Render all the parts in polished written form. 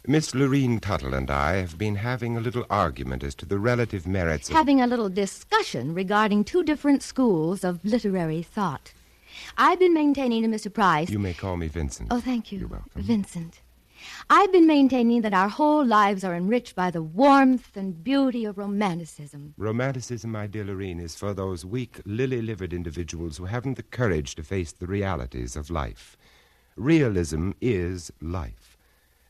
Miss Lorene Tuttle and I have been having a little argument as to the relative merits of... Having a little discussion regarding two different schools of literary thought. I've been maintaining to Mr. Price... You may call me Vincent. Oh, thank you. You're welcome. Vincent. I've been maintaining that our whole lives are enriched by the warmth and beauty of romanticism. Romanticism, my dear Lorene, is for those weak, lily-livered individuals who haven't the courage to face the realities of life. Realism is life.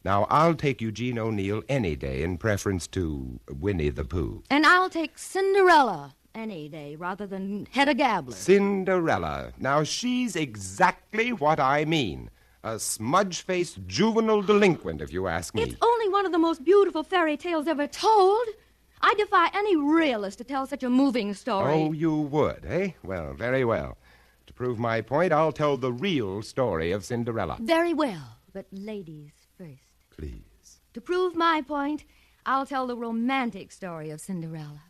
Now, I'll take Eugene O'Neill any day in preference to Winnie the Pooh. And I'll take Cinderella any day rather than Hedda Gabler. Cinderella. Now, she's exactly what I mean. A smudge-faced juvenile delinquent, if you ask me. It's only one of the most beautiful fairy tales ever told. I defy any realist to tell such a moving story. Oh, you would, eh? Well, very well. To prove my point, I'll tell the real story of Cinderella. Very well, but ladies first. Please. To prove my point, I'll tell the romantic story of Cinderella.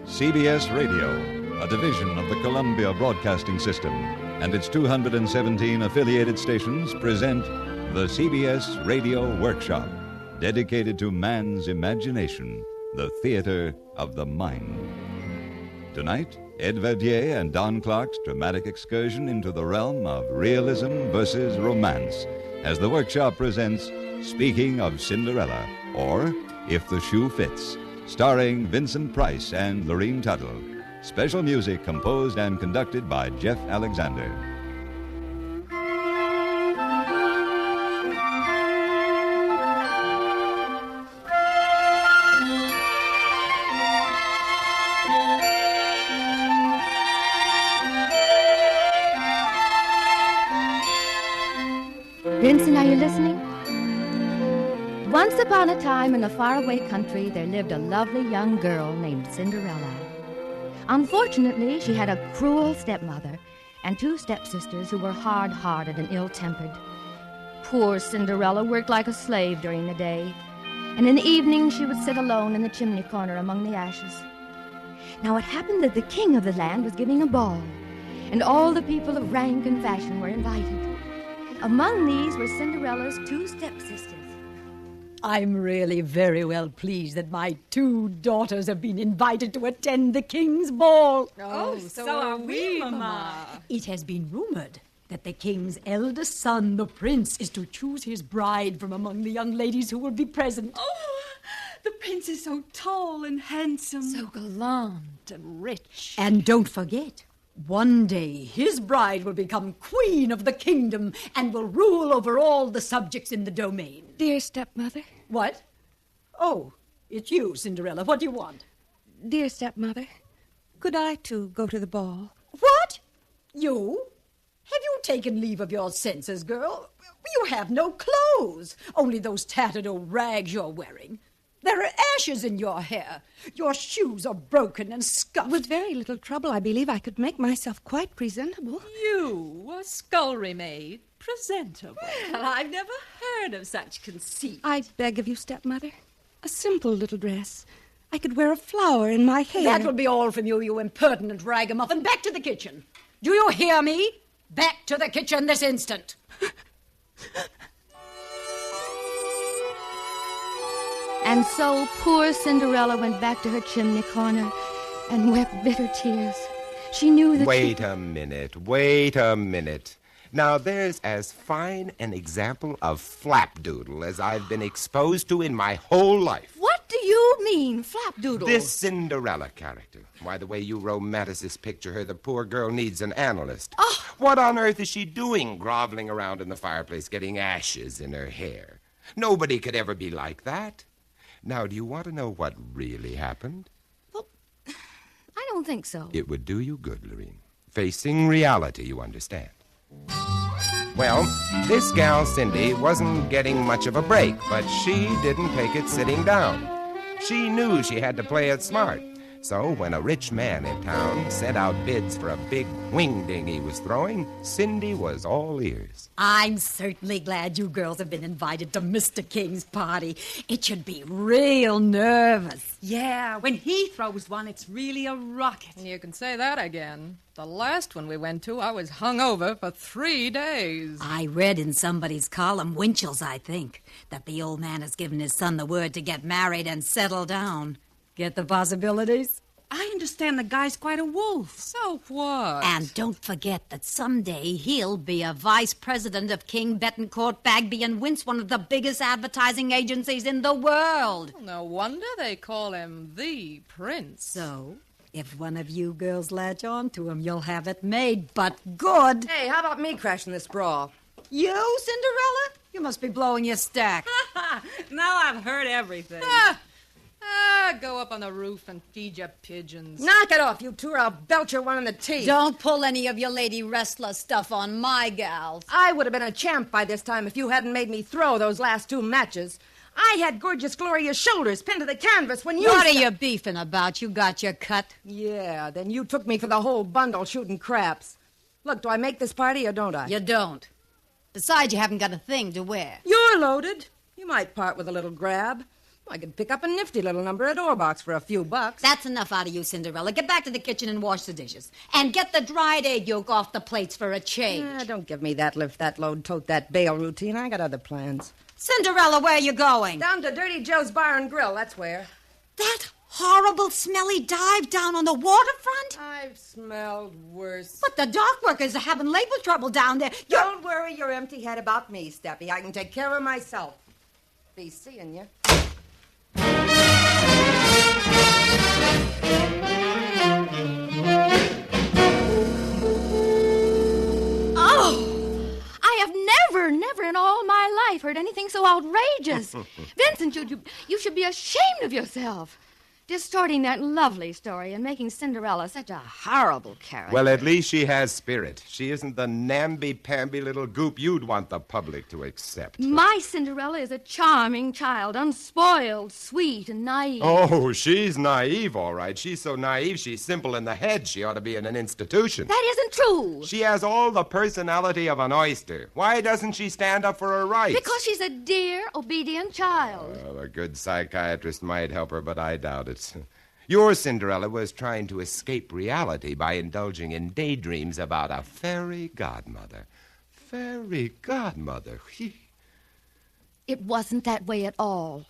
CBS Radio, a division of the Columbia Broadcasting System, and its 217 affiliated stations present the CBS Radio Workshop, dedicated to man's imagination, the theater of the mind. Tonight, Ed Verdier and Don Clark's dramatic excursion into the realm of realism versus romance, as the workshop presents Speaking of Cinderella, or If the Shoe Fits, starring Vincent Price and Lorene Tuttle. Special music composed and conducted by Jeff Alexander. Vincent, are you listening? Once upon a time in a faraway country, there lived a lovely young girl named Cinderella. Unfortunately, she had a cruel stepmother and two stepsisters who were hard-hearted and ill-tempered. Poor Cinderella worked like a slave during the day, and in the evening she would sit alone in the chimney corner among the ashes. Now it happened that the king of the land was giving a ball, and all the people of rank and fashion were invited. Among these were Cinderella's two stepsisters. I'm really very well pleased that my two daughters have been invited to attend the king's ball. Oh, so are we, Mama. It has been rumored that the king's eldest son, the prince, is to choose his bride from among the young ladies who will be present. Oh, the prince is so tall and handsome. So gallant and rich. And don't forget, one day his bride will become queen of the kingdom and will rule over all the subjects in the domain. Dear stepmother. What? Oh, it's you, Cinderella. What do you want? Dear stepmother, could I too go to the ball? What? You? Have you taken leave of your senses, girl? You have no clothes, only those tattered old rags you're wearing. There are ashes in your hair. Your shoes are broken and scuffed. With very little trouble, I believe I could make myself quite presentable. You, a scullery maid, presentable. Well, I've never heard of such conceit. I beg of you, stepmother, a simple little dress. I could wear a flower in my hair. That will be all from you, you impertinent ragamuffin. Back to the kitchen. Do you hear me? Back to the kitchen this instant. And so poor Cinderella went back to her chimney corner and wept bitter tears. She knew that Wait a minute. Now, there's as fine an example of flapdoodle as I've been exposed to in my whole life. What do you mean, flapdoodle? This Cinderella character. Why, the way you romanticists picture her, the poor girl needs an analyst. Oh. What on earth is she doing groveling around in the fireplace getting ashes in her hair? Nobody could ever be like that. Now, do you want to know what really happened? Well, I don't think so. It would do you good, Lorene. Facing reality, you understand. Well, this gal, Cindy, wasn't getting much of a break, but she didn't take it sitting down. She knew she had to play it smart. So when a rich man in town sent out bids for a big wingding he was throwing, Cindy was all ears. I'm certainly glad you girls have been invited to Mr. King's party. It should be real nervous. Yeah, when he throws one, it's really a rocket. You can say that again. The last one we went to, I was hungover for 3 days. I read in somebody's column, Winchell's, I think, that the old man has given his son the word to get married and settle down. Get the possibilities? I understand the guy's quite a wolf. So what? And don't forget that someday he'll be a vice president of King, Bettencourt, Bagby, and Wince, one of the biggest advertising agencies in the world. No wonder they call him the Prince. So, if one of you girls latch on to him, you'll have it made, but good. Hey, how about me crashing this brawl? You, Cinderella? You must be blowing your stack. Now I've heard everything. Go up on the roof and feed your pigeons. Knock it off, you two, or I'll belch you one in the teeth. Don't pull any of your lady wrestler stuff on my gals. I would have been a champ by this time if you hadn't made me throw those last 2 matches. I had gorgeous Gloria's shoulders pinned to the canvas when you... What are you beefing about? You got your cut. Yeah, then you took me for the whole bundle shooting craps. Look, do I make this party or don't I? You don't. Besides, you haven't got a thing to wear. You're loaded. You might part with a little grab. I could pick up a nifty little number at Orbach's for a few bucks. That's enough out of you, Cinderella. Get back to the kitchen and wash the dishes. And get the dried egg yolk off the plates for a change. Don't give me that lift, that load, tote that bail routine. I got other plans. Cinderella, where are you going? Down to Dirty Joe's Bar and Grill, that's where. That horrible, smelly dive down on the waterfront? I've smelled worse. But the dock workers are having labor trouble down there. Don't worry your empty head about me, Steppy. I can take care of myself. Be seeing you. Oh, I have never in all my life heard anything so outrageous. Vincent, you should be ashamed of yourself. Distorting that lovely story and making Cinderella such a horrible character. Well, at least she has spirit. She isn't the namby-pamby little goop you'd want the public to accept. My Cinderella is a charming child, unspoiled, sweet, and naive. Oh, she's naive, all right. She's so naive, she's simple in the head. She ought to be in an institution. That isn't true. She has all the personality of an oyster. Why doesn't she stand up for her rights? Because she's a dear, obedient child. Well, a good psychiatrist might help her, but I doubt it. Your Cinderella was trying to escape reality by indulging in daydreams about a fairy godmother. Fairy godmother. It wasn't that way at all.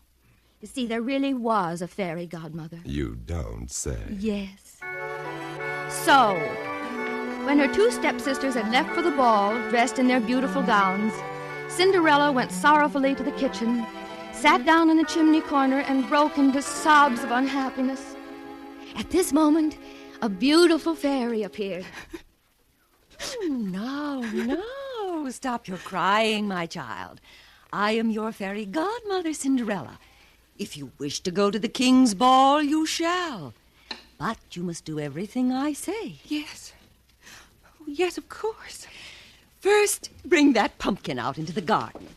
You see, there really was a fairy godmother. You don't say. Yes. So, when her 2 stepsisters had left for the ball, dressed in their beautiful gowns, Cinderella went sorrowfully to the kitchen, sat down in the chimney corner, and broke into sobs of unhappiness. At this moment, a beautiful fairy appeared. No. Stop your crying, my child. I am your fairy godmother, Cinderella. If you wish to go to the king's ball, you shall. But you must do everything I say. Yes. Oh, yes, of course. First, bring that pumpkin out into the garden.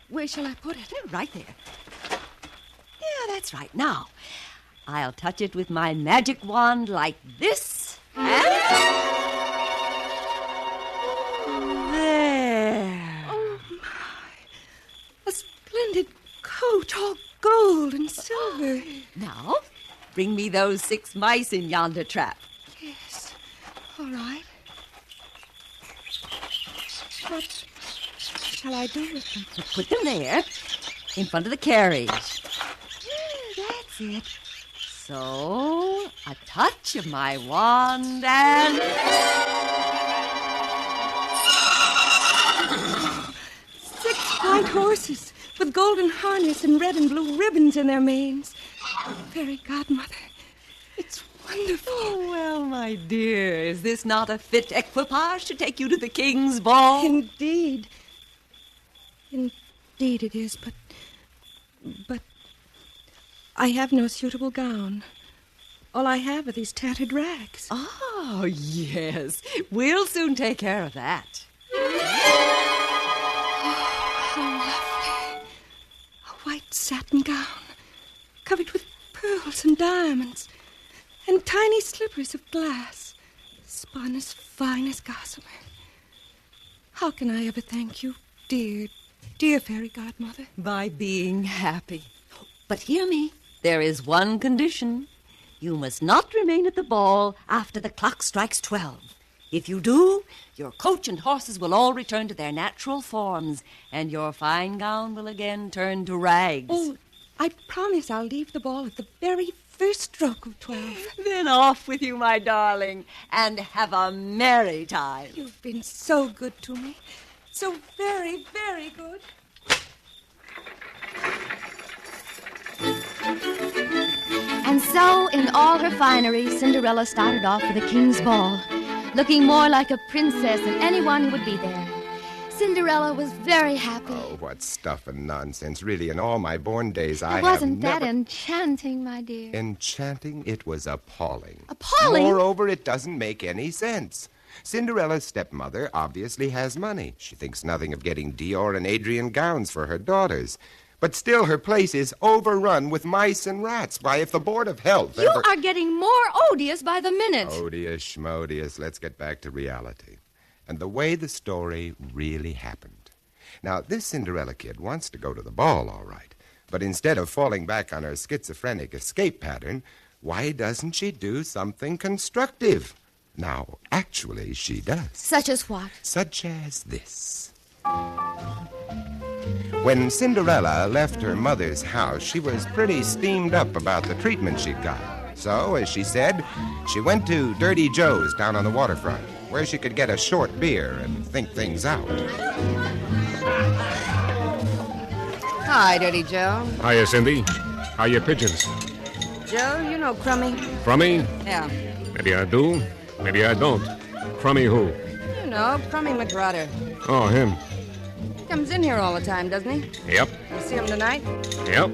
Where shall I put it? Right there. Yeah, that's right. Now, I'll touch it with my magic wand like this. And there. Oh, my. A splendid coat, all gold and silver. Now, bring me those 6 mice in yonder trap. Yes. All right. What shall I do with them? Put them there, in front of the carriage. Yeah, that's it. So, a touch of my wand and... 6 white horses with golden harness and red and blue ribbons in their manes. Fairy godmother, it's wonderful. Oh, well, my dear, is this not a fit equipage to take you to the king's ball? Indeed. Indeed it is, but I have no suitable gown. All I have are these tattered rags. Oh, yes. We'll soon take care of that. Oh, how lovely. A white satin gown, covered with pearls and diamonds, and tiny slippers of glass, spun as fine as gossamer. How can I ever thank you, dear, dear fairy godmother? By being happy. But hear me, there is one condition. You must not remain at the ball after the clock strikes 12. If you do, your coach and horses will all return to their natural forms, and your fine gown will again turn to rags. Oh, I promise I'll leave the ball at the very first stroke of 12. Then off with you, my darling, and have a merry time. You've been so good to me. So very, very good. And so, in all her finery, Cinderella started off for the king's ball, looking more like a princess than anyone who would be there. Cinderella was very happy. Oh, what stuff and nonsense. Really, in all my born days, I Wasn't have that never... enchanting, my dear? Enchanting? It was appalling. Appalling? Moreover, it doesn't make any sense. Cinderella's stepmother obviously has money. She thinks nothing of getting Dior and Adrian gowns for her daughters. But still, her place is overrun with mice and rats. Why, if the Board of Health You are getting more odious by the minute. Odious, schmodious. Let's get back to reality. And the way the story really happened. Now, this Cinderella kid wants to go to the ball, all right. But instead of falling back on her schizophrenic escape pattern, why doesn't she do something constructive? Now, actually, she does. Such as what? Such as this. When Cinderella left her mother's house, she was pretty steamed up about the treatment she'd got. So, as she said, she went to Dirty Joe's down on the waterfront, where she could get a short beer and think things out. Hi, Dirty Joe. Hiya, Cindy. How your pigeons? Joe, you know Crummy? Crummy? Yeah. Maybe I do. Maybe I don't. Crummy who? You know, Crummy McGrutter. Oh, him. He comes in here all the time, doesn't he? Yep. You see him tonight? Yep.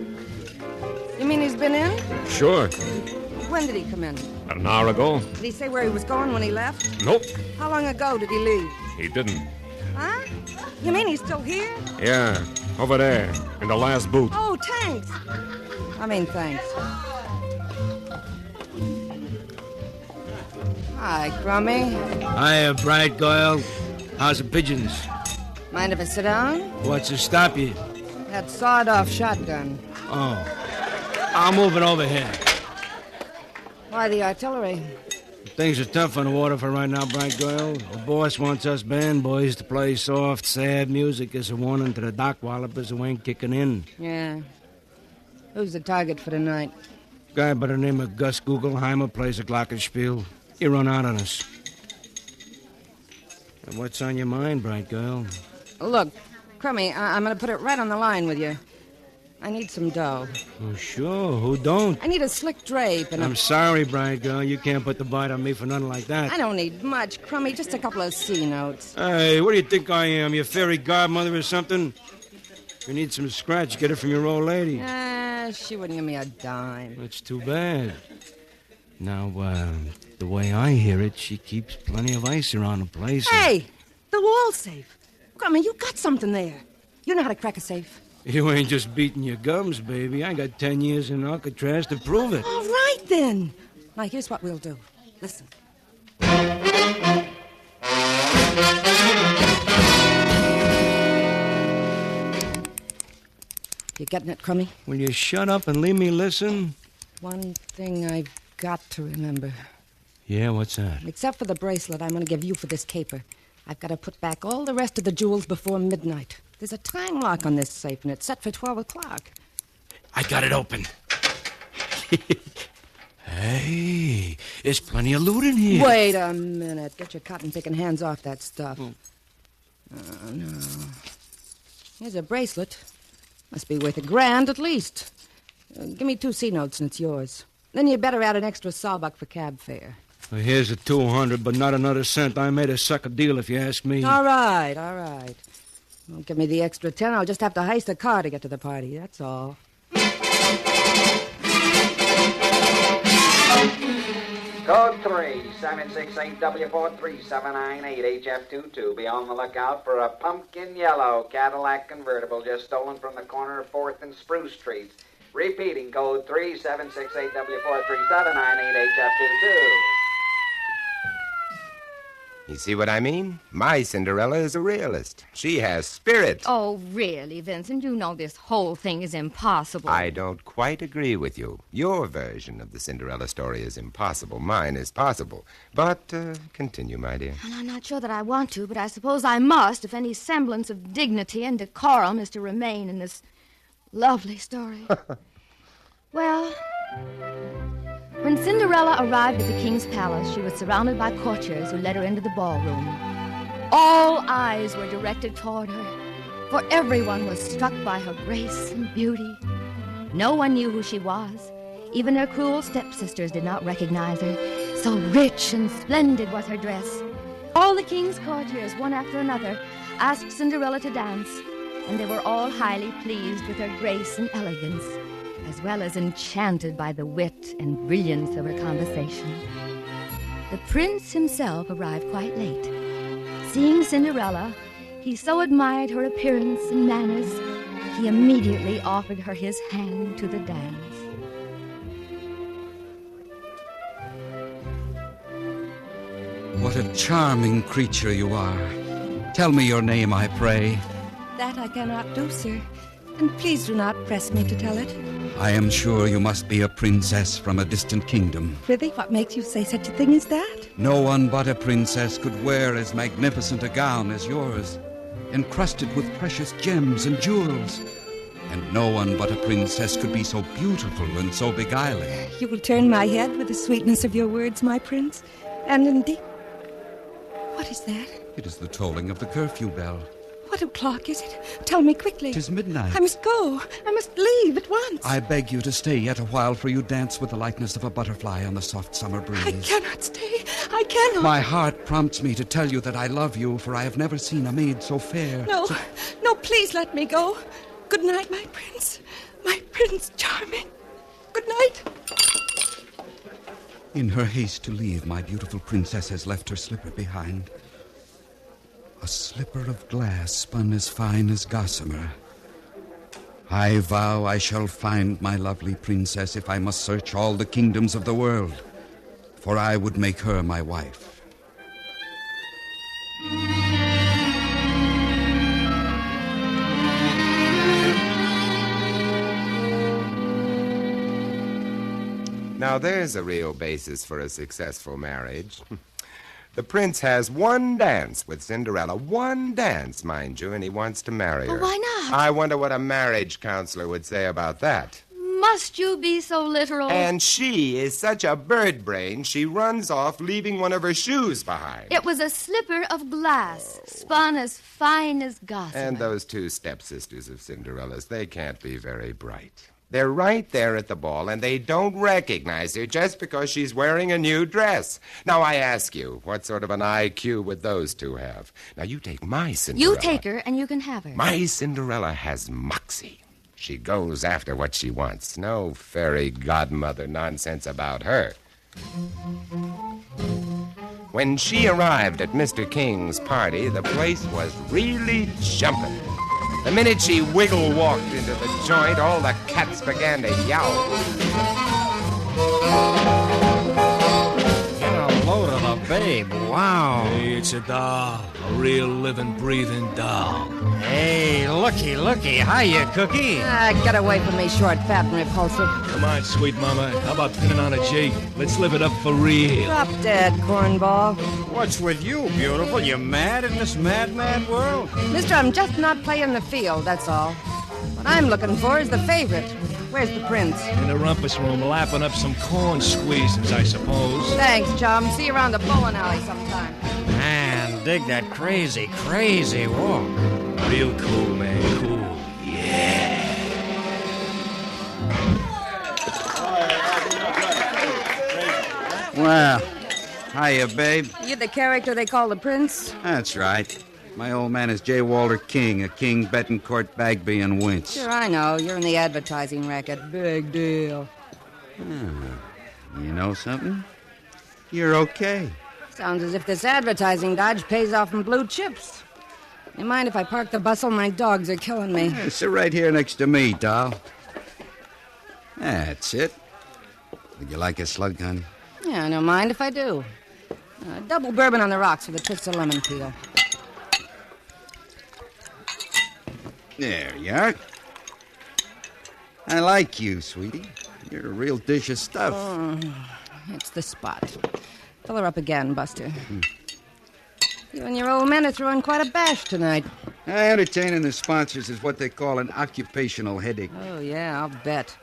You mean he's been in? Sure. When did he come in? About an hour ago. Did he say where he was going when he left? Nope. How long ago did he leave? He didn't. Huh? You mean he's still here? Yeah. Over there. In the last booth. Oh, thanks. Thanks. Hi, Crummy. Hiya, bright girl. How's the pigeons? Mind if I sit down? What's to stop you? That sawed-off shotgun. Oh. I'm moving over here. Why the artillery? Things are tough on the water for right now, bright girl. The boss wants us band boys to play soft, sad music as a warning to the dock wallopers who ain't kicking in. Yeah. Who's the target for tonight? Guy by the name of Gus Gugelheimer plays a glockenspiel. He run out on us. And what's on your mind, bright girl? Look, Crummy, I'm going to put it right on the line with you. I need some dough. Oh, sure. Who don't? I need a slick drape and I'm sorry, bright girl. You can't put the bite on me for nothing like that. I don't need much, Crummy. Just a couple of C notes. Hey, what do you think I am? Your fairy godmother or something? If you need some scratch, get it from your old lady. She wouldn't give me a dime. That's too bad. Now, the way I hear it, she keeps plenty of ice around the place. Hey, the wall safe. Crummy, you got something there. You know how to crack a safe. You ain't just beating your gums, baby. I got 10 years in Alcatraz to prove it. All right, then. Now, here's what we'll do. Listen. You getting it, Crummy? Will you shut up and leave me listen? One thing I've got to remember. Yeah, what's that? Except for the bracelet I'm going to give you for this caper. I've got to put back all the rest of the jewels before midnight. There's a time lock on this safe, and it's set for 12 o'clock. I got it open. Hey, there's plenty of loot in here. Wait a minute. Get your cotton-picking hands off that stuff. Oh, no. Here's a bracelet. Must be worth $1,000 at least. Give me 2 C notes, and it's yours. Then you better add an extra sawbuck for cab fare. Well, here's a 200, but not another cent. I made a sucker deal, if you ask me. All right. Don't give me the extra 10. I'll just have to heist a car to get to the party. That's all. Code 3-768-W43798 HF22. Be on the lookout for a pumpkin yellow Cadillac convertible just stolen from the corner of 4th and Spruce Streets. Repeating, code 3-768-W43798 HF22. You see what I mean? My Cinderella is a realist. She has spirit. Oh, really, Vincent? You know this whole thing is impossible. I don't quite agree with you. Your version of the Cinderella story is impossible. Mine is possible. But continue, my dear. And I'm not sure that I want to, but I suppose I must if any semblance of dignity and decorum is to remain in this lovely story. Well, when Cinderella arrived at the king's palace, she was surrounded by courtiers who led her into the ballroom. All eyes were directed toward her, for everyone was struck by her grace and beauty. No one knew who she was. Even her cruel stepsisters did not recognize her. So rich and splendid was her dress. All the king's courtiers, one after another, asked Cinderella to dance, and they were all highly pleased with her grace and elegance, as well as enchanted by the wit and brilliance of her conversation. The prince himself arrived quite late. Seeing Cinderella, he so admired her appearance and manners, he immediately offered her his hand to the dance. What a charming creature you are. Tell me your name, I pray. That I cannot do, sir. And please do not press me to tell it. I am sure you must be a princess from a distant kingdom. Prithee, what makes you say such a thing as that? No one but a princess could wear as magnificent a gown as yours, encrusted with precious gems and jewels. And no one but a princess could be so beautiful and so beguiling. You will turn my head with the sweetness of your words, my prince. And indeed... What is that? It is the tolling of the curfew bell. What o'clock is it? Tell me quickly. 'Tis midnight. I must go. I must leave at once. I beg you to stay yet a while, for you dance with the lightness of a butterfly on the soft summer breeze. I cannot stay. I cannot. My heart prompts me to tell you that I love you, for I have never seen a maid so fair. No, no, please let me go. Good night, my prince. My prince charming. Good night. In her haste to leave, my beautiful princess has left her slipper behind. A slipper of glass spun as fine as gossamer. I vow I shall find my lovely princess if I must search all the kingdoms of the world, for I would make her my wife. Now, there's a real basis for a successful marriage. The prince has one dance with Cinderella. One dance, mind you, and he wants to marry her. But why not? I wonder what a marriage counselor would say about that. Must you be so literal? And she is such a bird brain, she runs off leaving one of her shoes behind. It was a slipper of glass, spun as fine as gossamer. And those two stepsisters of Cinderella's, they can't be very bright. They're right there at the ball, and they don't recognize her just because she's wearing a new dress. Now, I ask you, what sort of an IQ would those two have? Now, you take my Cinderella. You take her, and you can have her. My Cinderella has moxie. She goes after what she wants. No fairy godmother nonsense about her. When she arrived at Mr. King's party, the place was really jumping. The minute she wiggle-walked into the joint, all the cats began to yowl. Get a load of a babe. Wow. Hey, it's a doll. A real living, breathing doll. Hey, looky. Hiya, Cookie. Get away from me, short, fat, and repulsive. Come on, sweet mama. How about pinning on a G? Let's live it up for real. Drop dead, cornball. What's with you, beautiful? You mad in this mad world? Mister, I'm just not playing the field, that's all. What I'm looking for is the favorite. Where's the prince? In the rumpus room, lapping up some corn squeezins, I suppose. Thanks, chum. See you around the bowling alley sometime. Man, dig that crazy walk. Real cool, man. Cool. Well, hiya, babe. You the character they call the prince? That's right. My old man is J. Walter King, a King, Betancourt, Bagby, and Winch. Sure, I know. You're in the advertising racket. Big deal. You know something? You're okay. Sounds as if this advertising dodge pays off in blue chips. You mind if I park the bustle? My dogs are killing me. Yeah, sit right here next to me, doll. That's it. Would you like a slug gun? Yeah, I don't mind if I do. Double bourbon on the rocks with a twist of lemon peel. There you are. I like you, sweetie. You're a real dish of stuff. It's the spot. Fill her up again, Buster. You and your old men are throwing quite a bash tonight. Entertaining the sponsors is what they call an occupational headache. Oh, yeah, I'll bet.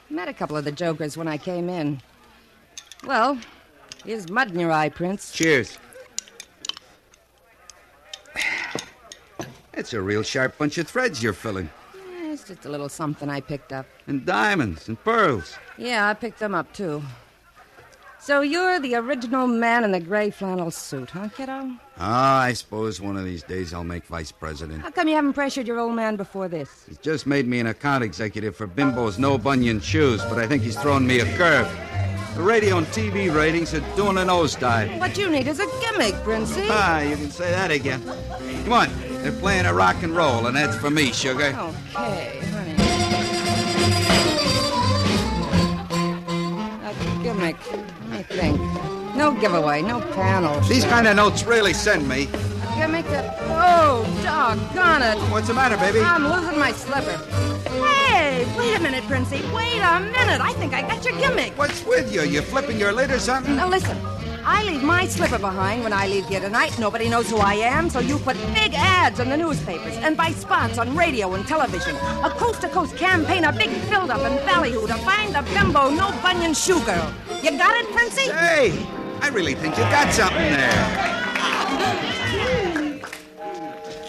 Met a couple of the jokers when I came in. Well, here's mud in your eye, Prince. Cheers. It's a real sharp bunch of threads you're filling. It's just a little something I picked up. And diamonds and pearls. Yeah, I picked them up, too. So you're the original man in the gray flannel suit, huh, kiddo? I suppose one of these days I'll make vice president. How come you haven't pressured your old man before this? He's just made me an account executive for Bimbo's no-bunion shoes, but I think he's thrown me a curve. The radio and TV ratings are doing a nosedive. What you need is a gimmick, Princey. You can say that again. Come on, they're playing a rock and roll, and that's for me, sugar. Okay, honey. A gimmick, I think. No giveaway, no panels. These kind of notes really send me. A gimmick that... Oh, doggone it. What's the matter, baby? I'm losing my slipper. Hey, wait a minute, Princey. Wait a minute. I think I got your gimmick. What's with you? You flipping your lid or something? Now, listen. I leave my slipper behind when I leave here tonight. Nobody knows who I am, so you put big ads in the newspapers and buy spots on radio and television. A coast-to-coast campaign, a big build-up in Ballyhoo to find the Bimbo no-bunion shoe girl. You got it, Princey? Hey, I really think you got something there.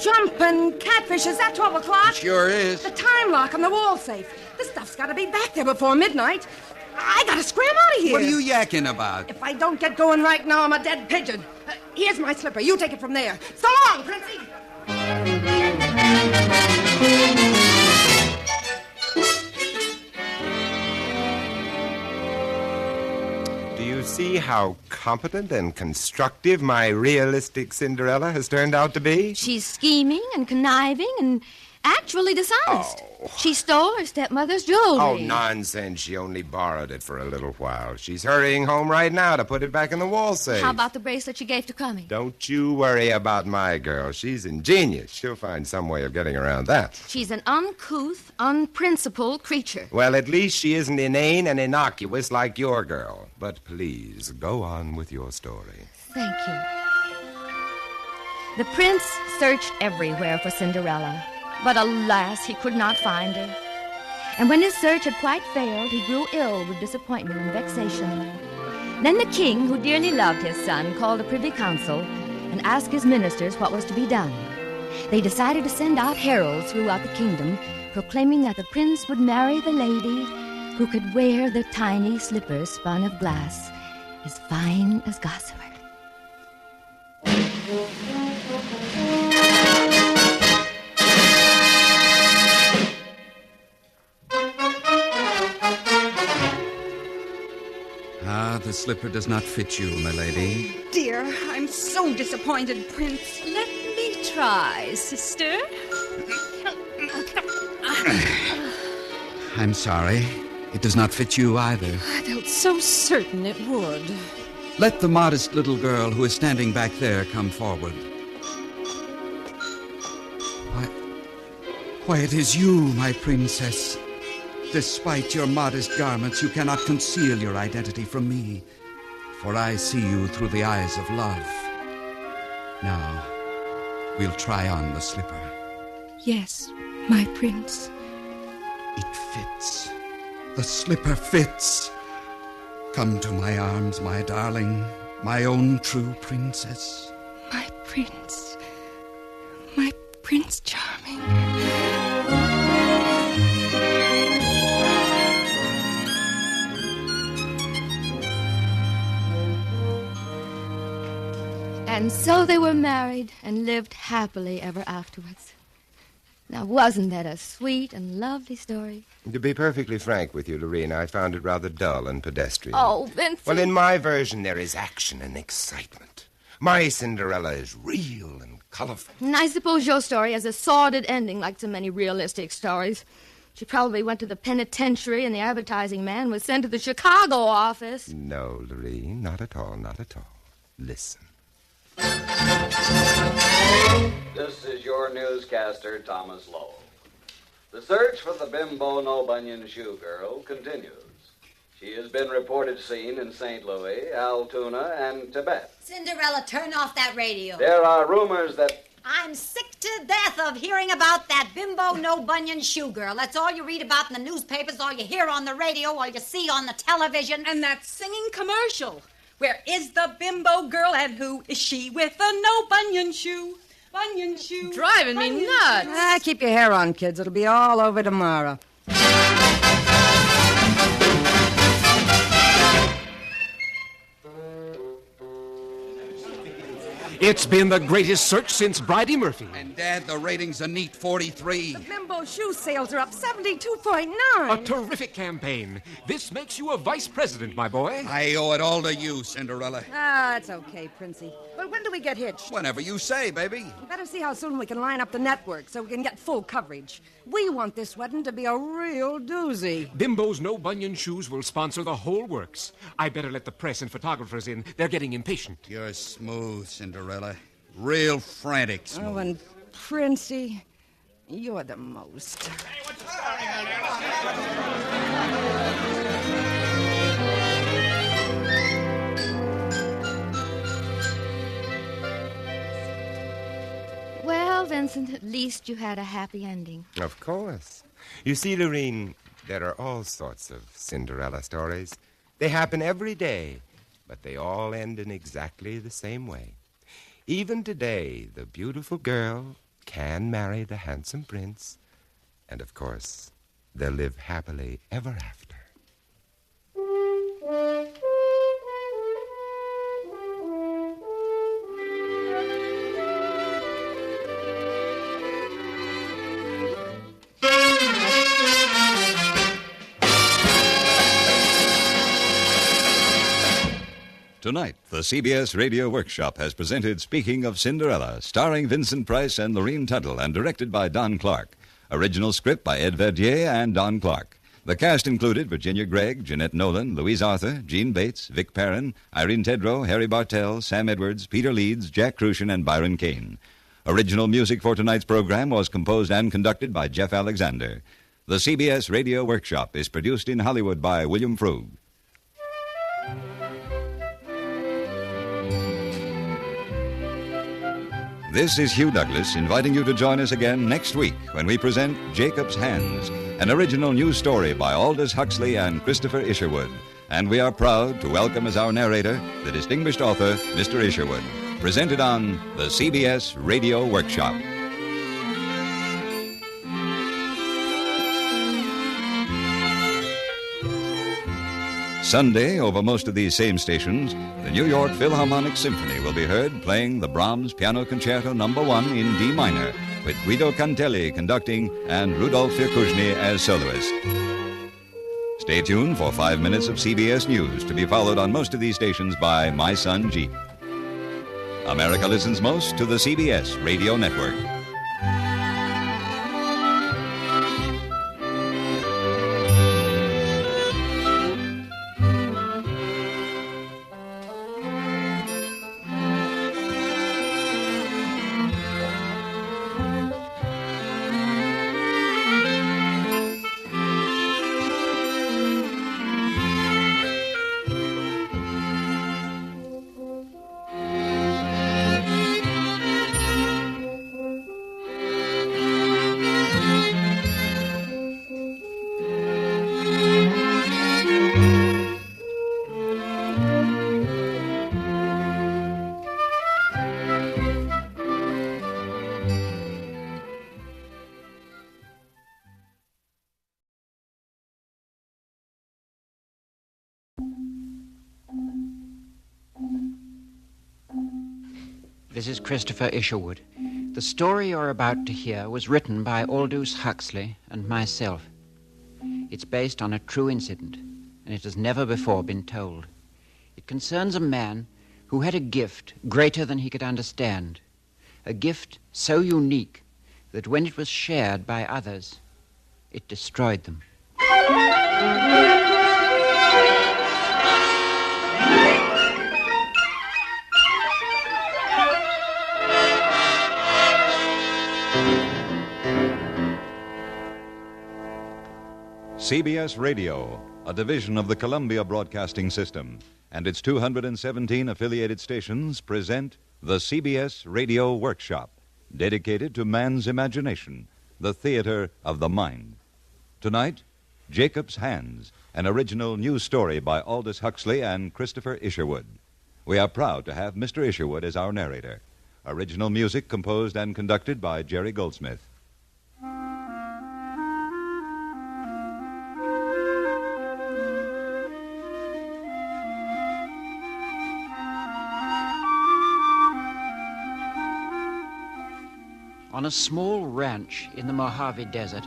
Jumpin' catfish, is that 12 o'clock? It sure is. The time lock on the wall safe. This stuff's got to be back there before midnight. I gotta scram out of here. What are you yakking about? If I don't get going right now, I'm a dead pigeon. Here's my slipper. You take it from there. So long, Princey. Do you see how competent and constructive my realistic Cinderella has turned out to be? She's scheming and conniving and actually dishonest. She stole her stepmother's jewelry. Oh, nonsense. She only borrowed it for a little while. She's hurrying home right now to put it back in the wall safe. How about the bracelet you gave to Crummy? Don't you worry about my girl. She's ingenious. She'll find some way of getting around that. She's an uncouth, unprincipled creature. Well, at least she isn't inane and innocuous like your girl. But please, go on with your story. Thank you. The prince searched everywhere for Cinderella. But alas, he could not find her. And when his search had quite failed, he grew ill with disappointment and vexation. Then the king, who dearly loved his son, called a privy council and asked his ministers what was to be done. They decided to send out heralds throughout the kingdom, proclaiming that the prince would marry the lady who could wear the tiny slippers spun of glass, as fine as gossamer. The slipper does not fit you, my lady. Dear, I'm so disappointed, Prince. Let me try, sister. I'm sorry. It does not fit you either. I felt so certain it would. Let the modest little girl who is standing back there come forward. Why, it is you, my princess. Despite your modest garments, you cannot conceal your identity from me, for I see you through the eyes of love. Now, we'll try on the slipper. Yes, my prince. It fits. The slipper fits. Come to my arms, my darling, my own true princess. My prince. My Prince Charming. And so they were married and lived happily ever afterwards. Now, wasn't that a sweet and lovely story? To be perfectly frank with you, Lorene, I found it rather dull and pedestrian. Oh, Vincent. Well, in my version, there is action and excitement. My Cinderella is real and colorful. And I suppose your story has a sordid ending like so many realistic stories. She probably went to the penitentiary and the advertising man was sent to the Chicago office. No, Lorene, not at all, not at all. Listen. This is your newscaster, Thomas Lowell. The search for the Bimbo No Bunion Shoe Girl continues. She has been reported seen in St. Louis, Altoona, and Tibet. Cinderella, turn off that radio. There are rumors that... I'm sick to death of hearing about that Bimbo No Bunion Shoe Girl. That's all you read about in the newspapers, all you hear on the radio, all you see on the television. And that singing commercial. Where is the bimbo girl and who is she with a no bunion shoe? Bunion shoe. Driving me nuts. Keep your hair on, kids. It'll be all over tomorrow. It's been the greatest search since Bridie Murphy. And, Dad, the rating's a neat 43. The bimbo shoe sales are up 72.9. A terrific campaign. This makes you a vice president, my boy. I owe it all to you, Cinderella. That's okay, Princey. But when do we get hitched? Whenever you say, baby. You better see how soon we can line up the network so we can get full coverage. We want this wedding to be a real doozy. Bimbo's No Bunion Shoes will sponsor the whole works. I better let the press and photographers in. They're getting impatient. You're smooth, Cinderella. Real frantic smooth. Oh, and Princey, you're the most. Hey, what's the story? Well, Vincent, at least you had a happy ending. Of course. You see, Lorene, there are all sorts of Cinderella stories. They happen every day, but they all end in exactly the same way. Even today, the beautiful girl can marry the handsome prince, and of course, they'll live happily ever after. Tonight, the CBS Radio Workshop has presented Speaking of Cinderella, starring Vincent Price and Lorene Tuttle, and directed by Don Clark. Original script by Ed Verdier and Don Clark. The cast included Virginia Gregg, Jeanette Nolan, Louise Arthur, Gene Bates, Vic Perrin, Irene Tedrow, Harry Bartell, Sam Edwards, Peter Leeds, Jack Crucian, and Byron Kane. Original music for tonight's program was composed and conducted by Jeff Alexander. The CBS Radio Workshop is produced in Hollywood by William Frug. This is Hugh Douglas inviting you to join us again next week when we present Jacob's Hands, an original news story by Aldous Huxley and Christopher Isherwood. And we are proud to welcome as our narrator the distinguished author, Mr. Isherwood. Presented on the CBS Radio Workshop. Sunday, over most of these same stations, the New York Philharmonic Symphony will be heard playing the Brahms Piano Concerto No. 1 in D minor, with Guido Cantelli conducting and Rudolf Firkushny as soloist. Stay tuned for 5 minutes of CBS News, to be followed on most of these stations by My Son Jeep. America listens most to the CBS Radio Network. This is Christopher Isherwood. The story you're about to hear was written by Aldous Huxley and myself. It's based on a true incident, and it has never before been told. It concerns a man who had a gift greater than he could understand, a gift so unique that when it was shared by others, it destroyed them. CBS Radio, a division of the Columbia Broadcasting System, and its 217 affiliated stations present the CBS Radio Workshop, dedicated to man's imagination, the theater of the mind. Tonight, Jacob's Hands, an original news story by Aldous Huxley and Christopher Isherwood. We are proud to have Mr. Isherwood as our narrator. Original music composed and conducted by Jerry Goldsmith. On a small ranch in the Mojave Desert,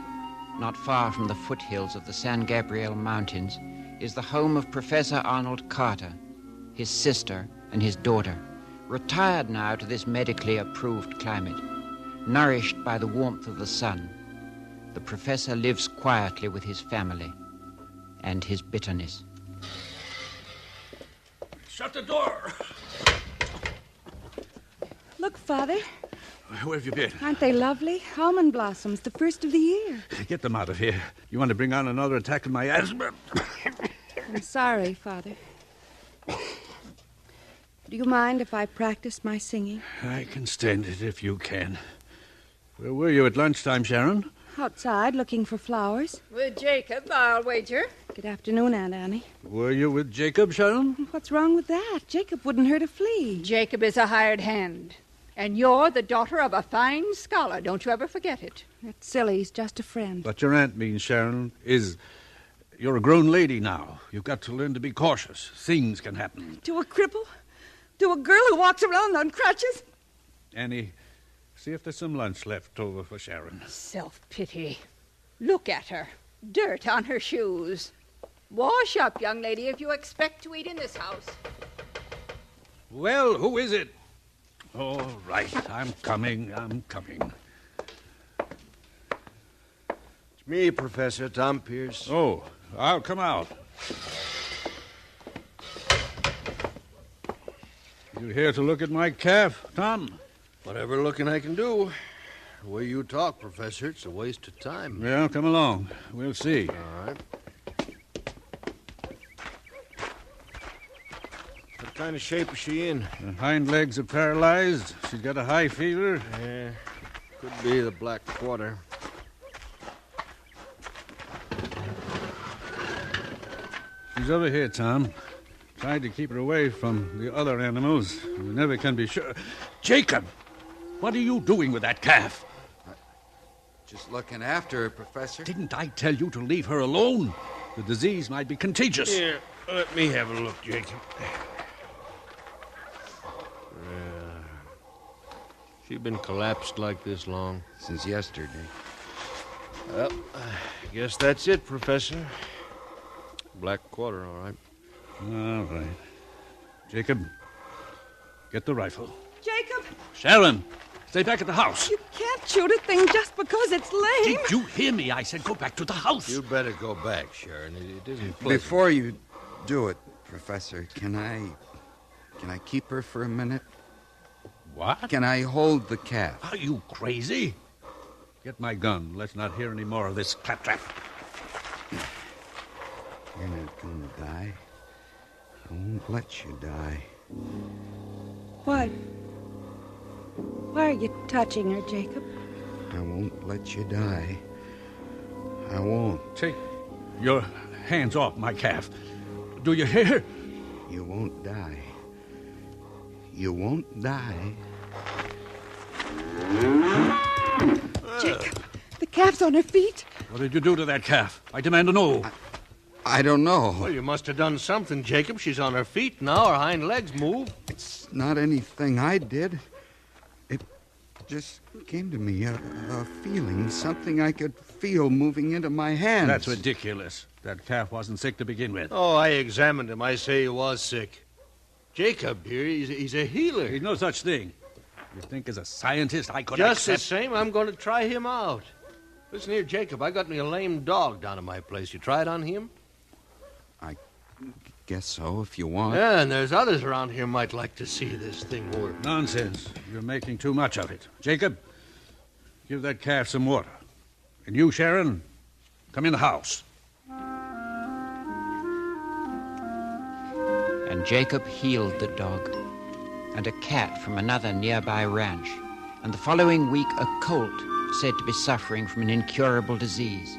not far from the foothills of the San Gabriel Mountains, is the home of Professor Arnold Carter, his sister, and his daughter, retired now to this medically approved climate. Nourished by the warmth of the sun, the professor lives quietly with his family and his bitterness. Shut the door. Look, Father. Where have you been? Aren't they lovely? Almond blossoms, the first of the year. Get them out of here. You want to bring on another attack of my asthma? I'm sorry, Father. Do you mind if I practice my singing? I can stand it if you can. Where were you at lunchtime, Sharon? Outside, looking for flowers. With Jacob, I'll wager. Good afternoon, Aunt Annie. Were you with Jacob, Sharon? What's wrong with that? Jacob wouldn't hurt a flea. Jacob is a hired hand. And you're the daughter of a fine scholar. Don't you ever forget it. That's silly. He's just a friend. What your aunt means, Sharon, is you're a grown lady now. You've got to learn to be cautious. Things can happen. To a cripple? To a girl who walks around on crutches? Annie, see if there's some lunch left over for Sharon. Self-pity. Look at her. Dirt on her shoes. Wash up, young lady, if you expect to eat in this house. Well, who is it? All right, I'm coming. It's me, Professor Tom Pierce. Oh, I'll come out. You here to look at my calf, Tom? Whatever looking I can do. The way you talk, Professor, it's a waste of time. Well, come along. We'll see. All right. What kind of shape is she in? Her hind legs are paralyzed. She's got a high fever. Yeah, could be the black quarter. She's over here, Tom. Tried to keep her away from the other animals. We never can be sure. Jacob! What are you doing with that calf? Just looking after her, Professor. Didn't I tell you to leave her alone? The disease might be contagious. Here, let me have a look, Jacob. She been collapsed like this long? Since yesterday. Well, I guess that's it, Professor. Black quarter, all right. All right. Jacob, get the rifle. Jacob! Sharon, stay back at the house. You can't shoot a thing just because it's lame. Did you hear me? I said go back to the house. You better go back, Sharon. It isn't pleasant. Before you do it, Professor, can I keep her for a minute? What? Can I hold the calf? Are you crazy? Get my gun. Let's not hear any more of this claptrap. You're not going to die. I won't let you die. Why? Why are you touching her, Jacob? I won't let you die. I won't. Take your hands off my calf. Do you hear? You won't die. You won't die. Jacob, the calf's on her feet. What did you do to that calf? I demand to know. I don't know. Well, you must have done something, Jacob. She's on her feet now. Her hind legs move. It's not anything I did. just came to me, a feeling, something I could feel moving into my hands. That's ridiculous. That calf wasn't sick to begin with. Oh, I examined him. I say he was sick. Jacob here, he's a healer. He's no such thing. You think as a scientist I could Just accept... the same, I'm going to try him out. Listen here, Jacob, I got me a lame dog down at my place. You try it on him? I guess so, if you want. Yeah, and there's others around here might like to see this thing work. Nonsense. You're making too much of it. Jacob, give that calf some water. And you, Sharon, come in the house. And Jacob healed the dog and a cat from another nearby ranch. And the following week, a colt said to be suffering from an incurable disease.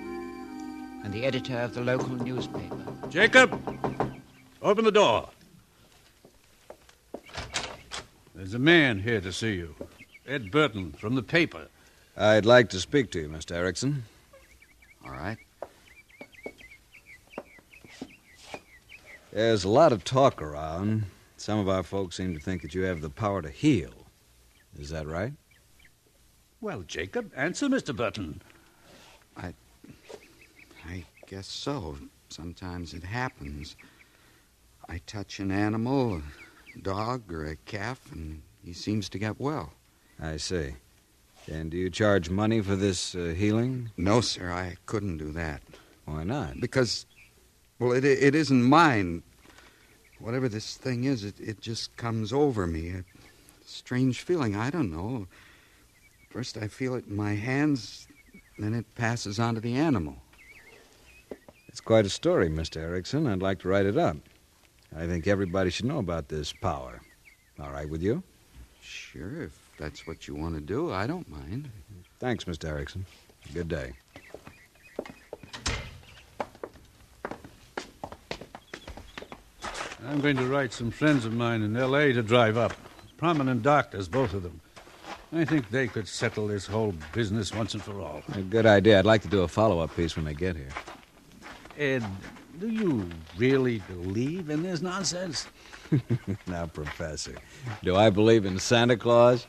And the editor of the local newspaper. Jacob, open the door. There's a man here to see you. Ed Burton from the paper. I'd like to speak to you, Mr. Erickson. All right. There's a lot of talk around. Some of our folks seem to think that you have the power to heal. Is that right? Well, Jacob, answer Mr. Burton. I guess so. Sometimes it happens. I touch an animal, a dog or a calf, and he seems to get well. I see. And do you charge money for this healing? No, sir, I couldn't do that. Why not? Because, well, it isn't mine. Whatever this thing is, it just comes over me. A strange feeling, I don't know. First I feel it in my hands, then it passes on to the animal. It's quite a story, Mr. Erickson. I'd like to write it up. I think everybody should know about this power. All right with you? Sure, if that's what you want to do, I don't mind. Thanks, Mr. Erickson. Good day. I'm going to write some friends of mine in L.A. to drive up. Prominent doctors, both of them. I think they could settle this whole business once and for all. A good idea. I'd like to do a follow-up piece when they get here. Ed, do you really believe in this nonsense? Now, Professor, do I believe in Santa Claus?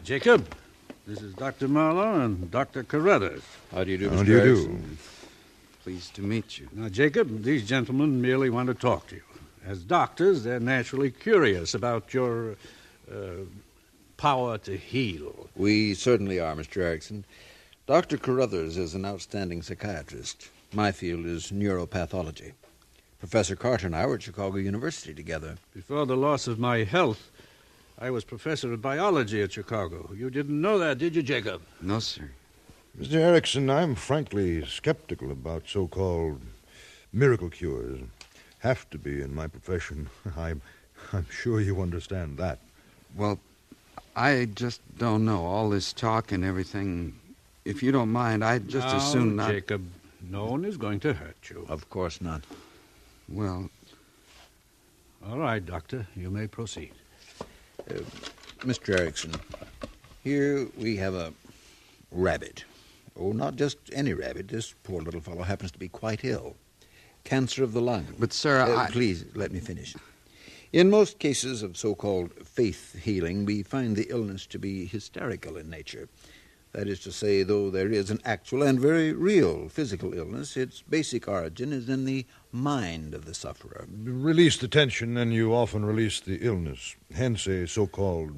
Jacob, this is Dr. Marlowe and Dr. Carruthers. How do you do, How Mr. do you Erickson? Pleased to meet you. Now, Jacob, these gentlemen merely want to talk to you. As doctors, they're naturally curious about your power to heal. We certainly are, Mr. Erickson. Dr. Carruthers is an outstanding psychiatrist. My field is neuropathology. Professor Carter and I were at Chicago University together. Before the loss of my health, I was professor of biology at Chicago. You didn't know that, did you, Jacob? No, sir. Mr. Erickson, I'm frankly skeptical about so-called miracle cures. Have to be in my profession. I'm sure you understand that. Well, I just don't know. All this talk and everything. If you don't mind, I'd just as soon not... Jacob, no one is going to hurt you. Of course not. Well... All right, Doctor. You may proceed. Mr. Erickson, here we have a rabbit. Oh, not just any rabbit. This poor little fellow happens to be quite ill. Cancer of the lung. But, sir, Please, let me finish. In most cases of so-called faith healing, we find the illness to be hysterical in nature. That is to say, though there is an actual and very real physical illness, its basic origin is in the mind of the sufferer. Release the tension, and you often release the illness. Hence a so-called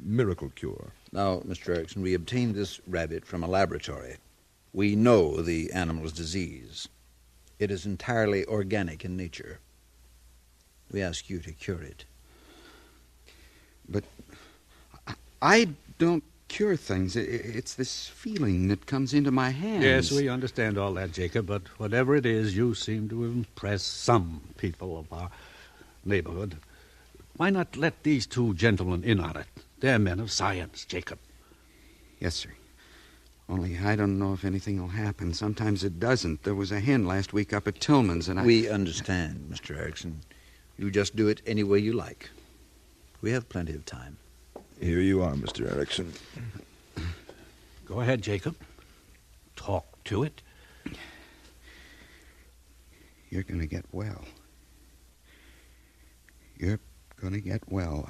miracle cure. Now, Mr. Erickson, we obtained this rabbit from a laboratory. We know the animal's disease. It is entirely organic in nature. We ask you to cure it. But I don't cure things. It's this feeling that comes into my hands. Yes, we understand all that, Jacob, but whatever it is, you seem to impress some people of our neighborhood. Why not let these two gentlemen in on it? They're men of science, Jacob. Yes, sir. Only I don't know if anything will happen. Sometimes it doesn't. There was a hen last week up at Tillman's, and We understand, Mr. Erickson. You just do it any way you like. We have plenty of time. Here you are, Mr. Erickson. Go ahead, Jacob. Talk to it. You're going to get well. You're going to get well.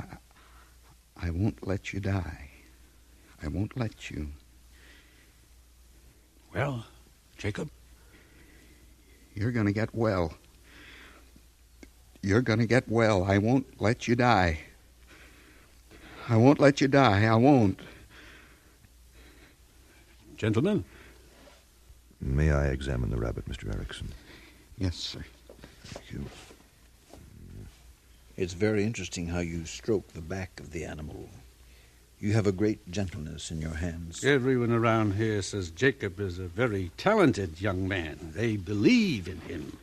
I won't let you die. I won't let you. Well, Jacob? You're going to get well. You're going to get well. I won't let you die. I won't let you die. I won't. Gentlemen? May I examine the rabbit, Mr. Erickson? Yes, sir. Thank you. It's very interesting how you stroke the back of the animal. You have a great gentleness in your hands. Everyone around here says Jacob is a very talented young man. They believe in him.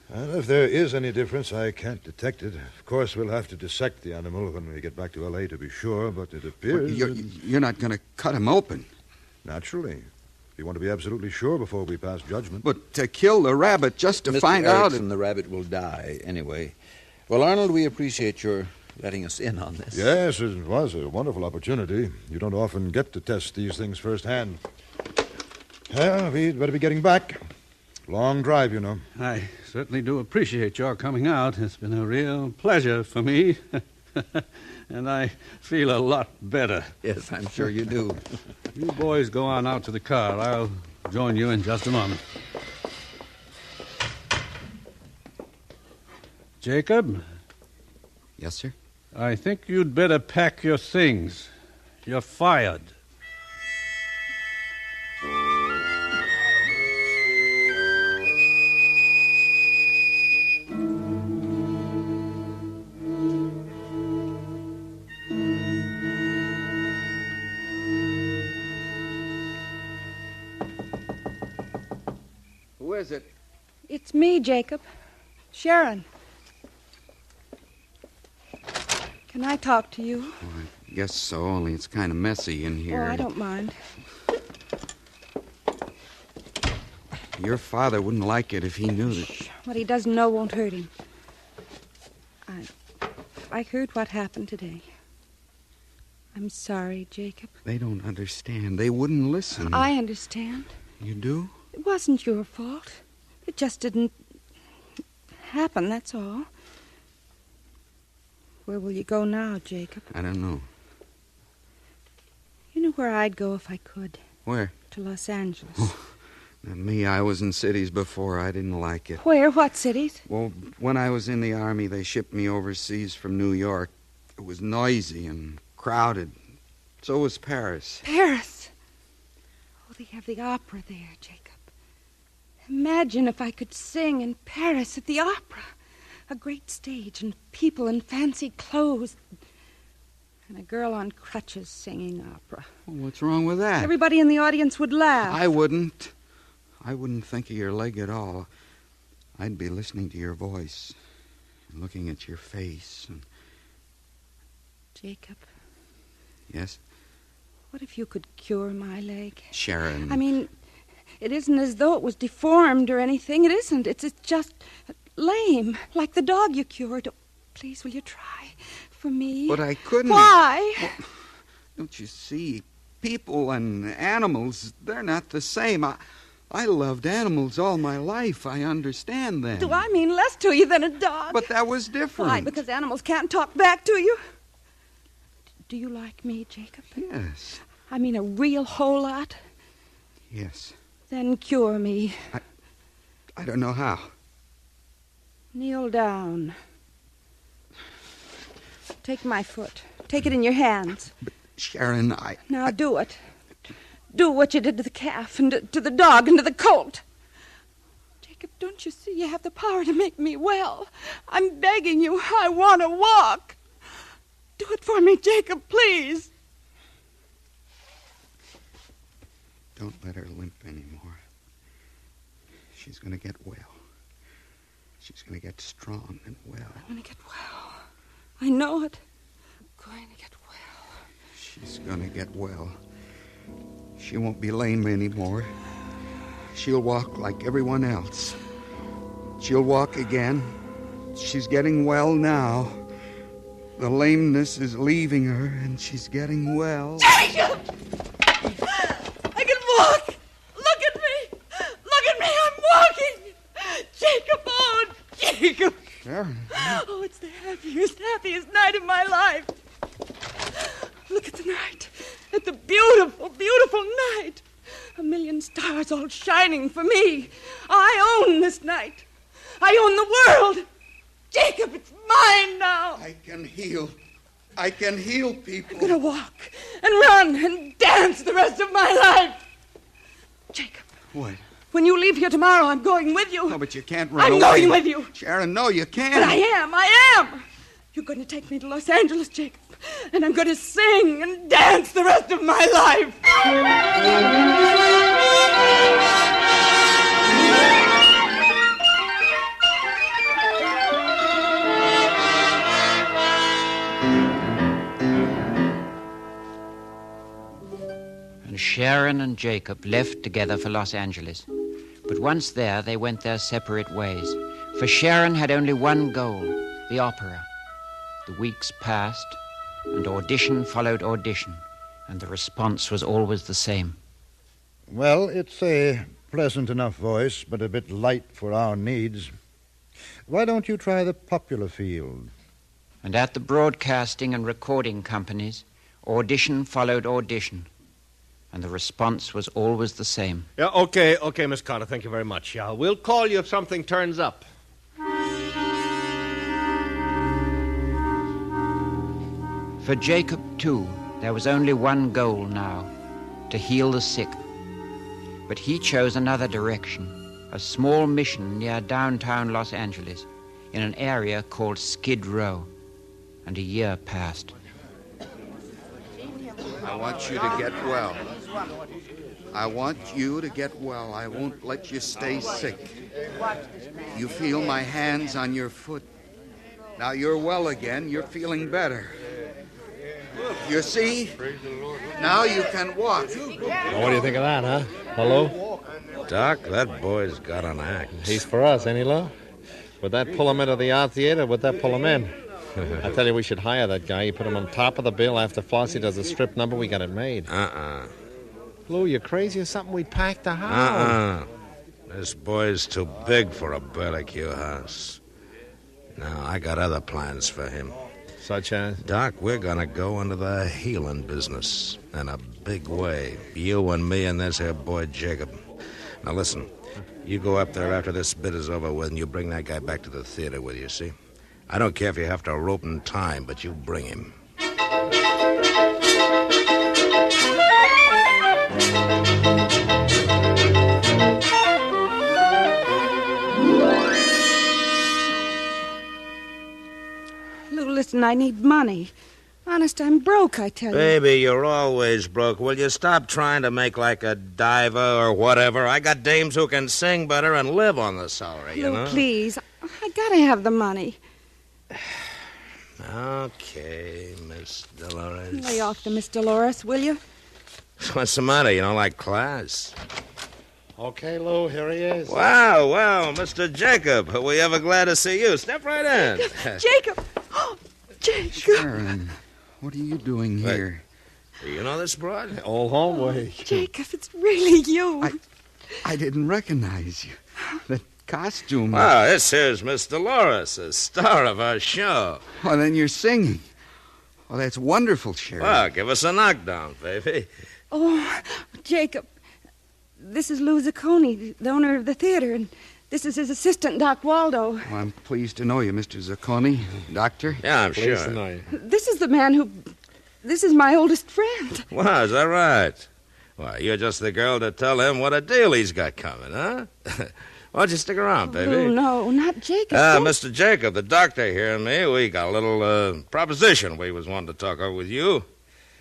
And if there is any difference, I can't detect it. Of course, we'll have to dissect the animal when we get back to L.A. to be sure, but it appears... You're not going to cut him open. Naturally. You want to be absolutely sure before we pass judgment. But to kill the rabbit just to find out... Mr. Erickson, the rabbit will die anyway. Well, Arnold, we appreciate your letting us in on this. Yes, it was a wonderful opportunity. You don't often get to test these things firsthand. Well, we'd better be getting back. Long drive, you know. I certainly do appreciate your coming out. It's been a real pleasure for me. And I feel a lot better. Yes, I'm sure you do. You boys go on out to the car. I'll join you in just a moment. Jacob? Yes, sir? I think you'd better pack your things. You're fired. Who is it? It's me, Jacob. Sharon. Can I talk to you? Oh, I guess so, only it's kind of messy in here. Oh, I don't mind. Your father wouldn't like it if he knew that... What he doesn't know won't hurt him. I heard what happened today. I'm sorry, Jacob. They don't understand. They wouldn't listen. I understand. You do? It wasn't your fault. It just didn't happen, that's all. Where will you go now, Jacob? I don't know. You know where I'd go if I could. Where? To Los Angeles. Oh, not me. I was in cities before. I didn't like it. Where? What cities? Well, when I was in the Army, they shipped me overseas from New York. It was noisy and crowded. So was Paris. Paris? Oh, they have the opera there, Jacob. Imagine if I could sing in Paris at the opera. A great stage and people in fancy clothes. And a girl on crutches singing opera. Well, what's wrong with that? Everybody in the audience would laugh. I wouldn't. I wouldn't think of your leg at all. I'd be listening to your voice and looking at your face. And... Jacob. Yes? What if you could cure my leg? Sharon. I mean, it isn't as though it was deformed or anything. It isn't. It's just lame, like the dog you cured. Oh, please, will you try for me? But I couldn't. Why? Well, don't you see? People and animals, they're not the same. I loved animals all my life. I understand them. Do I mean less to you than a dog? But that was different. Why? Because animals can't talk back to you? Do you like me, Jacob? Yes. I mean a real whole lot? Yes. Then cure me. I don't know how. Kneel down. Take my foot. Take it in your hands. But Sharon, Now do it. Do what you did to the calf and to the dog and to the colt. Jacob, don't you see you have the power to make me well? I'm begging you. I want to walk. Do it for me, Jacob, please. Don't let her limp anymore. She's going to get well. She's going to get strong and well. I'm going to get well. I know it. I'm going to get well. She's going to get well. She won't be lame anymore. She'll walk like everyone else. She'll walk again. She's getting well now. The lameness is leaving her, and she's getting well. Jacob! I can walk! Look at me! Look at me! I'm walking! Jacob, oh, Jacob! Sharon. Oh, it's the happiest night of my life. Look at the night. At the beautiful, beautiful night. A million stars all shining for me. I own this night. I own the world. Jacob, it's mine now. I can heal. I can heal people. I'm going to walk and run and dance the rest of my life. Jacob. What? When you leave here tomorrow, I'm going with you. No, but you can't run I'm away. going with you. Sharon, no, you can't. But I am. You're going to take me to Los Angeles, Jacob. And I'm going to sing and dance the rest of my life. And Sharon and Jacob left together for Los Angeles. But once there, they went their separate ways. For Sharon had only one goal, the opera. The weeks passed, and audition followed audition, and the response was always the same. Well, it's a pleasant enough voice, but a bit light for our needs. Why don't you try the popular field? And at the broadcasting and recording companies, audition followed audition, and the response was always the same. Yeah, okay, Miss Carter, thank you very much. Yeah, we'll call you if something turns up. For Jacob, too, there was only one goal now, to heal the sick. But he chose another direction, a small mission near downtown Los Angeles, in an area called Skid Row. And a year passed. I want you to get well. I want you to get well. I won't let you stay sick. You feel my hands on your foot. Now you're well again. You're feeling better. You see? Now you can walk. Well, what do you think of that, huh? Hello? Doc, that boy's got an act. He's for us, ain't he, Lo? Would that pull him into the art theater, or would that pull him in? I tell you, we should hire that guy. You put him on top of the bill. After Flossie does a strip number, we got it made. Lou, you crazy or something? We packed the house. This boy's too big for a barbecue house. No, I got other plans for him. Such as? Doc, we're gonna go into the healing business in a big way. You and me and this here boy Jacob. Now listen, you go up there after this bit is over with and you bring that guy back to the theater with you, see? I don't care if you have to rope and tie him, but you bring him. Lou, listen, I need money. Honest, I'm broke, I tell you. Baby, you're always broke. Will you stop trying to make like a diva or whatever? I got dames who can sing better and live on the salary, you know? Lou, please. I gotta have the money. Okay, Miss Dolores. Lay off to Miss Dolores, will you? What's the matter? You don't like class? Okay, Lou, here he is. Wow, well, Mr. Jacob. We ever glad to see you. Step right in. Jacob! Oh, Jacob! Sharon, what are you doing here? You know this broad? Old homeboy. Jacob, it's really you. I didn't recognize you. The costume. Wow, this here's Miss Dolores, the star of our show. Oh, then you're singing. Oh, that's wonderful, Sharon. Well, give us a knockdown, baby. Oh, Jacob, this is Lou Zacconi, the owner of the theater, and this is his assistant, Doc Waldo. Well, I'm pleased to know you, Mr. Zacconi. Doctor? Yeah, I'm Pleased sure. to know you. This is the man who... This is my oldest friend. Wow, is that right? Why, you're just the girl to tell him what a deal he's got coming, huh? Why don't you stick around, baby? Oh, no, not Jacob. Don't- Mr. Jacob, the doctor here and me, we got a little proposition we was wanting to talk over with you.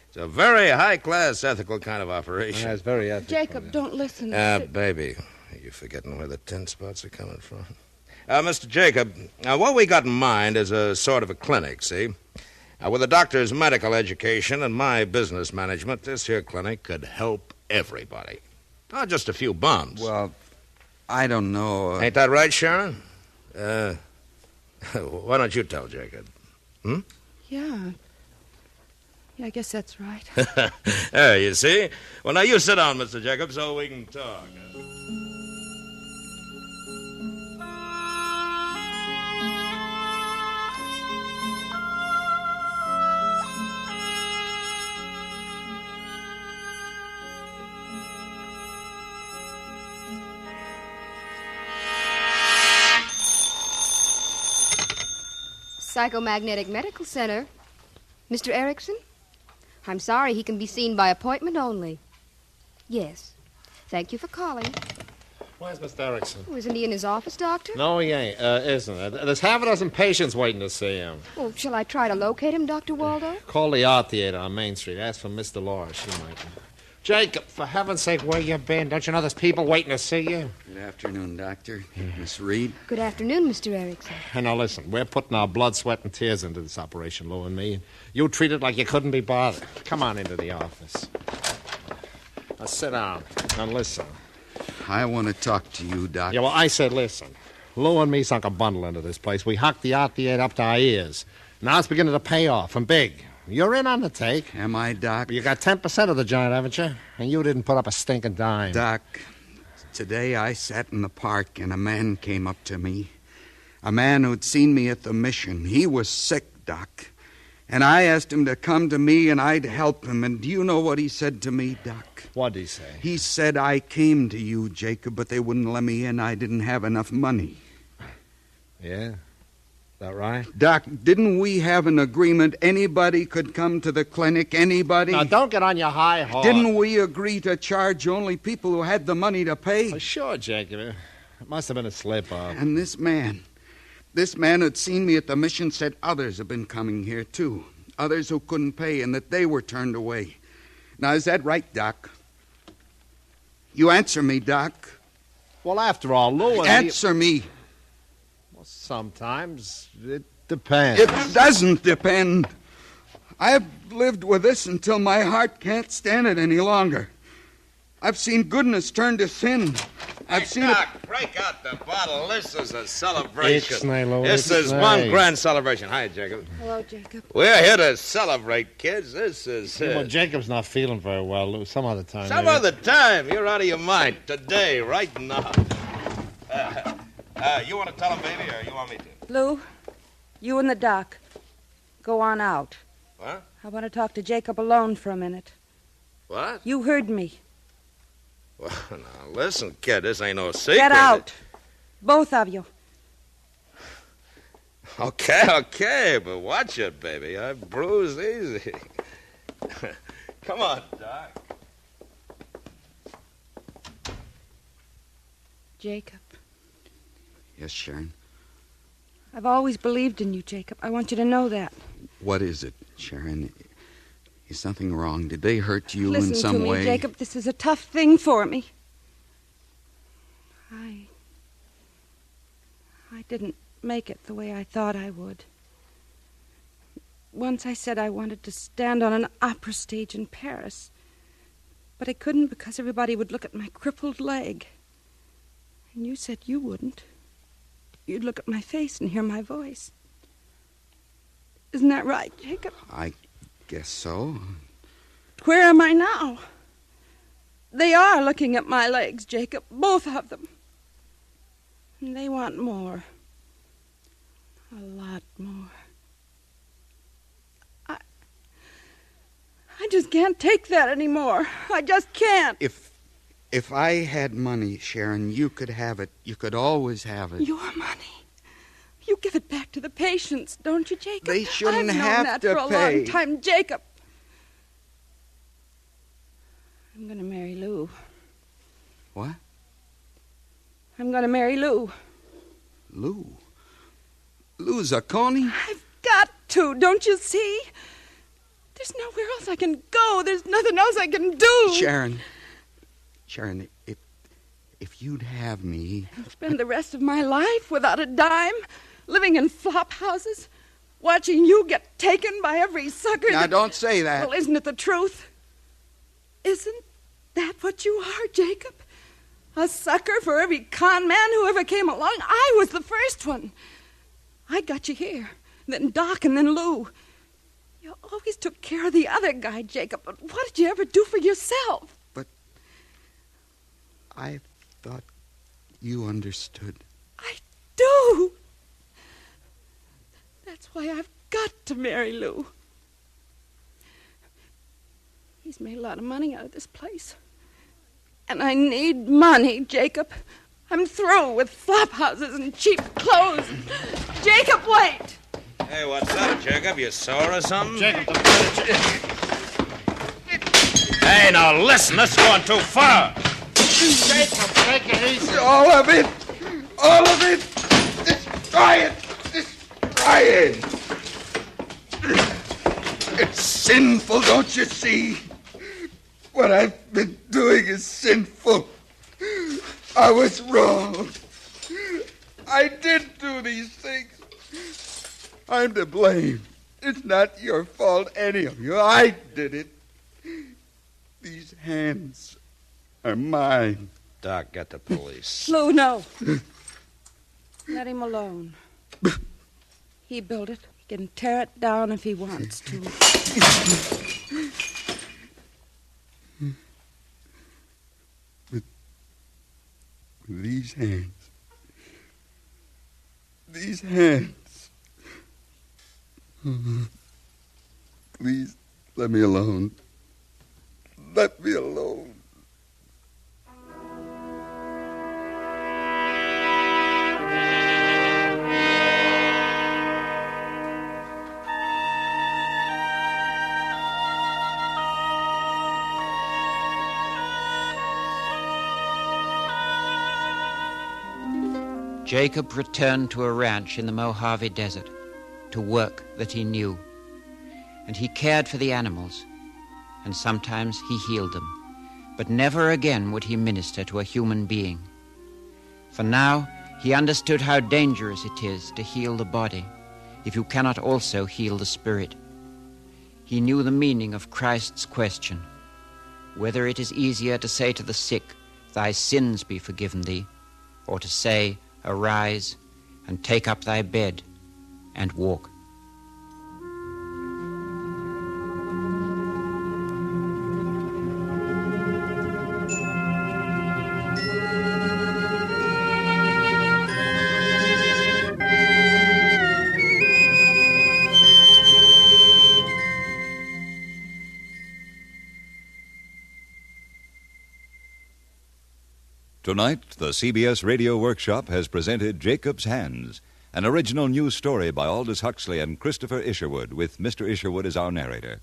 It's a very high-class, ethical kind of operation. That's very ethical. Jacob, don't listen. Baby, are you forgetting where the 10 spots are coming from? Mr. Jacob, what we got in mind is a sort of a clinic, see? With a doctor's medical education and my business management, this here clinic could help everybody. Not just a few bums. Well, I don't know. Ain't that right, Sharon? Why don't you tell Jacob? Yeah. Yeah, I guess that's right. There, you see? Well, now you sit down, Mr. Jacob, so we can talk. Psychomagnetic Medical Center. Mr. Erickson? I'm sorry, he can be seen by appointment only. Yes. Thank you for calling. Where's Mr. Erickson? Oh, isn't he in his office, Doctor? No, he ain't, isn't it? There's half a dozen patients waiting to see him. Oh, shall I try to locate him, Dr. Waldo? Call the art theater on Main Street. Ask for Mr. Laura. She might know. Jacob, for heaven's sake, where you been? Don't you know there's people waiting to see you? Good afternoon, Doctor. Miss Reed. Good afternoon, Mr. Erickson. And now listen, we're putting our blood, sweat, and tears into this operation, Lou and me. You treat it like you couldn't be bothered. Come on into the office. Now sit down. Now listen. I want to talk to you, Doc. Yeah, well, I said listen. Lou and me sunk a bundle into this place. We hocked the art theater up to our ears. Now it's beginning to pay off, and big. You're in on the take. Am I, Doc? You got 10% of the joint, haven't you? And you didn't put up a stinking dime. Doc, today I sat in the park and a man came up to me. A man who'd seen me at the mission. He was sick, Doc. And I asked him to come to me and I'd help him. And do you know what he said to me, Doc? What'd he say? He said, I came to you, Jacob, but they wouldn't let me in. I didn't have enough money. Yeah? That right? Doc, didn't we have an agreement anybody could come to the clinic? Anybody? Now, don't get on your high horse. Didn't we agree to charge only people who had the money to pay? Well, sure, Jacob. It must have been a slip-up. And this man who'd seen me at the mission said others have been coming here, too. Others who couldn't pay and that they were turned away. Now, is that right, Doc? You answer me, Doc. Well, after all, Lou... Answer me. Well, sometimes it depends. It doesn't depend. I've lived with this until my heart can't stand it any longer. I've seen goodness turn to sin. I've seen Doc, break out the bottle. This is a celebration. Ixnay, This is one grand celebration. Hi, Jacob. Hello, Jacob. We're here to celebrate, kids. This is... Well, Jacob's not feeling very well, Lou. Some other time. Some maybe. other time. You're out of your mind. Today, right now. You want to tell him, baby, or you want me to? Lou, you and the doc, go on out. What? I want to talk to Jacob alone for a minute. What? You heard me. Well, now, listen, kid, this ain't no secret. Get out. Both of you. Okay, but watch it, baby. I bruise easy. Come on, Doc. Jacob. Yes, Sharon. I've always believed in you, Jacob. I want you to know that. What is it, Sharon? Is something wrong? Did they hurt you Listen in some to me, way? Jacob. This is a tough thing for me. I didn't make it the way I thought I would. Once I said I wanted to stand on an opera stage in Paris, but I couldn't because everybody would look at my crippled leg. And you said you wouldn't. You'd look at my face and hear my voice. Isn't that right, Jacob? I guess so. Where am I now? They are looking at my legs, Jacob, both of them. And they want more. A lot more. I just can't take that anymore. I just can't. If I had money, Sharon, you could have it. You could always have it. Your money? You give it back to the patients, don't you, Jacob? They shouldn't I've known have that to for a pay. long time, Jacob. I'm going to marry Lou. What? I'm going to marry Lou. Lou? Lou Zacconi? I've got to, don't you see? There's nowhere else I can go. There's nothing else I can do. Sharon, if you'd have me... I'll spend the rest of my life without a dime, living in flop houses, watching you get taken by every sucker. Now, don't say that. Well, isn't it the truth? Isn't that what you are, Jacob? A sucker for every con man who ever came along? I was the first one. I got you here, then Doc, and then Lou. You always took care of the other guy, Jacob, but what did you ever do for yourself? I thought you understood. I do. That's why I've got to marry Lou. He's made a lot of money out of this place. And I need money, Jacob. I'm through with flop houses and cheap clothes. Jacob, wait! Hey, what's up, Jacob? You sore or something? Jacob, Hey, now listen, this is going too far. Jacob, take it easy. All of it! All of it! Destroy it! Destroy it! It's sinful, don't you see? What I've been doing is sinful. I was wrong. I did do these things. I'm to blame. It's not your fault, any of you. I did it. These hands are mine. Doc, get the police. Lou, no. Let him alone. He built it. He can tear it down if he wants to. With these hands. These hands. Please, let me alone. Let me alone. Jacob returned to a ranch in the Mojave Desert to work that he knew. And he cared for the animals, and sometimes he healed them. But never again would he minister to a human being. For now he understood how dangerous it is to heal the body if you cannot also heal the spirit. He knew the meaning of Christ's question, whether it is easier to say to the sick, "Thy sins be forgiven thee," or to say, "Arise and take up thy bed and walk." Tonight, the CBS Radio Workshop has presented Jacob's Hands, an original news story by Aldous Huxley and Christopher Isherwood, with Mr. Isherwood as our narrator.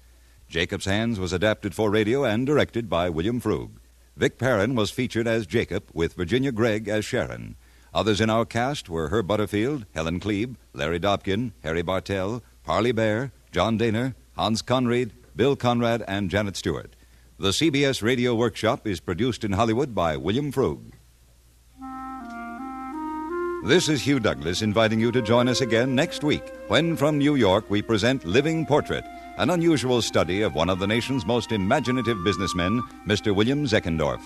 Jacob's Hands was adapted for radio and directed by William Frug. Vic Perrin was featured as Jacob, with Virginia Gregg as Sharon. Others in our cast were Herb Butterfield, Helen Klebe, Larry Dobkin, Harry Bartell, Parley Bear, John Daner, Hans Conried, Bill Conrad, and Janet Stewart. The CBS Radio Workshop is produced in Hollywood by William Frug. This is Hugh Douglas inviting you to join us again next week when from New York we present Living Portrait, an unusual study of one of the nation's most imaginative businessmen, Mr. William Zeckendorf.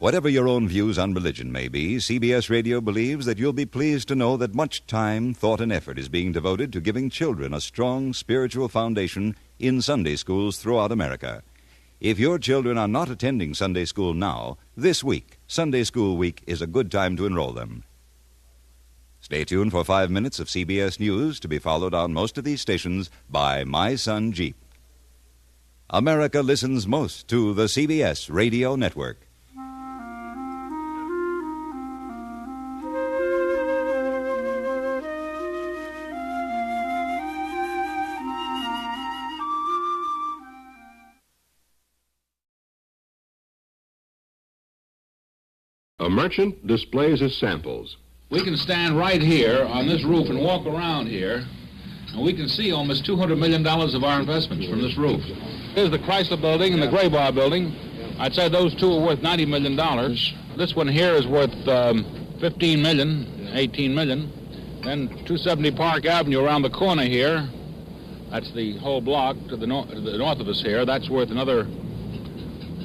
Whatever your own views on religion may be, CBS Radio believes that you'll be pleased to know that much time, thought, and effort is being devoted to giving children a strong spiritual foundation in Sunday schools throughout America. If your children are not attending Sunday school now, this week, Sunday School Week, is a good time to enroll them. Stay tuned for 5 minutes of CBS News, to be followed on most of these stations by My Son Jeep. America listens most to the CBS Radio Network. A merchant displays his samples. We can stand right here on this roof and walk around here, and we can see almost $200 million of our investments from this roof. Here's the Chrysler building and the Graybar building. I'd say those two are worth $90 million. This one here is worth $15 million, $18 million. Then 270 Park Avenue around the corner here, that's the whole block to the north of us here. That's worth another,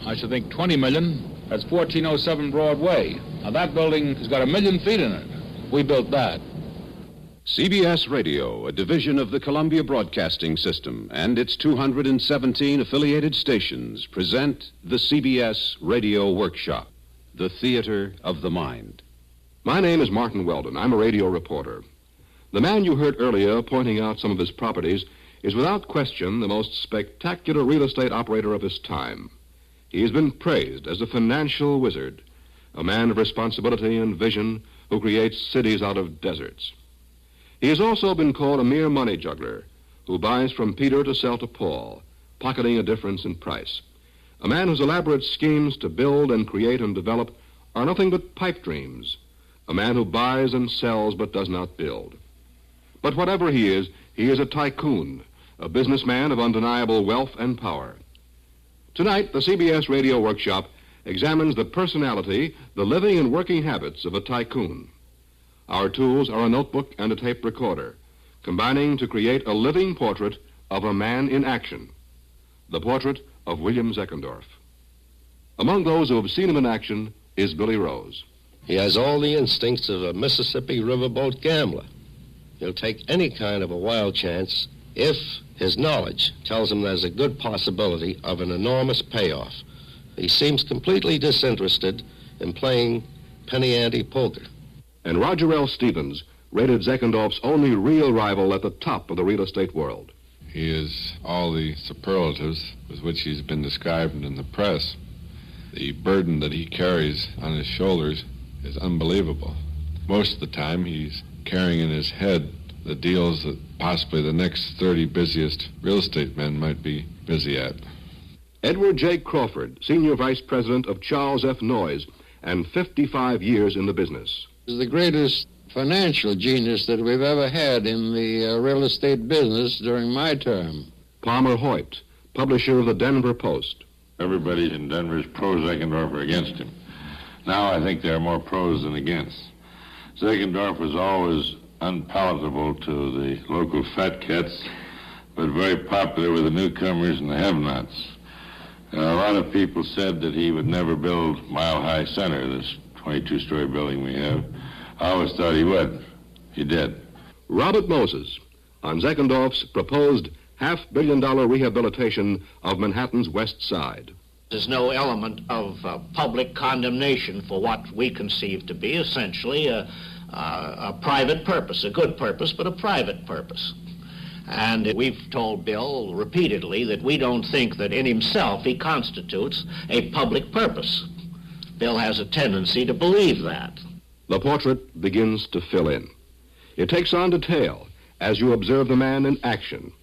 I should think, $20 million. That's 1407 Broadway. Now, that building has got 1 million feet in it. We built that. CBS Radio, a division of the Columbia Broadcasting System, and its 217 affiliated stations present the CBS Radio Workshop, the theater of the mind. My name is Martin Weldon. I'm a radio reporter. The man you heard earlier pointing out some of his properties is without question the most spectacular real estate operator of his time. He has been praised as a financial wizard, a man of responsibility and vision who creates cities out of deserts. He has also been called a mere money juggler who buys from Peter to sell to Paul, pocketing a difference in price. A man whose elaborate schemes to build and create and develop are nothing but pipe dreams. A man who buys and sells but does not build. But whatever he is a tycoon, a businessman of undeniable wealth and power. Tonight, the CBS Radio Workshop examines the personality, the living and working habits of a tycoon. Our tools are a notebook and a tape recorder, combining to create a living portrait of a man in action, the portrait of William Zeckendorf. Among those who have seen him in action is Billy Rose. He has all the instincts of a Mississippi riverboat gambler. He'll take any kind of a wild chance if his knowledge tells him there's a good possibility of an enormous payoff. He seems completely disinterested in playing penny-ante poker. And Roger L. Stevens rated Zeckendorf's only real rival at the top of the real estate world. He is all the superlatives with which he's been described in the press. The burden that he carries on his shoulders is unbelievable. Most of the time, he's carrying in his head the deals that possibly the next 30 busiest real estate men might be busy at. Edward J. Crawford, Senior Vice President of Charles F. Noyes, and 55 years in the business. Is the greatest financial genius that we've ever had in the real estate business during my term. Palmer Hoyt, publisher of the Denver Post. Everybody in Denver is pro Zeckendorf or against him. Now I think there are more pros than against. Zeckendorf was always unpalatable to the local fat cats, but very popular with the newcomers and the have-nots. A lot of people said that he would never build Mile High Center, this 22-story building we have. I always thought he would. He did. Robert Moses on Zeckendorf's proposed $500 million rehabilitation of Manhattan's West Side. There's no element of public condemnation for what we conceive to be essentially a private purpose, a good purpose, but a private purpose. And we've told Bill repeatedly that we don't think that in himself he constitutes a public purpose. Bill has a tendency to believe that. The portrait begins to fill in. It takes on detail as you observe the man in action.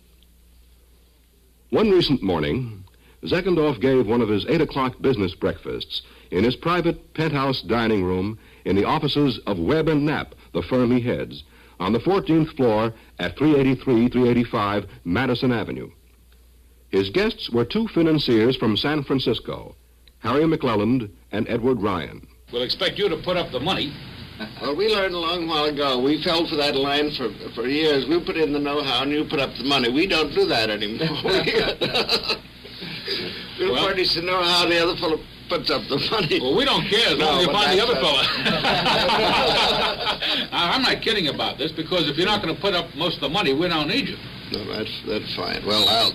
One recent morning, Zeckendorf gave one of his 8 o'clock business breakfasts in his private penthouse dining room in the offices of Webb & Knapp, the firm he heads, on the 14th floor at 383-385 Madison Avenue. His guests were 2 financiers from San Francisco, Harry McClelland and Edward Ryan. We'll expect you to put up the money. Well, we learned a long while ago. We fell for that line for years. We put in the know-how and you put up the money. We don't do that anymore. We'll furnish the know-how, the other fellow puts up the money. Well, we don't care as long as you find the other fella. I'm not kidding about this, because if you're not going to put up most of the money, we don't need you. No, that's fine. Well,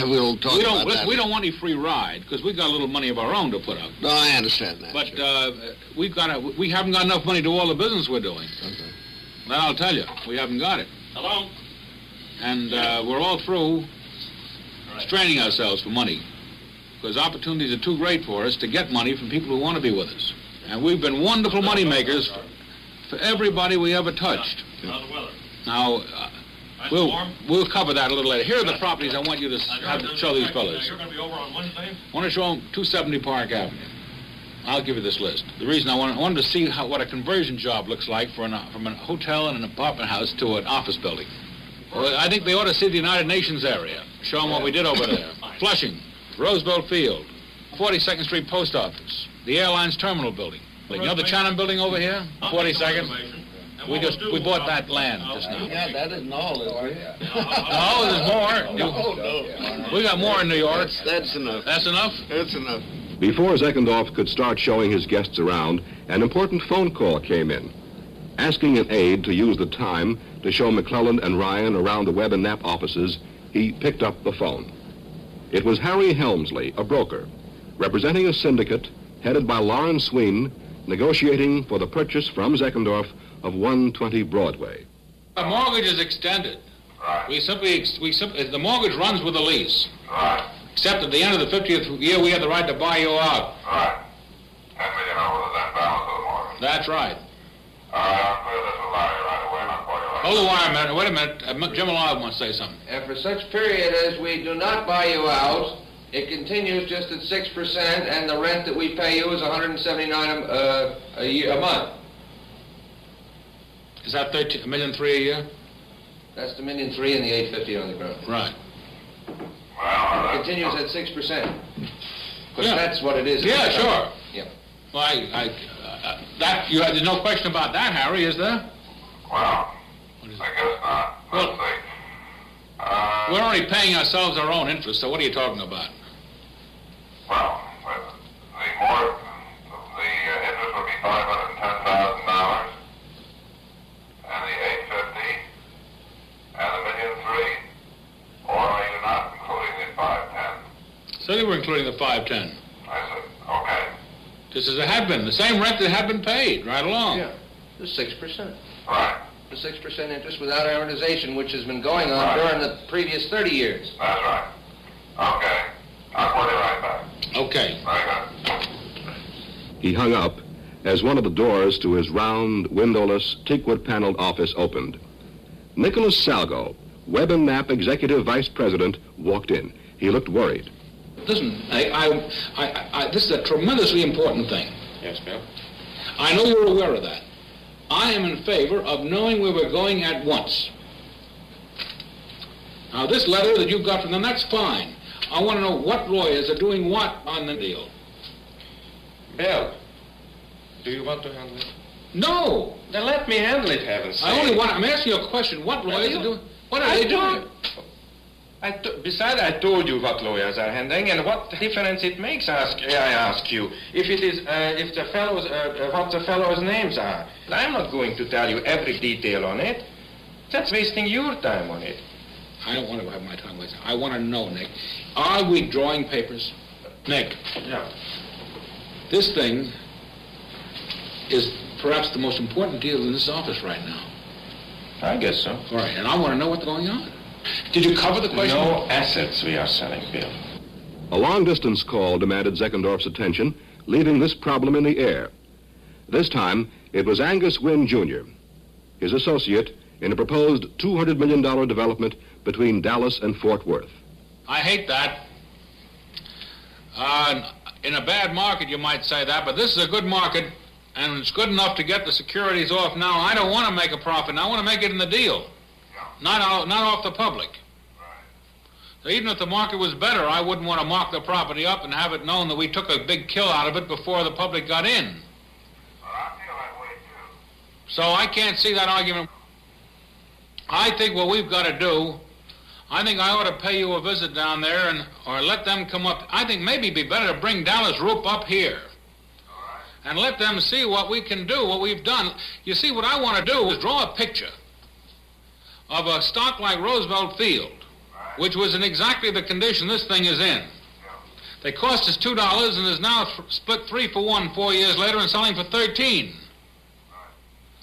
we'll talk about that. We don't want any free ride, because we've got a little money of our own to put up. No, I understand that. But we haven't got enough money to do all the business we're doing. Okay. That I'll tell you. We haven't got it. Hello? And we're all through straining ourselves for money, because opportunities are too great for us to get money from people who want to be with us. And we've been wonderful money makers for everybody we ever touched. Now, we'll cover that a little later. Here are the properties I want you to show these fellas. You're going to be over on Wednesday? I want to show them 270 Park Avenue. I'll give you this list. The reason I wanted to see what a conversion job looks like from a hotel and an apartment house to an office building. Well, I think they ought to see the United Nations area. Show them what we did over there. Flushing, Roosevelt Field, 42nd Street Post Office, the Airlines Terminal Building. You know the Channel Building over here? 42nd. We bought that land just now. Yeah, that isn't all, is it? No, there's more. No. We got more in New York. That's enough. That's enough? That's enough. Before Zeckendorf could start showing his guests around, an important phone call came in. Asking an aide to use the time to show McClelland and Ryan around the Webb and Knapp offices, he picked up the phone. It was Harry Helmsley, a broker, representing a syndicate headed by Lawrence Sween, negotiating for the purchase from Zeckendorf of 120 Broadway. The mortgage is extended. Right. We simply, the mortgage runs with the lease. Right. Except at the end of the 50th year, we have the right to buy you out. Right. $10 million over the net balance of the mortgage. That's right. All right, I'll clear this with Larry right away, and I'll call you right. Hold the wire a minute. Wait a minute. Jim Alive wants to say something. And for such period as we do not buy you out, it continues just at 6%, and the rent that we pay you is $179 a month. Is that $1.3 million a year? That's the $1.3 million and the $850 on the ground. Right. Well, it continues at 6%. Because that's what it is. Yeah, sure. Yeah. Well, there's no question about that, Harry, is there? Well, I guess not. Well, we're already paying ourselves our own interest, so what are you talking about? Well, the interest would be $510,000, and the $850, and the $1.3 million, or are you not including the $510? So they were including the $510. I see. Okay. Just as it had been, the same rent that had been paid right along. Yeah, the 6%. Right. The 6% interest without amortization, which has been going on during the previous 30 years. That's right. Okay. I'll call you right back. Okay. Very good. He hung up as one of the doors to his round, windowless, teakwood-paneled office opened. Nicholas Salgo, Webb and Knapp Executive Vice President, walked in. He looked worried. Listen, this is a tremendously important thing. Yes, Bill. I know you're aware of that. I am in favor of knowing where we're going at once. Now, this letter that you've got from them, that's fine. I want to know what lawyers are doing what on the deal. Bill, do you want to handle it? No. Then let me handle it, heavens sake. I'm asking you a question. What lawyers are doing? What are they doing? Besides, I told you what lawyers are handling and what difference it makes. I ask you if it is if the fellows what the fellows' names are. I'm not going to tell you every detail on it. That's wasting your time on it. I don't want to have my time wasted. I want to know, Nick. Are we drawing papers? Nick. Yeah. This thing is perhaps the most important deal in this office right now. I guess so. All right, and I want to know what's going on. Did you cover the question? No assets we are selling, Bill. A long-distance call demanded Zeckendorf's attention, leaving this problem in the air. This time, it was Angus Wynne, Jr., his associate in a proposed $200 million development between Dallas and Fort Worth. I hate that. In a bad market, you might say that, but this is a good market, and it's good enough to get the securities off now. I don't want to make a profit. I want to make it in the deal. Not off the public. So even if the market was better, I wouldn't want to mark the property up and have it known that we took a big kill out of it before the public got in. So I can't see that argument. I think what we've got to do, I think I ought to pay you a visit down there or let them come up. I think maybe it'd be better to bring Dallas Roop up here and let them see what we can do, what we've done. You see, what I want to do is draw a picture of a stock like Roosevelt Field, which was in exactly the condition this thing is in. They cost us $2 and is now split 3 for 1 4 years later and selling for $13.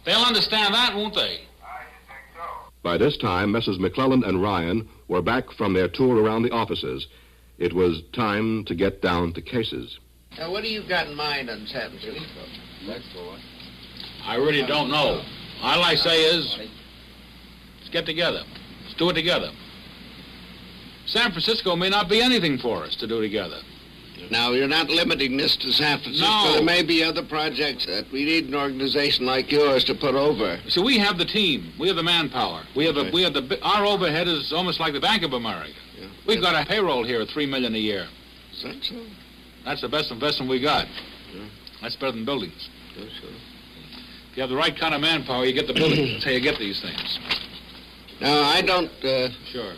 They'll understand that, won't they? By this time, Messrs. McClelland and Ryan were back from their tour around the offices. It was time to get down to cases. Now, what do you got in mind on San Francisco? I really don't know. All I say is, let's get together. Let's do it together. San Francisco may not be anything for us to do together. Now, you're not limiting this to San Francisco. No. There may be other projects that we need an organization like yours to put over. So we have the team. We have the manpower. Our overhead is almost like the Bank of America. Yeah. We've got a payroll here of $3 million a year. Is that so? That's the best investment we got. Yeah. That's better than buildings. That's so. If you have the right kind of manpower, you get the buildings. That's how you get these things. Now, I don't... Sure.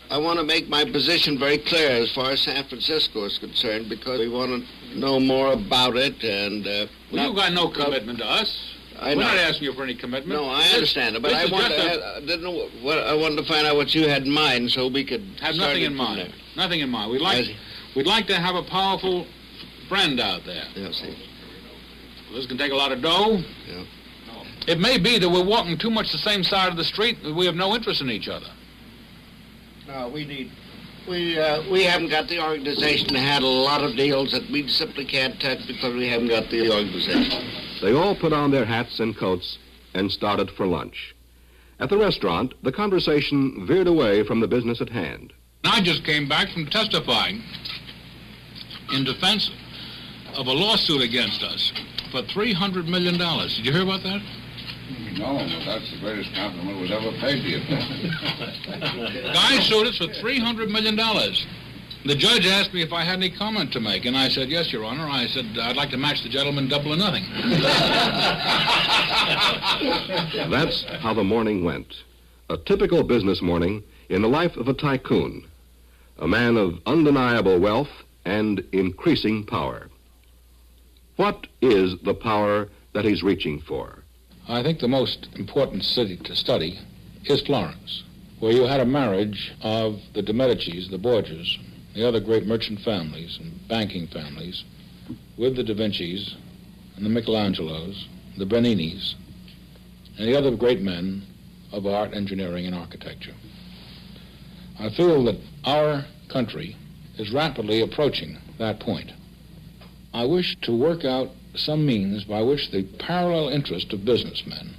I want to make my position very clear as far as San Francisco is concerned, because we want to know more about it and... Well, you got no commitment to us. I We're know. not asking you for any commitment. No, I understand it, but I wanted to find out what you had in mind so we could have start nothing it in from mind. there. Nothing in mind. We'd like to have a powerful friend out there. Yeah, see. This can take a lot of dough. Yeah. It may be that we're walking too much the same side of the street that we have no interest in each other. No, we haven't got the organization to handle a lot of deals that we simply can't touch because we haven't got the organization. They all put on their hats and coats and started for lunch. At the restaurant, the conversation veered away from the business at hand. I just came back from testifying in defense of a lawsuit against us for $300 million. Did you hear about that? No, but that's the greatest compliment was ever paid to you. Guy sued us for $300 million. The judge asked me if I had any comment to make, and I said, yes, Your Honor. I said, I'd like to match the gentleman double or nothing. That's how the morning went. A typical business morning in the life of a tycoon, a man of undeniable wealth and increasing power. What is the power that he's reaching for? I think the most important city to study is Florence, where you had a marriage of the de Medicis, the Borgias, the other great merchant families and banking families, with the Da Vincis and the Michelangelos, the Beninis, and the other great men of art, engineering, and architecture. I feel that our country is rapidly approaching that point. I wish to work out some means by which the parallel interest of businessmen,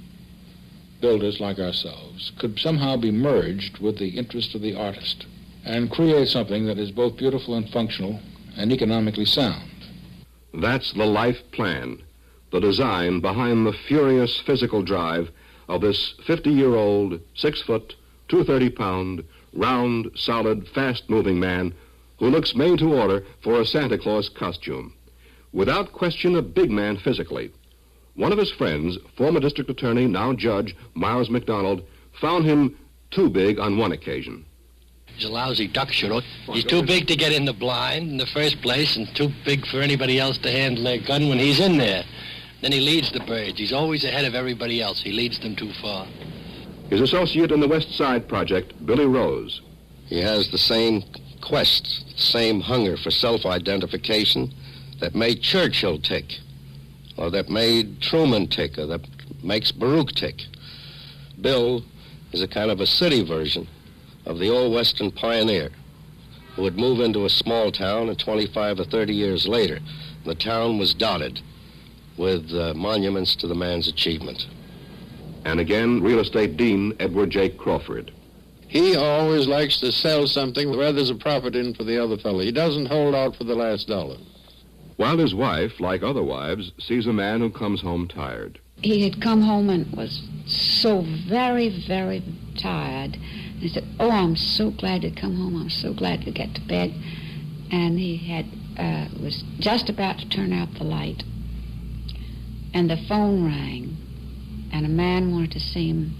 builders like ourselves, could somehow be merged with the interest of the artist and create something that is both beautiful and functional and economically sound. That's the life plan, the design behind the furious physical drive of this 50-year-old, 6-foot, 230-pound, round, solid, fast-moving man who looks made to order for a Santa Claus costume. Without question, a big man physically. One of his friends, former district attorney, now judge, Miles McDonald, found him too big on one occasion. He's a lousy duck shooter. He's too big to get in the blind in the first place and too big for anybody else to handle their gun when he's in there. Then he leads the birds. He's always ahead of everybody else. He leads them too far. His associate in the West Side Project, Billy Rose. He has the same quest, the same hunger for self-identification that made Churchill tick, or that made Truman tick, or that makes Baruch tick. Bill is a kind of a city version of the old Western pioneer who would move into a small town, and 25 or 30 years later, the town was dotted with monuments to the man's achievement. And again, real estate dean Edward J. Crawford. He always likes to sell something where there's a profit in for the other fellow. He doesn't hold out for the last dollar. While his wife, like other wives, sees a man who comes home tired. He had come home and was so very, very tired. He said, oh, I'm so glad to come home. I'm so glad to get to bed. And he was just about to turn out the light. And the phone rang, and a man wanted to see him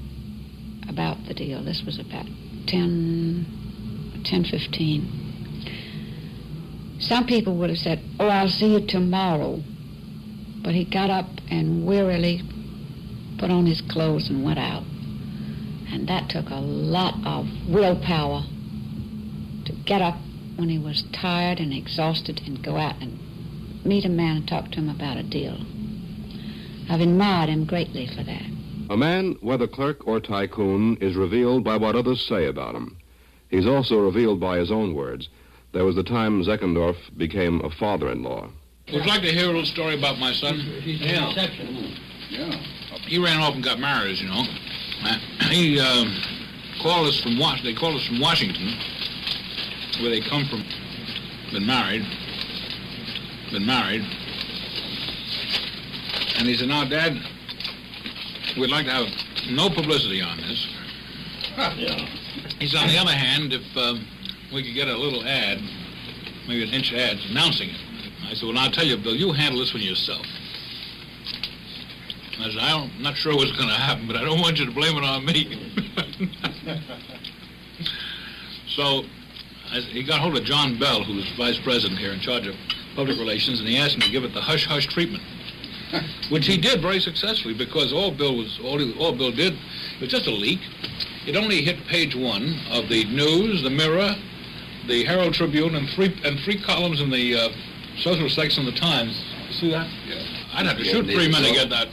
about the deal. This was about 10:15. Some people would have said, oh, I'll see you tomorrow. But he got up and wearily put on his clothes and went out. And that took a lot of willpower to get up when he was tired and exhausted and go out and meet a man and talk to him about a deal. I've admired him greatly for that. A man, whether clerk or tycoon, is revealed by what others say about him. He's also revealed by his own words. There was the time Zeckendorf became a father-in-law. Would you like to hear a little story about my son? Yeah. He ran off and got married, as you know. He called us from They called us from Washington, where they come from. Been married. And he said, now, Dad, we'd like to have no publicity on this. He said, on the other hand, if we could get a little ad, maybe an inch ad, announcing it. I said, well, I'll tell you, Bill, you handle this one yourself. I said, I'm not sure what's going to happen, but I don't want you to blame it on me. So he got hold of John Bell, who's vice president here in charge of public relations, and he asked him to give it the hush-hush treatment. Which he did very successfully, because all Bill did was just a leak. It only hit page 1 of the News, the Mirror, the Herald Tribune, and three columns in the social section of the Times. You see that? Yeah. I'd have to shoot 3 men to get that.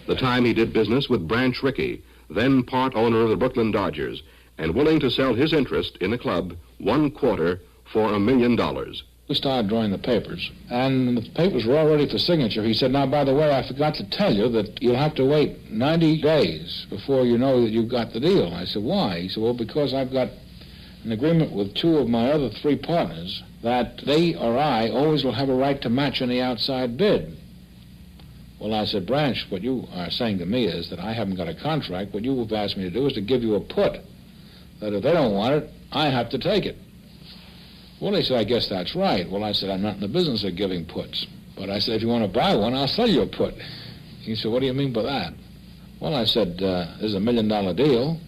The time he did business with Branch Rickey, then part owner of the Brooklyn Dodgers, and willing to sell his interest in the club 1/4 for $1 million. We started drawing the papers, and the papers were all ready for signature. He said, now, by the way, I forgot to tell you that you'll have to wait 90 days before you know that you've got the deal. I said, why? He said, well, because I've got an agreement with 2 of my other 3 partners that they or I always will have a right to match any outside bid. Well, I said, Branch, what you are saying to me is that I haven't got a contract. What you have asked me to do is to give you a put, that if they don't want it, I have to take it. Well, he said, I guess that's right. Well, I said, I'm not in the business of giving puts. But I said, if you want to buy one, I'll sell you a put. He said, what do you mean by that? Well, I said, this is $1 million deal.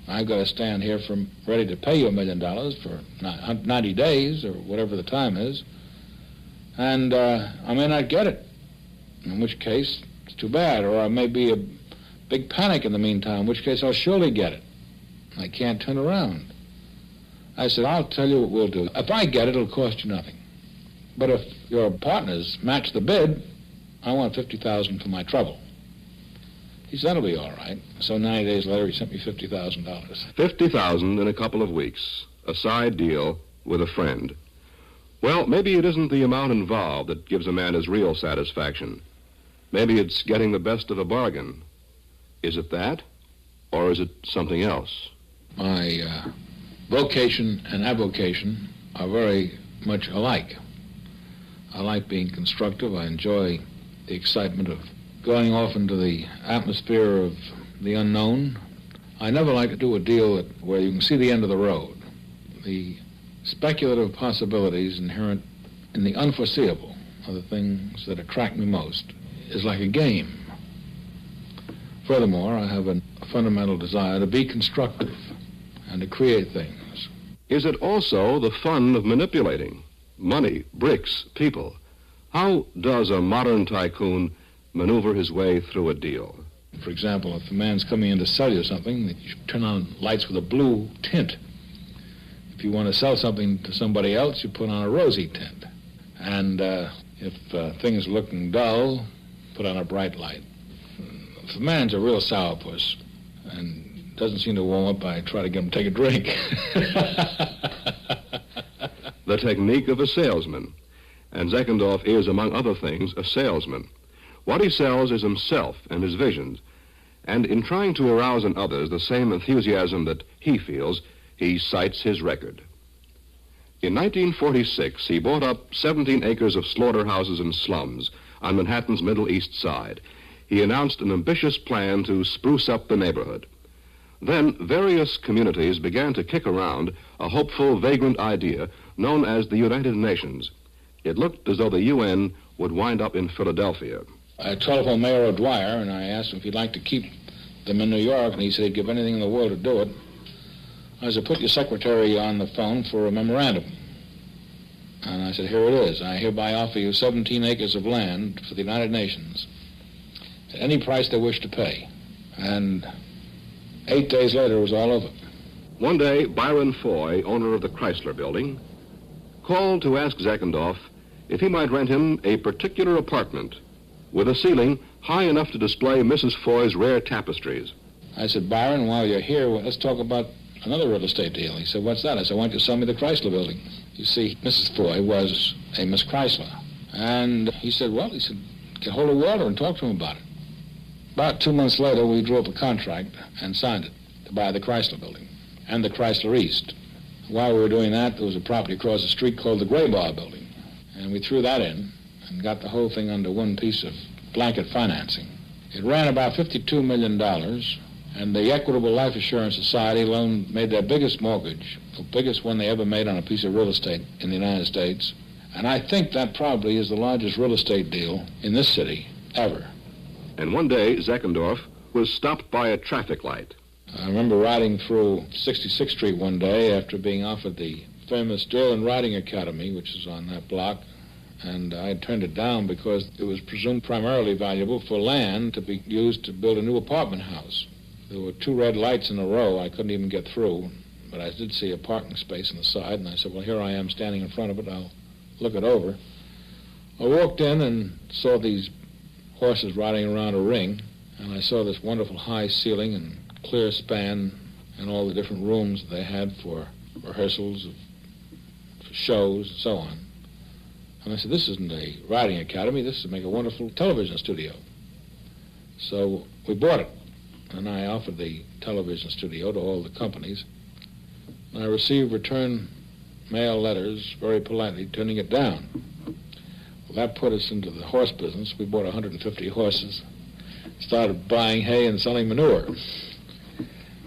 I've got to stand here ready to pay you $1 million for 90 days or whatever the time is. And I may not get it, in which case it's too bad. Or I may be a big panic in the meantime, in which case I'll surely get it. I can't turn around. I said, I'll tell you what we'll do. If I get it, it'll cost you nothing. But if your partners match the bid, I want $50,000 for my trouble. He said, that'll be all right. So 90 days later, he sent me $50,000. $50,000 in a couple of weeks. A side deal with a friend. Well, maybe it isn't the amount involved that gives a man his real satisfaction. Maybe it's getting the best of a bargain. Is it that? Or is it something else? My vocation and avocation are very much alike. I like being constructive. I enjoy the excitement of going off into the atmosphere of the unknown. I never like to do a deal where you can see the end of the road. The speculative possibilities inherent in the unforeseeable are the things that attract me most. It's like a game. Furthermore, I have a fundamental desire to be constructive and to create things. Is it also the fun of manipulating? Money, bricks, people. How does a modern tycoon maneuver his way through a deal? For example, if a man's coming in to sell you something, you turn on lights with a blue tint. If you want to sell something to somebody else, you put on a rosy tint. And if things are looking dull, put on a bright light. If a man's a real sourpuss and doesn't seem to warm up, I try to get him to take a drink. The technique of a salesman. And Zeckendorf is, among other things, a salesman. What he sells is himself and his visions. And in trying to arouse in others the same enthusiasm that he feels, he cites his record. In 1946, he bought up 17 acres of slaughterhouses and slums on Manhattan's Middle East Side. He announced an ambitious plan to spruce up the neighborhood. Then various communities began to kick around a hopeful, vagrant idea known as the United Nations. It looked as though the UN would wind up in Philadelphia. I telephoned Mayor O'Dwyer, and I asked him if he'd like to keep them in New York, and he said he'd give anything in the world to do it. I said, put your secretary on the phone for a memorandum. And I said, here it is. I hereby offer you 17 acres of land for the United Nations at any price they wish to pay. And 8 days later, it was all over. One day, Byron Foy, owner of the Chrysler Building, called to ask Zeckendorf if he might rent him a particular apartment with a ceiling high enough to display Mrs. Foy's rare tapestries. I said, Byron, while you're here, let's talk about another real estate deal. He said, what's that? I said, why don't you sell me the Chrysler Building? You see, Mrs. Foy was a Miss Chrysler. And he said, get hold of Walter and talk to him about it. About 2 months later, we drew up a contract and signed it to buy the Chrysler Building and the Chrysler East. While we were doing that, there was a property across the street called the Gray Bar Building. And we threw that in and got the whole thing under one piece of blanket financing. It ran about $52 million, and the Equitable Life Assurance Society made their biggest mortgage, the biggest one they ever made on a piece of real estate in the United States. And I think that probably is the largest real estate deal in this city ever. And one day, Zeckendorf was stopped by a traffic light. I remember riding through 66th Street one day after being offered the famous Drill and Riding Academy, which is on that block, and I turned it down because it was presumed primarily valuable for land to be used to build a new apartment house. There were 2 red lights in a row. I couldn't even get through, but I did see a parking space on the side, and I said, well, here I am standing in front of it. I'll look it over. I walked in and saw these horses riding around a ring, and I saw this wonderful high ceiling and clear span and all the different rooms they had for rehearsals, for shows, and so on. And I said, this isn't a riding academy. This would make a wonderful television studio. So we bought it, and I offered the television studio to all the companies. And I received return mail letters very politely turning it down. Well, that put us into the horse business. We bought 150 horses, started buying hay and selling manure.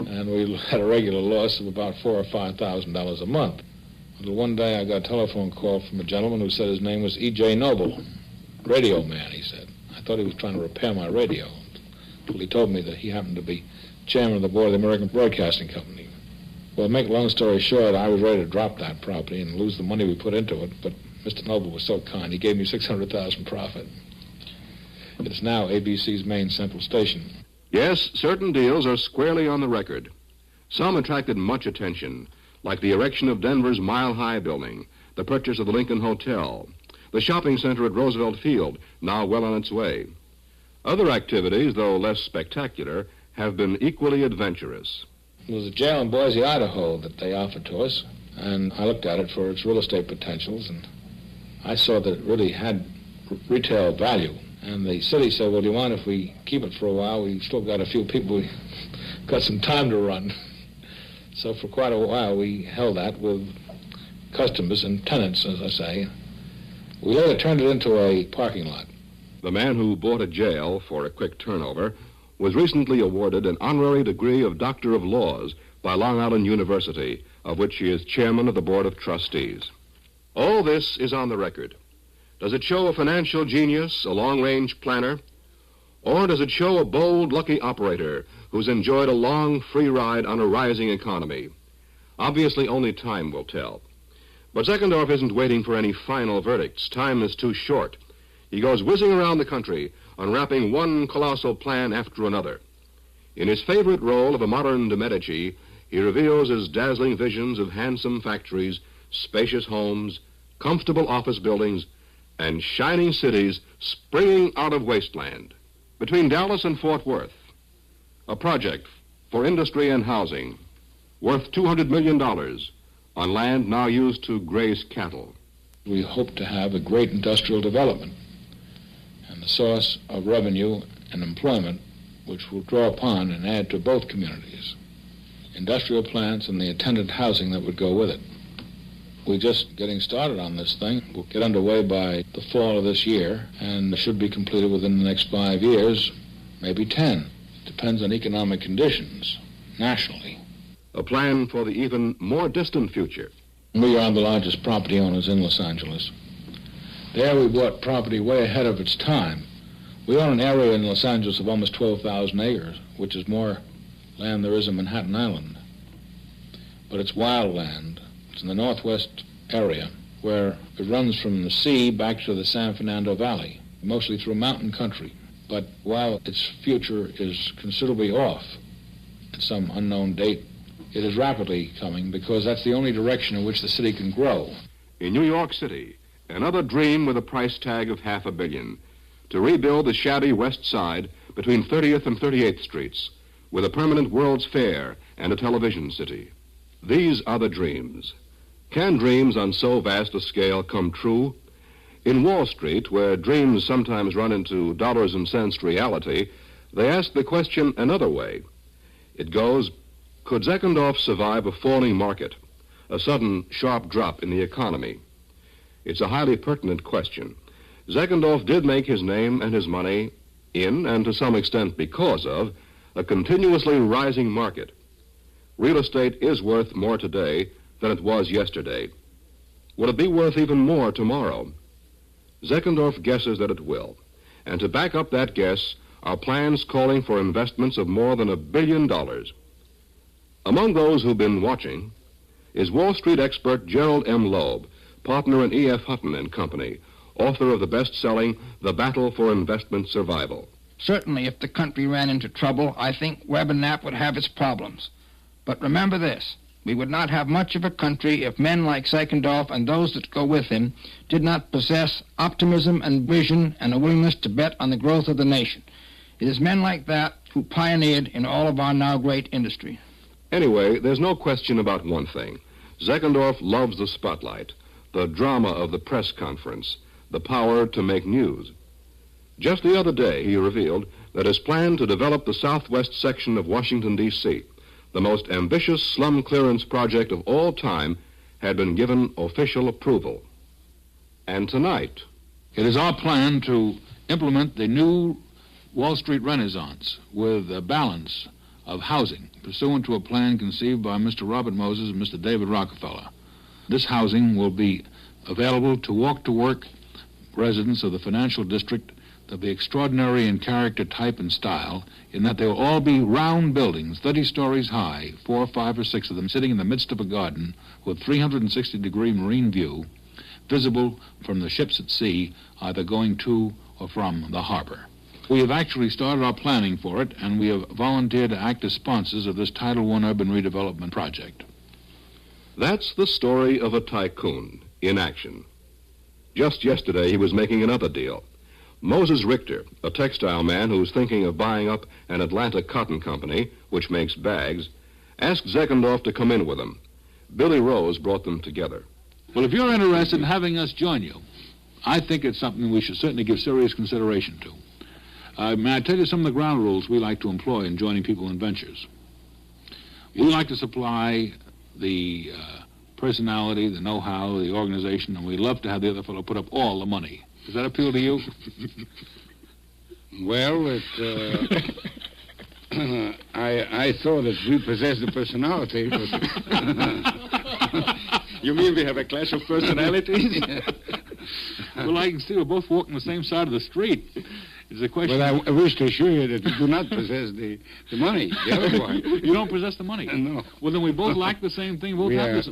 And we had a regular loss of about $4,000 or $5,000 a month. Until one day I got a telephone call from a gentleman who said his name was E.J. Noble, radio man, he said. I thought he was trying to repair my radio, until he told me that he happened to be chairman of the board of the American Broadcasting Company. Well, to make a long story short, I was ready to drop that property and lose the money we put into it, but Mr. Noble was so kind, he gave me $600,000 profit. It's now ABC's main central station. Yes, certain deals are squarely on the record. Some attracted much attention, like the erection of Denver's Mile High building, the purchase of the Lincoln Hotel, the shopping center at Roosevelt Field, now well on its way. Other activities, though less spectacular, have been equally adventurous. There was a jail in Boise, Idaho that they offered to us, and I looked at it for its real estate potentials, and I saw that it really had retail value. And the city said, well, do you mind if we keep it for a while? We've still got a few people, we've got some time to run. So for quite a while we held that with customers and tenants, as I say. We later turned it into a parking lot. The man who bought a jail for a quick turnover was recently awarded an honorary degree of Doctor of Laws by Long Island University, of which he is chairman of the Board of Trustees. All this is on the record. Does it show a financial genius, a long-range planner? Or does it show a bold, lucky operator who's enjoyed a long, free ride on a rising economy? Obviously, only time will tell. But Zeckendorf isn't waiting for any final verdicts. Time is too short. He goes whizzing around the country, unwrapping one colossal plan after another. In his favorite role of a modern de Medici, he reveals his dazzling visions of handsome factories, spacious homes, comfortable office buildings, and shining cities springing out of wasteland. Between Dallas and Fort Worth, a project for industry and housing worth $200 million on land now used to graze cattle. We hope to have a great industrial development and the source of revenue and employment which will draw upon and add to both communities. Industrial plants and the attendant housing that would go with it. We're just getting started on this thing. We'll get underway by the fall of this year and should be completed within the next 5 years, maybe 10. Depends on economic conditions nationally. A plan for the even more distant future. We are the largest property owners in Los Angeles. There we bought property way ahead of its time. We own an area in Los Angeles of almost 12,000 acres, which is more land there is in Manhattan Island. But it's wild land. It's in the northwest area where it runs from the sea back to the San Fernando Valley, mostly through mountain country. But while its future is considerably off at some unknown date, it is rapidly coming because that's the only direction in which the city can grow. In New York City, another dream with a price tag of $500 million to rebuild the shabby West Side between 30th and 38th Streets with a permanent World's Fair and a television city. These are the dreams. Can dreams on so vast a scale come true? In Wall Street, where dreams sometimes run into dollars and cents reality, they ask the question another way. It goes, could Zeckendorf survive a falling market, a sudden sharp drop in the economy? It's a highly pertinent question. Zeckendorf did make his name and his money in, and to some extent because of, a continuously rising market. Real estate is worth more today than it was yesterday. Will it be worth even more tomorrow? Zeckendorf guesses that it will. And to back up that guess are plans calling for investments of more than $1 billion. Among those who've been watching is Wall Street expert Gerald M. Loeb, partner in E.F. Hutton and Company, author of the best-selling The Battle for Investment Survival. Certainly, if the country ran into trouble, I think Webb and Knapp would have its problems. But remember this, we would not have much of a country if men like Seckendorf and those that go with him did not possess optimism and vision and a willingness to bet on the growth of the nation. It is men like that who pioneered in all of our now great industry. Anyway, there's no question about one thing. Seckendorf loves the spotlight, the drama of the press conference, the power to make news. Just the other day, he revealed that his plan to develop the southwest section of Washington, D.C., the most ambitious slum clearance project of all time, had been given official approval. And tonight, it is our plan to implement the new Wall Street Renaissance with a balance of housing, pursuant to a plan conceived by Mr. Robert Moses and Mr. David Rockefeller. This housing will be available to walk-to-work residents of the financial district. They'll be extraordinary in character, type, and style, in that they'll all be round buildings, 30 stories high, 4 or 5 or 6 of them, sitting in the midst of a garden with 360-degree marine view, visible from the ships at sea, either going to or from the harbor. We have actually started our planning for it, and we have volunteered to act as sponsors of this Title I urban redevelopment project. That's the story of a tycoon in action. Just yesterday, he was making another deal. Moses Richter, a textile man who's thinking of buying up an Atlanta cotton company, which makes bags, asked Seckendorf to come in with him. Billy Rose brought them together. Well, if you're interested in having us join you, I think it's something we should certainly give serious consideration to. May I tell you some of the ground rules we like to employ in joining people in ventures? We like to supply the personality, the know-how, the organization, and we love to have the other fellow put up all the money. Does that appeal to you? Well, I thought that we possessed the personality, but... You mean we have a clash of personalities? Well, I can see we're both walking the same side of the street. It's a question... But I wish to assure you that you do not possess the money, the other one. You don't possess the money? No. Well, then we both lack the same thing. Both have this. I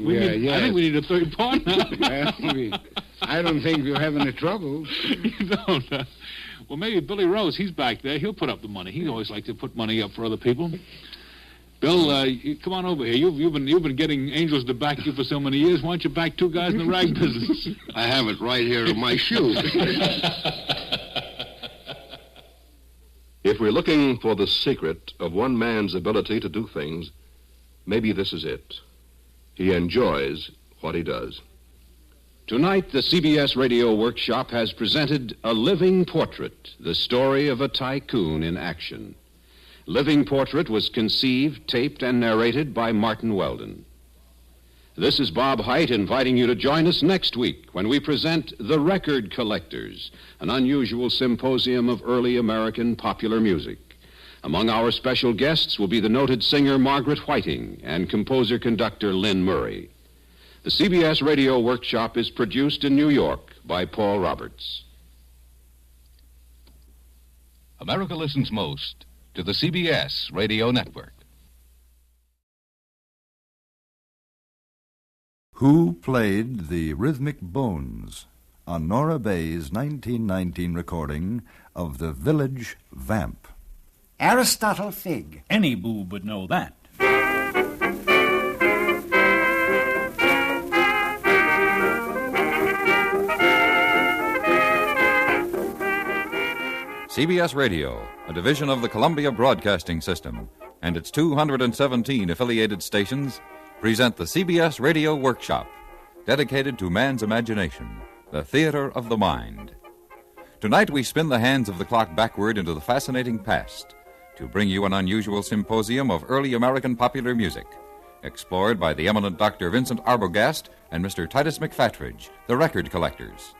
think we need a third partner. Well, I don't think we're having any trouble. You don't? Well, maybe Billy Rose, he's back there. He'll put up the money. He always likes to put money up for other people. Bill, come on over here. You've been getting angels to back you for so many years. Why don't you back 2 guys in the rag business? I have it right here in my shoe. If we're looking for the secret of one man's ability to do things, maybe this is it. He enjoys what he does. Tonight, the CBS Radio Workshop has presented A Living Portrait, the story of a tycoon in action. Living Portrait was conceived, taped, and narrated by Martin Weldon. This is Bob Hite inviting you to join us next week when we present The Record Collectors, an unusual symposium of early American popular music. Among our special guests will be the noted singer Margaret Whiting and composer-conductor Lynn Murray. The CBS Radio Workshop is produced in New York by Paul Roberts. America listens most to the CBS Radio Network. Who played the rhythmic bones on Nora Bay's 1919 recording of The Village Vamp? Aristotle Fig. Any boob would know that. CBS Radio, a division of the Columbia Broadcasting System, and its 217 affiliated stations present the CBS Radio Workshop, dedicated to man's imagination, the theater of the mind. Tonight we spin the hands of the clock backward into the fascinating past to bring you an unusual symposium of early American popular music, explored by the eminent Dr. Vincent Arbogast and Mr. Titus McFatridge, the record collectors.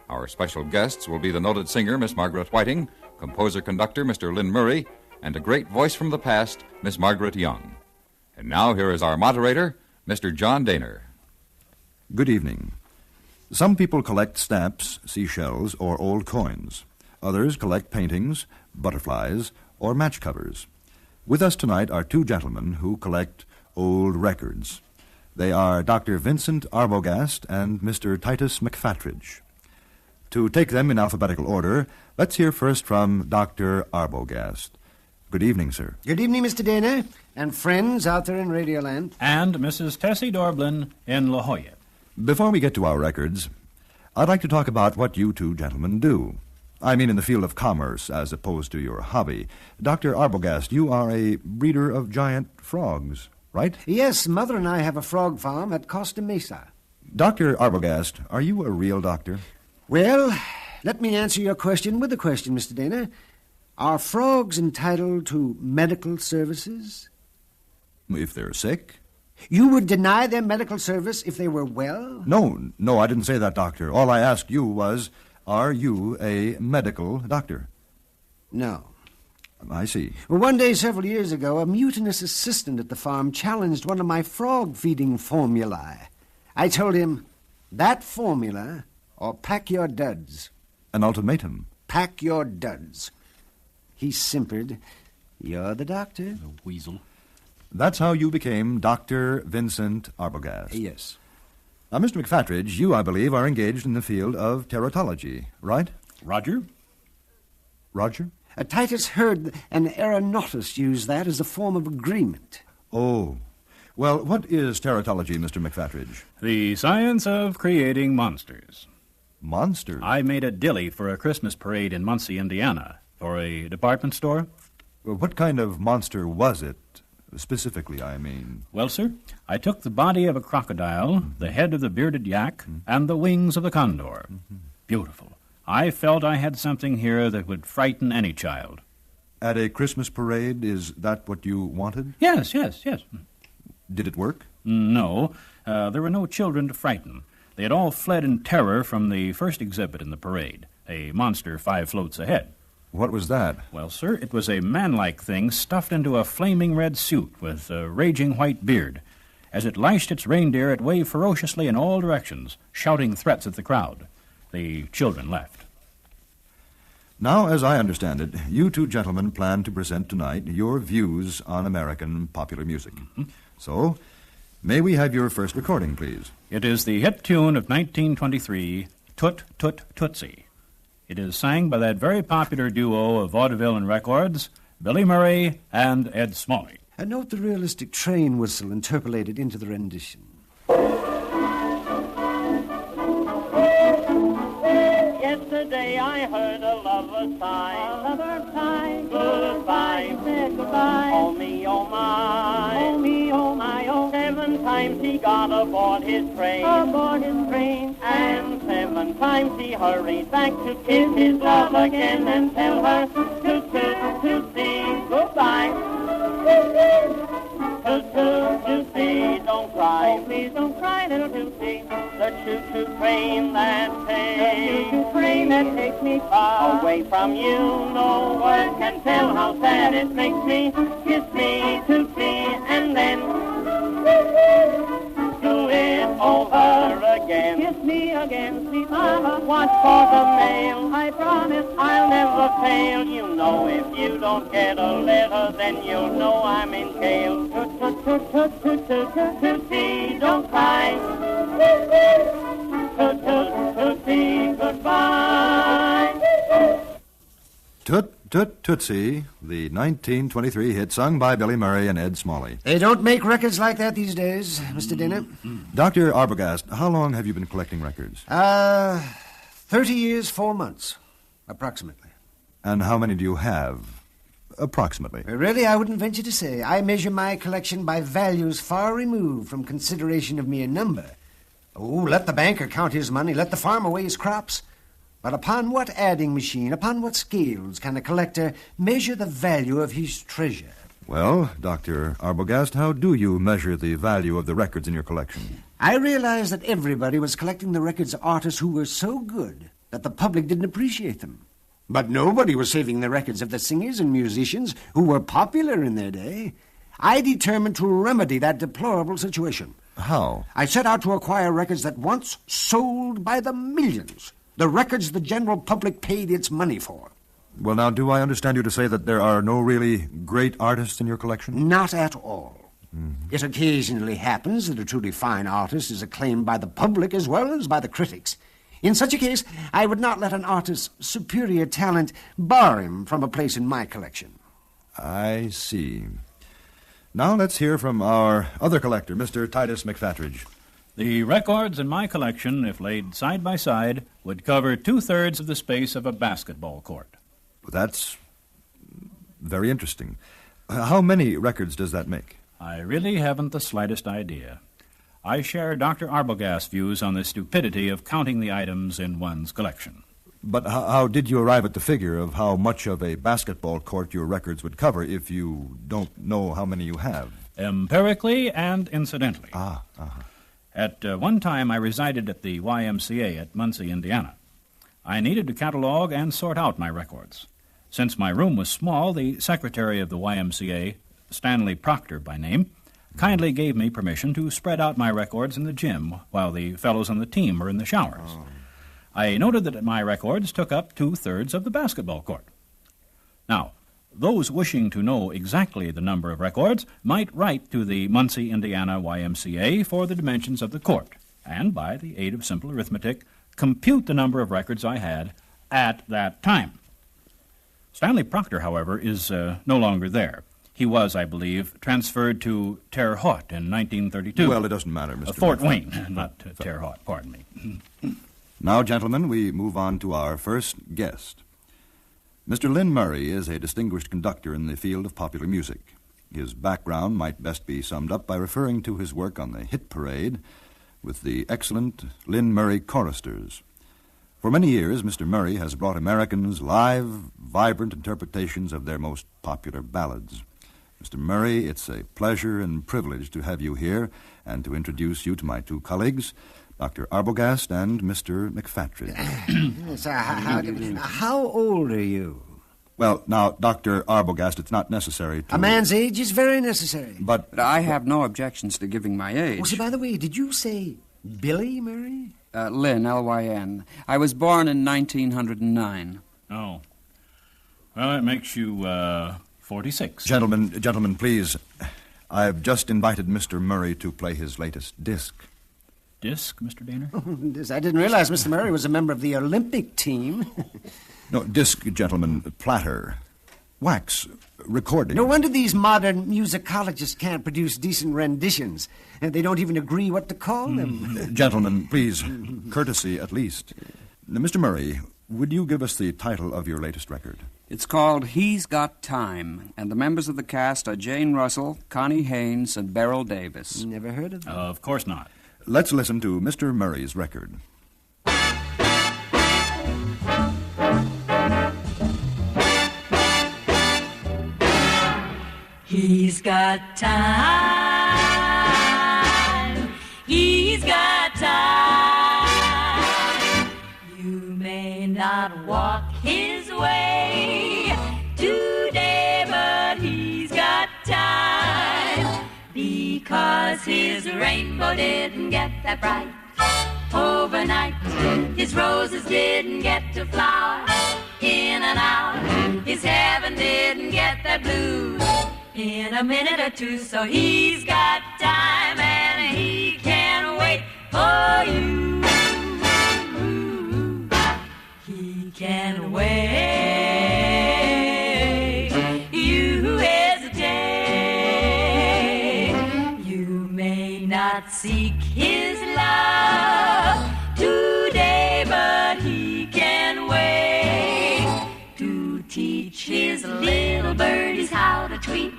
Our special guests will be the noted singer, Miss Margaret Whiting, composer-conductor, Mr. Lynn Murray, and a great voice from the past, Miss Margaret Young. And now here is our moderator, Mr. John Daner. Good evening. Some people collect stamps, seashells, or old coins. Others collect paintings, butterflies, or match covers. With us tonight are 2 gentlemen who collect old records. They are Dr. Vincent Arbogast and Mr. Titus McFatridge. To take them in alphabetical order, let's hear first from Dr. Arbogast. Good evening, sir. Good evening, Mr. Dana, and friends out there in Radioland. And Mrs. Tessie Dorblin in La Jolla. Before we get to our records, I'd like to talk about what you two gentlemen do. I mean in the field of commerce as opposed to your hobby. Dr. Arbogast, you are a breeder of giant frogs, right? Yes, Mother and I have a frog farm at Costa Mesa. Dr. Arbogast, are you a real doctor? Well, let me answer your question with a question, Mr. Dana. Are frogs entitled to medical services? If they're sick? You would deny them medical service if they were well? No, I didn't say that, Doctor. All I asked you was, are you a medical doctor? No. I see. Well, one day several years ago, a mutinous assistant at the farm challenged one of my frog-feeding formulae. I told him, that formula, or pack your duds. An ultimatum? Pack your duds. He simpered. You're the doctor. The weasel. That's how you became Dr. Vincent Arbogast. Yes. Now, Mr. McFattridge, you, I believe, are engaged in the field of teratology, right? Roger? Titus heard an aeronautus use that as a form of agreement. Oh. Well, what is teratology, Mr. McFattridge? The science of creating monsters. Monsters? I made a dilly for a Christmas parade in Muncie, Indiana, for a department store. Well, what kind of monster was it? Specifically, I mean. Well, sir, I took the body of a crocodile, the head of the bearded yak, and the wings of the condor. Beautiful. I felt I had something here that would frighten any child. At a Christmas parade, is that what you wanted? Yes. Did it work? No. There were no children to frighten. They had all fled in terror from the first exhibit in the parade, a monster 5 floats ahead. What was that? Well, sir, it was a man-like thing stuffed into a flaming red suit with a raging white beard. As it lashed its reindeer, it waved ferociously in all directions, shouting threats at the crowd. The children left. Now, as I understand it, you two gentlemen plan to present tonight your views on American popular music. So, may we have your first recording, please? It is the hit tune of 1923, Toot Toot Tootsie. It is sang by that very popular duo of vaudeville and records, Billy Murray and Ed Smalley. And note the realistic train whistle interpolated into the rendition. Yesterday I heard a lover sigh. A lover sigh. Goodbye. Said goodbye. Oh me, oh my. Oh me, oh my, oh. 7 times he got aboard his train. Aboard his train. And 7 times he hurried back to kiss his love again and tell her to see goodbye. Tootsie, don't cry, please don't cry, little Tootsie. The choo-choo train that takes me far away from you. No word can tell how sad it makes me. Kiss me, Tootsie, and then do it over again. Kiss me again, sweet mama. Watch for the mail. I promise I'll never fail. You know if you don't get a letter, then you'll know I'm in jail. Tootsie, don't cry. Tootsie, goodbye. Toot Toot Tootsie, the 1923 hit sung by Billy Murray and Ed Smalley. They don't make records like that these days, Mr. Dana. Dr. Arbogast, how long have you been collecting records? 30 years, 4 months, approximately. And how many do you have, approximately? Really, I wouldn't venture to say. I measure my collection by values far removed from consideration of mere number. Oh, let the banker count his money, let the farmer weigh his crops. But upon what adding machine, upon what scales can a collector measure the value of his treasure? Well, Dr. Arbogast, how do you measure the value of the records in your collection? I realized that everybody was collecting the records of artists who were so good that the public didn't appreciate them. But nobody was saving the records of the singers and musicians who were popular in their day. I determined to remedy that deplorable situation. How? I set out to acquire records that once sold by the millions. The records the general public paid its money for. Well, now, do I understand you to say that there are no really great artists in your collection? Not at all. It occasionally happens that a truly fine artist is acclaimed by the public as well as by the critics. In such a case, I would not let an artist's superior talent bar him from a place in my collection. I see. Now let's hear from our other collector, Mr. Titus McFatridge. The records in my collection, if laid side by side, would cover 2/3 of the space of a basketball court. That's very interesting. How many records does that make? I really haven't the slightest idea. I share Dr. Arbogast's views on the stupidity of counting the items in one's collection. But how did you arrive at the figure of how much of a basketball court your records would cover if you don't know how many you have? Empirically and incidentally. Uh-huh. At one time, I resided at the YMCA at Muncie, Indiana. I needed to catalog and sort out my records. Since my room was small, the secretary of the YMCA, Stanley Proctor by name, kindly gave me permission to spread out my records in the gym while the fellows on the team were in the showers. I noted that my records took up 2/3 of the basketball court. Now, those wishing to know exactly the number of records might write to the Muncie, Indiana YMCA for the dimensions of the court, and by the aid of simple arithmetic, compute the number of records I had at that time. Stanley Proctor, however, is no longer there. He was, I believe, transferred to Terre Haute in 1932. Well, it doesn't matter, Mr. Fort Wayne, not Terre Haute, pardon me. Now, gentlemen, we move on to our first guest. Mr. Lynn Murray is a distinguished conductor in the field of popular music. His background might best be summed up by referring to his work on the hit parade with the excellent Lynn Murray choristers. For many years, Mr. Murray has brought Americans live, vibrant interpretations of their most popular ballads. Mr. Murray, it's a pleasure and privilege to have you here and to introduce you to my two colleagues, Dr. Arbogast and Mr. McFatridge. Yes, how old are you? Well, now, Dr. Arbogast, it's not necessary to... A man's age is very necessary. But I have no objections to giving my age. Oh, see, by the way, did you say Billy Murray? Lynn, L-Y-N. I was born in 1909. Oh. Well, that makes you, 46. Gentlemen, please. I've just invited Mr. Murray to play his latest disc. Disc, Mr. Daner? I didn't realize Mr. Murray was a member of the Olympic team. No, disc, gentlemen, platter, wax, recording. No wonder these modern musicologists can't produce decent renditions. And they don't even agree what to call them. Gentlemen, please, courtesy at least. Now, Mr. Murray, would you give us the title of your latest record? It's called He's Got Time, and the members of the cast are Jane Russell, Connie Haynes, and Beryl Davis. Never heard of them. Of course not. Let's listen to Mr. Murray's record. He's got time. He's got time. You may not walk his way today, but he's got time. Because his rainbow didn't get that bright overnight. His roses didn't get to flower in and out. His heaven didn't get that blue in a minute or two. So he's got time and he can't wait for you. He can't wait. You hesitate. You may not seek his love today, but he can wait to teach his little birdies how to tweet.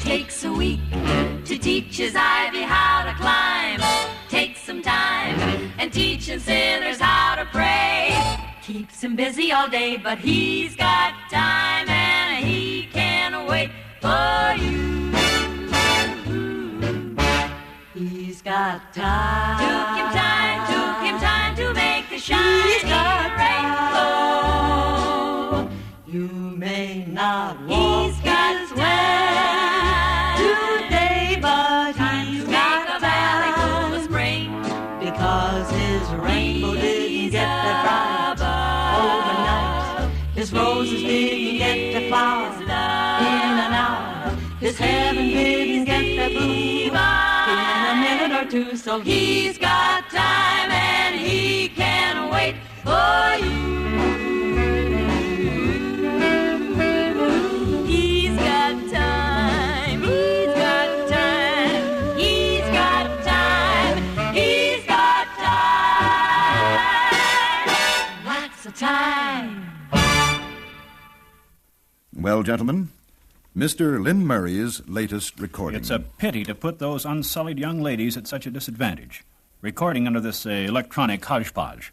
Takes a week to teach his ivy how to climb. Takes some time and teaching sinners how to pray. Keeps him busy all day, but he's got time and he can't wait for you. He's got time. Took him time to make the shining rainbow. You may not walk his way today, but he's got a valley full of spring. Because his rainbow didn't get that bright overnight. His roses didn't get the flowers in and out. His heaven didn't get that blue in a minute or two. So he's got time and he can wait. wait for you. He's got time, he's got time, he's got time, he's got time, lots of time. Well, gentlemen, Mr. Lynn Murray's latest recording. It's a pity to put those unsullied young ladies at such a disadvantage. Recording under this electronic hodgepodge.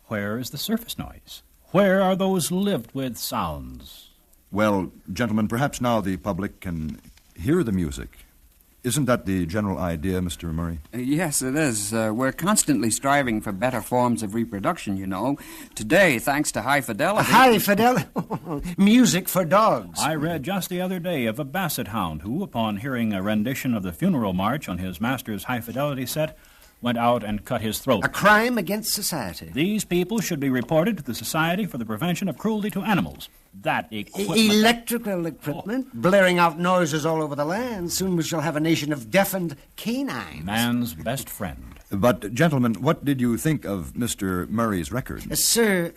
Where is the surface noise? Where are those lived-with sounds? Well, gentlemen, perhaps now the public can hear the music. Isn't that the general idea, Mr. Murray? Yes, it is. We're constantly striving for better forms of reproduction, you know. Today, thanks to high fidelity... High fidelity? Music for dogs. I read just the other day of a basset hound who, upon hearing a rendition of the funeral march on his master's high-fidelity set, went out and cut his throat. A crime against society. These people should be reported to the Society for the Prevention of Cruelty to Animals. That equipment... Electrical equipment, blaring out noises all over the land. Soon we shall have a nation of deafened canines. Man's best friend. But, gentlemen, what did you think of Mr. Murray's record? Sir,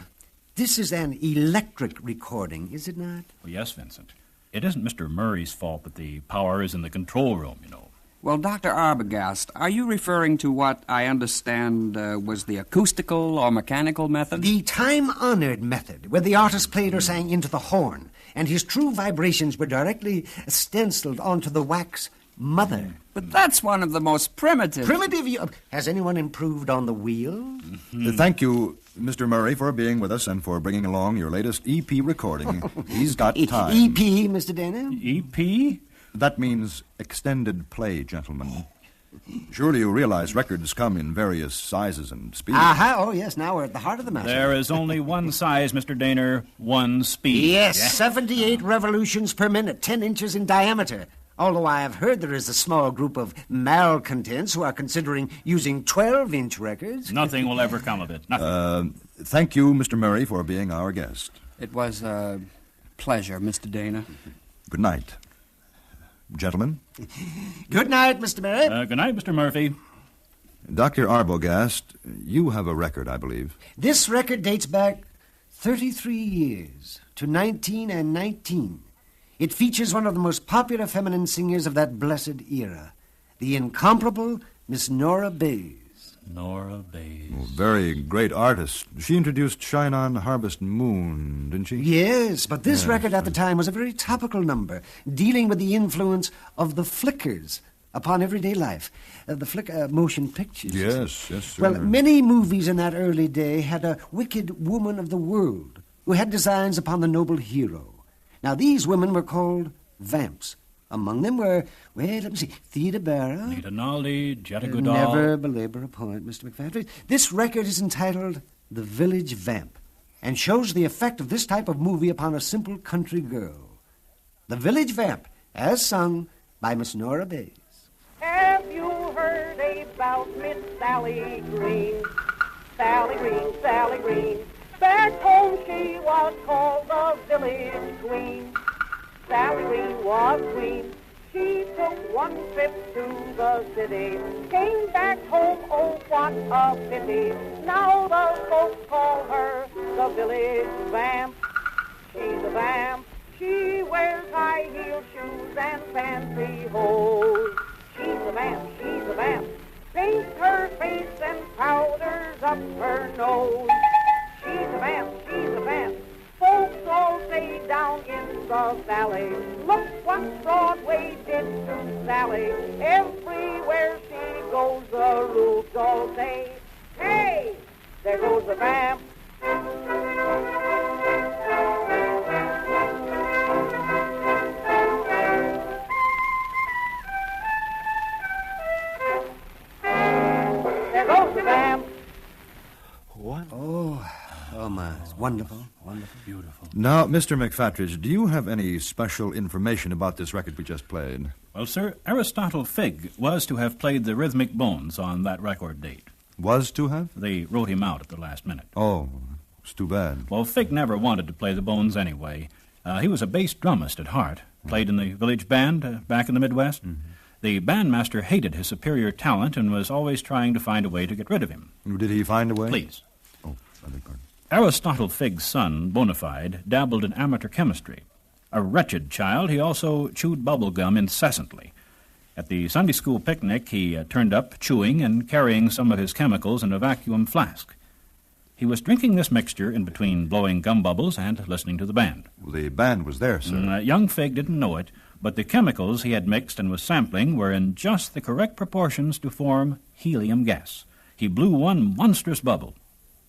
this is an electric recording, is it not? Oh, yes, Vincent. It isn't Mr. Murray's fault that the power is in the control room, you know. Well, Dr. Arbogast, are you referring to what I understand was the acoustical or mechanical method? The time-honored method, where the artist played or sang into the horn, and his true vibrations were directly stenciled onto the wax mother. But that's one of the most primitive... Primitive? Has anyone improved on the wheel? Mm-hmm. Thank you, Mr. Murray, for being with us and for bringing along your latest EP recording. He's got time. EP, Mr. Dana? EP? That means extended play, gentlemen. Surely you realize records come in various sizes and speeds. Aha, oh yes, now we're at the heart of the matter. There is only one size, Mr. Daner, one speed. Yes, yeah. 78 revolutions per minute, 10 inches in diameter. Although I have heard there is a small group of malcontents who are considering using 12-inch records. Nothing will ever come of it, nothing. Thank you, Mr. Murray, for being our guest. It was a pleasure, Mr. Dana. Good night. Gentlemen? Good night, Mr. Murray. Good night, Mr. Murphy. Dr. Arbogast, you have a record, I believe. This record dates back 33 years to 1919. It features one of the most popular feminine singers of that blessed era, the incomparable Miss Nora Bayes. Nora Bayes. Oh, very great artist. She introduced Shine On Harvest Moon, didn't she? Yes, but this record at the time was a very topical number, dealing with the influence of the flickers upon everyday life. The motion pictures. Yes, sir. Well, many movies in that early day had a wicked woman of the world who had designs upon the noble hero. Now, these women were called vamps. Among them were, let me see, Theda Bara. Nita Naldi, Jetta Goodall. Never belabor a point, Mr. McFadden. This record is entitled The Village Vamp and shows the effect of this type of movie upon a simple country girl. The Village Vamp, as sung by Miss Nora Bayes. Have you heard about Miss Sally Green? Sally Green, Sally Green. Back home she was called the village queen. Sally Green was queen. She took one trip to the city, came back home, oh, what a pity. Now the folks call her the village vamp. She's a vamp. She wears high-heel shoes and fancy hose. She's a vamp, she's a vamp. Paints her face and powders up her nose. She's a vamp, she's a vamp. Folks all say down in the valley, look what Broadway did to Sally. Everywhere she goes, the roofs all say, hey, there goes the vamp. There goes the vamp. What? Oh, my. It's wonderful, wonderful. Beautiful. Now, Mr. McFattridge, do you have any special information about this record we just played? Well, sir, Aristotle Figg was to have played the rhythmic bones on that record date. Was to have? They wrote him out at the last minute. Oh, it's too bad. Well, Figg never wanted to play the bones anyway. He was a bass drummist at heart, played in the village band back in the Midwest. Mm-hmm. The bandmaster hated his superior talent and was always trying to find a way to get rid of him. Did he find a way? Please. Oh. Aristotle Figg's son, Bonafide, dabbled in amateur chemistry. A wretched child, he also chewed bubble gum incessantly. At the Sunday school picnic, he turned up chewing and carrying some of his chemicals in a vacuum flask. He was drinking this mixture in between blowing gum bubbles and listening to the band. The band was there, sir. Young Figg didn't know it, but the chemicals he had mixed and was sampling were in just the correct proportions to form helium gas. He blew one monstrous bubble.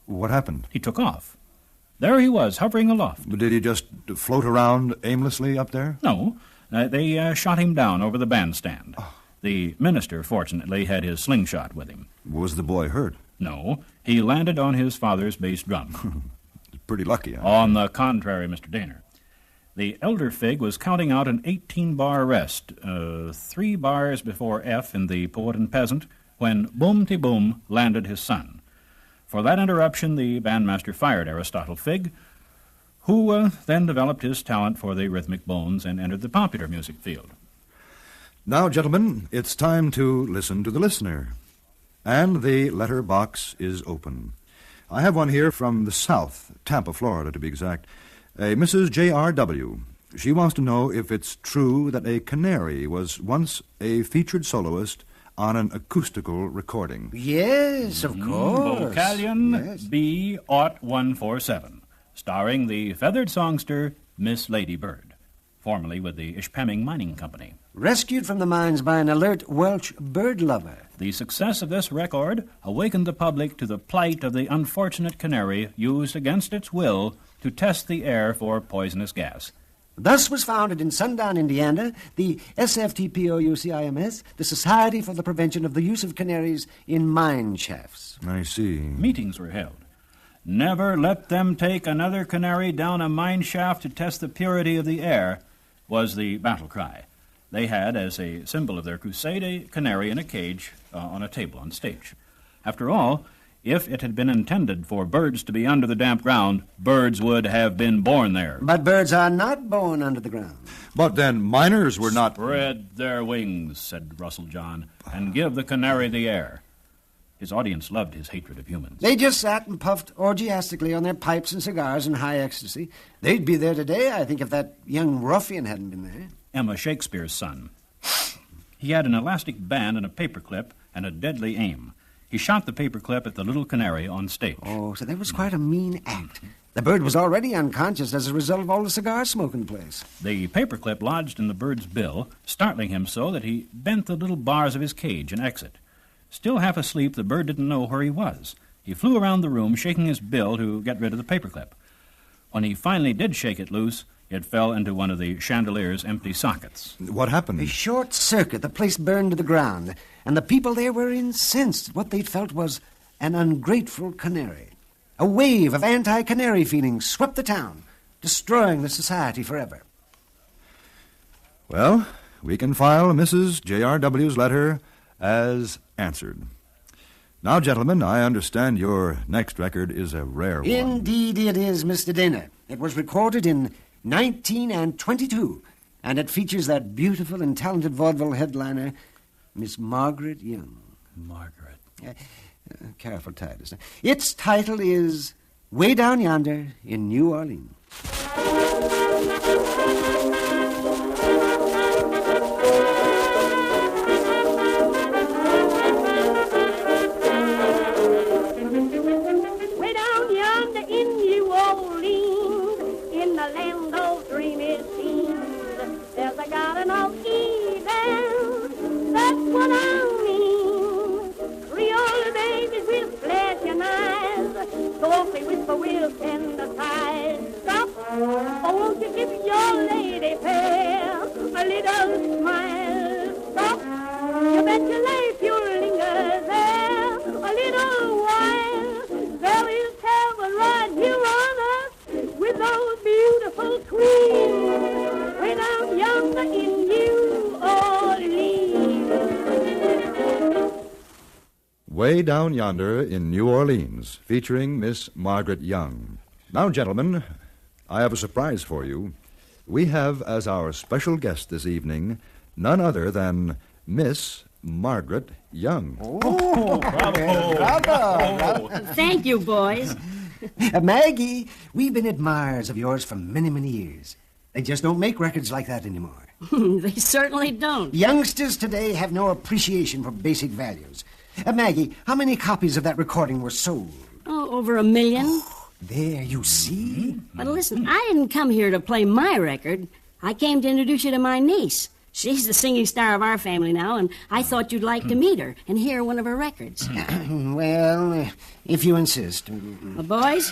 What happened? He took off. There he was, hovering aloft. Did he just float around aimlessly up there? No. They shot him down over the bandstand. The minister, fortunately, had his slingshot with him. Was the boy hurt? No. He landed on his father's bass drum. Pretty lucky, huh? On the contrary, Mr. Daner. The elder Figg was counting out an 18-bar rest, 3 bars before F in The Poet and Peasant, when boom-ti-boom landed his son. For that interruption, the bandmaster fired Aristotle Figg, who then developed his talent for the rhythmic bones and entered the popular music field. Now, gentlemen, it's time to listen to the listener. And the letter box is open. I have one here from the South, Tampa, Florida, to be exact. A Mrs. J.R.W. She wants to know if it's true that a canary was once a featured soloist on an acoustical recording. Yes, of course. Vocalion B-147, starring the feathered songster Miss Lady Bird, formerly with the Ishpeming Mining Company. Rescued from the mines by an alert Welsh bird lover. The success of this record awakened the public to the plight of the unfortunate canary used against its will to test the air for poisonous gas. Thus was founded in Sundown, Indiana, the SFTPOUCIMS, the Society for the Prevention of the Use of Canaries in Mine Shafts. I see. Meetings were held. Never let them take another canary down a mine shaft to test the purity of the air was the battle cry. They had, as a symbol of their crusade, a canary in a cage on a table on stage. After all, if it had been intended for birds to be under the damp ground, birds would have been born there. But birds are not born under the ground. But then miners were not... Spread their wings, said Russell John, and give the canary the air. His audience loved his hatred of humans. They just sat and puffed orgiastically on their pipes and cigars in high ecstasy. They'd be there today, I think, if that young ruffian hadn't been there. Emma Shakespeare's son. He had an elastic band and a paperclip and a deadly aim. He shot the paperclip at the little canary on stage. Oh, so that was quite a mean act. The bird was already unconscious as a result of all the cigar smoke in the place. The paperclip lodged in the bird's bill, startling him so that he bent the little bars of his cage and exit. Still half asleep, the bird didn't know where he was. He flew around the room, shaking his bill to get rid of the paperclip. When he finally did shake it loose, it fell into one of the chandelier's empty sockets. What happened? A short circuit. The place burned to the ground, and the people there were incensed. What they felt was an ungrateful canary. A wave of anti-canary feelings swept the town, destroying the society forever. Well, we can file Mrs. J.R.W.'s letter as answered. Now, gentlemen, I understand your next record is a rare one. Indeed it is, Mr. Dana. It was recorded in 1922, and it features that beautiful and talented vaudeville headliner, Miss Margaret Young. Margaret. Careful, Titus. Its title is Way Down Yonder in New Orleans. Way down yonder in New Orleans, in the land of dream it seems, there's a garden of Eden, that's what I mean. Creole babies with flashing eyes, softly whisper with tender sighs. Stop, oh won't you give your lady fair a little smile? Stop, you bet your life you'll linger there a little while. There is heaven right here on earth with those beautiful queens way down yonder in New Orleans. Way Down Yonder in New Orleans, featuring Miss Margaret Young. Now, gentlemen, I have a surprise for you. We have as our special guest this evening none other than Miss Margaret Young. Oh, bravo! Bravo! Thank you, boys. Maggie, we've been admirers of yours for many, many years. They just don't make records like that anymore. They certainly don't. Youngsters today have no appreciation for basic values. Maggie, how many copies of that recording were sold? Oh, over 1 million. There, you see? But listen, I didn't come here to play my record. I came to introduce you to my niece. She's the singing star of our family now, and I thought you'd like to meet her and hear one of her records. Well, if you insist. Well, boys,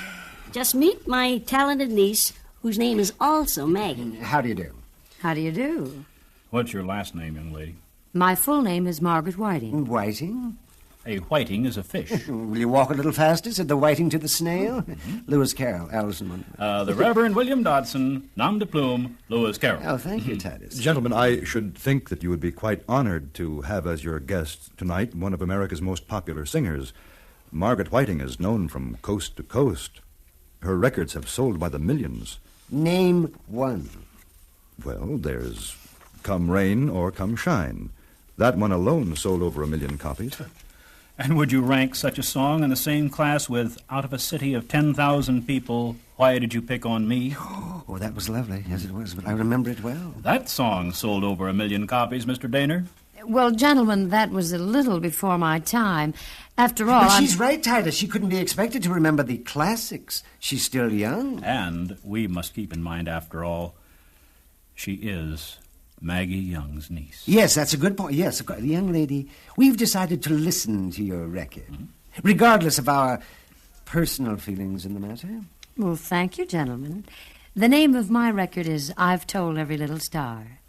just meet my talented niece, whose name is also Maggie. How do you do? How do you do? What's your last name, young lady? My full name is Margaret Whiting. Whiting? A whiting is a fish. Will you walk a little faster? Said the whiting to the snail. Lewis Carroll, Allison Munro. The Reverend William Dodson, nom de plume, Lewis Carroll. Oh, thank you, Titus. Gentlemen, I should think that you would be quite honored to have as your guest tonight one of America's most popular singers. Margaret Whiting is known from coast to coast. Her records have sold by the millions. Name one. Well, there's Come Rain or Come Shine. That one alone sold over 1 million copies. And would you rank such a song in the same class with Out of a City of 10,000 People, Why Did You Pick on Me? Oh, that was lovely. Yes, it was, but I remember it well. That song sold over 1 million copies, Mr. Daner. Well, gentlemen, that was a little before my time. After all, But she's right, Titus. She couldn't be expected to remember the classics. She's still young. And we must keep in mind, after all, she is Maggie Young's niece. Yes, that's a good point. Yes, young lady, we've decided to listen to your record, regardless of our personal feelings in the matter. Well, thank you, gentlemen. The name of my record is I've Told Every Little Star.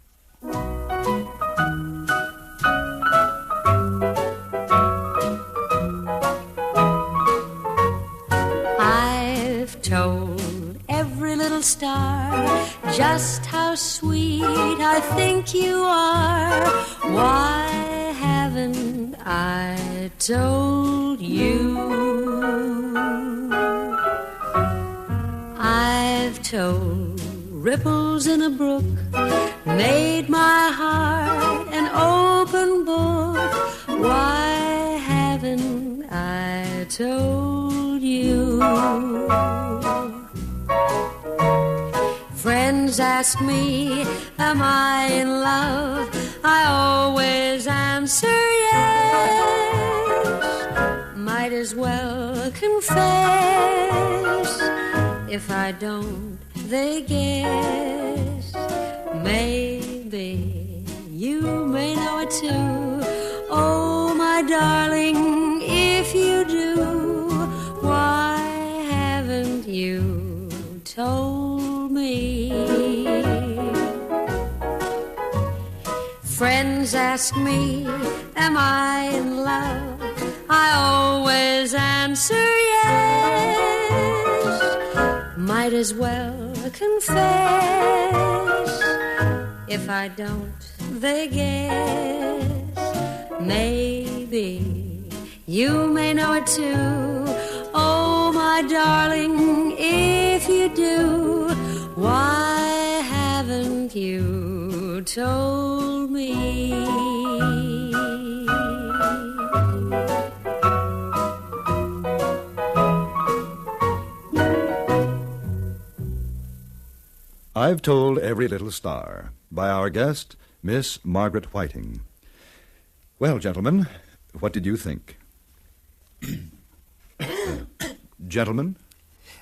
I've told every little star just how sweet I think you are. Why haven't I told you? I've told ripples in a brook, made my heart an open book. Why haven't I told you? Friends ask me, am I in love? I always answer yes. Might as well confess. If I don't, they guess. Maybe you may know it too. Oh, my darling, if you do, why haven't you told me? Friends ask me, am I in love? I always answer yes. Might as well confess. If I don't, they guess. Maybe you may know it too. Oh, my darling, if you do, why haven't you told me? I've Told Every Little Star, by our guest, Miss Margaret Whiting. Well, gentlemen, what did you think? Gentlemen?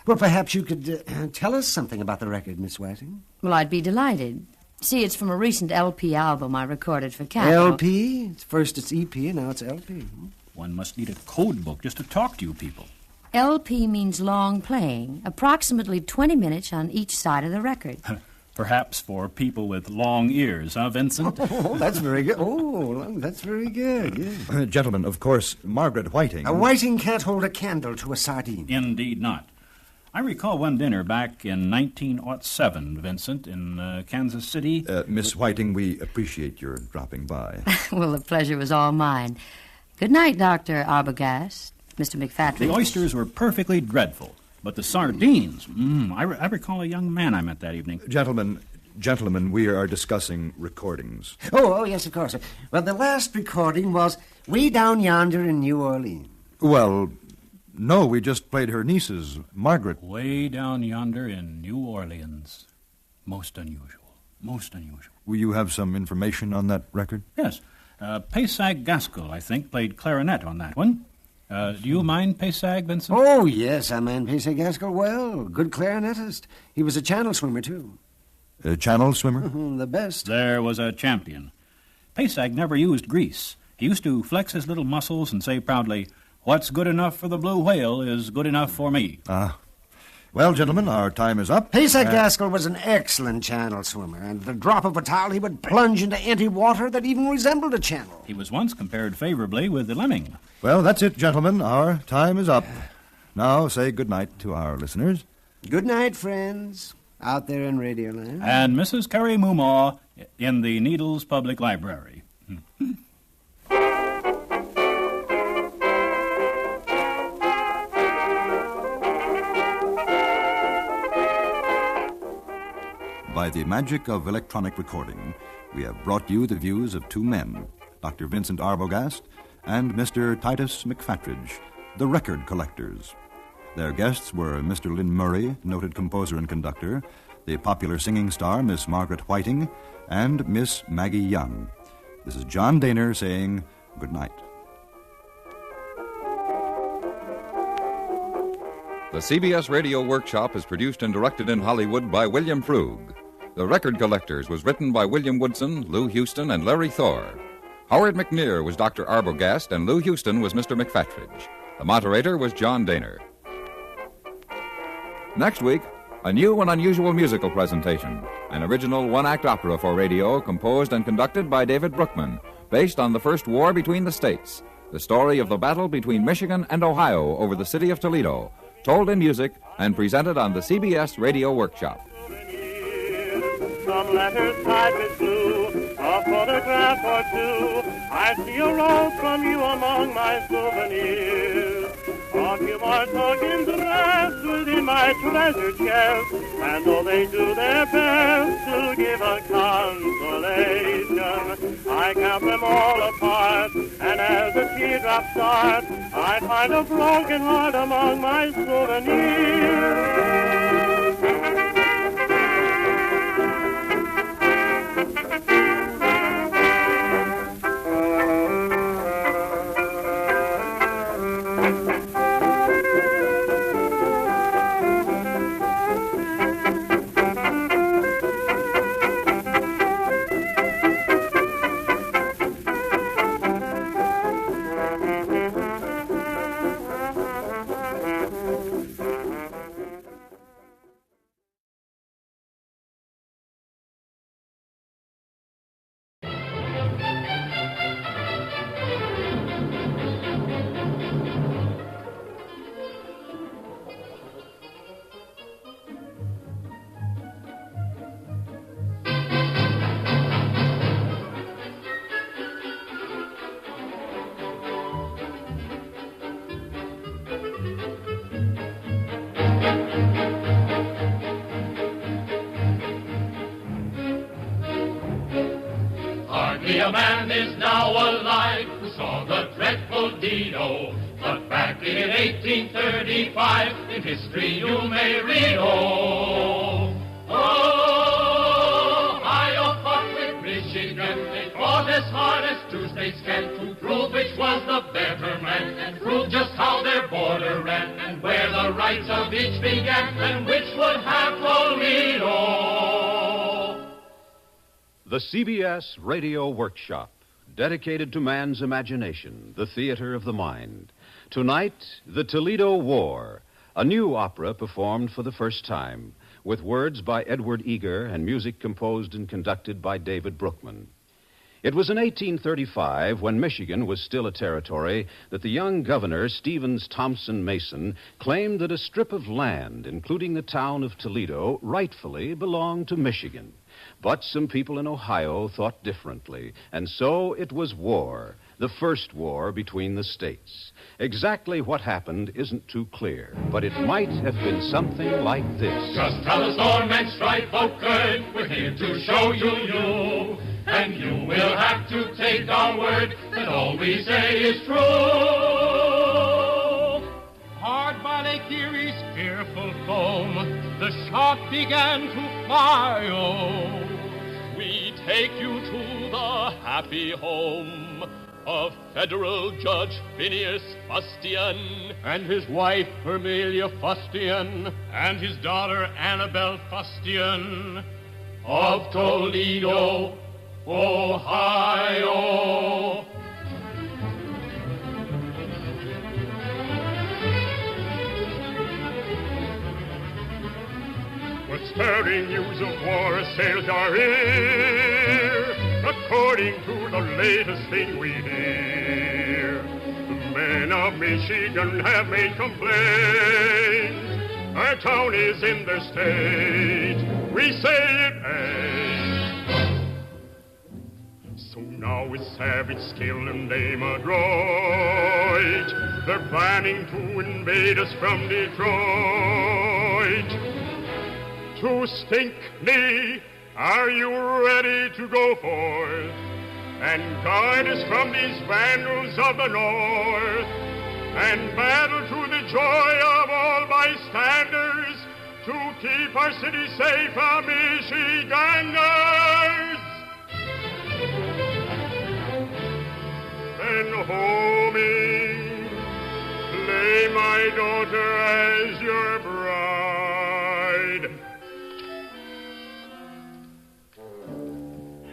Well, perhaps you could tell us something about the record, Miss Whiting. Well, I'd be delighted. See, it's from a recent LP album I recorded for Capitol. LP? First it's EP, and now it's LP. One must need a code book just to talk to you people. LP means long playing, approximately 20 minutes on each side of the record. Perhaps for people with long ears, huh, Vincent? Oh, that's very good. Oh, that's very good, yes. Gentlemen, of course, Margaret Whiting... A whiting can't hold a candle to a sardine. Indeed not. I recall one dinner back in 1907, Vincent, in Kansas City. Miss Whiting, we appreciate your dropping by. Well, the pleasure was all mine. Good night, Dr. Arbogast, Mr. McFadden. The oysters were perfectly dreadful, but the sardines, I recall a young man I met that evening. Gentlemen, we are discussing recordings. Oh, yes, of course. Well, the last recording was way down yonder in New Orleans. Well, No, we just played her nieces, Margaret. Way down yonder in New Orleans. Most unusual. Most unusual. Will you have some information on that record? Yes. Pesag Gaskell, I think, played clarinet on that one. Do you mind Pesag, Vincent? Oh, yes, I mind Pesag Gaskell well. Good clarinetist. He was a channel swimmer, too. A channel swimmer? The best. There was a champion. Pesag never used grease. He used to flex his little muscles and say proudly, "What's good enough for the blue whale is good enough for me." Ah. Well, gentlemen, our time is up. Pesag Gaskell was an excellent channel swimmer, and at the drop of a towel he would plunge into empty water that even resembled a channel. He was once compared favorably with the lemming. Well, that's it, gentlemen. Our time is up. Now say good night to our listeners. Good night, friends, out there in Radioland. And Mrs. Carrie Moomaw in the Needles Public Library. By the magic of electronic recording, we have brought you the views of two men, Dr. Vincent Arbogast and Mr. Titus McFatridge, the record collectors. Their guests were Mr. Lynn Murray, noted composer and conductor, the popular singing star Miss Margaret Whiting, and Miss Maggie Young. This is John Daner saying good night. The CBS Radio Workshop is produced and directed in Hollywood by William Frug. The Record Collectors was written by William Woodson, Lou Houston, and Larry Thor. Howard McNear was Dr. Arbogast, and Lou Houston was Mr. McFatridge. The moderator was John Daner. Next week, a new and unusual musical presentation, an original one-act opera for radio composed and conducted by David Brookman, based on the first war between the states, the story of the battle between Michigan and Ohio over the city of Toledo, told in music and presented on the CBS Radio Workshop. Some letters tied with glue, a photograph or two. I see a rose from you among my souvenirs. A few more tokens rest within my treasure chest, and though they do their best to give a consolation, I count them all apart, and as the teardrops start, I find a broken heart among my souvenirs. A man is now alive who saw the dreadful Dido, but back in 1835 in history you may read, Ohio fought with Michigan. They fought as hard as two states can to prove which was the better man, and prove just how their border ran, and where the rights of each began, and which would have Toledo. The CBS Radio Workshop, dedicated to man's imagination, the theater of the mind. Tonight, The Toledo War, a new opera performed for the first time, with words by Edward Eager and music composed and conducted by David Brookman. It was in 1835, when Michigan was still a territory, that the young governor, Stevens Thompson Mason, claimed that a strip of land, including the town of Toledo, rightfully belonged to Michigan. But some people in Ohio thought differently, and so it was war, the first war between the states. Exactly what happened isn't too clear, but it might have been something like this. Just tell the storm and strife, oh good, we're here to show you, and you will have to take our word that all we say is true. theory's fearful foam, the shot began to fly. Oh, we take you to the happy home of Federal Judge Phineas Fustian and his wife Vermelia Fustian and his daughter Annabelle Fustian of Toledo, Ohio. With stirring news of war assails our ear, according to the latest thing we hear. The men of Michigan have made complaints. Our town is in their state. We say it ain't. So now with savage skill and aim adroit, they're planning to invade us from Detroit. To Stinkney, are you ready to go forth and guard us from these vandals of the north and battle to the joy of all bystanders to keep our city safe from Michiganders? Then homing, lay my daughter as your bride.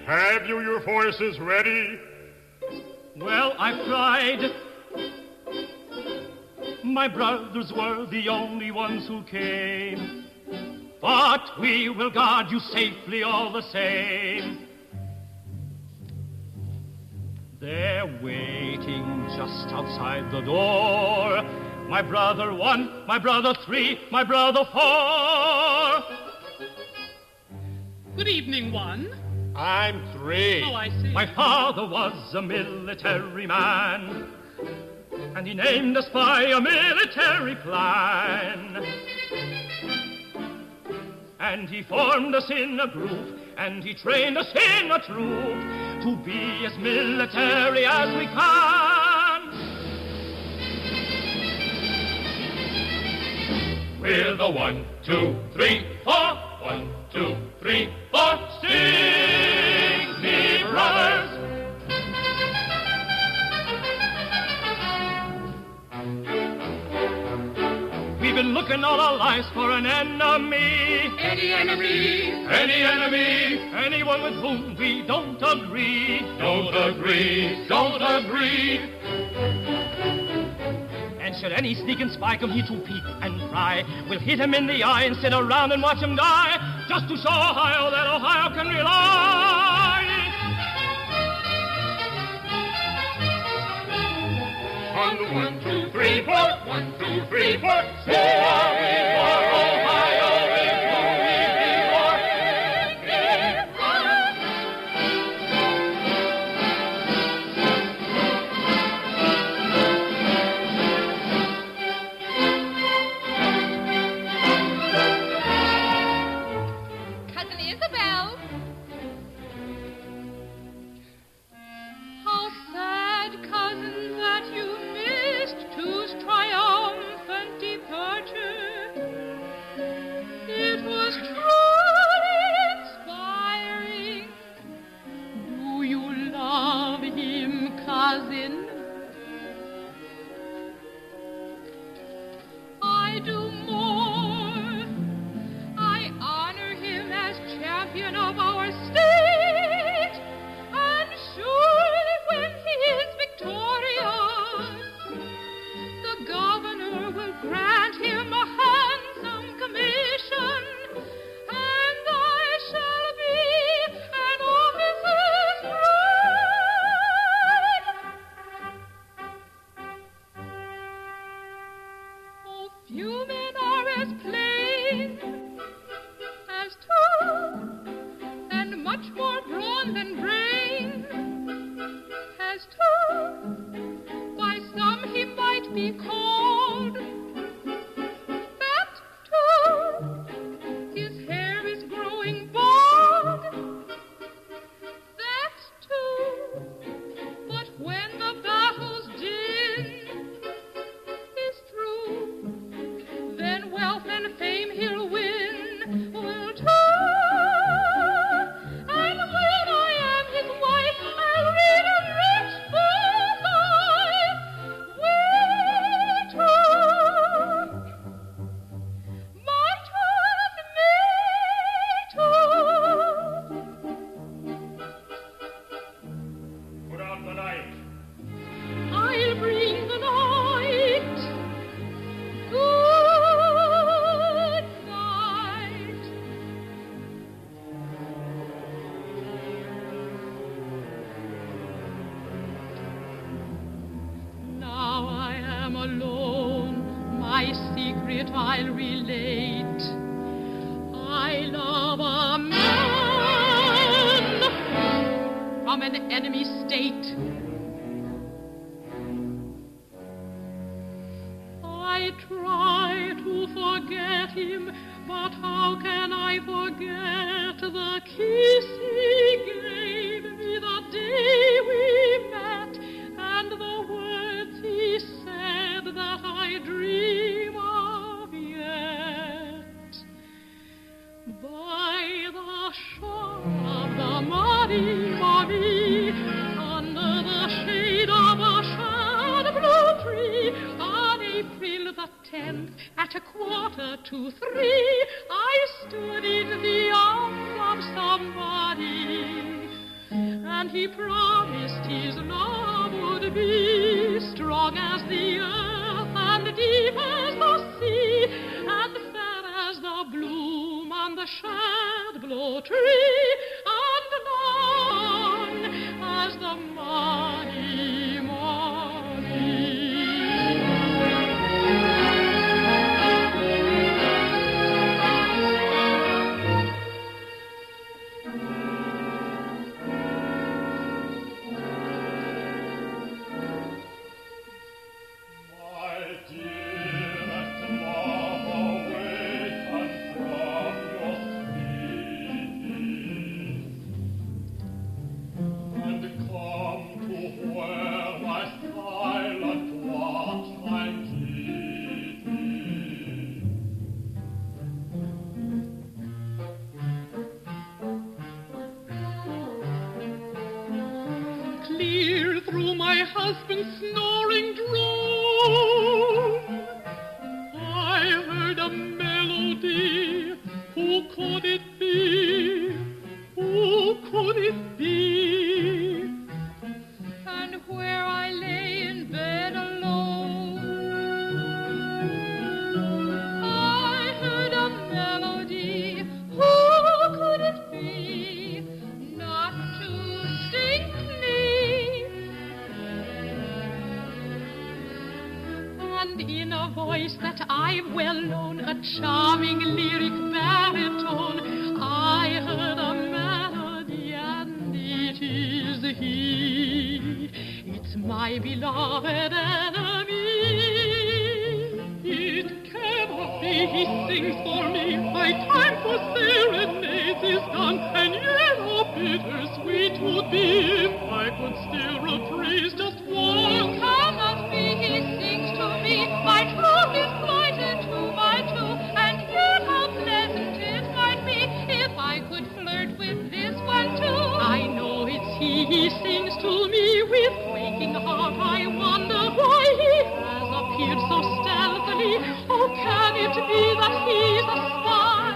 Have you your forces ready? Well, I've tried. My brothers were the only ones who came. But we will guard you safely all the same. They're waiting just outside the door. My brother 1, my brother 3, my brother 4. Good evening, 1. I'm 3. Oh, I see. My father was a military man, and he named us by a military plan. And he formed us in a group, and he trained us in a troop to be as military as we can. We're the 1, 2, 3, 4. 1, 2, 3, 4. Stinkney Brothers. We've been looking all our lives for an enemy. Any enemy. Any enemy. Anyone with whom we don't agree. Don't agree. Don't agree. And should any sneak and spy come here to peek and pry, we'll hit him in the eye and sit around and watch him die, just to show Ohio that Ohio can rely. On the 1, 2, 3, 4. 1, 2, 3, 4. Who are we for? Ohio is who we be for. Cousin Isabel. How sad, cousin, that you missed Two's triumphant departure. It was truly inspiring. Do you love him, cousin? I do more. I honor him as champion of our state, and surely when he is victorious, the governor will grant him a handsome commission, and I shall be an officer's bride. Oh, few men are as plain as two, and much more brawn than brain as two. By some he might be called fat too. His hair is growing bald. That's too. But when the battle's din is through, and fame he'll win will do. And when I am his wife, I'll read a rich book I will too. My turn me too. Put out the light. I'll bring the night. Good night. Now I am alone, my secret I'll relate. I love a man from an enemy state. I try to forget him, but how can I forget the kiss he gave me the day we met, and the words he said that I dream of yet? By the shore of the muddy Marie, under the shade of a shad blue tree, on April the 10th at 2:45, I stood in the arms of somebody, and he promised his love would be strong as the earth and deep as the sea and fair as the bloom on the shad blue tree and long as the muddy morning. Clear through my husband's snoring drone, I heard a melody. Who could it be? Who could it be? And where I lay in bed alone, I heard a melody. Who could it be? Not too distinctly. And in a voice that I've well known, a charming lyric baritone, I heard a melody, and it is he. It's my beloved enemy. It cannot be he sings for me. My time for serenades is done, and yet how bittersweet would be if I could still reprise just one. Cannot be he sings to me. My troth is plighted to my two, and yet how pleasant it might be if I could flirt with this one too. I know it's he sings to me with quaking heart. I wonder why he has appeared so stealthily. Oh, can it be that he's a spy?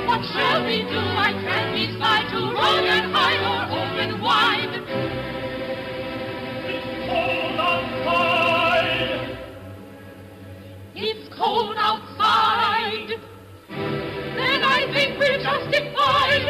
What shall we do? I can we slide to road and high or open wide? It's cold outside. Then I think we're justified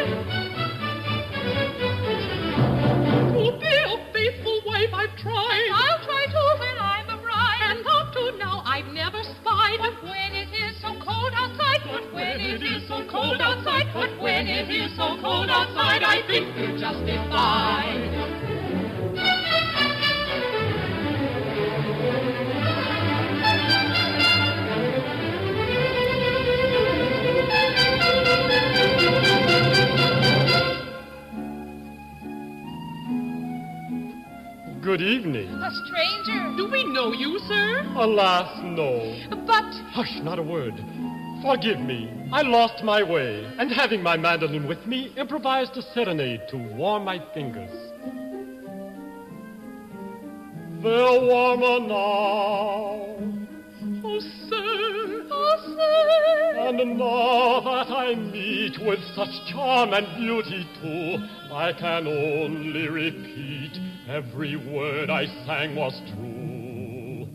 to be a faithful wife. I've tried. I'll try to when I'm a bride. And up to now I've never spied. But when it is so cold outside, but when it is so cold outside, but when it is so cold outside, I think we're justified. Good evening. A stranger. Do we know know you, sir? Alas, no. But... Hush, not a word. Forgive me. I lost my way, and having my mandolin with me, improvised a serenade to warm my fingers. They're warmer now. Oh, sir, oh, sir. And now that I meet with such charm and beauty, too, I can only repeat every word I sang was true.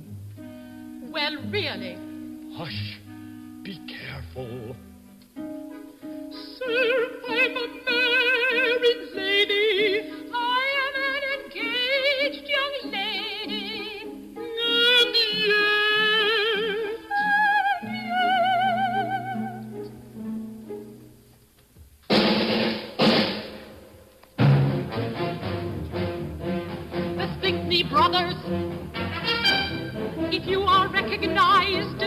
Well, really? Hush. Be careful. Sir, I'm a married lady. I am an engaged young lady. And Bethink me, brothers. If you are recognized,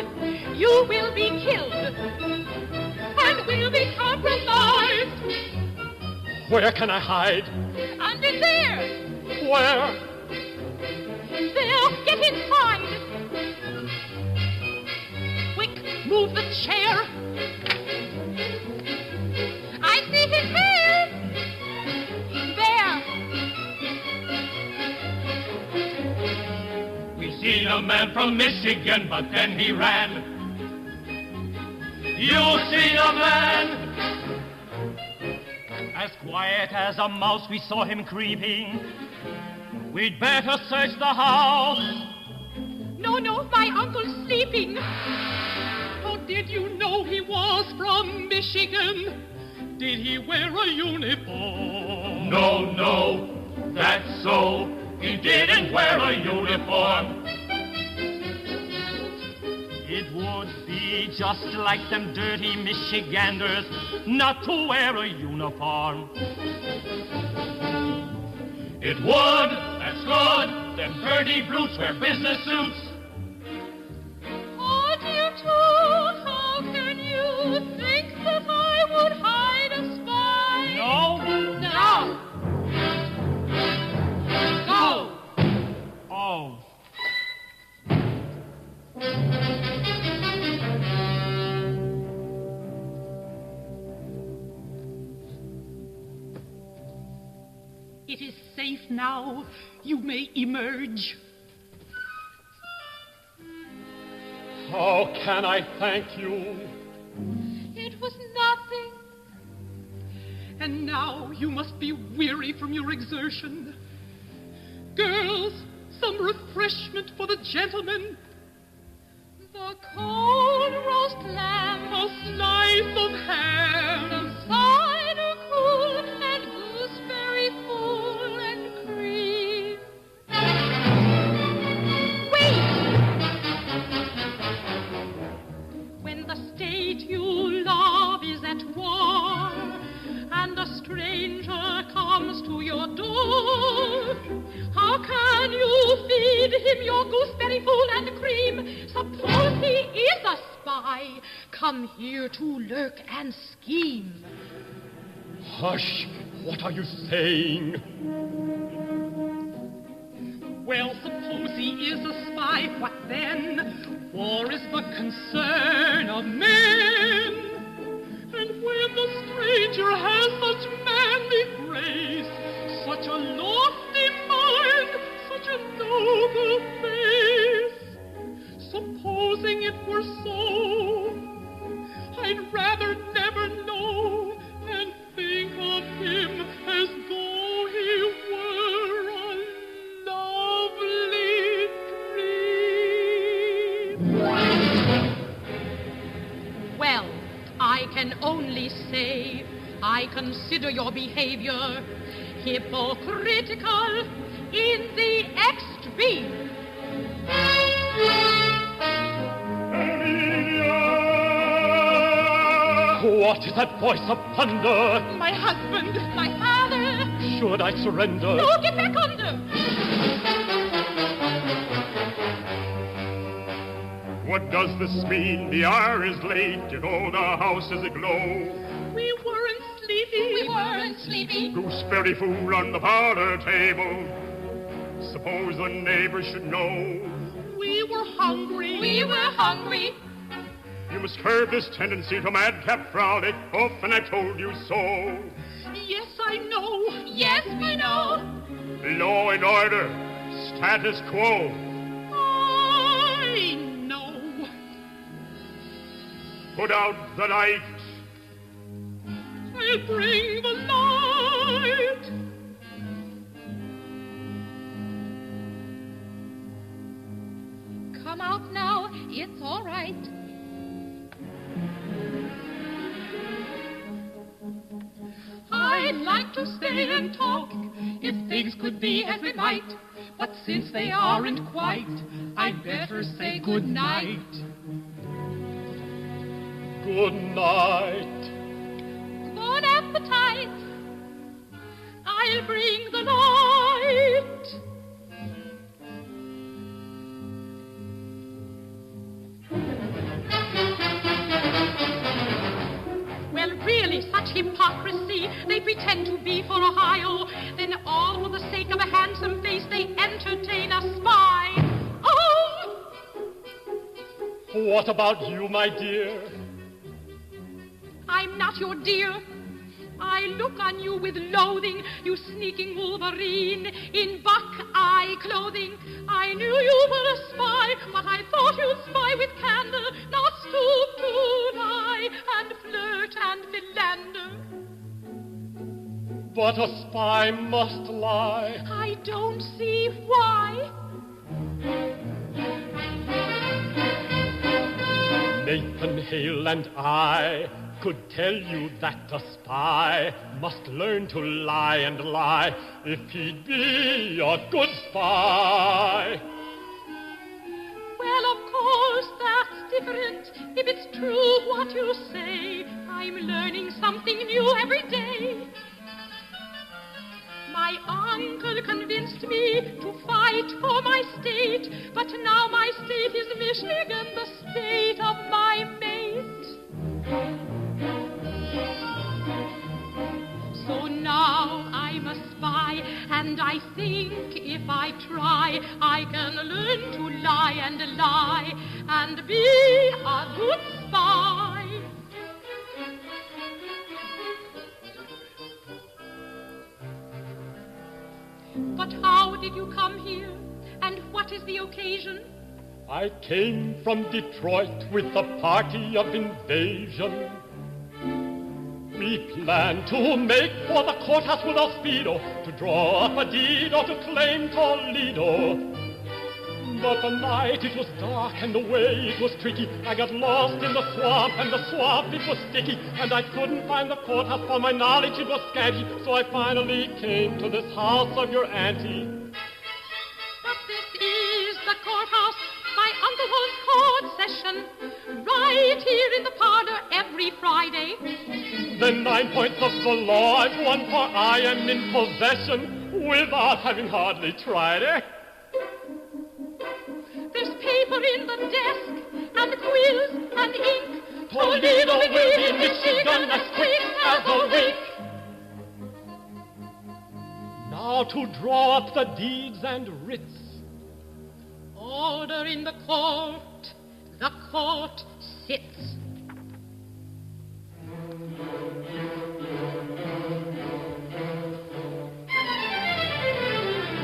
you will be killed and will be compromised. Where can I hide? Under there. Where? There, get inside. Quick, move the chair. I see his hair. There. We seen a man from Michigan, but then he ran. You seen a man as quiet as a mouse. We saw him creeping. We'd better search the house. No, my uncle's sleeping. How did you know he was from Michigan? Did he wear a uniform? No, that's so. He didn't wear a uniform. It would be just like them dirty Michiganders not to wear a uniform. It would, that's good. Them dirty brutes wear business suits. Ought you to? How can you think that I would hide a spy? No. Go. Oh. It is safe now. You may emerge. How can I thank you? It was nothing. And now you must be weary from your exertion. Girls, some refreshment for the gentlemen. The cold roast lamb, a slice of ham, some cider cool, and gooseberry full and cream. Wait! When the state you love is at war, and a stranger comes to your door, how can you feed him your gooseberry full and cream? Suppose he is a spy, come here to lurk and scheme. Hush! What are you saying? Well, suppose he is a spy, what then? War is the concern of men. And when the stranger has such manly grace, such a lofty mind, such a noble face, supposing it were so, I'd rather never know and think of him as though he were a lovely dream. Well, I can only say I consider your behavior hypocritical in the extreme. What is that voice of thunder? My husband, my father. Should I surrender? No, get back under. What does this mean? The hour is late, and all the house is aglow. We weren't sleepy. We weren't sleepy. Gooseberry fool on the parlor table. Suppose the neighbors should know. We hungry. We were hungry. You must curb this tendency to madcap frolic. Often I've told you so. Yes, I know. Yes, we know. Law and order. Status quo. I know. Put out the light. I'll bring the light. Come out now. It's all right. I'd like to stay and talk if things could be as they might. But since they aren't quite, I'd better say good night. Good night. Bon appetite. I'll bring the light. Well, really, such hypocrisy. They pretend to be for Ohio, then all for the sake of a handsome face, they entertain a spy. Oh! What about you, my dear? I'm not your dear. I look on you with loathing, you sneaking Wolverine in buckeye clothing. I knew you were a spy, but I thought you'd spy with candor, not stoop to lie and flirt and philander. But a spy must lie. I don't see why. Nathan Hale and I could tell you that a spy must learn to lie and lie if he'd be a good spy. Well, of course, that's different. If it's true what you say, I'm learning something new every day. My uncle convinced me to fight for my state, but now my state is Michigan, the state of my mate. So now I'm a spy, and I think if I try, I can learn to lie and be a good spy. But how did you come here, and what is the occasion? I came from Detroit with a party of invasion. We planned to make for the courthouse with our Speedo, to draw up a deed or to claim Toledo. But the night it was dark and the way it was tricky. I got lost in the swamp, and the swamp it was sticky, and I couldn't find the courthouse for my knowledge it was scanty. So I finally came to this house of your auntie. But this is the courthouse. My uncle holds court session right here in the parlor every Friday. Then 9 points of the law I've won, for I am in possession without having hardly tried it. There's paper in the desk, and quills and ink. Toledo will be Michigan as quick as a wink. Now to draw up the deeds and writs. Order in the court sits.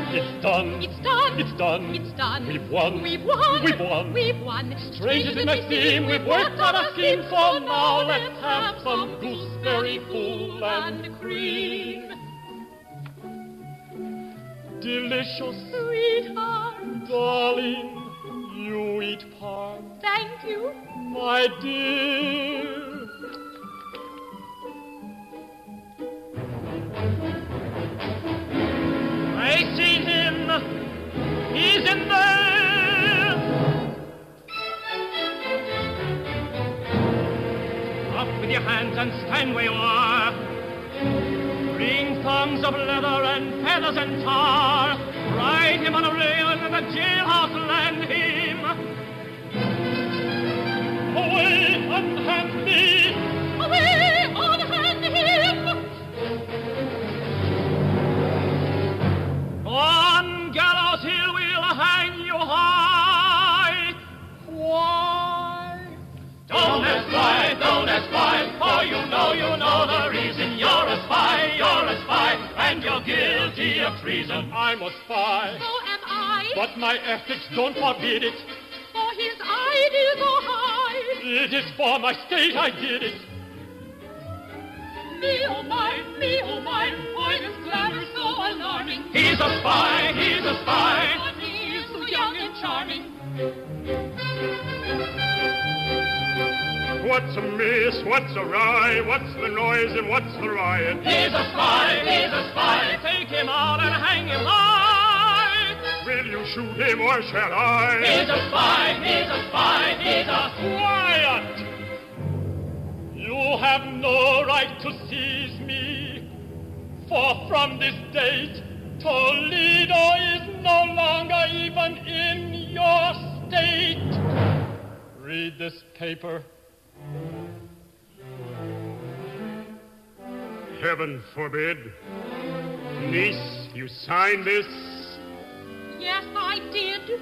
It's done. It's done. It's done. It's done. We've won. We've won. We've won. We've won. Strange as it may seem, we've worked on a scheme, so now let's have some gooseberry fool and cream. Delicious, sweetheart, darling, you eat part. Thank you, my dear. I see him. He's in there. Up with your hands and stand where you are. Bring thongs of leather and feathers and tar. Ride him on a rail and the jailhouse land him. Away, unhand me. Away, unhand him. On Gallows Hill we'll hang you high. a spy, for you know the reason. You're a spy, and you're guilty of treason. I'm a spy. So am I. But my ethics don't forbid it. For his ideas are high. It is for my state I did it. Me, oh my, why this glamour so alarming? He's a spy, But he's so young and charming. What's amiss, what's awry, what's the noise and what's the riot? He's a spy. Take him out and hang him high. Will you shoot him or shall I? He's a spy. Quiet! You have no right to seize me, for from this date, Toledo is no longer even in your state. Read this paper. Heaven forbid. Niece, you signed this? Yes, I did.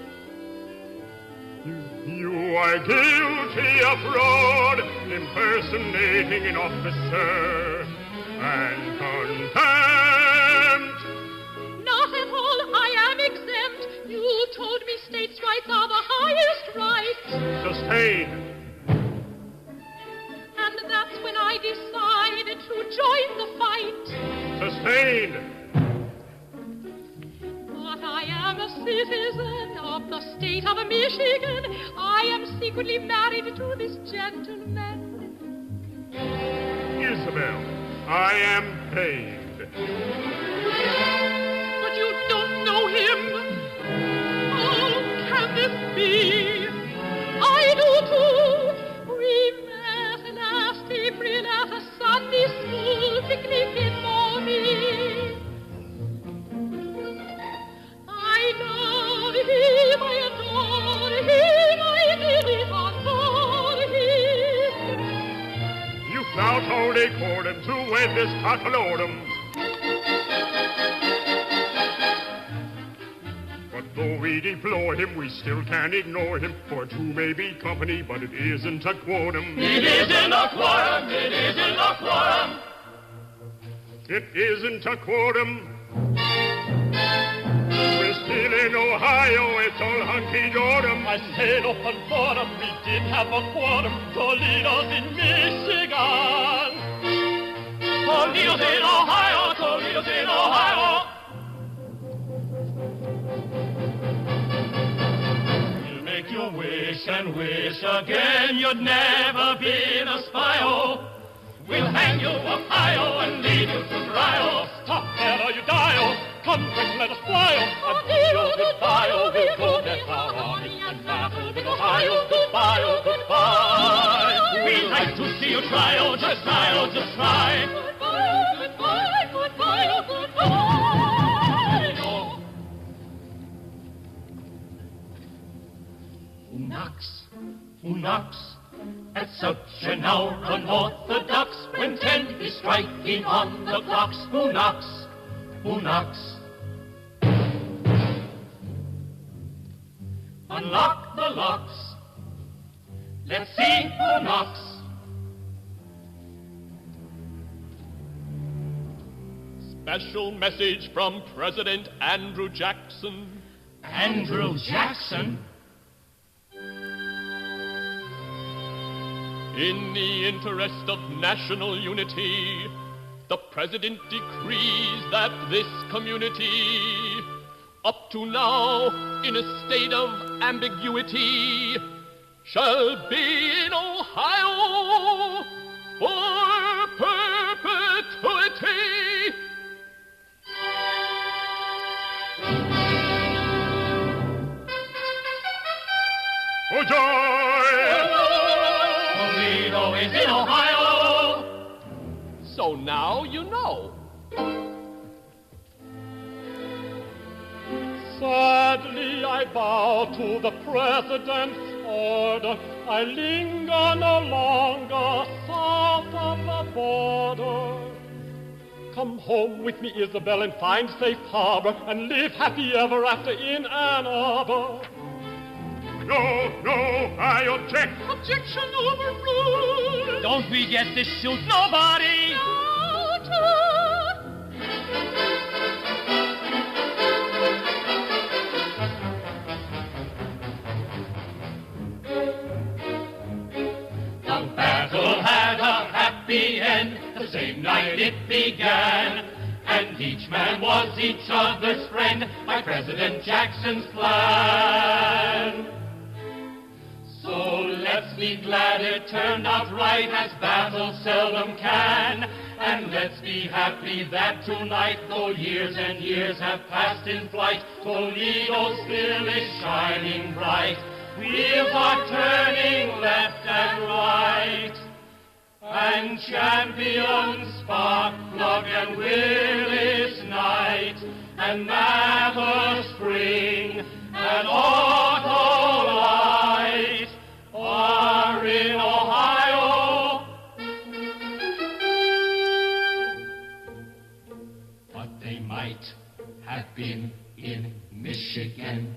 You are guilty of fraud, impersonating an officer, and contempt. Not at all, I am exempt. You told me states' rights are the highest right. Sustained. And that's when I decided to join the fight. Sustained. But I am a citizen of the state of Michigan. I am secretly married to this gentleman. Isabel, I am paid. But you don't know him. Oh, can this be? I do too. We met last April at a Sunday school picnic in Maumee. I love him, I adore him, I really adore him. You now told a courtem to wed this cockalorum. But though we deplore him, we still can't ignore him. For two may be company, but it isn't a quorum. It isn't a quorum. It isn't a quorum. It isn't a quorum. We're still in Ohio, it's all hunky-dorum. I said open forum, we did have a quorum. Toledo's in Michigan. Toledo's in Ohio. Toledo's in Ohio. Make you wish and wish again you'd never been a spy-o. We'll hang you up high-o and leave you to dry-o. Stop there or you die-o. Come quick, let us fly-o. And deal goodbye-o. We'll go get our army and battle with Ohio. Goodbye-o, goodbye. We'd like to see you try-o. Just try-o, just try. Goodbye, goodbye, goodbye, goodbye. Who knocks at such an hour unorthodox when 10 is striking on the clocks? Who knocks? Who knocks? Unlock the locks. Let's see who knocks. Special message from President Andrew Jackson. Andrew Jackson? In the interest of national unity, the President decrees that this community, up to now in a state of ambiguity, shall be in Ohio for perpetuity. Oh, joy! Toledo is in Ohio! So now you know. Sadly, I bow to the President's order. I linger no longer south of the border. Come home with me, Isabel, and find safe harbor, and live happy ever after in Ann Arbor. No, I object. Objection overruled. Don't we get this suit? Nobody! The battle had a happy end the same night it began, and each man was each other's friend by President Jackson's plan. So let's be glad it turned out right, as battles seldom can. And let's be happy that tonight, though years and years have passed in flight, Toledo still is shining bright. Wheels are turning left and right, and champions Sparkplug and Willis Knight, and Mather Spring and Autolite are in Ohio. But they might have been in Michigan.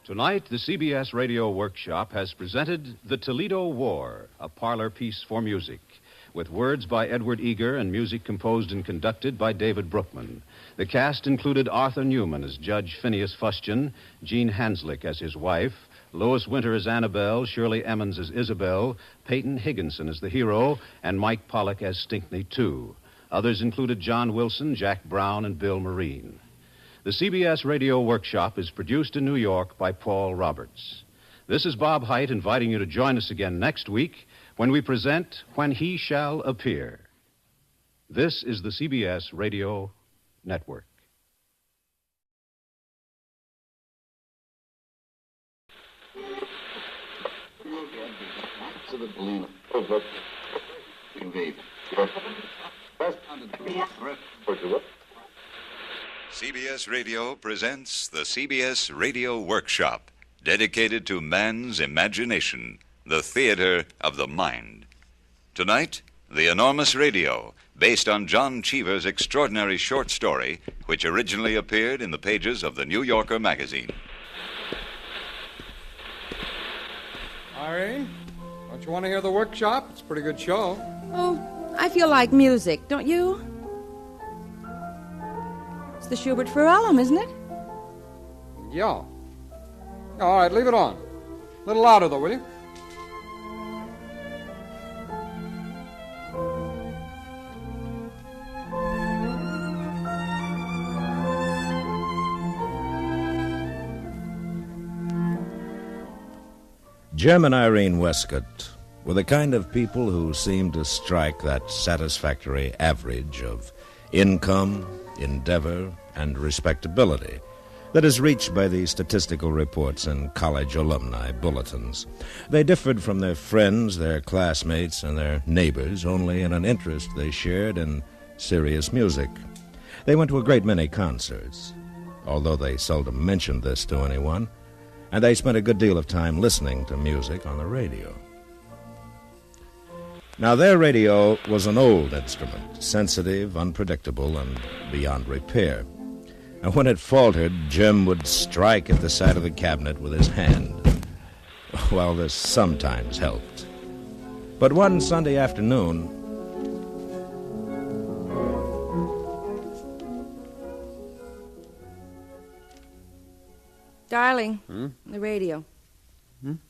Tonight, the CBS Radio Workshop has presented The Toledo War, a parlor piece for music, with words by Edward Eager and music composed and conducted by David Brookman. The cast included Arthur Newman as Judge Phineas Fustian, Jean Hanslick as his wife, Lois Winter as Annabelle, Shirley Emmons as Isabel, Peyton Higginson as the hero, and Mike Pollock as Stinkney II. Others included John Wilson, Jack Brown, and Bill Marine. The CBS Radio Workshop is produced in New York by Paul Roberts. This is Bob Hite inviting you to join us again next week when we present When He Shall Appear. This is the CBS Radio Network. CBS Radio presents the CBS Radio Workshop, dedicated to man's imagination, the theater of the mind. Tonight, The Enormous Radio, based on John Cheever's extraordinary short story, which originally appeared in the pages of the New Yorker magazine. Irene, don't you want to hear The Workshop? It's a pretty good show. Oh, I feel like music, don't you? It's the Schubert Ferellum, isn't it? Yeah. All right, leave it on. A little louder, though, will you? Jim and Irene Westcott were the kind of people who seemed to strike that satisfactory average of income, endeavor, and respectability that is reached by the statistical reports and college alumni bulletins. They differed from their friends, their classmates, and their neighbors only in an interest they shared in serious music. They went to a great many concerts, although they seldom mentioned this to anyone, and they spent a good deal of time listening to music on the radio. Now, their radio was an old instrument, sensitive, unpredictable, and beyond repair. And when it faltered, Jim would strike at the side of the cabinet with his hand. Well, this sometimes helped. But one Sunday afternoon... Darling, the radio.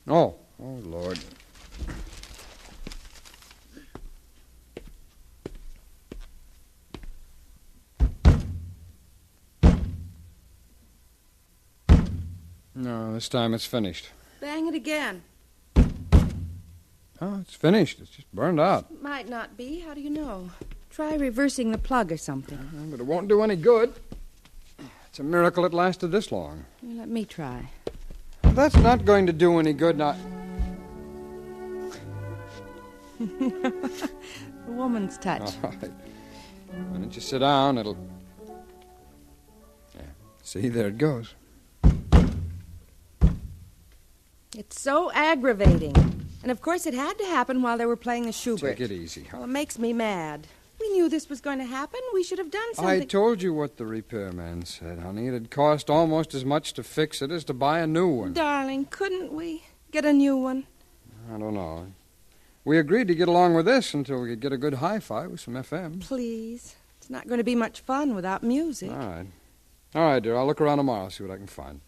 Oh, Lord. No, this time it's finished. Bang it again. Oh, it's finished. It's just burned out. Might not be. How do you know? Try reversing the plug or something. But it won't do any good. It's a miracle it lasted this long. Let me try. That's not going to do any good. Now, A woman's touch. All right. Why don't you sit down? It'll... Yeah. See, there it goes. It's so aggravating. And of course it had to happen while they were playing the Schubert. Take it easy. Well, it makes me mad. We knew this was going to happen. We should have done something. I told you what the repairman said, honey. It'd cost almost as much to fix it as to buy a new one. Darling, couldn't we get a new one? I don't know. We agreed to get along with this until we could get a good hi-fi with some FM. Please. It's not going to be much fun without music. All right. All right, dear. I'll look around tomorrow, see what I can find.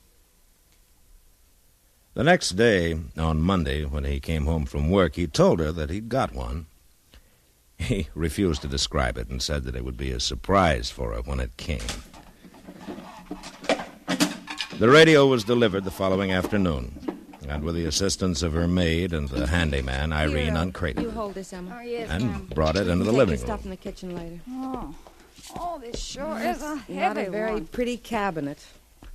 The next day, on Monday, when he came home from work, he told her that he'd got one. He refused to describe it and said that it would be a surprise for her when it came. The radio was delivered the following afternoon, and with the assistance of her maid and the handyman, Irene uncrated You it hold this, Emma. Oh, yes, and ma'am. brought it into the Take living your stuff room. in the kitchen later. Oh, this sure is a Not heavy a very one. pretty cabinet.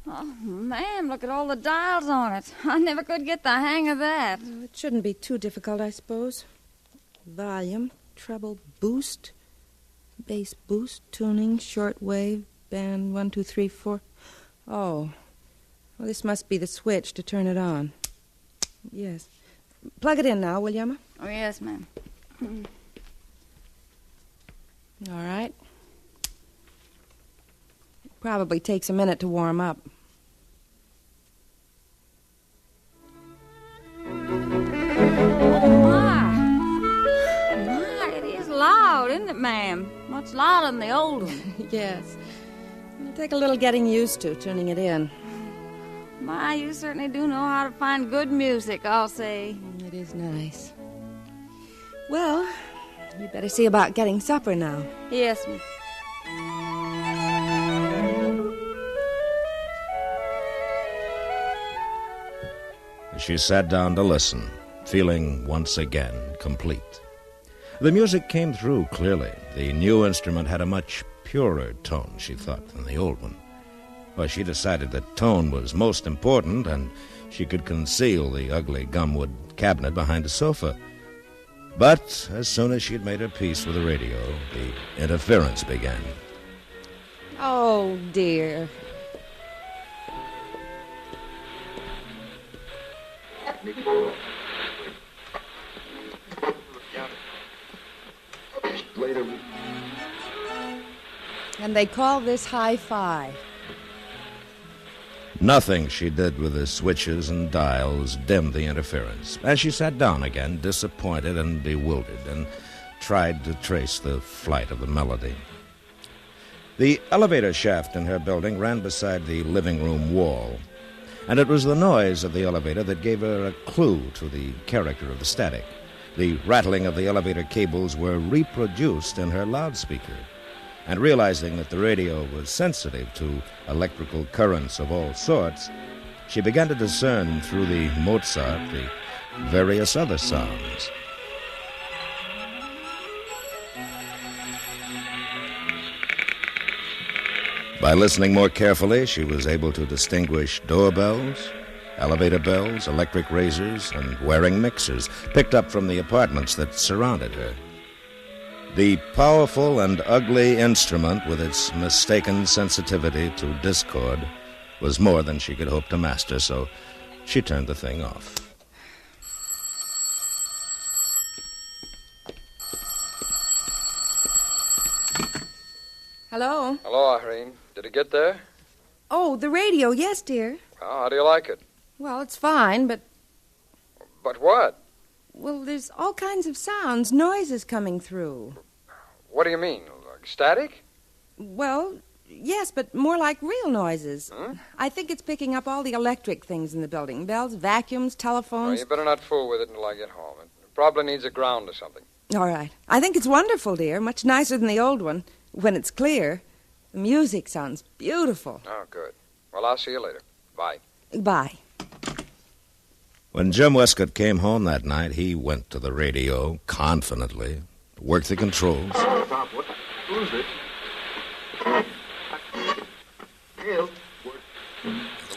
Oh, ma'am, look at all the dials on it. I never could get the hang of that. It shouldn't be too difficult, I suppose. Volume, treble, boost, bass boost, tuning, short wave, band 1, 2, 3, 4. Oh, well, this must be the switch to turn it on. Yes. Plug it in now, will you, Emma? Oh, yes, ma'am. All right. Probably takes a minute to warm up. It is loud, isn't it, ma'am? Much louder than the old one. Yes. It'll take a little getting used to, tuning it in. My, you certainly do know how to find good music, I'll say. It is nice. Well, you'd better see about getting supper now. Yes, ma'am. She sat down to listen, feeling once again complete. The music came through clearly. The new instrument had a much purer tone, she thought, than the old one. Well, she decided that tone was most important, and she could conceal the ugly gumwood cabinet behind a sofa. But as soon as she'd made her peace with the radio, the interference began. Oh, dear. And they call this hi-fi. Nothing she did with the switches and dials dimmed the interference. As she sat down again, disappointed and bewildered, and tried to trace the flight of the melody. The elevator shaft in her building ran beside the living room wall, and it was the noise of the elevator that gave her a clue to the character of the static. The rattling of the elevator cables were reproduced in her loudspeaker. And realizing that the radio was sensitive to electrical currents of all sorts, she began to discern through the Mozart the various other sounds. By listening more carefully, she was able to distinguish doorbells, elevator bells, electric razors, and wearing mixers picked up from the apartments that surrounded her. The powerful and ugly instrument, with its mistaken sensitivity to discord, was more than she could hope to master, so she turned the thing off. Hello? Hello, Irene. Did it get there? Oh, the radio, yes, dear. Well, how do you like it? Well, it's fine, but... But what? Well, there's all kinds of sounds, noises coming through. What do you mean? Like static? Well, yes, but more like real noises. Hmm? I think it's picking up all the electric things in the building. Bells, vacuums, telephones. Well, you better not fool with it until I get home. It probably needs a ground or something. All right. I think it's wonderful, dear. Much nicer than the old one. When it's clear. The music sounds beautiful. Oh, good. Well, I'll see you later. Bye. Bye. When Jim Westcott came home that night, he went to the radio confidently, worked the controls. The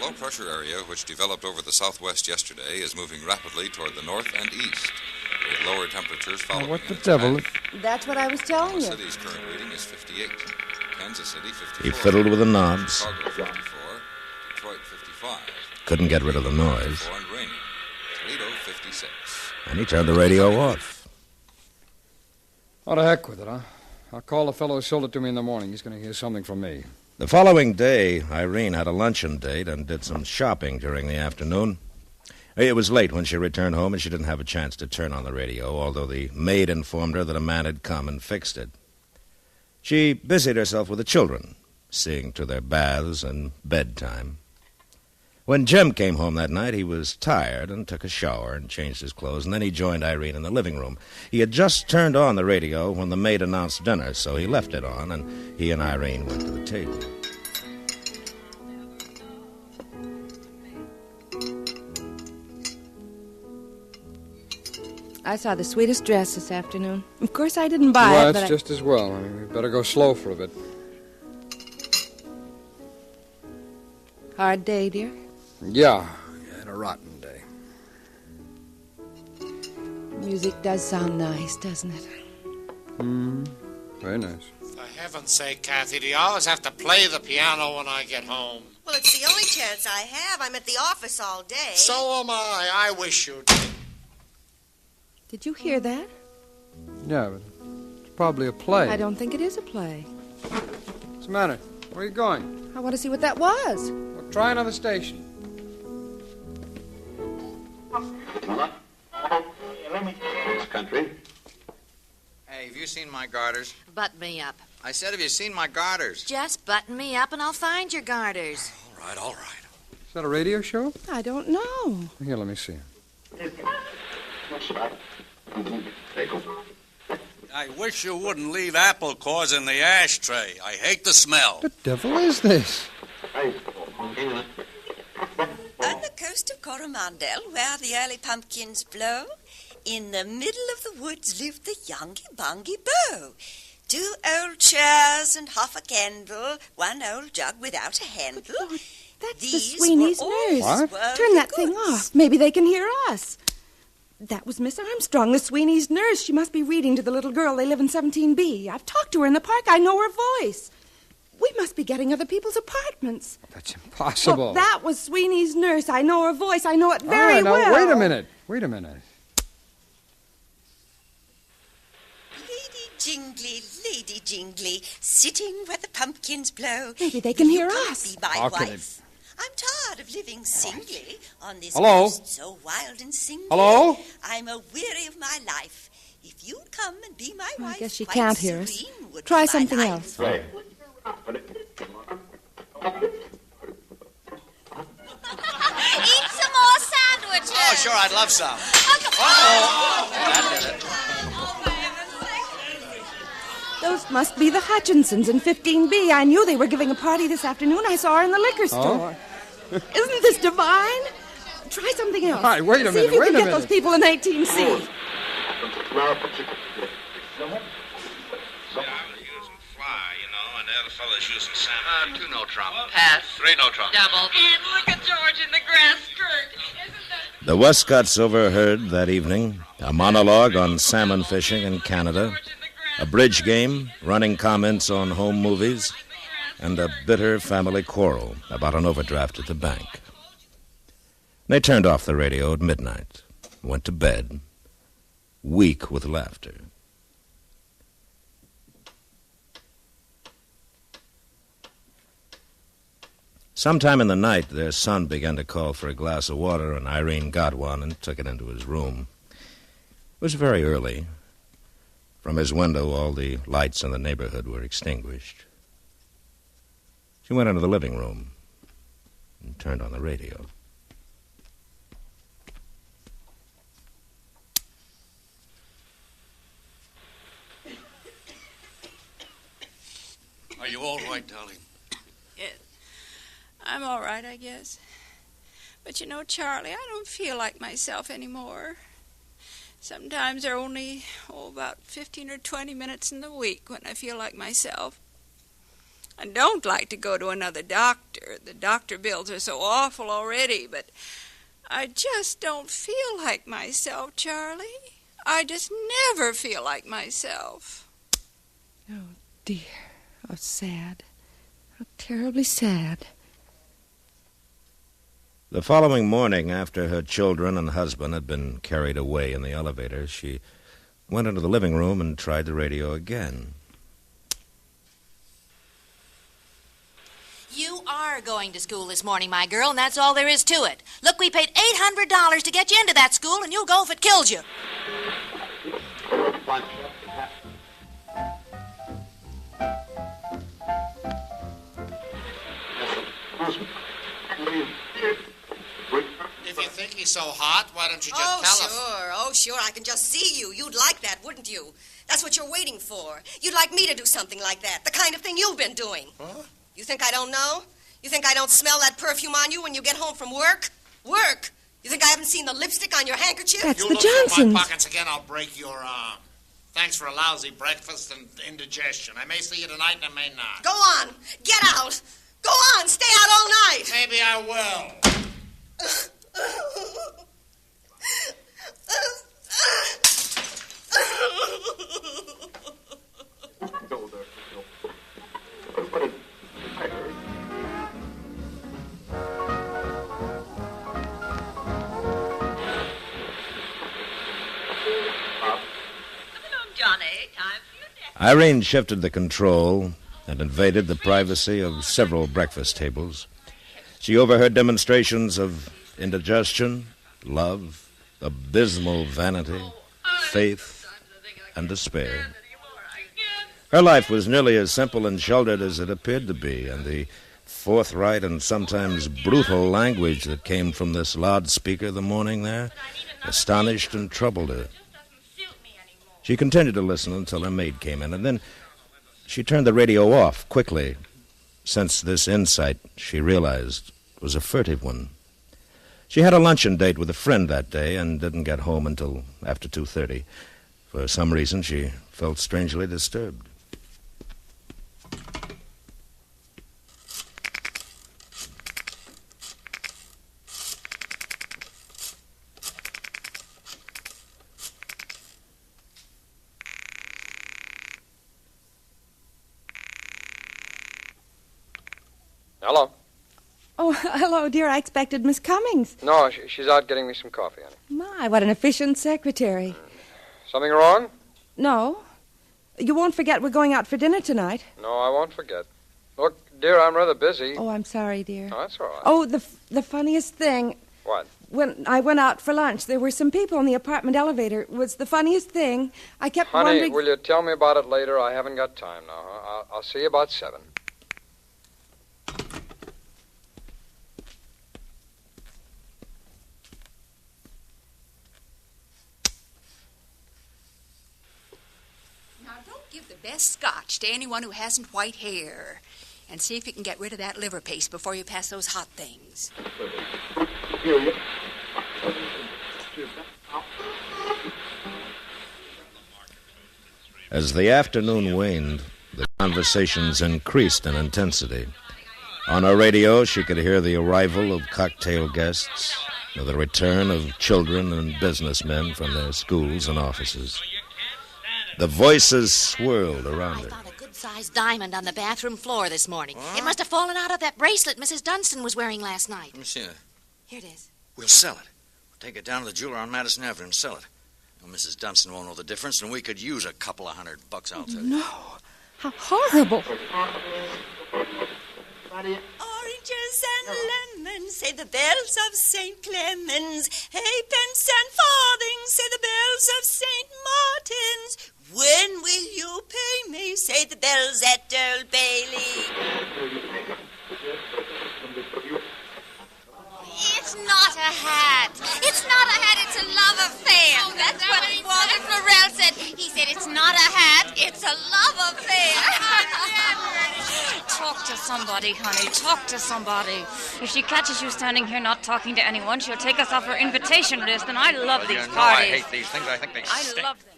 low-pressure area, which developed over the southwest yesterday, is moving rapidly toward the north and east. with lower temperatures following. What the devil? That's what I was telling you. City's current reading is 58. Kansas City, 54. He fiddled with the knobs. Chicago, 54. Detroit, 55. Couldn't get rid of the noise. And rainy. Toledo, 56. And he turned the radio off. Oh, to heck with it, huh? I'll call the fellow who sold it to me in the morning. He's going to hear something from me. The following day, Irene had a luncheon date and did some shopping during the afternoon. It was late when she returned home, and she didn't have a chance to turn on the radio, although the maid informed her that a man had come and fixed it. She busied herself with the children, seeing to their baths and bedtime. When Jim came home that night, he was tired and took a shower and changed his clothes, and then he joined Irene in the living room. He had just turned on the radio when the maid announced dinner, so he left it on, and he and Irene went to the table. I saw the sweetest dress this afternoon. Of course, I didn't buy well, it, but it's just as well. I mean, we better go slow for a bit. Hard day, dear? Yeah, I had a rotten day. Music does sound nice, doesn't it? Very nice. For heaven's sake, Kathy, do you always have to play the piano when I get home? Well, it's the only chance I have. I'm at the office all day. So am I. I wish you did. Did you hear that? Yeah, but it's probably a play. I don't think it is a play. What's the matter? Where are you going? I want to see what that was. Well, try another station. This country. Hey, have you seen my garters? Button me up. I said, have you seen my garters? Just button me up and I'll find your garters. All right. Is that a radio show? I don't know. Here, let me see. I wish you wouldn't leave apple cores in the ashtray. I hate the smell. What the devil is this? On the coast of Coromandel, where the early pumpkins blow, in the middle of the woods lived the Yongy-Bongy Beau. 2 old chairs and half a candle, 1 old jug without a handle. Lord, that's the Sweeney's nurse. What? Turn that thing off. Maybe they can hear us. That was Miss Armstrong, the Sweeney's nurse. She must be reading to the little girl. They live in 17B. I've talked to her in the park. I know her voice. We must be getting other people's apartments. That's impossible. Well, that was Sweeney's nurse. I know her voice. I know it very now, well. Wait a minute. Lady Jingly, sitting where the pumpkins blow. Maybe they can hear us. Be my How wife. can it? I'm tired of living singly on this Hello? coast so wild and singly. Hello? I'm a weary of my life. If you'd come and be my wife, I guess she quite can't hear us. serene would Try be my something life. else. Right. Eat some more sandwiches. Oh, sure, I'd love some. That did it. Those must be the Hutchinsons in 15B. I knew they were giving a party this afternoon. I saw her in the liquor store. Isn't this divine? Try something else. All right, wait a minute, See if you wait can a get minute. those people in 18C. Two no trump. Pass. 3 no trump. Double. And look at George in the grass skirt. The Westcotts overheard that evening a monologue on salmon fishing in Canada, a bridge game, running comments on home movies, and a bitter family quarrel about an overdraft at the bank. They turned off the radio at midnight, went to bed, weak with laughter. Sometime in the night, their son began to call for a glass of water, and Irene got one and took it into his room. It was very early. From his window, all the lights in the neighborhood were extinguished. She went into the living room and turned on the radio. Are you all right, darling? Yes. I'm all right, I guess. But you know, Charlie, I don't feel like myself anymore. Sometimes there are only, about 15 or 20 minutes in the week when I feel like myself. I don't like to go to another doctor. The doctor bills are so awful already, but I just don't feel like myself, Charlie. I just never feel like myself. Oh, dear. How sad. How terribly sad. The following morning, after her children and husband had been carried away in the elevator, she went into the living room and tried the radio again. You are going to school this morning, my girl, and that's all there is to it. Look, we paid $800 to get you into that school, and you'll go if it kills you. If you think he's so hot, why don't you just tell us? Oh, sure. I can just see you. You'd like that, wouldn't you? That's what you're waiting for. You'd like me to do something like that, the kind of thing you've been doing. Huh? You think I don't know? You think I don't smell that perfume on you when you get home from work? Work? You think I haven't seen the lipstick on your handkerchief? That's you the look through Johnsons. my pockets again, I'll break your arm. Thanks for a lousy breakfast and indigestion. I may see you tonight and I may not. Go on. Get out. Go on. Stay out all night. Maybe I will. Irene shifted the control and invaded the privacy of several breakfast tables. She overheard demonstrations of indigestion, love, abysmal vanity, faith, and despair. Her life was nearly as simple and sheltered as it appeared to be, and the forthright and sometimes brutal language that came from this loudspeaker the morning there astonished and troubled her. She continued to listen until her maid came in, and then she turned the radio off quickly, since this insight, she realized, was a furtive one. She had a luncheon date with a friend that day and didn't get home until after 2:30. For some reason, she felt strangely disturbed. Hello. Oh, hello, dear. I expected Miss Cummings. No, she's out getting me some coffee, honey. My, what an efficient secretary. Something wrong? No. You won't forget we're going out for dinner tonight. No, I won't forget. Look, dear, I'm rather busy. Oh, I'm sorry, dear. No, that's all right. Oh, the funniest thing. What? When I went out for lunch, there were some people in the apartment elevator. It was the funniest thing. I kept Honey, wondering... will you tell me about it later? I haven't got time now. Huh? I'll see you about 7. Give the best scotch to anyone who hasn't white hair. And see if you can get rid of that liver paste before you pass those hot things. As the afternoon waned, the conversations increased in intensity. On her radio, she could hear the arrival of cocktail guests, the return of children and businessmen from their schools and offices. The voices swirled around her. I found a good-sized diamond on the bathroom floor this morning. It must have fallen out of that bracelet Mrs. Dunstan was wearing last night. Let me see it. Here it is. We'll sell it. We'll take it down to the jeweler on Madison Avenue and sell it. Well, Mrs. Dunstan won't know the difference, and we could use a couple of $100, I'll tell you. No. How horrible. Oranges and lemons, say the bells of St. Clemens. Halfpence and farthings, say the bells of St. Martin's. When will you pay me, say the bells at Old Bailey. It's not a hat. It's not a hat. It's a love affair. Oh, that's what Walter Florell said. He said it's not a hat. It's a love affair. Talk to somebody, honey. Talk to somebody. If she catches you standing here not talking to anyone, she'll take us off her invitation list, and I love these parties. I hate these things. I think they stink. I love them.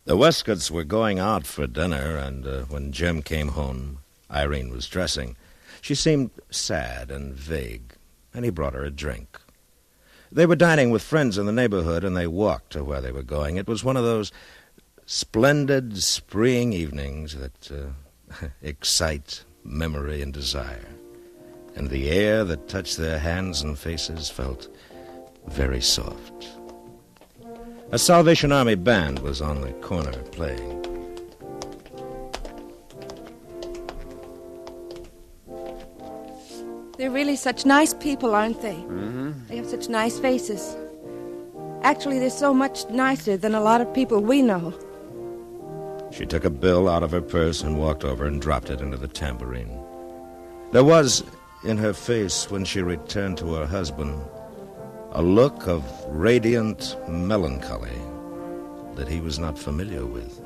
The Westcotts were going out for dinner, and when Jim came home, Irene was dressing. She seemed sad and vague, and he brought her a drink. They were dining with friends in the neighborhood, and they walked to where they were going. It was one of those splendid spring evenings that excite memory and desire. And the air that touched their hands and faces felt very soft. A Salvation Army band was on the corner playing. They're really such nice people, aren't they? Mm-hmm. They have such nice faces. Actually, they're so much nicer than a lot of people we know. She took a bill out of her purse and walked over and dropped it into the tambourine. There was, in her face, when she returned to her husband, a look of radiant melancholy that he was not familiar with.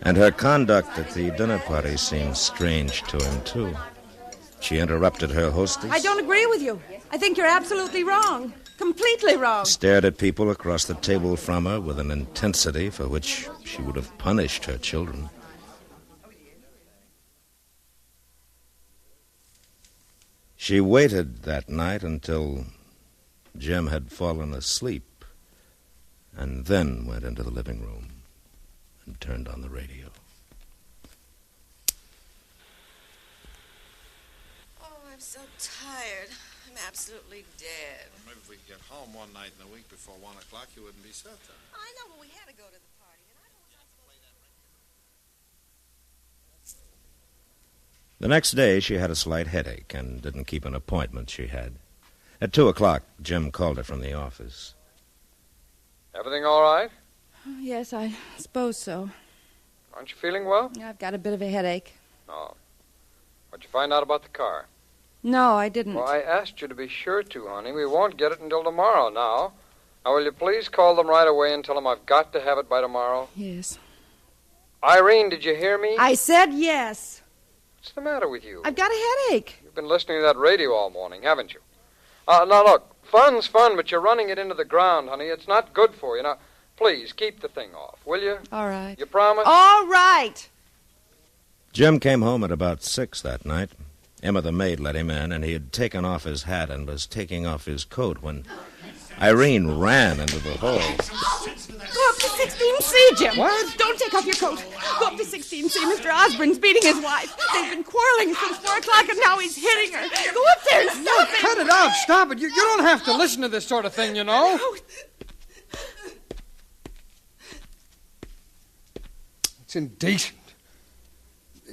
And her conduct at the dinner party seemed strange to him, too. She interrupted her hostess, I don't agree with you. I think you're absolutely wrong. Completely wrong. stared at people across the table from her with an intensity for which she would have punished her children. She waited that night until Jim had fallen asleep, and then went into the living room and turned on the radio. Oh, I'm so tired. I'm absolutely dead. Maybe if we could get home one night in the week before 1 o'clock, you wouldn't be so tired. I know, but we had to go to the party, and I don't know The next day, she had a slight headache and didn't keep an appointment she had. At 2 o'clock, Jim called her from the office. Everything all right? Yes, I suppose so. Aren't you feeling well? I've got a bit of a headache. No. What'd you find out about the car? No, I didn't. Well, I asked you to be sure to, honey. We won't get it until tomorrow now. Now, will you please call them right away and tell them I've got to have it by tomorrow? Yes. Irene, did you hear me? I said yes. What's the matter with you? I've got a headache. You've been listening to that radio all morning, haven't you? Now, look, fun's fun, but you're running it into the ground, honey. It's not good for you. Now, please, keep the thing off, will you? All right. You promise? All right. Jim came home at about 6 that night. Emma, the maid, let him in, and he had taken off his hat and was taking off his coat when Irene ran into the hall. Go up to 16C, Jim. What? Don't take off your coat. Go up to 16C. Mr. Osborne's beating his wife. They've been quarreling since 4 o'clock, and now he's hitting her. Go up there and stop it. Cut it out. Stop it. You don't have to listen to this sort of thing, you know. It's indecent.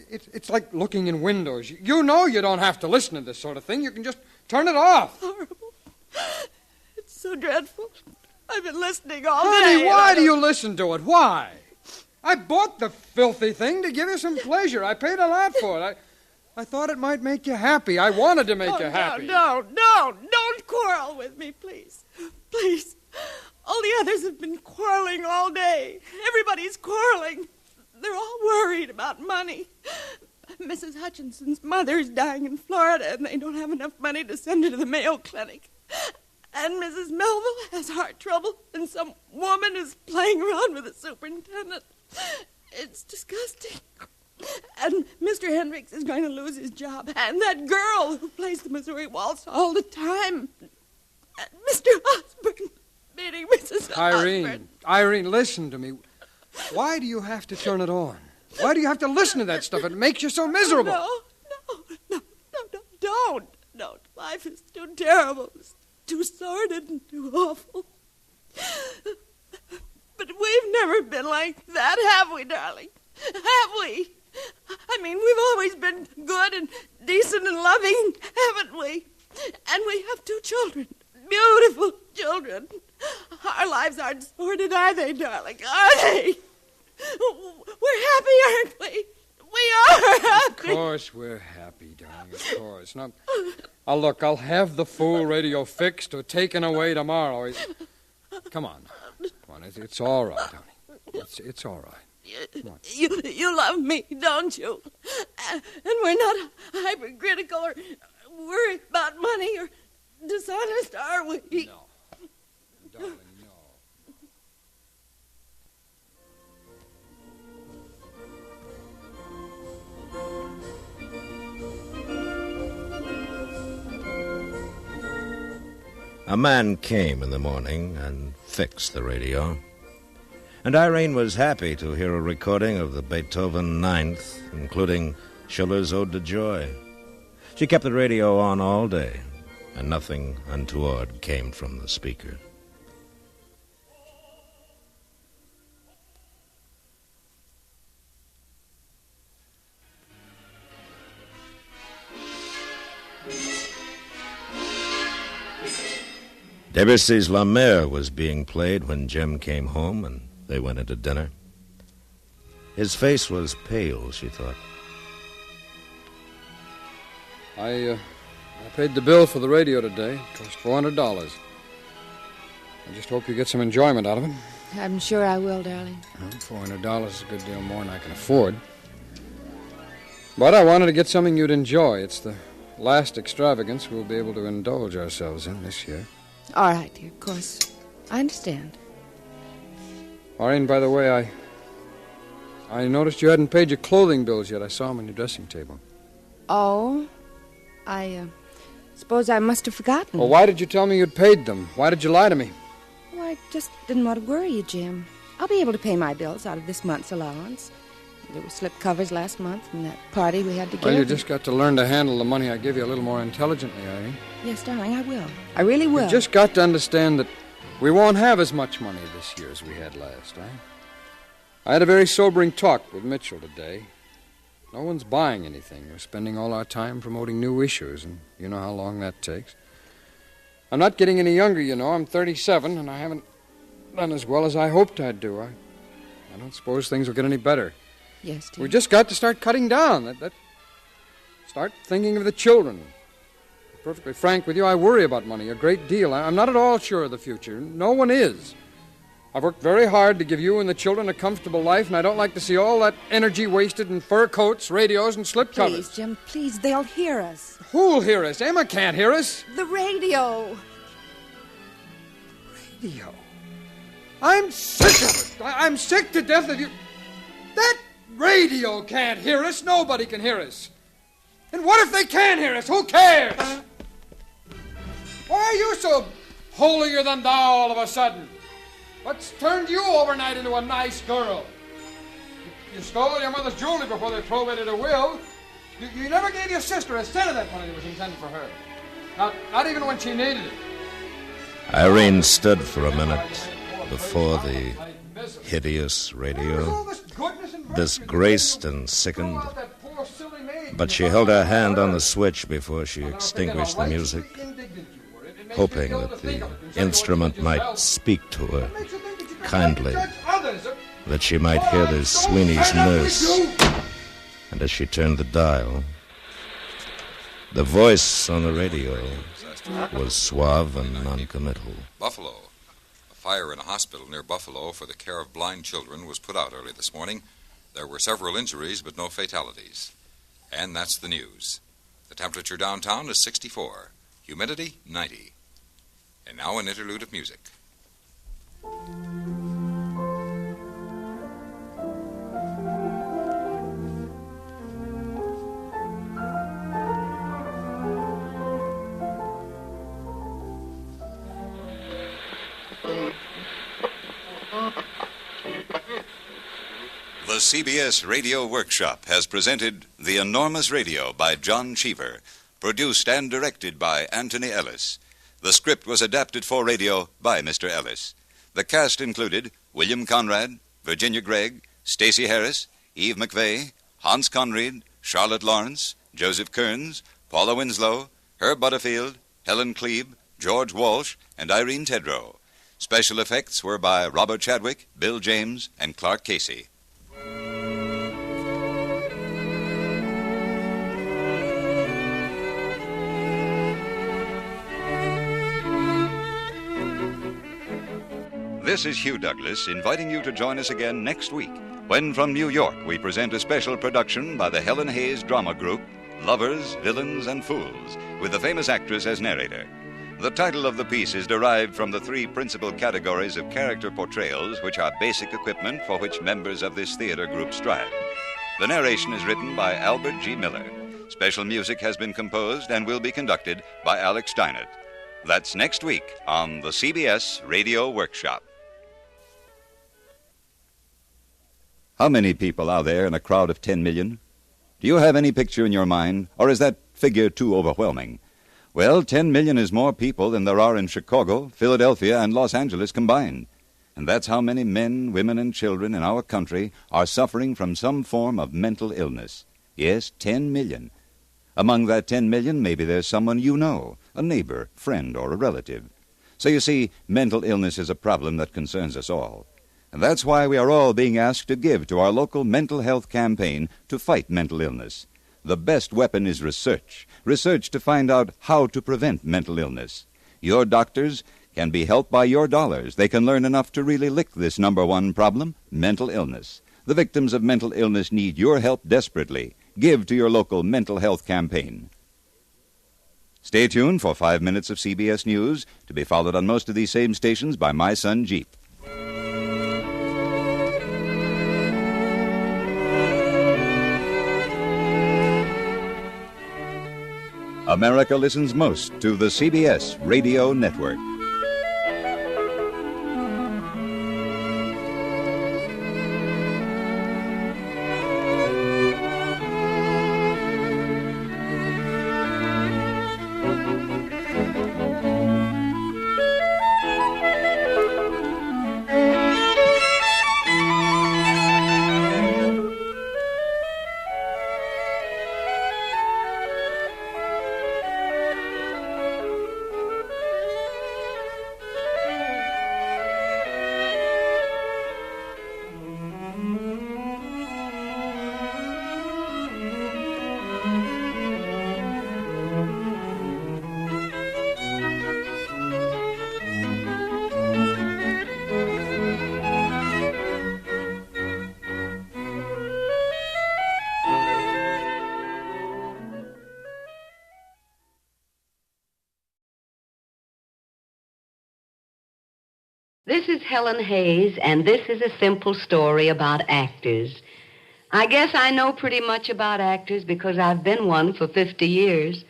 It's like looking in windows. You know you don't have to listen to this sort of thing. You can just turn it off. Horrible. It's so dreadful. I've been listening all day. Honey, why do you listen to it? Why? I bought the filthy thing to give you some pleasure. I paid a lot for it. I thought it might make you happy. I wanted to make you happy. No. Don't quarrel with me, please. Please. All the others have been quarreling all day. Everybody's quarreling. They're all worried about money. Mrs. Hutchinson's mother's dying in Florida, and they don't have enough money to send her to the Mayo Clinic. And Mrs. Melville has heart trouble, and some woman is playing around with the superintendent. It's disgusting. And Mr. Hendricks is going to lose his job. And that girl who plays the Missouri Waltz all the time. And Mr. Osborne beating Mrs. Osborne. Irene, listen to me. Why do you have to turn it on? Why do you have to listen to that stuff? It makes you so miserable. No, don't. Life is too terrible. It's too sordid and too awful. But we've never been like that, have we, darling? Have we? I mean, we've always been good and decent and loving, haven't we? And we have 2 children, beautiful children. Our lives aren't sordid, are they, darling? Are they? We're happy, aren't we? We are happy. Of course we're happy, darling, of course. Now, look, I'll have the fool radio fixed or taken away tomorrow. Come on. It's all right, honey. It's all right. You love me, don't you? And we're not hypercritical or worried about money or dishonest, are we? No. Darling, no. A man came in the morning and fixed the radio. And Irene was happy to hear a recording of the Beethoven Ninth, including Schiller's Ode to Joy. She kept the radio on all day, and nothing untoward came from the speaker. Debussy's La Mer was being played when Jim came home and they went into dinner. His face was pale, she thought. I paid the bill for the radio today. It cost $400. I just hope you get some enjoyment out of it. I'm sure I will, darling. Well, $400 is a good deal more than I can afford. But I wanted to get something you'd enjoy. It's the last extravagance we'll be able to indulge ourselves in this year. All right, dear, of course. I understand. Maureen, by the way, I noticed you hadn't paid your clothing bills yet. I saw them on your dressing table. Oh, I suppose I must have forgotten. Well, why did you tell me you'd paid them? Why did you lie to me? Oh, I just didn't want to worry you, Jim. I'll be able to pay my bills out of this month's allowance. There were slip covers last month from that party we had to give. Well, you just got to learn to handle the money I give you a little more intelligently, Irene. Yes, darling, I will. I really will. You just got to understand that we won't have as much money this year as we had last, right? I had a very sobering talk with Mitchell today. No one's buying anything. We're spending all our time promoting new issues, and you know how long that takes. I'm not getting any younger, you know. I'm 37, and I haven't done as well as I hoped I'd do. I don't suppose things will get any better. Yes, dear. We just got to start cutting down. Start thinking of the children. To be perfectly frank with you, I worry about money a great deal. I'm not at all sure of the future. No one is. I've worked very hard to give you and the children a comfortable life, and I don't like to see all that energy wasted in fur coats, radios, and slip covers. Please, Jim, please, they'll hear us. Who'll hear us? Emma can't hear us. The radio. Radio? I'm sick of it. I'm sick to death of you. That radio can't hear us. Nobody can hear us. And what if they can hear us? Who cares? Why are you so holier than thou all of a sudden? What's turned you overnight into a nice girl? You stole your mother's jewelry before they probated her will. You never gave your sister a cent of that money that was intended for her. Not even when she needed it. Irene stood for a minute before the hideous radio, disgraced and sickened. But she held her hand on the switch before she extinguished the music, hoping that the instrument might speak to her kindly, that she might hear the Sweeney's nurse. And as she turned the dial, the voice on the radio was suave and noncommittal. Buffalo. A fire in a hospital near Buffalo for the care of blind children was put out early this morning. There were several injuries, but no fatalities. And that's the news. The temperature downtown is 64. Humidity, 90. And now an interlude of music. The CBS Radio Workshop has presented The Enormous Radio by John Cheever, produced and directed by Anthony Ellis. The script was adapted for radio by Mr. Ellis. The cast included William Conrad, Virginia Gregg, Stacey Harris, Eve McVeigh, Hans Conried, Charlotte Lawrence, Joseph Kearns, Paula Winslow, Herb Butterfield, Helen Klebe, George Walsh, and Irene Tedrow. Special effects were by Robert Chadwick, Bill James, and Clark Casey. This is Hugh Douglas inviting you to join us again next week when from New York we present a special production by the Helen Hayes Drama Group, Lovers, Villains, and Fools, with the famous actress as narrator. The title of the piece is derived from the three principal categories of character portrayals which are basic equipment for which members of this theater group strive. The narration is written by Albert G. Miller. Special music has been composed and will be conducted by Alex Steinert. That's next week on the CBS Radio Workshop. How many people are there in a crowd of 10 million? Do you have any picture in your mind, or is that figure too overwhelming? Well, 10 million is more people than there are in Chicago, Philadelphia, and Los Angeles combined. And that's how many men, women, and children in our country are suffering from some form of mental illness. Yes, 10 million. Among that 10 million, maybe there's someone you know, a neighbor, friend, or a relative. So you see, mental illness is a problem that concerns us all. And that's why we are all being asked to give to our local mental health campaign to fight mental illness. The best weapon is research. Research to find out how to prevent mental illness. Your doctors can be helped by your dollars. They can learn enough to really lick this number one problem, mental illness. The victims of mental illness need your help desperately. Give to your local mental health campaign. Stay tuned for 5 minutes of CBS News, to be followed on most of these same stations by My Son Jeep. America listens most to the CBS Radio Network. This is Helen Hayes, and this is a simple story about actors. I guess I know pretty much about actors because I've been one for 50 years.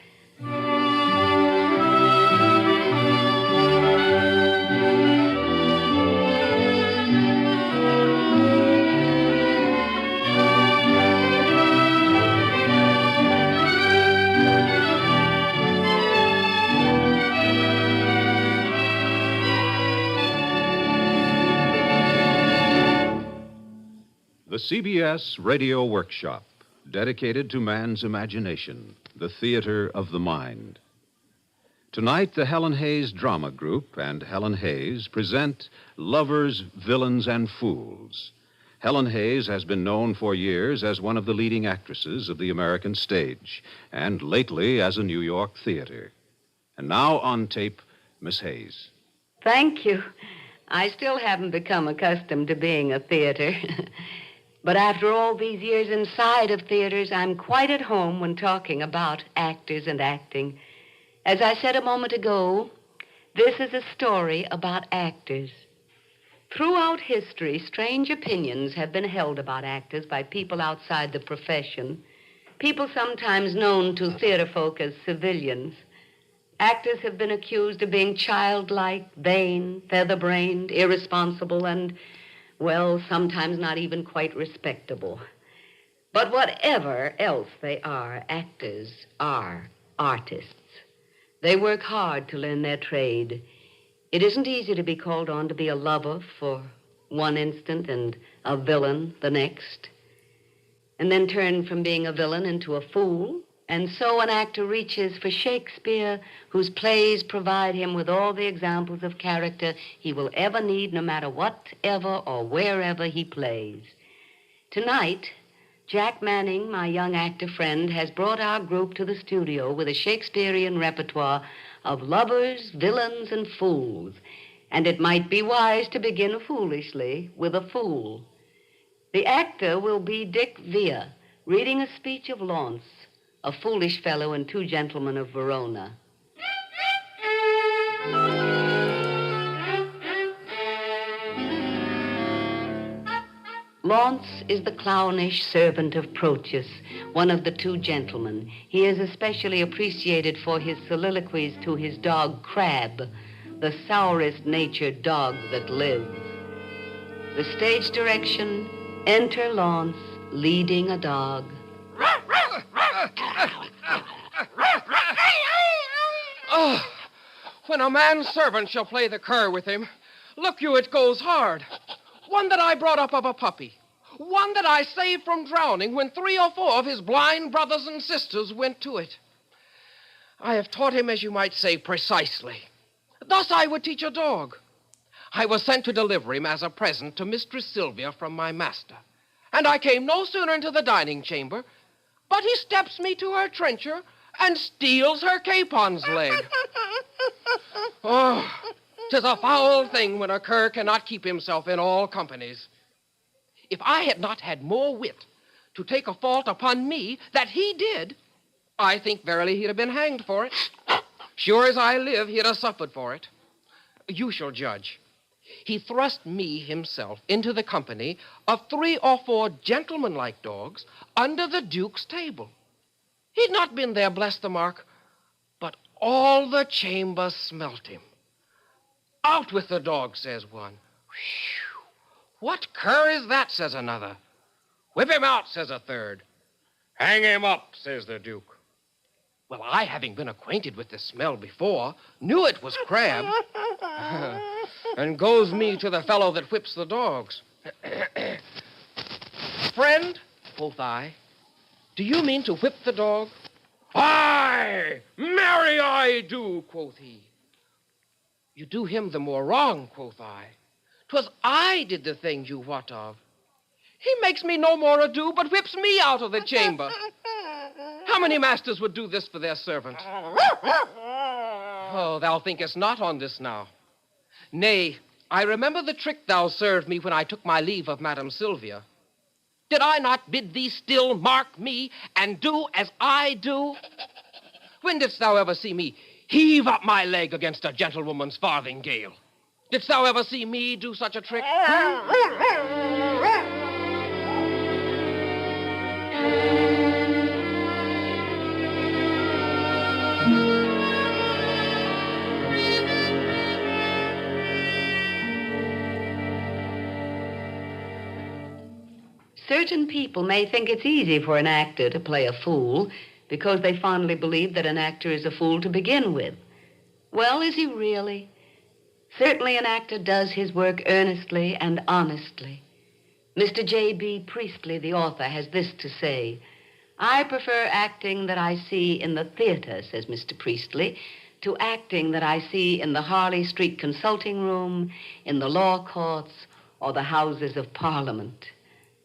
The CBS Radio Workshop, dedicated to man's imagination, the theater of the mind. Tonight, the Helen Hayes Drama Group and Helen Hayes present Lovers, Villains, and Fools. Helen Hayes has been known for years as one of the leading actresses of the American stage, and lately as a New York theater. And now on tape, Miss Hayes. Thank you. I still haven't become accustomed to being a theater. But after all these years inside of theaters, I'm quite at home when talking about actors and acting. As I said a moment ago, this is a story about actors. Throughout history, strange opinions have been held about actors by people outside the profession, people sometimes known to theater folk as civilians. Actors have been accused of being childlike, vain, feather-brained, irresponsible, and, well, sometimes not even quite respectable. But whatever else they are, actors are artists. They work hard to learn their trade. It isn't easy to be called on to be a lover for one instant and a villain the next, and then turn from being a villain into a fool. And so an actor reaches for Shakespeare, whose plays provide him with all the examples of character he will ever need, no matter whatever or wherever he plays. Tonight, Jack Manning, my young actor friend, has brought our group to the studio with a Shakespearean repertoire of lovers, villains, and fools. And it might be wise to begin foolishly with a fool. The actor will be Dick Vere, reading a speech of Launce, a foolish fellow and two gentlemen of Verona. Launce is the clownish servant of Proteus, one of the two gentlemen. He is especially appreciated for his soliloquies to his dog Crab, the sourest-natured dog that lives. The stage direction, enter Launce leading a dog. Oh, when a manservant shall play the cur with him, look you, it goes hard. One that I brought up of a puppy. One that I saved from drowning when 3 or 4 of his blind brothers and sisters went to it. I have taught him, as you might say, precisely. Thus I would teach a dog. I was sent to deliver him as a present to Mistress Sylvia from my master. And I came no sooner into the dining chamber, but he steps me to her trencher and steals her capon's leg. Oh, 'tis a foul thing when a cur cannot keep himself in all companies. If I had not had more wit to take a fault upon me that he did, I think verily he'd have been hanged for it. Sure as I live, he'd have suffered for it. You shall judge. He thrust me himself into the company of 3 or 4 gentlemanlike dogs under the Duke's table. He'd not been there, bless the mark, but all the chamber smelt him. Out with the dog, says one. Whew. What cur is that, says another. Whip him out, says a third. Hang him up, says the Duke. Well, I, having been acquainted with the smell before, knew it was Crab, and goes me to the fellow that whips the dogs. Friend, quoth I, do you mean to whip the dog? Aye, marry I do, quoth he. You do him the more wrong, quoth I. 'Twas I did the thing you wot of. He makes me no more ado, but whips me out of the chamber. How many masters would do this for their servant? Oh, thou thinkest not on this now. Nay, I remember the trick thou served me when I took my leave of Madam Sylvia. Did I not bid thee still mark me and do as I do? When didst thou ever see me heave up my leg against a gentlewoman's farthingale? Didst thou ever see me do such a trick? Certain people may think it's easy for an actor to play a fool because they fondly believe that an actor is a fool to begin with. Well, is he really? Certainly an actor does his work earnestly and honestly. Mr. J.B. Priestley, the author, has this to say. I prefer acting that I see in the theater, says Mr. Priestley, to acting that I see in the Harley Street consulting room, in the law courts, or the Houses of Parliament.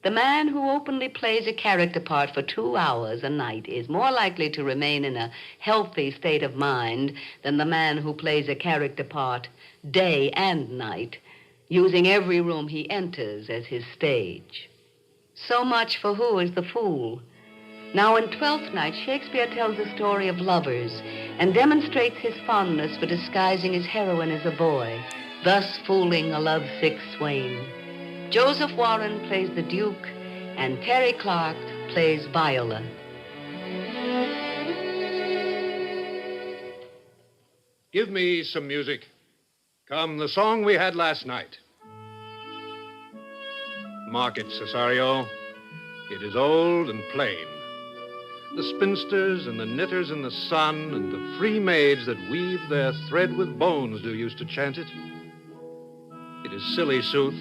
The man who openly plays a character part for 2 hours a night is more likely to remain in a healthy state of mind than the man who plays a character part day and night, using every room he enters as his stage. So much for who is the fool. Now, in Twelfth Night, Shakespeare tells the story of lovers and demonstrates his fondness for disguising his heroine as a boy, thus fooling a lovesick swain. Joseph Warren plays the Duke, and Terry Clark plays Viola. Give me some music. Come, the song we had last night. Mark it, Cesario. It is old and plain. The spinsters and the knitters in the sun and the free maids that weave their thread with bones do used to chant it. It is silly sooth,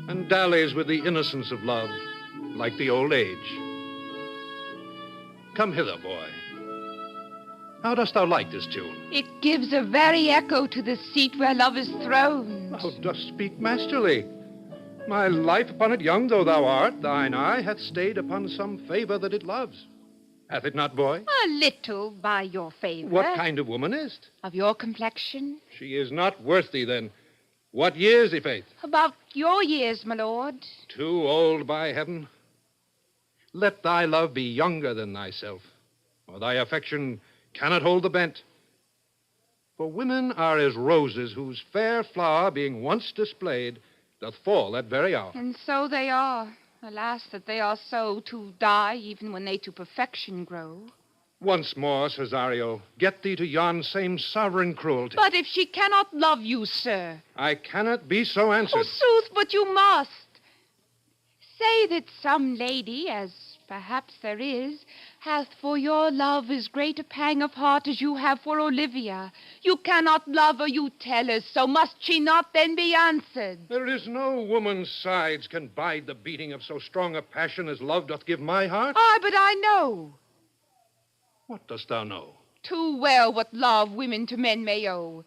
and dallies with the innocence of love, like the old age. Come hither, boy. How dost thou like this tune? It gives a very echo to the seat where love is throned. Thou dost speak masterly. My life upon it, young though thou art, thine eye hath stayed upon some favor that it loves. Hath it not, boy? A little by your favor. What kind of woman is't? Of your complexion. She is not worth thee, then. What years, i' faith? About your years, my lord. Too old, by heaven. Let thy love be younger than thyself, or thy affection cannot hold the bent. For women are as roses whose fair flower, being once displayed, doth fall that very hour. And so they are. Alas, that they are so, to die even when they to perfection grow. Once more, Cesario, get thee to yon same sovereign cruelty. But if she cannot love you, sir. I cannot be so answered. Oh, sooth, but you must. Say that some lady, as perhaps there is, hath for your love as great a pang of heart as you have for Olivia. You cannot love her, you tell us, so must she not then be answered? There is no woman's sides can bide the beating of so strong a passion as love doth give my heart. Ay, but I know. What dost thou know? Too well what love women to men may owe.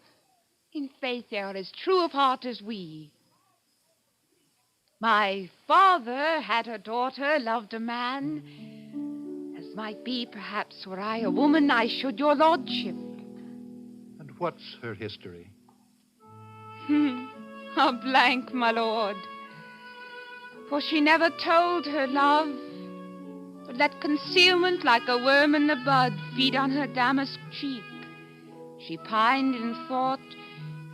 In faith they are as true of heart as we. My father had a daughter, loved a man. As might be, perhaps, were I a woman, I should your lordship. And what's her history? A blank, my lord. For she never told her love, but let concealment like a worm in the bud feed on her damask cheek. She pined in thought,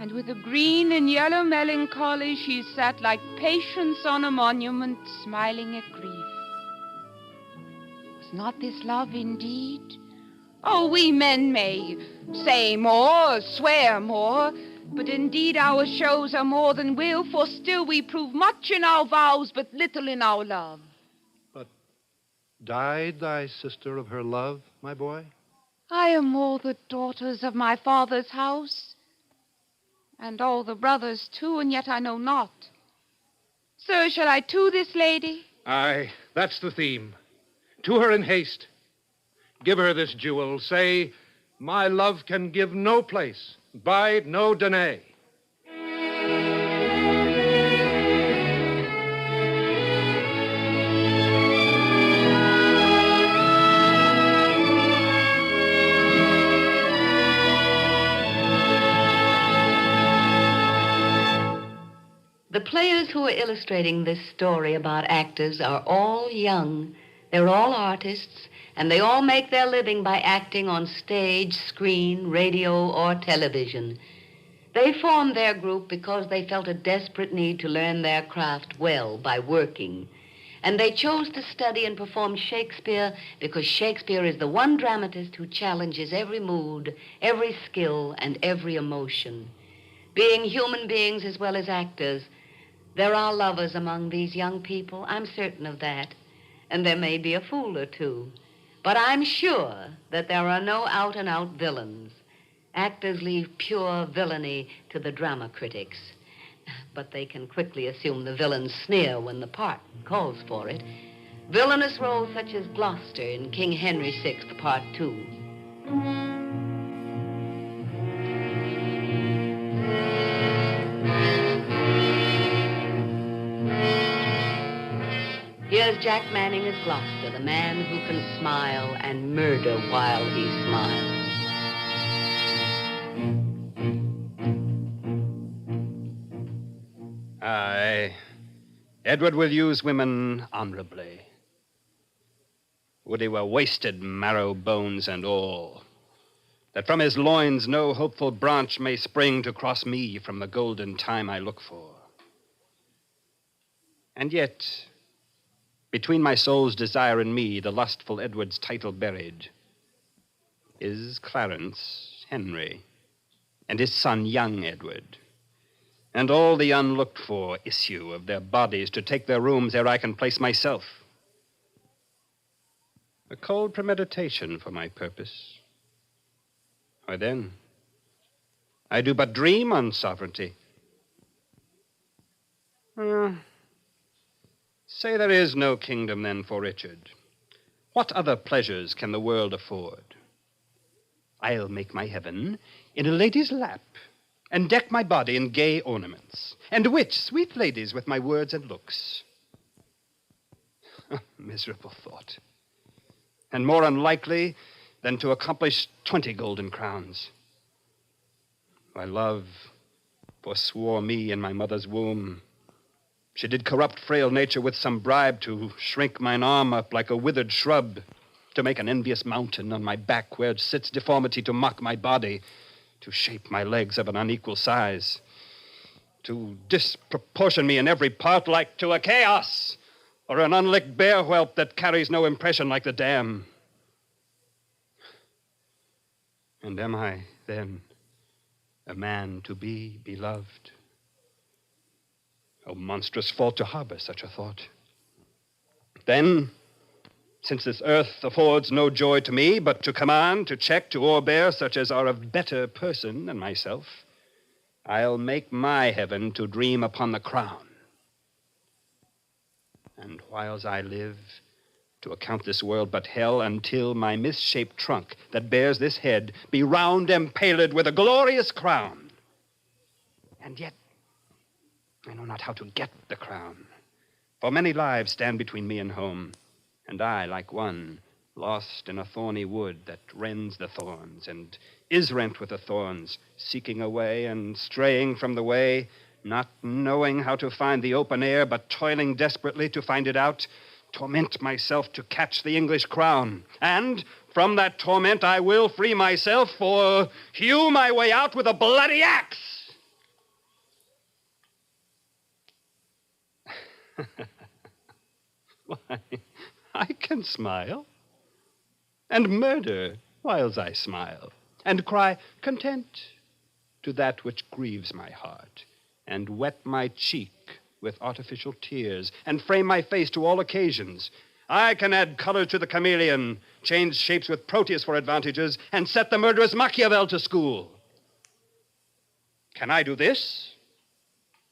and with a green and yellow melancholy she sat like Patience on a monument, smiling at grief. Was not this love indeed? Oh, we men may say more, swear more, but indeed our shows are more than will, for still we prove much in our vows, but little in our love. But died thy sister of her love, my boy? I am all the daughters of my father's house, and all the brothers, too, and yet I know not. Sir, shall I to this lady? Aye, that's the theme. To her in haste. Give her this jewel. Say, my love can give no place, bide no denay. The players who are illustrating this story about actors are all young. They're all artists, and they all make their living by acting on stage, screen, radio, or television. They formed their group because they felt a desperate need to learn their craft well by working. And they chose to study and perform Shakespeare because Shakespeare is the one dramatist who challenges every mood, every skill, and every emotion. Being human beings as well as actors, there are lovers among these young people, I'm certain of that. And there may be a fool or two. But I'm sure that there are no out-and-out villains. Actors leave pure villainy to the drama critics. But they can quickly assume the villain's sneer when the part calls for it. Villainous roles such as Gloucester in King Henry VI, Part 2. Here's Jack Manning as Gloucester, the man who can smile and murder while he smiles. Aye, Edward will use women honorably. Would he were wasted, marrow, bones, and all, that from his loins no hopeful branch may spring to cross me from the golden time I look for. And yet, between my soul's desire and me, the lustful Edward's title buried, is Clarence Henry, and his son young Edward, and all the unlooked-for issue of their bodies to take their rooms ere I can place myself. A cold premeditation for my purpose. Why then, I do but dream on sovereignty. Say there is no kingdom, then, for Richard. What other pleasures can the world afford? I'll make my heaven in a lady's lap, and deck my body in gay ornaments, and wit sweet ladies with my words and looks. Miserable thought. And more unlikely than to accomplish 20 golden crowns. My love forswore me in my mother's womb. She did corrupt frail nature with some bribe to shrink mine arm up like a withered shrub, to make an envious mountain on my back where sits deformity to mock my body, to shape my legs of an unequal size. to disproportion me in every part like to a chaos, or an unlicked bear whelp that carries no impression like the dam. And am I, then, a man to be beloved? Oh, monstrous fault to harbor such a thought. Then, since this earth affords no joy to me, but to command, to check, to o'erbear such as are of better person than myself, I'll make my heaven to dream upon the crown. And whiles I live, to account this world but hell, until my misshaped trunk that bears this head be round empaled with a glorious crown. And yet, I know not how to get the crown, for many lives stand between me and home, and I, like one, lost in a thorny wood that rends the thorns, and is rent with the thorns, seeking a way and straying from the way, not knowing how to find the open air, but toiling desperately to find it out, torment myself to catch the English crown. And from that torment I will free myself, for hew my way out with a bloody axe. Why, I can smile, and murder whiles I smile, and cry content to that which grieves my heart, and wet my cheek with artificial tears, and frame my face to all occasions. I can add color to the chameleon, change shapes with Proteus for advantages, and set the murderous Machiavel to school. Can I do this,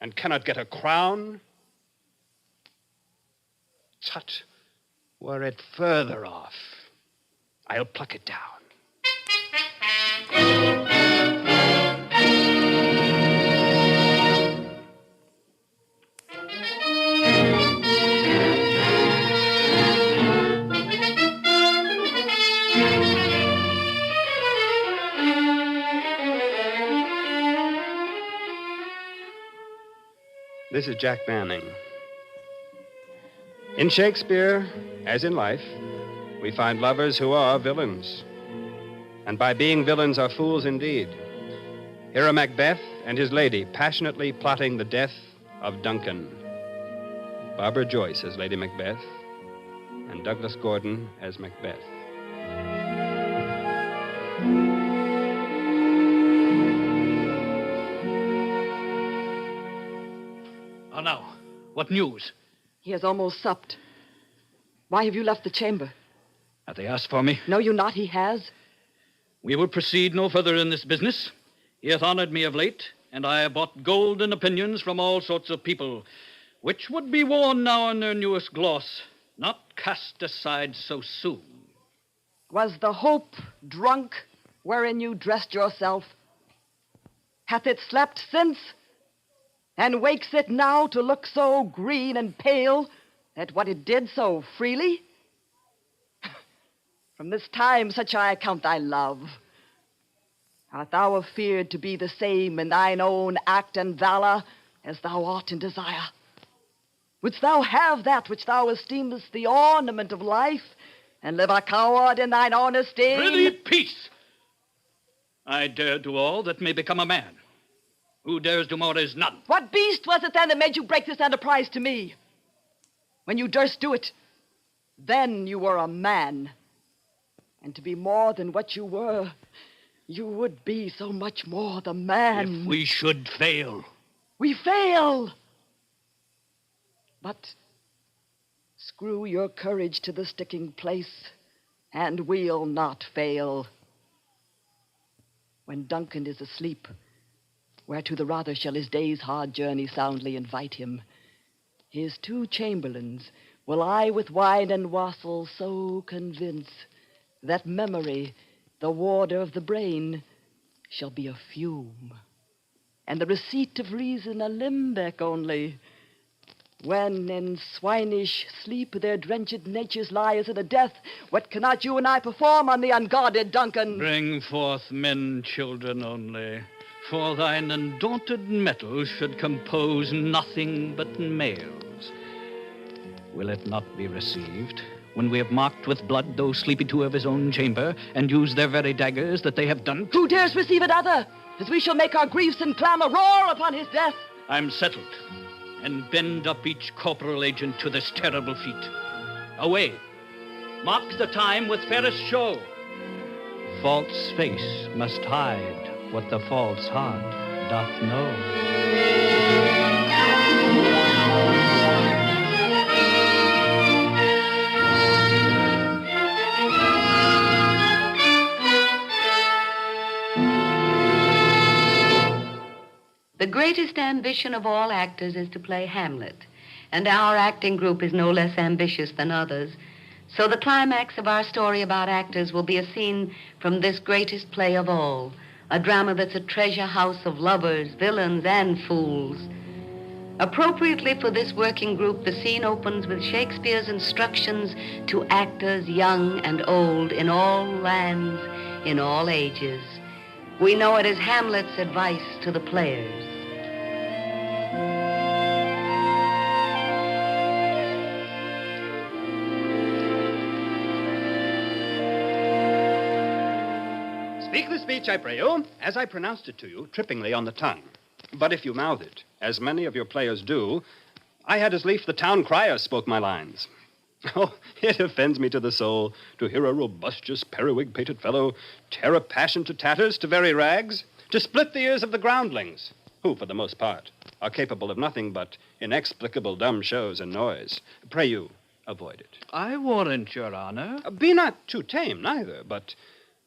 and cannot get a crown? Tut, were it further off, I'll pluck it down. This is Jack Manning. In Shakespeare, as in life, we find lovers who are villains, and by being villains are fools indeed. Here are Macbeth and his lady passionately plotting the death of Duncan. Barbara Joyce as Lady Macbeth, and Douglas Gordon as Macbeth. Ah, now, what news? He has almost supped. Why have you left the chamber? Have they asked for me? Know you not he has? We will proceed no further in this business. He hath honored me of late, and I have bought golden opinions from all sorts of people, which would be worn now in their newest gloss, not cast aside so soon. Was the hope drunk wherein you dressed yourself? Hath it slept since? And wakes it now to look so green and pale at what it did so freely? From this time such I account thy love. Art thou afeared to be the same in thine own act and valor as thou art in desire? Wouldst thou have that which thou esteemest the ornament of life, and live a coward in thine honest aim? Prithee, peace! I dare do all that may become a man. Who dares do more is none. What beast was it then that made you break this enterprise to me? When you durst do it, then you were a man. And to be more than what you were, you would be so much more the man. If we should fail. We fail! But screw your courage to the sticking place, and we'll not fail. When Duncan is asleep, whereto the rather shall his day's hard journey soundly invite him, his two chamberlains will I with wine and wassail so convince that memory, the warder of the brain, shall be a fume, and the receipt of reason a limbeck only. When in swinish sleep their drenched natures lie as in a death, what cannot you and I perform on the unguarded Duncan? Bring forth men, children only. For thine undaunted mettle should compose nothing but males. Will it not be received when we have marked with blood those sleepy two of his own chamber, and used their very daggers that they have done? Who dares receive another, as we shall make our griefs and clamor roar upon his death? I'm settled, and bend up each corporal agent to this terrible feat. Away, mark the time with fairest show. False face must hide what the false heart doth know. The greatest ambition of all actors is to play Hamlet, and our acting group is no less ambitious than others. So the climax of our story about actors will be a scene from this greatest play of all, a drama that's a treasure house of lovers, villains, and fools. Appropriately for this working group, the scene opens with Shakespeare's instructions to actors young and old in all lands, in all ages. We know it as Hamlet's advice to the players. Speak the speech, I pray you, as I pronounced it to you, trippingly on the tongue. But if you mouth it, as many of your players do, I had as lief the town crier spoke my lines. Oh, it offends me to the soul to hear a robustious, periwig-pated fellow tear a passion to tatters, to very rags, to split the ears of the groundlings, who, for the most part, are capable of nothing but inexplicable dumb shows and noise. Pray you, avoid it. I warrant, Your Honor. Be not too tame, neither, but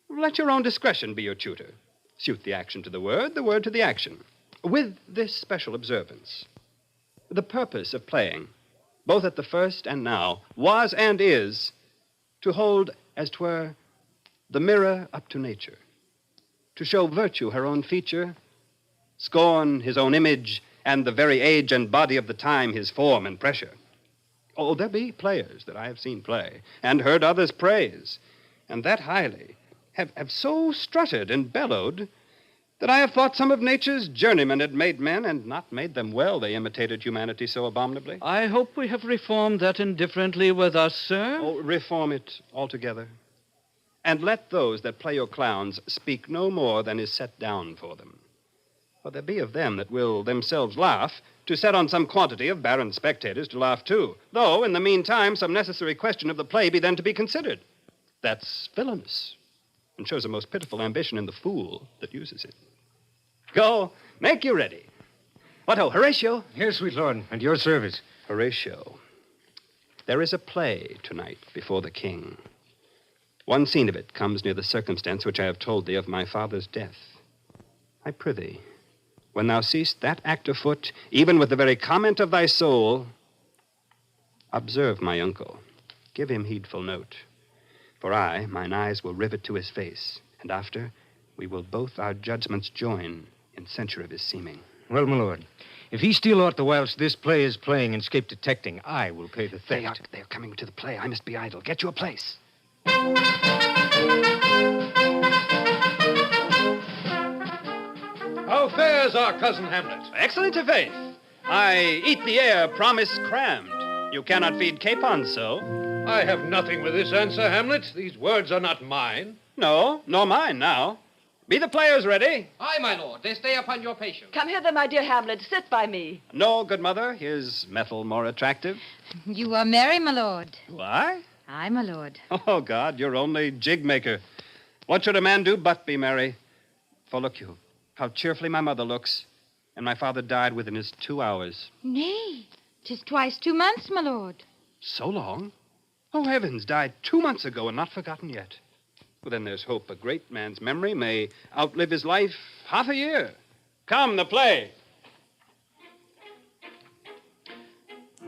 let your own discretion be your tutor. Suit the action to the word to the action. With this special observance. The purpose of playing, both at the first and now, was and is to hold, as 'twere, the mirror up to nature, to show virtue her own feature, scorn his own image, and the very age and body of the time his form and pressure. Oh, there be players that I have seen play, and heard others praise, and that highly, have so strutted and bellowed that I have thought some of nature's journeymen had made men, and not made them well, they imitated humanity so abominably. I hope we have reformed that indifferently with us, sir. Oh, reform it altogether. And let those that play your clowns speak no more than is set down for them. For there be of them that will themselves laugh, to set on some quantity of barren spectators to laugh too, though, in the meantime, some necessary question of the play be then to be considered. That's villainous, and shows a most pitiful ambition in the fool that uses it. Go, make you ready. What ho, Horatio? Here, sweet lord, and your service. Horatio, there is a play tonight before the king. One scene of it comes near the circumstance which I have told thee of my father's death. I prithee, when thou seest that act afoot, even with the very comment of thy soul, observe my uncle, give him heedful note. For I, mine eyes will rivet to his face, and after, we will both our judgments join in censure of his seeming. Well, my lord, if he steal aught the whilst this play is playing and escape detecting, I will pay the theft. They are coming to the play. I must be idle. Get you a place. How fares our cousin Hamlet? Excellent to faith. I eat the air, promise crammed. You cannot feed capons so. I have nothing with this answer, Hamlet. These words are not mine. No, nor mine now. Be the players ready? Aye, my lord. They stay upon your patience. Come hither, my dear Hamlet. Sit by me. No, good mother. Here's Methel more attractive. You are merry, my lord. Why? Aye, my lord. Oh, God, you're only jig maker. What should a man do but be merry? For look you, how cheerfully my mother looks, and my father died within his 2 hours. Nay, 'tis twice 2 months, my lord. So long? Oh, heavens, died 2 months ago and not forgotten yet. Well, then there's hope. A great man's memory may outlive his life half a year. Come, the play.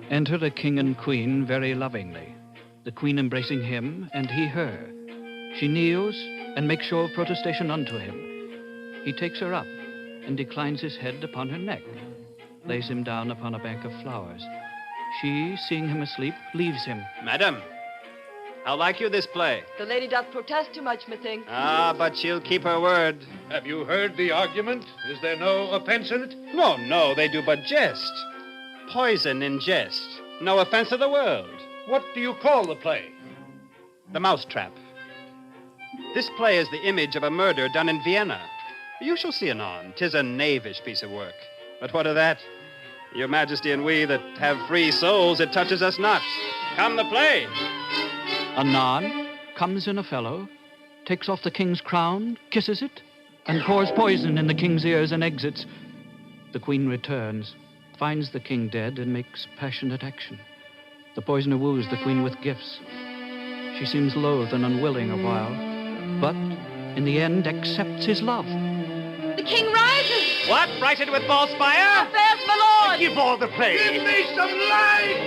Enter the king and queen very lovingly, the queen embracing him and he her. She kneels and makes show of protestation unto him. He takes her up and declines his head upon her neck, lays him down upon a bank of flowers. She, seeing him asleep, leaves him. Madam, how like you this play? The lady doth protest too much, methinks. Ah, but she'll keep her word. Have you heard the argument? Is there no offense in it? No, they do but jest. Poison in jest. No offense of the world. What do you call the play? The Mousetrap. This play is the image of a murder done in Vienna. You shall see anon. 'Tis a knavish piece of work. But what of that? Your Majesty and we that have free souls, it touches us not. Come the play. Anon comes in a fellow, takes off the king's crown, kisses it, and pours poison in the king's ears and exits. The queen returns, finds the king dead, and makes passionate action. The poisoner woos the queen with gifts. She seems loath and unwilling a while, but in the end accepts his love. The king rises. What? Brighted with false fire? There's my lord. Give all the play. Give me some light!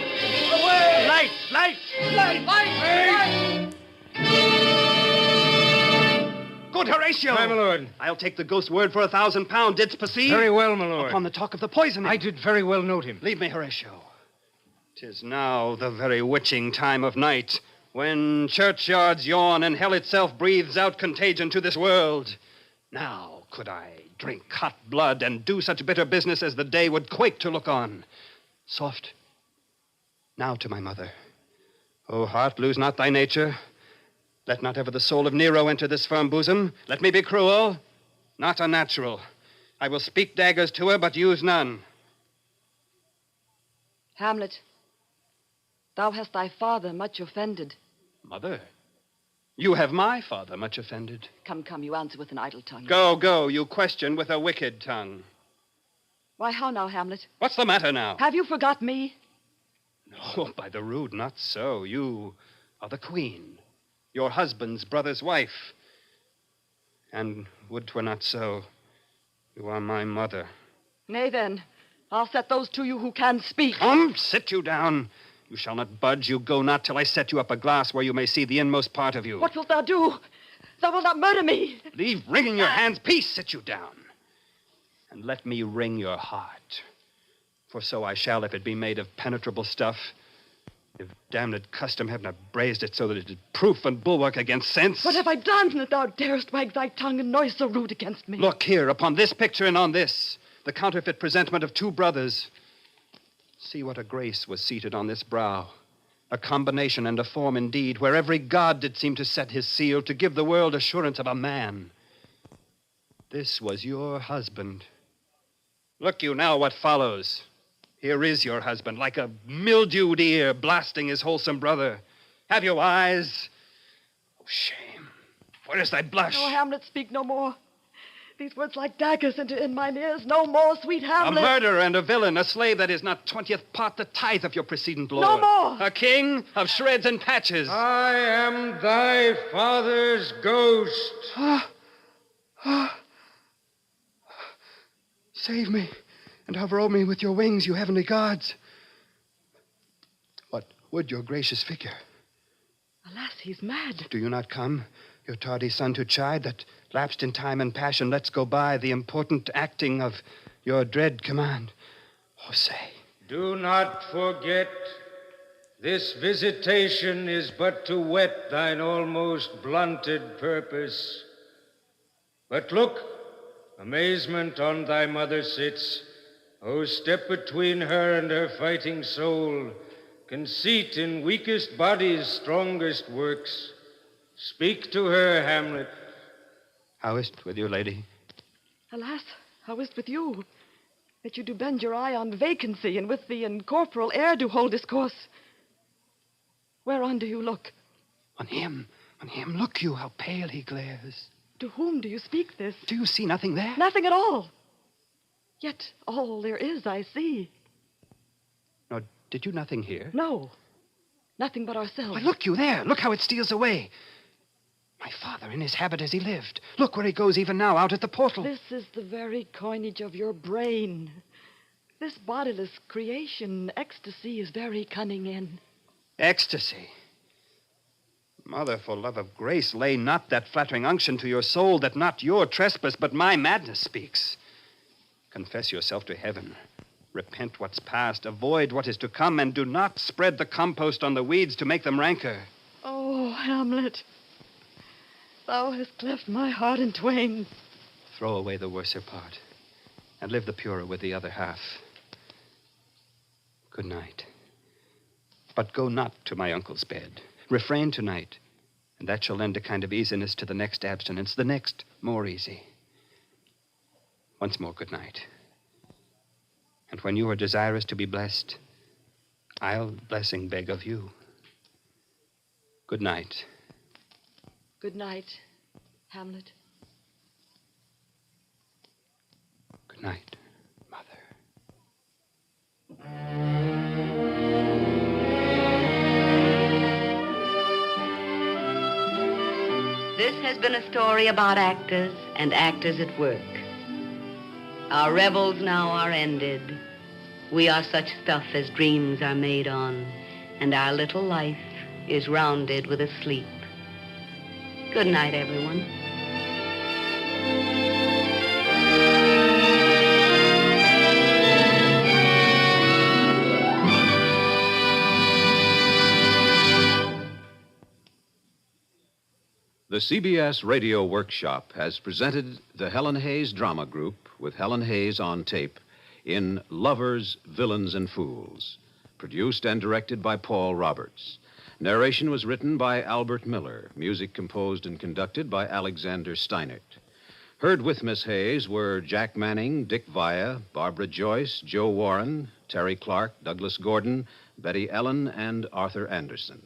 Away! Light! Light! Light! Light! Good Horatio! Aye, my lord. I'll take the ghost's word for £1,000. Didst perceive? Very well, my lord. Upon the talk of the poisoning. I did very well note him. Leave me, Horatio. 'Tis now the very witching time of night, when churchyards yawn and hell itself breathes out contagion to this world. Now could I drink hot blood and do such bitter business as the day would quake to look on. Soft. Now to my mother. O heart, lose not thy nature. Let not ever the soul of Nero enter this firm bosom. Let me be cruel, not unnatural. I will speak daggers to her, but use none. Hamlet, thou hast thy father much offended. Mother, you have my father much offended. Come, you answer with an idle tongue. Go, you question with a wicked tongue. Why, how now, Hamlet? What's the matter now? Have you forgot me? No, by the rood, not so. You are the queen, your husband's brother's wife. And would 'twere not so, you are my mother. Nay, then, I'll set those to you who can speak. Come, sit you down. You shall not budge, you go not, till I set you up a glass where you may see the inmost part of you. What wilt thou do? Thou wilt not murder me. Leave wringing your hands. Peace, sit you down. And let me wring your heart. For so I shall, if it be made of penetrable stuff. If damned custom have not brazed it so that it is proof and bulwark against sense. What have I done that thou darest wag thy tongue and noise so rude against me? Look here, upon this picture and on this, the counterfeit presentment of two brothers. See what a grace was seated on this brow. A combination and a form indeed, where every god did seem to set his seal to give the world assurance of a man. This was your husband. Look you now what follows. Here is your husband, like a mildewed ear blasting his wholesome brother. Have you eyes? Oh, shame. Where is thy blush? Oh, Hamlet, speak no more. These words like daggers in mine ears. No more, sweet Hamlet. A murderer and a villain, a slave that is not 20th part the tithe of your precedent lord. No more. A king of shreds and patches. I am thy father's ghost. Save me, and hover over me with your wings, you heavenly gods. What would your gracious figure? Alas, he's mad. Do you not come, your tardy son, to chide that, lapsed in time and passion, lets go by the important acting of your dread command? Oh, say. Do not forget, this visitation is but to whet thine almost blunted purpose. But look, amazement on thy mother sits. Oh, step between her and her fighting soul. Conceit in weakest bodies, strongest works. Speak to her, Hamlet. How is't with you, lady? Alas, how is't with you? That you do bend your eye on vacancy, and with the incorporeal air do hold discourse. Whereon do you look? On him. Look you, how pale he glares. To whom do you speak this? Do you see nothing there? Nothing at all. Yet all there is I see. Nor did you nothing hear? No. Nothing but ourselves. Why, look you there. Look how it steals away. My father in his habit as he lived. Look where he goes even now, out at the portal. This is the very coinage of your brain. This bodiless creation, ecstasy is very cunning in. Ecstasy. Mother, for love of grace, lay not that flattering unction to your soul that not your trespass but my madness speaks. Confess yourself to heaven. Repent what's past, avoid what is to come, and do not spread the compost on the weeds to make them rancor. Oh, Hamlet, thou hast cleft my heart in twain. Throw away the worser part, and live the purer with the other half. Good night. But go not to my uncle's bed. Refrain tonight, and that shall lend a kind of easiness to the next abstinence, the next more easy. Once more, good night. And when you are desirous to be blessed, I'll blessing beg of you. Good night. Good night, Hamlet. Good night, Mother. This has been a story about actors and actors at work. Our revels now are ended. We are such stuff as dreams are made on, and our little life is rounded with a sleep. Good night, everyone. The CBS Radio Workshop has presented the Helen Hayes Drama Group with Helen Hayes on tape in Lovers, Villains, and Fools, produced and directed by Paul Roberts. Narration was written by Albert Miller, music composed and conducted by Alexander Steinert. Heard with Miss Hayes were Jack Manning, Dick Via, Barbara Joyce, Joe Warren, Terry Clark, Douglas Gordon, Betty Ellen, and Arthur Anderson.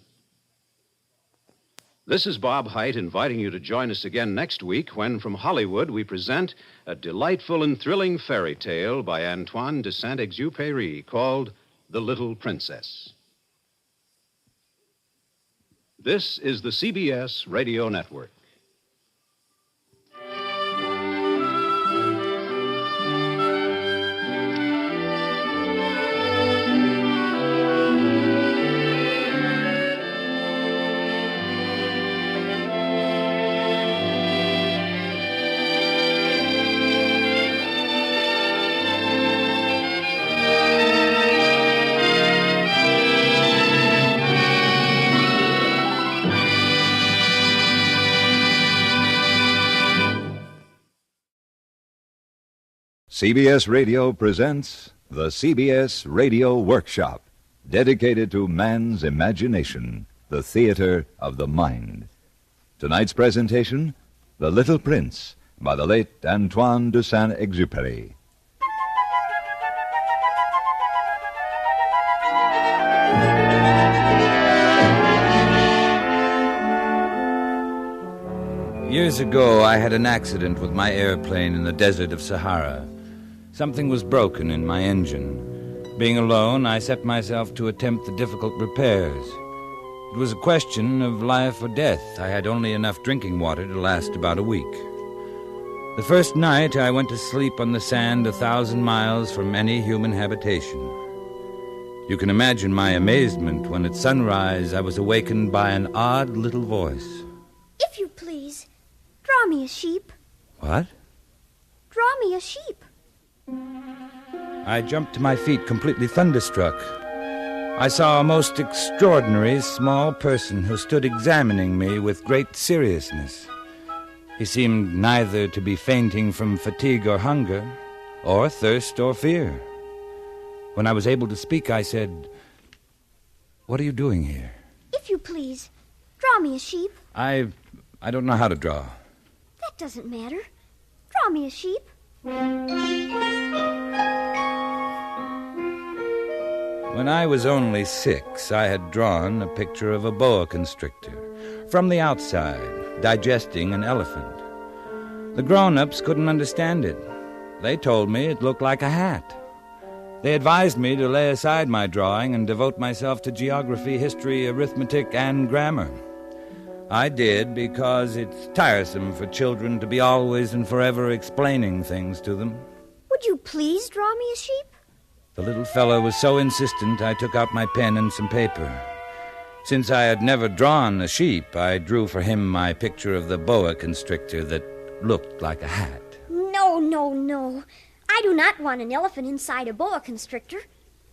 This is Bob Hite inviting you to join us again next week when, from Hollywood, we present a delightful and thrilling fairy tale by Antoine de Saint-Exupéry called The Little Princess. This is the CBS Radio Network. CBS Radio presents the CBS Radio Workshop, dedicated to man's imagination, the theater of the mind. Tonight's presentation, The Little Prince, by the late Antoine de Saint-Exupéry. Years ago, I had an accident with my airplane in the desert of Sahara. Something was broken in my engine. Being alone, I set myself to attempt the difficult repairs. It was a question of life or death. I had only enough drinking water to last about a week. The first night, I went to sleep on the sand 1,000 miles from any human habitation. You can imagine my amazement when at sunrise I was awakened by an odd little voice. If you please, draw me a sheep. What? Draw me a sheep. I jumped to my feet, completely thunderstruck. I saw a most extraordinary small person who stood examining me with great seriousness. He seemed neither to be fainting from fatigue or hunger, or thirst or fear. When I was able to speak, I said, "What are you doing here?" If you please, draw me a sheep. I don't know how to draw. That doesn't matter. Draw me a sheep. When I was only 6, I had drawn a picture of a boa constrictor, from the outside, digesting an elephant. The grown-ups couldn't understand it. They told me it looked like a hat. They advised me to lay aside my drawing and devote myself to geography, history, arithmetic, and grammar. I did because it's tiresome for children to be always and forever explaining things to them. Would you please draw me a sheep? The little fellow was so insistent, I took out my pen and some paper. Since I had never drawn a sheep, I drew for him my picture of the boa constrictor that looked like a hat. No, no, no. I do not want an elephant inside a boa constrictor.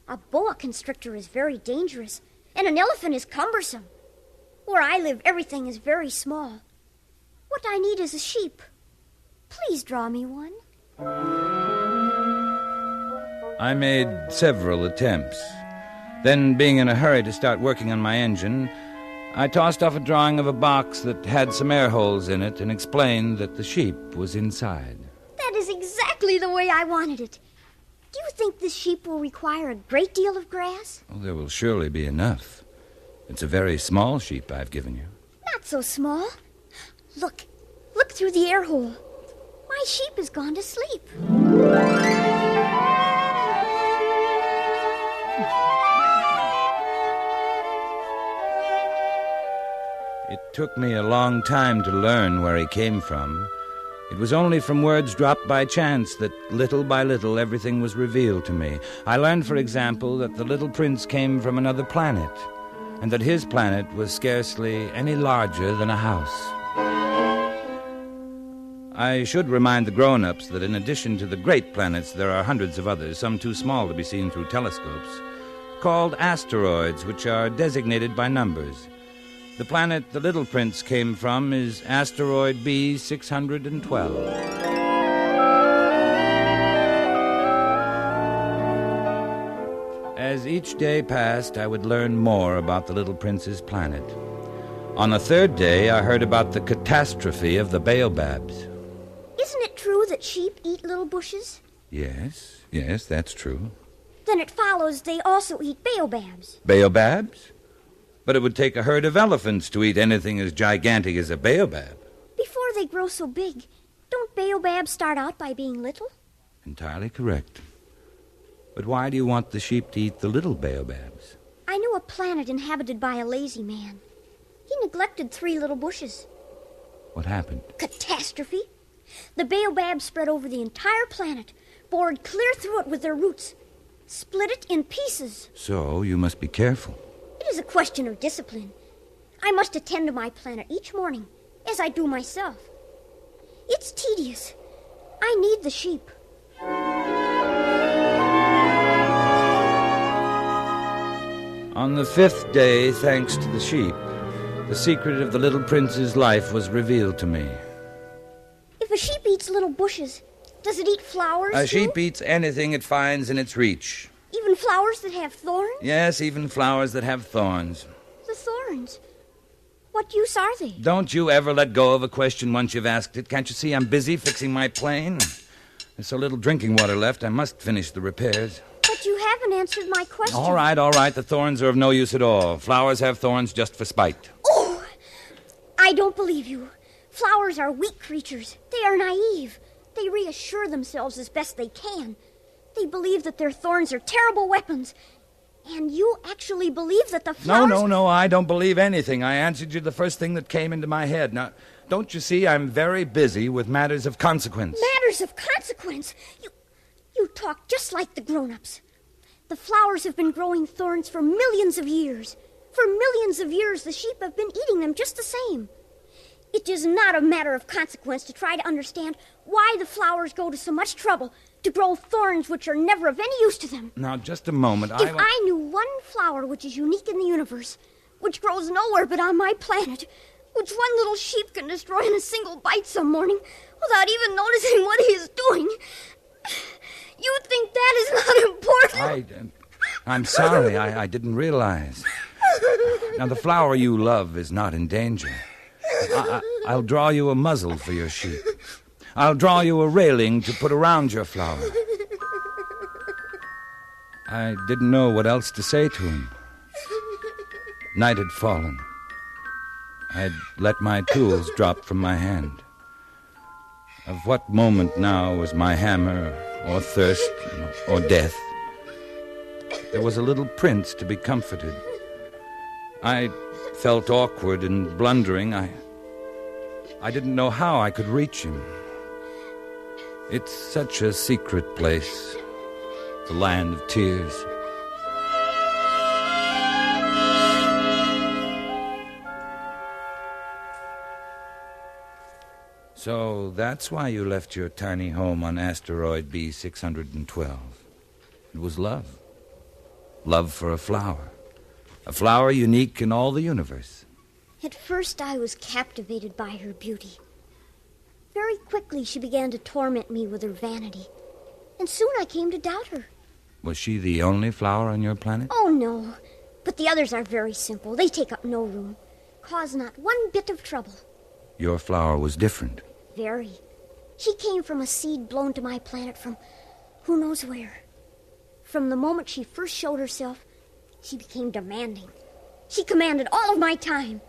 A boa constrictor is very dangerous, and an elephant is cumbersome. Where I live, everything is very small. What I need is a sheep. Please draw me one. I made several attempts. Then, being in a hurry to start working on my engine, I tossed off a drawing of a box that had some air holes in it and explained that the sheep was inside. That is exactly the way I wanted it. Do you think this sheep will require a great deal of grass? Oh, there will surely be enough. It's a very small sheep I've given you. Not so small. Look through the air hole. My sheep has gone to sleep. It took me a long time to learn where he came from. It was only from words dropped by chance that little by little everything was revealed to me. I learned, for example, that the little prince came from another planet, and that his planet was scarcely any larger than a house. I should remind the grown-ups that in addition to the great planets, there are hundreds of others, some too small to be seen through telescopes, called asteroids, which are designated by numbers. The planet the little prince came from is asteroid B612. As each day passed, I would learn more about the little prince's planet. On the third day, I heard about the catastrophe of the baobabs. Isn't it true that sheep eat little bushes? Yes, that's true. Then it follows they also eat baobabs. Baobabs? But it would take a herd of elephants to eat anything as gigantic as a baobab. Before they grow so big, don't baobabs start out by being little? Entirely correct. But why do you want the sheep to eat the little baobabs? I knew a planet inhabited by a lazy man. He neglected 3 little bushes. What happened? Catastrophe. The baobabs spread over the entire planet, bored clear through it with their roots, split it in pieces. So you must be careful. It is a question of discipline. I must attend to my planet each morning, as I do myself. It's tedious. I need the sheep. On the 5th day, thanks to the sheep, the secret of the little prince's life was revealed to me. If a sheep eats little bushes, does it eat flowers, A too? sheep eats anything it finds in its reach. Even flowers that have thorns? Yes, even flowers that have thorns. The thorns. What use are they? Don't you ever let go of a question once you've asked it. Can't you see I'm busy fixing my plane? There's so little drinking water left, I must finish the repairs. But you haven't answered my question. All right. The thorns are of no use at all. Flowers have thorns just for spite. Oh! I don't believe you. Flowers are weak creatures. They are naive. They reassure themselves as best they can. They believe that their thorns are terrible weapons. And you actually believe that the flowers... No, I don't believe anything. I answered you the first thing that came into my head. Now, don't you see I'm very busy with matters of consequence? Matters of consequence? You talk just like the grown-ups. The flowers have been growing thorns for millions of years. For millions of years, the sheep have been eating them just the same. It is not a matter of consequence to try to understand why the flowers go to so much trouble to grow thorns which are never of any use to them. Now, just a moment. If I knew one flower which is unique in the universe, which grows nowhere but on my planet, which one little sheep can destroy in a single bite some morning without even noticing what he is doing, you think that is not important? I'm sorry. I didn't realize. Now, the flower you love is not in danger. I'll draw you a muzzle for your sheep. I'll draw you a railing to put around your flower. I didn't know what else to say to him. Night had fallen. I'd let my tools drop from my hand. Of what moment now was my hammer, or thirst, or death? There was a little prince to be comforted. I felt awkward and blundering. I didn't know how I could reach him. It's such a secret place, the land of tears. So that's why you left your tiny home on asteroid B612. It was love. Love for a flower unique in all the universe. At first I was captivated by her beauty. Very quickly she began to torment me with her vanity, and soon I came to doubt her. Was she the only flower on your planet? Oh, no. But the others are very simple. They take up no room, cause not one bit of trouble. Your flower was different. Very. She came from a seed blown to my planet from who knows where. From the moment she first showed herself, she became demanding. She commanded all of my time.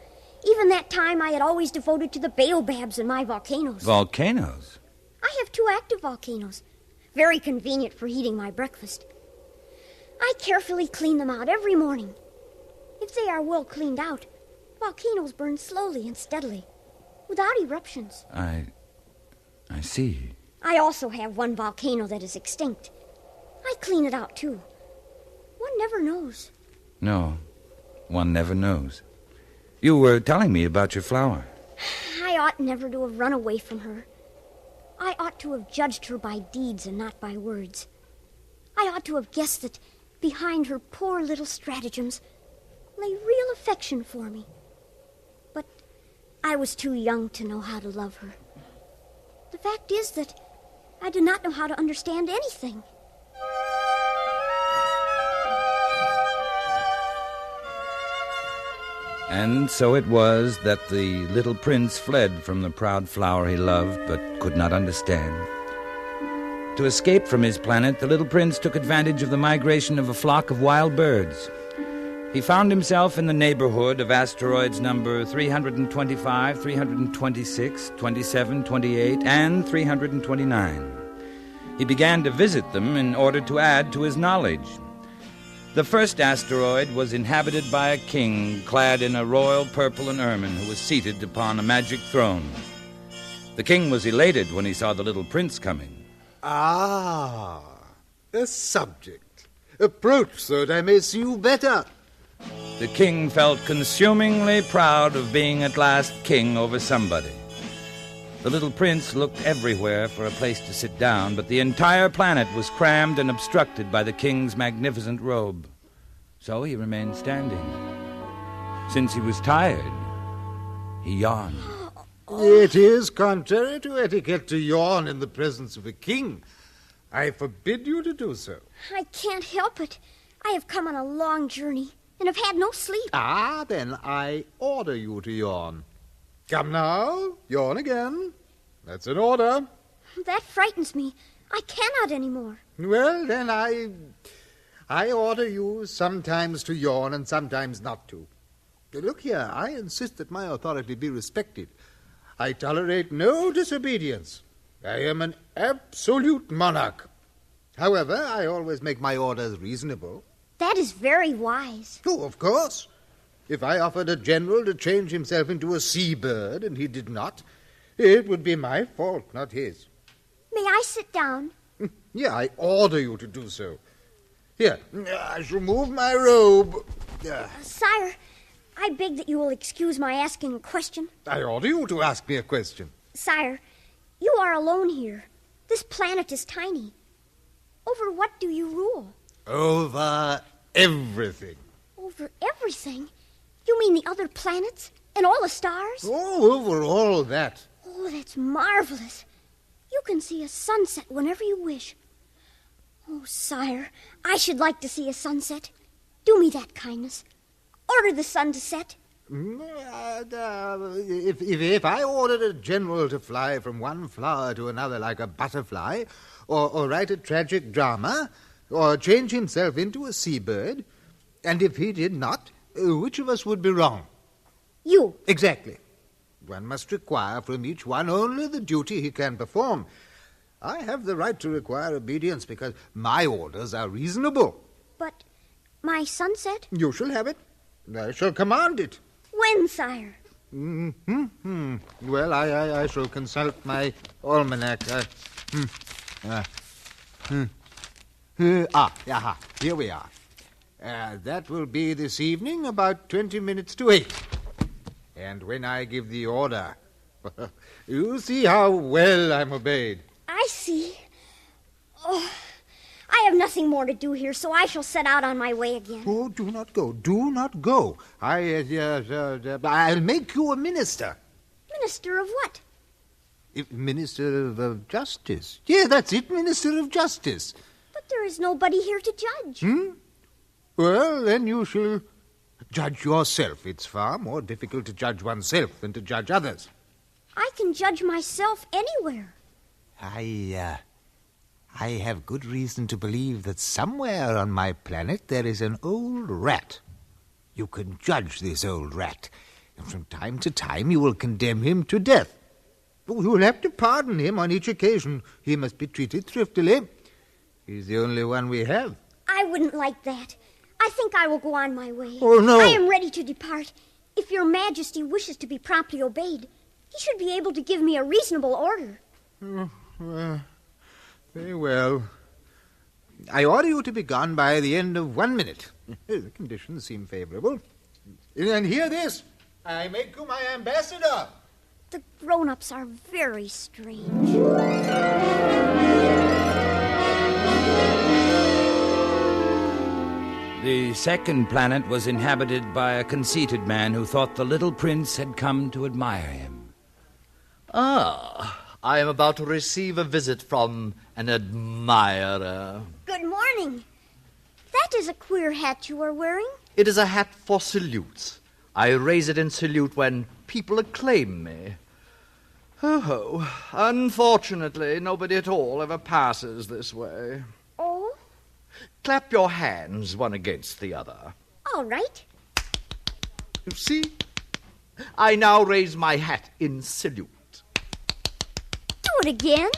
Even that time I had always devoted to the baobabs in my volcanoes. Volcanoes? I have 2 active volcanoes. Very convenient for heating my breakfast. I carefully clean them out every morning. If they are well cleaned out, volcanoes burn slowly and steadily, without eruptions. I see. I also have 1 volcano that is extinct. I clean it out, too. One never knows. No, one never knows. You were telling me about your flower. I ought never to have run away from her. I ought to have judged her by deeds and not by words. I ought to have guessed that behind her poor little stratagems lay real affection for me. But I was too young to know how to love her. The fact is that I do not know how to understand anything. And so it was that the little prince fled from the proud flower he loved but could not understand. To escape from his planet, the little prince took advantage of the migration of a flock of wild birds. He found himself in the neighborhood of asteroids number 325, 326, 27, 28, and 329. He began to visit them in order to add to his knowledge. The first asteroid was inhabited by a king clad in a royal purple and ermine who was seated upon a magic throne. The king was elated when he saw the little prince coming. Ah, a subject. Approach so that I may see you better. The king felt consumingly proud of being at last king over somebody. The little prince looked everywhere for a place to sit down, but the entire planet was crammed and obstructed by the king's magnificent robe. So he remained standing. Since he was tired, he yawned. It is contrary to etiquette to yawn in the presence of a king. I forbid you to do so. I can't help it. I have come on a long journey and have had no sleep. Ah, then I order you to yawn. Come now, yawn again. That's an order. That frightens me. I cannot anymore. Well, then I order you sometimes to yawn and sometimes not to. Look here, I insist that my authority be respected. I tolerate no disobedience. I am an absolute monarch. However, I always make my orders reasonable. That is very wise. Oh, of course. If I offered a general to change himself into a seabird and he did not, it would be my fault, not his. May I sit down? Yeah, I order you to do so. Here, I shall move my robe. Sire, I beg that you will excuse my asking a question. I order you to ask me a question. Sire, you are alone here. This planet is tiny. Over what do you rule? Over everything. Over everything? You mean the other planets and all the stars? Oh, over all that. Oh, that's marvelous. You can see a sunset whenever you wish. Oh, sire, I should like to see a sunset. Do me that kindness. Order the sun to set. If I ordered a general to fly from one flower to another like a butterfly, or write a tragic drama, or change himself into a seabird, and if he did not, which of us would be wrong? You. Exactly. One must require from each one only the duty he can perform. I have the right to require obedience because my orders are reasonable. But my sunset? You shall have it. I shall command it. When, sire? Well, I shall consult my almanac. Here we are. That will be this evening about 20 minutes to 8. And when I give the order, you see how well I'm obeyed. I see. Oh, I have nothing more to do here, so I shall set out on my way again. Oh, do not go. Do not go. I'll make you a minister. Minister of what? Minister of Justice. Yeah, that's it, Minister of Justice. But there is nobody here to judge. Well, then you shall judge yourself. It's far more difficult to judge oneself than to judge others. I can judge myself anywhere. I have good reason to believe that somewhere on my planet there is an old rat. You can judge this old rat, and from time to time you will condemn him to death. Oh, you will have to pardon him on each occasion. He must be treated thriftily. He's the only one we have. I wouldn't like that. I think I will go on my way. Oh, no. I am ready to depart. If your Majesty wishes to be promptly obeyed, he should be able to give me a reasonable order. Very well. I order you to be gone by the end of 1 minute. The conditions seem favorable. And hear this. I make you my ambassador. The grown-ups are very strange. The second planet was inhabited by a conceited man who thought the little prince had come to admire him. I am about to receive a visit from an admirer. Good morning. That is a queer hat you are wearing. It is a hat for salutes. I raise it in salute when people acclaim me. Oh, unfortunately, nobody at all ever passes this way. Oh? Clap your hands one against the other. All right. You see? I now raise my hat in salute. Do it again.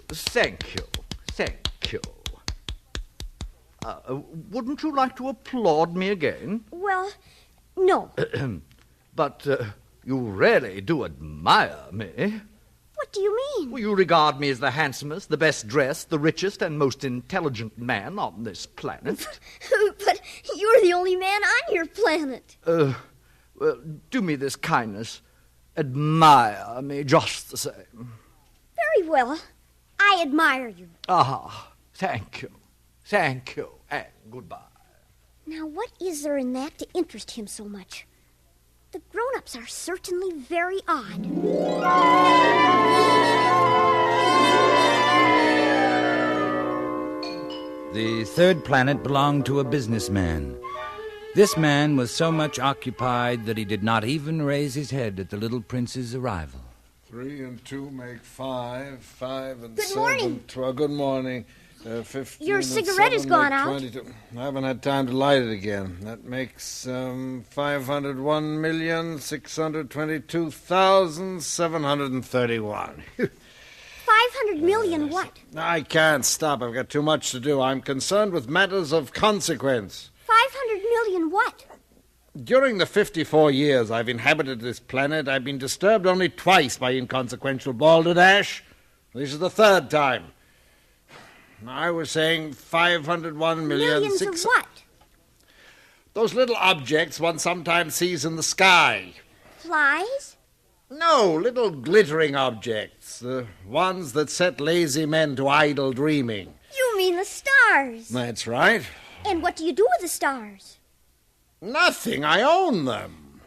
Thank you. Thank you. Wouldn't you like to applaud me again? Well, no. But you really do admire me. What do you mean? Well, you regard me as the handsomest, the best dressed, the richest, and most intelligent man on this planet. But you're the only man on your planet. Well, do me this kindness. Admire me just the same. Very well. I admire you. Thank you. Thank you, and goodbye. Now, what is there in that to interest him so much? The grown-ups are certainly very odd. The third planet belonged to a businessman. This man was so much occupied that he did not even raise his head at the little prince's arrival. 3 and 2 make 5. 5 and Good 7. morning. 12. Good morning. 15 Your and cigarette 7 is gone make out. 22. I haven't had time to light it again. That makes 501,622,731. 500 million what? I can't stop. I've got too much to do. I'm concerned with matters of consequence. 500 million what? During the 54 years I've inhabited this planet, I've been disturbed only twice by inconsequential balderdash. This is the third time. I was saying 501 million... Millions of what? Those little objects one sometimes sees in the sky. Flies? No, little glittering objects. The ones that set lazy men to idle dreaming. You mean the stars. That's right. And what do you do with the stars? Nothing. I own them.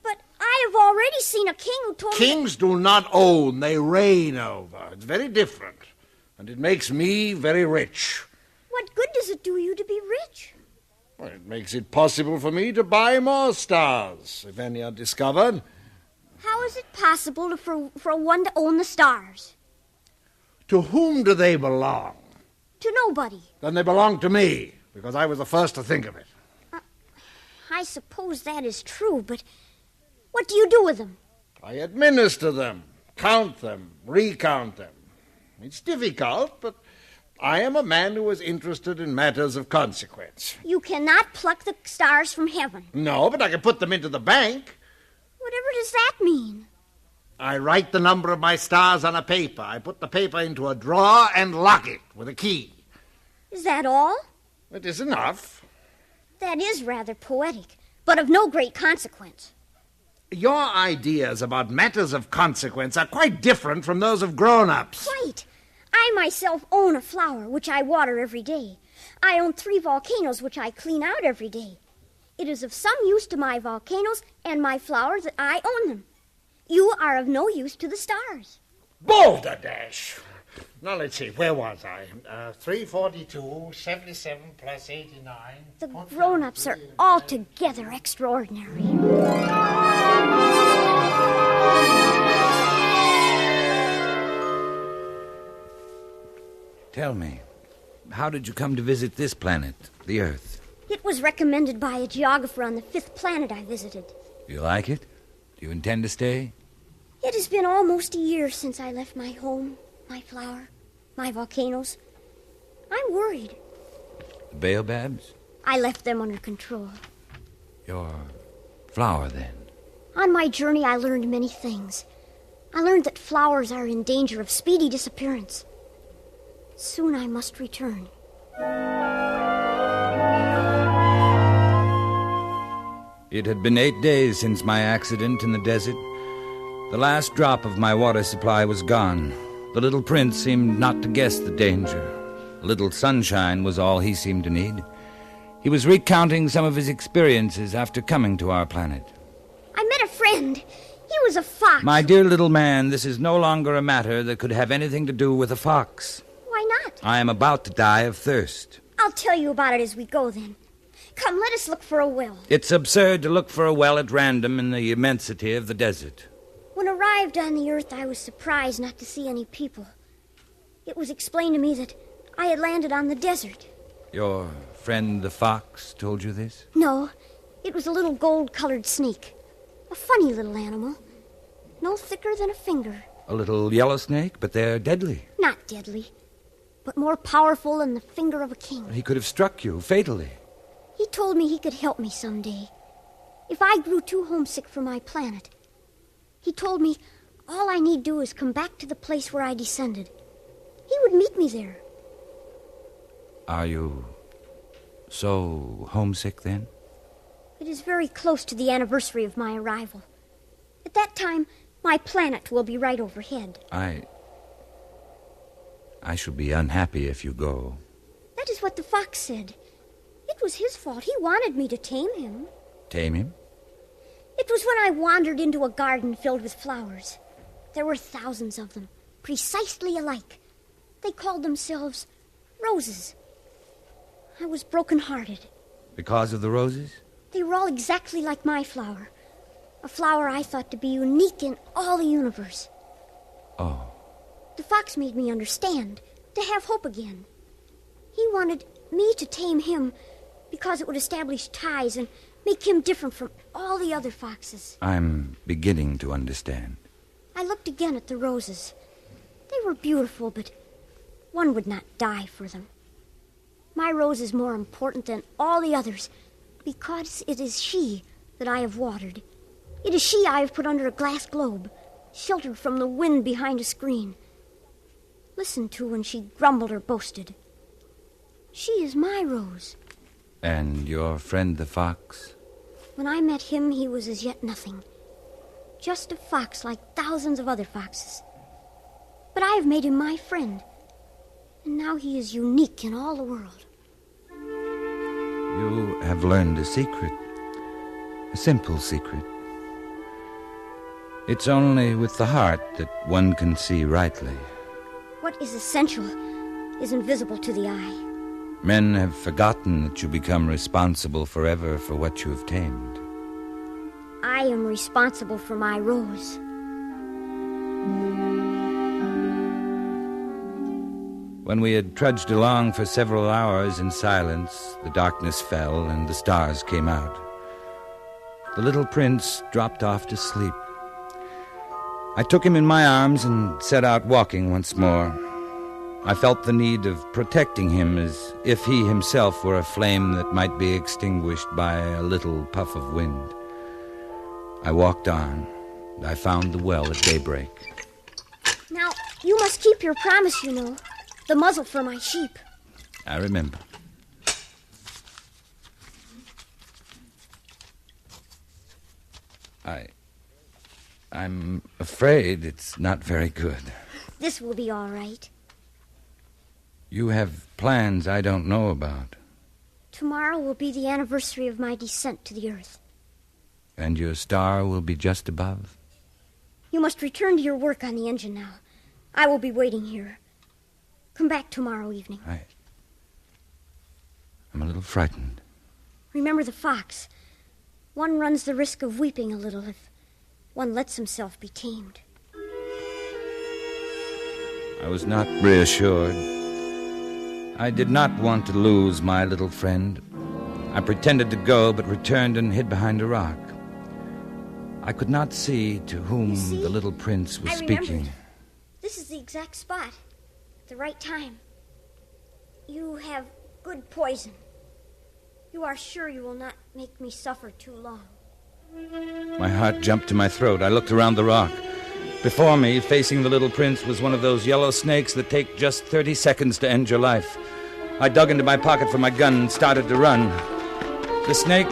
But I have already seen a king who told me... Kings do not own. They reign over. It's very different. And it makes me very rich. What good does it do you to be rich? Well, it makes it possible for me to buy more stars, if any are discovered. How is it possible for one to own the stars? To whom do they belong? To nobody. Then they belong to me, because I was the first to think of it. I suppose that is true, but what do you do with them? I administer them, count them, recount them. It's difficult, but I am a man who is interested in matters of consequence. You cannot pluck the stars from heaven. No, but I can put them into the bank. Whatever does that mean? I write the number of my stars on a paper. I put the paper into a drawer and lock it with a key. Is that all? It is enough. That is rather poetic, but of no great consequence. Your ideas about matters of consequence are quite different from those of grown-ups. Quite. I myself own a flower, which I water every day. I own 3 volcanoes, which I clean out every day. It is of some use to my volcanoes and my flowers that I own them. You are of no use to the stars. Balderdash! Now, let's see, where was I? 342, 77 plus 89. The grown-ups are altogether extraordinary. Tell me, how did you come to visit this planet, the Earth? It was recommended by a geographer on the 5th planet I visited. Do you like it? Do you intend to stay? It has been almost a year since I left my home, my flower, my volcanoes. I'm worried. The baobabs? I left them under control. Your flower, then? On my journey, I learned many things. I learned that flowers are in danger of speedy disappearance. Soon I must return. It had been 8 days since my accident in the desert. The last drop of my water supply was gone. The little prince seemed not to guess the danger. A little sunshine was all he seemed to need. He was recounting some of his experiences after coming to our planet. I met a friend. He was a fox. My dear little man, this is no longer a matter that could have anything to do with a fox. Why not? I am about to die of thirst. I'll tell you about it as we go, then. Come, let us look for a well. It's absurd to look for a well at random in the immensity of the desert. When arrived on the Earth, I was surprised not to see any people. It was explained to me that I had landed on the desert. Your friend the fox told you this? No, it was a little gold-colored snake. A funny little animal. No thicker than a finger. A little yellow snake, but they're deadly. Not deadly, but more powerful than the finger of a king. He could have struck you fatally. He told me he could help me someday. If I grew too homesick for my planet. He told me all I need do is come back to the place where I descended. He would meet me there. Are you so homesick, then? It is very close to the anniversary of my arrival. At that time, my planet will be right overhead. I shall be unhappy if you go. That is what the fox said. It was his fault. He wanted me to tame him. Tame him? It was when I wandered into a garden filled with flowers. There were thousands of them, precisely alike. They called themselves roses. I was broken-hearted. Because of the roses? They were all exactly like my flower. A flower I thought to be unique in all the universe. Oh. The fox made me understand, to have hope again. He wanted me to tame him because it would establish ties and make him different from all the other foxes. I'm beginning to understand. I looked again at the roses. They were beautiful, but one would not die for them. My rose is more important than all the others because it is she that I have watered. It is she I have put under a glass globe, sheltered from the wind behind a screen. Listened to when she grumbled or boasted. She is my rose. And your friend the fox? When I met him, he was as yet nothing. Just a fox like thousands of other foxes. But I have made him my friend. And now he is unique in all the world. You have learned a secret. A simple secret. It's only with the heart that one can see rightly. What is essential is invisible to the eye. Men have forgotten that you become responsible forever for what you have tamed. I am responsible for my rose. When we had trudged along for several hours in silence, the darkness fell and the stars came out. The little prince dropped off to sleep. I took him in my arms and set out walking once more. I felt the need of protecting him as if he himself were a flame that might be extinguished by a little puff of wind. I walked on. I found the well at daybreak. Now, you must keep your promise, you know. The muzzle for my sheep. I remember. I'm afraid it's not very good. This will be all right. You have plans I don't know about. Tomorrow will be the anniversary of my descent to the Earth. And your star will be just above? You must return to your work on the engine now. I will be waiting here. Come back tomorrow evening. I'm a little frightened. Remember the fox. One runs the risk of weeping a little if one lets himself be tamed. I was not reassured. I did not want to lose my little friend. I pretended to go, but returned and hid behind a rock. I could not see to whom the little prince was speaking. This is the exact spot. At the right time. You have good poison. You are sure you will not make me suffer too long. My heart jumped to my throat. I looked around the rock. Before me, facing the little prince, was one of those yellow snakes that take just 30 seconds to end your life. I dug into my pocket for my gun and started to run. The snake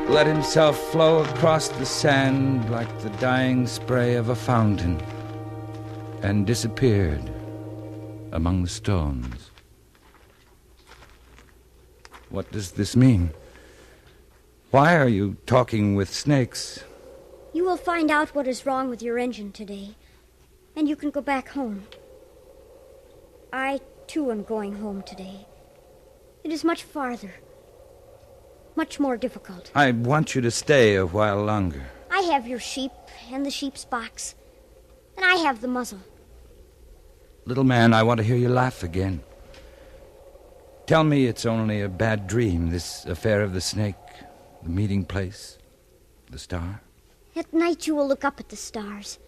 let himself flow across the sand like the dying spray of a fountain and disappeared among the stones. What does this mean? Why are you talking with snakes? You will find out what is wrong with your engine today, and you can go back home. I, too, am going home today. It is much farther, much more difficult. I want you to stay a while longer. I have your sheep and the sheep's box, and I have the muzzle. Little man, I want to hear you laugh again. Tell me it's only a bad dream, this affair of the snake, the meeting place, the star. At night you will look up at the stars.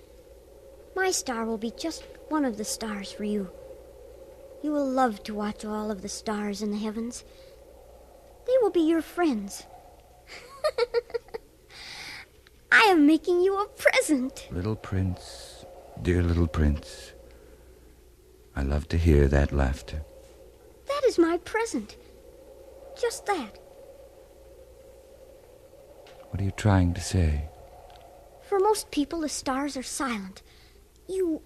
My star will be just one of the stars for you. You will love to watch all of the stars in the heavens. They will be your friends. I am making you a present. Little prince, dear little prince, I love to hear that laughter. That is my present. Just that. What are you trying to say? For most people, the stars are silent. You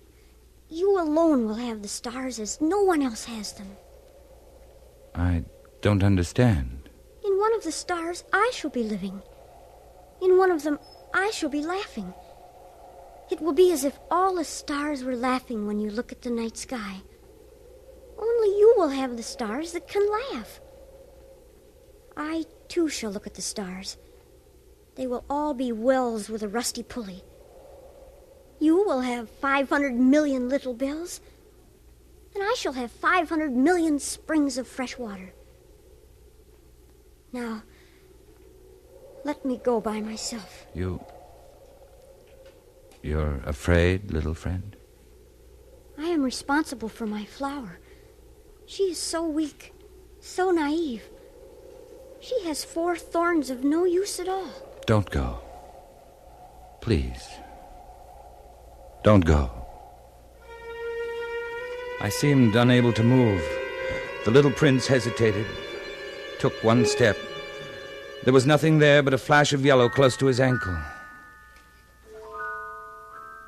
alone will have the stars as no one else has them. I don't understand. In one of the stars, I shall be living. In one of them, I shall be laughing. It will be as if all the stars were laughing when you look at the night sky. Only you will have the stars that can laugh. I, too, shall look at the stars. They will all be wells with a rusty pulley. You will have 500 million little bells, and I shall have 500 million springs of fresh water. Now, let me go by myself. You're afraid, little friend? I am responsible for my flower. She is so weak, so naive. She has 4 thorns of no use at all. Don't go. Please. Don't go. I seemed unable to move. The little prince hesitated, took one step. There was nothing there but a flash of yellow close to his ankle.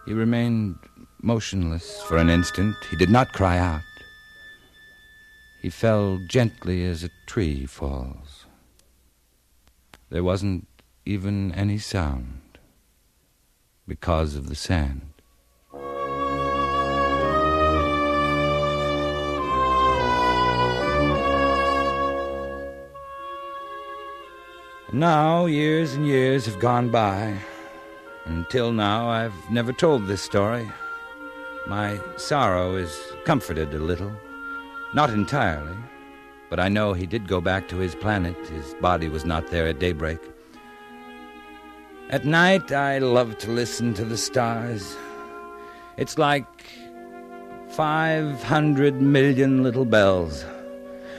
He remained motionless for an instant. He did not cry out. He fell gently as a tree falls. There wasn't even any sound because of the sand. Now, years and years have gone by. Until now, I've never told this story. My sorrow is comforted a little. Not entirely, but I know he did go back to his planet. His body was not there at daybreak. At night, I love to listen to the stars. It's like 500 million little bells.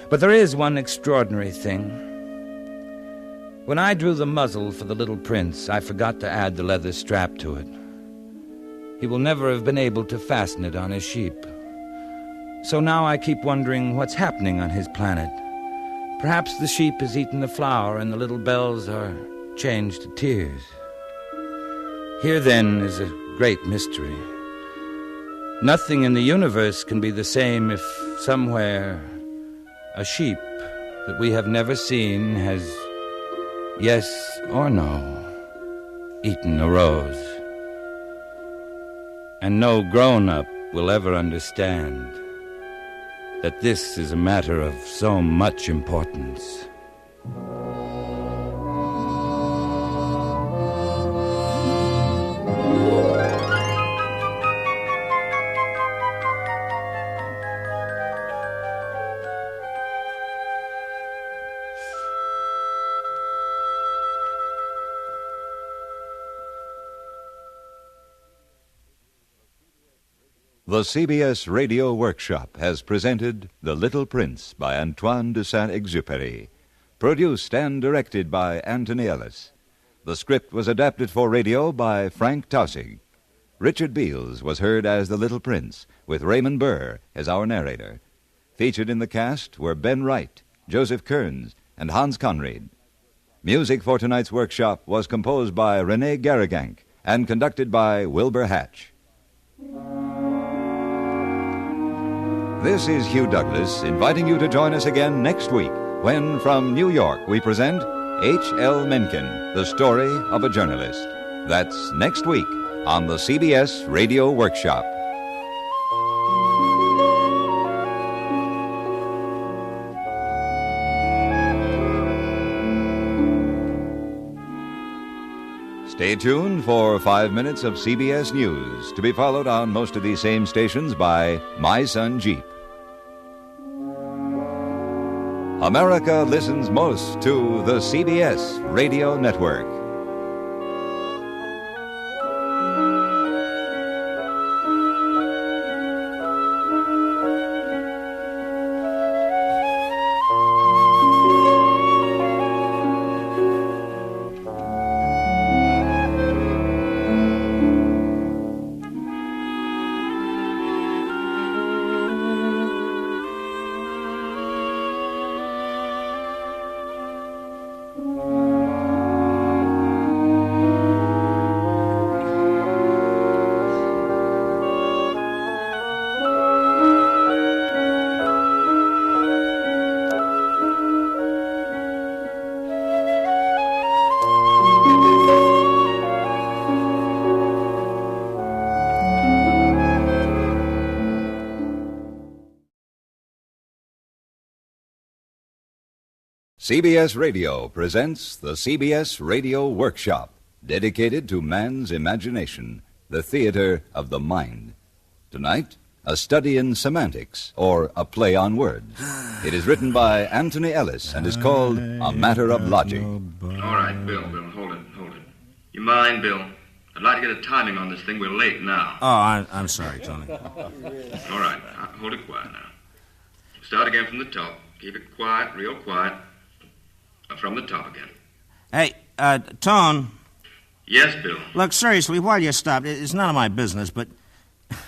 But there is one extraordinary thing. When I drew the muzzle for the little prince, I forgot to add the leather strap to it. He will never have been able to fasten it on his sheep. So now I keep wondering what's happening on his planet. Perhaps the sheep has eaten the flour and the little bells are changed to tears. Here, then, is a great mystery. Nothing in the universe can be the same if somewhere a sheep that we have never seen has, yes or no, eaten a rose. And no grown-up will ever understand that this is a matter of so much importance. The CBS Radio Workshop has presented The Little Prince by Antoine de Saint-Exupéry, produced and directed by Anthony Ellis. The script was adapted for radio by Frank Tausig. Richard Beals was heard as the Little Prince, with Raymond Burr as our narrator. Featured in the cast were Ben Wright, Joseph Kearns, and Hans Conried. Music for tonight's workshop was composed by René Garrigank and conducted by Wilbur Hatch. This is Hugh Douglas inviting you to join us again next week when, from New York, we present H.L. Mencken, The Story of a Journalist. That's next week on the CBS Radio Workshop. Stay tuned for 5 minutes of CBS News, to be followed on most of these same stations by My Son Jeep. America listens most to the CBS Radio Network. CBS Radio presents the CBS Radio Workshop, dedicated to man's imagination, the theater of the mind. Tonight, a study in semantics, or a play on words. It is written by Anthony Ellis and is called A Matter of Logic. All right, Bill, hold it. You mind, Bill? I'd like to get a timing on this thing. We're late now. Oh, I'm sorry, Tony. All right, hold it quiet now. Start again from the top. Keep it quiet, real quiet. From the top again. Hey, Tone. Yes, Bill. Look, seriously, while you stop, it's none of my business, but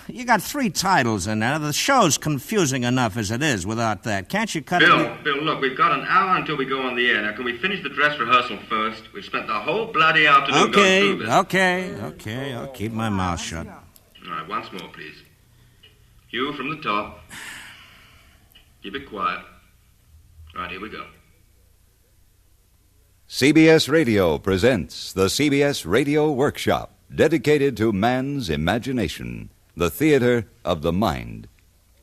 you got 3 titles in there. The show's confusing enough as it is without that. Can't you cut it? Bill, look, we've got an hour until we go on the air. Now, can we finish the dress rehearsal first? We've spent the whole bloody afternoon going through this. Okay. I'll keep my mouth shut. All right, once more, please. Hugh, from the top. Keep it quiet. All right, here we go. CBS Radio presents the CBS Radio Workshop, dedicated to man's imagination, the theater of the mind.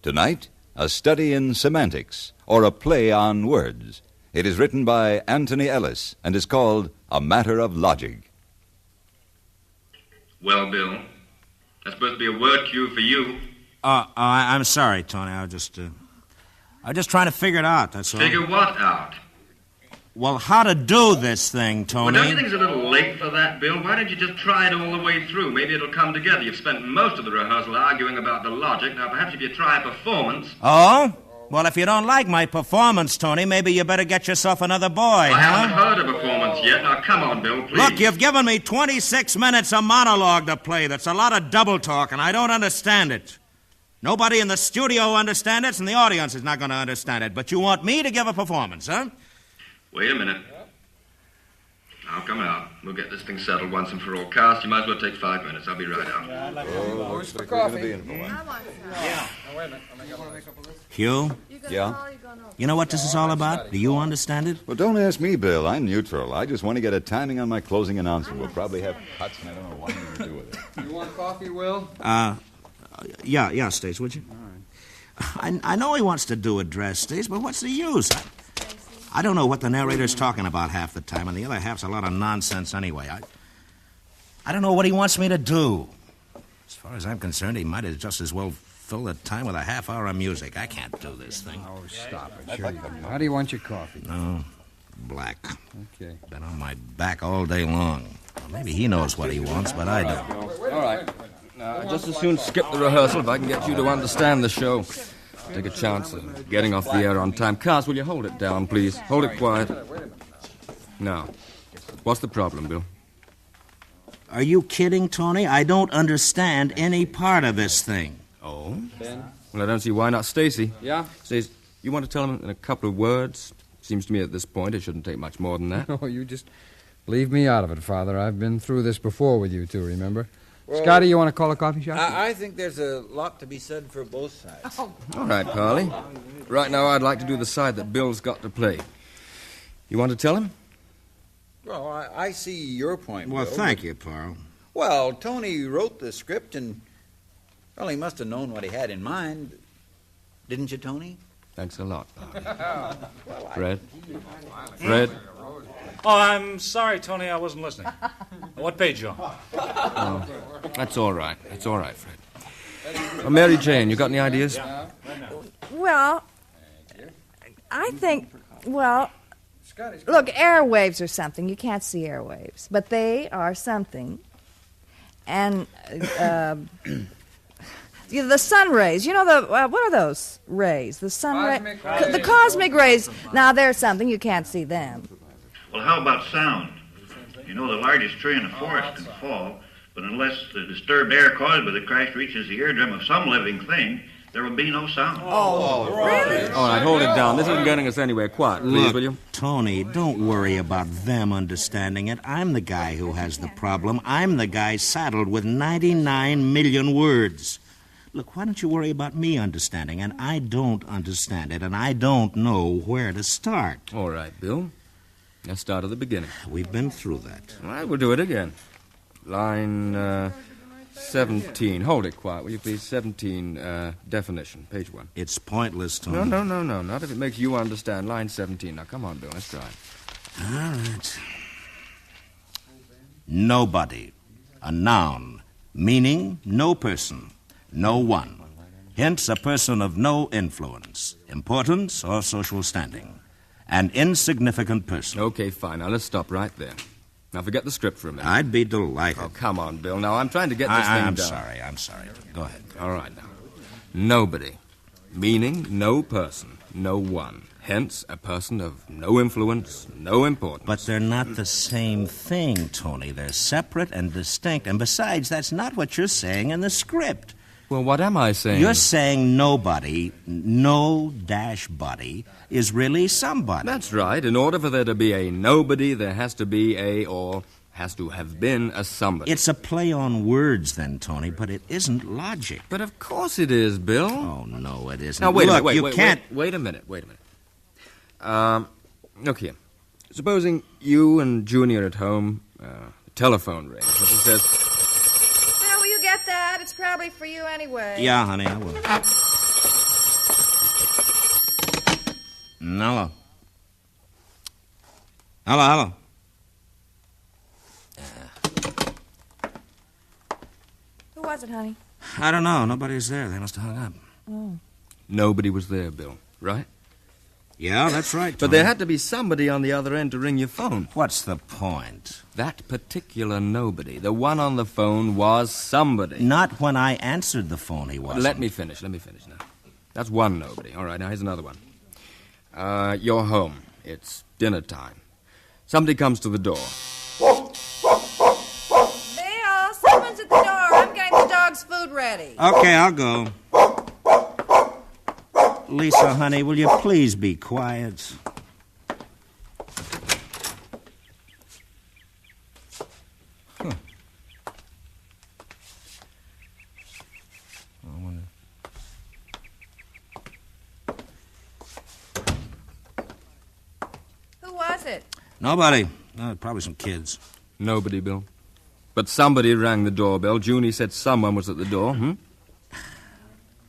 Tonight, a study in semantics, or a play on words. It is written by Anthony Ellis and is called A Matter of Logic. Well, Bill, that's supposed to be a word cue for you. I'm sorry, Tony. I was just trying to figure it out, that's all. Figure what out? Well, how to do this thing, Tony. Well, don't you think it's a little late for that, Bill? Why don't you just try it all the way through? Maybe it'll come together. You've spent most of the rehearsal arguing about the logic. Now, perhaps if you try a performance... Oh? Well, if you don't like my performance, Tony, maybe you better get yourself another boy, I haven't heard a performance yet. Now, come on, Bill, please. Look, you've given me 26 minutes of monologue to play. That's a lot of double talk, and I don't understand it. Nobody in the studio understands it, and the audience is not going to understand it. But you want me to give a performance, huh? Wait a minute. Now come out. We'll get this thing settled once and for all. Cast, you might as well take 5 minutes. I'll be right out. Who's for coffee? Yeah. Wait a minute. I make up a list. Hugh? Yeah? You know what this is all about? Do you understand it? Well, don't ask me, Bill. I'm neutral. I just want to get a timing on my closing announcement. We'll probably have cuts, and I don't know what I'm going to do with it. You want coffee, Will? Yeah, Stace, would you? All right. I know he wants to do a dress, Stace, but what's the use? I don't know what the narrator's talking about half the time, and the other half's a lot of nonsense anyway. I don't know what he wants me to do. As far as I'm concerned, he might have just as well filled the time with a half hour of music. I can't do this thing. Oh, stop it. Sure. How do you want your coffee? No, black. Okay. Been on my back all day long. Well, maybe he knows what he wants, but I don't. All right. I'd just as soon skip the rehearsal if I can get you to understand the show. Take a chance of getting off the air on time. Cass, will you hold it down, please? Hold it quiet. Now, what's the problem, Bill? Are you kidding, Tony? I don't understand any part of this thing. Oh? Ben? Well, I don't see why not. Stacy. Yeah? Stacy, you want to tell him in a couple of words? Seems to me at this point it shouldn't take much more than that. Oh, you just leave me out of it, Father. I've been through this before with you two, remember? Well, Scotty, you want to call a coffee shop? I think there's a lot to be said for both sides. All right, Carly. Right now, I'd like to do the side that Bill's got to play. You want to tell him? Well, I see your point, Well, Bill, thank but- you, Pearl. Well, Tony wrote the script, and, well, he must have known what he had in mind. Didn't you, Tony? Thanks a lot, Fred? Fred? Oh, I'm sorry, Tony, I wasn't listening. What page you on? Oh, that's all right. It's all right, Fred. Mary Jane, you got any ideas? Well, I think, well, look, airwaves are something. You can't see airwaves, but they are something. And the sun rays, you know, what are those rays? The sun rays. The cosmic rays. Now, they're something. You can't see them. Well, how about sound? You know, the largest tree in the forest can fall, but unless the disturbed air caused by the crash reaches the eardrum of some living thing, there will be no sound. Oh, really? All right, hold it down. This isn't getting us anywhere. Quiet, please, Look, will you? Tony, don't worry about them understanding it. I'm the guy who has the problem. I'm the guy saddled with 99 million words. Look, why don't you worry about me understanding? And I don't understand it, and I don't know where to start. All right, Bill. Let's start at the beginning. We've been through that. All right, we'll do it again. Line 17. Hold it quiet, will you please? 17, definition, page 1. It's pointless, Tony. No. Not if it makes you understand. Line 17. Now, come on, Bill. Let's try it. All right. Nobody. A noun. Meaning, no person. No one. Hence, a person of no influence, importance, or social standing. An insignificant person. Okay, fine. Now, let's stop right there. Now, forget the script for a minute. I'd be delighted. Oh, come on, Bill. Now, I'm trying to get this thing I'm done. I'm sorry. Go ahead. All right, now. Nobody. Meaning, no person. No one. Hence, a person of no influence, no importance. But they're not the same thing, Tony. They're separate and distinct. And besides, that's not what you're saying in the script. Well, what am I saying? You're saying nobody, no-body, is really somebody. That's right. In order for there to be a nobody, there has to be has to have been a somebody. It's a play on words, then, Tony, but it isn't logic. But of course it is, Bill. Oh, no, it isn't. Now, wait Look, a minute. you can't... Wait a minute. Look here. Supposing you and Junior at home, telephone rings. And she says... Now, will you get that? It's probably for you anyway. Yeah, honey, I will. Hello. Hello. Who was it, honey? I don't know. Nobody's there. They must have hung up. Oh. Nobody was there, Bill, right? Yeah, that's right, Tony. But there had to be somebody on the other end to ring your phone. What's the point? That particular nobody, the one on the phone, was somebody. Not when I answered the phone, he wasn't. Let me finish now. That's one nobody. All right, now here's another one. You're home. It's dinner time. Somebody comes to the door. Bill, someone's at the door. I'm getting the dog's food ready. Okay, I'll go. Lisa, honey, will you please be quiet? Huh. I wonder... Who was it? Nobody. Probably some kids. Nobody, Bill. But somebody rang the doorbell. Junie said someone was at the door,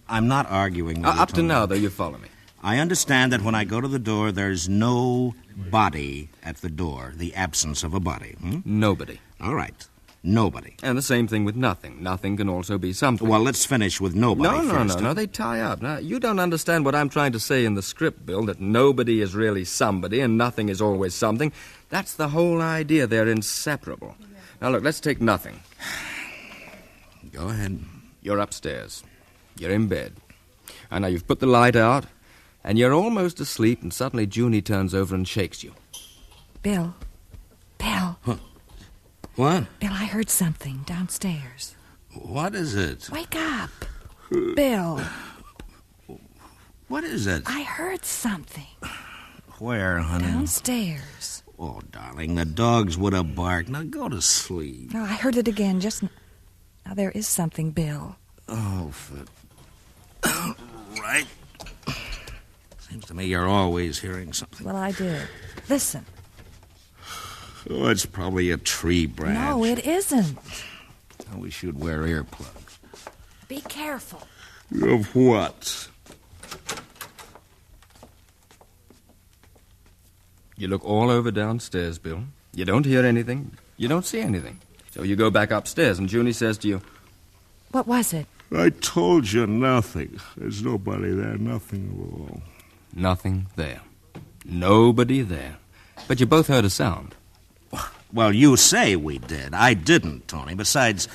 I'm not arguing with you, up to Tony. now, though, you follow me. I understand that when I go to the door, there's no body at the door, the absence of a body. Nobody. All right. Nobody. And the same thing with nothing. Nothing can also be something. Well, let's finish with nobody first. No, they tie up. Now, you don't understand what I'm trying to say in the script, Bill, that nobody is really somebody and nothing is always something. That's the whole idea. They're inseparable. Now, look, let's take nothing. Go ahead. You're upstairs. You're in bed. And now you've put the light out, and you're almost asleep, and suddenly Junie turns over and shakes you. Bill. Bill. What? Bill, I heard something downstairs. What is it? Wake up. Bill. What is it? I heard something. Where, honey? Downstairs. Oh, darling, the dogs would have barked. Now go to sleep. No, I heard it again just now. There is something, Bill. Oh, right. Seems to me you're always hearing something. Well, I did. Listen. Oh, it's probably a tree branch. No, it isn't. Oh, we should wear earplugs. Be careful. Of what? You look all over downstairs, Bill. You don't hear anything. You don't see anything. So you go back upstairs, and Junie says to you... What was it? I told you nothing. There's nobody there, nothing at all. Nothing there. Nobody there. But you both heard a sound. Well, you say we did. I didn't, Tony. Besides,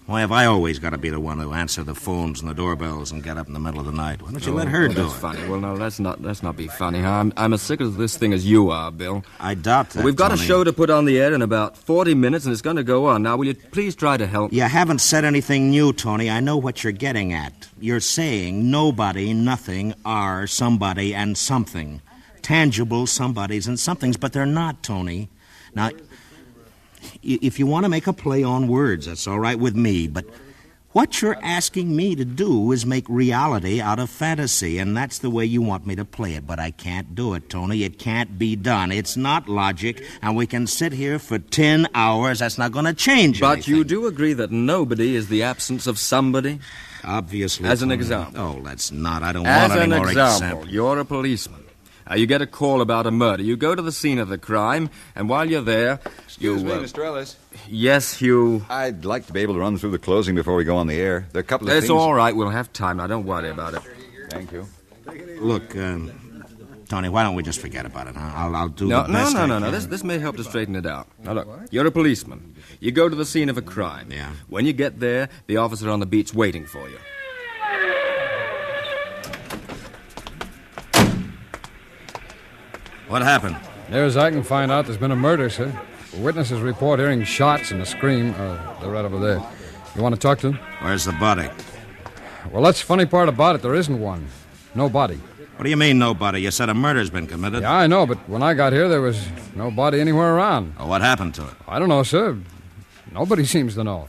why have I always got to be the one to answer the phones and the doorbells and get up in the middle of the night? Why don't you let her do that's it? Funny. Well, no, let's not be funny. Huh? I'm as sick of this thing as you are, Bill. I doubt that, Well, we've got Tony. a show to put on the air in about 40 minutes, and it's going to go on. Now, will you please try to help? You haven't said anything new, Tony. I know what you're getting at. You're saying nobody, nothing, are somebody and something. Tangible somebodies and somethings, but they're not, Tony. Now, if you want to make a play on words, that's all right with me, but what you're asking me to do is make reality out of fantasy, and that's the way you want me to play it. But I can't do it, Tony. It can't be done. It's not logic, and we can sit here for 10 hours. That's not going to change But anything. you do agree that nobody is the absence of somebody? Obviously. As an Tony. example. Oh, let's not. I don't As want any an more example, examples. you're a policeman. You get a call about a murder. You go to the scene of the crime, and while you're there, Excuse me, Mr. Ellis. Yes, Hugh. I'd like to be able to run through the closing before we go on the air. There are a couple of It's things... all right. We'll have time. Now, don't worry about it. Thank you. Look, Tony, why don't we just forget about it, huh? I'll do No, the best I no. can. This may help to straighten it out. Now, look, you're a policeman. You go to the scene of a crime. Yeah. When you get there, the officer on the beat's waiting for you. What happened? Near as I can find out, there's been a murder, sir. Witnesses report hearing shots and a scream. They're right over there. You want to talk to them? Where's the body? Well, that's the funny part about it. There isn't one. No body. What do you mean, nobody? You said a murder's been committed. Yeah, I know, but when I got here, there was no body anywhere around. Oh, what happened to it? I don't know, sir. Nobody seems to know.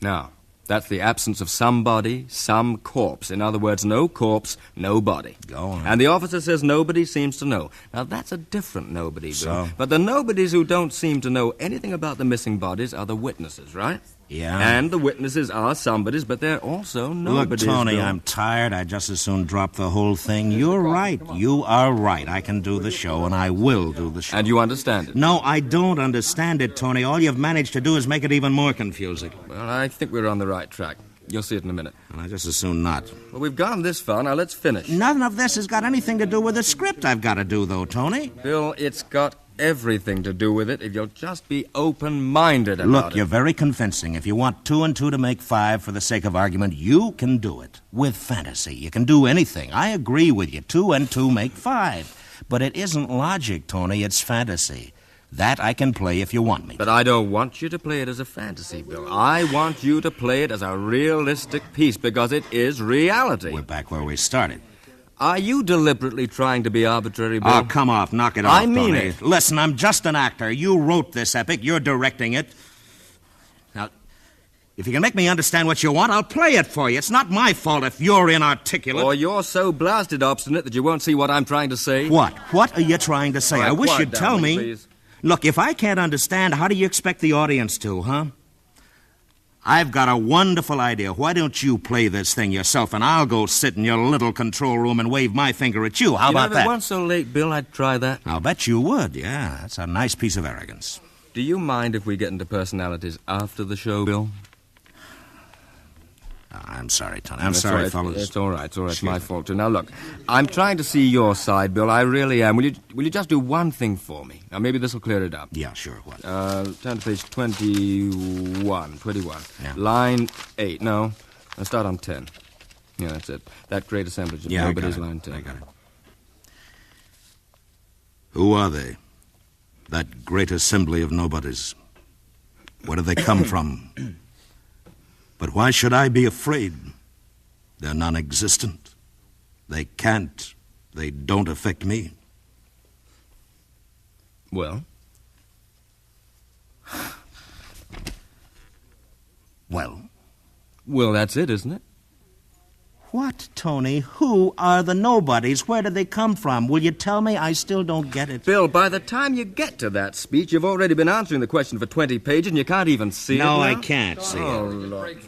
Now, that's the absence of somebody, some corpse. In other words, no corpse, no body. Go on. And the officer says nobody seems to know. Now, that's a different nobody, Bill. So? But the nobodies who don't seem to know anything about the missing bodies are the witnesses, right? Yeah. And the witnesses are somebodies, but they're also nobodies. Look, Tony, Bill. I'm tired. I'd just as soon drop the whole thing. You're right. You are right. I can do the show, and I will do the show. And you understand it? No, I don't understand it, Tony. All you've managed to do is make it even more confusing. Well, I think we're on the right track. You'll see it in a minute. And I just as soon not. Well, we've gone this far. Now, let's finish. None of this has got anything to do with the script I've got to do, though, Tony. Bill, it's got everything to do with it if you'll just be open-minded about Look, it. you're very convincing. If you want 2 and 2 to make 5 for the sake of argument, you can do it. With fantasy, you can do anything. I agree with you. 2 and 2 make 5. But it isn't logic, Tony. It's fantasy. That I can play if you want me. But I don't want you to play it as a fantasy, Bill. I want you to play it as a realistic piece because it is reality. We're back where we started. Are you deliberately trying to be arbitrary, Bill? Oh, come off. Knock it off, I mean Tony. it. Listen, I'm just an actor. You wrote this epic. You're directing it. Now, if you can make me understand what you want, I'll play it for you. It's not my fault if you're inarticulate. Or you're so blasted obstinate that you won't see what I'm trying to say. What? What are you trying to say? All right, I wish quiet you'd down, tell will me. you, please? Look, if I can't understand, how do you expect the audience to, huh? I've got a wonderful idea. Why don't you play this thing yourself, and I'll go sit in your little control room and wave my finger at you. How about If it that? weren't so late, Bill, I'd try that. I'll bet you would, yeah. That's a nice piece of arrogance. Do you mind if we get into personalities after the show, Bill? I'm sorry, Tony. I'm sorry, fellas. It's all right. It's all right. It's my fault, too. Now, look, I'm trying to see your side, Bill. I really am. Will you just do one thing for me? Now, maybe this will clear it up. Yeah, sure. What? Turn to page 21. 21. Yeah. Line 8. No. I'll start on 10. Yeah, that's it. That great assemblage of nobody's line 10. I got it. Who are they? That great assembly of nobodies. Where do they come from? But why should I be afraid? They're non-existent. They can't. They don't affect me. Well? Well? Well, that's it, isn't it? What, Tony? Who are the nobodies? Where do they come from? Will you tell me? I still don't get it. Bill, by the time you get to that speech, you've already been answering the question for 20 pages, and you can't even see it No, now? I can't see it. Oh, Lord.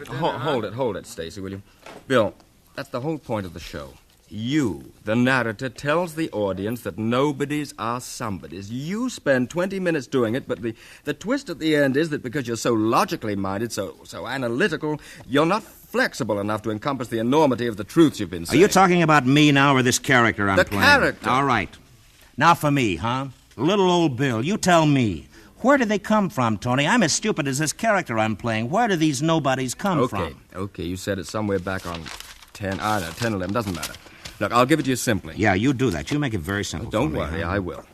Hold it, Stacy, will you? Bill, that's the whole point of the show. You, the narrator, tells the audience that nobodies are somebodies. You spend 20 minutes doing it, but the twist at the end is that because you're so logically minded, so analytical, you're not flexible enough to encompass the enormity of the truths you've been saying. Are you talking about me now or this character I'm playing? The character. All right. Now for me, huh? Little old Bill, you tell me. Where do they come from, Tony? I'm as stupid as this character I'm playing. Where do these nobodies come from? Okay, you said it somewhere back on 10, 11, doesn't matter. Look, I'll give it to you simply. Yeah, you do that. You make it very simple Don't for me, worry, huh? I will.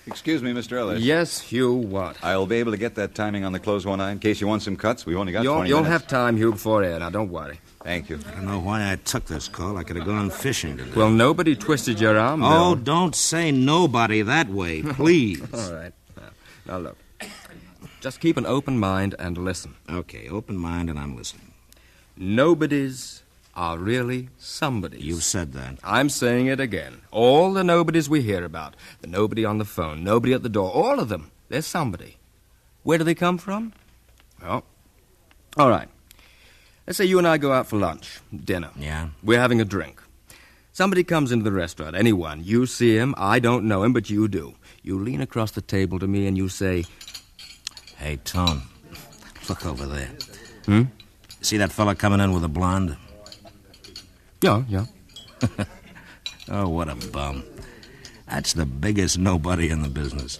Excuse me, Mr. Ellis. Yes, Hugh, what? I'll be able to get that timing on the close one eye in case you want some cuts. We've only got 20 minutes. You'll have time, Hugh, before air. Now, don't worry. Thank you. I don't know why I took this call. I could have gone fishing today. Well, nobody twisted your arm, Bill. Oh, don't say nobody that way, please. All right. Now, look. Just keep an open mind and listen. Okay, open mind and I'm listening. Nobodies are really somebodies. You said that. I'm saying it again. All the nobodies we hear about, the nobody on the phone, nobody at the door, all of them, they're somebody. Where do they come from? Well, all right. Let's say you and I go out for lunch, dinner. Yeah? We're having a drink. Somebody comes into the restaurant, anyone. You see him, I don't know him, but you do. You lean across the table to me and you say, "Hey, Tone, look over there. Hmm? See that fella coming in with a blonde?" Yeah. Oh, what a bum. That's the biggest nobody in the business.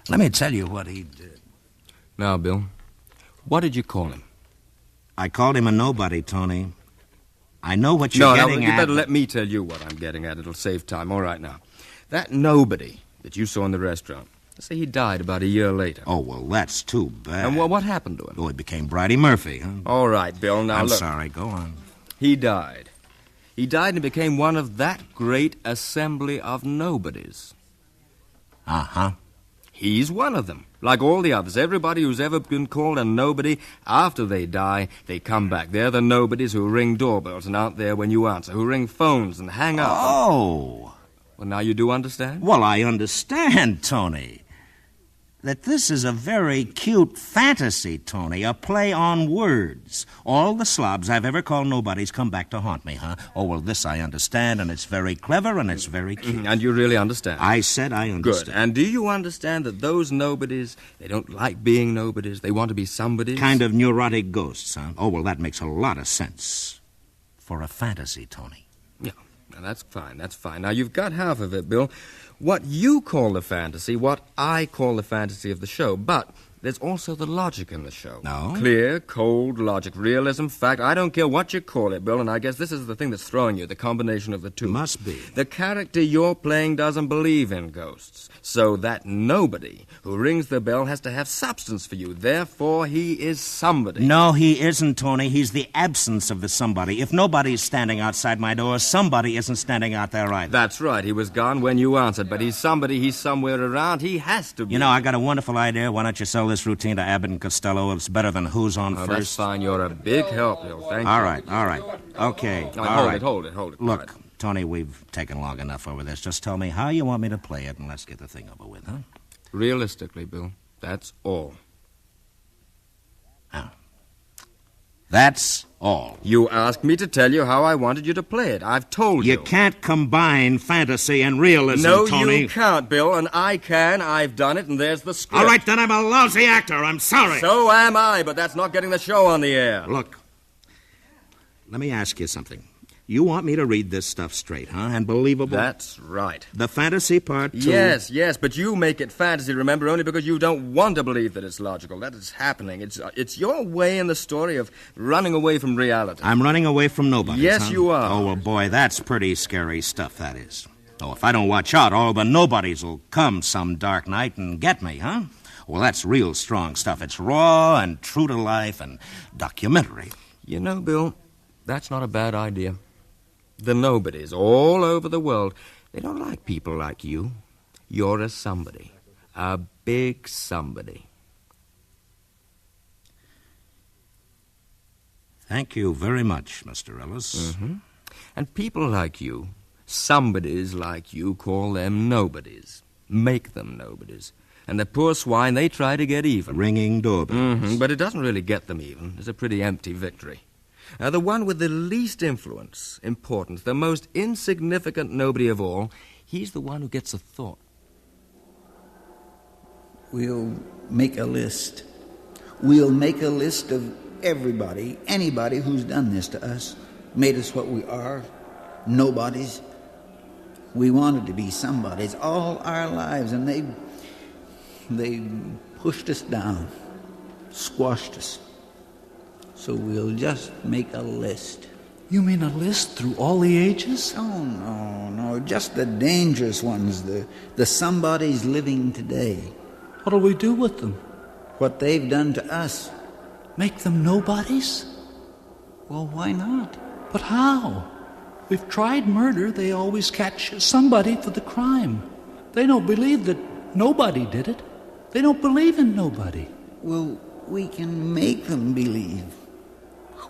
Let me tell you what he did. Now, Bill, what did you call him? I called him a nobody, Tony. I know what you're getting at. You at. better let me tell you what I'm getting at. It'll save time. All right, now. That nobody that you saw in the restaurant, let's say he died about a year later. Oh, well, that's too bad. And what happened to him? Oh, he became Bridie Murphy, huh? All right, Bill, now I'm look. sorry, go on. He died. He died and became one of that great assembly of nobodies. Uh-huh. He's one of them. Like all the others, everybody who's ever been called a nobody, after they die, they come back. They're the nobodies who ring doorbells and aren't there when you answer, who ring phones and hang up. Oh. Well, now you do understand? Well, I understand, Tony. That this is a very cute fantasy, Tony, a play on words. All the slobs I've ever called nobodies come back to haunt me, huh? Oh, well, this I understand, and it's very clever, and it's very cute. And you really understand? I said I understand. Good. And do you understand that those nobodies, they don't like being nobodies, they want to be somebodies? Kind of neurotic ghosts, huh? Oh, well, that makes a lot of sense. For a fantasy, Tony. Yeah, now that's fine. Now, you've got half of it, Bill. What you call the fantasy, what I call the fantasy of the show. But there's also the logic in the show. No? Clear, cold logic, realism, fact. I don't care what you call it, Bill, and I guess this is the thing that's throwing you, the combination of the two. Must be. The character you're playing doesn't believe in ghosts. So that nobody who rings the bell has to have substance for you. Therefore, he is somebody. No, he isn't, Tony. He's the absence of the somebody. If nobody's standing outside my door, somebody isn't standing out there either. That's right. He was gone when you answered, but he's somebody. He's somewhere around. He has to be. You know, I got a wonderful idea. Why don't you sell this routine to Abbott and Costello? It's better than Who's on First. That's fine. You're a big help, Bill. Thank you. All right. Okay. Hold it. Look, Tony, we've taken long enough over this. Just tell me how you want me to play it, and let's get the thing over with, huh? Realistically, Bill, that's all. That's all. You asked me to tell you how I wanted you to play it. I've told you. You can't combine fantasy and realism, no, Tony. No, you can't, Bill, and I can. I've done it, and there's the script. All right, then I'm a lousy actor. I'm sorry. So am I, but that's not getting the show on the air. Look, let me ask you something. You want me to read this stuff straight, huh? And believable? That's right. The fantasy part, too? Yes, but you make it fantasy, remember, only because you don't want to believe that it's logical. That is happening. It's your way in the story of running away from reality. I'm running away from nobody. Yes, you are. Oh, well, boy, that's pretty scary stuff, that is. Oh, if I don't watch out, all the nobodies will come some dark night and get me, huh? Well, that's real strong stuff. It's raw and true to life and documentary. You know, Bill, that's not a bad idea. The nobodies all over the world, they don't like people like you. You're a somebody. A big somebody. Thank you very much, Mr. Ellis. Mm-hmm. And people like you, somebodies like you, call them nobodies. Make them nobodies. And the poor swine, they try to get even. Ringing doorbells. Mm-hmm, but it doesn't really get them even. It's a pretty empty victory. The one with the least influence, importance, the most insignificant nobody of all, he's the one who gets a thought. We'll make a list. We'll make a list of everybody, anybody who's done this to us, made us what we are, nobodies. We wanted to be somebodies all our lives, and they pushed us down, squashed us. So we'll just make a list. You mean a list through all the ages? Oh, no, just the dangerous ones, the somebodies living today. What'll we do with them? What they've done to us. Make them nobodies? Well, why not? But how? We've tried murder. They always catch somebody for the crime. They don't believe that nobody did it. They don't believe in nobody. Well, we can make them believe.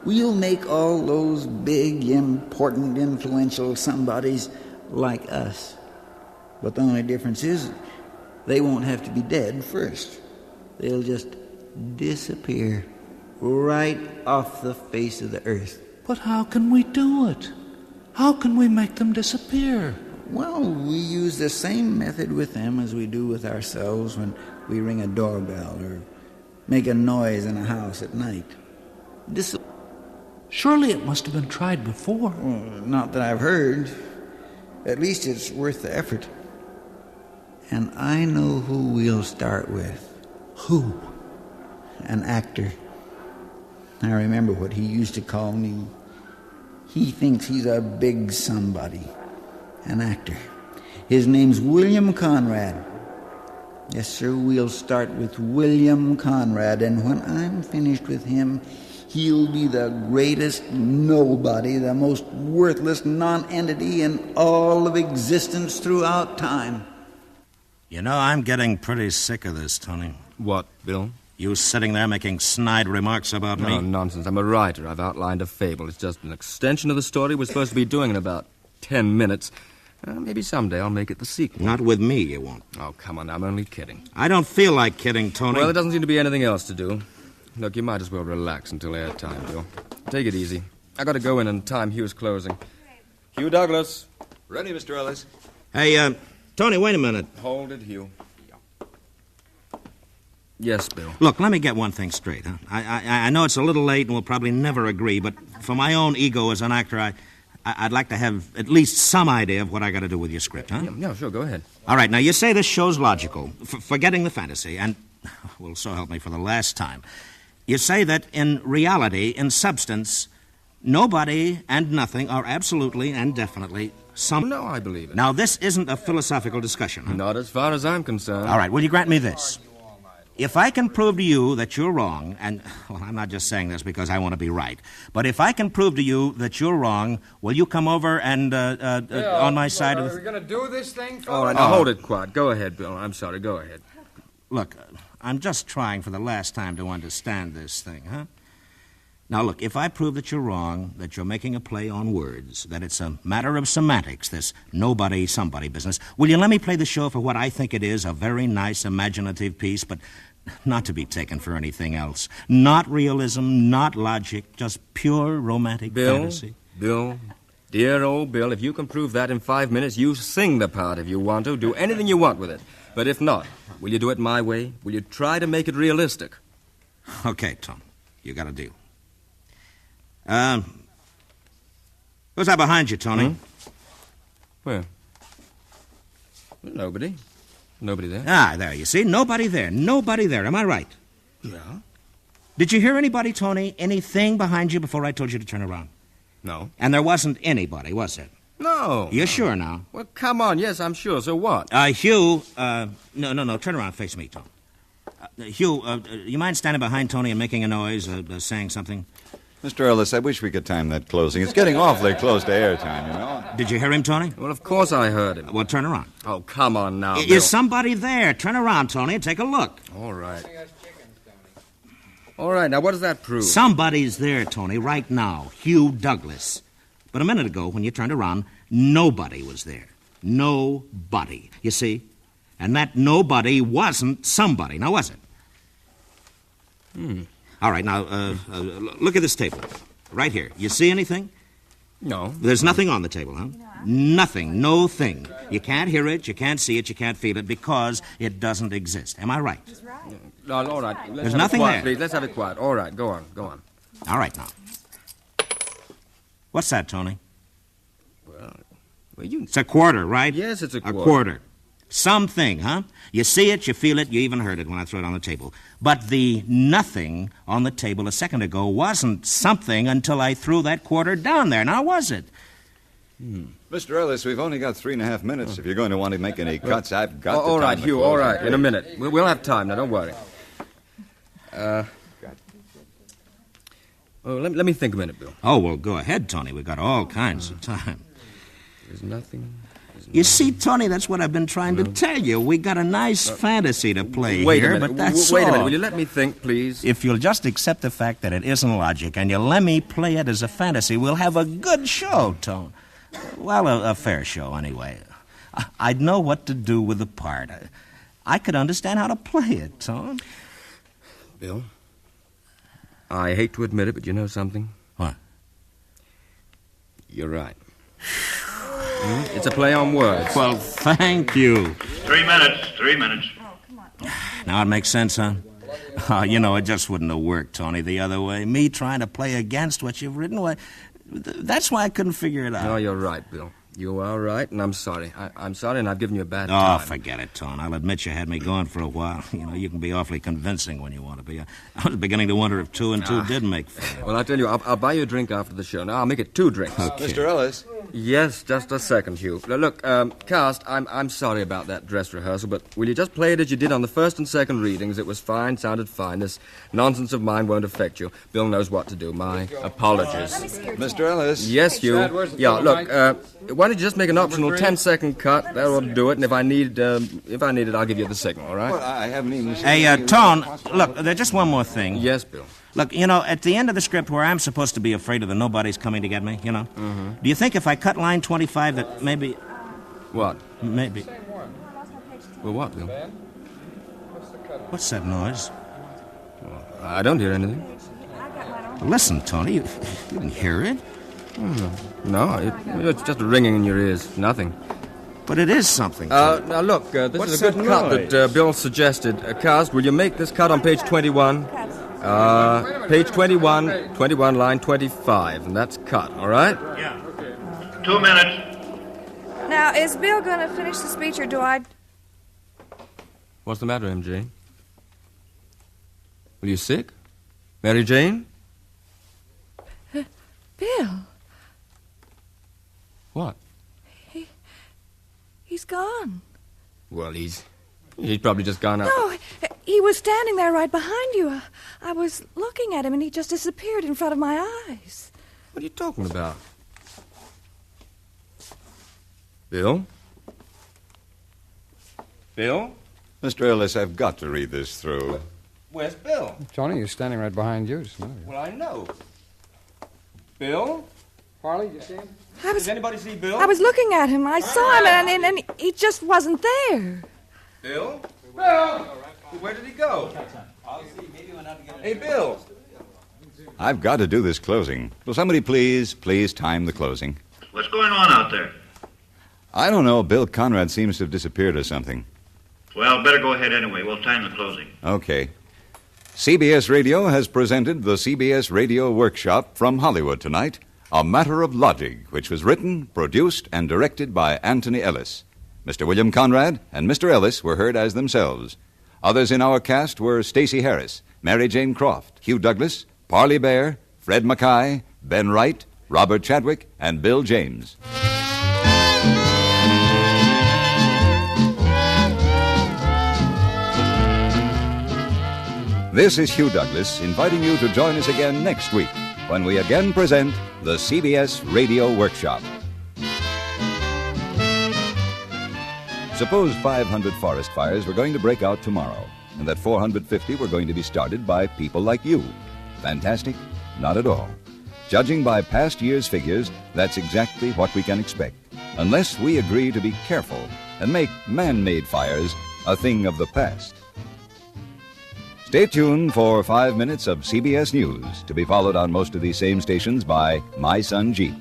We'll make all those big, important, influential somebodies like us. But the only difference is they won't have to be dead first. They'll just disappear right off the face of the earth. But how can we do it? How can we make them disappear? Well, we use the same method with them as we do with ourselves when we ring a doorbell or make a noise in a house at night. Surely it must have been tried before. Well, not that I've heard. At least it's worth the effort. And I know who we'll start with. Who? An actor. I remember what he used to call me. He thinks he's a big somebody. An actor. His name's William Conrad. Yes, sir, we'll start with William Conrad, and when I'm finished with him, he'll be the greatest nobody, the most worthless nonentity in all of existence throughout time. You know, I'm getting pretty sick of this, Tony. What, Bill? You sitting there making snide remarks about me? No, nonsense. I'm a writer. I've outlined a fable. It's just an extension of the story we're supposed to be doing in about 10 minutes. Maybe someday I'll make it the sequel. Not with me, you won't. Oh, come on, I'm only kidding. I don't feel like kidding, Tony. Well, there doesn't seem to be anything else to do. Look, you might as well relax until airtime, Bill. Take it easy. I got to go in and time Hugh's closing. Hugh Douglas. Ready, Mr. Ellis. Hey, Tony, wait a minute. Hold it, Hugh. Yes, Bill. Look, let me get one thing straight, huh? I know it's a little late and we'll probably never agree, but for my own ego as an actor, I'd like to have at least some idea of what I got to do with your script, huh? Yeah, sure, go ahead. All right, now you say this show's logical, forgetting the fantasy, and, well, so help me for the last time. You say that in reality, in substance, nobody and nothing are absolutely and definitely some... No, I believe it. Now, this isn't a philosophical discussion, huh? Not as far as I'm concerned. All right, will you grant me this? If I can prove to you that you're wrong, and, well, I'm not just saying this because I want to be right, but if I can prove to you that you're wrong, will you come over and, on my side of the... Are we going to do this thing, fellas? All right, now hold it quiet. Go ahead, Bill. I'm sorry, go ahead. Look, I'm just trying for the last time to understand this thing, huh? Now, look, if I prove that you're wrong, that you're making a play on words, that it's a matter of semantics, this nobody-somebody business, will you let me play the show for what I think it is, a very nice, imaginative piece, but not to be taken for anything else. Not realism, not logic, just pure romantic fantasy. Bill, dear old Bill, if you can prove that in 5 minutes, you sing the part if you want to. Do anything you want with it. But if not, will you do it my way? Will you try to make it realistic? Okay, Tom, you got a deal. Who's that behind you, Tony? Hmm? Where? Nobody. Nobody there. Ah, there, you see? Nobody there. Nobody there. Am I right? Yeah. Did you hear anybody, Tony? Anything behind you before I told you to turn around? No. And there wasn't anybody, was there? No. You're sure now? Well, come on. Yes, I'm sure. So what? Hugh, no. Turn around and face me, Tom. Hugh, you mind standing behind Tony and making a noise, saying something? Mr. Ellis, I wish we could time that closing. It's getting awfully close to airtime, you know. Did you hear him, Tony? Well, of course I heard him. Well, turn around. Oh, come on now, Bill. Is somebody there? Turn around, Tony, and take a look. All right. All right, now what does that prove? Somebody's there, Tony, right now. Hugh Douglas. But a minute ago, when you turned around, nobody was there. Nobody. You see? And that nobody wasn't somebody. Now, was it? All right, now, look at this table. Right here. You see anything? No. There's nothing on the table, huh? Nothing. No thing. You can't hear it, you can't see it, you can't feel it because it doesn't exist. Am I right? That's right. No, all right. There's nothing quiet, there. Please. Let's have it quiet. All right, go on. All right, now. What's that, Tony? Well, It's a quarter, right? Yes, it's a quarter. A quarter. Something, huh? You see it, you feel it, you even heard it when I threw it on the table. But the nothing on the table a second ago wasn't something until I threw that quarter down there. Now, was it? Mr. Ellis, we've only got 3.5 minutes. If you're going to want to make any cuts, I've got to all right, time the Hugh, closing. all right. In a minute. We'll have time now, don't worry. Let me think a minute, Bill. Oh, well, go ahead, Tony. We've got all kinds of time. There's nothing. You see, Tony, that's what I've been trying to tell you. We got a nice fantasy to play Wait here, a minute. but that's Wait all. a minute. Will you let me think, please? If you'll just accept the fact that it isn't logic and you let me play it as a fantasy, we'll have a good show, Tone. Well, a fair show, anyway. I'd know what to do with the part. I could understand how to play it, Tone. Bill, I hate to admit it, but you know something? What? You're right. It's a play on words. Well, thank you. 3 minutes. 3 minutes. Now it makes sense, huh? You know, it just wouldn't have worked, Tony, the other way. Me trying to play against what you've written, that's why I couldn't figure it out. No, you're right, Bill. You are right, and I'm sorry. I'm sorry, and I've given you a bad time. Oh, forget it, Tone. I'll admit you had me going for a while. You know, you can be awfully convincing when you want to be. I was beginning to wonder if 2 and 2 did make 4. Well, I'll tell you, I'll buy you a drink after the show. Now, I'll make it 2 drinks. Okay. Mr. Ellis? Yes, just a second, Hugh. Look, Cast, I'm sorry about that dress rehearsal, but will you just play it as you did on the first and second readings? It was fine, sounded fine. This nonsense of mine won't affect you. Bill knows what to do. My apologies. Mr. Ellis? Yes, Hugh. Yeah, look, why don't you just make an optional 10-second cut? That ought to do it, and if I need it, I'll give you the signal, all right? Well, I haven't even... Hey, Tone, look, there's just one more thing. Yes, Bill. Look, you know, at the end of the script where I'm supposed to be afraid of the nobody's coming to get me, you know, do you think if I cut line 25 that maybe... What? Maybe... Well, what, Bill? What's that noise? Well, I don't hear anything. Listen, Tony, you didn't hear it? No, it's just a ringing in your ears. Nothing. But it is something. Now, look, this What's is a good cut that Bill suggested. Cast, will you make this cut on page 21? Page 21, line 25, and that's cut, all right? Yeah. 2 minutes. Now, is Bill going to finish the speech, or do I... What's the matter, MJ? Are you sick? Mary Jane? Bill, What? he's gone. Well, he's probably just gone out. No, he was standing there right behind you. I was looking at him, and he just disappeared in front of my eyes. What are you talking about? Bill? Bill? Mr. Ellis, I've got to read this through. Where's Bill? Tony, he's standing right behind you. Well, I know. Bill? Harley, you see him? Does anybody see Bill? I was looking at him. I saw him, and he just wasn't there. Bill? Bill! Where did he go? Hey, Bill! I've got to do this closing. Will somebody please time the closing? What's going on out there? I don't know. Bill Conrad seems to have disappeared or something. Well, better go ahead anyway. We'll time the closing. Okay. CBS Radio has presented the CBS Radio Workshop from Hollywood tonight, A Matter of Logic, which was written, produced, and directed by Anthony Ellis. Mr. William Conrad and Mr. Ellis were heard as themselves. Others in our cast were Stacey Harris, Mary Jane Croft, Hugh Douglas, Parley Bear, Fred Mackay, Ben Wright, Robert Chadwick, and Bill James. This is Hugh Douglas inviting you to join us again next week when we again present the CBS Radio Workshop. Suppose 500 forest fires were going to break out tomorrow, and that 450 were going to be started by people like you. Fantastic? Not at all. Judging by past year's figures, that's exactly what we can expect, unless we agree to be careful and make man-made fires a thing of the past. Stay tuned for 5 minutes of CBS News, to be followed on most of these same stations by My Son Jeep.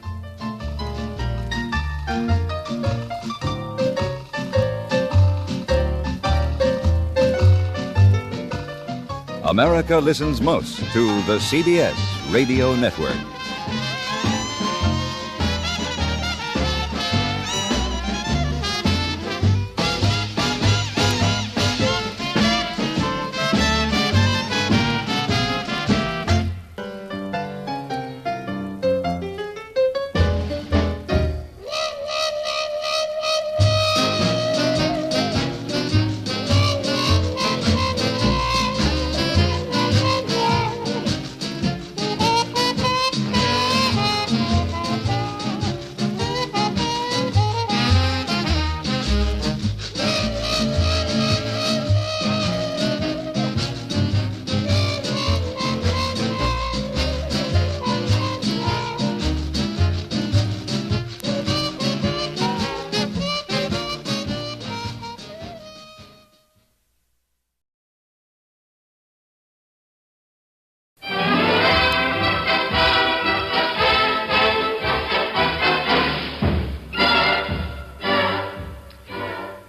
America listens most to the CBS Radio Network.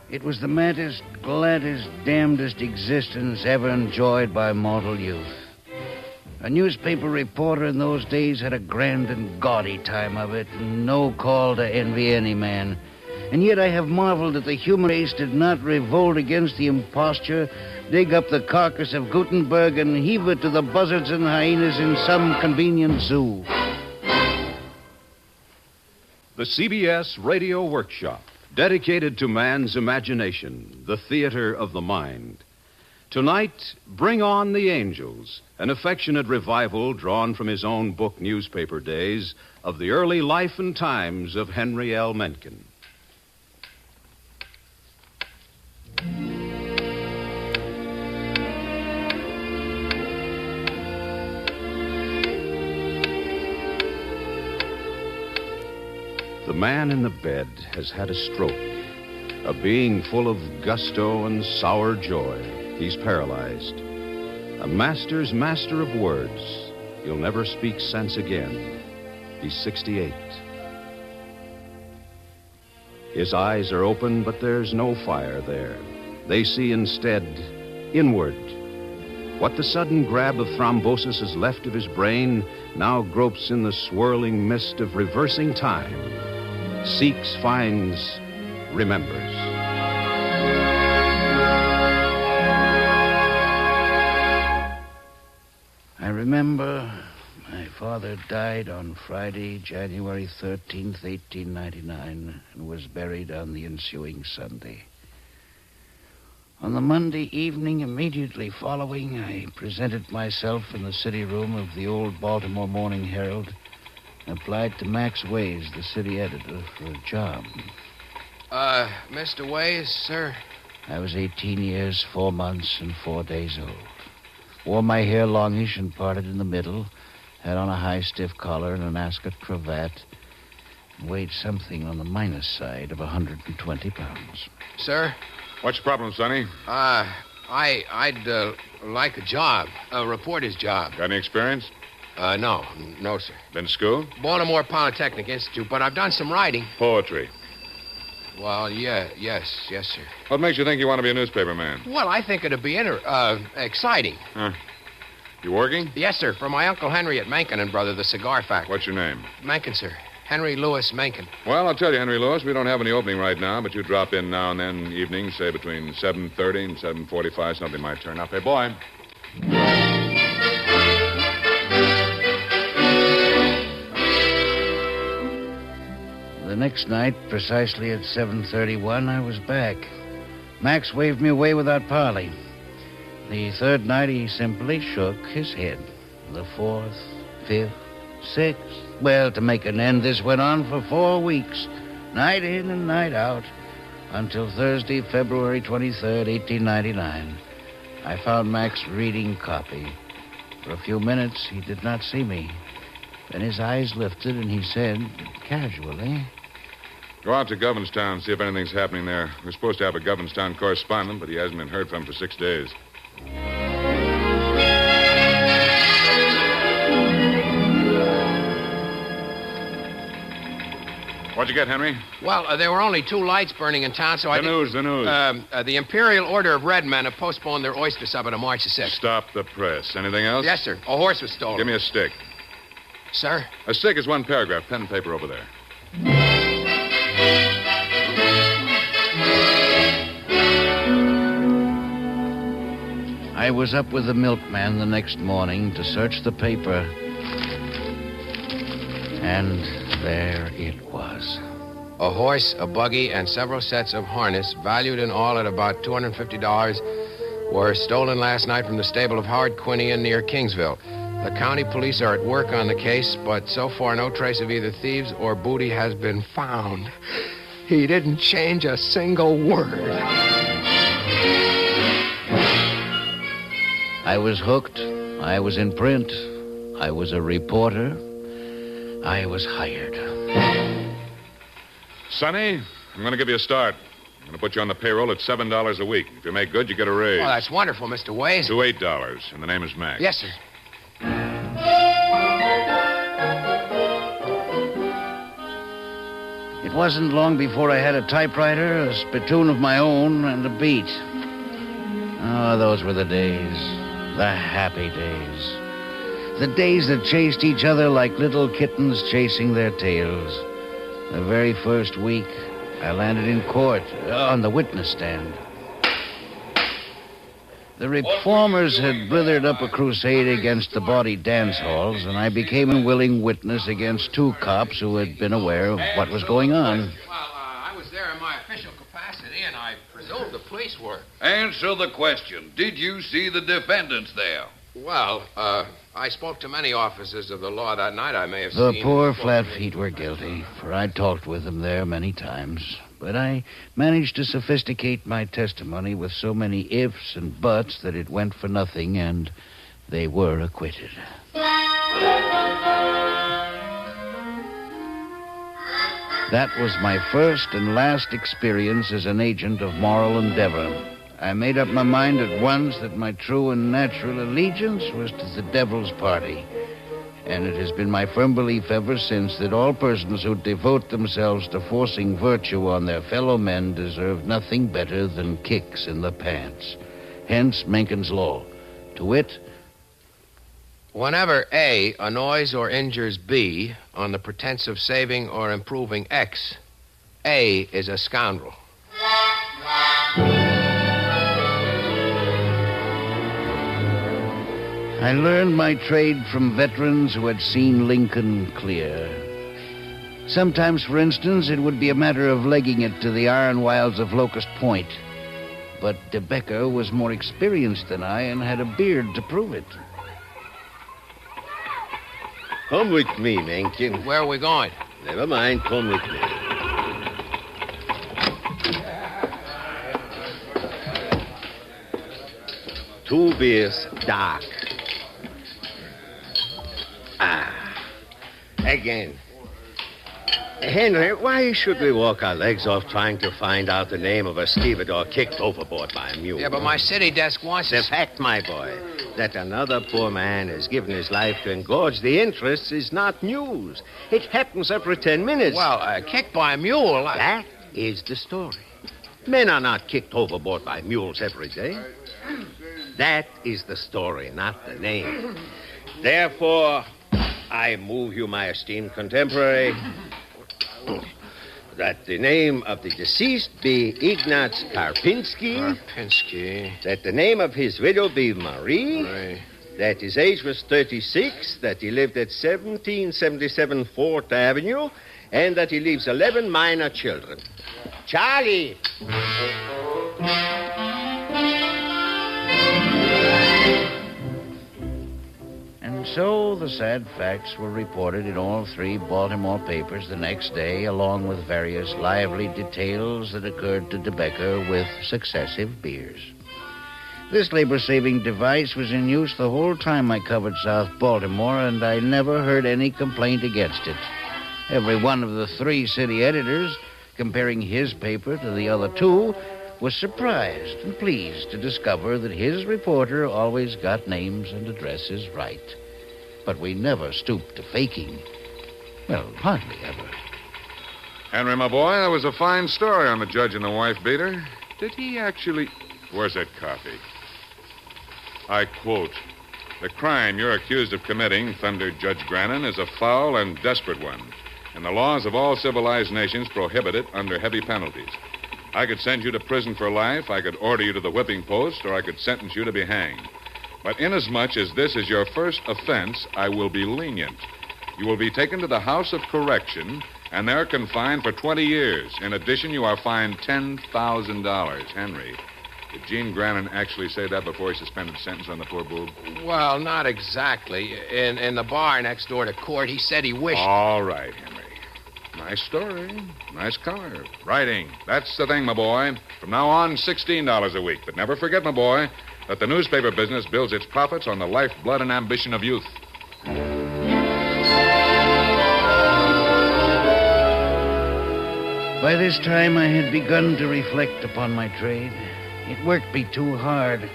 It was the maddest, gladdest, damnedest existence ever enjoyed by mortal youth. A newspaper reporter in those days had a grand and gaudy time of it, and no call to envy any man. And yet I have marveled that the human race did not revolt against the imposture, dig up the carcass of Gutenberg, and heave it to the buzzards and hyenas in some convenient zoo. The CBS Radio Workshop, dedicated to man's imagination, the theater of the mind. Tonight, Bring On the Angels, an affectionate revival drawn from his own book newspaper days of the early life and times of Henry L. Mencken. The man in the bed has had a stroke, a being full of gusto and sour joy. He's paralyzed. A master's master of words. He'll never speak sense again. He's 68. His eyes are open, but there's no fire there. They see instead inward. What the sudden grab of thrombosis has left of his brain now gropes in the swirling mist of reversing time. Seeks, finds, remembers. I remember my father died on Friday, January 13th, 1899, and was buried on the ensuing Sunday. On the Monday evening immediately following, I presented myself in the city room of the old Baltimore Morning Herald and applied to Max Ways, the city editor, for a job. Mr. Ways, sir? I was 18 years, 4 months, and 4 days old. Wore my hair longish and parted in the middle, had on a high, stiff collar and an ascot cravat, and weighed something on the minus side of 120 pounds. Sir? What's the problem, Sonny? I'd like a job, a reporter's job. Got any experience? No, sir. Been to school? Baltimore Polytechnic Institute, but I've done some writing. Poetry. Well, yes, sir. What makes you think you want to be a newspaper man? Well, I think it'd be exciting. Huh. You working? Yes, sir. For my Uncle Henry at Mencken and Brother, the cigar factory. What's your name? Mencken, sir. Henry Lewis Mencken. Well, I'll tell you, Henry Lewis, we don't have any opening right now, but you drop in now and then evenings, say between 7:30 and 7:45. Something might turn up. Hey, boy. The next night, precisely at 7:31, I was back. Max waved me away without parley. The third night, he simply shook his head. The fourth, fifth, sixth. Well, to make an end, this went on for 4 weeks, night in and night out, until Thursday, February 23rd, 1899. I found Max reading copy. For a few minutes, he did not see me. Then his eyes lifted, and he said, casually, Go out to Govinstown, see if anything's happening there. We're supposed to have a Govinstown correspondent, but he hasn't been heard from for 6 days. What'd you get, Henry? Well, there were only 2 lights burning in town, so The news. The Imperial Order of Red Men have postponed their oyster supper to March the 6th. Stop the press. Anything else? Yes, sir. A horse was stolen. Give me a stick. Sir? A stick is 1 paragraph. Pen and paper over there. I was up with the milkman the next morning to search the paper. And there it was. A horse, a buggy, and several sets of harness, valued in all at about $250, were stolen last night from the stable of Howard Quinian near Kingsville. The county police are at work on the case, but so far no trace of either thieves or booty has been found. He didn't change a single word. I was hooked. I was in print. I was a reporter. I was hired. Sonny, I'm going to give you a start. I'm going to put you on the payroll at $7 a week. If you make good, you get a raise. Oh, that's wonderful, Mr. Ways. To $8, and the name is Max. Yes, sir. It wasn't long before I had a typewriter, a spittoon of my own, and a beat. Oh, those were the days. The happy days. The days that chased each other like little kittens chasing their tails. The very first week, I landed in court, on the witness stand. The reformers had blithered up a crusade against the bawdy dance halls, and I became a willing witness against 2 cops who had been aware of what was going on. Well, I was there in my official capacity, and I presume the police were. Answer the question. Did you see the defendants there? Well, I spoke to many officers of the law that night. I may have The seen... poor Flatfeet were guilty, for I talked with them there many times. But I managed to sophisticate my testimony with so many ifs and buts that it went for nothing, and they were acquitted. That was my first and last experience as an agent of moral endeavor. I made up my mind at once that my true and natural allegiance was to the devil's party. And it has been my firm belief ever since that all persons who devote themselves to forcing virtue on their fellow men deserve nothing better than kicks in the pants. Hence Mencken's law. To wit, whenever A annoys or injures B on the pretense of saving or improving X, A is a scoundrel. I learned my trade from veterans who had seen Lincoln clear. Sometimes, for instance, it would be a matter of legging it to the iron wilds of Locust Point. But De Becker was more experienced than I and had a beard to prove it. Come with me, Mencken. Where are we going? Never mind, come with me. Two beers, dark. Again. Henry, why should we walk our legs off trying to find out the name of a stevedore kicked overboard by a mule? Yeah, but my city desk wants The us... fact, my boy, that another poor man has given his life to engorge the interests is not news. It happens every 10 minutes. Well, kicked by a mule... That is the story. Men are not kicked overboard by mules every day. That is the story, not the name. Therefore, I move you, my esteemed contemporary, that the name of the deceased be Ignaz Karpinski. That the name of his widow be Marie. That his age was 36. That he lived at 1777 4th Avenue. And that he leaves 11 minor children. Charlie! And so the sad facts were reported in all 3 Baltimore papers the next day, along with various lively details that occurred to DeBecker with successive beers. This labor-saving device was in use the whole time I covered South Baltimore, and I never heard any complaint against it. Every one of the 3 city editors, comparing his paper to the other 2, was surprised and pleased to discover that his reporter always got names and addresses right. But we never stooped to faking. Well, hardly ever. Henry, my boy, that was a fine story on the judge and the wife beater. Did he actually... Where's that copy? I quote, "The crime you're accused of committing," thundered Judge Grannon, "is a foul and desperate one, and the laws of all civilized nations prohibit it under heavy penalties. I could send you to prison for life, I could order you to the whipping post, or I could sentence you to be hanged. But inasmuch as this is your first offense, I will be lenient. You will be taken to the House of Correction, and there confined for 20 years. In addition, you are fined $10,000. Henry, did Gene Grannon actually say that before he suspended sentence on the poor boob? Well, not exactly. In the bar next door to court, he said he wished... All right, Henry. Nice story. Nice color. Writing. That's the thing, my boy. From now on, $16 a week. But never forget, my boy, that the newspaper business builds its profits on the lifeblood and ambition of youth. By this time, I had begun to reflect upon my trade. It worked me too hard.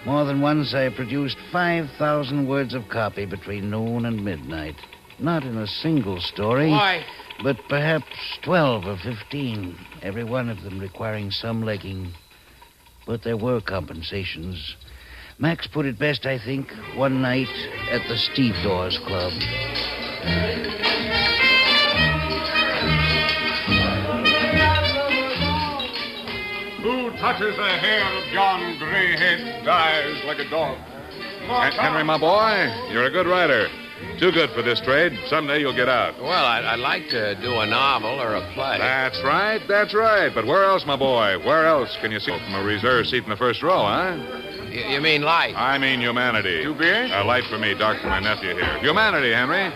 More than once, I produced 5,000 words of copy between noon and midnight. Not in a single story. Why? But perhaps 12 or 15, every one of them requiring some legging. But there were compensations. Max put it best, I think, one night at the Stevedores Club. Who touches the hair of John Greyhead dies like a dog. Henry, my boy, you're a good writer. Too good for this trade. Someday you'll get out. Well, I'd like to do a novel or a play. That's right. But where else, my boy? Where else can you see from a reserved seat in the first row, huh? You mean light? I mean humanity. 2 beers? Light for me, dark for my nephew here. Humanity, Henry.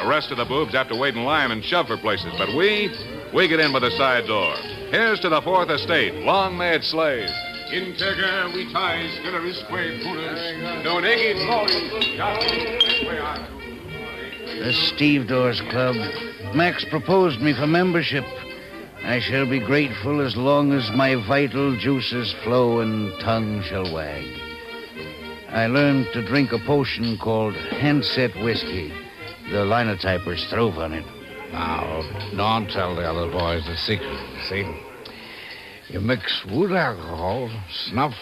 The rest of the boobs have to wait in line and shove for places, but we get in by the side door. Here's to the Fourth Estate. Long may it slave. Integer vitae scelerisque puris. Donegit The Stevedores Club. Max proposed me for membership. I shall be grateful as long as my vital juices flow and tongue shall wag. I learned to drink a potion called handset whiskey. The linotypers throve on it. Now, don't tell the other boys the secret, see? You mix wood alcohol, snuff,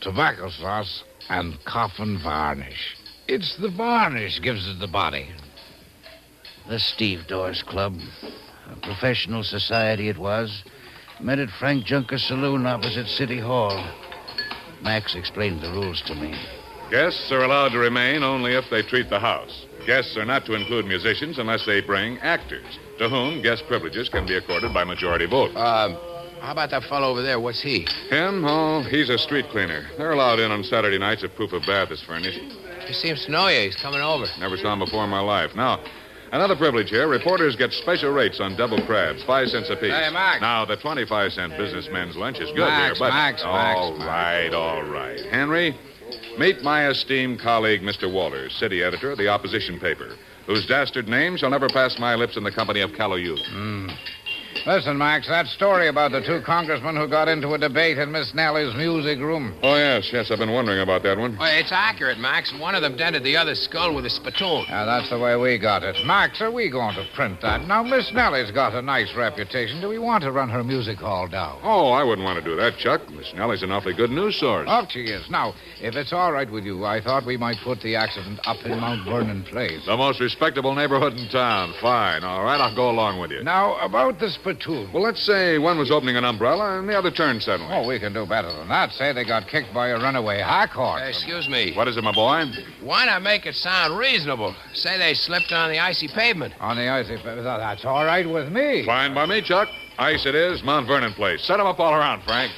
tobacco sauce, and coffin varnish. It's the varnish gives it the body. The Stevedores Club. A professional society it was. Met at Frank Junker's saloon opposite City Hall. Max explained the rules to me. Guests are allowed to remain only if they treat the house. Guests are not to include musicians unless they bring actors, to whom guest privileges can be accorded by majority vote. How about that fellow over there? What's he? Him? Oh, he's a street cleaner. They're allowed in on Saturday nights if proof of bath is furnished. He seems to know you. He's coming over. Never saw him before in my life. Now, another privilege here. Reporters get special rates on double crabs, 5 cents apiece. Hey, Max. Now, the 25-cent businessman's lunch is good Max, here, but... Max. All right. Henry, meet my esteemed colleague, Mr. Walters, city editor of the opposition paper, whose dastard name shall never pass my lips in the company of callow youth. Listen, Max, that story about the two congressmen who got into a debate in Miss Nellie's music room. Oh, yes, I've been wondering about that one. Well, it's accurate, Max. One of them dented the other's skull with a spittoon. Yeah, that's the way we got it. Max, are we going to print that? Now, Miss Nellie's got a nice reputation. Do we want to run her music hall down? Oh, I wouldn't want to do that, Chuck. Miss Nellie's an awfully good news source. Oh, she is. Now, if it's all right with you, I thought we might put the accident up in Mount Vernon Place. The most respectable neighborhood in town. Fine. All right, I'll go along with you. Now, about the spittoon. Well, let's say one was opening an umbrella and the other turned suddenly. Oh, we can do better than that. Say they got kicked by a runaway hack horse. Excuse me. What is it, my boy? Why not make it sound reasonable? Say they slipped on the icy pavement. On the icy pavement? That's all right with me. Fine by me, Chuck. Ice it is, Mount Vernon Place. Set them up all around, Frank.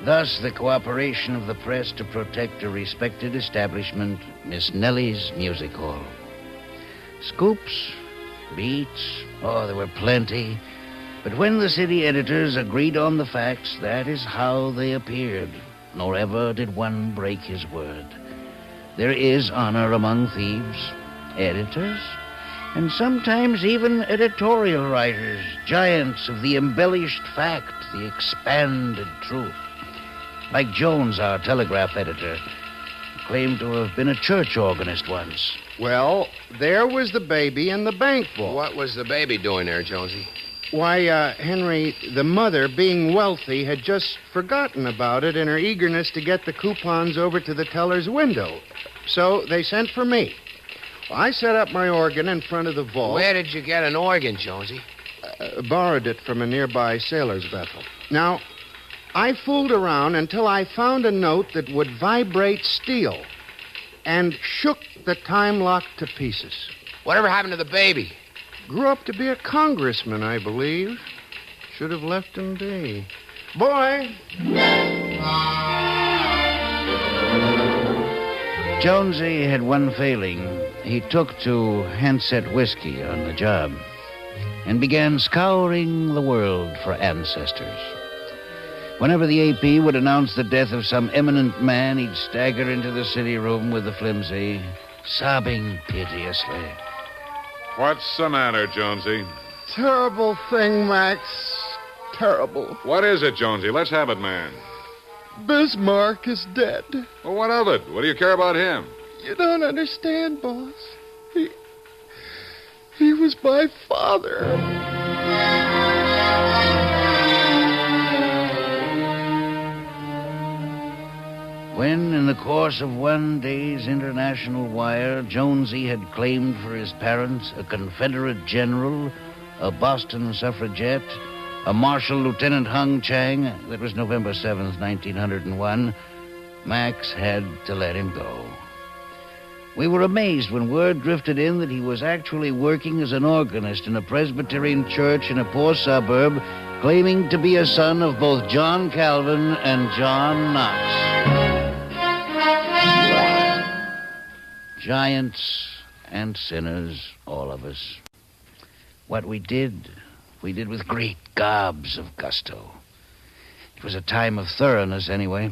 Thus, the cooperation of the press to protect a respected establishment, Miss Nellie's Music Hall. Scoops, beats, oh, there were plenty. But when the city editors agreed on the facts, that is how they appeared, nor ever did one break his word. There is honor among thieves, editors, and sometimes even editorial writers, giants of the embellished fact, the expanded truth. Like Jones, our telegraph editor, claimed to have been a church organist once. Well, there was the baby in the bank book. What was the baby doing there, Jonesy? Why, Henry, the mother, being wealthy, had just forgotten about it in her eagerness to get the coupons over to the teller's window. So they sent for me. Well, I set up my organ in front of the vault. Where did you get an organ, Jonesy? Borrowed it from a nearby sailor's vessel. Now, I fooled around until I found a note that would vibrate steel and shook the time lock to pieces. Whatever happened to the baby? Grew up to be a congressman, I believe. Should have left him be. Boy! Jonesy had one failing. He took to handset whiskey on the job and began scouring the world for ancestors. Whenever the AP would announce the death of some eminent man, he'd stagger into the city room with the flimsy, sobbing piteously. What's the matter, Jonesy? Terrible thing, Max. Terrible. What is it, Jonesy? Let's have it, man. Bismarck is dead. Well, what of it? What do you care about him? You don't understand, boss. He was my father. When, in the course of one day's international wire, Jonesy had claimed for his parents a Confederate general, a Boston suffragette, a Marshal Lieutenant Hung Chang, that was November 7th, 1901, Max had to let him go. We were amazed when word drifted in that he was actually working as an organist in a Presbyterian church in a poor suburb, claiming to be a son of both John Calvin and John Knox. Giants and sinners, all of us. What we did with great gobs of gusto. It was a time of thoroughness, anyway.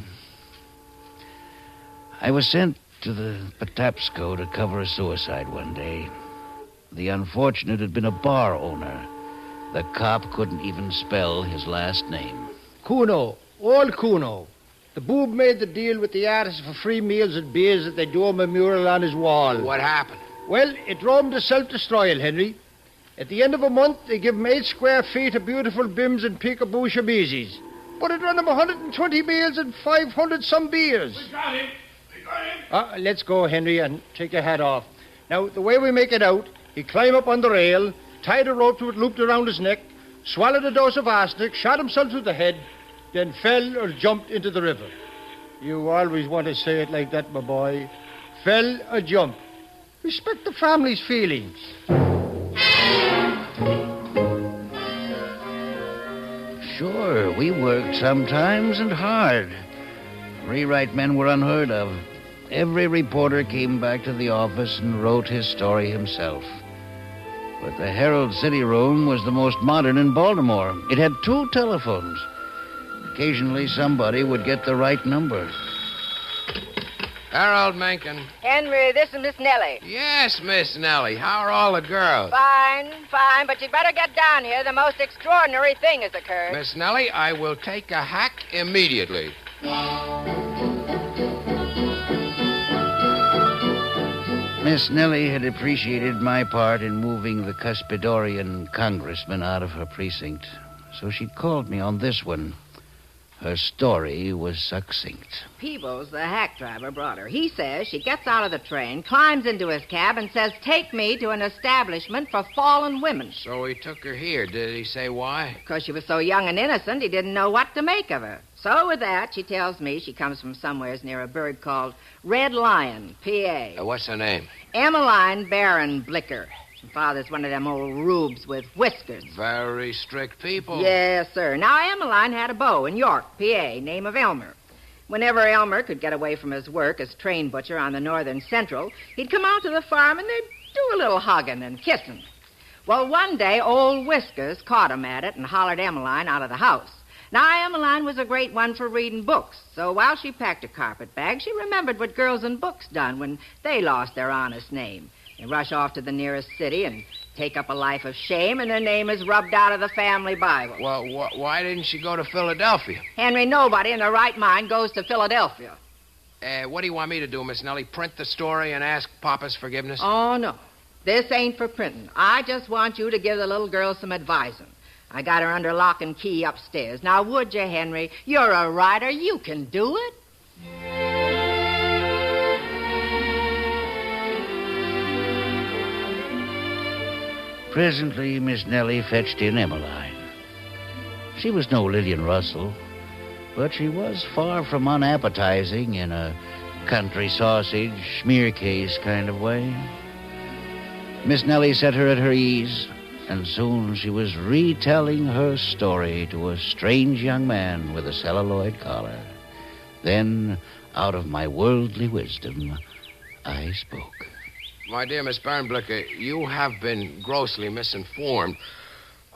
I was sent to the Patapsco to cover a suicide one day. The unfortunate had been a bar owner. The cop couldn't even spell his last name. Kuno. Old Kuno. The boob made the deal with the artist for free meals and beers that they do him a mural on his wall. What happened? Well, it drove him to self-destroyal, Henry. At the end of a month, they give him 8 square feet of beautiful bims and peekaboo chemises. But it run him 120 meals and 500 some beers. We got him. Let's go, Henry, and take your hat off. Now, the way we make it out, he climbed up on the rail, tied a rope to it looped around his neck, swallowed a dose of arsenic, shot himself through the head, then fell or jumped into the river. You always want to say it like that, my boy. Fell or jumped. Respect the family's feelings. Sure, we worked sometimes and hard. Rewrite men were unheard of. Every reporter came back to the office and wrote his story himself. But the Herald City Room was the most modern in Baltimore. It had 2 telephones. Occasionally, somebody would get the right number. Harold Mencken. Henry, this is Miss Nellie. Yes, Miss Nellie. How are all the girls? Fine, but you'd better get down here. The most extraordinary thing has occurred. Miss Nellie, I will take a hack immediately. Miss Nellie had appreciated my part in moving the cuspidorian congressman out of her precinct, so she'd called me on this one. Her story was succinct. Peebles, the hack driver, brought her. He says she gets out of the train, climbs into his cab, and says, "Take me to an establishment for fallen women." So he took her here. Did he say why? Because she was so young and innocent, he didn't know what to make of her. So with that, she tells me she comes from somewheres near a burg called Red Lion, P.A. What's her name? Emmeline Baron Blicker. Her father's one of them old rubes with whiskers. Very strict people. Yes, sir. Now, Emmeline had a beau in York, P.A., name of Elmer. Whenever Elmer could get away from his work as train butcher on the Northern Central, he'd come out to the farm and they'd do a little hugging and kissing. Well, one day, old Whiskers caught him at it and hollered Emmeline out of the house. Now, Emmeline was a great one for reading books, so while she packed her carpet bag, she remembered what girls in books done when they lost their honest name. They rush off to the nearest city and take up a life of shame, and their name is rubbed out of the family Bible. Well, why didn't she go to Philadelphia? Henry, nobody in their right mind goes to Philadelphia. What do you want me to do, Miss Nellie? Print the story and ask Papa's forgiveness? Oh, no. This ain't for printing. I just want you to give the little girl some advising. I got her under lock and key upstairs. Now, would you, Henry? You're a writer. You can do it. Presently, Miss Nellie fetched in Emmeline. She was no Lillian Russell, but she was far from unappetizing in a country sausage, smear case kind of way. Miss Nellie set her at her ease, and soon she was retelling her story to a strange young man with a celluloid collar. Then, out of my worldly wisdom, I spoke. My dear Miss Baron-Blicker, you have been grossly misinformed.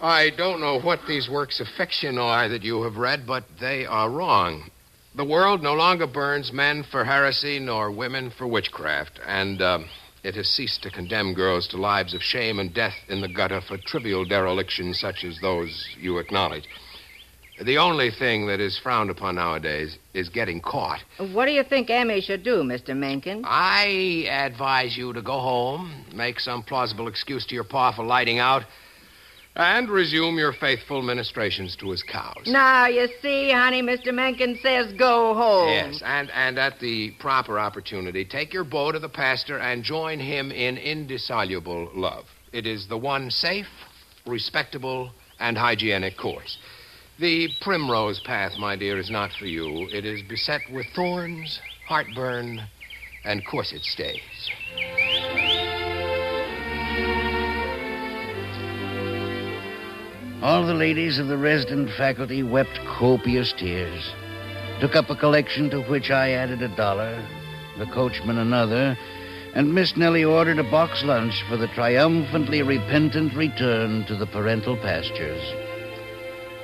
I don't know what these works of fiction are that you have read, but they are wrong. The world no longer burns men for heresy nor women for witchcraft, and it has ceased to condemn girls to lives of shame and death in the gutter for trivial derelictions such as those you acknowledge. The only thing that is frowned upon nowadays is getting caught. What do you think Emmy should do, Mr. Mencken? I advise you to go home, make some plausible excuse to your pa for lighting out, and resume your faithful ministrations to his cows. Now, you see, honey, Mr. Mencken says go home. Yes, and at the proper opportunity, take your beau to the pastor and join him in indissoluble love. It is the one safe, respectable, and hygienic course. The primrose path, my dear, is not for you. It is beset with thorns, heartburn, and corset stays. All the ladies of the resident faculty wept copious tears, took up a collection to which I added $1, the coachman another, and Miss Nellie ordered a box lunch for the triumphantly repentant return to the parental pastures.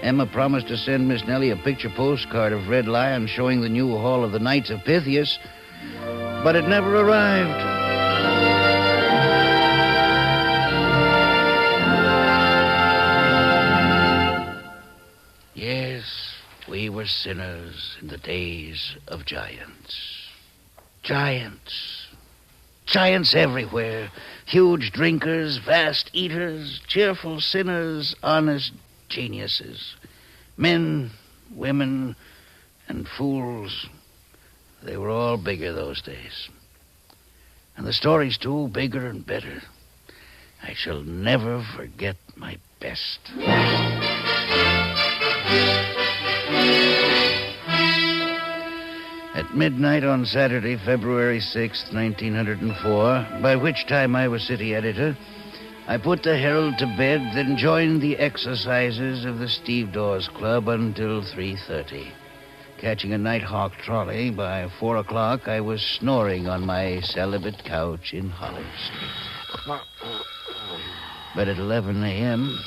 Emma promised to send Miss Nellie a picture postcard of Red Lion showing the new hall of the Knights of Pythias, but it never arrived. Yes, we were sinners in the days of giants. Giants. Giants everywhere. Huge drinkers, vast eaters, cheerful sinners, honest geniuses. Men, women, and fools. They were all bigger those days. And the stories, too, bigger and better. I shall never forget my best. At midnight on Saturday, February 6th, 1904, by which time I was city editor, I put the Herald to bed, then joined the exercises of the Steve Dawes Club until 3:30. Catching a Nighthawk trolley, by 4 o'clock, I was snoring on my celibate couch in Holly Street. But at 11 a.m.,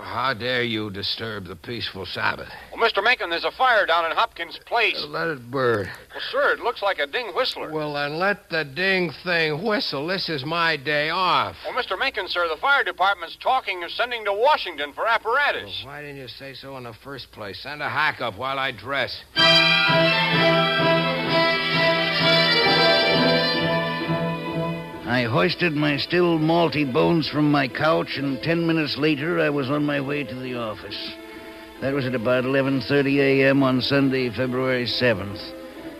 How dare you disturb the peaceful Sabbath? Well, Mr. Mencken, there's a fire down in Hopkins Place. Let it burn. Well, sir, it looks like a ding whistler. Well, then let the ding thing whistle. This is my day off. Well, Mr. Mencken, sir, the fire department's talking of sending to Washington for apparatus. Well, why didn't you say so in the first place? Send a hack up while I dress. I hoisted my still malty bones from my couch, and 10 minutes later I was on my way to the office. That was at about 11:30 a.m. on Sunday, February 7th.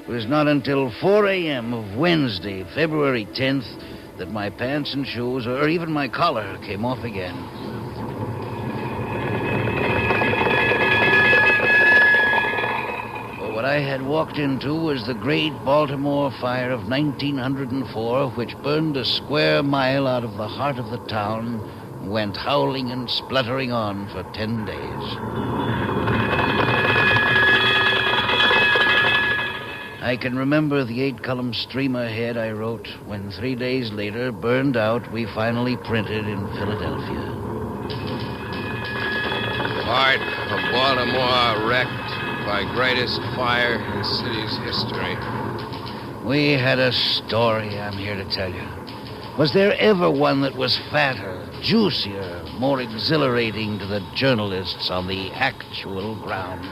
It was not until 4 a.m. of Wednesday, February 10th, that my pants and shoes, or even my collar, came off again. What I had walked into was the great Baltimore fire of 1904, which burned a square mile out of the heart of the town and went howling and spluttering on for 10 days. I can remember the 8-column streamer head I wrote when 3 days later, Burned Out, we finally printed in Philadelphia. Part of Baltimore wrecked by greatest fire in city's history. We had a story, I'm here to tell you. Was there ever one that was fatter, juicier, more exhilarating to the journalists on the actual ground?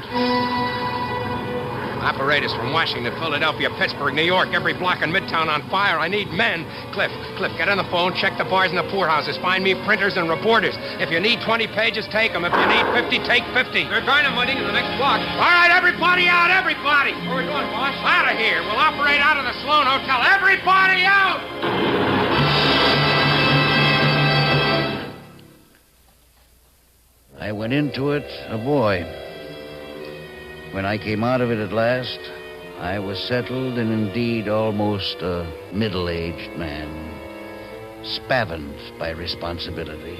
Apparatus from Washington, Philadelphia, Pittsburgh, New York, every block in Midtown on fire. I need men. Cliff, get on the phone, check the bars and the poorhouses. Find me printers and reporters. If you need 20 pages, take them. If you need 50, take 50. They're dynamiting in the next block. All right, everybody out, everybody. Where are we going, boss? Out of here. We'll operate out of the Sloan Hotel. Everybody out! I went into it a boy. When I came out of it at last, I was settled and indeed almost a middle-aged man, spavined by responsibility.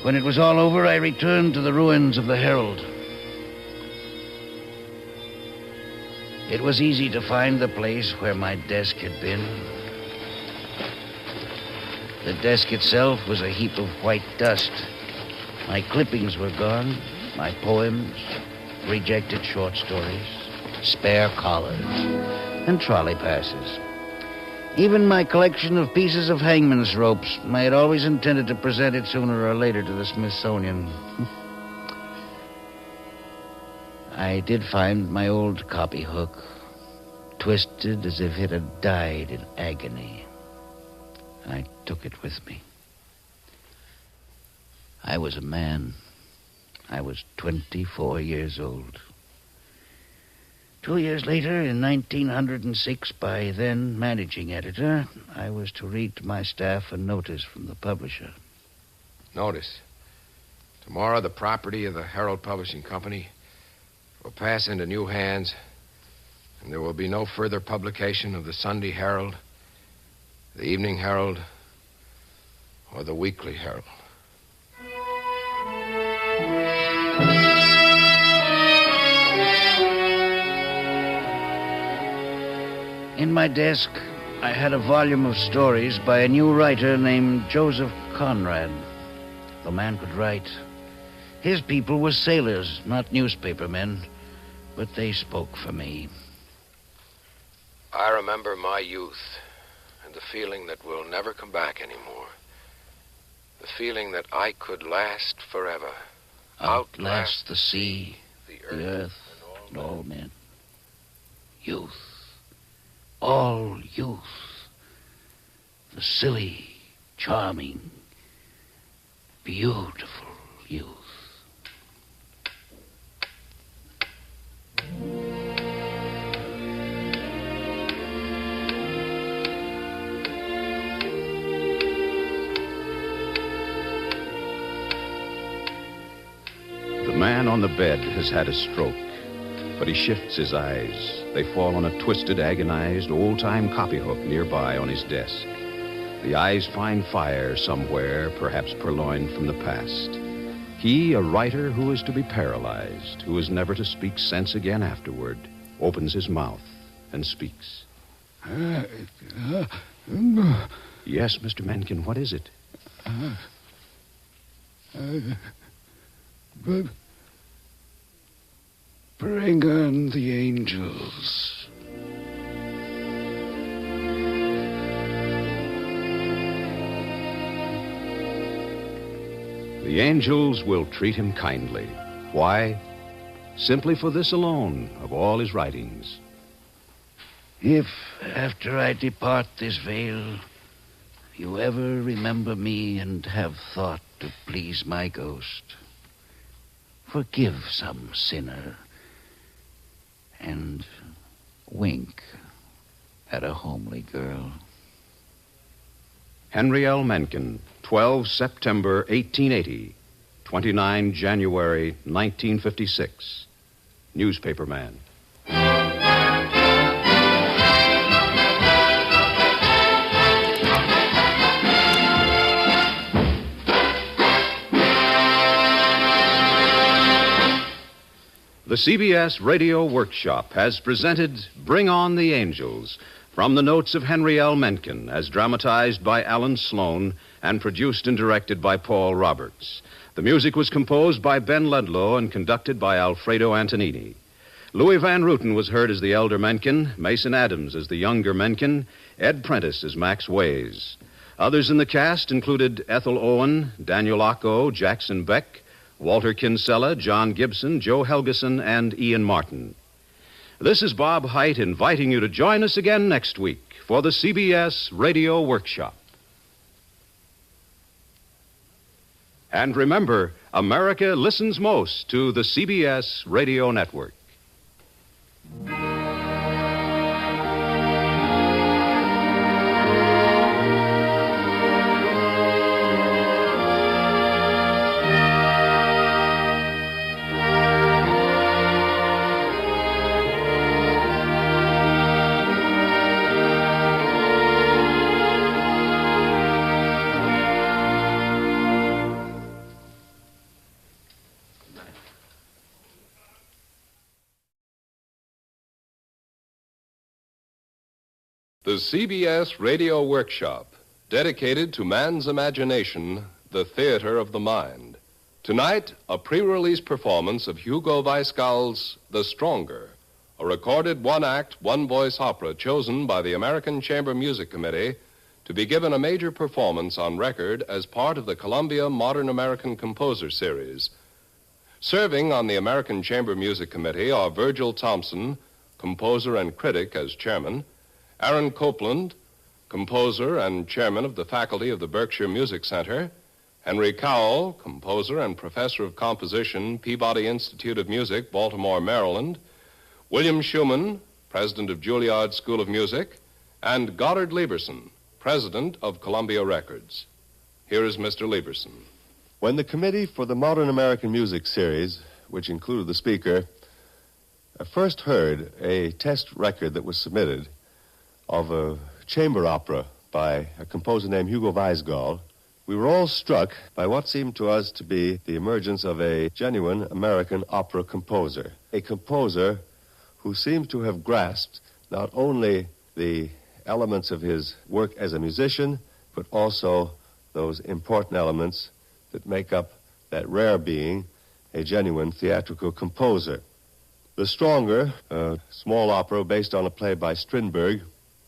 When it was all over, I returned to the ruins of the Herald. It was easy to find the place where my desk had been. The desk itself was a heap of white dust. My clippings were gone, my poems, rejected short stories, spare collars, and trolley passes. Even my collection of pieces of hangman's ropes, I had always intended to present it sooner or later to the Smithsonian. I did find my old copy hook, twisted as if it had died in agony. I took it with me. I was a man. I was 24 years old. 2 years later, in 1906, by then managing editor, I was to read to my staff a notice from the publisher. Notice. Tomorrow, the property of the Herald Publishing Company will pass into new hands, and there will be no further publication of the Sunday Herald, the Evening Herald, or the Weekly Herald. In my desk, I had a volume of stories by a new writer named Joseph Conrad. The man could write. His people were sailors, not newspaper men, but they spoke for me. I remember my youth and the feeling that will never come back anymore. The feeling that I could last forever. Outlast the sea, the earth, and all men. Youth. All youth. The silly, charming, beautiful youth. The man on the bed has had a stroke, but he shifts his eyes. They fall on a twisted, agonized, old-time copyhook nearby on his desk. The eyes find fire somewhere, perhaps purloined from the past. He, a writer who is to be paralyzed, who is never to speak sense again afterward, opens his mouth and speaks. Yes, Mr. Mencken, what is it? Bring on the angels. The angels will treat him kindly. Why? Simply for this alone of all his writings. If, after I depart this vale, you ever remember me and have thought to please my ghost, forgive some sinner and wink at a homely girl. Henry L. Mencken, 12 September 1880, 29 January 1956. Newspaperman. The CBS Radio Workshop has presented Bring On the Angels from the notes of Henry L. Mencken as dramatized by Alan Sloan and produced and directed by Paul Roberts. The music was composed by Ben Ludlow and conducted by Alfredo Antonini. Louis Van Ruten was heard as the elder Mencken, Mason Adams as the younger Mencken, Ed Prentice as Max Ways. Others in the cast included Ethel Owen, Daniel Ocko, Jackson Beck, Walter Kinsella, John Gibson, Joe Helgeson, and Ian Martin. This is Bob Hite inviting you to join us again next week for the CBS Radio Workshop. And remember, America listens most to the CBS Radio Network. The CBS Radio Workshop, dedicated to man's imagination, the theater of the mind. Tonight, a pre-release performance of Hugo Weisgall's The Stronger, a recorded one-act, one-voice opera chosen by the American Chamber Music Committee to be given a major performance on record as part of the Columbia Modern American Composer Series. Serving on the American Chamber Music Committee are Virgil Thompson, composer and critic as chairman, Aaron Copeland, composer and chairman of the faculty of the Berkshire Music Center, Henry Cowell, composer and professor of composition, Peabody Institute of Music, Baltimore, Maryland, William Schumann, president of Juilliard School of Music, and Goddard Lieberson, president of Columbia Records. Here is Mr. Lieberson. When the Committee for the Modern American Music Series, which included the speaker, first heard a test record that was submitted of a chamber opera by a composer named Hugo Weisgall, we were all struck by what seemed to us to be the emergence of a genuine American opera composer. A composer who seems to have grasped not only the elements of his work as a musician, but also those important elements that make up that rare being, a genuine theatrical composer. The Stronger, a small opera based on a play by Strindberg,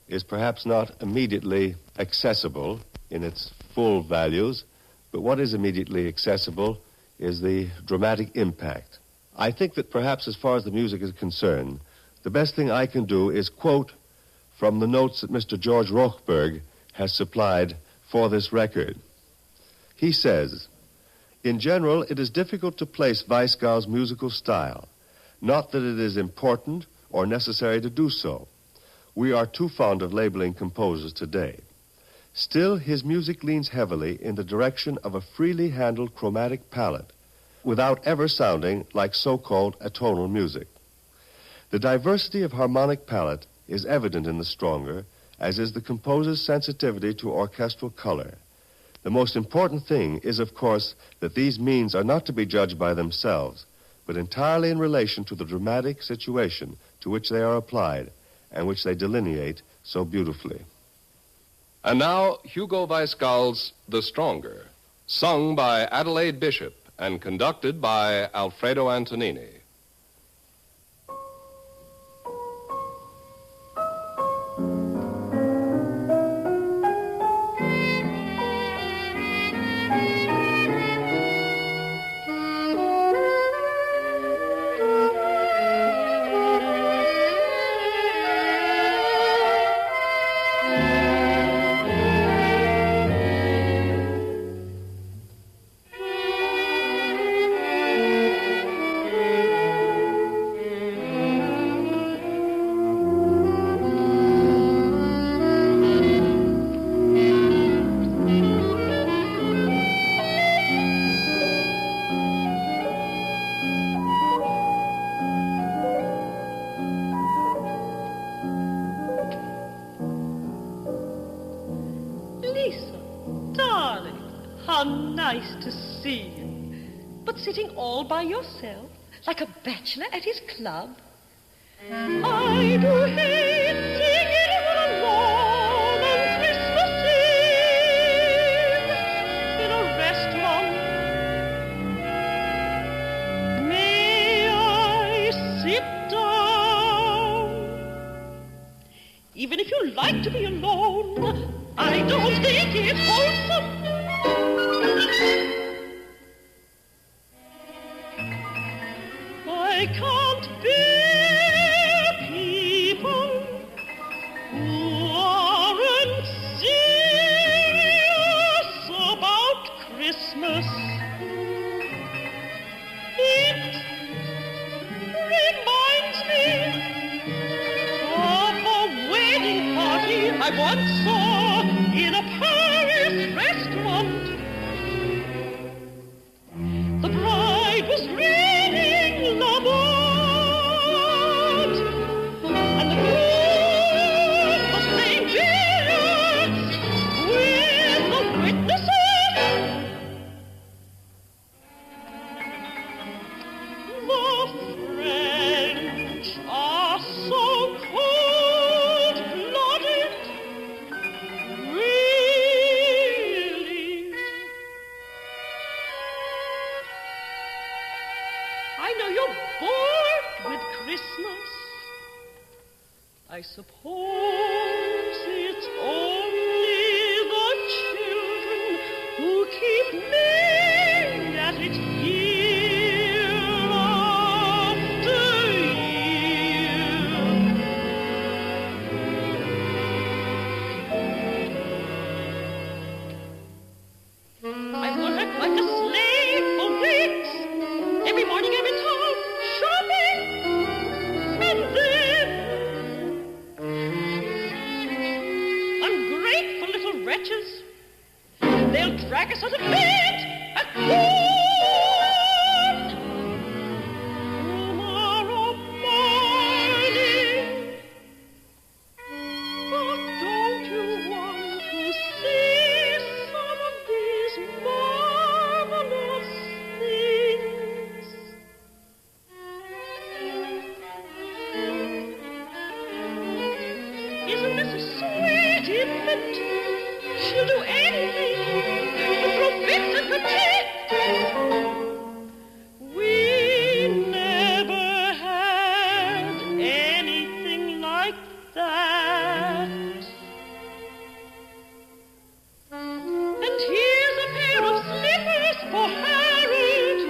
is perhaps not immediately accessible in its full values, but what is immediately accessible is the dramatic impact. I think that perhaps as far as the music is concerned, the best thing I can do is quote from the notes that Mr. George Rochberg has supplied for this record. He says, "In general, it is difficult to place Weisgall's musical style. Not that it is important or necessary to do so. We are too fond of labeling composers today. Still, his music leans heavily in the direction of a freely handled chromatic palette, without ever sounding like so-called atonal music. The diversity of harmonic palette is evident in The Stronger, as is the composer's sensitivity to orchestral color. The most important thing is, of course, that these means are not to be judged by themselves, but entirely in relation to the dramatic situation to which they are applied, and which they delineate so beautifully." And now, Hugo Weisgall's The Stronger, sung by Adelaide Bishop and conducted by Alfredo Antonini. Nice to see you. But sitting all by yourself, like a bachelor at his club? I do hate singing all alone on Christmas Eve in a restaurant. May I sit down? Even if you like to be alone, I don't think it's wholesome. I can't bear people who aren't serious about Christmas. It reminds me of a wedding party I once saw in a Paris restaurant. The bride was reading La Mode, and the groom was playing billiards with the witnesses. The French are so cold-blooded, really. I know you're bored with Christmas. I suppose it's only the children who keep me at it year after year. I've worked like a slave for weeks. Every morning I'm in town shopping, and then ungrateful little wretches, they'll drag us out of bed at noon. Tomorrow morning, but don't you want to see some of these marvelous things? Isn't this a sweet infant? She'll do anything to protect and protect. We never had anything like that. And here's a pair of slippers for Harold.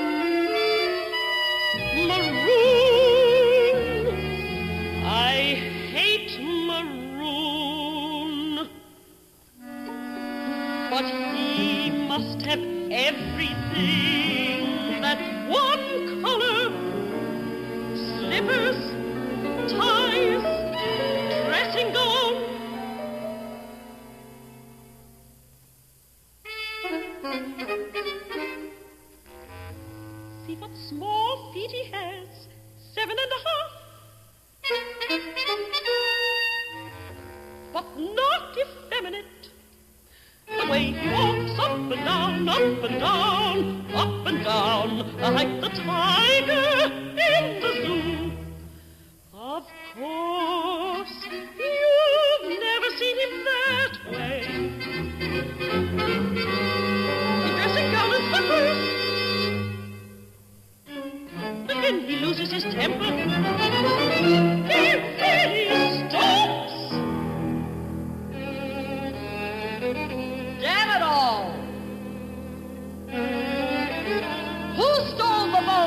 Maroon. I hate maroon. But he must have everything. That one color. Slippers, ties, dressing gown. See what small feet he has. 7.5. But not effeminate. The way he walks up and down, up and down, up and down, like the tiger in the zoo. Of course, you've never seen him that way. In dressing gown and slippers,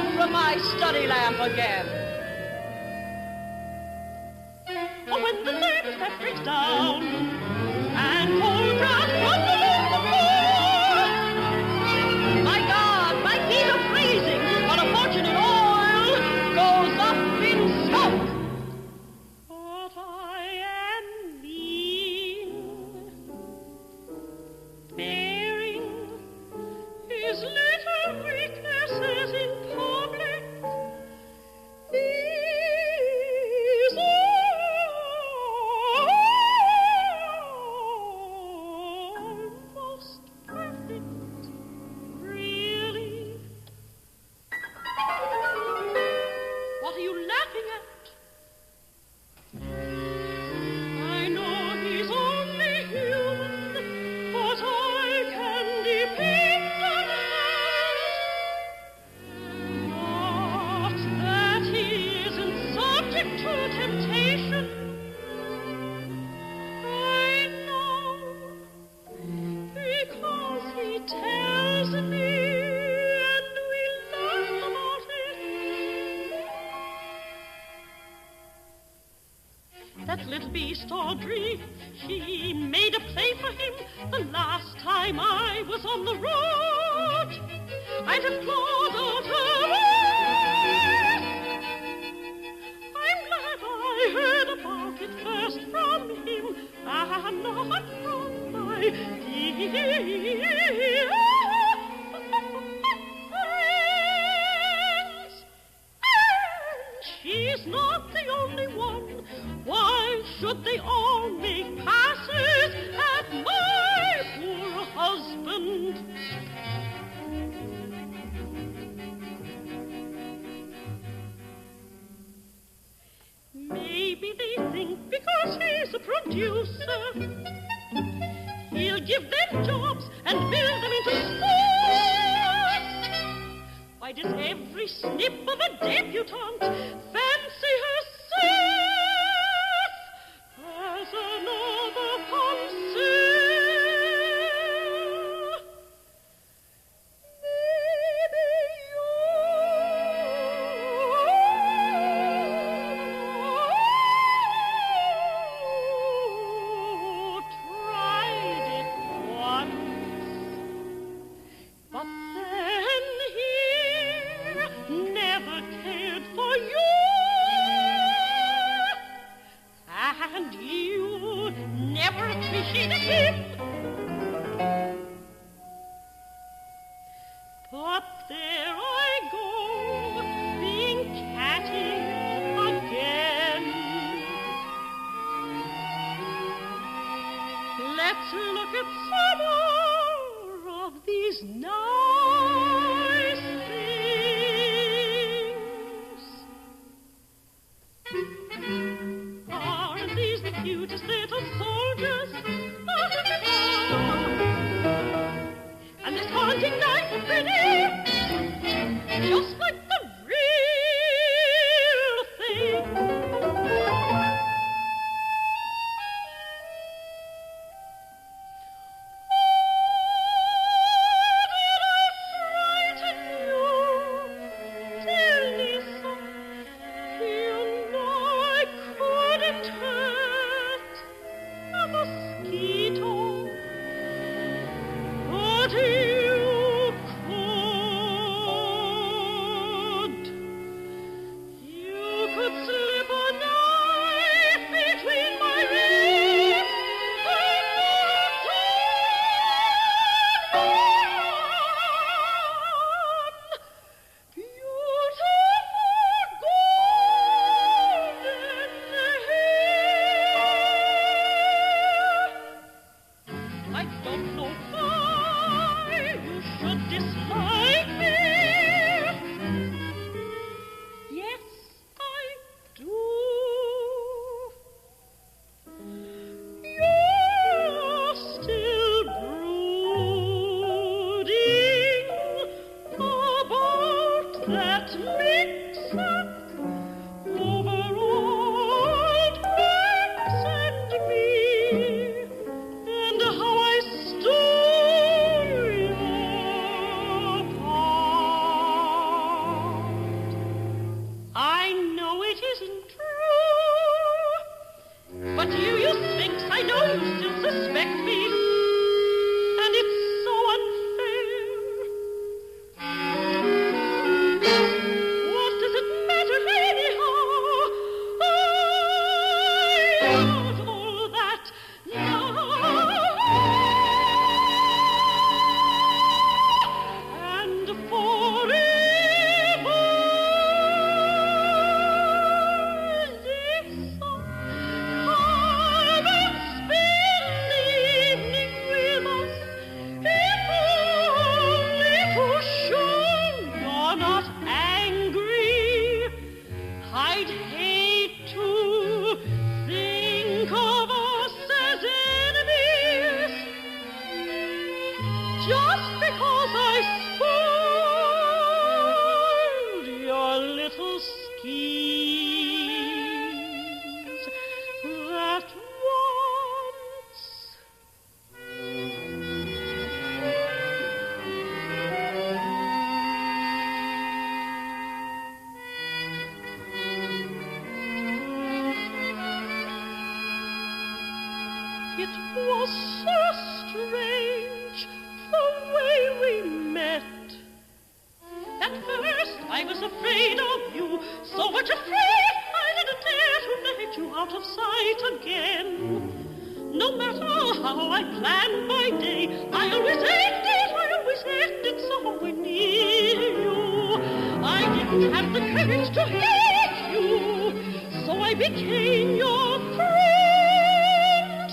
over my study lamp again. Oh, when the thermostat breaks down and cold drops rumble on the floor, my God, my feet are freezing, but a fortune in oil goes up in smoke. But I am mean, bearing his little weaknesses in public. He's almost perfect, really. What are you laughing at? I know he's only human, but I can depend on that. Not that he isn't subject to temptation. I know, because he tells me, and we laugh about it. That little beast, Audrey, he made a play for him the last time I was on the road. I'd have clawed out her word. I'm glad I heard about it first from him, and not from my dear friends. And she's not the only one. Why should they all make passes at my poor husband? Maybe they think because he's a producer, he'll give them jobs and build them into sports. Why does every snip of a debutante fancy herself as another concern? Maybe you tried it once, but then he never cared for you, and you never appreciated him. But there I go, being catty again. Let's look at some more of these nice things. Aren't these the cutest little soldiers? And this hunting knife is pretty, just like the real thing. It was so strange, the way we met. At first I was afraid of you, so much afraid I didn't dare to let you out of sight again. No matter how I planned my day, I always ended somewhere near you. I didn't have the courage to hate you, so I became your friend.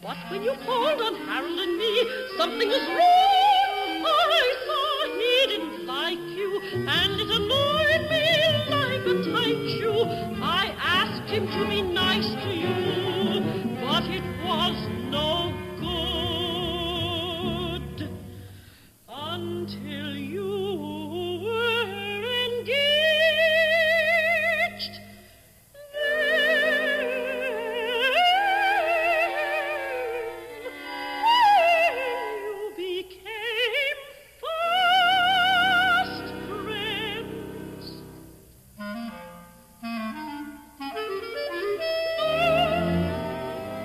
But when you called on Harold and me, something was wrong. I saw he didn't like you, and it annoyed me like a tight shoe. I asked him to be nice to you, but it was no good until you were engaged. You became fast friends.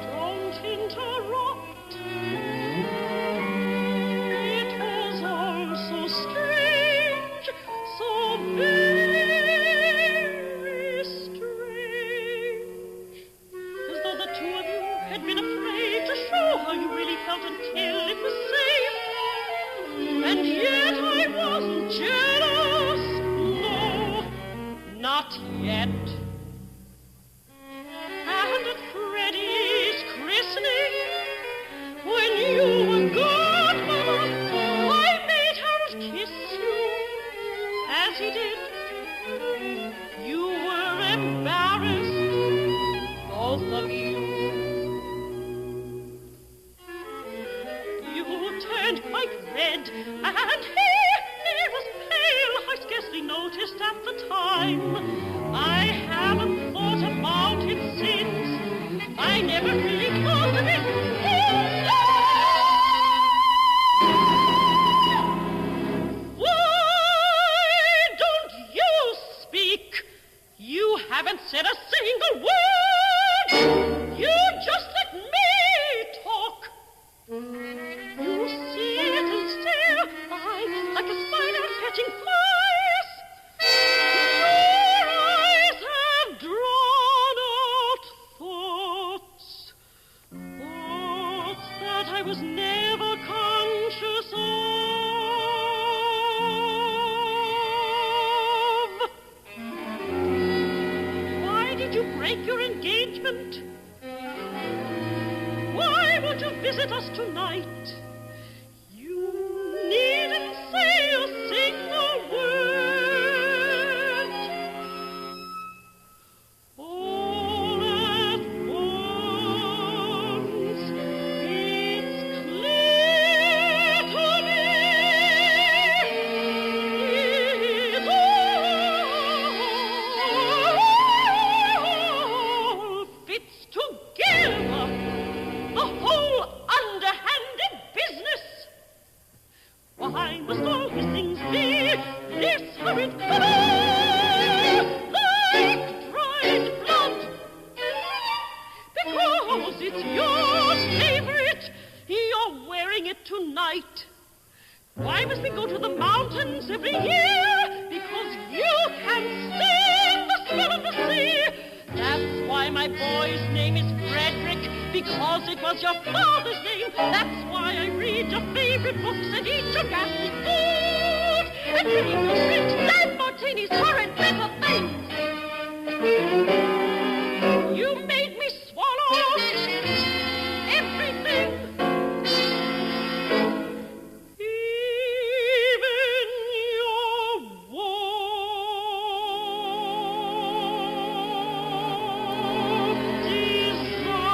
Don't interrupt. It was all so strange, so very strange. As though the two of you had been afraid to show how you really felt until it was safe. And yet I wasn't jealous. No, not yet. And at Freddie's christening, when you were godmother, I made Harold kiss you, as he did. You were embarrassed, both of you. You turned quite red, and he was pale. I scarcely noticed at the time. I haven't thought about it since. I never really thought of it. Why don't you speak? You haven't said a single word. You just let me talk. You sit and stare like a spider catching flies. Your eyes have drawn out thoughts that I was never conscious of. Why did you break your engagement? Why won't you visit us tonight? You needn't say a single word. All at once, it's clear to me. It all fits together. The whole underhanded business. Why must all these things be this hurried color, like dried blood? Because it's your favorite, you're wearing it tonight. Why must we go to the mountains every year? Because you can stand the smell of the sea. That's why my boy's name is Frederick, because it was your father's name. That's why I read your favorite books and eat your ghastly food and drink your drinks, and martinis, horrid little things. You made me swallow everything. Even your desires.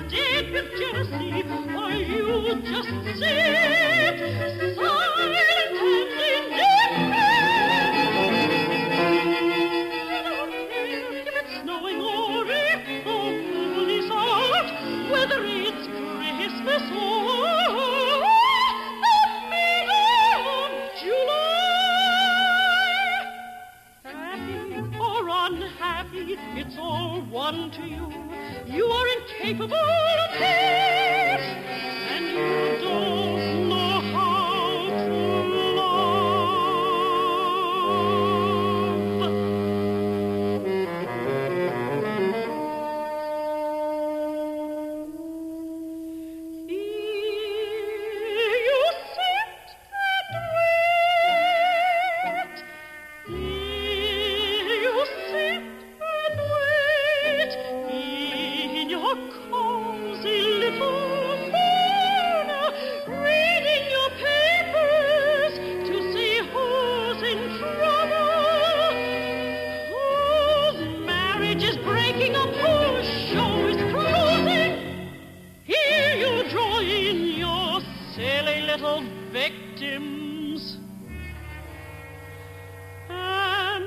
dead with jealousy, while you just sit silent and indifferent. You don't care if it's snowing or if the moon is out, whether it's Christmas or the middle of July. Happy or unhappy, it's all one to you. You are incapable of this, and you don't know how to love. Here you sit and wait. Here you sit and wait in your cozy little corner, reading your papers to see who's in trouble, whose marriage is breaking up, whose show is closing. Here you draw in your silly little victims and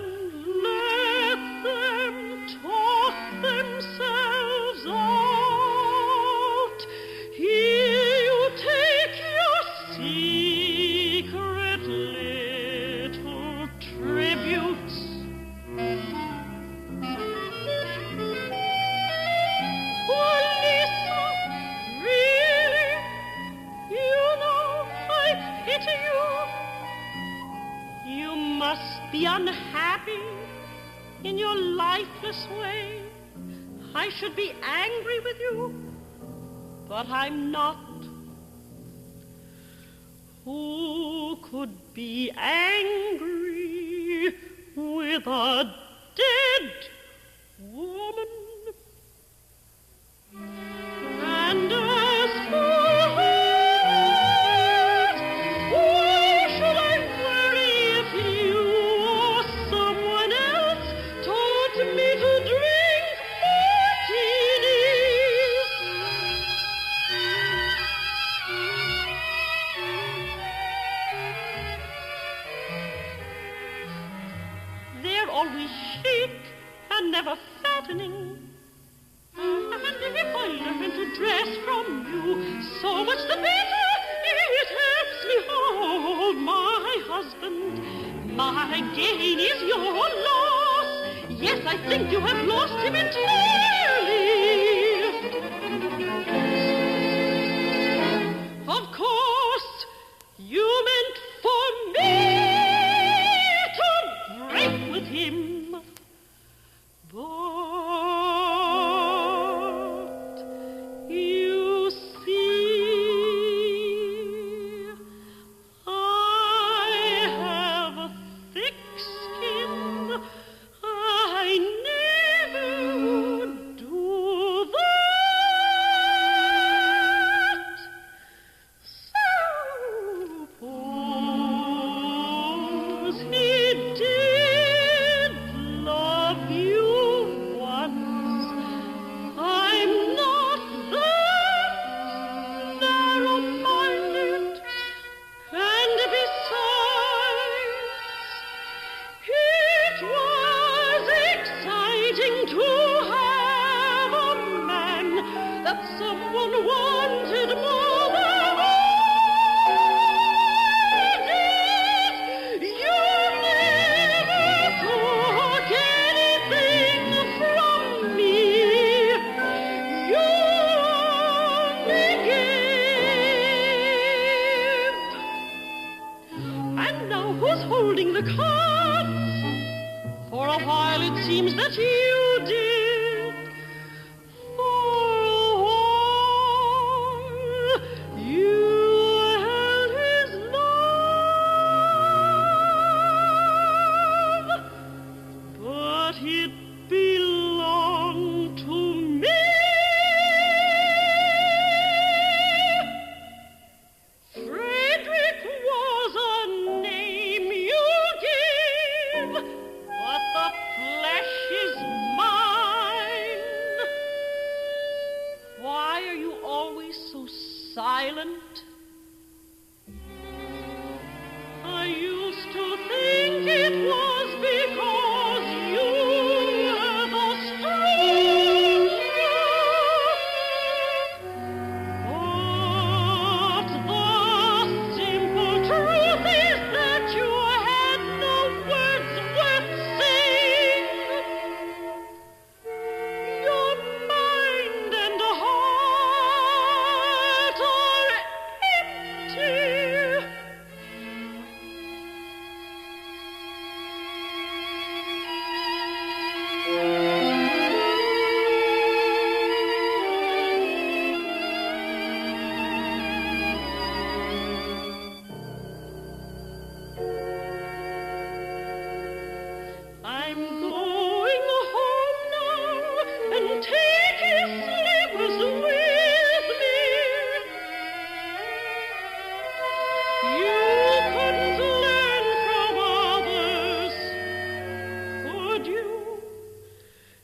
let them talk themselves out. Here you take your secret little tributes. Well, Lisa, really, you know I pity you. You must be unhappy in your lifeless way. I should be angry with you, but I'm not. Who could be angry with a dead woman? And as for that, why should I worry if you or someone else taught me to drink martinis? They're always chic and never fattening. And if I learn to dress from you, so much the better. It helps me hold my husband. My gain is your loss. Yes, I think you have lost him entirely. Of course, you meant for me to break with him. But you see, I have a thick skin. I never silent. I used to think it was because you were the stranger. But the simple truth is that you had no words worth saying. Your mind and heart are empty. I'm going home now and taking slippers with me. You couldn't learn from others, could you?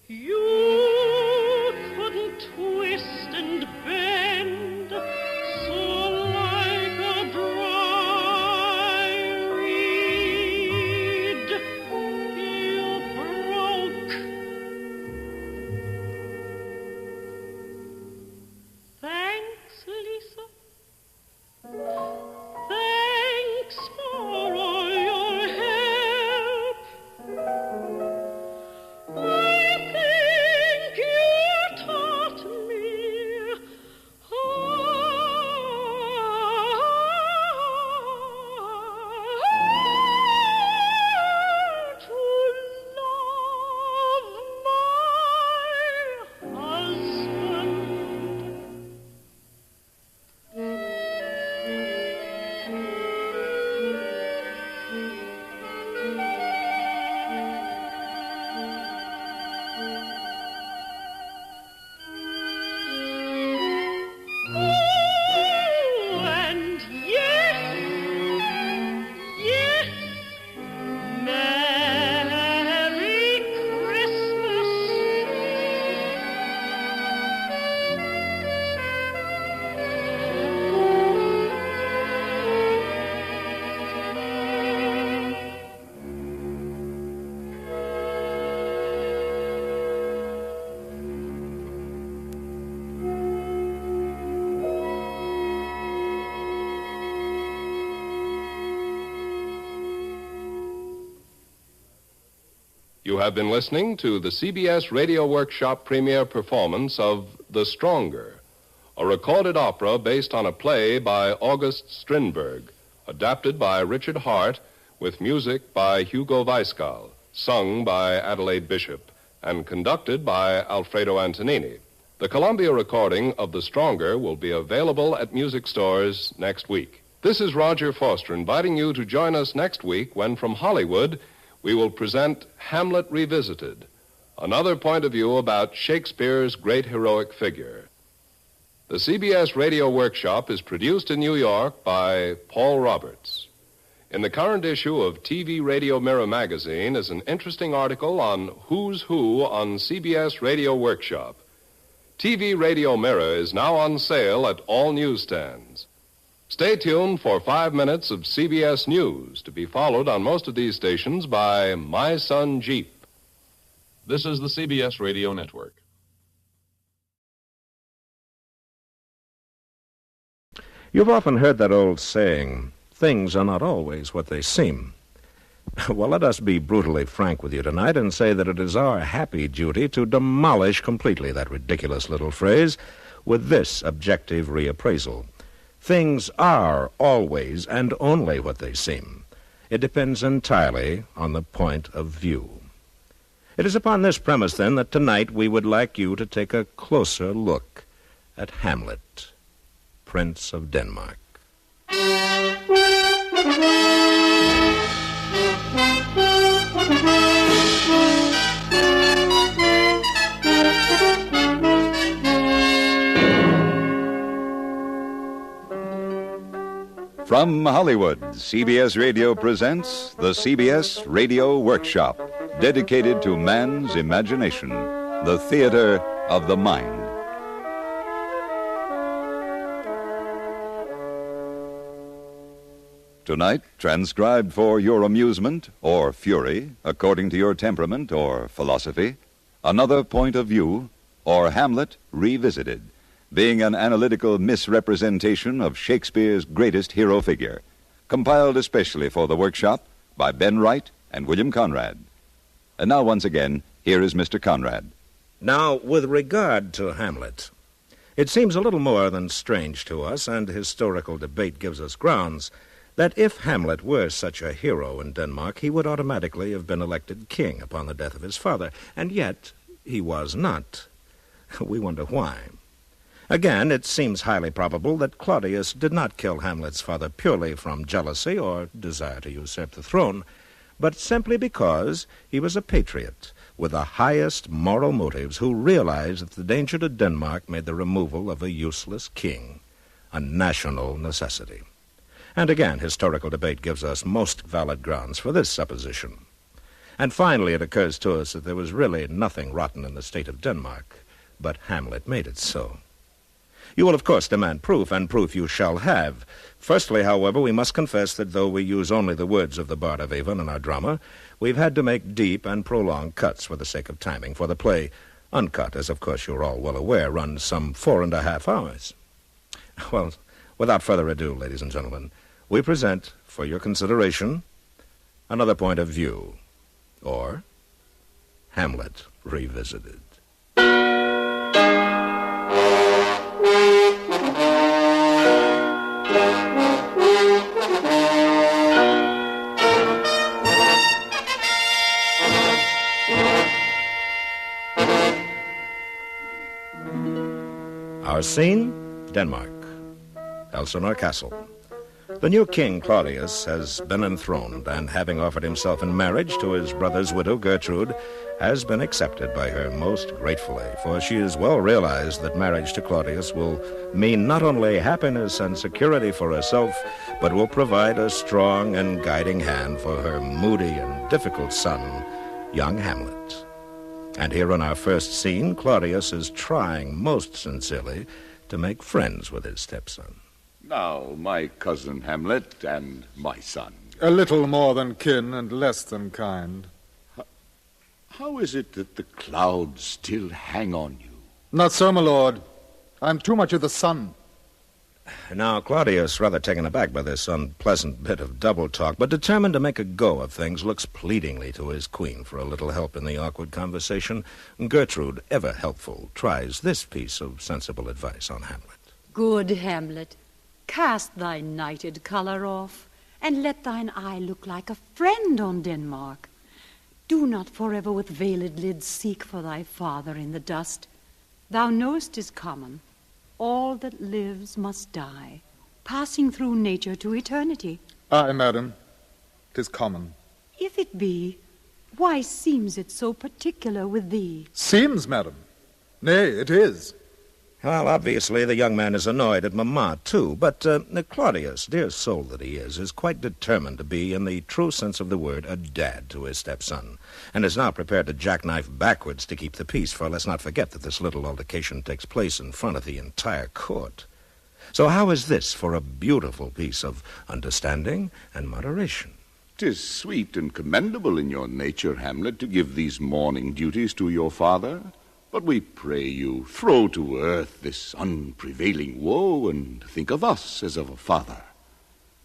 You couldn't twist and bend so like a dry reed. You broke. Thanks, Lisa. Thanks for all your help. I think you taught me to love my husband. Oh, and yes, Merry Christmas. You have been listening to the CBS Radio Workshop premiere performance of The Stronger, a recorded opera based on a play by August Strindberg, adapted by Richard Hart, with music by Hugo Weisskall, sung by Adelaide Bishop, and conducted by Alfredo Antonini. The Columbia recording of The Stronger will be available at music stores next week. This is Roger Foster inviting you to join us next week when, from Hollywood, we will present Hamlet Revisited, another point of view about Shakespeare's great heroic figure. The CBS Radio Workshop is produced in New York by Paul Roberts. In the current issue of TV Radio Mirror magazine is an interesting article on Who's Who on CBS Radio Workshop. TV Radio Mirror is now on sale at all newsstands. Stay tuned for 5 minutes of CBS News, to be followed on most of these stations by My Son Jeep. This is the CBS Radio Network. You've often heard that old saying, things are not always what they seem. Well, let us be brutally frank with you tonight and say that it is our happy duty to demolish completely that ridiculous little phrase with this objective reappraisal. Things are always and only what they seem. It depends entirely on the point of view. It is upon this premise, then, that tonight we would like you to take a closer look at Hamlet, Prince of Denmark. From Hollywood, CBS Radio presents the CBS Radio Workshop, dedicated to man's imagination, the theater of the mind. Tonight, transcribed for your amusement or fury, according to your temperament or philosophy, Another Point of View, or Hamlet Revisited, being an analytical misrepresentation of Shakespeare's greatest hero figure, compiled especially for the workshop by Ben Wright and William Conrad. And now, once again, here is Mr. Conrad. Now, with regard to Hamlet, it seems a little more than strange to us, and historical debate gives us grounds, that if Hamlet were such a hero in Denmark, he would automatically have been elected king upon the death of his father, and yet he was not. We wonder why. Again, it seems highly probable that Claudius did not kill Hamlet's father purely from jealousy or desire to usurp the throne, but simply because he was a patriot with the highest moral motives who realized that the danger to Denmark made the removal of a useless king a national necessity. And again, historical debate gives us most valid grounds for this supposition. And finally, it occurs to us that there was really nothing rotten in the state of Denmark, but Hamlet made it so. You will, of course, demand proof, and proof you shall have. Firstly, however, we must confess that though we use only the words of the Bard of Avon in our drama, we've had to make deep and prolonged cuts for the sake of timing, for the play, uncut, as of course you're all well aware, runs some 4.5 hours. Well, without further ado, ladies and gentlemen, we present, for your consideration, Another Point of View, or Hamlet Revisited. Our scene, Denmark, Elsinore Castle. The new king, Claudius, has been enthroned, and having offered himself in marriage to his brother's widow, Gertrude, has been accepted by her most gratefully, for she has well realized that marriage to Claudius will mean not only happiness and security for herself, but will provide a strong and guiding hand for her moody and difficult son, young Hamlet. And here in our first scene, Claudius is trying most sincerely to make friends with his stepson. Now, my cousin Hamlet and my son. A little more than kin and less than kind. How is it that the clouds still hang on you? Not so, my lord. I'm too much of the sun. Now, Claudius, rather taken aback by this unpleasant bit of double talk, but determined to make a go of things, looks pleadingly to his queen for a little help in the awkward conversation. Gertrude, ever helpful, tries this piece of sensible advice on Hamlet. Good Hamlet, cast thy nighted colour off, and let thine eye look like a friend on Denmark. Do not forever with veiled lids seek for thy father in the dust. Thou know'st 'tis common. All that lives must die, passing through nature to eternity. Aye, madam, 'tis common. If it be, why seems it so particular with thee? Seems, madam? Nay, it is. Well, obviously, the young man is annoyed at Mamma, too, but Claudius, dear soul that he is quite determined to be, in the true sense of the word, a dad to his stepson, and is now prepared to jackknife backwards to keep the peace, for let's not forget that this little altercation takes place in front of the entire court. So how is this for a beautiful piece of understanding and moderation? 'Tis sweet and commendable in your nature, Hamlet, to give these mourning duties to your father. But we pray you, throw to earth this unprevailing woe, and think of us as of a father.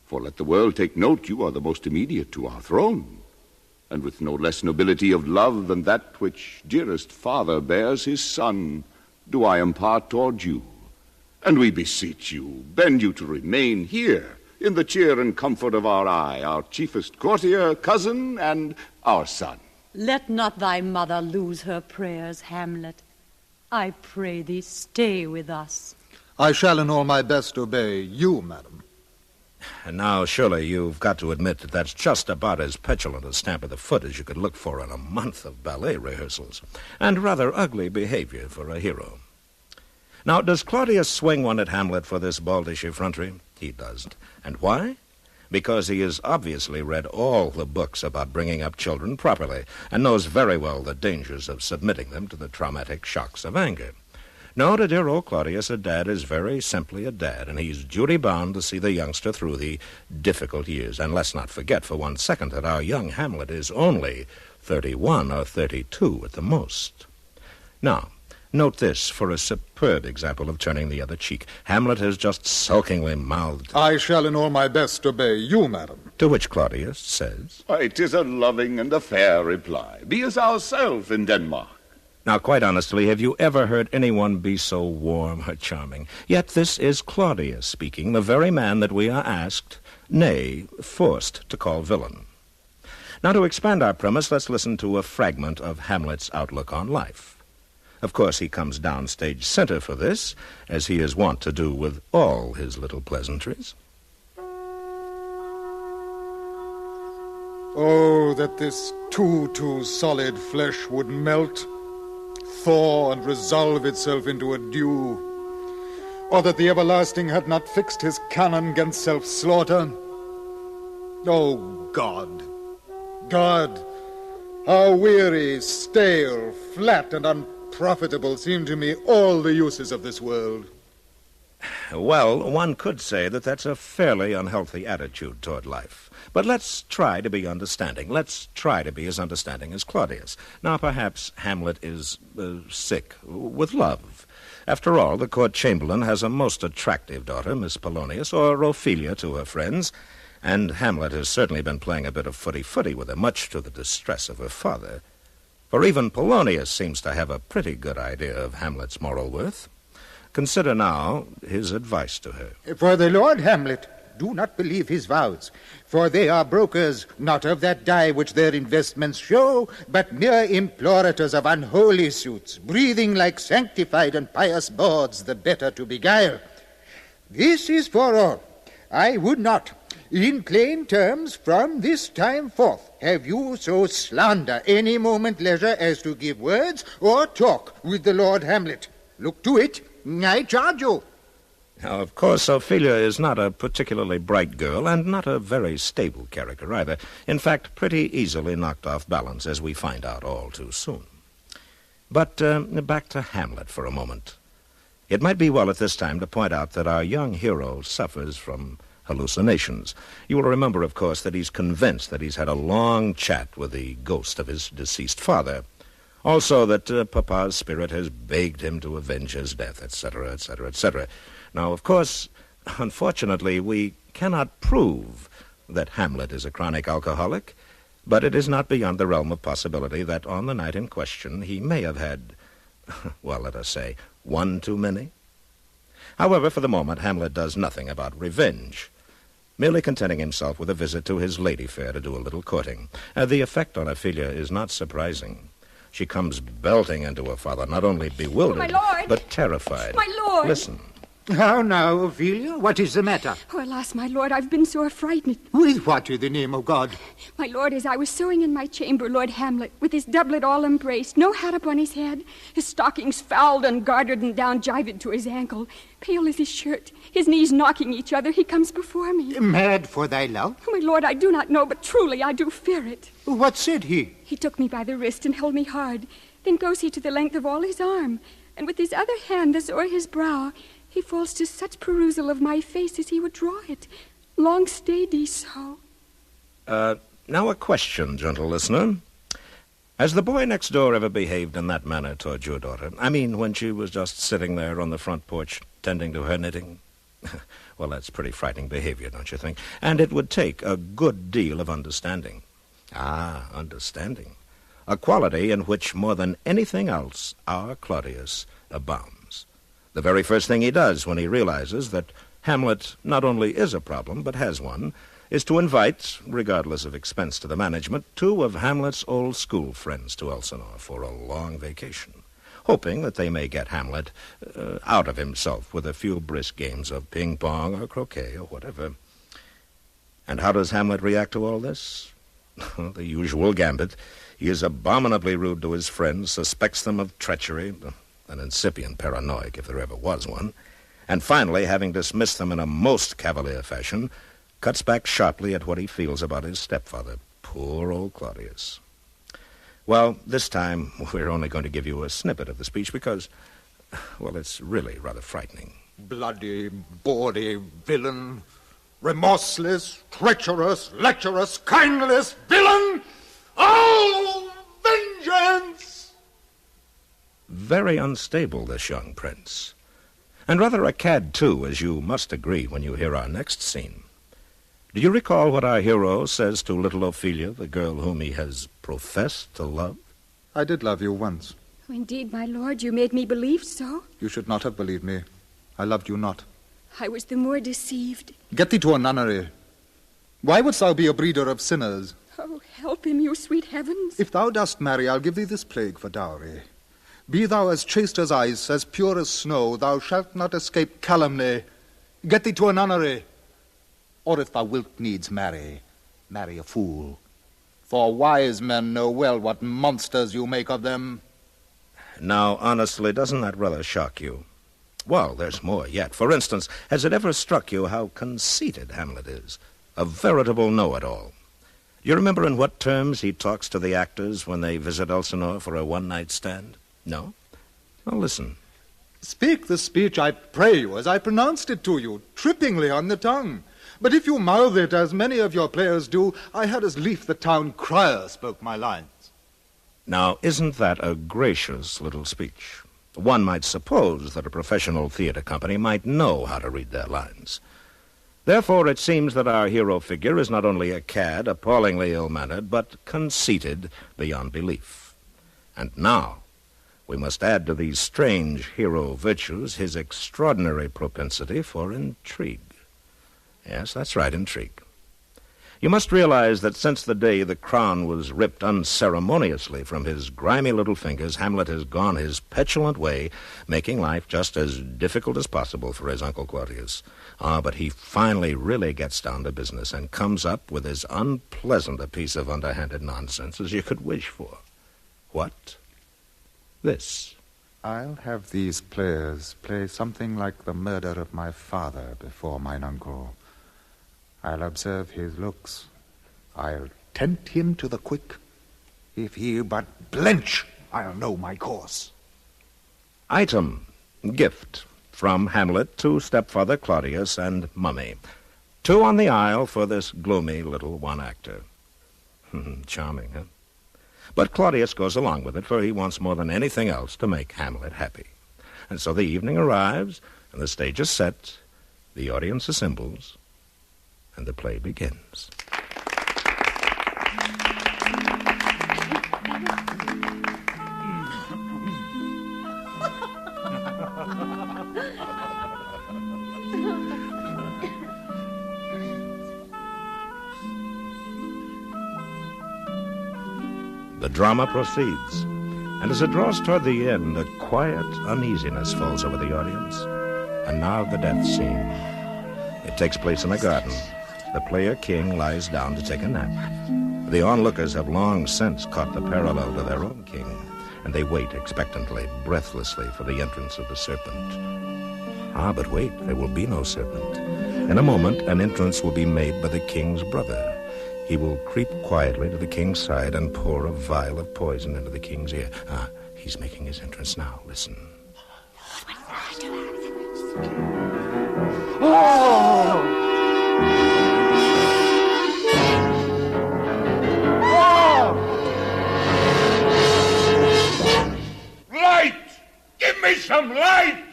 For let the world take note, you are the most immediate to our throne, and with no less nobility of love than that which dearest father bears his son, do I impart toward you. And we beseech you, bend you to remain here, in the cheer and comfort of our eye, our chiefest courtier, cousin, and our son. Let not thy mother lose her prayers, Hamlet. I pray thee, stay with us. I shall in all my best obey you, madam. And now, surely you've got to admit that that's just about as petulant a stamp of the foot as you could look for in a month of ballet rehearsals, and rather ugly behavior for a hero. Now, does Claudius swing one at Hamlet for this baldish effrontery? He doesn't. And why? Because he has obviously read all the books about bringing up children properly and knows very well the dangers of submitting them to the traumatic shocks of anger. No, to dear old Claudius, a dad is very simply a dad, and he's duty-bound to see the youngster through the difficult years. And let's not forget for 1 second that our young Hamlet is only 31 or 32 at the most. Now, note this for a superb example of turning the other cheek. Hamlet has just sulkingly mouthed, I shall in all my best obey you, madam. To which Claudius says, It is a loving and a fair reply. Be as ourselves in Denmark. Now, quite honestly, have you ever heard anyone be so warm or charming? Yet this is Claudius speaking, the very man that we are asked, nay, forced to call villain. Now, to expand our premise, let's listen to a fragment of Hamlet's outlook on life. Of course, he comes down stage center for this, as he is wont to do with all his little pleasantries. Oh, that this too solid flesh would melt, thaw and resolve itself into a dew, or that the everlasting had not fixed his cannon against self-slaughter. Oh, God, how weary, stale, flat, and unprofitable seem to me all the uses of this world. Well, one could say that that's a fairly unhealthy attitude toward life. But let's try to be understanding. Let's try to be as understanding as Claudius. Now, perhaps Hamlet is sick with love. After all, the court chamberlain has a most attractive daughter, Miss Polonius, or Ophelia to her friends, and Hamlet has certainly been playing a bit of footy-footy with her, much to the distress of her father. For even Polonius seems to have a pretty good idea of Hamlet's moral worth. Consider now his advice to her. For the Lord Hamlet, do not believe his vows, for they are brokers, not of that dye which their investments show, but mere implorators of unholy suits, breathing like sanctified and pious bawds, the better to beguile. This is for all. I would not, in plain terms, from this time forth, have you so slander any moment leisure as to give words or talk with the Lord Hamlet. Look to it, I charge you. Now, of course, Ophelia is not a particularly bright girl and not a very stable character either. In fact, pretty easily knocked off balance, as we find out all too soon. But back to Hamlet for a moment. It might be well at this time to point out that our young hero suffers from hallucinations. You will remember, of course, that he's convinced that he's had a long chat with the ghost of his deceased father. Also that Papa's spirit has begged him to avenge his death, etc., etc., etc. Now, of course, unfortunately, we cannot prove that Hamlet is a chronic alcoholic, but it is not beyond the realm of possibility that on the night in question he may have had, well, let us say, one too many. However, for the moment, Hamlet does nothing about revenge, merely contenting himself with a visit to his lady fair to do a little courting. The effect on Ophelia is not surprising. She comes belting into her father, not only bewildered, my lord, but terrified. My lord! Listen. How now, Ophelia? What is the matter? Oh, alas, my lord, I've been sore frightened. With what, in the name of God? My lord, as I was sewing in my chamber, Lord Hamlet, with his doublet all embraced, no hat upon his head, his stockings fouled and gartered and down jived to his ankle, pale as his shirt, his knees knocking each other, he comes before me. Mad for thy love? Oh, my lord, I do not know, but truly I do fear it. What said he? He took me by the wrist and held me hard. Then goes he to the length of all his arm, and with his other hand thus o'er his brow, he falls to such perusal of my face as he would draw it. Long stayed he so. Now a question, gentle listener. Has the boy next door ever behaved in that manner toward your daughter? I mean, when she was just sitting there on the front porch, tending to her knitting? Well, that's pretty frightening behavior, don't you think? And it would take a good deal of understanding. Ah, understanding. A quality in which, more than anything else, our Claudius abounds. The very first thing he does when he realizes that Hamlet not only is a problem, but has one, is to invite, regardless of expense to the management, 2 of Hamlet's old school friends to Elsinore for a long vacation, hoping that they may get Hamlet out of himself with a few brisk games of ping-pong or croquet or whatever. And how does Hamlet react to all this? The usual gambit. He is abominably rude to his friends, suspects them of treachery, an incipient paranoic if there ever was one, and finally, having dismissed them in a most cavalier fashion, cuts back sharply at what he feels about his stepfather. Poor old Claudius. Well, this time we're only going to give you a snippet of the speech because, Well, it's really rather frightening. Bloody, bawdy villain. Remorseless, treacherous, lecherous, kindless villain. Oh, vengeance! Very unstable, this young prince. And rather a cad, too, as you must agree when you hear our next scene. Do you recall what our hero says to little Ophelia, the girl whom he has professed to love? I did love you once. Oh, indeed, my lord, you made me believe so. You should not have believed me. I loved you not. I was the more deceived. Get thee to a nunnery. Why wouldst thou be a breeder of sinners? Oh, help him, you sweet heavens. If thou dost marry, I'll give thee this plague for dowry. Be thou as chaste as ice, as pure as snow, thou shalt not escape calumny. Get thee to a nunnery. Or if thou wilt needs marry, marry a fool. For wise men know well what monsters you make of them. Now, honestly, doesn't that rather shock you? Well, there's more yet. For instance, has it ever struck you how conceited Hamlet is? A veritable know-it-all. You remember in what terms he talks to the actors when they visit Elsinore for a one-night stand? No? Well, listen. Speak the speech, I pray you, as I pronounced it to you, trippingly on the tongue. But if you mouth it, as many of your players do, I had as lief the town crier spoke my lines. Now, isn't that a gracious little speech? One might suppose that a professional theater company might know how to read their lines. Therefore, it seems that our hero figure is not only a cad, appallingly ill-mannered, but conceited beyond belief. And now, we must add to these strange hero virtues his extraordinary propensity for intrigue. Yes, that's right, intrigue. You must realize that since the day the crown was ripped unceremoniously from his grimy little fingers, Hamlet has gone his petulant way, making life just as difficult as possible for his Uncle Claudius. But he finally really gets down to business and comes up with as unpleasant a piece of underhanded nonsense as you could wish for. What? This. I'll have these players play something like the murder of my father before mine uncle. I'll observe his looks. I'll tempt him to the quick. If he but blench, I'll know my course. Item, gift from Hamlet to stepfather Claudius and Mummy. 2 on the aisle for this gloomy little one-actor. Charming, huh? But Claudius goes along with it, for he wants more than anything else to make Hamlet happy. And so the evening arrives, and the stage is set, the audience assembles, and the play begins. The drama proceeds, and as it draws toward the end, a quiet uneasiness falls over the audience. And now the death scene. It takes place in a garden. The player king lies down to take a nap. The onlookers have long since caught the parallel to their own king, and they wait expectantly, breathlessly, for the entrance of the serpent. But wait, there will be no serpent. In a moment, an entrance will be made by the king's brother. He will creep quietly to the king's side and pour a vial of poison into the king's ear. He's making his entrance now. Listen. Light! Give me some light!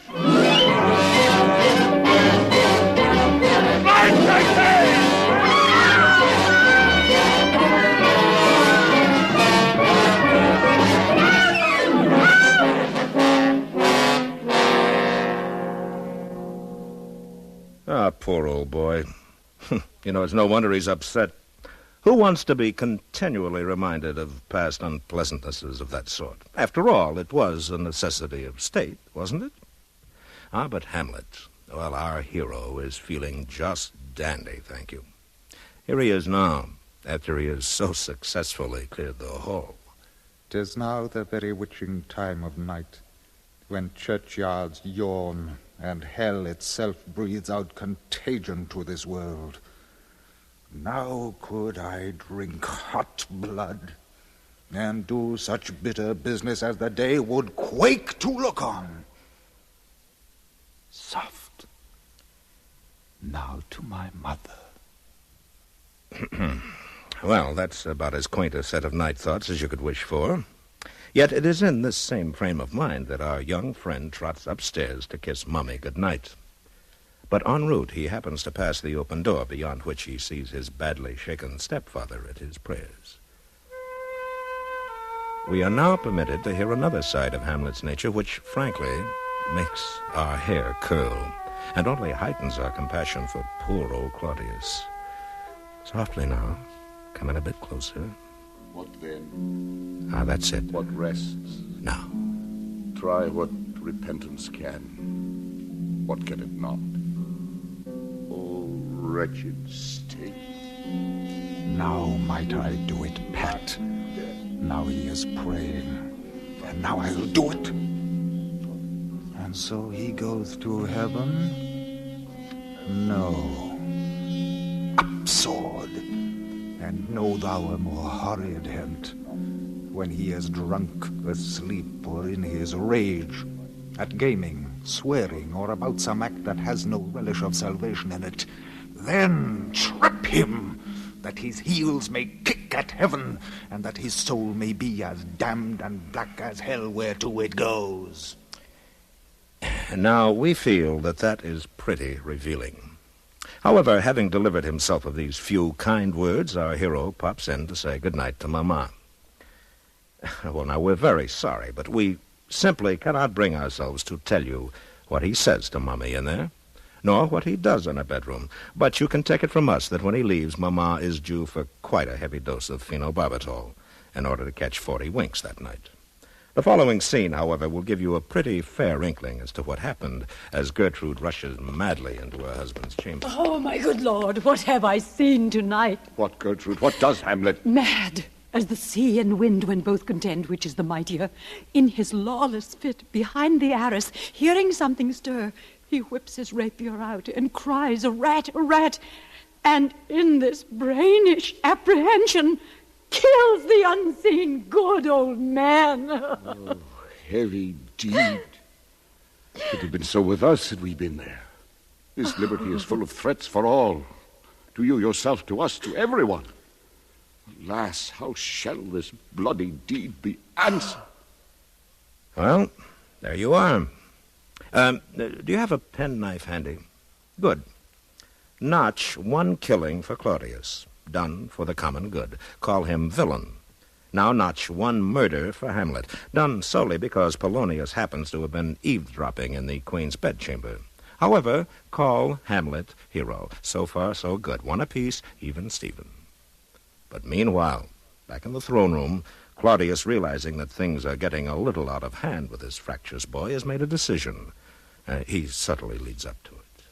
Light, I say! Poor old boy. It's no wonder he's upset. Who wants to be continually reminded of past unpleasantnesses of that sort? After all, it was a necessity of state, wasn't it? But Hamlet, well, our hero is feeling just dandy, thank you. Here he is now, after he has so successfully cleared the hall. 'Tis now the very witching time of night, when churchyards yawn and hell itself breathes out contagion to this world. Now could I drink hot blood and do such bitter business as the day would quake to look on. Soft. Now to my mother. Well, that's about as quaint a set of night thoughts as you could wish for. Yet it is in this same frame of mind that our young friend trots upstairs to kiss Mummy good night. But en route, he happens to pass the open door, beyond which he sees his badly shaken stepfather at his prayers. We are now permitted to hear another side of Hamlet's nature, which, frankly, makes our hair curl, and only heightens our compassion for poor old Claudius. Softly now. Come in a bit closer. What then? Ah, that's it. What rests? Now. Try what repentance can. What can it not? Oh, wretched state. Now might I do it, Pat. Now he is praying, and now I'll do it. And so he goes to heaven? No. Up, sword, and know thou a more horrid hint, when he is drunk, asleep, or in his rage, at gaming, swearing, or about some act that has no relish of salvation in it, then trip him, that his heels may kick at heaven, and that his soul may be as damned and black as hell whereto it goes. Now, we feel that is pretty revealing. However, having delivered himself of these few kind words, our hero pops in to say goodnight to Mama. Well, now, we're very sorry, but we simply cannot bring ourselves to tell you what he says to Mummy in there, nor what he does in her bedroom. But you can take it from us that when he leaves, Mama is due for quite a heavy dose of phenobarbital in order to catch 40 winks that night. The following scene, however, will give you a pretty fair inkling as to what happened as Gertrude rushes madly into her husband's chamber. Oh, my good Lord, what have I seen tonight? What, Gertrude? What does Hamlet? Mad as the sea and wind when both contend which is the mightier. In his lawless fit, behind the arras, hearing something stir, he whips his rapier out and cries, "A rat, a rat!" And in this brainish apprehension, kills the unseen good old man. Oh, heavy deed. It had been so with us had we been there. This liberty is full of threats for all. To you yourself, to us, to everyone. Alas, how shall this bloody deed be answered? Well, there you are. Do you have a penknife handy? Good. Notch 1 killing for Claudius. Done for the common good. Call him villain. Now notch 1 murder for Hamlet. Done solely because Polonius happens to have been eavesdropping in the Queen's bedchamber. However, call Hamlet hero. So far, so good. 1 apiece, even Stephen. But meanwhile, back in the throne room, Claudius, realizing that things are getting a little out of hand with his fractious boy, has made a decision. He subtly leads up to it.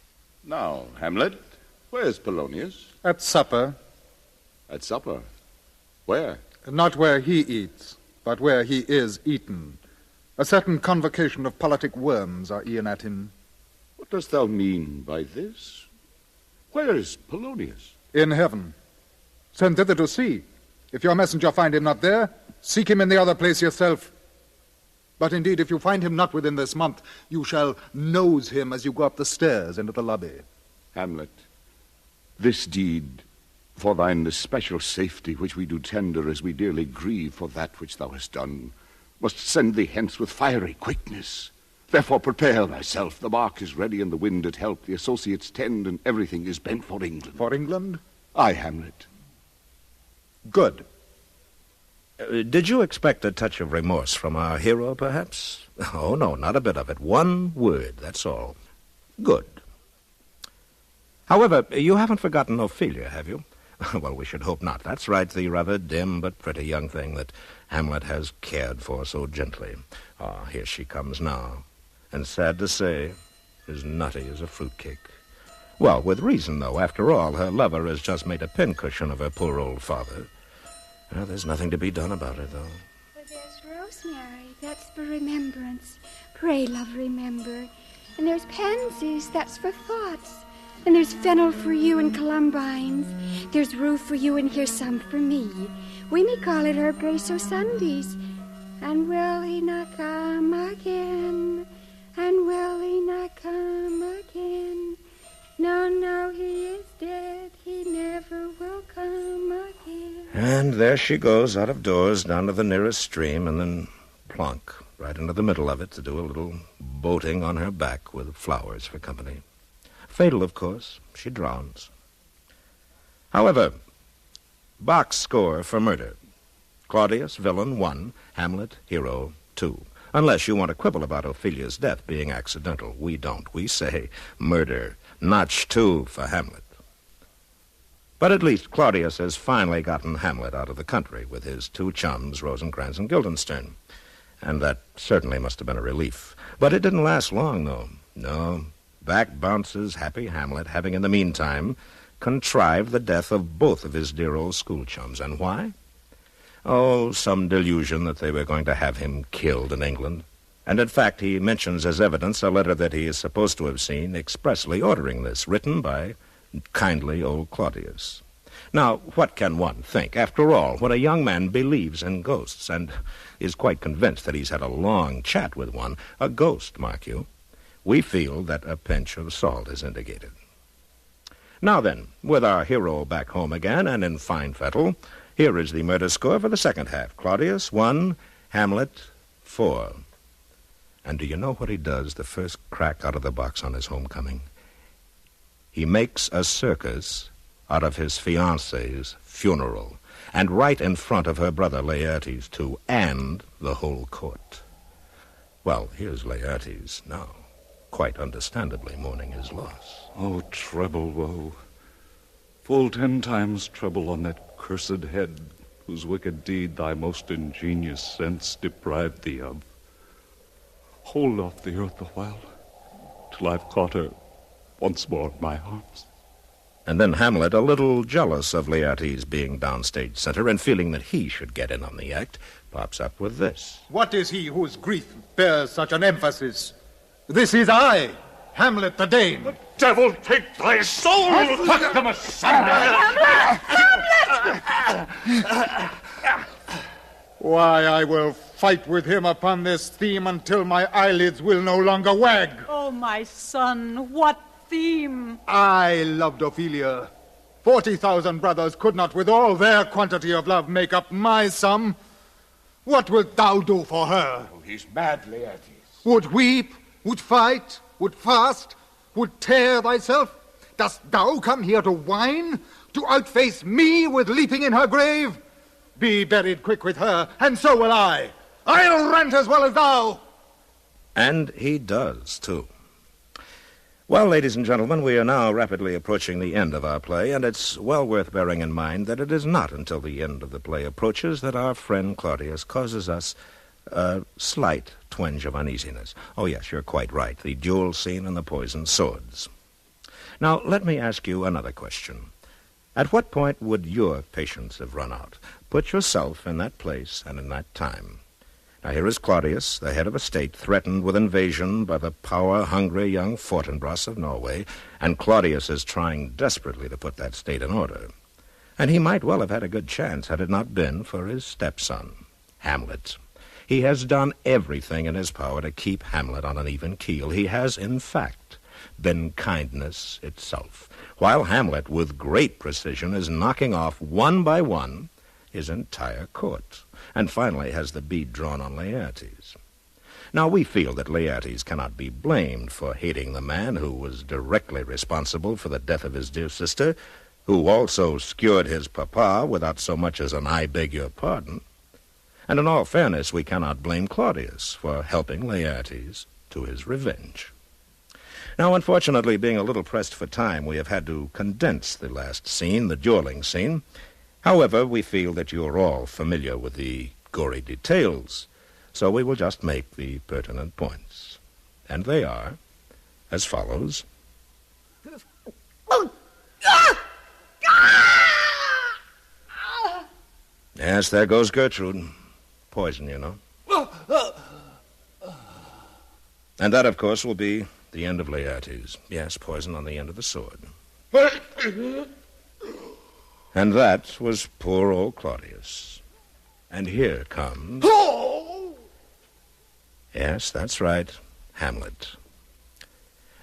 Now, Hamlet, where's Polonius? At supper. At supper? Where? Not where he eats, but where he is eaten. A certain convocation of politic worms are e'en at him. What dost thou mean by this? Where is Polonius? In heaven. Send thither to see. If your messenger find him not there, seek him in the other place yourself. But indeed, if you find him not within this month, you shall nose him as you go up the stairs into the lobby. Hamlet, this deed, for thine especial safety, which we do tender as we dearly grieve for that which thou hast done, must send thee hence with fiery quickness. Therefore prepare thyself. The mark is ready and the wind at help. The associates tend and everything is bent for England. For England? Aye, Hamlet. Good. Did you expect a touch of remorse from our hero, perhaps? Oh, no, not a bit of it. 1 word, that's all. Good. However, you haven't forgotten Ophelia, have you? Well, we should hope not. That's right, the rather dim but pretty young thing that Hamlet has cared for so gently. Ah, here she comes now. And sad to say, as nutty as a fruitcake. Well, with reason, though. After all, her lover has just made a pincushion of her poor old father. Well, there's nothing to be done about it, though. But there's rosemary. That's for remembrance. Pray, love, remember. And there's pansies. That's for thoughts. And there's fennel for you and columbines. There's rue for you and here's some for me. We may call it our grace o' Sundays. And will he not come again? And will he not come again? No, no, he is dead. He never will come again. And there she goes out of doors down to the nearest stream and then plonk right into the middle of it to do a little boating on her back with flowers for company. Fatal, of course. She drowns. However, box score for murder. Claudius, villain, 1. Hamlet, hero, 2. Unless you want to quibble about Ophelia's death being accidental. We don't. We say murder. Notch 2 for Hamlet. But at least Claudius has finally gotten Hamlet out of the country with his 2 chums, Rosencrantz and Guildenstern. And that certainly must have been a relief. But it didn't last long, though. No, back bounces happy Hamlet, having in the meantime contrived the death of both of his dear old school chums. And why? Oh, some delusion that they were going to have him killed in England. And in fact, he mentions as evidence a letter that he is supposed to have seen expressly ordering this, written by kindly old Claudius. Now, what can one think? After all, when a young man believes in ghosts and is quite convinced that he's had a long chat with one, a ghost, mark you, we feel that a pinch of salt is indicated. Now then, with our hero back home again and in fine fettle, here is the murder score for the second half. Claudius, 1, Hamlet, 4. And do you know what he does the first crack out of the box on his homecoming? He makes a circus out of his fiancée's funeral, and right in front of her brother Laertes, too, and the whole court. Well, here's Laertes now, quite understandably mourning his loss. Oh, treble woe, full 10 times treble on that cursed head, whose wicked deed thy most ingenious sense deprived thee of. Hold off the earth a while, till I've caught her once more in my arms. And then Hamlet, a little jealous of Laertes being downstage center and feeling that he should get in on the act, pops up with this. What is he whose grief bears such an emphasis? This is I, Hamlet the Dane. The devil take thy soul! Fuck them asunder! Hamlet! Why, I will fight with him upon this theme until my eyelids will no longer wag. Oh, my son, what theme? I loved Ophelia. 40,000 brothers could not with all their quantity of love make up my sum. What wilt thou do for her? Oh, he's mad, Laertes. Would weep, would fight, would fast, would tear thyself? Dost thou come here to whine? To outface me with leaping in her grave? Be buried quick with her, and so will I. I'll rant as well as thou. And he does, too. Well, ladies and gentlemen, we are now rapidly approaching the end of our play, and it's well worth bearing in mind that it is not until the end of the play approaches that our friend Claudius causes us a slight twinge of uneasiness. Oh, yes, you're quite right. The duel scene and the poisoned swords. Now, let me ask you another question. At what point would your patience have run out? Put yourself in that place and in that time. Now, here is Claudius, the head of a state, threatened with invasion by the power-hungry young Fortinbras of Norway, and Claudius is trying desperately to put that state in order. And he might well have had a good chance had it not been for his stepson, Hamlet. He has done everything in his power to keep Hamlet on an even keel. He has, in fact, been kindness itself, while Hamlet, with great precision, is knocking off one by one his entire court, and finally has the bead drawn on Laertes. Now, we feel that Laertes cannot be blamed for hating the man who was directly responsible for the death of his dear sister, who also skewered his papa without so much as an "I beg your pardon." And in all fairness, we cannot blame Claudius for helping Laertes to his revenge. Now, unfortunately, being a little pressed for time, we have had to condense the last scene, the dueling scene. However, we feel that you're all familiar with the gory details, so we will just make the pertinent points. And they are as follows. Yes, there goes Gertrude. Poison, you know. And that, of course, will be the end of Laertes. Yes, poison on the end of the sword. And that was poor old Claudius. And here comes... Yes, that's right. Hamlet.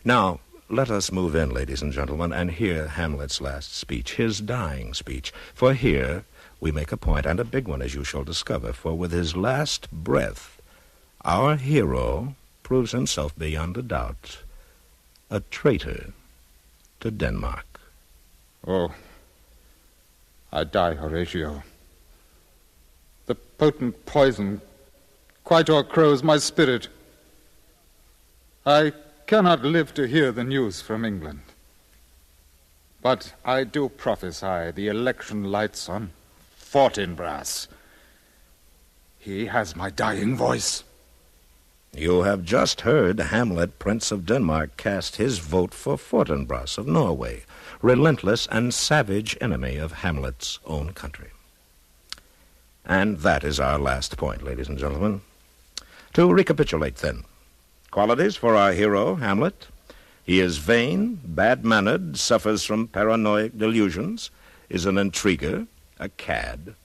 Now, let us move in, ladies and gentlemen, and hear Hamlet's last speech, his dying speech. For here we make a point, and a big one, as you shall discover, for with his last breath, our hero proves himself beyond a doubt a traitor to Denmark. Oh, I die, Horatio. The potent poison quite o'ercrows my spirit. I cannot live to hear the news from England. But I do prophesy the election lights on Fortinbras. He has my dying voice. You have just heard Hamlet, Prince of Denmark, cast his vote for Fortinbras of Norway, relentless and savage enemy of Hamlet's own country. And that is our last point, ladies and gentlemen. To recapitulate, then. Qualities for our hero, Hamlet. He is vain, bad-mannered, suffers from paranoid delusions, is an intriguer, a cad,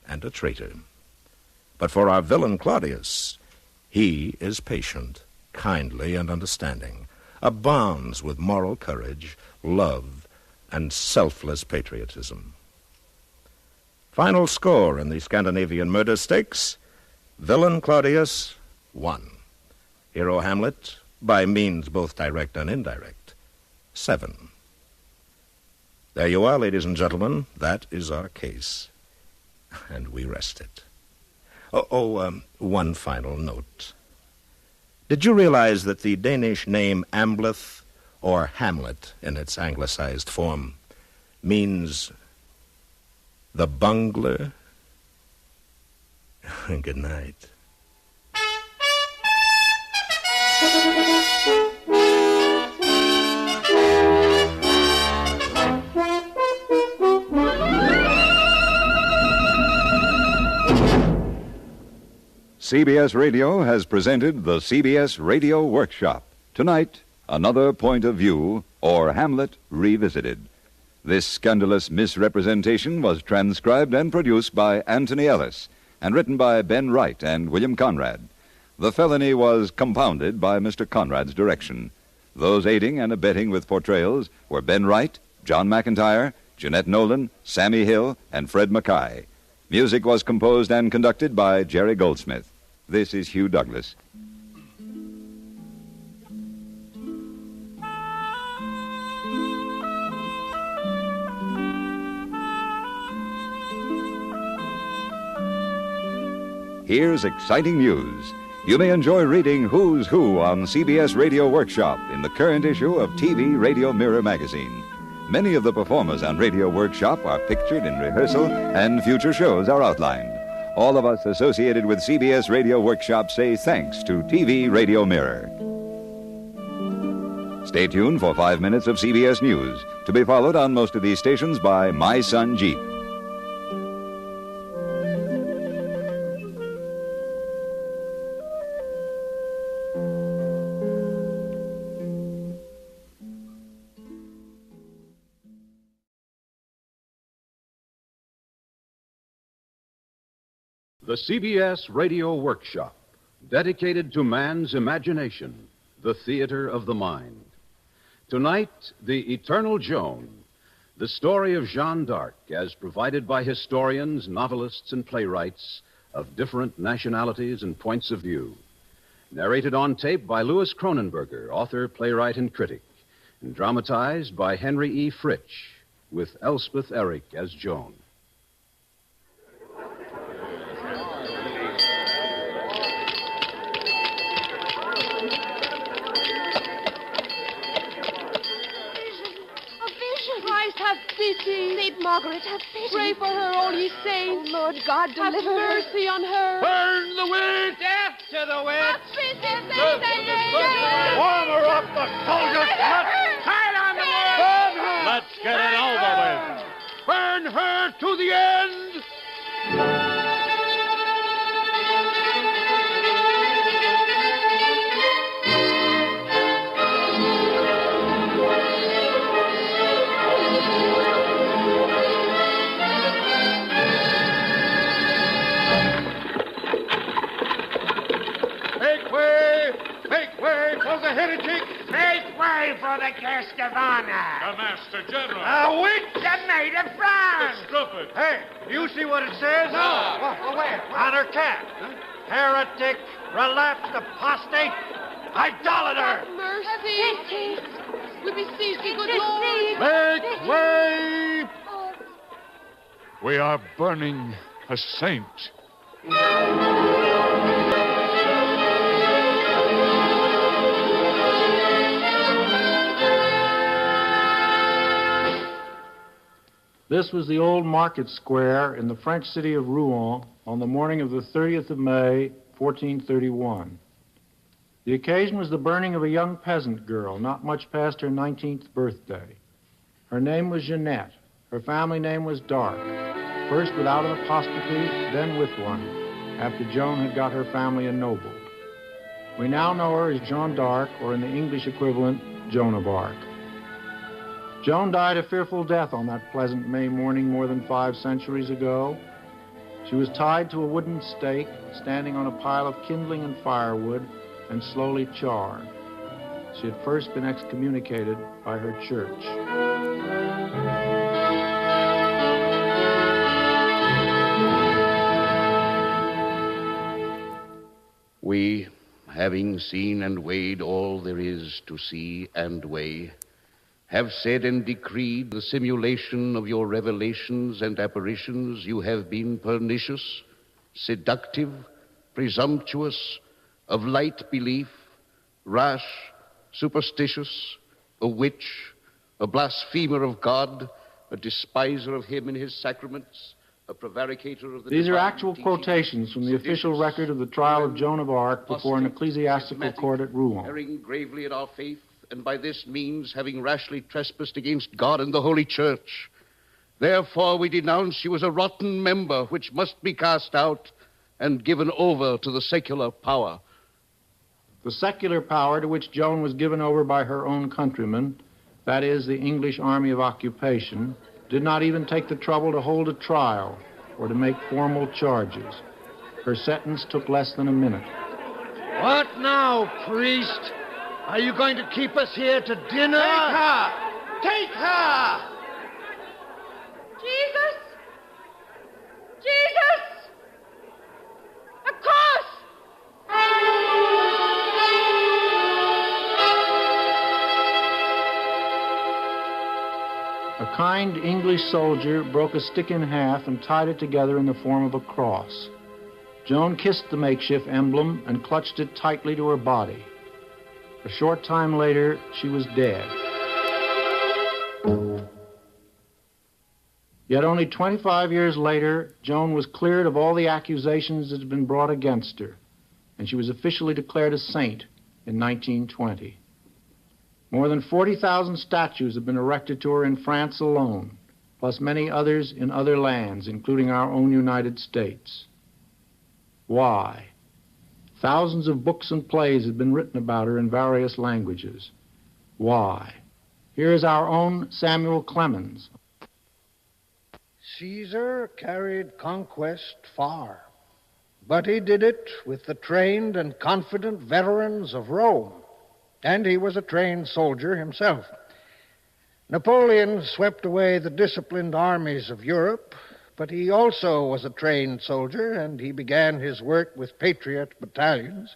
and a traitor. But for our villain, Claudius, he is patient, kindly, and understanding, abounds with moral courage, love, and selfless patriotism. Final score in the Scandinavian murder stakes, villain Claudius, 1. Hero Hamlet, by means both direct and indirect, 7. There you are, ladies and gentlemen. That is our case. And we rest it. One final note. Did you realize that the Danish name Ambleth, or Hamlet in its anglicized form, means the bungler? Good night. CBS Radio has presented the CBS Radio Workshop. Tonight, Another Point of View, or Hamlet Revisited. This scandalous misrepresentation was transcribed and produced by Anthony Ellis and written by Ben Wright and William Conrad. The felony was compounded by Mr. Conrad's direction. Those aiding and abetting with portrayals were Ben Wright, John McIntyre, Jeanette Nolan, Sammy Hill, and Fred Mackay. Music was composed and conducted by Jerry Goldsmith. This is Hugh Douglas. Here's exciting news. You may enjoy reading Who's Who on CBS Radio Workshop in the current issue of TV Radio Mirror magazine. Many of the performers on Radio Workshop are pictured in rehearsal, and future shows are outlined. All of us associated with CBS Radio Workshop say thanks to TV Radio Mirror. Stay tuned for 5 minutes of CBS News, to be followed on most of these stations by My Son Jeep. The CBS Radio Workshop, dedicated to man's imagination, the theater of the mind. Tonight, The Eternal Joan, the story of Jeanne d'Arc as provided by historians, novelists, and playwrights of different nationalities and points of view. Narrated on tape by Louis Cronenberger, author, playwright, and critic, and dramatized by Henry E. Fritsch, with Elspeth Eric as Joan. Saint Margaret, have pity. Pray for her, all ye saints. Oh, Lord God, deliver have her. mercy on her. Burn the witch! Death to the witch! Have pity, Warm her up, the soldiers! Let's tie on the witch! Burn her! Let's get it over with. Burn her to the end! guest of honor. The Master General. A witch, a maid of France. It's stupid. Hey, do you see what it says? No. Where? On her cap. Heretic, relapsed apostate, idolater. Mercy. We beseech thee, good Lord. Make way! We are burning a saint. This was the old market square in the French city of Rouen on the morning of the 30th of May, 1431. The occasion was the burning of a young peasant girl, not much past her 19th birthday. Her name was Jeanette. Her family name was Dark, first without an apostrophe, then with one, after Joan had got her family ennobled. We now know her as Jeanne d'Arc, or in the English equivalent, Joan of Arc. Joan died a fearful death on that pleasant May morning more than 5 centuries ago. She was tied to a wooden stake, standing on a pile of kindling and firewood, and slowly charred. She had first been excommunicated by her church. We, having seen and weighed all there is to see and weigh, have said and decreed the simulation of your revelations and apparitions you have been pernicious, seductive, presumptuous, of light belief, rash, superstitious, a witch, a blasphemer of God, a despiser of him and his sacraments, a prevaricator of the These are divine actual teaching, quotations from the official record of the trial of Joan of Arc before an ecclesiastical court at Rouen. erring gravely in our faith, and by this means having rashly trespassed against God and the Holy Church. Therefore we denounce you as a rotten member which must be cast out and given over to the secular power. The secular power to which Joan was given over by her own countrymen, that is, the English Army of Occupation, did not even take the trouble to hold a trial or to make formal charges. Her sentence took less than a minute. What now, priest? Are you going to keep us here to dinner? Take her! Take her! Jesus! Jesus! A cross! A kind English soldier broke a stick in half and tied it together in the form of a cross. Joan kissed the makeshift emblem and clutched it tightly to her body. A short time later, she was dead. Yet only 25 years later, Joan was cleared of all the accusations that had been brought against her, and she was officially declared a saint in 1920. More than 40,000 statues have been erected to her in France alone, plus many others in other lands, including our own United States. Why? Thousands of books and plays have been written about her in various languages. Why? Here is our own Samuel Clemens. Caesar carried conquest far, but he did it with the trained and confident veterans of Rome, and he was a trained soldier himself. Napoleon swept away the disciplined armies of Europe, but he also was a trained soldier, and he began his work with patriot battalions,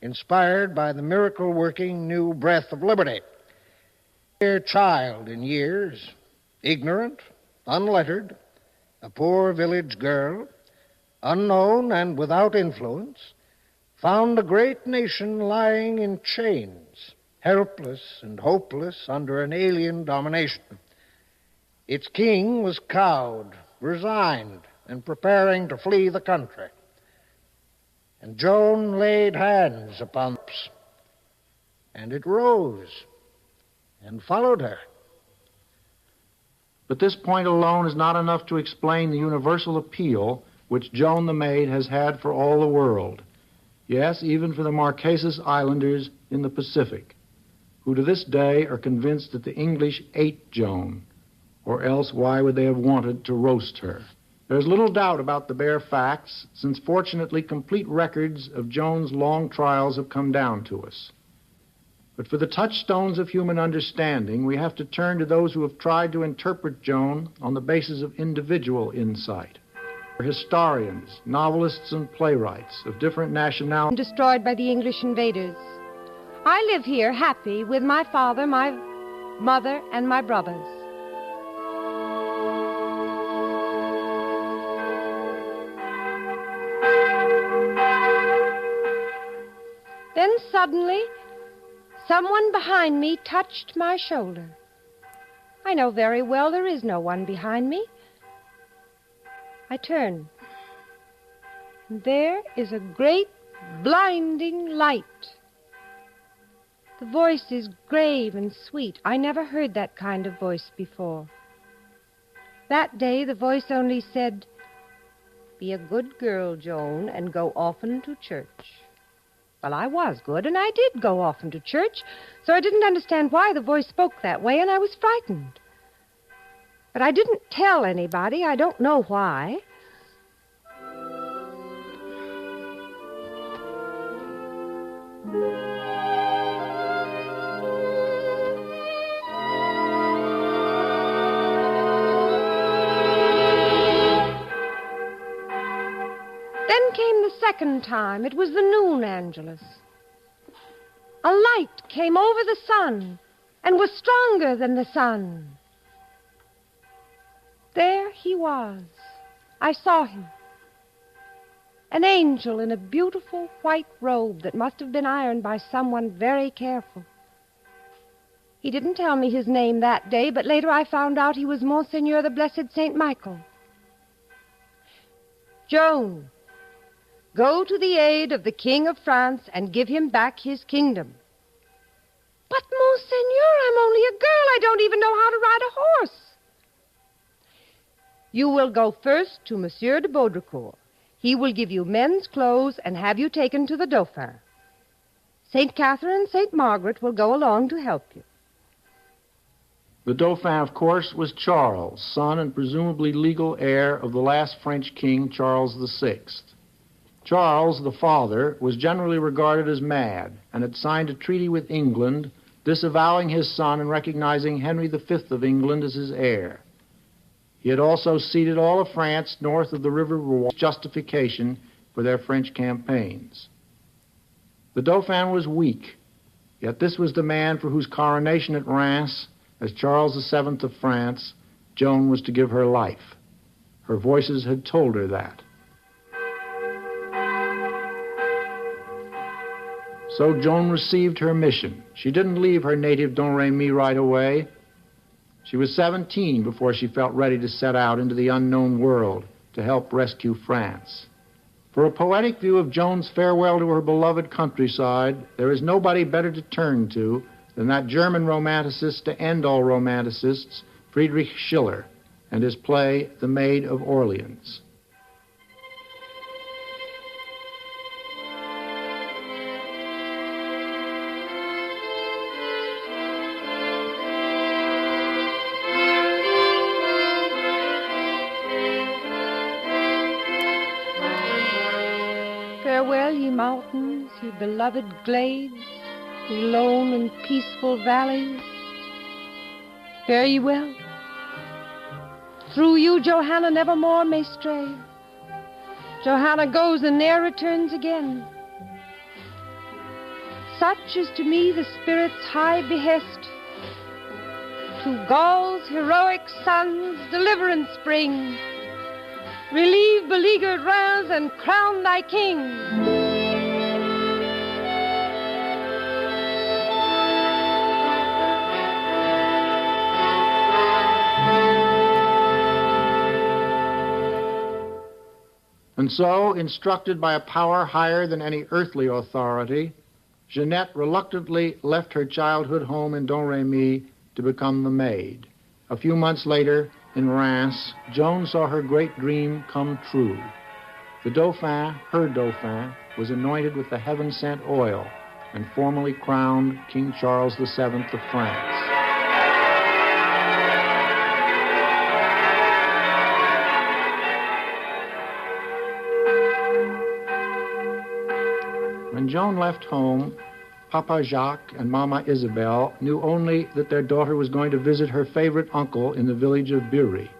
inspired by the miracle-working new breath of liberty. A mere child in years, ignorant, unlettered, a poor village girl, unknown and without influence, found a great nation lying in chains, helpless and hopeless under an alien domination. Its king was cowed, resigned, and preparing to flee the country. And Joan laid hands upon it, and it rose and followed her. But this point alone is not enough to explain the universal appeal which Joan the Maid has had for all the world. Yes, even for the Marquesas Islanders in the Pacific, who to this day are convinced that the English ate Joan, or else why would they have wanted to roast her? There's little doubt about the bare facts, since fortunately complete records of Joan's long trials have come down to us. But for the touchstones of human understanding, we have to turn to those who have tried to interpret Joan on the basis of individual insight. Historians, novelists, and playwrights of different nationalities. Destroyed by the English invaders. I live here happy with my father, my mother, and my brothers. Then suddenly, someone behind me touched my shoulder. I know very well there is no one behind me. I turn. And there is a great, blinding light. The voice is grave and sweet. I never heard that kind of voice before. That day, the voice only said, "Be a good girl, Joan, and go often to church." Well, I was good, and I did go often to church, so I didn't understand why the voice spoke that way, and I was frightened. But I didn't tell anybody. I don't know why. Then came the second time. It was the noon Angelus. A light came over the sun and was stronger than the sun. There he was. I saw him. An angel in a beautiful white robe that must have been ironed by someone very careful. He didn't tell me his name that day, but later I found out he was Monseigneur the Blessed Saint Michael. "Joan, go to the aid of the King of France and give him back his kingdom." "But, Monseigneur, I'm only a girl. I don't even know how to ride a horse." "You will go first to Monsieur de Baudricourt. He will give you men's clothes and have you taken to the Dauphin. St. Catherine and St. Margaret will go along to help you." The Dauphin, of course, was Charles, son and presumably legal heir of the last French king, Charles VI. Charles, the father, was generally regarded as mad and had signed a treaty with England disavowing his son and recognizing Henry V of England as his heir. He had also ceded all of France north of the River Rouen as justification for their French campaigns. The Dauphin was weak, yet this was the man for whose coronation at Reims as Charles VII of France, Joan was to give her life. Her voices had told her that. So Joan received her mission. She didn't leave her native Domremy right away. She was 17 before she felt ready to set out into the unknown world to help rescue France. For a poetic view of Joan's farewell to her beloved countryside, there is nobody better to turn to than that German romanticist to end all romanticists, Friedrich Schiller, and his play, The Maid of Orleans. Farewell, ye mountains, ye beloved glades, ye lone and peaceful valleys. Fare ye well. Through you, Johanna nevermore may stray. Johanna goes and ne'er returns again. Such is to me the Spirit's high behest. To Gaul's heroic sons deliverance bring. Relieve beleaguered Reims and crown thy king. And so, instructed by a power higher than any earthly authority, Jeanette reluctantly left her childhood home in Domremy to become the maid. A few months later, in Reims, Joan saw her great dream come true. The Dauphin, her Dauphin, was anointed with the heaven-sent oil and formally crowned King Charles VII of France. When Joan left home, Papa Jacques and Mama Isabel knew only that their daughter was going to visit her favorite uncle in the village of Bury.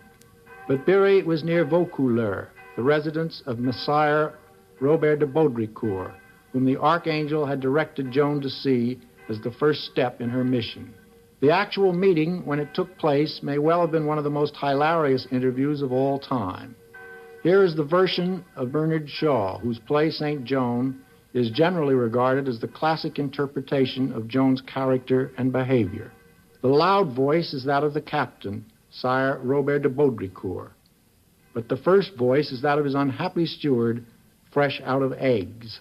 But Bury was near Vaucouleurs, the residence of Messire Robert de Baudricourt, whom the Archangel had directed Joan to see as the first step in her mission. The actual meeting, when it took place, may well have been one of the most hilarious interviews of all time. Here is the version of Bernard Shaw, whose play St. Joan is generally regarded as the classic interpretation of Joan's character and behavior. The loud voice is that of the captain, Sire Robert de Baudricourt. But the first voice is that of his unhappy steward, fresh out of eggs.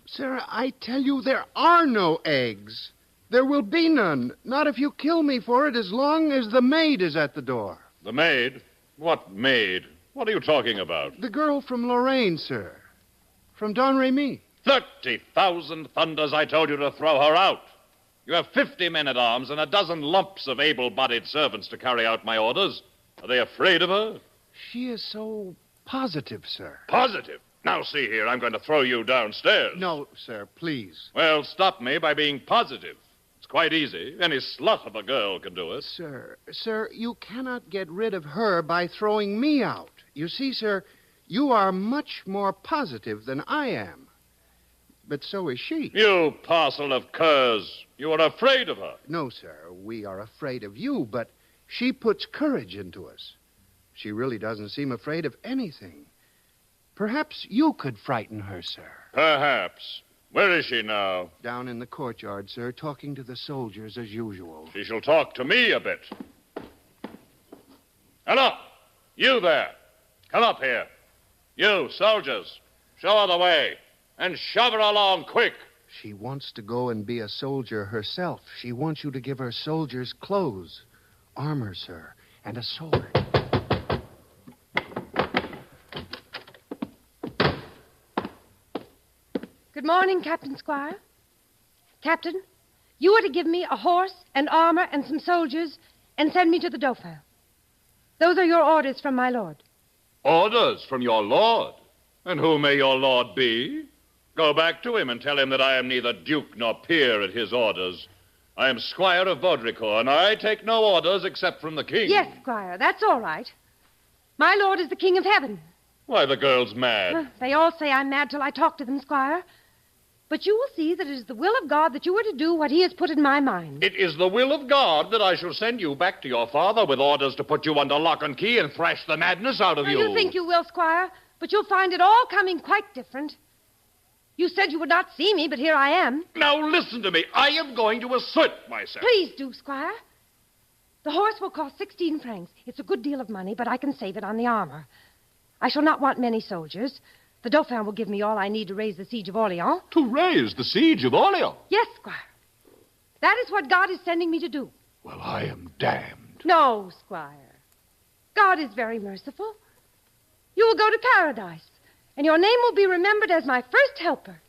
Sir, I tell you there are no eggs. There will be none. Not if you kill me for it, as long as the maid is at the door. The maid? What maid? What are you talking about? The girl from Lorraine, sir. From Don Remy. 30,000 thunders, I told you to throw her out. You have 50 men-at-arms and a dozen lumps of able-bodied servants to carry out my orders. Are they afraid of her? She is so positive, sir. Positive? Now, see here, I'm going to throw you downstairs. No, sir, please. Well, stop me by being positive. It's quite easy. Any slut of a girl can do it. Sir, you cannot get rid of her by throwing me out. You see, sir, you are much more positive than I am. But so is she. You parcel of curs. You are afraid of her. No, sir, we are afraid of you, but she puts courage into us. She really doesn't seem afraid of anything. Perhaps you could frighten her, sir. Perhaps. Where is she now? Down in the courtyard, sir, talking to the soldiers as usual. She shall talk to me a bit. Hello! You there! Come up here. You, soldiers, show her the way. And shove her along quick. She wants to go and be a soldier herself. She wants you to give her soldiers' clothes, armor, sir, and a sword. Good morning, Captain Squire. Captain, you are to give me a horse and armor and some soldiers and send me to the Dauphin. Those are your orders from my lord. Orders from your lord? And who may your lord be? Go back to him and tell him that I am neither duke nor peer at his orders. I am Squire of Baudricourt, and I take no orders except from the king. Yes, Squire, that's all right. My lord is the King of Heaven. Why, the girl's mad. They all say I'm mad till I talk to them, Squire. But you will see that it is the will of God that you are to do what he has put in my mind. It is the will of God that I shall send you back to your father with orders to put you under lock and key and thrash the madness out of you. You think you will, Squire, but you'll find it all coming quite different. You said you would not see me, but here I am. Now listen to me. I am going to assert myself. Please do, Squire. The horse will cost 16 francs. It's a good deal of money, but I can save it on the armor. I shall not want many soldiers. The Dauphin will give me all I need to raise the siege of Orleans. To raise the siege of Orleans? Yes, Squire. That is what God is sending me to do. Well, I am damned. No, Squire. God is very merciful. You will go to paradise, and your name will be remembered as my first helper.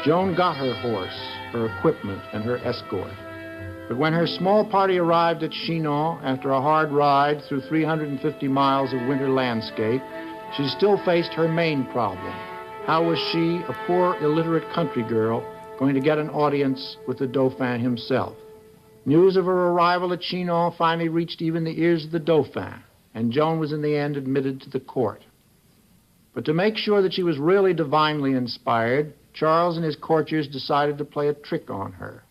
Joan got her horse, her equipment, and her escort. But when her small party arrived at Chinon after a hard ride through 350 miles of winter landscape, she still faced her main problem. How was she, a poor, illiterate country girl, going to get an audience with the Dauphin himself? News of her arrival at Chinon finally reached even the ears of the Dauphin, and Joan was in the end admitted to the court. But to make sure that she was really divinely inspired, Charles and his courtiers decided to play a trick on her.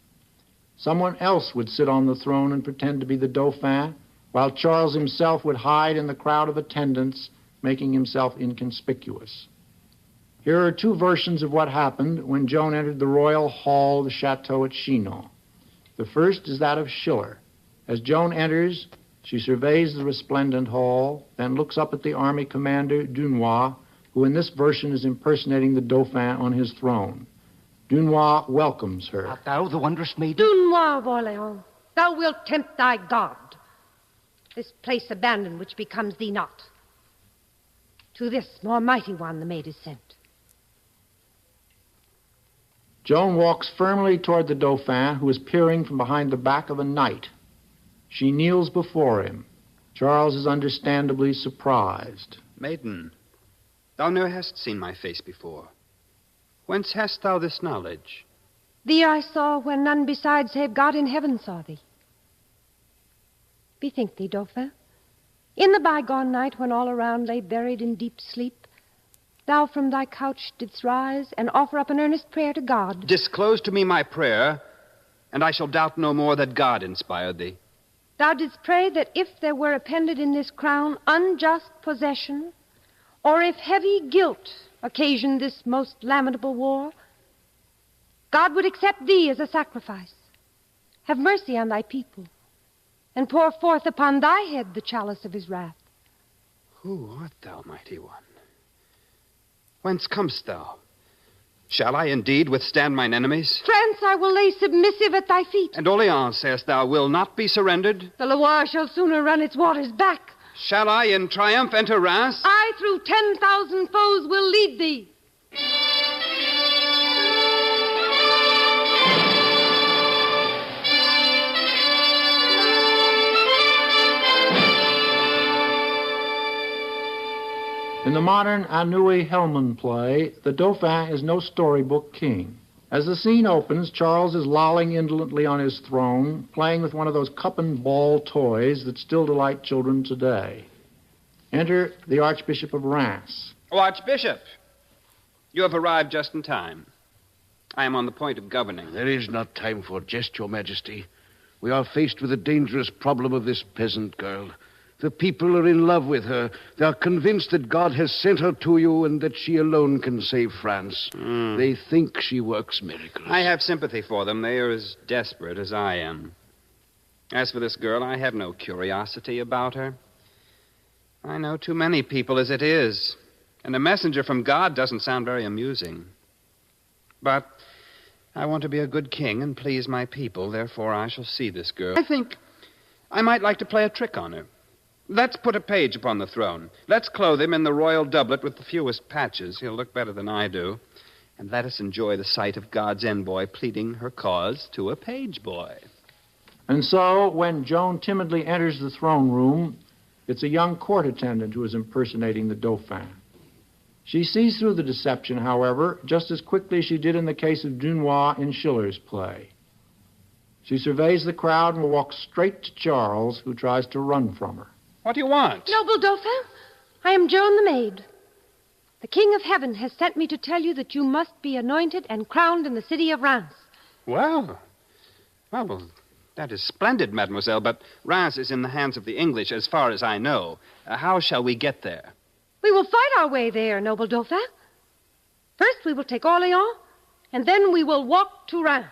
Someone else would sit on the throne and pretend to be the Dauphin, while Charles himself would hide in the crowd of attendants, making himself inconspicuous. Here are two versions of what happened when Joan entered the royal hall of the chateau at Chinon. The first is that of Schiller. As Joan enters, she surveys the resplendent hall, then looks up at the army commander, Dunois, who in this version is impersonating the Dauphin on his throne. Dunois welcomes her. Art thou the wondrous maiden? Dunois of Orleans, thou wilt tempt thy God. This place abandoned which becomes thee not. To this more mighty one the maid is sent. Joan walks firmly toward the Dauphin, who is peering from behind the back of a knight. She kneels before him. Charles is understandably surprised. Maiden, thou ne'er hast seen my face before. Whence hast thou this knowledge? Thee I saw when none beside save God in heaven saw thee. Bethink thee, Dauphin, in the bygone night when all around lay buried in deep sleep, thou from thy couch didst rise and offer up an earnest prayer to God. Disclose to me my prayer, and I shall doubt no more that God inspired thee. Thou didst pray that if there were appended in this crown unjust possession, or if heavy guilt occasioned this most lamentable war, God would accept thee as a sacrifice, have mercy on thy people, and pour forth upon thy head the chalice of his wrath. Who art thou, mighty one? Whence comest thou? Shall I indeed withstand mine enemies? France I will lay submissive at thy feet. And Orleans, sayest thou, will not be surrendered? The Loire shall sooner run its waters back. Shall I in triumph enter Reims? I through 10,000 foes will lead thee. In the modern Anouilh Hellman play, the Dauphin is no storybook king. As the scene opens, Charles is lolling indolently on his throne, playing with one of those cup and ball toys that still delight children today. Enter the Archbishop of Reims. Oh, Archbishop, you have arrived just in time. I am on the point of governing. There is not time for jest, Your Majesty. We are faced with the dangerous problem of this peasant girl. The people are in love with her. They are convinced that God has sent her to you and that she alone can save France. They think she works miracles. I have sympathy for them. They are as desperate as I am. As for this girl, I have no curiosity about her. I know too many people as it is, and a messenger from God doesn't sound very amusing. But I want to be a good king and please my people, therefore I shall see this girl. I think I might like to play a trick on her. Let's put a page upon the throne. Let's clothe him in the royal doublet with the fewest patches. He'll look better than I do. And let us enjoy the sight of God's envoy pleading her cause to a page boy. And so, when Joan timidly enters the throne room, it's a young court attendant who is impersonating the Dauphin. She sees through the deception, however, just as quickly as she did in the case of Dunois in Schiller's play. She surveys the crowd and walks straight to Charles, who tries to run from her. What do you want? Noble Dauphin, I am Joan the maid. The King of Heaven has sent me to tell you that you must be anointed and crowned in the city of Reims. Well, that is splendid, mademoiselle, but Reims is in the hands of the English, as far as I know. How shall we get there? We will fight our way there, noble Dauphin. First we will take Orleans, and then we will walk to Reims.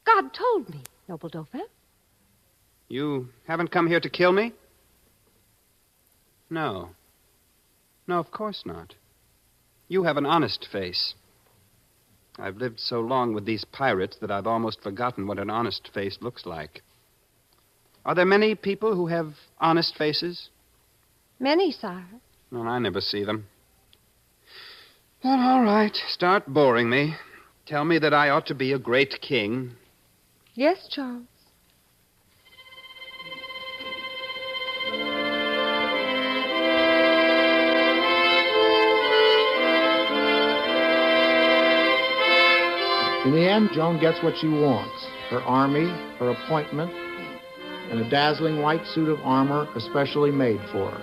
God told me, noble Dauphin. You haven't come here to kill me? No. No, of course not. You have an honest face. I've lived so long with these pirates that I've almost forgotten what an honest face looks like. Are there many people who have honest faces? Many, sire. Well, I never see them. Well, all right. Start boring me. Tell me that I ought to be a great king. Yes, Charles. In the end, Joan gets what she wants. Her army, her appointment, and a dazzling white suit of armor especially made for her.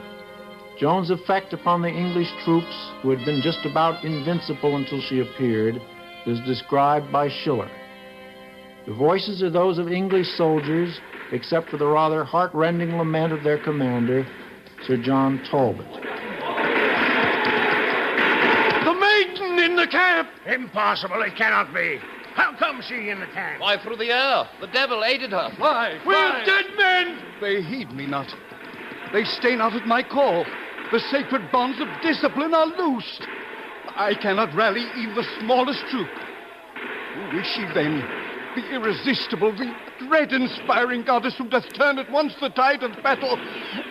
Joan's effect upon the English troops, who had been just about invincible until she appeared, is described by Schiller. The voices are those of English soldiers, except for the rather heart-rending lament of their commander, Sir John Talbot. The maiden in the camp! Impossible, it cannot be. How comes she in the camp? Why, through the air. The devil aided her. Fly! We're dead men! They heed me not. They stay not at my call. The sacred bonds of discipline are loosed. I cannot rally even the smallest troop. Who is she then? The irresistible, the dread-inspiring goddess who doth turn at once the tide of battle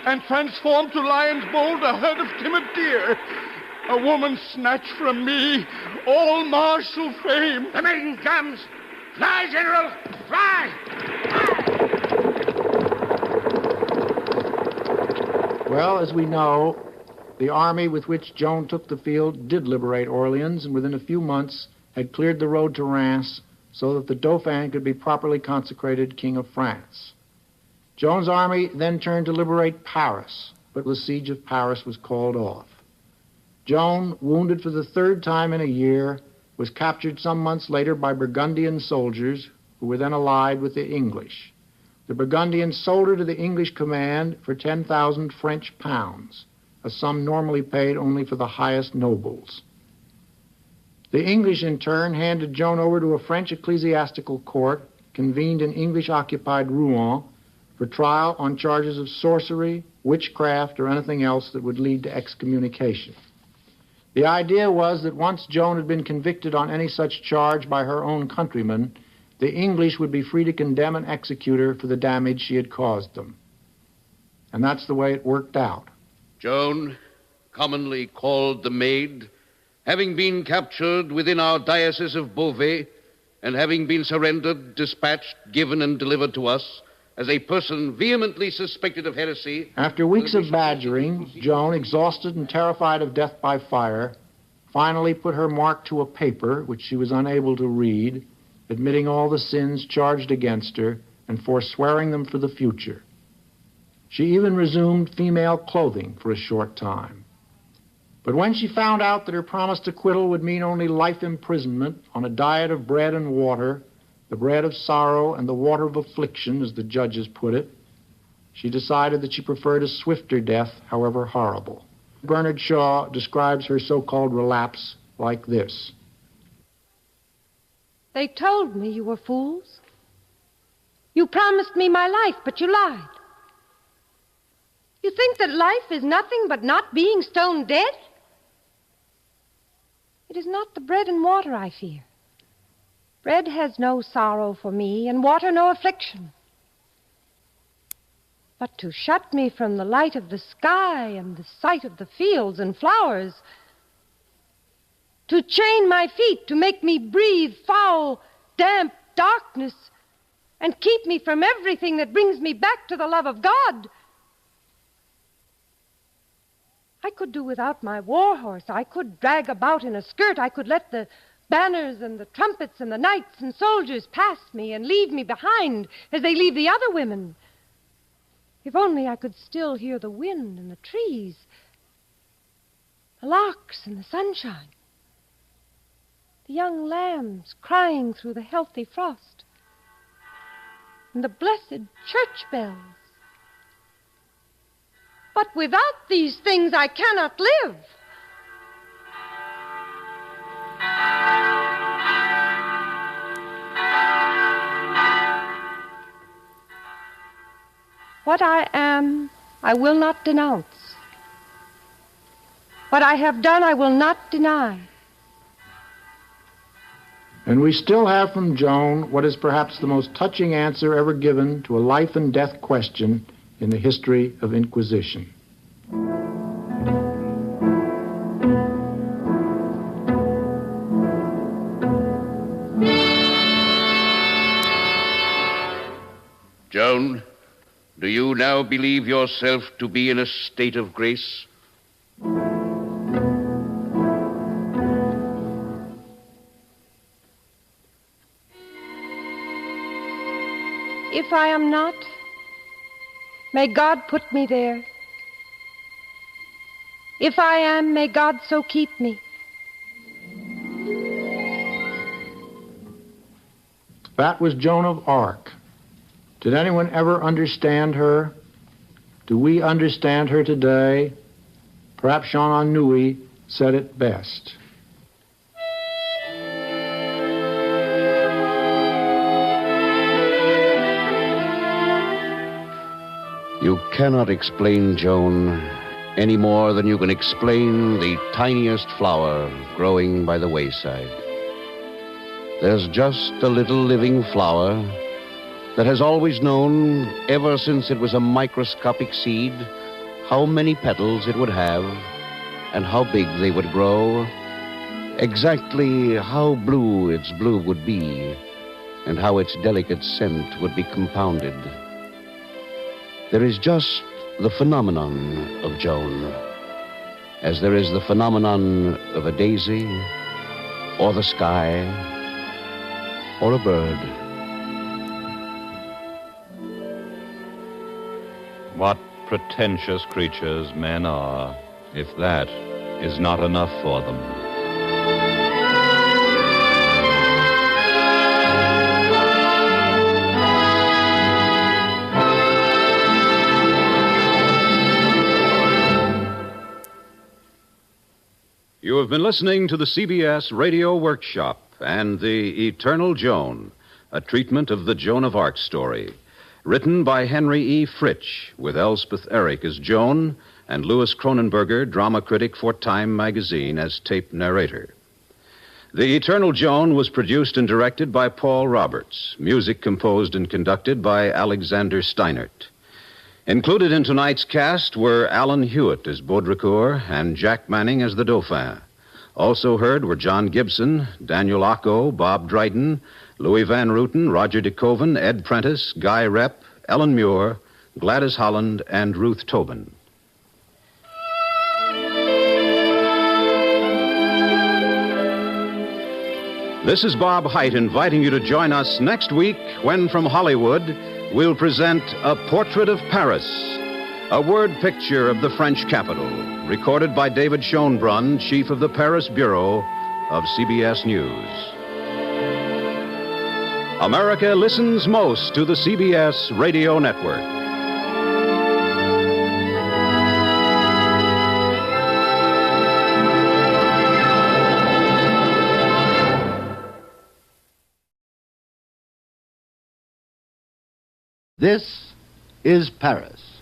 and transform to lion's bold a herd of timid deer. A woman snatched from me all martial fame. The maiden comes. Fly, General, fly! Well, as we know, the army with which Joan took the field did liberate Orleans, and within a few months had cleared the road to Reims so that the Dauphin could be properly consecrated King of France. Joan's army then turned to liberate Paris, but the siege of Paris was called off. Joan, wounded for the third time in a year, was captured some months later by Burgundian soldiers who were then allied with the English. The Burgundians sold her to the English command for 10,000 French pounds, a sum normally paid only for the highest nobles. The English, in turn, handed Joan over to a French ecclesiastical court convened in English-occupied Rouen for trial on charges of sorcery, witchcraft, or anything else that would lead to excommunication. The idea was that once Joan had been convicted on any such charge by her own countrymen, the English would be free to condemn and execute her for the damage she had caused them. And that's the way it worked out. Joan, commonly called the Maid, having been captured within our diocese of Beauvais, and having been surrendered, dispatched, given, and delivered to us as a person vehemently suspected of heresy. After weeks of badgering, Joan, exhausted and terrified of death by fire, finally put her mark to a paper which she was unable to read, admitting all the sins charged against her and forswearing them for the future. She even resumed female clothing for a short time. But when she found out that her promised acquittal would mean only life imprisonment on a diet of bread and water, the bread of sorrow and the water of affliction, as the judges put it, she decided that she preferred a swifter death, however horrible. Bernard Shaw describes her so-called relapse like this. They told me you were fools. You promised me my life, but you lied. You think that life is nothing but not being stone dead? It is not the bread and water I fear. Bread has no sorrow for me, and water no affliction. But to shut me from the light of the sky and the sight of the fields and flowers, to chain my feet, to make me breathe foul, damp darkness, and keep me from everything that brings me back to the love of God. I could do without my war horse. I could drag about in a skirt. I could let the banners and the trumpets and the knights and soldiers pass me and leave me behind as they leave the other women. If only I could still hear the wind and the trees, the larks and the sunshine, the young lambs crying through the healthy frost, and the blessed church bells. But without these things I cannot live. What I am, I will not denounce. What I have done, I will not deny. And we still have from Joan what is perhaps the most touching answer ever given to a life and death question in the history of Inquisition. Joan, do you now believe yourself to be in a state of grace? If I am not, may God put me there. If I am, may God so keep me. That was Joan of Arc. Did anyone ever understand her? Do we understand her today? Perhaps Jean Anouilh said it best. You cannot explain Joan any more than you can explain the tiniest flower growing by the wayside. There's just a little living flower that has always known, ever since it was a microscopic seed, how many petals it would have and how big they would grow, exactly how blue its blue would be, and how its delicate scent would be compounded. There is just the phenomenon of Joan, as there is the phenomenon of a daisy, or the sky, or a bird. What pretentious creatures men are, if that is not enough for them. You have been listening to the CBS Radio Workshop and The Eternal Joan, a treatment of the Joan of Arc story. Written by Henry E. Fritsch, with Elspeth Eric as Joan and Louis Cronenberger, drama critic for Time magazine, as tape narrator. The Eternal Joan was produced and directed by Paul Roberts. Music composed and conducted by Alexander Steinert. Included in tonight's cast were Alan Hewitt as Baudricourt and Jack Manning as the Dauphin. Also heard were John Gibson, Daniel Ocko, Bob Dryden, Louis Van Rooten, Roger DeKoven, Ed Prentice, Guy Rep, Ellen Muir, Gladys Holland, and Ruth Tobin. This is Bob Hite inviting you to join us next week when, from Hollywood, we'll present A Portrait of Paris, a word picture of the French capital, recorded by David Schoenbrunn, chief of the Paris Bureau of CBS News. America listens most to the CBS Radio Network. This is Paris.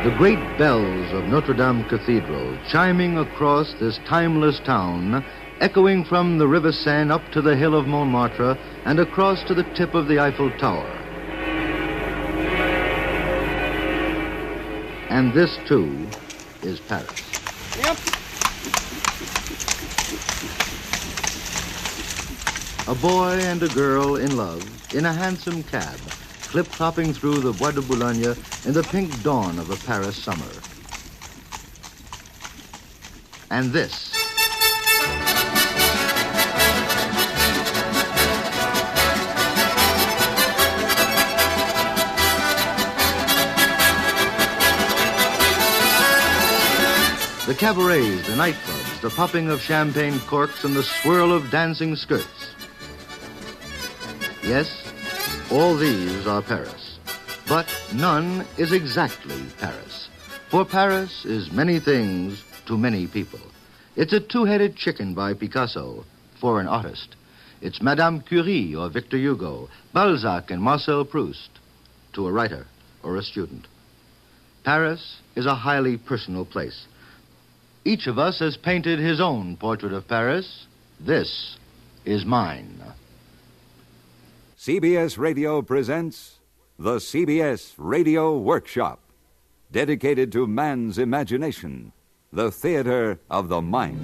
The great bells of Notre Dame Cathedral chiming across this timeless town, echoing from the River Seine up to the hill of Montmartre and across to the tip of the Eiffel Tower. And this, too, is Paris. Yep. A boy and a girl in love in a handsome cab, clip-clopping through the Bois de Boulogne in the pink dawn of a Paris summer. And this. The cabarets, the nightclubs, the popping of champagne corks, and the swirl of dancing skirts. Yes, all these are Paris. But none is exactly Paris. For Paris is many things to many people. It's a two-headed chicken by Picasso, for an artist. It's Madame Curie or Victor Hugo, Balzac and Marcel Proust, to a writer or a student. Paris is a highly personal place. Each of us has painted his own portrait of Paris. This is mine. CBS Radio presents the CBS Radio Workshop, dedicated to man's imagination, the theater of the mind.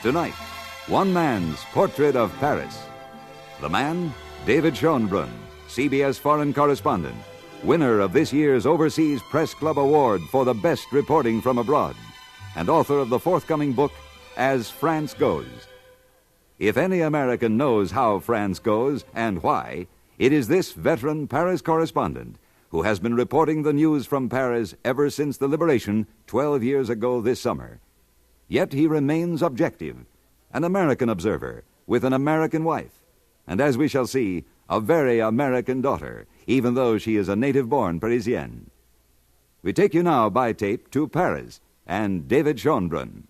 Tonight, one man's portrait of Paris. The man, David Schoenbrunn, CBS foreign correspondent, winner of this year's Overseas Press Club Award for the best reporting from abroad, and author of the forthcoming book, As France Goes. If any American knows how France goes and why, it is this veteran Paris correspondent who has been reporting the news from Paris ever since the liberation 12 years ago this summer. Yet he remains objective, an American observer with an American wife, and as we shall see, a very American daughter, even though she is a native-born Parisienne. We take you now by tape to Paris and David Schoenbrunn.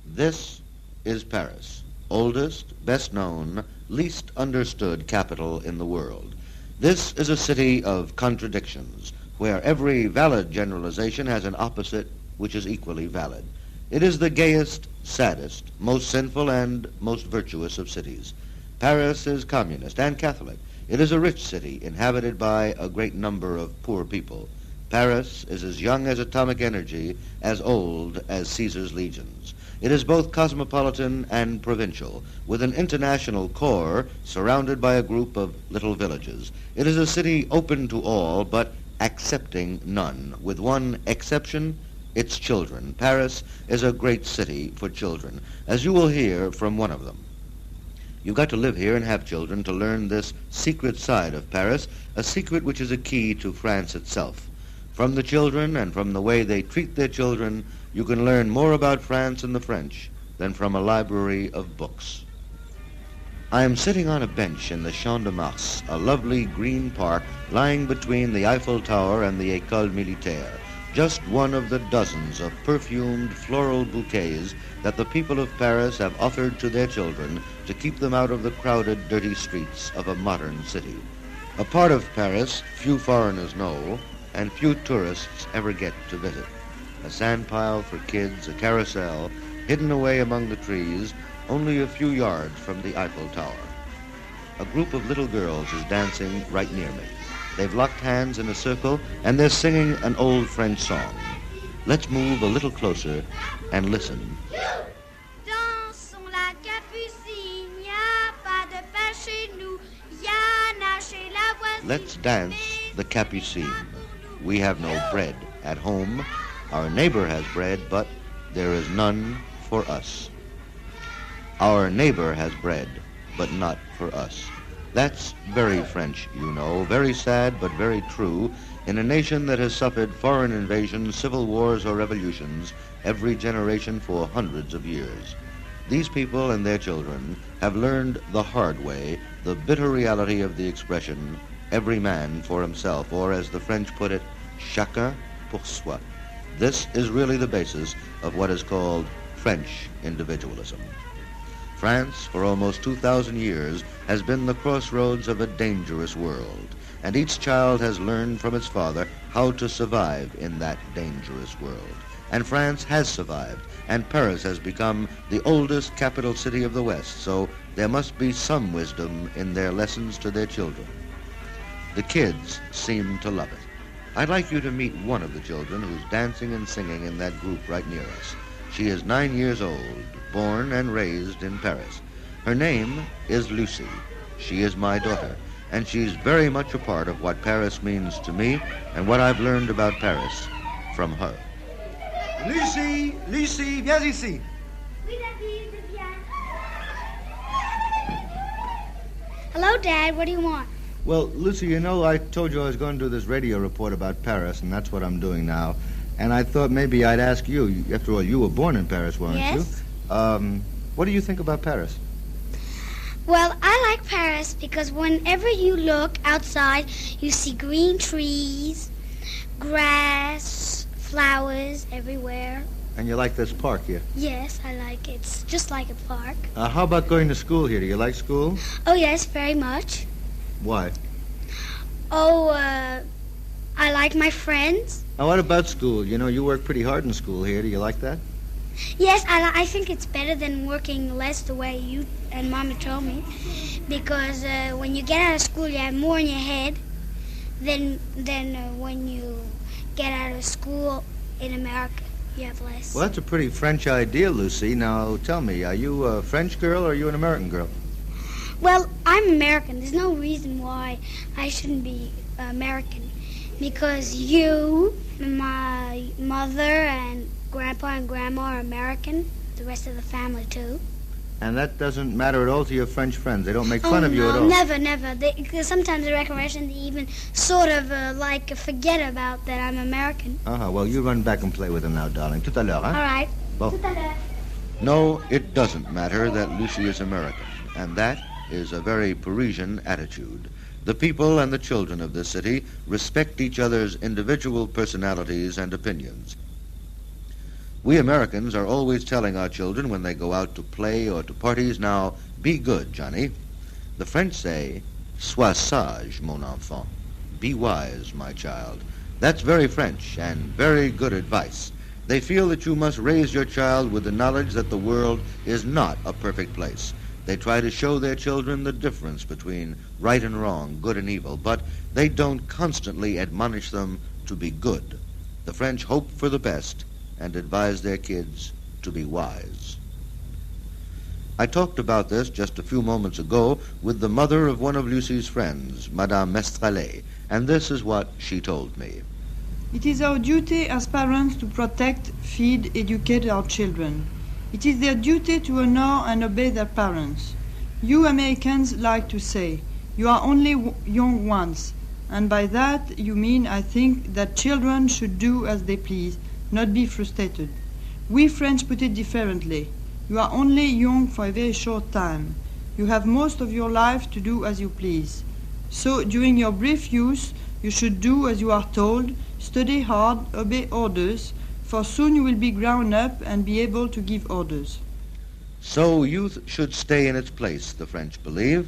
This is Paris, oldest, best known, least understood capital in the world. This is a city of contradictions, where every valid generalization has an opposite which is equally valid. It is the gayest, saddest, most sinful, and most virtuous of cities. Paris is communist and Catholic. It is a rich city inhabited by a great number of poor people. Paris is as young as atomic energy, as old as Caesar's legions. It is both cosmopolitan and provincial, with an international core surrounded by a group of little villages. It is a city open to all, but accepting none, with one exception: its children. Paris is a great city for children, as you will hear from one of them. You've got to live here and have children to learn this secret side of Paris, a secret which is a key to France itself. From the children and from the way they treat their children, you can learn more about France and the French than from a library of books. I am sitting on a bench in the Champ de Mars, a lovely green park lying between the Eiffel Tower and the École Militaire, just one of the dozens of perfumed floral bouquets that the people of Paris have offered to their children to keep them out of the crowded, dirty streets of a modern city. A part of Paris few foreigners know and few tourists ever get to visit. A sand pile for kids, a carousel, hidden away among the trees, only a few yards from the Eiffel Tower. A group of little girls is dancing right near me. They've locked hands in a circle, and they're singing an old French song. Let's move a little closer and listen. Dansons la capucine, y'a pas de pain chez nous, y'a na chez la voisine. Let's dance the Capucine. We have no bread at home. Our neighbor has bread, but there is none for us. Our neighbor has bread, but not for us. That's very French, you know, very sad but very true, in a nation that has suffered foreign invasions, civil wars, or revolutions every generation for hundreds of years. These people and their children have learned the hard way the bitter reality of the expression, every man for himself, or as the French put it, chacun pour soi. This is really the basis of what is called French individualism. France, for almost 2,000 years, has been the crossroads of a dangerous world, and each child has learned from its father how to survive in that dangerous world. And France has survived, and Paris has become the oldest capital city of the West, so there must be some wisdom in their lessons to their children. The kids seem to love it. I'd like you to meet one of the children who's dancing and singing in that group right near us. She is 9 years old, born and raised in Paris. Her name is Lucy. She is my daughter, and she's very much a part of what Paris means to me and what I've learned about Paris from her. Lucy, Lucy, viens ici. Hello, Dad. What do you want? Well, Lucy, you know, I told you I was going to do this radio report about Paris, and that's what I'm doing now. And I thought maybe I'd ask you. After all, you were born in Paris, weren't Yes. you? What do you think about Paris? Well, I like Paris because whenever you look outside, you see green trees, grass, flowers everywhere. And you like this park here? Yes, I like it. It's just like a park. How about going to school here? Do you like school? Oh, yes, very much. Why? Oh, I like my friends. Now, what about school? You know, you work pretty hard in school here. Do you like that? Yes, I think it's better than working less the way you and Mama told me. Because when you get out of school, you have more in your head than when you get out of school in America. You have less. Well, that's a pretty French idea, Lucy. Now, tell me, are you a French girl or are you an American girl? Well, I'm American. There's no reason why I shouldn't be American. Because you, my mother, and Grandpa and Grandma are American. The rest of the family, too. And that doesn't matter at all to your French friends? They don't make fun of you at all? Never, never. Sometimes the recognition, they even sort of forget about that I'm American. Well, you run back and play with them now, darling. Tout à l'heure, huh? All right. Bon. Tout à l'heure. No, it doesn't matter that Lucy is American, and that is a very Parisian attitude. The people and the children of this city respect each other's individual personalities and opinions. We Americans are always telling our children when they go out to play or to parties, now, be good, Johnny. The French say, sois sage, mon enfant. Be wise, my child. That's very French and very good advice. They feel that you must raise your child with the knowledge that the world is not a perfect place. They try to show their children the difference between right and wrong, good and evil, but they don't constantly admonish them to be good. The French hope for the best and advise their kids to be wise. I talked about this just a few moments ago with the mother of one of Lucie's friends, Madame Mestralet, and this is what she told me. It is our duty as parents to protect, feed, educate our children. It is their duty to honor and obey their parents. You Americans like to say, you are only young once, and by that you mean, I think, that children should do as they please, not be frustrated. We French put it differently. You are only young for a very short time. You have most of your life to do as you please. So during your brief youth, you should do as you are told, study hard, obey orders, for soon you will be grown up and be able to give orders. So youth should stay in its place, the French believe.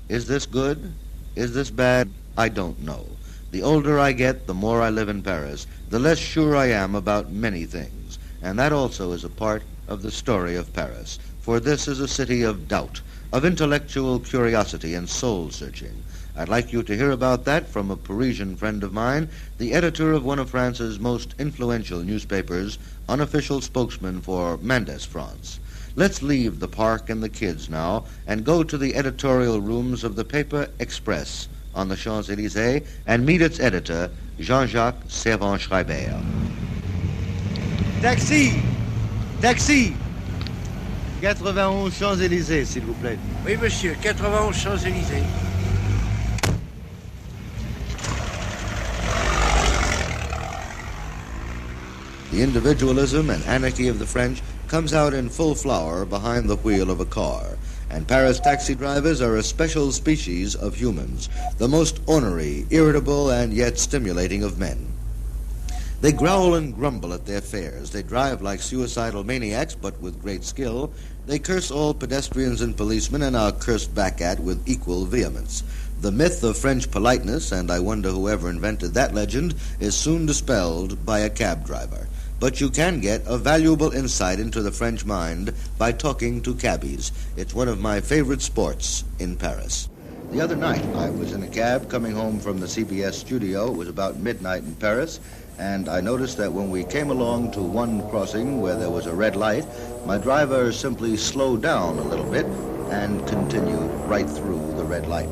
Is this good? Is this bad? I don't know. The older I get, the more I live in Paris, the less sure I am about many things. And that also is a part of the story of Paris. For this is a city of doubt, of intellectual curiosity and soul-searching. I'd like you to hear about that from a Parisian friend of mine, the editor of one of France's most influential newspapers, unofficial spokesman for Mendes France. Let's leave the park and the kids now and go to the editorial rooms of the paper Express on the Champs-Élysées and meet its editor, Jean-Jacques Servan-Schreiber. Taxi! Taxi! 91 Champs-Élysées, s'il vous plaît. Oui, monsieur, 91 Champs-Élysées. The individualism and anarchy of the French comes out in full flower behind the wheel of a car, and Paris taxi drivers are a special species of humans, the most ornery, irritable, and yet stimulating of men. They growl and grumble at their fares. They drive like suicidal maniacs, but with great skill. They curse all pedestrians and policemen and are cursed back at with equal vehemence. The myth of French politeness, and I wonder whoever invented that legend, is soon dispelled by a cab driver. But you can get a valuable insight into the French mind by talking to cabbies. It's one of my favorite sports in Paris. The other night, I was in a cab coming home from the CBS studio. It was about midnight in Paris, and I noticed that when we came along to one crossing where there was a red light, my driver simply slowed down a little bit and continued right through the red light.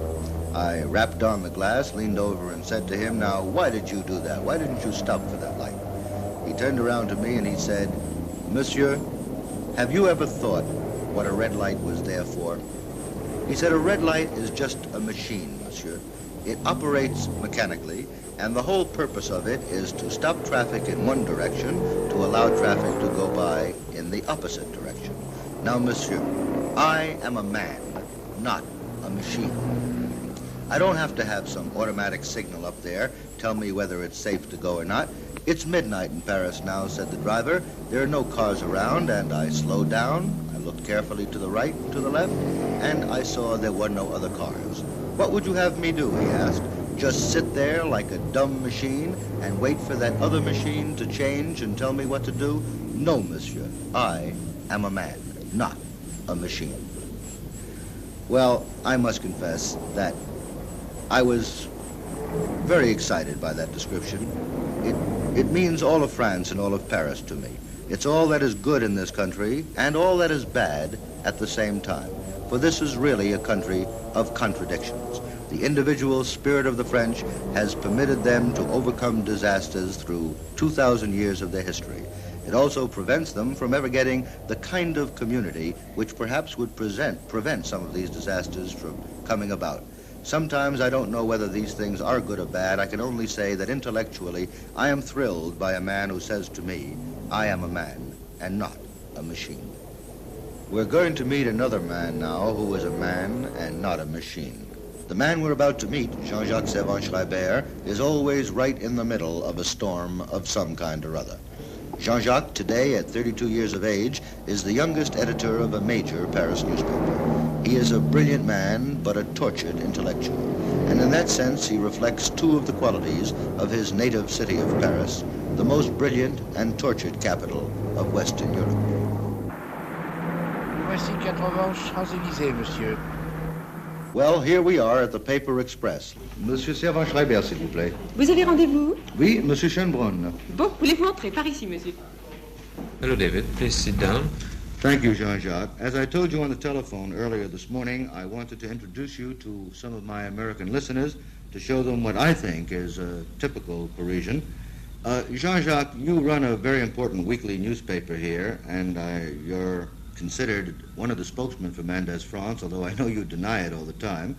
I rapped on the glass, leaned over and said to him, "Now, why did you do that? Why didn't you stop for that light?" He turned around to me and he said, "Monsieur, have you ever thought what a red light was there for?" He said, "A red light is just a machine, monsieur. It operates mechanically, and the whole purpose of it is to stop traffic in one direction to allow traffic to go by in the opposite direction. Now, monsieur, I am a man, not a machine. I don't have to have some automatic signal up there tell me whether it's safe to go or not. It's midnight in Paris now," said the driver. "There are no cars around," and I slowed down. I looked carefully to the right and to the left, and I saw there were no other cars. "What would you have me do?" he asked. "Just sit there like a dumb machine and wait for that other machine to change and tell me what to do? No, monsieur. I am a man, not a machine." Well, I must confess that I was very excited by that description. It means all of France and all of Paris to me. It's all that is good in this country and all that is bad at the same time. For this is really a country of contradictions. The individual spirit of the French has permitted them to overcome disasters through 2,000 years of their history. It also prevents them from ever getting the kind of community which perhaps would prevent some of these disasters from coming about. Sometimes I don't know whether these things are good or bad. I can only say that intellectually I am thrilled by a man who says to me, "I am a man and not a machine." We're going to meet another man now who is a man and not a machine. The man we're about to meet, Jean-Jacques Servan-Schreiber, is always right in the middle of a storm of some kind or other. Jean-Jacques, today at 32 years of age, is the youngest editor of a major Paris newspaper. He is a brilliant man, but a tortured intellectual. And in that sense, he reflects two of the qualities of his native city of Paris, the most brilliant and tortured capital of Western Europe. voici 80 Champs-Élysées, monsieur. Well, here we are at the Paper Express. Monsieur Servan-Schreiber, s'il vous plaît. Vous avez rendez-vous? Oui, Monsieur Schönbrunn. Bon, voulez-vous entrer par ici, monsieur? Hello, David. Please sit down. Thank you, Jean-Jacques. As I told you on the telephone earlier this morning, I wanted to introduce you to some of my American listeners to show them what I think is a typical Parisian. Jean-Jacques, you run a very important weekly newspaper here, and you're considered one of the spokesmen for Mendès France, although I know you deny it all the time.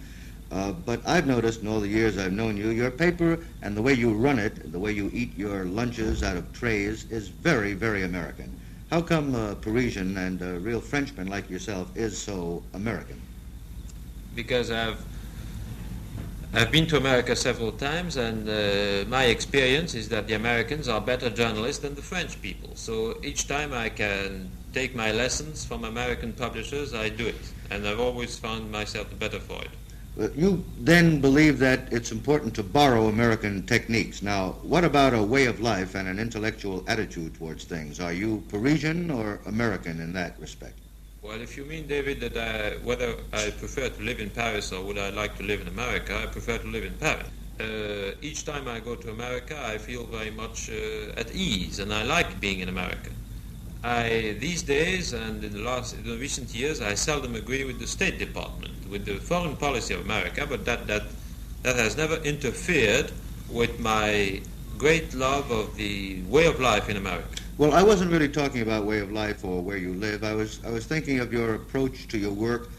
But I've noticed in all the years I've known you, your paper and the way you run it, the way you eat your lunches out of trays, is very, very American. How come a Parisian and a real Frenchman like yourself is so American? Because I've been to America several times, and my experience is that the Americans are better journalists than the French people. So each time I can take my lessons from American publishers, I do it. And I've always found myself the better for it. You then believe that it's important to borrow American techniques. Now, what about a way of life and an intellectual attitude towards things? Are you Parisian or American in that respect? Well, if you mean, David, that whether I prefer to live in Paris or would I like to live in America, I prefer to live in Paris. Each time I go to America, I feel very much at ease, and I like being in America. These days and in the recent years, I seldom agree with the State Department, with the foreign policy of America, but that has never interfered with my great love of the way of life in America. Well, I wasn't really talking about way of life or where you live. I was thinking of your approach to your work.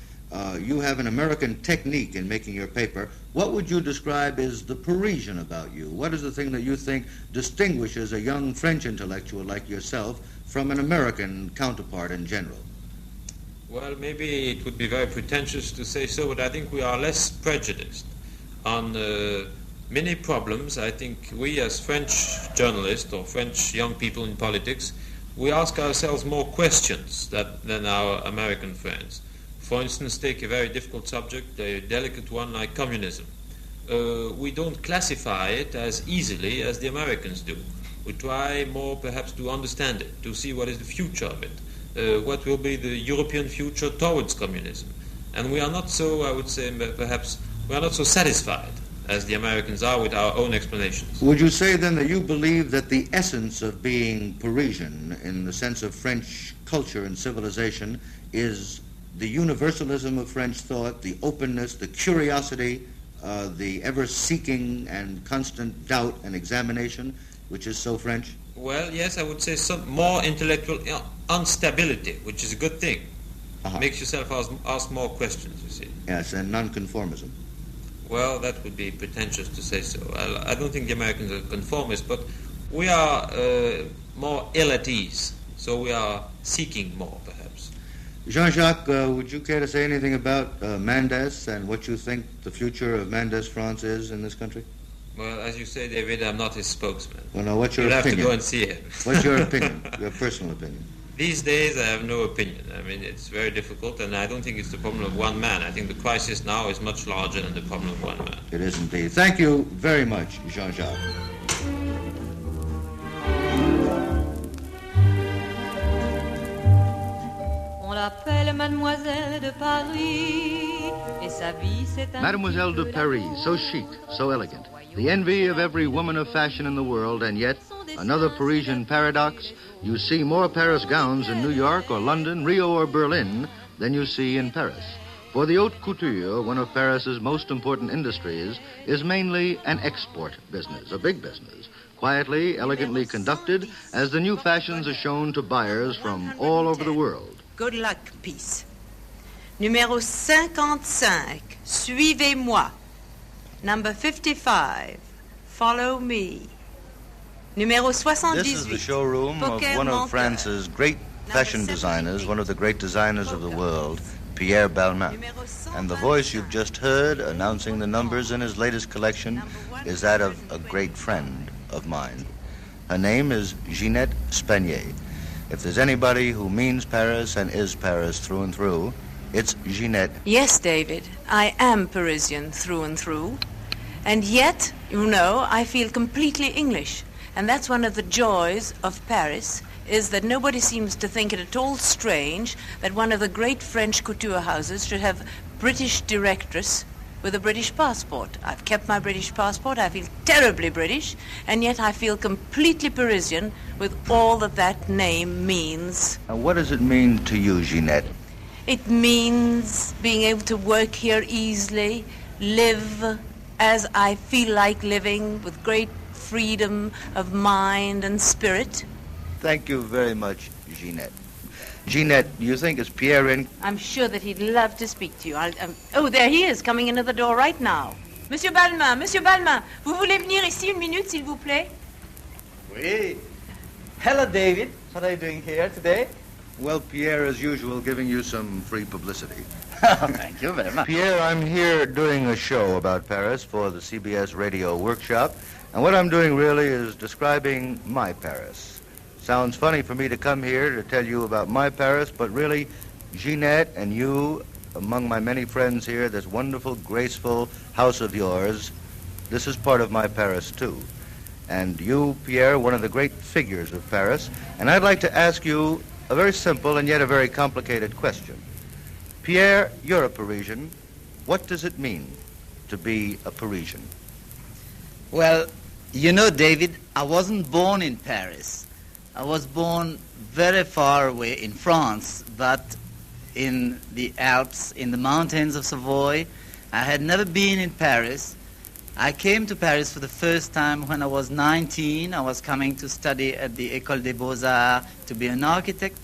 You have an American technique in making your paper. What would you describe as the Parisian about you? What is the thing that you think distinguishes a young French intellectual like yourself from an American counterpart in general? Well, maybe it would be very pretentious to say so, but I think we are less prejudiced on many problems. I think we as French journalists or French young people in politics, we ask ourselves more questions than our American friends. For instance, take a very difficult subject, a delicate one like communism. We don't classify it as easily as the Americans do. We try more perhaps to understand it, to see what is the future of it, what will be the European future towards communism. And we are not so, I would say, perhaps, we are not so satisfied as the Americans are with our own explanations. Would you say then that you believe that the essence of being Parisian in the sense of French culture and civilization is the universalism of French thought, the openness, the curiosity, the ever-seeking and constant doubt and examination, which is so French? Well, yes, I would say some more intellectual instability, which is a good thing. Makes yourself ask more questions, you see. Yes, and nonconformism. Well, that would be pretentious to say so. I don't think the Americans are conformists, but we are more ill at ease, so we are seeking more, perhaps. Jean-Jacques, would you care to say anything about Mendès and what you think the future of Mendès France is in this country? Well, as you say, David, I'm not his spokesman. Well, now, what's your opinion? You'll have to go and see him. What's your opinion, your personal opinion? These days, I have no opinion. I mean, it's very difficult, and I don't think it's the problem of one man. I think the crisis now is much larger than the problem of one man. It is indeed. Thank you very much, Jean-Jacques. On l'appelle Mademoiselle de Paris, et sa vie c'est un... Mademoiselle de Paris, so chic, so elegant, the envy of every woman of fashion in the world, and yet, another Parisian paradox, you see more Paris gowns in New York or London, Rio or Berlin than you see in Paris. For the haute couture, one of Paris's most important industries, is mainly an export business, a big business, quietly, elegantly conducted, as the new fashions are shown to buyers from all over the world. Good luck, peace. Numéro 55, suivez-moi. Number 55, follow me. Numéro 78. This is the showroom of one of France's great fashion designers, one of the great designers of the world, Pierre Balmain. And the voice you've just heard announcing the numbers in his latest collection is that of a great friend of mine. Her name is Ginette Spanier. If there's anybody who means Paris and is Paris through and through, it's Ginette. Yes, David, I am Parisian through and through. And yet, you know, I feel completely English. And that's one of the joys of Paris, is that nobody seems to think it at all strange that one of the great French couture houses should have British directress with a British passport. I've kept my British passport. I feel terribly British, and yet I feel completely Parisian with all that that name means. What does it mean to you, Ginette? It means being able to work here easily, live as I feel like living, with great freedom of mind and spirit. Thank you very much, Ginette. Ginette, do you think it's Pierre in? I'm sure that he'd love to speak to you. Oh, there he is, coming into the door right now. Monsieur Balmain, vous voulez venir ici une minute, s'il vous plaît? Oui. Hello, David. What are you doing here today? Well, Pierre, as usual, giving you some free publicity. Thank you very much. Pierre, I'm here doing a show about Paris for the CBS Radio Workshop, and what I'm doing really is describing my Paris. Sounds funny for me to come here to tell you about my Paris, but really, Ginette and you, among my many friends here, this wonderful, graceful house of yours, this is part of my Paris, too. And you, Pierre, one of the great figures of Paris, and I'd like to ask you a very simple and yet a very complicated question. Pierre, you're a Parisian. What does it mean to be a Parisian? Well, you know, David, I wasn't born in Paris. I was born very far away in France, but in the Alps, in the mountains of Savoy. I had never been in Paris. I came to Paris for the first time when I was 19. I was coming to study at the École des Beaux-Arts to be an architect.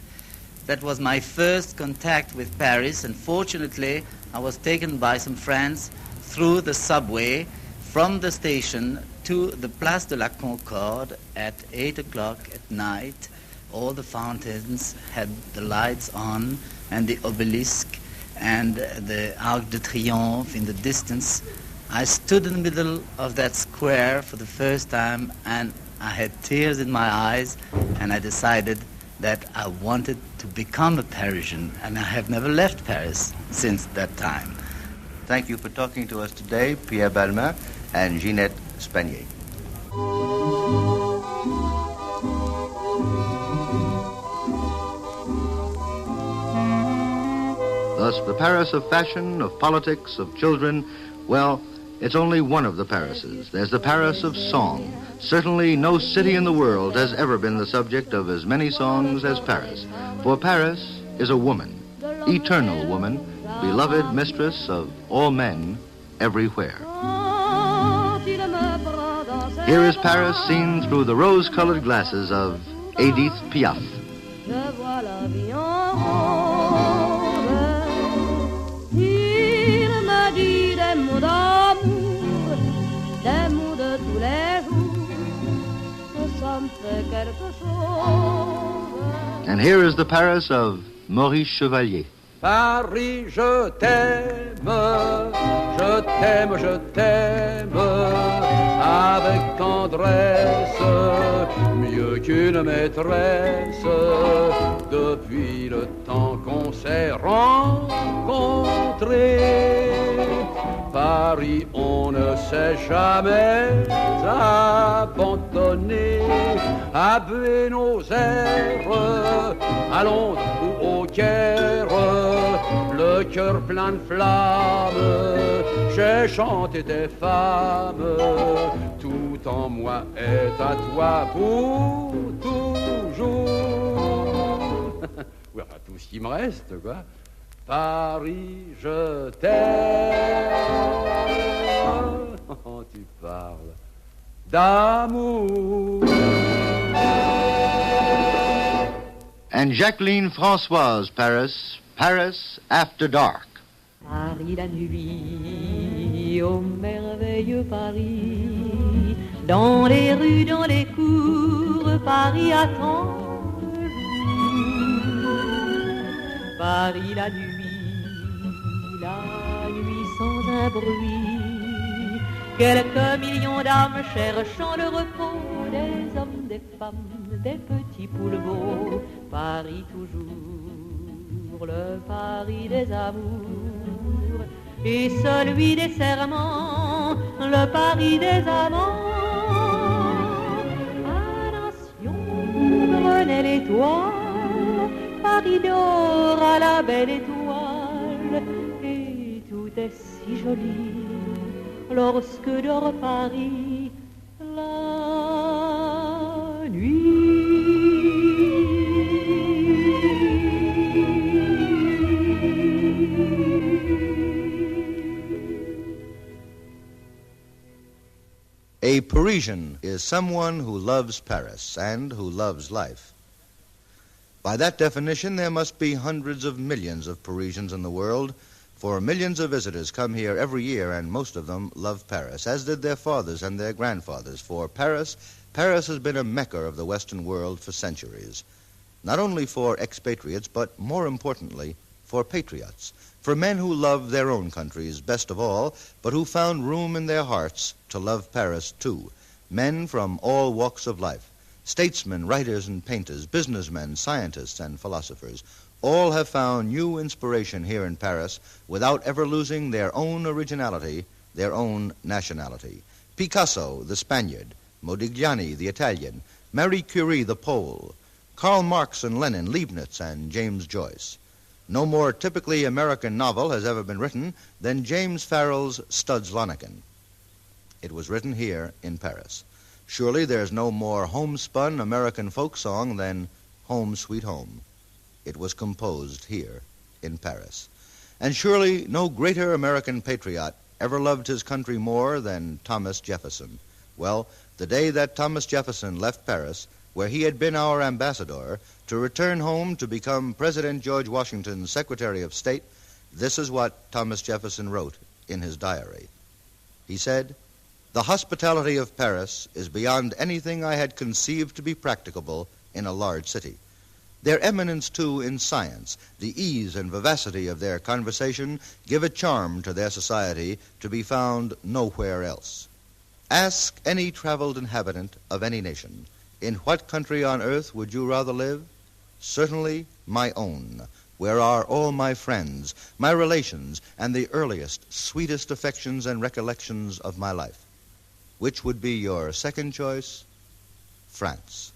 That was my first contact with Paris, and fortunately, I was taken by some friends through the subway from the station to the Place de la Concorde at 8 o'clock at night. All the fountains had the lights on, and the obelisk and the Arc de Triomphe in the distance. I stood in the middle of that square for the first time, and I had tears in my eyes, and I decided that I wanted to become a Parisian, and I have never left Paris since that time. Thank you for talking to us today, Pierre Balmain and Ginette Spanier. Thus, the Paris of fashion, of politics, of children, well, it's only one of the Parises. There's the Paris of song. Certainly no city in the world has ever been the subject of as many songs as Paris. For Paris is a woman, eternal woman, beloved mistress of all men everywhere. Here is Paris seen through the rose-colored glasses of Edith Piaf. And here is the Paris of Maurice Chevalier. Paris, je t'aime, je t'aime, je t'aime, avec tendresse, mieux qu'une maîtresse, depuis le temps qu'on s'est rencontrés. Paris, on ne s'est jamais abandonné, à Buenos Aires, à Londres ou au Caire, le cœur plein de flammes, j'ai chanté tes femmes, tout en moi est à toi pour toujours. Oui, enfin, tout ce qui me reste, quoi. Paris, je t'aime. Oh, tu parles d'amour. And Jacqueline Françoise, Paris, Paris After Dark. Paris la nuit, ô merveilleux Paris, dans les rues, dans les cours, Paris attend. Paris la nuit sans un bruit, quelques millions d'âmes cherchant le repos, des hommes, des femmes, des petits poules beaux. Paris toujours, le Paris des amours, et celui des serments, le Paris des amants. À Nation, Grenelle l'étoile, Paris dort à la belle étoile, et tout est si joli lorsque dort Paris la nuit. A Parisian is someone who loves Paris and who loves life. By that definition, there must be hundreds of millions of Parisians in the world, for millions of visitors come here every year, and most of them love Paris, as did their fathers and their grandfathers. For Paris has been a mecca of the Western world for centuries, not only for expatriates, but more importantly, for patriots, for men who love their own countries best of all, but who found room in their hearts to love Paris too. Men from all walks of life, statesmen, writers and painters, businessmen, scientists and philosophers, all have found new inspiration here in Paris without ever losing their own originality, their own nationality. Picasso, the Spaniard, Modigliani, the Italian, Marie Curie, the Pole, Karl Marx and Lenin, Leibniz and James Joyce. No more typically American novel has ever been written than James Farrell's Studs Lonergan. It was written here in Paris. Surely there's no more homespun American folk song than Home Sweet Home. It was composed here in Paris. And surely no greater American patriot ever loved his country more than Thomas Jefferson. Well, the day that Thomas Jefferson left Paris, where he had been our ambassador, to return home to become President George Washington's Secretary of State, this is what Thomas Jefferson wrote in his diary. He said, "The hospitality of Paris is beyond anything I had conceived to be practicable in a large city. Their eminence, too, in science, the ease and vivacity of their conversation give a charm to their society to be found nowhere else. Ask any traveled inhabitant of any nation, in what country on earth would you rather live? Certainly my own, where are all my friends, my relations, and the earliest, sweetest affections and recollections of my life. Which would be your second choice? France."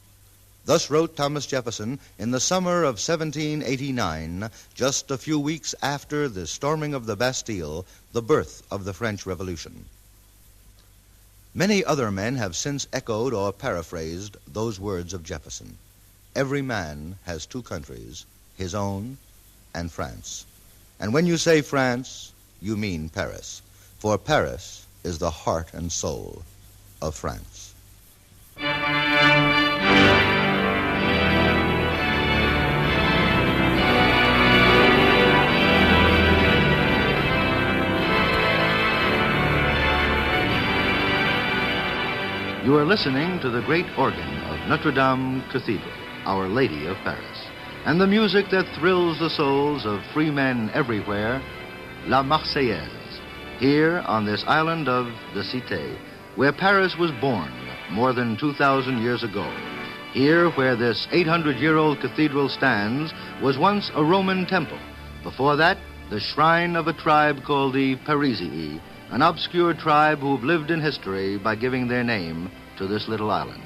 Thus wrote Thomas Jefferson in the summer of 1789, just a few weeks after the storming of the Bastille, the birth of the French Revolution. Many other men have since echoed or paraphrased those words of Jefferson. Every man has two countries, his own and France. And when you say France, you mean Paris, for Paris is the heart and soul of France. You are listening to the great organ of Notre Dame Cathedral, Our Lady of Paris, and the music that thrills the souls of free men everywhere, La Marseillaise, here on this island of the Cité, where Paris was born more than 2,000 years ago. Here, where this 800-year-old cathedral stands, was once a Roman temple. Before that, the shrine of a tribe called the Parisii, an obscure tribe who've lived in history by giving their name to this little island.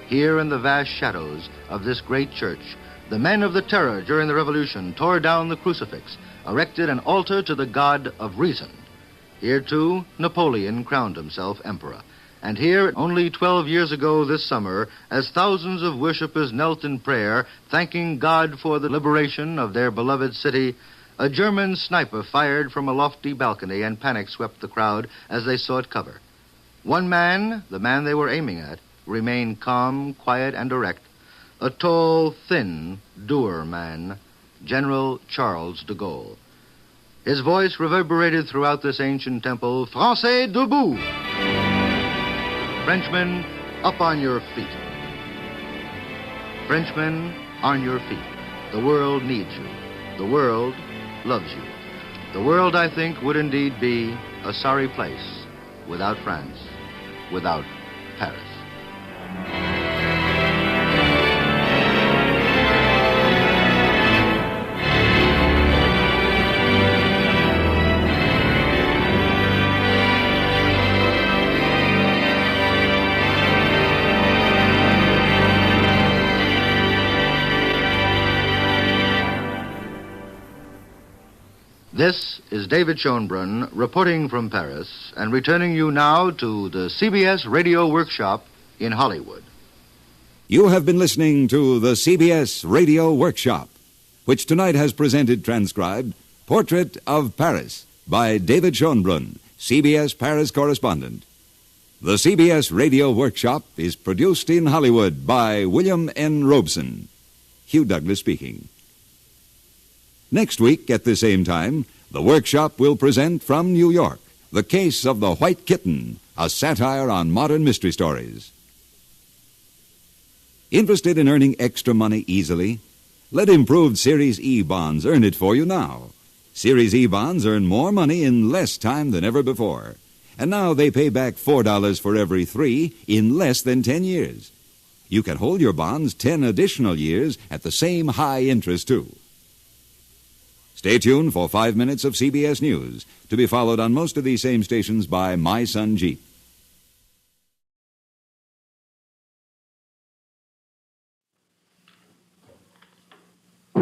Here in the vast shadows of this great church, the men of the Terror during the Revolution tore down the crucifix, erected an altar to the god of reason. Here, too, Napoleon crowned himself emperor. And here, only 12 years ago this summer, as thousands of worshippers knelt in prayer, thanking God for the liberation of their beloved city, a German sniper fired from a lofty balcony and panic swept the crowd as they sought cover. One man, the man they were aiming at, remained calm, quiet, and erect. A tall, thin, dour man, General Charles de Gaulle. His voice reverberated throughout this ancient temple, "Français debout!" Frenchmen, up on your feet. Frenchmen, on your feet. The world needs you. The world loves you. The world, I think, would indeed be a sorry place without France, without Paris. This is David Schoenbrunn reporting from Paris and returning you now to the CBS Radio Workshop in Hollywood. You have been listening to the CBS Radio Workshop, which tonight has presented transcribed Portrait of Paris by David Schoenbrunn, CBS Paris correspondent. The CBS Radio Workshop is produced in Hollywood by William N. Robeson. Hugh Douglas speaking. Next week, at the same time, the workshop will present from New York The Case of the White Kitten, a satire on modern mystery stories. Interested in earning extra money easily? Let improved Series E bonds earn it for you now. Series E bonds earn more money in less time than ever before. And now they pay back $4 for every 3 in less than 10 years. You can hold your bonds 10 additional years at the same high interest, too. Stay tuned for 5 minutes of CBS News, to be followed on most of these same stations by My Son Jeep. The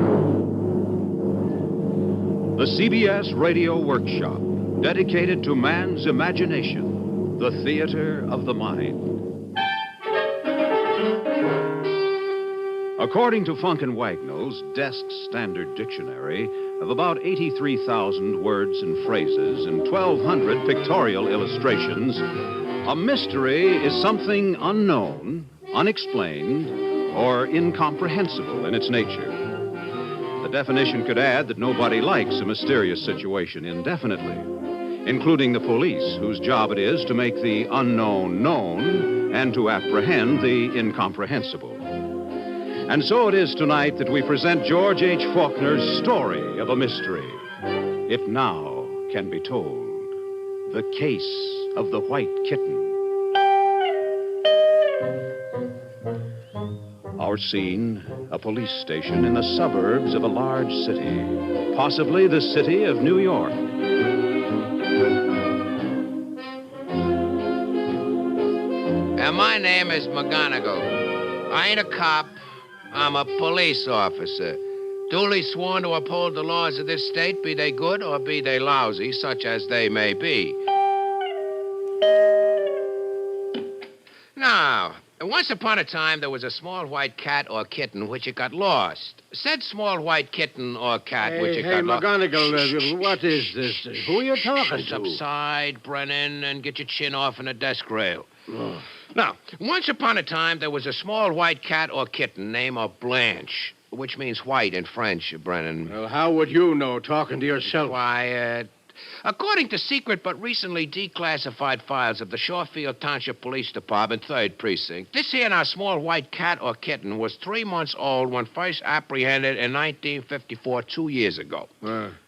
CBS Radio Workshop, dedicated to man's imagination, the theater of the mind. According to Funk and Wagnall's Desk Standard Dictionary of about 83,000 words and phrases and 1,200 pictorial illustrations, a mystery is something unknown, unexplained, or incomprehensible in its nature. The definition could add that nobody likes a mysterious situation indefinitely, including the police, whose job it is to make the unknown known and to apprehend the incomprehensible. And so it is tonight that we present George H. Faulkner's story of a mystery. It now can be told. The Case of the White Kitten. Our scene, a police station in the suburbs of a large city, possibly the city of New York. And my name is McGonagall. I ain't a cop. I'm a police officer, duly sworn to uphold the laws of this state, be they good or be they lousy, such as they may be. Now, once upon a time, there was a small white cat or kitten which it got lost. Said small white kitten or cat which it got lost. Hey, McGonagall, what is this? Who are you talking to? Subside, Brennan, and get your chin off in a desk rail. Oh. Now, once upon a time, there was a small white cat or kitten named Blanche, which means white in French, Brennan. Well, how would you know, talking to yourself? Quiet. According to secret but recently declassified files of the Shorefield Township Police Department, 3rd Precinct, this here now small white cat or kitten was 3 months old when first apprehended in 1954, 2 years ago.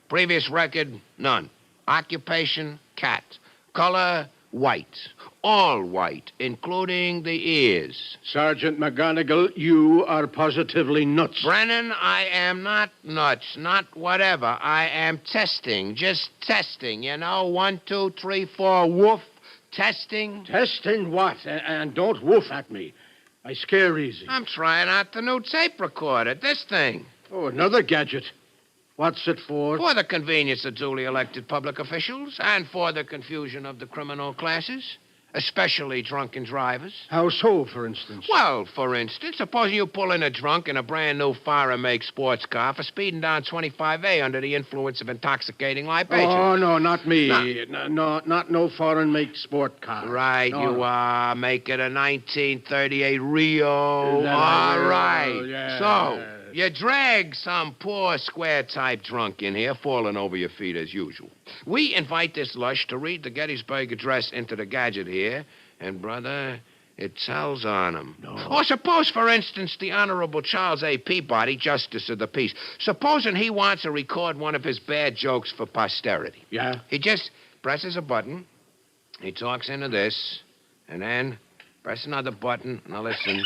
Previous record, none. Occupation, cat. Color, white. All white, including the ears. Sergeant McGonagall, you are positively nuts. Brennan, I am not nuts, not whatever. I am testing, just testing, you know. 1, 2, 3, 4, woof. Testing. Testing what? And don't woof at me. I scare easy. I'm trying out the new tape recorder, this thing. Oh, another gadget. What's it for? For the convenience of duly elected public officials and for the confusion of the criminal classes. Especially drunken drivers. How so, for instance? Well, for instance, supposing you pull in a drunk in a brand-new fire-make sports car for speeding down 25A under the influence of intoxicating libation. Oh, no, not me. No, not no foreign-make sport car. Right, no, you no. are. Make it a 1938 Rio. All right. Yeah. So, you drag some poor square-type drunk in here, falling over your feet as usual. We invite this lush to read the Gettysburg Address into the gadget here, and, brother, it tells on him. No. Or suppose, for instance, the Honorable Charles A. Peabody, Justice of the Peace, supposing he wants to record one of his bad jokes for posterity. Yeah? He just presses a button, he talks into this, and then press another button. Now listen.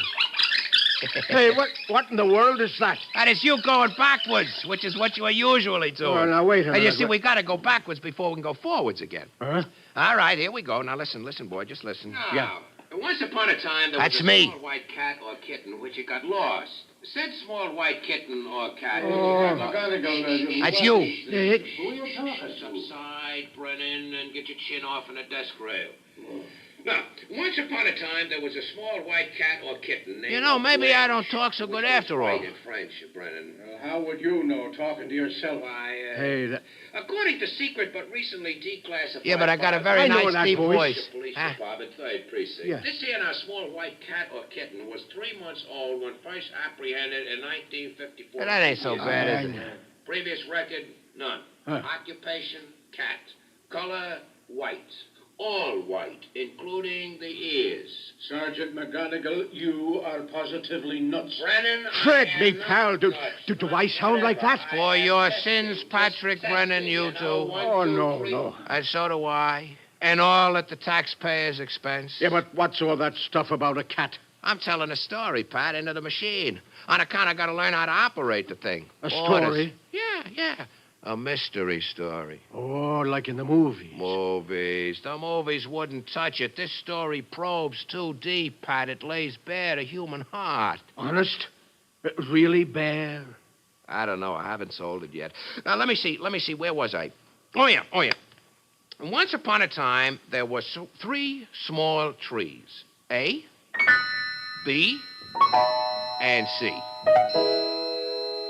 Hey, what in the world is that? That is you going backwards, which is what you are usually doing. Oh, now, wait a minute. And you see, we got to go backwards before we can go forwards again. Huh? All right, here we go. Now, listen, boy, just listen. Yeah. Once upon a time, there was That's a me. small white cat or kitten which had got lost. Said small white kitten or cat. That's you. Will you subside, Brennan, and get your chin off on the desk rail? Now, once upon a time, there was a small white cat or kitten named... You know, maybe I don't talk so good after all. In French, Brennan. How would you know, talking to yourself? According to secret but recently declassified... Yeah, but I got a very nice deep voice. The police department, 3rd precinct. Yeah. This here now small white cat or kitten was 3 months old when first apprehended in 1954. That ain't so bad, is it? Previous record, none. Occupation, cat. Color, white. All white, including the ears. Sergeant McGonagall, you are positively nuts. Brennan, Fred, me pal, do I sound like that? For your sins, Patrick Brennan, you do. Oh, no. And so do I. And all at the taxpayer's expense. Yeah, but what's all that stuff about a cat? I'm telling a story, Pat, into the machine. On account I got to learn how to operate the thing. A story? Yeah. A mystery story. Oh, like in the movies. Movies. The movies wouldn't touch it. This story probes too deep, Pat. It lays bare the human heart. Honest? Really bare? I don't know. I haven't sold it yet. Now, let me see. Where was I? Oh, yeah. Once upon a time, there were 3 small trees. A, B, and C.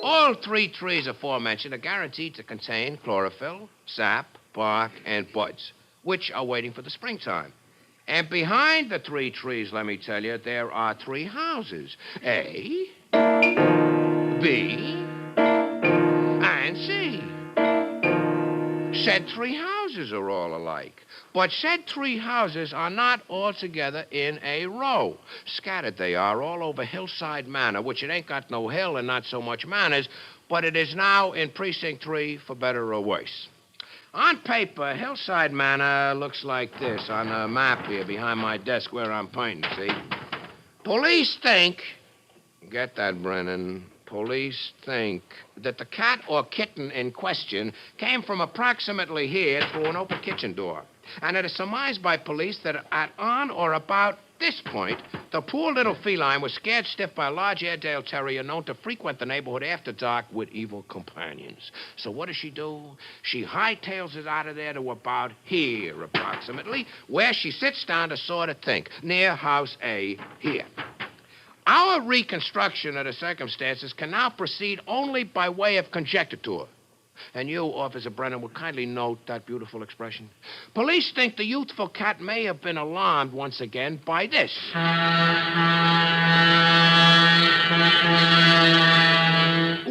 All 3 trees aforementioned are guaranteed to contain chlorophyll, sap, bark, and buds, which are waiting for the springtime. And behind the 3 trees, let me tell you, there are 3 houses. A, B, and C. Said 3 houses are all alike. But said 3 houses are not all together in a row. Scattered they are all over Hillside Manor, which it ain't got no hill and not so much manners, but it is now in Precinct 3 for better or worse. On paper, Hillside Manor looks like this on a map here behind my desk where I'm pointing, see? Police think, get that, Brennan, police think that the cat or kitten in question came from approximately here through an open kitchen door. And it is surmised by police that at on or about this point, the poor little feline was scared stiff by a large Airedale Terrier known to frequent the neighborhood after dark with evil companions. So what does she do? She hightails it out of there to about here, approximately, where she sits down to sort of think, near House A, here. Our reconstruction of the circumstances can now proceed only by way of conjecture. And you, Officer Brennan, will kindly note that beautiful expression. Police think the youthful cat may have been alarmed once again by this.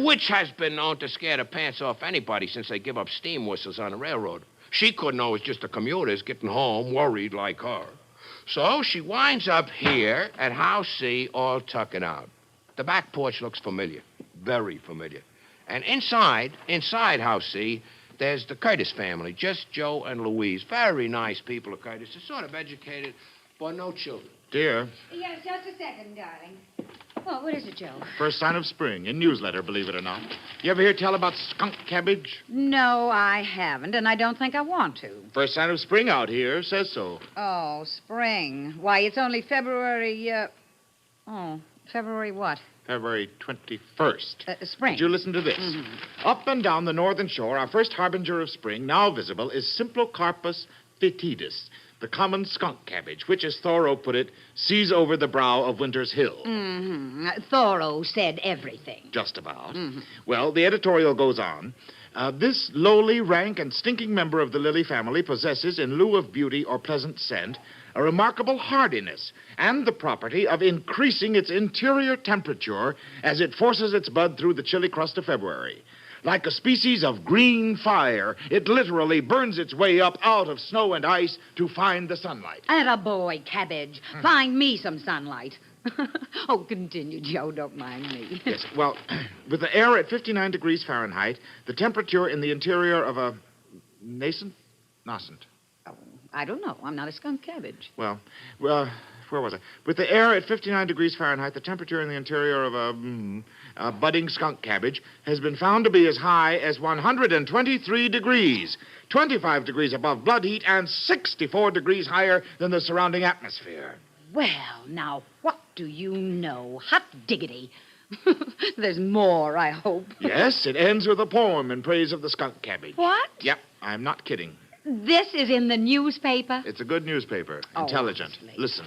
Which has been known to scare the pants off anybody since they give up steam whistles on the railroad. She couldn't know it's just the commuters getting home worried like her. So she winds up here at House C, all tucking out. The back porch looks familiar, very familiar. And inside House C, there's the Curtis family, just Joe and Louise. Very nice people of Curtis. They're sort of educated, but no children. Dear. Yes, just a second, darling. Oh, what is it, Joe? First sign of spring in newsletter, believe it or not. You ever hear tell about skunk cabbage? No, I haven't, and I don't think I want to. First sign of spring out here says so. Oh, spring. Why, it's only February, February what? February 21st. Spring. Did you listen to this? Mm-hmm. Up and down the northern shore, our first harbinger of spring, now visible, is Symplocarpus fetidus, the common skunk cabbage, which, as Thoreau put it, sees over the brow of winter's hill. Mm-hmm. Thoreau said everything. Just about. Mm-hmm. Well, the editorial goes on. This lowly, rank, and stinking member of the lily family possesses, in lieu of beauty or pleasant scent, a remarkable hardiness and the property of increasing its interior temperature as it forces its bud through the chilly crust of February. Like a species of green fire, it literally burns its way up out of snow and ice to find the sunlight. Attaboy, Cabbage. Find me some sunlight. Oh, continue, Joe. Don't mind me. Yes, well, with the air at 59 degrees Fahrenheit, the temperature in the interior of a nascent? I don't know. I'm not a skunk cabbage. Well, where was I? With the air at 59 degrees Fahrenheit, the temperature in the interior of a budding skunk cabbage has been found to be as high as 123 degrees, 25 degrees above blood heat, and 64 degrees higher than the surrounding atmosphere. Well, now, what do you know? Hot diggity. There's more, I hope. Yes, it ends with a poem in praise of the skunk cabbage. What? Yep, I'm not kidding. This is in the newspaper? It's a good newspaper. Oh, Intelligent. Huxley. Listen.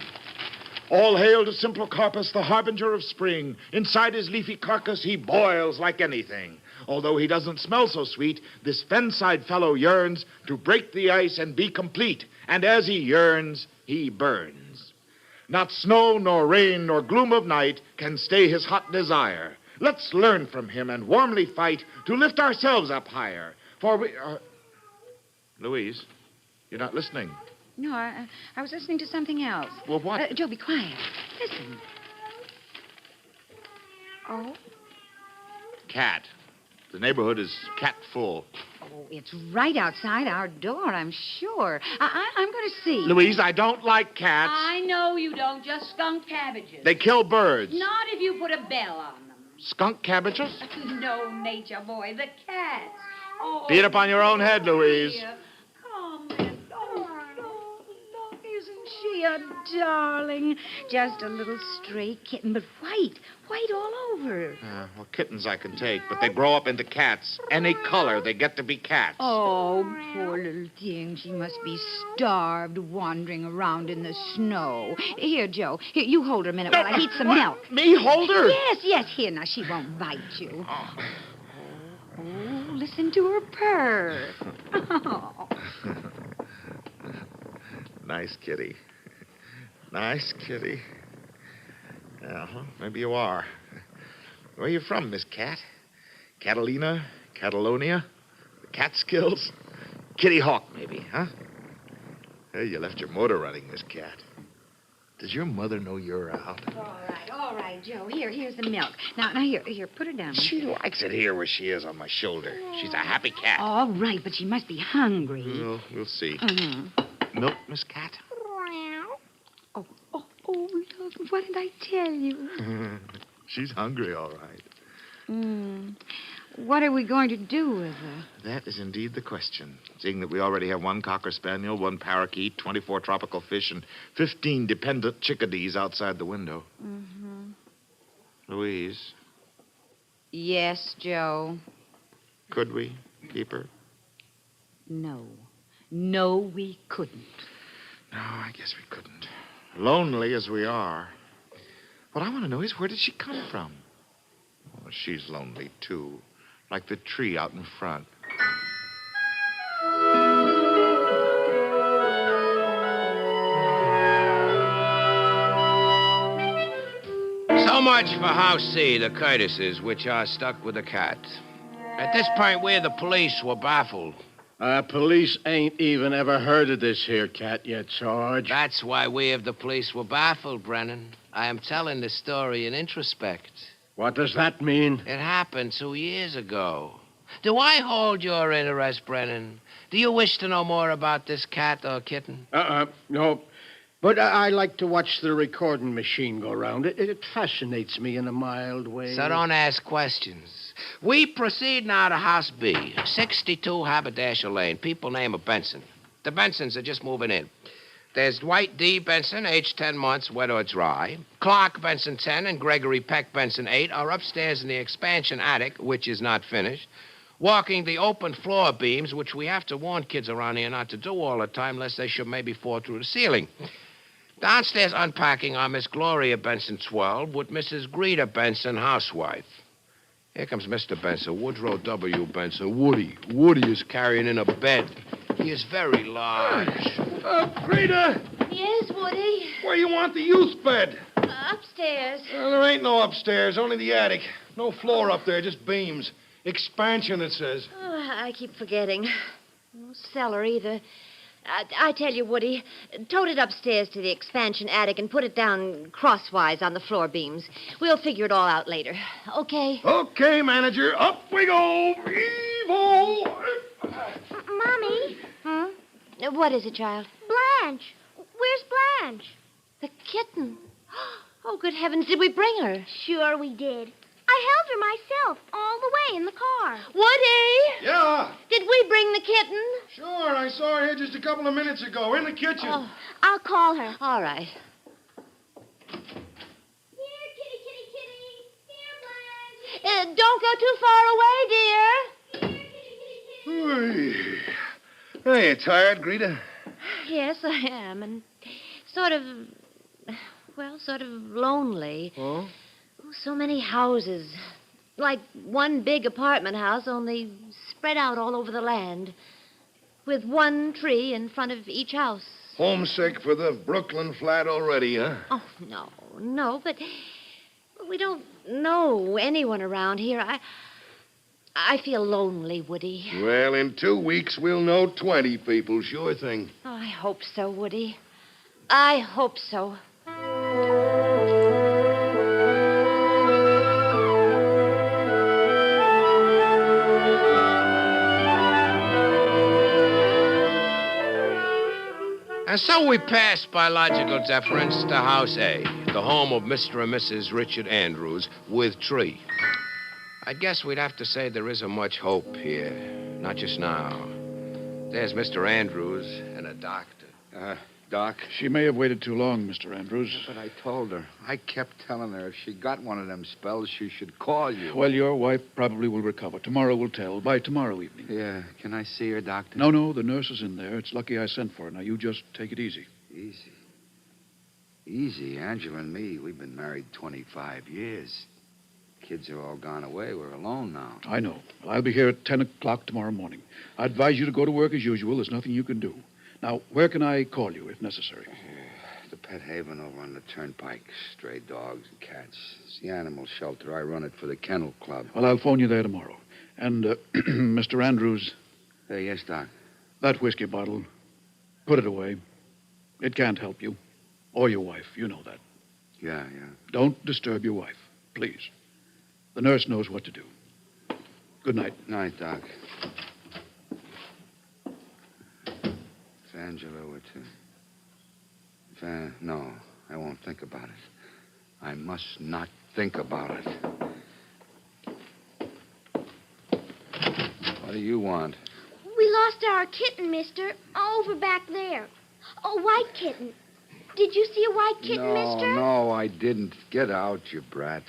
All hail to simple Carpus, the harbinger of spring. Inside his leafy carcass, he boils like anything. Although he doesn't smell so sweet, this fen-side fellow yearns to break the ice and be complete. And as he yearns, he burns. Not snow, nor rain, nor gloom of night can stay his hot desire. Let's learn from him and warmly fight to lift ourselves up higher. For we... Louise, you're not listening. No, I was listening to something else. Well, what? Joe, be quiet. Listen. Oh? Cat. The neighborhood is cat full. Oh, it's right outside our door, I'm sure. I'm going to see. Louise, I don't like cats. I know you don't, just skunk cabbages. They kill birds. Not if you put a bell on them. Skunk cabbages? No, nature boy, the cats. Oh, Be it upon your own head, Louise. Dear. Come in. Oh, look, isn't she a darling? Just a little stray kitten, but white all over. Well, kittens I can take, but they grow up into cats. Any color, they get to be cats. Oh, poor little thing. She must be starved wandering around in the snow. Here, Joe. Here, you hold her a minute while I heat some milk. Me hold her? Yes. Here, now, she won't bite you. Oh, listen to her purr. Oh. Nice kitty. Nice kitty. Maybe you are. Where are you from, Miss Cat? Catalina? Catalonia? The Catskills? Kitty Hawk, maybe, huh? Hey, you left your motor running, Miss Cat. Does your mother know you're out? All right, Joe. Here's the milk. Now, here, put her down. She likes it here where she is on my shoulder. She's a happy cat. All right, but she must be hungry. Well, we'll see. Mm-hmm. Milk, Miss Cat? Oh, look, what did I tell you? She's hungry, all right. What are we going to do with her? That is indeed the question. Seeing that we already have 1 cocker spaniel, 1 parakeet, 24 tropical fish, and 15 dependent chickadees outside the window. Mm-hmm. Louise. Yes, Joe. Could we keep her? No. No, we couldn't. No, I guess we couldn't. Lonely as we are. What I want to know is, where did she come from? Oh, she's lonely, too. Like the tree out in front. So much for House C, the Curtises, which are stuck with the cat. At this point, we, the police, were baffled. Police ain't even ever heard of this here cat yet, Sarge. That's why we of the police were baffled, Brennan. I am telling the story in introspect. What does that mean? It happened 2 years ago. Do I hold your interest, Brennan? Do you wish to know more about this cat or kitten? No. But I like to watch the recording machine go round. It fascinates me in a mild way. So don't ask questions. We proceed now to House B, 62 Haberdasher Lane. People name of Benson. The Bensons are just moving in. There's Dwight D. Benson, age 10 months, wet or dry. Clark Benson, 10, and Gregory Peck Benson, 8, are upstairs in the expansion attic, which is not finished, walking the open floor beams, which we have to warn kids around here not to do all the time, lest they should maybe fall through the ceiling. Downstairs unpacking are Miss Gloria Benson, 12, with Mrs. Greta Benson, housewife. Here comes Mr. Benson, Woodrow W. Benson. Woody is carrying in a bed. He is very large. Greta! Yes, Woody? Where you want the youth bed? Upstairs. Well, there ain't no upstairs, only the attic. No floor up there, just beams. Expansion, it says. Oh, I keep forgetting. No cellar either. I tell you, Woody, tote it upstairs to the expansion attic and put it down crosswise on the floor beams. We'll figure it all out later. Okay? Okay, manager. Up we go. Evo! Mommy? What is it, child? Blanche. Where's Blanche? The kitten. Oh, good heavens, did we bring her? Sure we did. I held her myself all the way in the car. Woody? Yeah? Did we bring the kitten? Sure, I saw her here just a couple of minutes ago in the kitchen. Oh, I'll call her. All right. Don't go too far away, dear. Hey, you tired, Greta? Yes, I am, and sort of lonely. Oh? So many houses. Like one big apartment house, only spread out all over the land. With one tree in front of each house. Homesick for the Brooklyn flat already, huh? Oh, no, but we don't know anyone around here. I feel lonely, Woody. Well, in 2 weeks, we'll know 20 people, sure thing. Oh, I hope so, Woody. I hope so. And so we pass by logical deference to House A, the home of Mr. and Mrs. Richard Andrews, with tree. I guess we'd have to say there isn't much hope here, not just now. There's Mr. Andrews and a doctor. Doc? She may have waited too long, Mr. Andrews. But I told her. I kept telling her if she got one of them spells, she should call you. Well, your wife probably will recover. Tomorrow will tell. By tomorrow evening. Yeah. Can I see her, Doctor? No. The nurse is in there. It's lucky I sent for her. Now, you just take it easy. Easy? Easy? Angela and me, we've been married 25 years. Kids are all gone away. We're alone now. I know. Well, I'll be here at 10 o'clock tomorrow morning. I advise you to go to work as usual. There's nothing you can do. Now, where can I call you if necessary? The pet haven over on the turnpike. Stray dogs and cats. It's the animal shelter. I run it for the Kennel Club. Well, I'll phone you there tomorrow. And, Mr. Andrews. Yes, Doc. That whiskey bottle, put it away. It can't help you. Or your wife. You know that. Yeah. Don't disturb your wife, please. The nurse knows what to do. Good night. Night, Doc. If Angela were to... No, I won't think about it. I must not think about it. What do you want? We lost our kitten, mister. Over back there. A white kitten. Did you see a white kitten, mister? No, I didn't. Get out, you brat.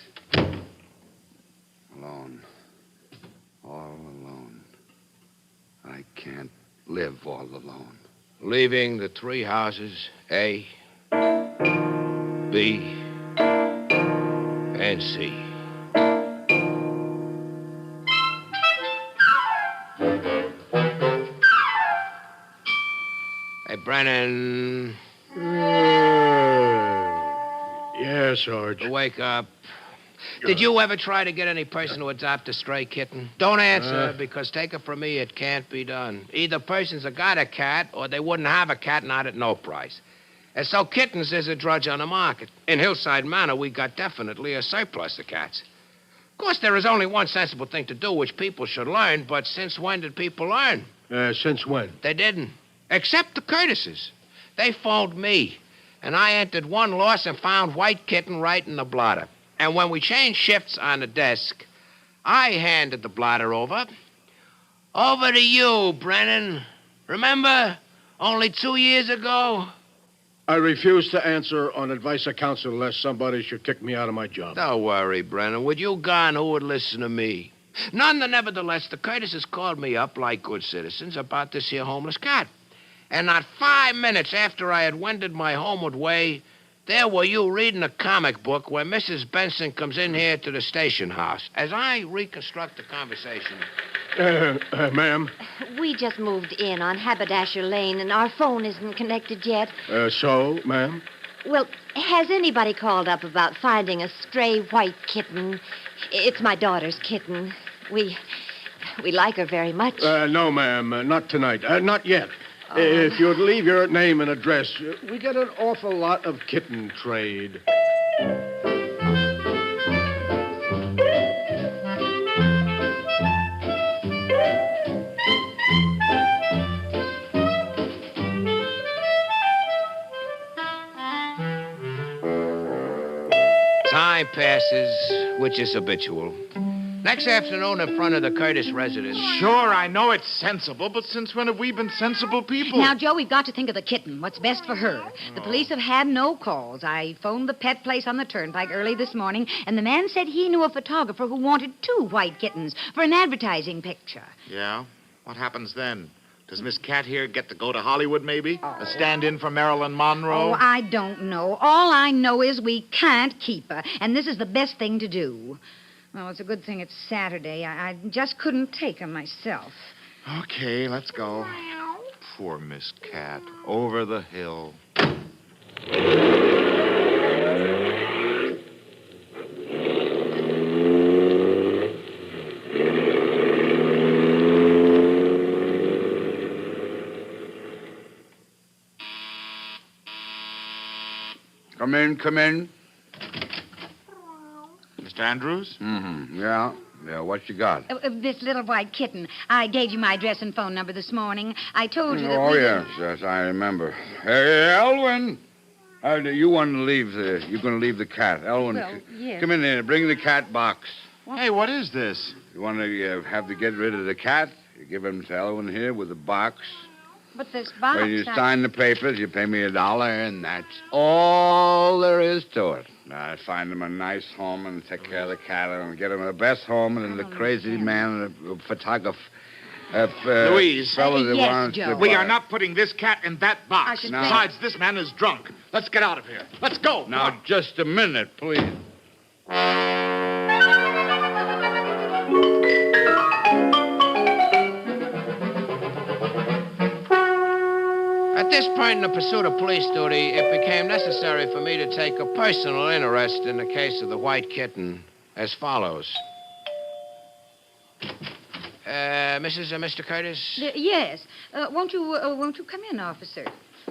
Alone. All alone. I can't live all alone. Leaving the three houses, A, B, and C. Hey, Brennan. Yes, Sarge. Wake up. Did you ever try to get any person to adopt a stray kitten? Don't answer, because take it from me, it can't be done. Either persons have got a cat, or they wouldn't have a cat, not at no price. And so kittens is a drudge on the market. In Hillside Manor, we got definitely a surplus of cats. Of course, there is only one sensible thing to do, which people should learn, but since when did people learn? Since when? They didn't. Except the Curtises. They phoned me, and I entered one loss and found white kitten right in the blotter. And when we changed shifts on the desk, I handed the blotter over. Over to you, Brennan. Remember? Only 2 years ago? I refuse to answer on advice of counsel unless somebody should kick me out of my job. Don't worry, Brennan. With you gone, who would listen to me? Nevertheless, the Curtises called me up, like good citizens, about this here homeless cat. And not 5 minutes after I had wended my homeward way, there were you reading a comic book where Mrs. Benson comes in here to the station house. As I reconstruct the conversation... Ma'am? We just moved in on Haberdasher Lane, and our phone isn't connected yet. So, ma'am? Well, has anybody called up about finding a stray white kitten? It's my daughter's kitten. We like her very much. No, ma'am. Not tonight. Not yet. If you'd leave your name and address, we get an awful lot of kitten trade. Time passes, which is habitual. Next afternoon in front of the Curtis residence. Sure, I know it's sensible, but since when have we been sensible people? Now, Joe, we've got to think of the kitten. What's best for her? The police have had no calls. I phoned the pet place on the turnpike early this morning, and the man said he knew a photographer who wanted 2 white kittens for an advertising picture. Yeah? What happens then? Does Miss Cat here get to go to Hollywood, maybe? A stand-in for Marilyn Monroe? Oh, I don't know. All I know is we can't keep her, and this is the best thing to do. Well, it's a good thing it's Saturday. I just couldn't take her myself. Okay, let's go. Poor Miss Cat. Over the hill. Come in, come in. Mr. Andrews? Mm-hmm. Yeah, what you got? This little white kitten. I gave you my address and phone number this morning. I told you that Oh, yes, I remember. Hey, Elwin! You want to leave you're going to leave the cat. Elwin, Well, yes. come in here. Bring the cat box. Hey, what is this? You want to have to get rid of the cat? You give him to Elwin here with the box. But this box... When you sign the papers, you pay me $1, and that's all there is to it. I find him a nice home and take care of the cat and get him the best home and the crazy man, the photographer. Louise. Fellow that Yes, wants Joe. to We buy. are not putting this cat in that box. should Besides, this man is drunk. Let's get out of here. Let's go. Now, just a minute, please. At this point in the pursuit of police duty, it became necessary for me to take a personal interest in the case of the white kitten as follows. Mrs. and Mr. Curtis? Yes. Won't you come in, officer?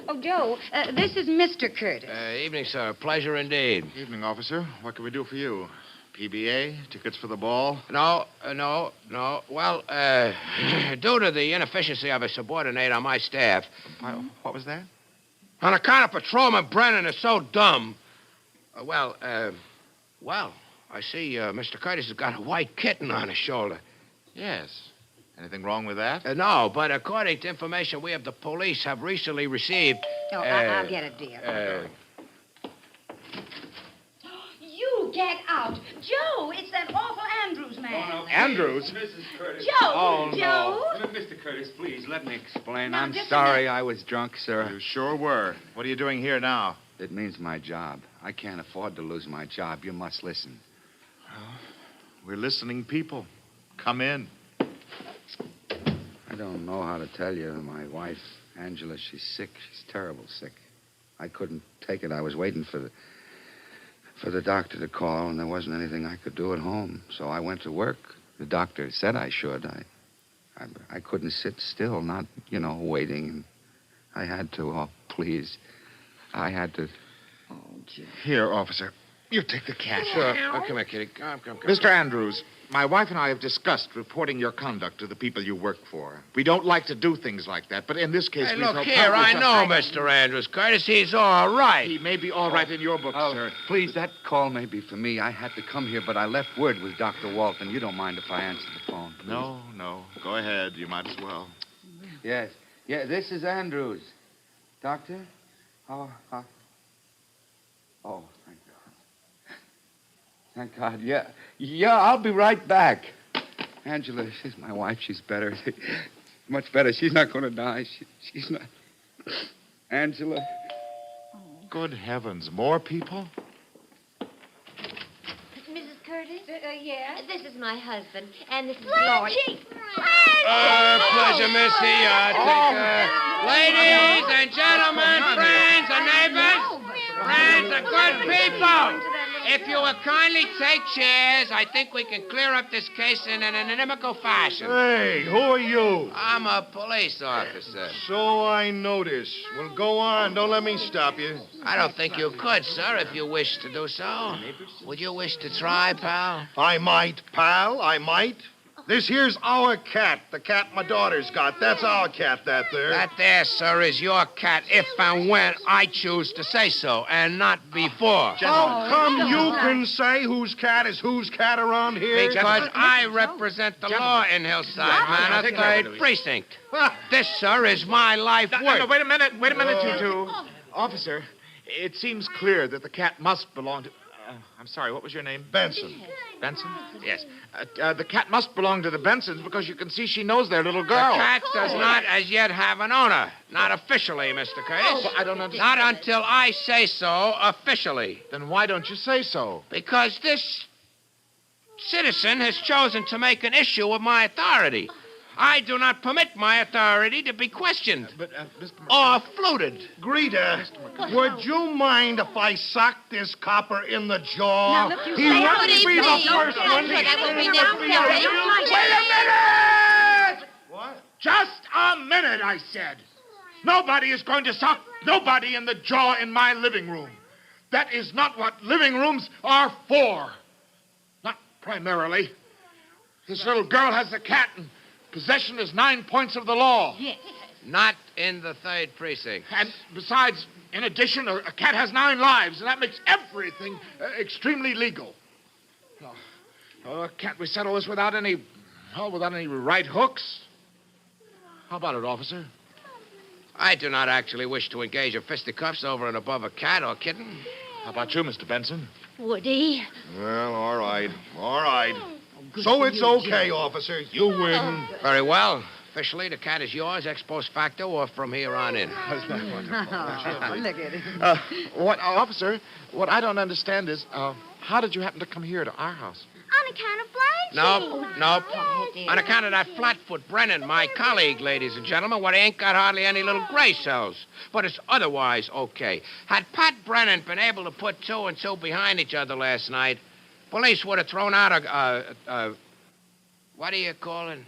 Oh, Joe, this is Mr. Curtis. Evening, sir. Pleasure indeed. Evening, officer. What can we do for you? PBA? Tickets for the ball? No. Well, due to the inefficiency of a subordinate on my staff... What was that? On account of Patrolman Brennan is so dumb... Well, I see Mr. Curtis has got a white kitten on his shoulder. Yes. Anything wrong with that? No, but according to information we of the police have recently received... I'll get it, dear. You get out. Joe, it's that awful Andrews man. Andrews? Mrs. Curtis. Joe, Oh, Joe. no. Mr. Curtis, please, let me explain. Now, I'm just a sorry minute. I was drunk, sir. You sure were. What are you doing here now? It means my job. I can't afford to lose my job. You must listen. We're listening people. Come in. I don't know how to tell you. My wife, Angela, she's sick. She's terrible sick. I couldn't take it. I was waiting for the doctor to call, and there wasn't anything I could do at home. So I went to work. The doctor said I should. I couldn't sit still, not, waiting. And I had to. Oh, please. I had to. Oh, Joe. Here, officer. You take the cat. Sure. Oh, come here, kitty. Come. Mr. Andrews, my wife and I have discussed reporting your conduct to the people you work for. We don't like to do things like that, but in this case, Hey, we look felt here, I probably know Mr. Andrews. Curtis, he's all right. He may be all right in your book, Oh, sir. please, that call may be for me. I had to come here, but I left word with Dr. Walton. You don't mind if I answer the phone, please? No. Go ahead. You might as well. Yes. Yeah, this is Andrews. Doctor? Oh, thank God. Thank God. Yeah, I'll be right back. Angela, she's my wife. She's better. Much better. She's not going to die. She's not. Angela. Good heavens. More people? Mrs. Curtis? Yes? This is my husband, and this is Lloyd. Pleasure, Missy. Ladies and gentlemen, friends and neighbors, friends and good people, if you will kindly take chairs, I think we can clear up this case in an inimical fashion. Hey, who are you? I'm a police officer. So I notice. Well, go on. Don't let me stop you. I don't think you could, sir, if you wish to do so. Would you wish to try, pal? I might, pal. I might. This here's our cat, the cat my daughter's got. That's our cat, that there. That there, sir, is your cat if and when I choose to say so, and not before. How come you can say whose cat is whose cat around here? Because I represent the law in Hillside Manor, 3rd Precinct. This, sir, is my life work. No, wait a minute, you two. Officer, it seems clear that the cat must belong to... I'm sorry, what was your name? Benson. Benson? Yes. The cat must belong to the Bensons because you can see she knows their little girl. The cat does not as yet have an owner. Not officially, Mr. Curtis. I don't understand. Not until I say so officially. Then why don't you say so? Because this citizen has chosen to make an issue of my authority. I do not permit my authority to be questioned or fluted. Greta, would you mind if I socked this copper in the jaw? Now, look, you He say wouldn't what he be the please. first one. That won't be necessary. Wait a minute! What? Just a minute, I said. Nobody is going to sock nobody in the jaw in my living room. That is not what living rooms are for. Not primarily. This little girl has a cat, and possession is 9 points of the law. Yes. Not in the 3rd Precinct. And besides, in addition, a cat has 9 lives, and that makes everything extremely legal. Can't we settle this without any right hooks? How about it, officer? I do not actually wish to engage in fisticuffs over and above a cat or kitten. How about you, Mr. Benson? Woody. Well, all right. So it's okay, officer. You win. Very well. Officially, the cat is yours, ex post facto, or from here on in. Look at him. Officer, what I don't understand is, how did you happen to come here to our house? On account of blind Nope. On account of that flatfoot Brennan, my colleague, ladies and gentlemen, what ain't got hardly any little gray cells. But it's otherwise okay. Had Pat Brennan been able to put 2 and 2 behind each other last night, police would have thrown out what do you call it?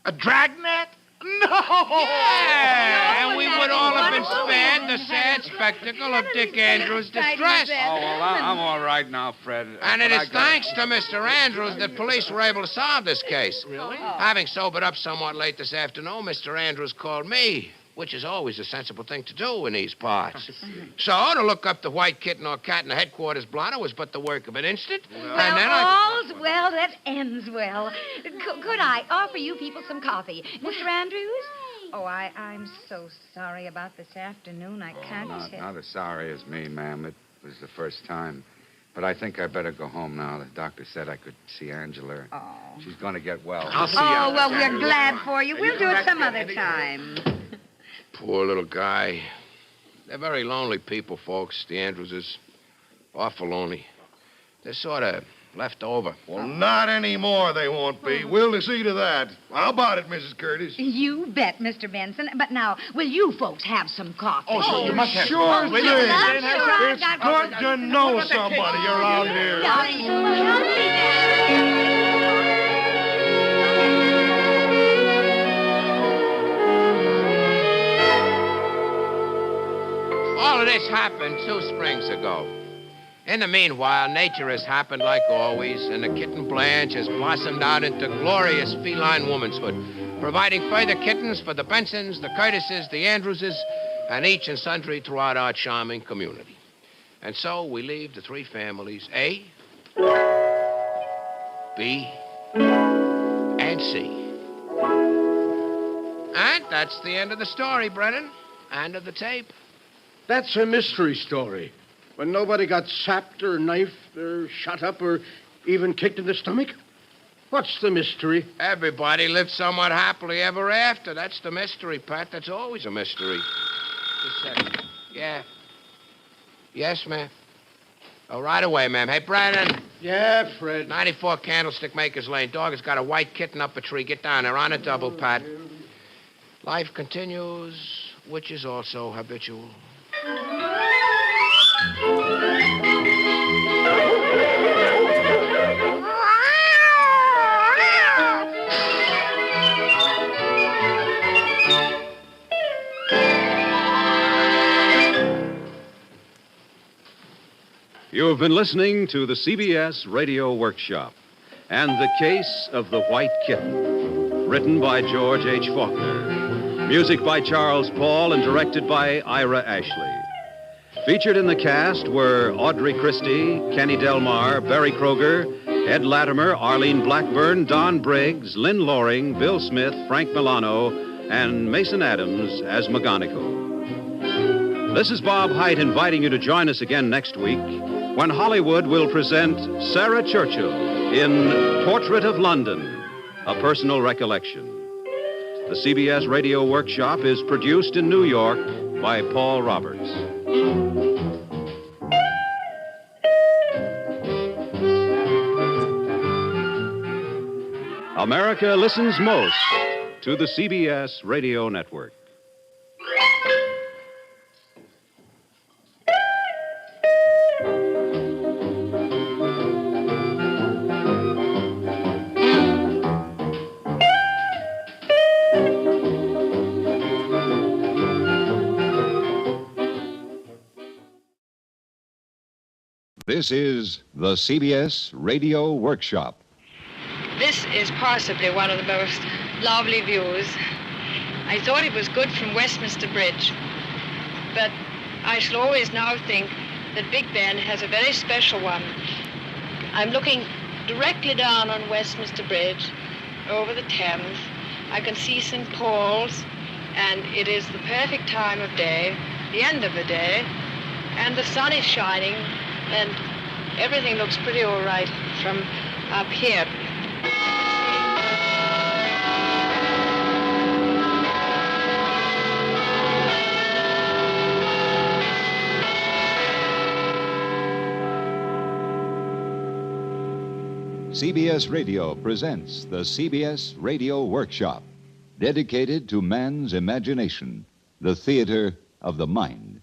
A dragnet? No! Yeah, and we would all have been spared the sad spectacle of Dick Andrews' distress. Oh, well, I'm all right now, Fred. And it is thanks to Mr. Andrews that police were able to solve this case. Really? Having sobered up somewhat late this afternoon, Mr. Andrews called me, which is always a sensible thing to do in these parts. So, to look up the white kitten or cat in the headquarters blotter was but the work of an instant. Well, And then all's well that ends well. Could I offer you people some coffee? Mr. Andrews? Oh, I'm so sorry about this afternoon. I can't tell. Not as sorry as me, ma'am. It was the first time. But I think I better go home now. The doctor said I could see Angela. Oh. She's going to get well. I'll see you. Oh, well, we're glad for you. We'll do it some other time. Poor little guy. They're very lonely people, folks, the Andrewses. Awful lonely. They're sort of left over. Well, not anymore, they won't be. We'll see to that. How about it, Mrs. Curtis? You bet, Mr. Benson. But now, will you folks have some coffee? Oh, sure, you must have some. Sure Will you? It's good to know somebody around here. All of this happened 2 springs ago. In the meanwhile, nature has happened like always, and the kitten Blanche has blossomed out into glorious feline womanhood, providing further kittens for the Bensons, the Curtises, the Andrewses, and each and sundry throughout our charming community. And so we leave the 3 families, A, B, and C. And that's the end of the story, Brennan. End of the tape. That's a mystery story. When nobody got sapped or knifed or shot up or even kicked in the stomach? What's the mystery? Everybody lived somewhat happily ever after. That's the mystery, Pat. That's always a mystery. Just a second. Yeah. Yes, ma'am. Oh, right away, ma'am. Hey, Brennan. Yeah, Fred. 94 Candlestick Maker's Lane. Dog has got a white kitten up a tree. Get down there on a double, Pat. Life continues, which is also habitual. You have been listening to the CBS Radio Workshop. and The Case of the White Kitten, written by George H. Faulkner. Music by Charles Paul and directed by Ira Ashley. Featured in the cast were Audrey Christie, Kenny Delmar, Barry Kroger, Ed Latimer, Arlene Blackburn, Don Briggs, Lynn Loring, Bill Smith, Frank Milano, and Mason Adams as McGonigal. This is Bob Hite inviting you to join us again next week when Hollywood will present Sarah Churchill in Portrait of London, a personal recollection. The CBS Radio Workshop is produced in New York by Paul Roberts. America listens most to the CBS Radio Network. This is the CBS Radio Workshop. This is possibly one of the most lovely views. I thought it was good from Westminster Bridge, but I shall always now think that Big Ben has a very special one. I'm looking directly down on Westminster Bridge, over the Thames. I can see St. Paul's, and it is the perfect time of day, the end of the day, and the sun is shining, and everything looks pretty all right from up here. CBS Radio presents the CBS Radio Workshop, dedicated to man's imagination, the theater of the mind.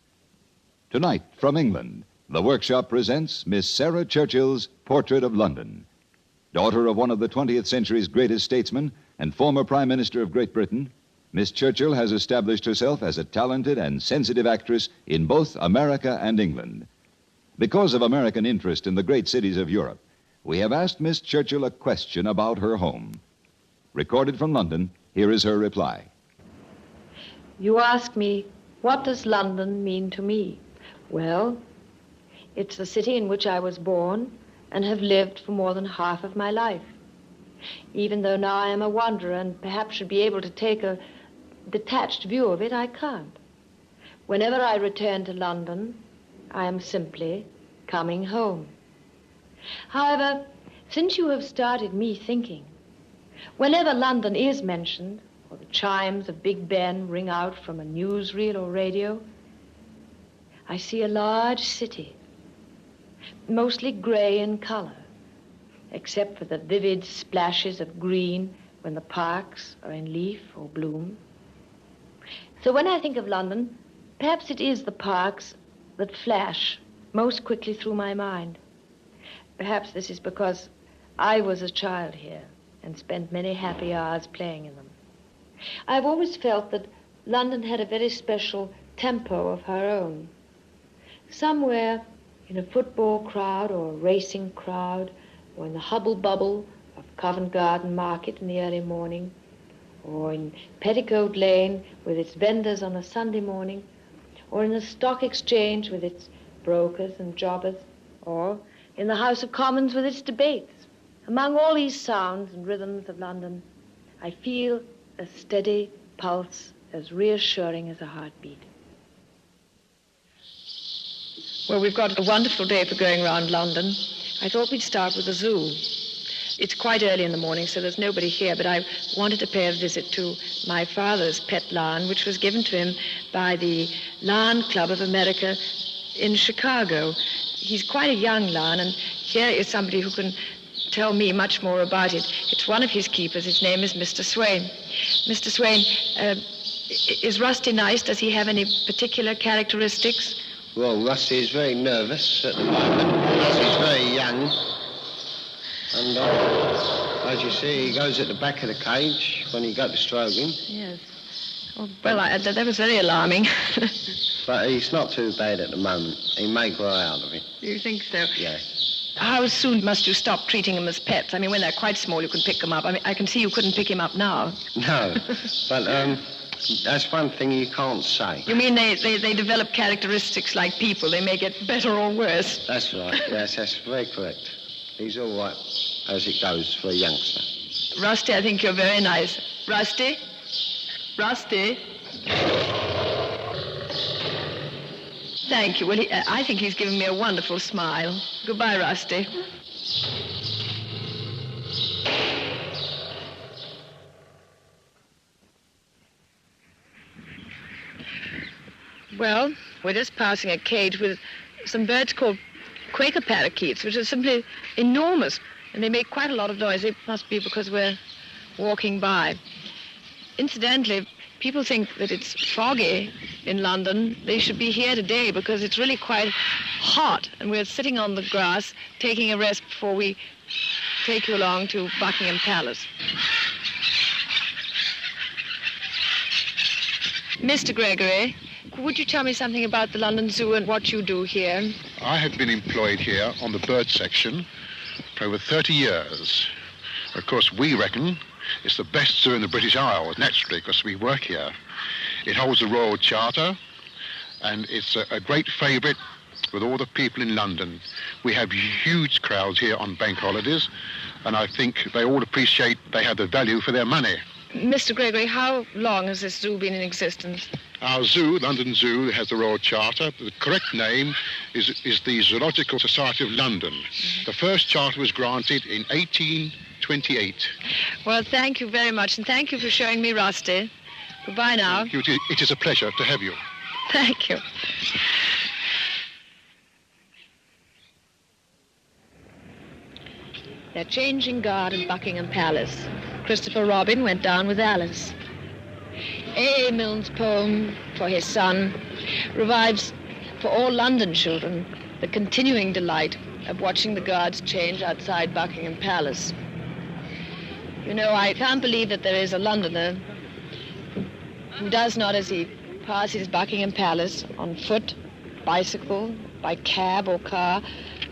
Tonight, from England, the workshop presents Miss Sarah Churchill's Portrait of London. Daughter of one of the 20th century's greatest statesmen and former Prime Minister of Great Britain, Miss Churchill has established herself as a talented and sensitive actress in both America and England. Because of American interest in the great cities of Europe, we have asked Miss Churchill a question about her home. Recorded from London, here is her reply. You ask me, what does London mean to me? Well, it's the city in which I was born and have lived for more than half of my life. Even though now I am a wanderer and perhaps should be able to take a detached view of it, I can't. Whenever I return to London, I am simply coming home. However, since you have started me thinking, whenever London is mentioned, or the chimes of Big Ben ring out from a newsreel or radio, I see a large city, mostly gray in color, except for the vivid splashes of green when the parks are in leaf or bloom. So when I think of London, perhaps it is the parks that flash most quickly through my mind. Perhaps this is because I was a child here and spent many happy hours playing in them. I've always felt that London had a very special tempo of her own. Somewhere in a football crowd or a racing crowd, or in the hubble-bubble of Covent Garden Market in the early morning, or in Petticoat Lane with its vendors on a Sunday morning, or in the Stock Exchange with its brokers and jobbers, or in the House of Commons with its debates. Among all these sounds and rhythms of London, I feel a steady pulse as reassuring as a heartbeat. Well, we've got a wonderful day for going around London. I thought we'd start with the zoo. It's quite early in the morning, so there's nobody here, but I wanted to pay a visit to my father's pet lion, which was given to him by the Lion Club of America in Chicago. He's quite a young lion, and here is somebody who can tell me much more about it. It's one of his keepers. His name is Mr. Swain. Mr. Swain, is Rusty nice? Does he have any particular characteristics? Well, Rusty is very nervous at the moment because he's very young. And as you see, he goes at the back of the cage when you go to stroke him. Yes. Oh, well, that was very alarming. But he's not too bad at the moment. He may grow out of it. You think so? Yes. How soon must you stop treating them as pets? I mean, when they're quite small, you can pick them up. I mean, I can see you couldn't pick him up now. No, but that's one thing you can't say. You mean they develop characteristics like people? They may get better or worse? That's right. Yes, that's very correct. He's all right as it goes for a youngster. Rusty, I think you're very nice. Rusty? Rusty? Thank you. Well, I think he's given me a wonderful smile. Goodbye, Rusty. Well, we're just passing a cage with some birds called Quaker parakeets, which are simply enormous, and they make quite a lot of noise. It must be because we're walking by. Incidentally, people think that it's foggy in London. They should be here today because it's really quite hot, and we're sitting on the grass taking a rest before we take you along to Buckingham Palace. Mr. Gregory, would you tell me something about the London Zoo and what you do here? I have been employed here on the bird section for over 30 years. Of course, we reckon it's the best zoo in the British Isles, naturally, because we work here. It holds the Royal Charter, and it's a great favourite with all the people in London. We have huge crowds here on bank holidays, and I think they all appreciate they have the value for their money. Mr. Gregory, how long has this zoo been in existence? Our zoo, London Zoo, has the Royal Charter. The correct name is the Zoological Society of London. The first charter was granted in 1828. Well, thank you very much, and thank you for showing me Rusty. Goodbye now. It is a pleasure to have you. Thank you. They're changing guard at Buckingham Palace. Christopher Robin went down with Alice. A. Milne's poem for his son revives for all London children the continuing delight of watching the guards change outside Buckingham Palace. You know, I can't believe that there is a Londoner who does not, as he passes Buckingham Palace on foot, bicycle, by cab or car,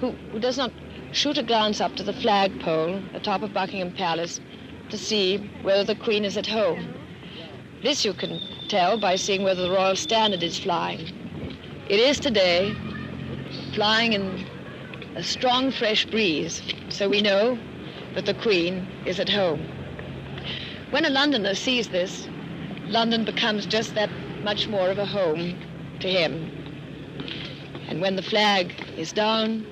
who does not shoot a glance up to the flagpole atop of Buckingham Palace to see whether the Queen is at home. This you can tell by seeing whether the Royal Standard is flying. It is today flying in a strong, fresh breeze, so we know that the Queen is at home. When a Londoner sees this, London becomes just that much more of a home to him. And when the flag is down,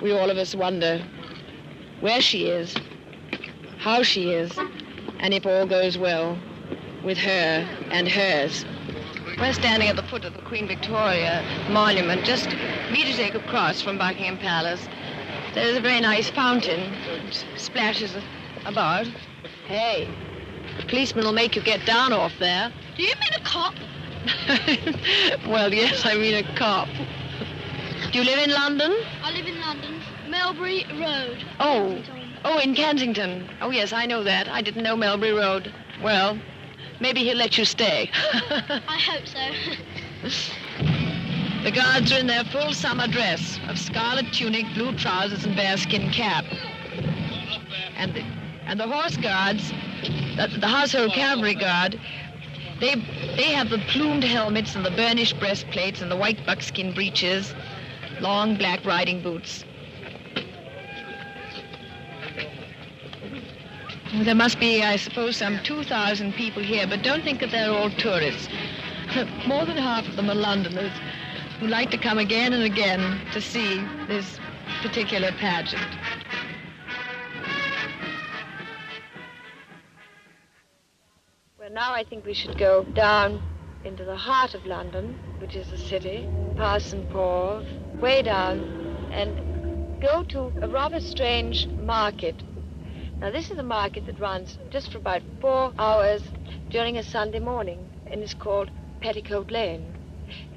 we all of us wonder where she is, how she is, and if all goes well with her and hers. We're standing at the foot of the Queen Victoria Monument, just meters across from Buckingham Palace. There's a very nice fountain which splashes about. Hey, the policeman will make you get down off there. Do you mean a cop? Well, yes, I mean a cop. Do you live in London? I live in London, Melbury Road. Oh, in Kensington. Oh, yes, I know that. I didn't know Melbury Road. Well, maybe he'll let you stay. I hope so. The guards are in their full summer dress of scarlet tunic, blue trousers, and bearskin cap. And the horse guards, the household cavalry guard, they have the plumed helmets and the burnished breastplates and the white buckskin breeches, long black riding boots. There must be, I suppose, some 2,000 people here, but don't think that they're all tourists. More than half of them are Londoners who like to come again and again to see this particular pageant. Well, now I think we should go down into the heart of London, which is the city, past St. Paul's, way down, and go to a rather strange market. Now, this is a market that runs just for about 4 hours during a Sunday morning, and it's called Petticoat Lane.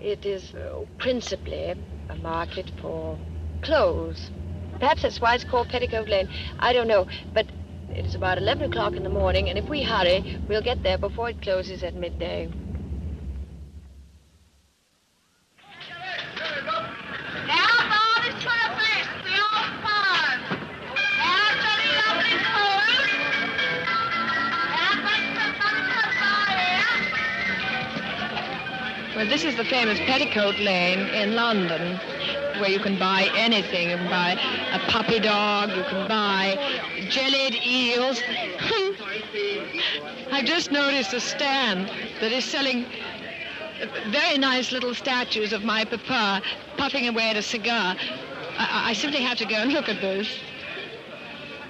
It is principally a market for clothes. Perhaps that's why it's called Petticoat Lane. I don't know, but it's about 11 o'clock in the morning, and if we hurry, we'll get there before it closes at midday. Now, Bob, it's 12 minutes. We all Well, this is the famous Petticoat Lane in London, where you can buy anything. You can buy a puppy dog, you can buy jellied eels. I've just noticed a stand that is selling very nice little statues of my papa puffing away at a cigar. I simply have to go and look at this.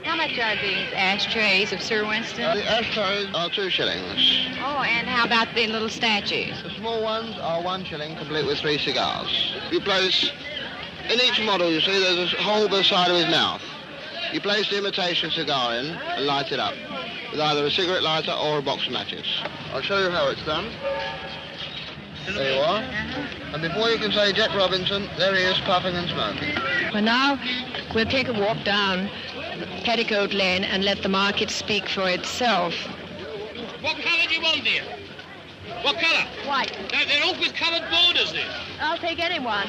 How much are these ashtrays of Sir Winston? The ashtrays are 2 shillings. Oh, and how about the little statues? The small ones are 1 shilling, complete with 3 cigars. You place, in each model, you see, there's a hole by the side of his mouth. You place the imitation cigar in and light it up with either a cigarette lighter or a box of matches. I'll show you how it's done. There you are. And before you can say Jack Robinson, there he is, puffing and smoking. Well, now we'll take a walk down Petticoat Lane and let the market speak for itself. What colour do you want, dear? What colour? White. They're all with coloured borders, dear. I'll take anyone.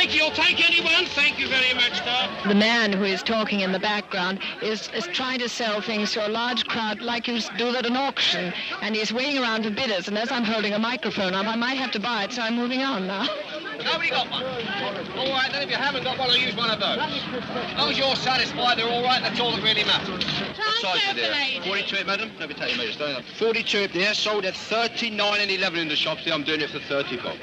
You'll take anyone? Thank you very much, sir. The man who is talking in the background is trying to sell things to a large crowd like you do at an auction, and he's waiting around for bidders, and as I'm holding a microphone up, I might have to buy it, so I'm moving on now. Nobody got one? All right, then if you haven't got one, I'll use one of those. As long as you're satisfied they're all right, that's all that really matters. What size is it, dear? 42, madam. Let me tell you, meters, don't I? 42, dear. Sold at 39 and 11 in the shops. I'm doing it for 30 bob.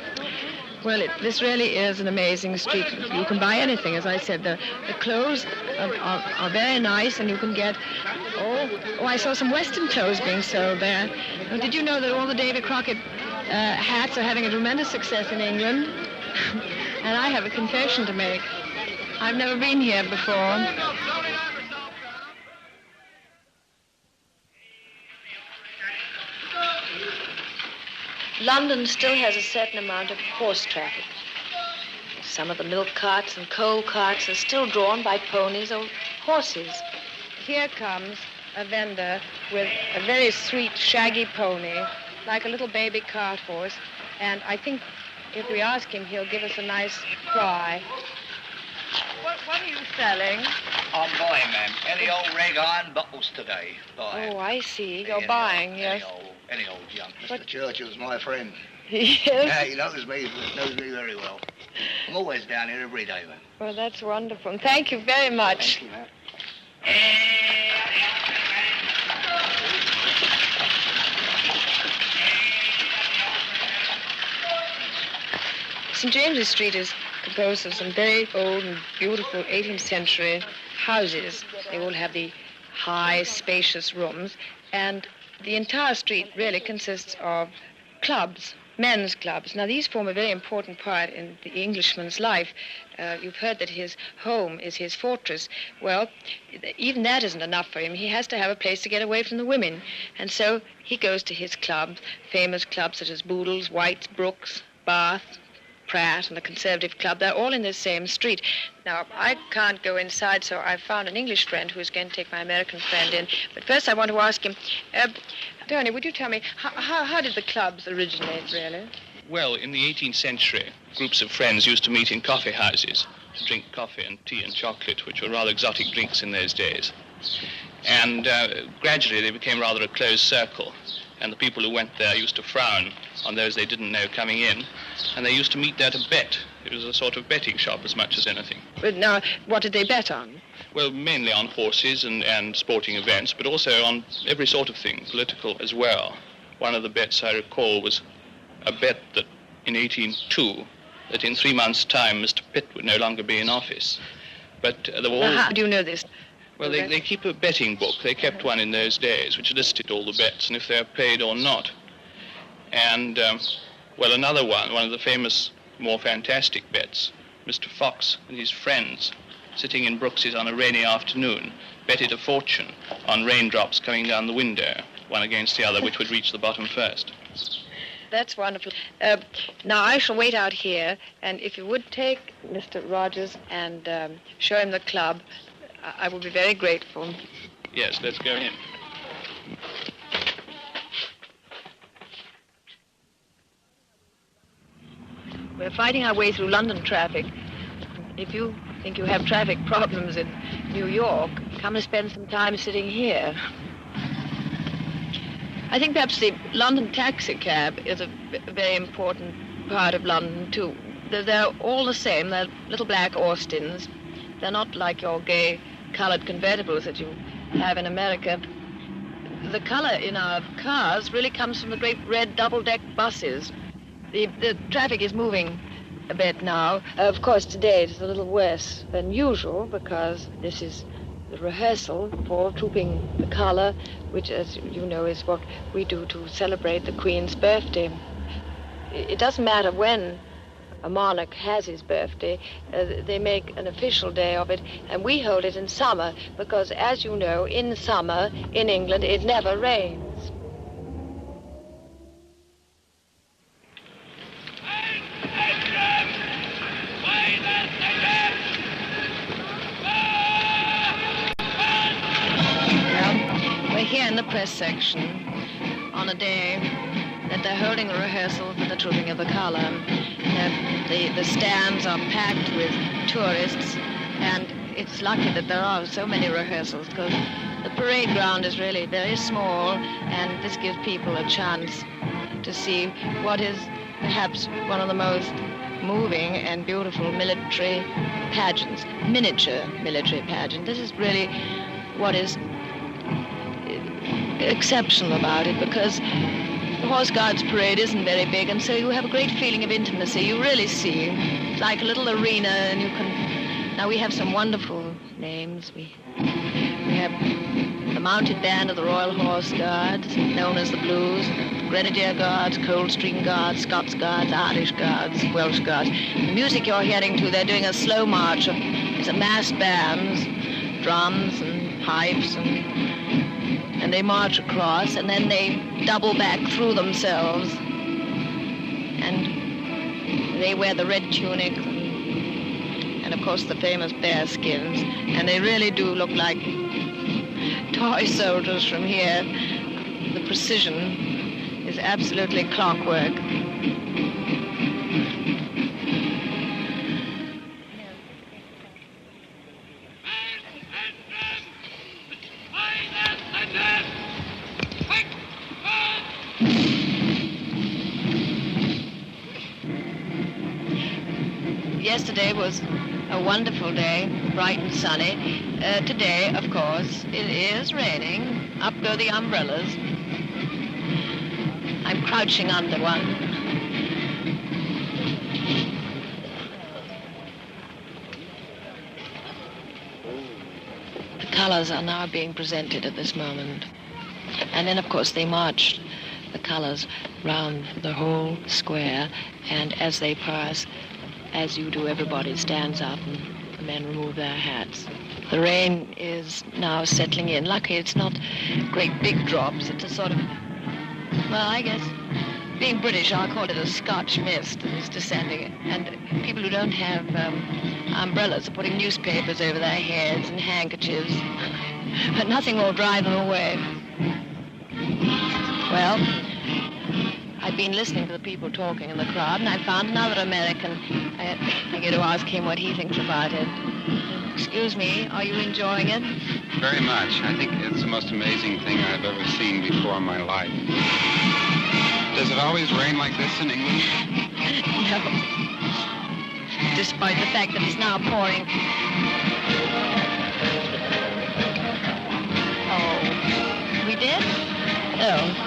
Well, this really is an amazing street. You can buy anything, as I said. The clothes are very nice, and you can get... Oh, I saw some Western clothes being sold there. Oh, did you know that all the Davy Crockett hats are having a tremendous success in England? And I have a confession to make. I've never been here before. London still has a certain amount of horse traffic. Some of the milk carts and coal carts are still drawn by ponies or horses. Here comes a vendor with a very sweet, shaggy pony, like a little baby cart horse, and I think if we ask him, he'll give us a nice cry. What are you selling? I'm buying, ma'am. Any old rag iron bottles today. Buying. Oh, I see. You're buying, yes. Any old junk. Mr. Churchill's my friend. Yes? Yeah, he knows me very well. I'm always down here every day, ma'am. Well, that's wonderful. Thank you very much. Thank you, ma'am. St. James's Street is composed of some very old and beautiful 18th century houses. They all have the high, spacious rooms, and the entire street really consists of clubs, men's clubs. Now, these form a very important part in the Englishman's life. You've heard that his home is his fortress. Well, even that isn't enough for him. He has to have a place to get away from the women. And so he goes to his clubs, famous clubs such as Boodle's, White's, Brooks, Bath, Pratt, and the Conservative Club. They're all in the same street. Now, I can't go inside, so I found an English friend who's going to take my American friend in. But first I want to ask him, Tony, would you tell me, how did the clubs originate, really? Well, in the 18th century, groups of friends used to meet in coffee houses to drink coffee and tea and chocolate, which were rather exotic drinks in those days. And gradually they became rather a closed circle. And the people who went there used to frown on those they didn't know coming in. And they used to meet there to bet. It was a sort of betting shop as much as anything. But now, what did they bet on? Well, mainly on horses and sporting events, but also on every sort of thing, political as well. One of the bets I recall was a bet that in 1802, that in 3 months' time, Mr. Pitt would no longer be in office. But there were all... How do you know this? Well, they keep a betting book. They kept one in those days, which listed all the bets and if they are paid or not. And, well, another one of the famous, more fantastic bets, Mr. Fox and his friends, sitting in Brooks's on a rainy afternoon, betted a fortune on raindrops coming down the window, one against the other, which would reach the bottom first. That's wonderful. Now, I shall wait out here, and if you would take Mr. Rogers and show him the club, I will be very grateful. Yes, let's go in. We're fighting our way through London traffic. If you think you have traffic problems in New York, come and spend some time sitting here. I think perhaps the London taxi cab is a very important part of London, too. They're all the same. They're little black Austins. They're not like your gay colored convertibles that you have in America. The color in our cars really comes from the great red double-deck buses. The traffic is moving a bit now. Of course, today it's a little worse than usual because this is the rehearsal for Trooping the Colour, which, as you know, is what we do to celebrate the Queen's birthday. It doesn't matter when a monarch has his birthday. They make an official day of it, and we hold it in summer because, as you know, in summer in England it never rains. Well, we're here in the press section on a day that they're holding a rehearsal for the Trooping of the Colour. The stands are packed with tourists, and it's lucky that there are so many rehearsals because the parade ground is really very small, and this gives people a chance to see what is perhaps one of the most moving and beautiful military pageants, miniature military pageant. This is really what is exceptional about it, because the Horse Guards Parade isn't very big, and so you have a great feeling of intimacy. You really see. It's like a little arena, and you can... Now, we have some wonderful names. We have the Mounted Band of the Royal Horse Guards, known as the Blues, Grenadier Guards, Coldstream Guards, Scots Guards, Irish Guards, Welsh Guards. The music you're hearing, too, they're doing a slow march. It's a massed bands, drums and pipes, and they march across, and then they double back through themselves. And they wear the red tunic and of course, the famous bear skins. And they really do look like toy soldiers from here. The precision is absolutely clockwork. Yesterday was a wonderful day, bright and sunny. Today, of course, it is raining. Up go the umbrellas. I'm crouching under one. The colors are now being presented at this moment. And then, of course, they march the colors round the whole square, and as they pass, as you do, everybody stands up and the men remove their hats. The rain is now settling in. Luckily, it's not great big drops. It's a sort of, well, I guess, being British, I'll call it a Scotch mist that's descending. And people who don't have umbrellas are putting newspapers over their heads and handkerchiefs, but nothing will drive them away. Well, I've been listening to the people talking in the crowd, and I found another American. I get to ask him what he thinks about it. Excuse me, are you enjoying it? Very much. I think it's the most amazing thing I've ever seen before in my life. Does it always rain like this in England? No. Despite the fact that it's now pouring. Oh, we did? Oh.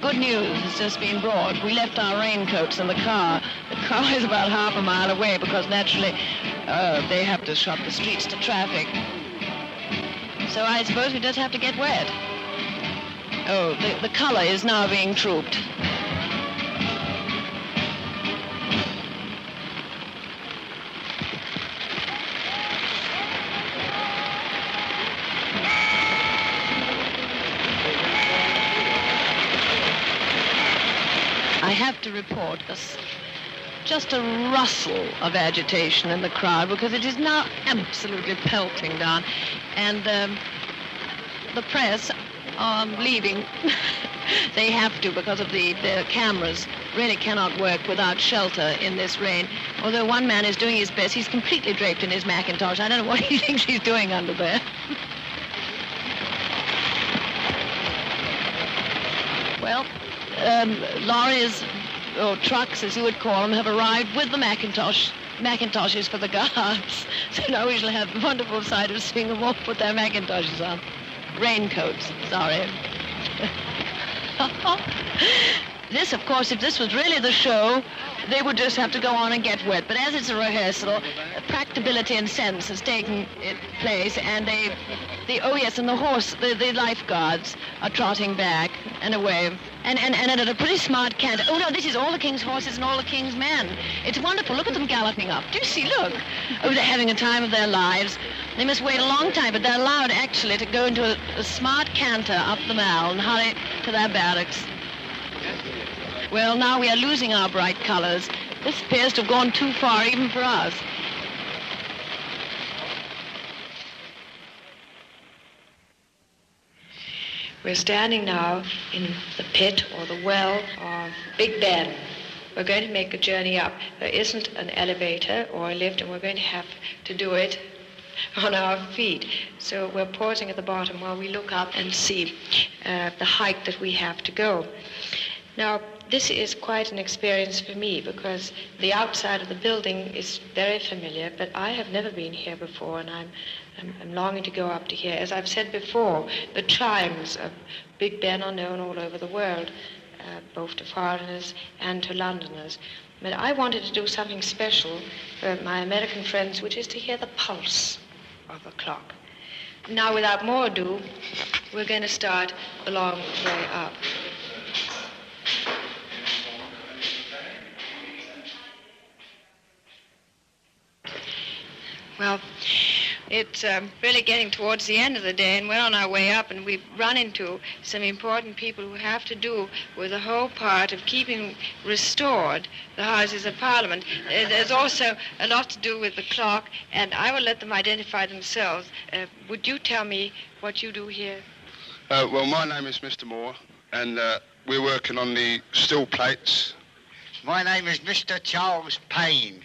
Good news has just been brought. We left our raincoats in the car. The car is about half a mile away because naturally they have to shut the streets to traffic. So I suppose we just have to get wet. Oh, the color is now being trooped. I have to report just a rustle of agitation in the crowd because it is now absolutely pelting down. And the press are leaving. They have to because of the cameras really cannot work without shelter in this rain. Although one man is doing his best, he's completely draped in his Macintosh. I don't know what he thinks he's doing under there. Well, lorries or trucks, as you would call them, have arrived with the Macintoshes for the guards. So now we shall have the wonderful sight of seeing them all put their Macintoshes on. Raincoats, sorry. This, of course, if this was really the show, they would just have to go on and get wet. But as it's a rehearsal, practicability and sense has taken place, and the lifeguards are trotting back and away. And at a pretty smart canter. Oh, no, this is all the king's horses and all the king's men. It's wonderful. Look at them galloping up. Do you see? Look. Oh, they're having a time of their lives. They must wait a long time, but they're allowed, actually, to go into a smart canter up the Mall and hurry to their barracks. Well, now we are losing our bright colors. This appears to have gone too far, even for us. We're standing now in the pit or the well of Big Ben. We're going to make a journey up. There isn't an elevator or a lift, and we're going to have to do it on our feet. So we're pausing at the bottom while we look up and see the height that we have to go. Now, this is quite an experience for me because the outside of the building is very familiar, but I have never been here before, and I'm longing to go up to here. As I've said before, the chimes of Big Ben are known all over the world, both to foreigners and to Londoners. But I wanted to do something special for my American friends, which is to hear the pulse of the clock. Now, without more ado, we're going to start a long way up. Well, it's really getting towards the end of the day, and we're on our way up, and we've run into some important people who have to do with the whole part of keeping restored the Houses of Parliament. There's also a lot to do with the clock, and I will let them identify themselves. Would you tell me what you do here? Well, my name is Mr. Moore, and we're working on the steel plates. My name is Mr. Charles Payne.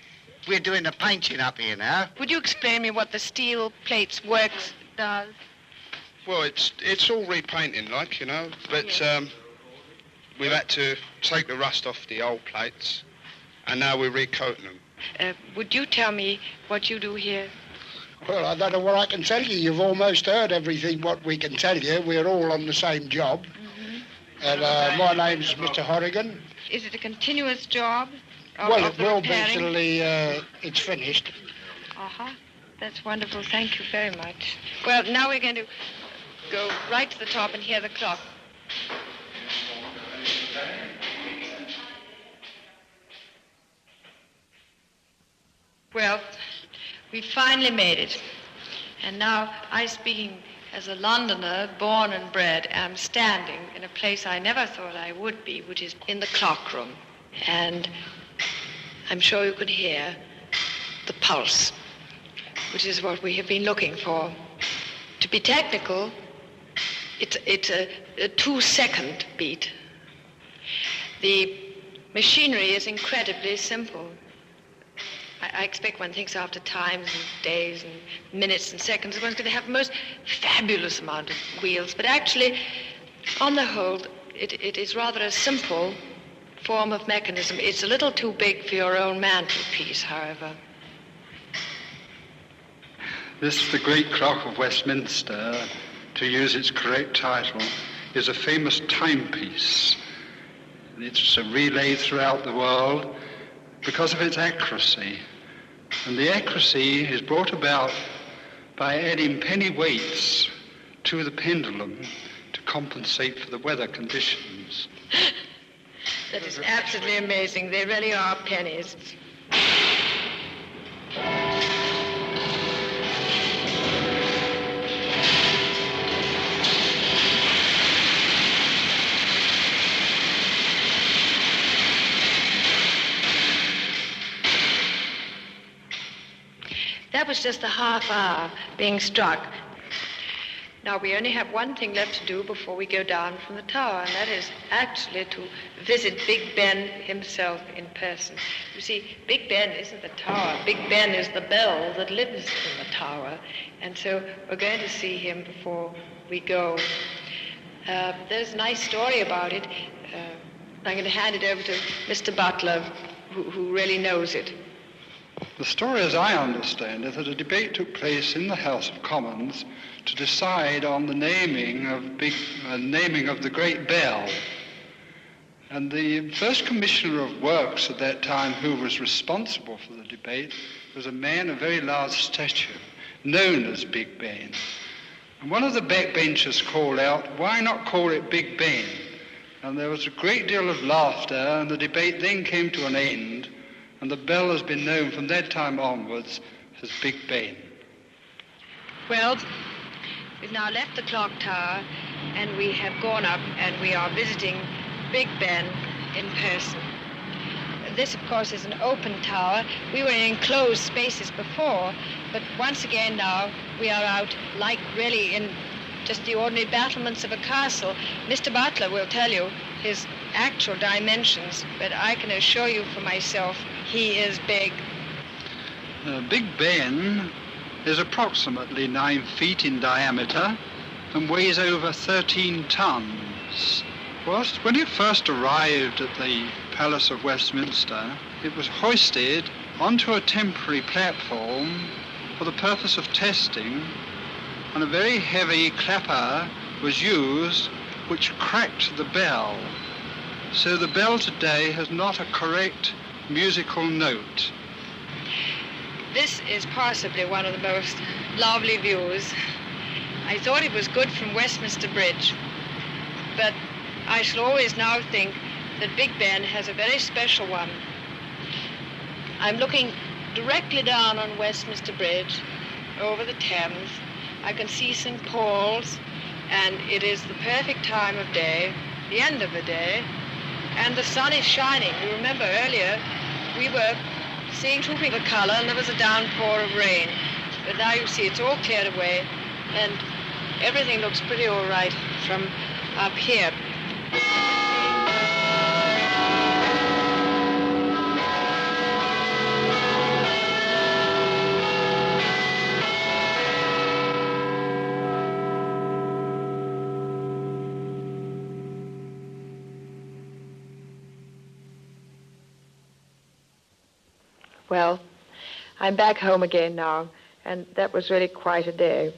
We're doing the painting up here now. Would you explain me what the steel plates works does? Well, it's all repainting, like, you know, but yes. We've had to take the rust off the old plates, and now we're recoating them. Would you tell me what you do here? Well, I don't know what I can tell you. You've almost heard everything what we can tell you. We're all on the same job. Mm-hmm. And my name's Mr. Horrigan. Is it a continuous job? Well, it will be till it's finished. Uh-huh. That's wonderful. Thank you very much. Well, now we're going to go right to the top and hear the clock. Well, we finally made it. And now I, speaking as a Londoner, born and bred, am standing in a place I never thought I would be, which is in the clock room. And I'm sure you could hear the pulse, which is what we have been looking for. To be technical, it's a 2-second beat. The machinery is incredibly simple. I expect one thinks after times and days and minutes and seconds, one's going to have the most fabulous amount of wheels. But actually, on the whole, it is rather a simple form of mechanism. It's a little too big for your own mantelpiece, however. This, the great clock of Westminster, to use its correct title, is a famous timepiece. It's a relay throughout the world because of its accuracy. And the accuracy is brought about by adding penny weights to the pendulum to compensate for the weather conditions. That is absolutely amazing. They really are pennies. That was just the half hour being struck. Now, we only have one thing left to do before we go down from the tower, and that is actually to visit Big Ben himself in person. You see, Big Ben isn't the tower. Big Ben is the bell that lives in the tower. And so we're going to see him before we go. There's a nice story about it. I'm going to hand it over to Mr. Butler, who really knows it. The story, as I understand it, that a debate took place in the House of Commons to decide on the naming of the Great Bell. And the first Commissioner of Works at that time, who was responsible for the debate, was a man of very large stature, known as Big Ben. And one of the backbenchers called out, "Why not call it Big Ben?" And there was a great deal of laughter, and the debate then came to an end, and the bell has been known from that time onwards as Big Ben. Well, we've now left the clock tower, and we have gone up, and we are visiting Big Ben in person. This, of course, is an open tower. We were in enclosed spaces before, but once again now we are out like really in just the ordinary battlements of a castle. Mr. Butler will tell you his actual dimensions, but I can assure you for myself, he is big. Big Ben is approximately 9 feet in diameter and weighs over 13 tons. When it first arrived at the Palace of Westminster, it was hoisted onto a temporary platform for the purpose of testing, and a very heavy clapper was used which cracked the bell. So the bell today has not a correct musical note. This is possibly one of the most lovely views. I thought it was good from Westminster Bridge, but I shall always now think that Big Ben has a very special one. I'm looking directly down on Westminster Bridge over the Thames. I can see St. Paul's, and it is the perfect time of day, the end of the day, and the sun is shining. You remember earlier we were seeing too big a color and there was a downpour of rain. But now you see it's all cleared away and everything looks pretty all right from up here. Well, I'm back home again now, and that was really quite a day.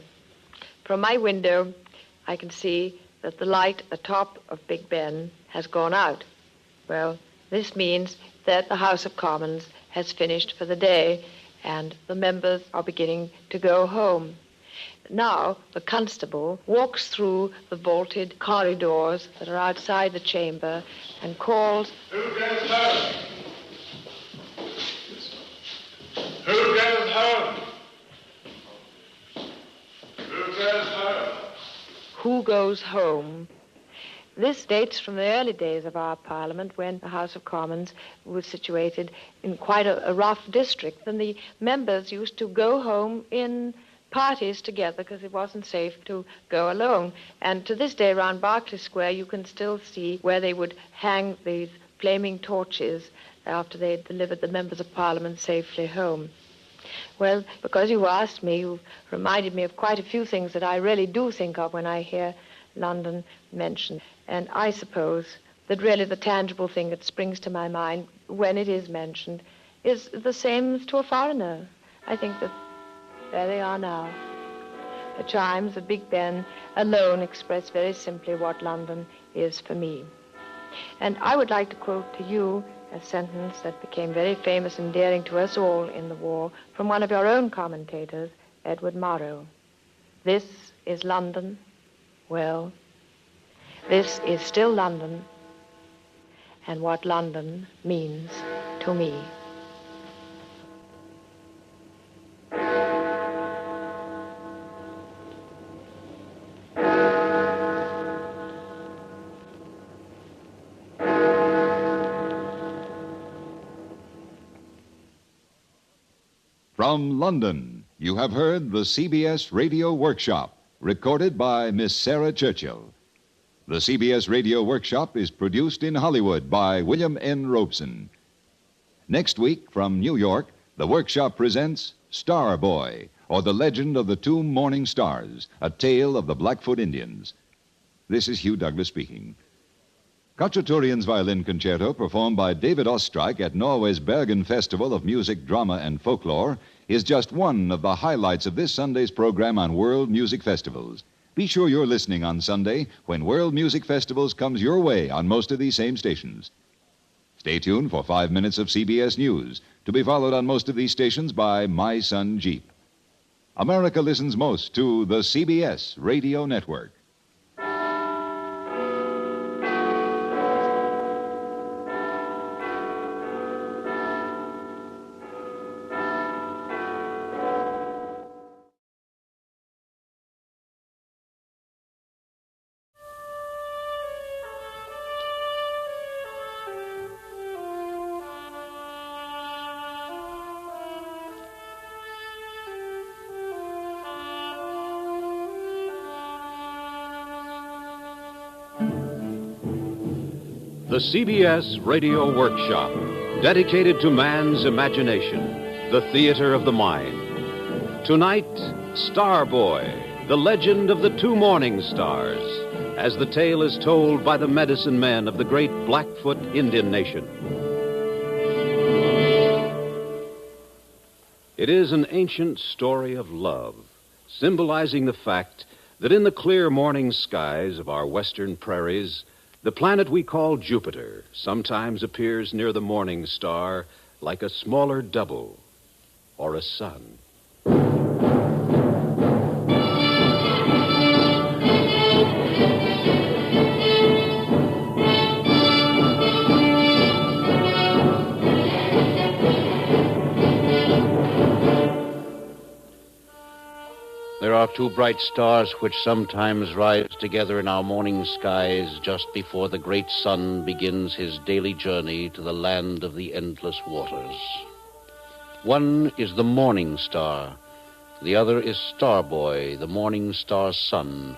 From my window, I can see that the light atop of Big Ben has gone out. Well, this means that the House of Commons has finished for the day, and the members are beginning to go home. Now, the constable walks through the vaulted corridors that are outside the chamber and calls, "Who goes home? Who goes home? Who goes home?" Who goes home? This dates from the early days of our Parliament, when the House of Commons was situated in quite a rough district, and the members used to go home in parties together because it wasn't safe to go alone. And to this day, around Berkeley Square, you can still see where they would hang these flaming torches after they had delivered the members of Parliament safely home. Well, because you asked me, you reminded me of quite a few things that I really do think of when I hear London mentioned. And I suppose that really the tangible thing that springs to my mind when it is mentioned is the same as to a foreigner. I think that there they are now. The chimes of Big Ben alone express very simply what London is for me. And I would like to quote to you a sentence that became very famous and endearing to us all in the war from one of your own commentators, Edward Morrow. This is London. Well, this is still London, and what London means to me. From London, you have heard the CBS Radio Workshop, recorded by Miss Sarah Churchill. The CBS Radio Workshop is produced in Hollywood by William N. Robeson. Next week, from New York, the Workshop presents Star Boy, or The Legend of the Two Morning Stars, a tale of the Blackfoot Indians. This is Hugh Douglas speaking. Khachaturian's Violin Concerto, performed by David Ostrike at Norway's Bergen Festival of Music, Drama, and Folklore, is just one of the highlights of this Sunday's program on World Music Festivals. Be sure you're listening on Sunday when World Music Festivals comes your way on most of these same stations. Stay tuned for 5 minutes of CBS News, to be followed on most of these stations by My Son Jeep. America listens most to the CBS Radio Network. The CBS Radio Workshop, dedicated to man's imagination, the theater of the mind. Tonight, Starboy, the legend of the two morning stars, as the tale is told by the medicine men of the great Blackfoot Indian nation. It is an ancient story of love, symbolizing the fact that in the clear morning skies of our western prairies, the planet we call Jupiter sometimes appears near the morning star like a smaller double or a sun. There are two bright stars which sometimes rise together in our morning skies just before the great sun begins his daily journey to the land of the endless waters. One is the morning star. The other is Starboy, the morning star's son,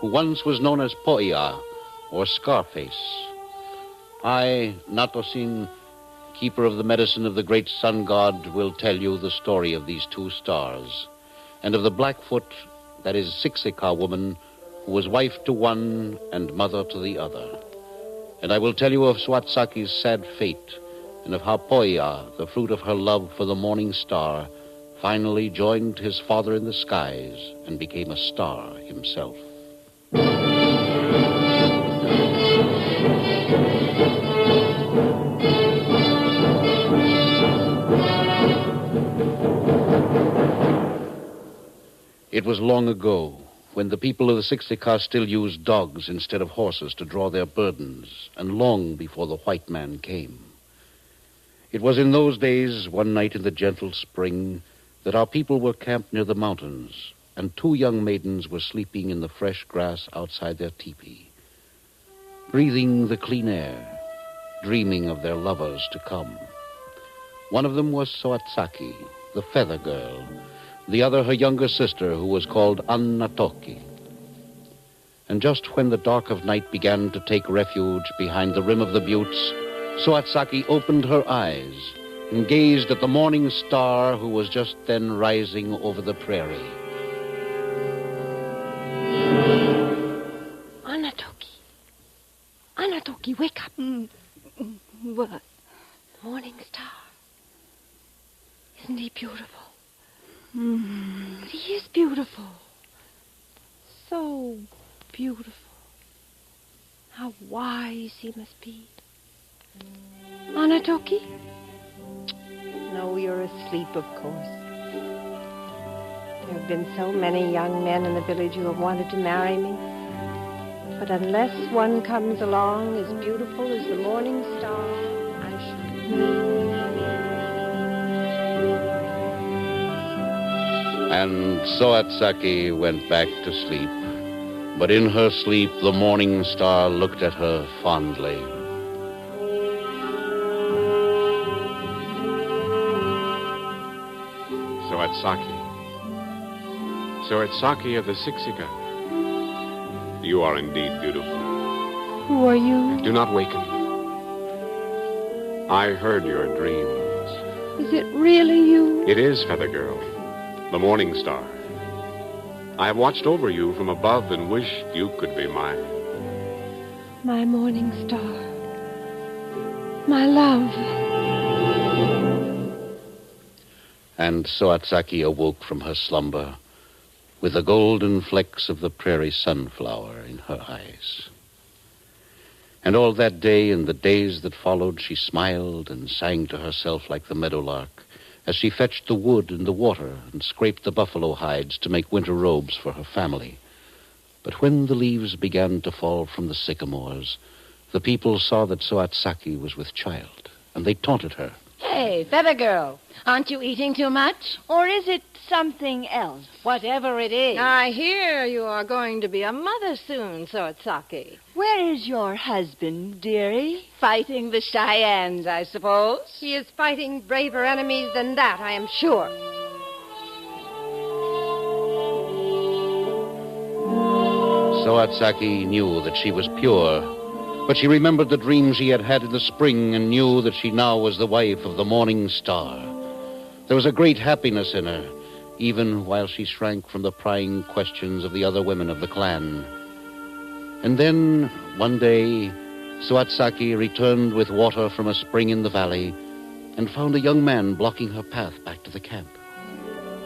who once was known as Poia, or Scarface. I, Natosin, keeper of the medicine of the great sun god, will tell you the story of these two stars, and of the Blackfoot, that is Siksika woman, who was wife to one and mother to the other. And I will tell you of Swatsaki's sad fate, and of how Poia, the fruit of her love for the morning star, finally joined his father in the skies and became a star himself. It was long ago, when the people of the Siksika still used dogs instead of horses to draw their burdens, and long before the white man came. It was in those days, one night in the gentle spring, that our people were camped near the mountains, and two young maidens were sleeping in the fresh grass outside their teepee, breathing the clean air, dreaming of their lovers to come. One of them was Soatsaki, the feather girl, the other her younger sister, who was called Annatoki. And just when the dark of night began to take refuge behind the rim of the buttes, Soatsaki opened her eyes and gazed at the morning star who was just then rising over the prairie. Annatoki, wake up. What? Morning star. Isn't he beautiful? He is beautiful. So beautiful. How wise he must be. Annatoki? No, you're asleep, of course. There have been so many young men in the village who have wanted to marry me. But unless one comes along as beautiful as the morning star, I shall. And Soatsaki went back to sleep. But in her sleep, the morning star looked at her fondly. Soatsaki of the Siksika. You are indeed beautiful. Who are you? Do not waken. I heard your dreams. Is it really you? It is, Feather Girl, the morning star. I have watched over you from above and wished you could be mine. my morning star, my love. And Soatsaki awoke from her slumber with the golden flecks of the prairie sunflower in her eyes. And all that day and the days that followed, she smiled and sang to herself like the meadowlark as she fetched the wood and the water and scraped the buffalo hides to make winter robes for her family. But when the leaves began to fall from the sycamores, the people saw that Soatsaki was with child, and they taunted her. Hey, Feather Girl, aren't you eating too much? Or is it something else? Whatever it is. I hear you are going to be a mother soon, Soatsaki. Where is your husband, dearie? Fighting the Cheyennes, I suppose. He is fighting braver enemies than that, I am sure. Soatsaki knew that she was pure, but she remembered the dream she had had in the spring and knew that she now was the wife of the morning star. There was a great happiness in her, even while she shrank from the prying questions of the other women of the clan. And then, one day, Soatsaki returned with water from a spring in the valley and found a young man blocking her path back to the camp.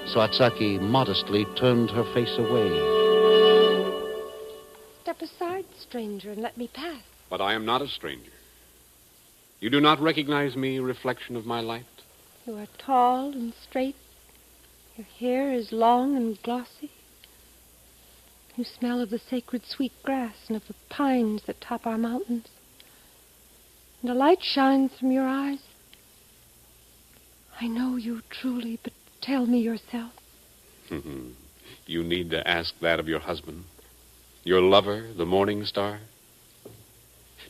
Soatsaki modestly turned her face away. Step aside, stranger, and let me pass. But I am not a stranger. You do not recognize me, reflection of my light? You are tall and straight. Your hair is long and glossy. You smell of the sacred sweet grass and of the pines that top our mountains. And a light shines from your eyes. I know you truly, but tell me yourself. You need to ask that of your husband, your lover, the morning star.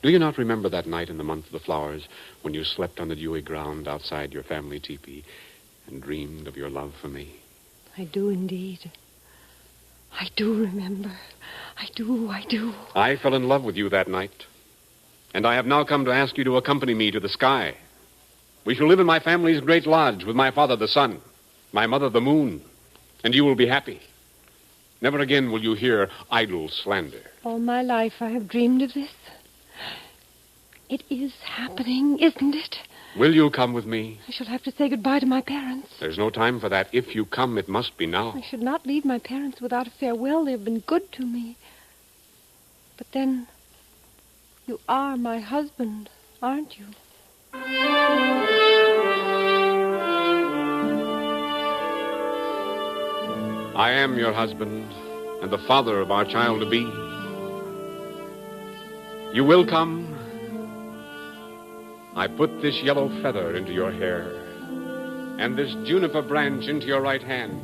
Do you not remember that night in the month of the flowers when you slept on the dewy ground outside your family tepee and dreamed of your love for me? I do indeed. I do remember. I do. I fell in love with you that night, and I have now come to ask you to accompany me to the sky. We shall live in my family's great lodge with my father, the sun, my mother, the moon, and you will be happy. Never again will you hear idle slander. All my life I have dreamed of this. It is happening, isn't it? Will you come with me? I shall have to say goodbye to my parents. There's no time for that. If you come, it must be now. I should not leave my parents without a farewell. They have been good to me. But then, you are my husband, aren't you? I am your husband and the father of our child-to-be. You will come. I put this yellow feather into your hair and this juniper branch into your right hand.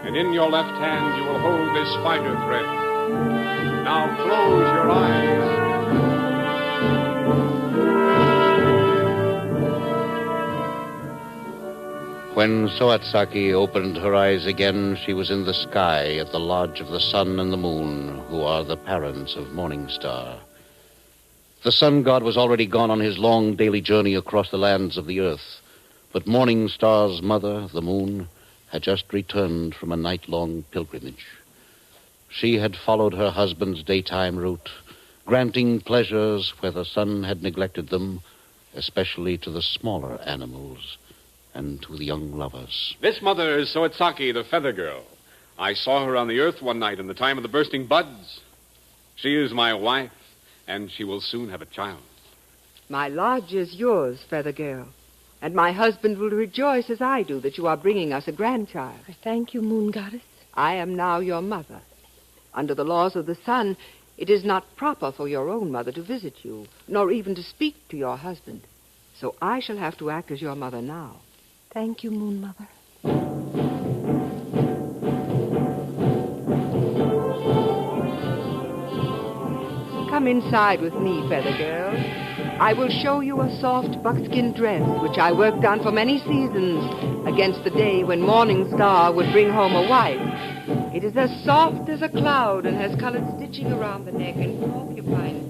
And in your left hand you will hold this spider thread. Now close your eyes. When Soatsaki opened her eyes again, she was in the sky at the lodge of the sun and the moon, who are the parents of Morningstar. The sun god was already gone on his long daily journey across the lands of the earth, but Morningstar's mother, the moon, had just returned from a night-long pilgrimage. She had followed her husband's daytime route, granting pleasures where the sun had neglected them, especially to the smaller animals and to the young lovers. This mother is Soatsaki, the feather girl. I saw her on the earth one night in the time of the bursting buds. She is my wife, and she will soon have a child. My lodge is yours, Feather Girl, and my husband will rejoice as I do that you are bringing us a grandchild. I thank you, Moon Goddess. I am now your mother. Under the laws of the sun, it is not proper for your own mother to visit you, nor even to speak to your husband. So I shall have to act as your mother now. Thank you, Moon Mother. Come inside with me, Feather Girl. I will show you a soft buckskin dress, which I worked on for many seasons against the day when Morningstar would bring home a wife. It is as soft as a cloud and has colored stitching around the neck and porcupine.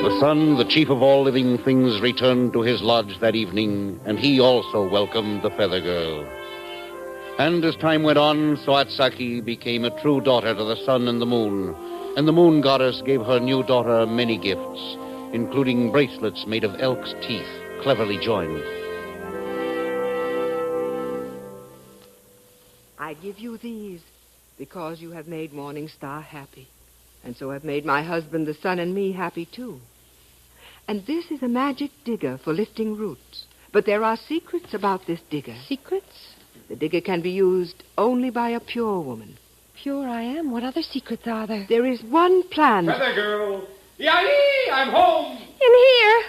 The sun, the chief of all living things, returned to his lodge that evening, and he also welcomed the feather girl. And as time went on, Soatsaki became a true daughter to the sun and the moon. And the moon goddess gave her new daughter many gifts, including bracelets made of elk's teeth, cleverly joined. I give you these because you have made Morning Star happy, and so have made my husband, the sun, and me happy, too. And this is a magic digger for lifting roots. But there are secrets about this digger. Secrets? The digger can be used only by a pure woman. Pure I am. What other secrets are there? There is one plan. Feather Girl! Yai! I'm home! In here!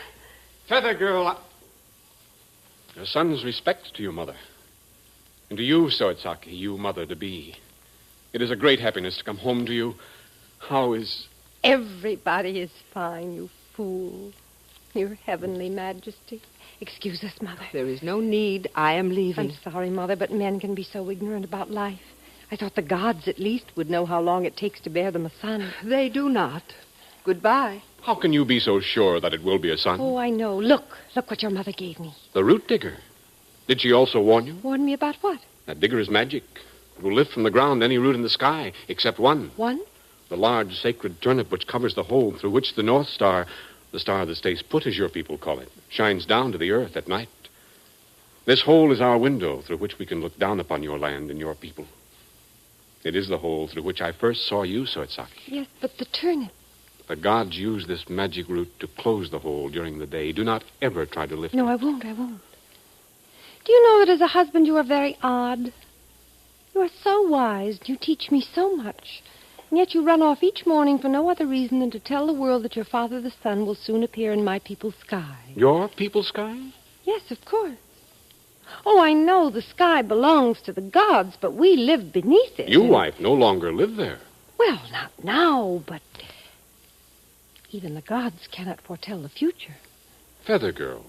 Feather Girl, Your son's respects to you, Mother. And to you, Soatsaki, you mother-to-be. It is a great happiness to come home to you. How is... Everybody is fine, you fool. Your heavenly majesty. Excuse us, Mother. There is no need. I am leaving. I'm sorry, Mother, but men can be so ignorant about life. I thought the gods, at least, would know how long it takes to bear them a son. They do not. Goodbye. How can you be so sure that it will be a son? Oh, I know. Look what your mother gave me. The root digger. Did she also warn you? Warn me about what? That digger is magic. It will lift from the ground any root in the sky, except one. One? The large sacred turnip which covers the hole through which the North Star, the star that stays put, as your people call it, shines down to the earth at night. This hole is our window through which we can look down upon your land and your people. It is the hole through which I first saw you, Soatsaki. Yes, but the turnip. The gods use this magic root to close the hole during the day. Do not ever try to lift it. No, I won't. Do you know that as a husband you are very odd? You are so wise, and you teach me so much. And yet you run off each morning for no other reason than to tell the world that your father, the sun, will soon appear in my people's sky. Your people's sky? Yes, of course. Oh, I know the sky belongs to the gods, but we live beneath it. You, wife, no longer live there. Well, not now, but even the gods cannot foretell the future. Feather Girl,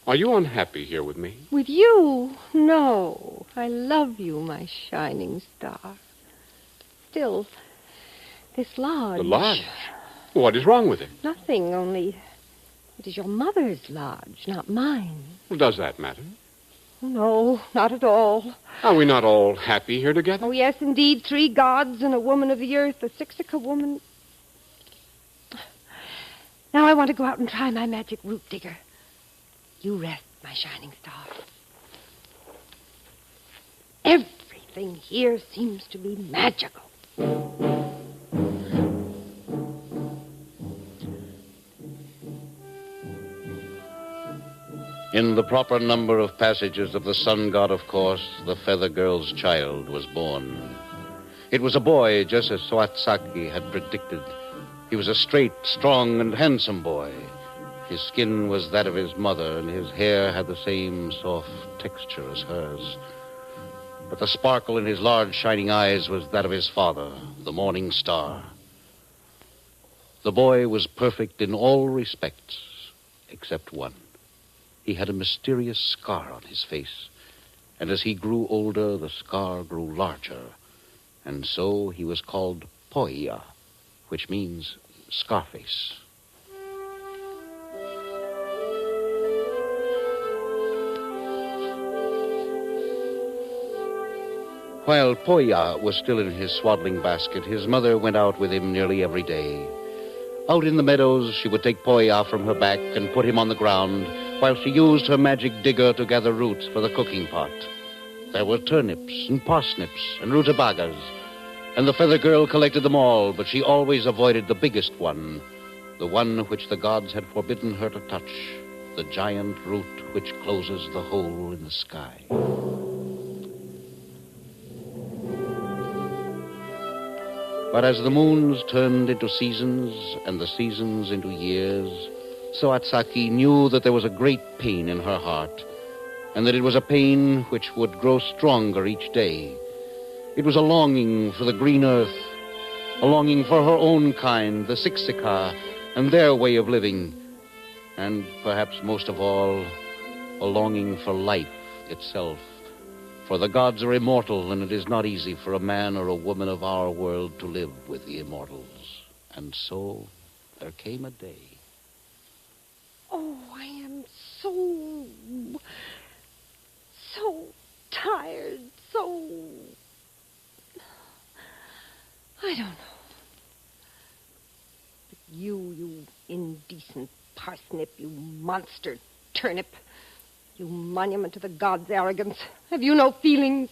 are you unhappy here with me? With you? No. I love you, my shining star. Still, this lodge... The lodge? What is wrong with it? Nothing, only it is your mother's lodge, not mine. Well, does that matter? Oh, no, not at all. Are we not all happy here together? Oh, yes, indeed. 3 gods and a woman of the earth, a Sixica woman. Now I want to go out and try my magic root digger. You rest, my shining star. Everything here seems to be magical. In the proper number of passages of the sun god, of course, the Feather Girl's child was born. It was a boy, just as Soatsaki had predicted. He was a straight, strong, and handsome boy. His skin was that of his mother, and his hair had the same soft texture as hers. But the sparkle in his large, shining eyes was that of his father, the morning star. The boy was perfect in all respects, except one. He had a mysterious scar on his face, and as he grew older, the scar grew larger, and so he was called Poia, which means Scarface. While Poia was still in his swaddling basket, his mother went out with him nearly every day. Out in the meadows, she would take Poia from her back and put him on the ground, while she used her magic digger to gather roots for the cooking pot. There were turnips and parsnips and rutabagas, and the Feather Girl collected them all, but she always avoided the biggest one, the one which the gods had forbidden her to touch, the giant root which closes the hole in the sky. But as the moons turned into seasons and the seasons into years, Soatsaki knew that there was a great pain in her heart, and that it was a pain which would grow stronger each day. It was a longing for the green earth, a longing for her own kind, the Sixica, and their way of living, and perhaps most of all, a longing for life itself. For the gods are immortal, and it is not easy for a man or a woman of our world to live with the immortals. And so there came a day. Oh, I am so tired, so so... I don't know. But you indecent parsnip, you monster turnip, you monument to the gods' arrogance. Have you no feelings?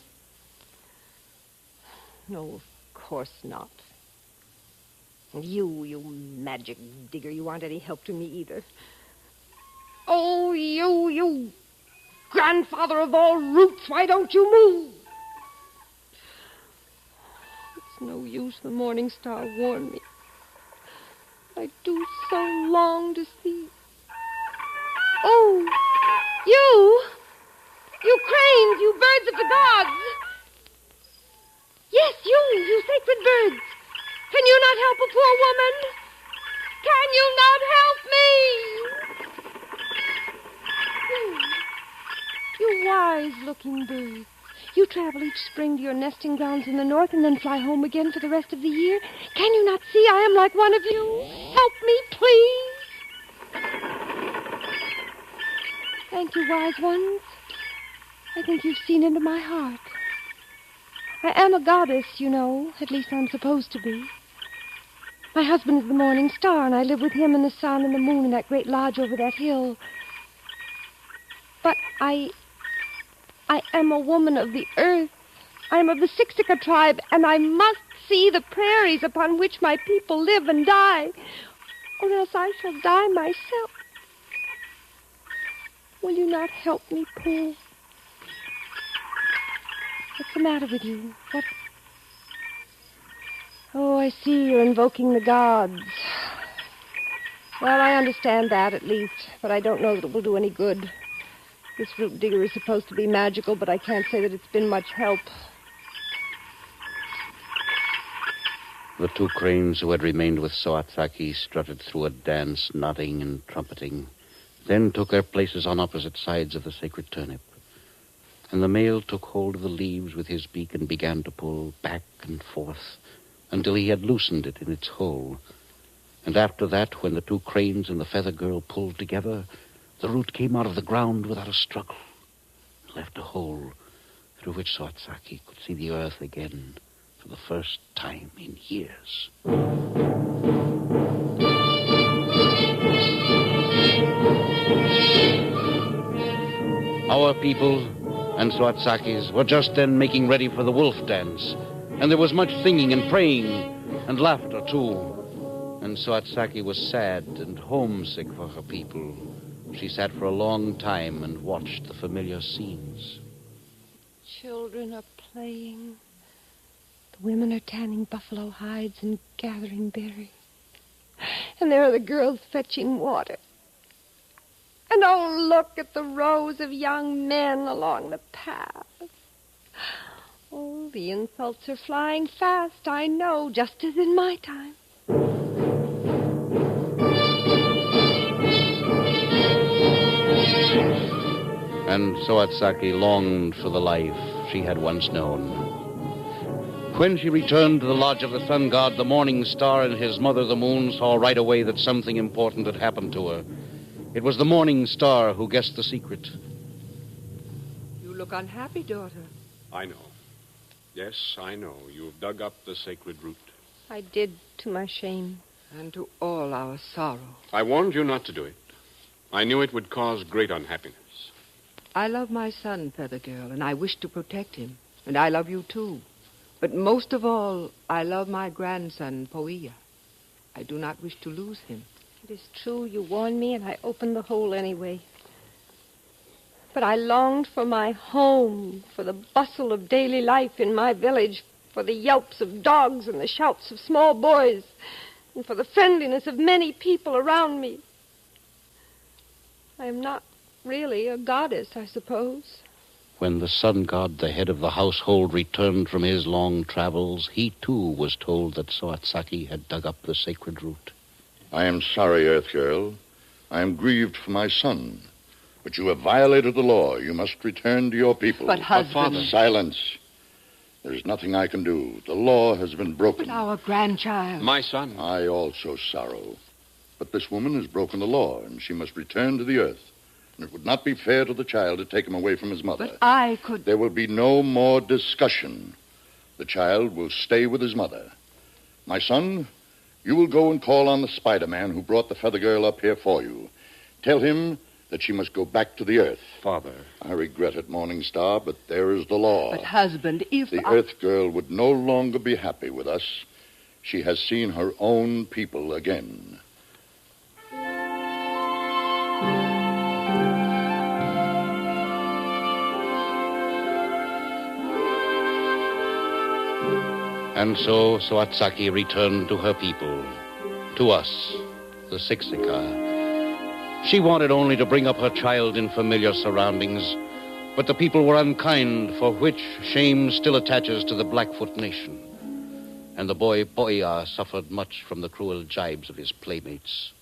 No, of course not. And you magic digger, you aren't any help to me either. Oh, you grandfather of all roots, why don't you move? It's no use, the morning star warned me. I do so long to see. Oh, you cranes, you birds of the gods. Yes, you sacred birds. Can you not help a poor woman? Can you not help me? You wise-looking birds. You travel each spring to your nesting grounds in the north and then fly home again for the rest of the year. Can you not see I am like one of you? Help me, please. Thank you, wise ones. I think you've seen into my heart. I am a goddess, you know. At least I'm supposed to be. My husband is the morning star, and I live with him and the sun and the moon in that great lodge over that hill. But I am a woman of the earth. I am of the Siksika tribe, and I must see the prairies upon which my people live and die, or else I shall die myself. Will you not help me, Paul? What's the matter with you? What? Oh, I see you're invoking the gods. Well, I understand that, at least, but I don't know that it will do any good. This root digger is supposed to be magical, but I can't say that it's been much help. The two cranes who had remained with Soatsaki strutted through a dance, nodding and trumpeting, then took their places on opposite sides of the sacred turnip. And the male took hold of the leaves with his beak and began to pull back and forth until he had loosened it in its hole. And after that, when the two cranes and the feather girl pulled together, the root came out of the ground without a struggle and left a hole through which Soatsaki could see the earth again for the first time in years. Our people and Soatsaki's were just then making ready for the wolf dance, and there was much singing and praying and laughter, too. And Soatsaki was sad and homesick for her people. She sat for a long time and watched the familiar scenes. Children are playing. The women are tanning buffalo hides and gathering berries. And there are the girls fetching water. And oh, look at the rows of young men along the path. Oh, the insults are flying fast, I know, just as in my time. And Soatsaki longed for the life she had once known. When she returned to the lodge of the sun god, the morning star and his mother, the moon, saw right away that something important had happened to her. It was the morning star who guessed the secret. You look unhappy, daughter. I know. Yes, I know. You've dug up the sacred root. I did, to my shame. And to all our sorrow. I warned you not to do it. I knew it would cause great unhappiness. I love my son, Feather Girl, and I wish to protect him. And I love you, too. But most of all, I love my grandson, Poia. I do not wish to lose him. It is true, you warned me, and I opened the hole anyway. But I longed for my home, for the bustle of daily life in my village, for the yelps of dogs and the shouts of small boys, and for the friendliness of many people around me. I am not really a goddess, I suppose. When the sun god, the head of the household, returned from his long travels, he, too, was told that Soatsaki had dug up the sacred root. I am sorry, Earth Girl. I am grieved for my son. But you have violated the law. You must return to your people. But, husband... Father. Silence. There is nothing I can do. The law has been broken. But our grandchild... My son. I also sorrow. But this woman has broken the law, and she must return to the earth. And it would not be fair to the child to take him away from his mother. But I could... There will be no more discussion. The child will stay with his mother. My son, you will go and call on the Spider-Man who brought the feather girl up here for you. Tell him that she must go back to the Earth. Father. I regret it, Morning Star, but there is the law. But, husband, if The Earth girl would no longer be happy with us. She has seen her own people again. And so Soatsaki returned to her people, to us, the Siksika. She wanted only to bring up her child in familiar surroundings, but the people were unkind, for which shame still attaches to the Blackfoot nation. And the boy Poia suffered much from the cruel jibes of his playmates.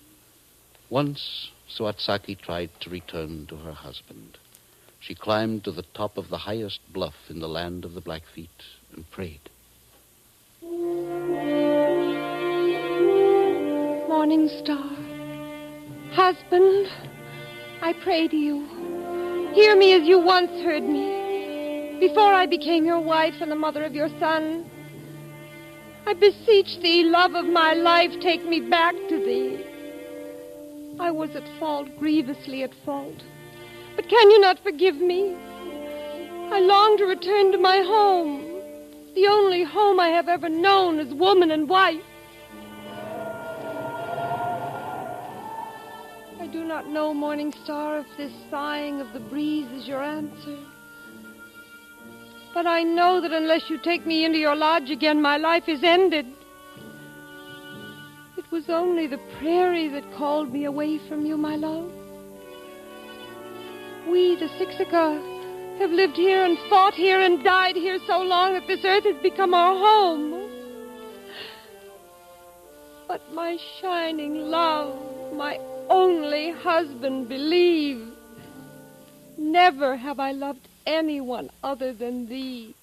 Once, Soatsaki tried to return to her husband. She climbed to the top of the highest bluff in the land of the Blackfeet and prayed. Morning Star, husband, I pray to you. Hear me as you once heard me, before I became your wife and the mother of your son. I beseech thee, love of my life, take me back to thee. I was at fault, grievously at fault. But can you not forgive me? I long to return to my home, the only home I have ever known as woman and wife. I do not know, Morning Star, if this sighing of the breeze is your answer. But I know that unless you take me into your lodge again, my life is ended. It was only the prairie that called me away from you, my love. We, the Siksika, have lived here and fought here and died here so long that this earth has become our home. But my shining love, my only husband, believe, never have I loved anyone other than thee,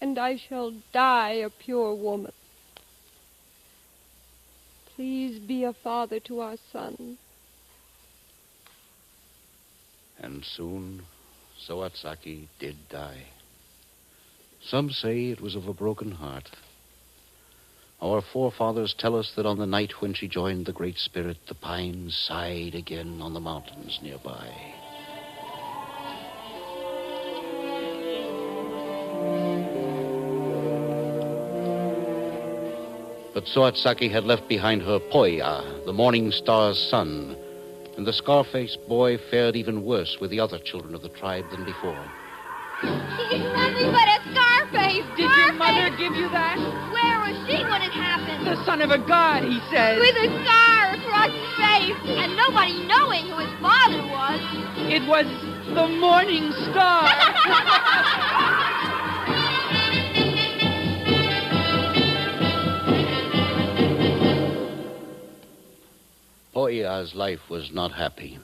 and I shall die a pure woman. Please be a father to our son. And soon, Soatsaki did die. Some say it was of a broken heart. Our forefathers tell us that on the night when she joined the Great Spirit, the pines sighed again on the mountains nearby. But Soatsaki had left behind her Poia, the morning star's son, and the scar-faced boy fared even worse with the other children of the tribe than before. He's nothing but a Scarface! Did your mother give you that? Where was she when it happened? The son of a god, he says. With a scar across his face, and nobody knowing who his father was. It was the morning star. Poia's life was not happy,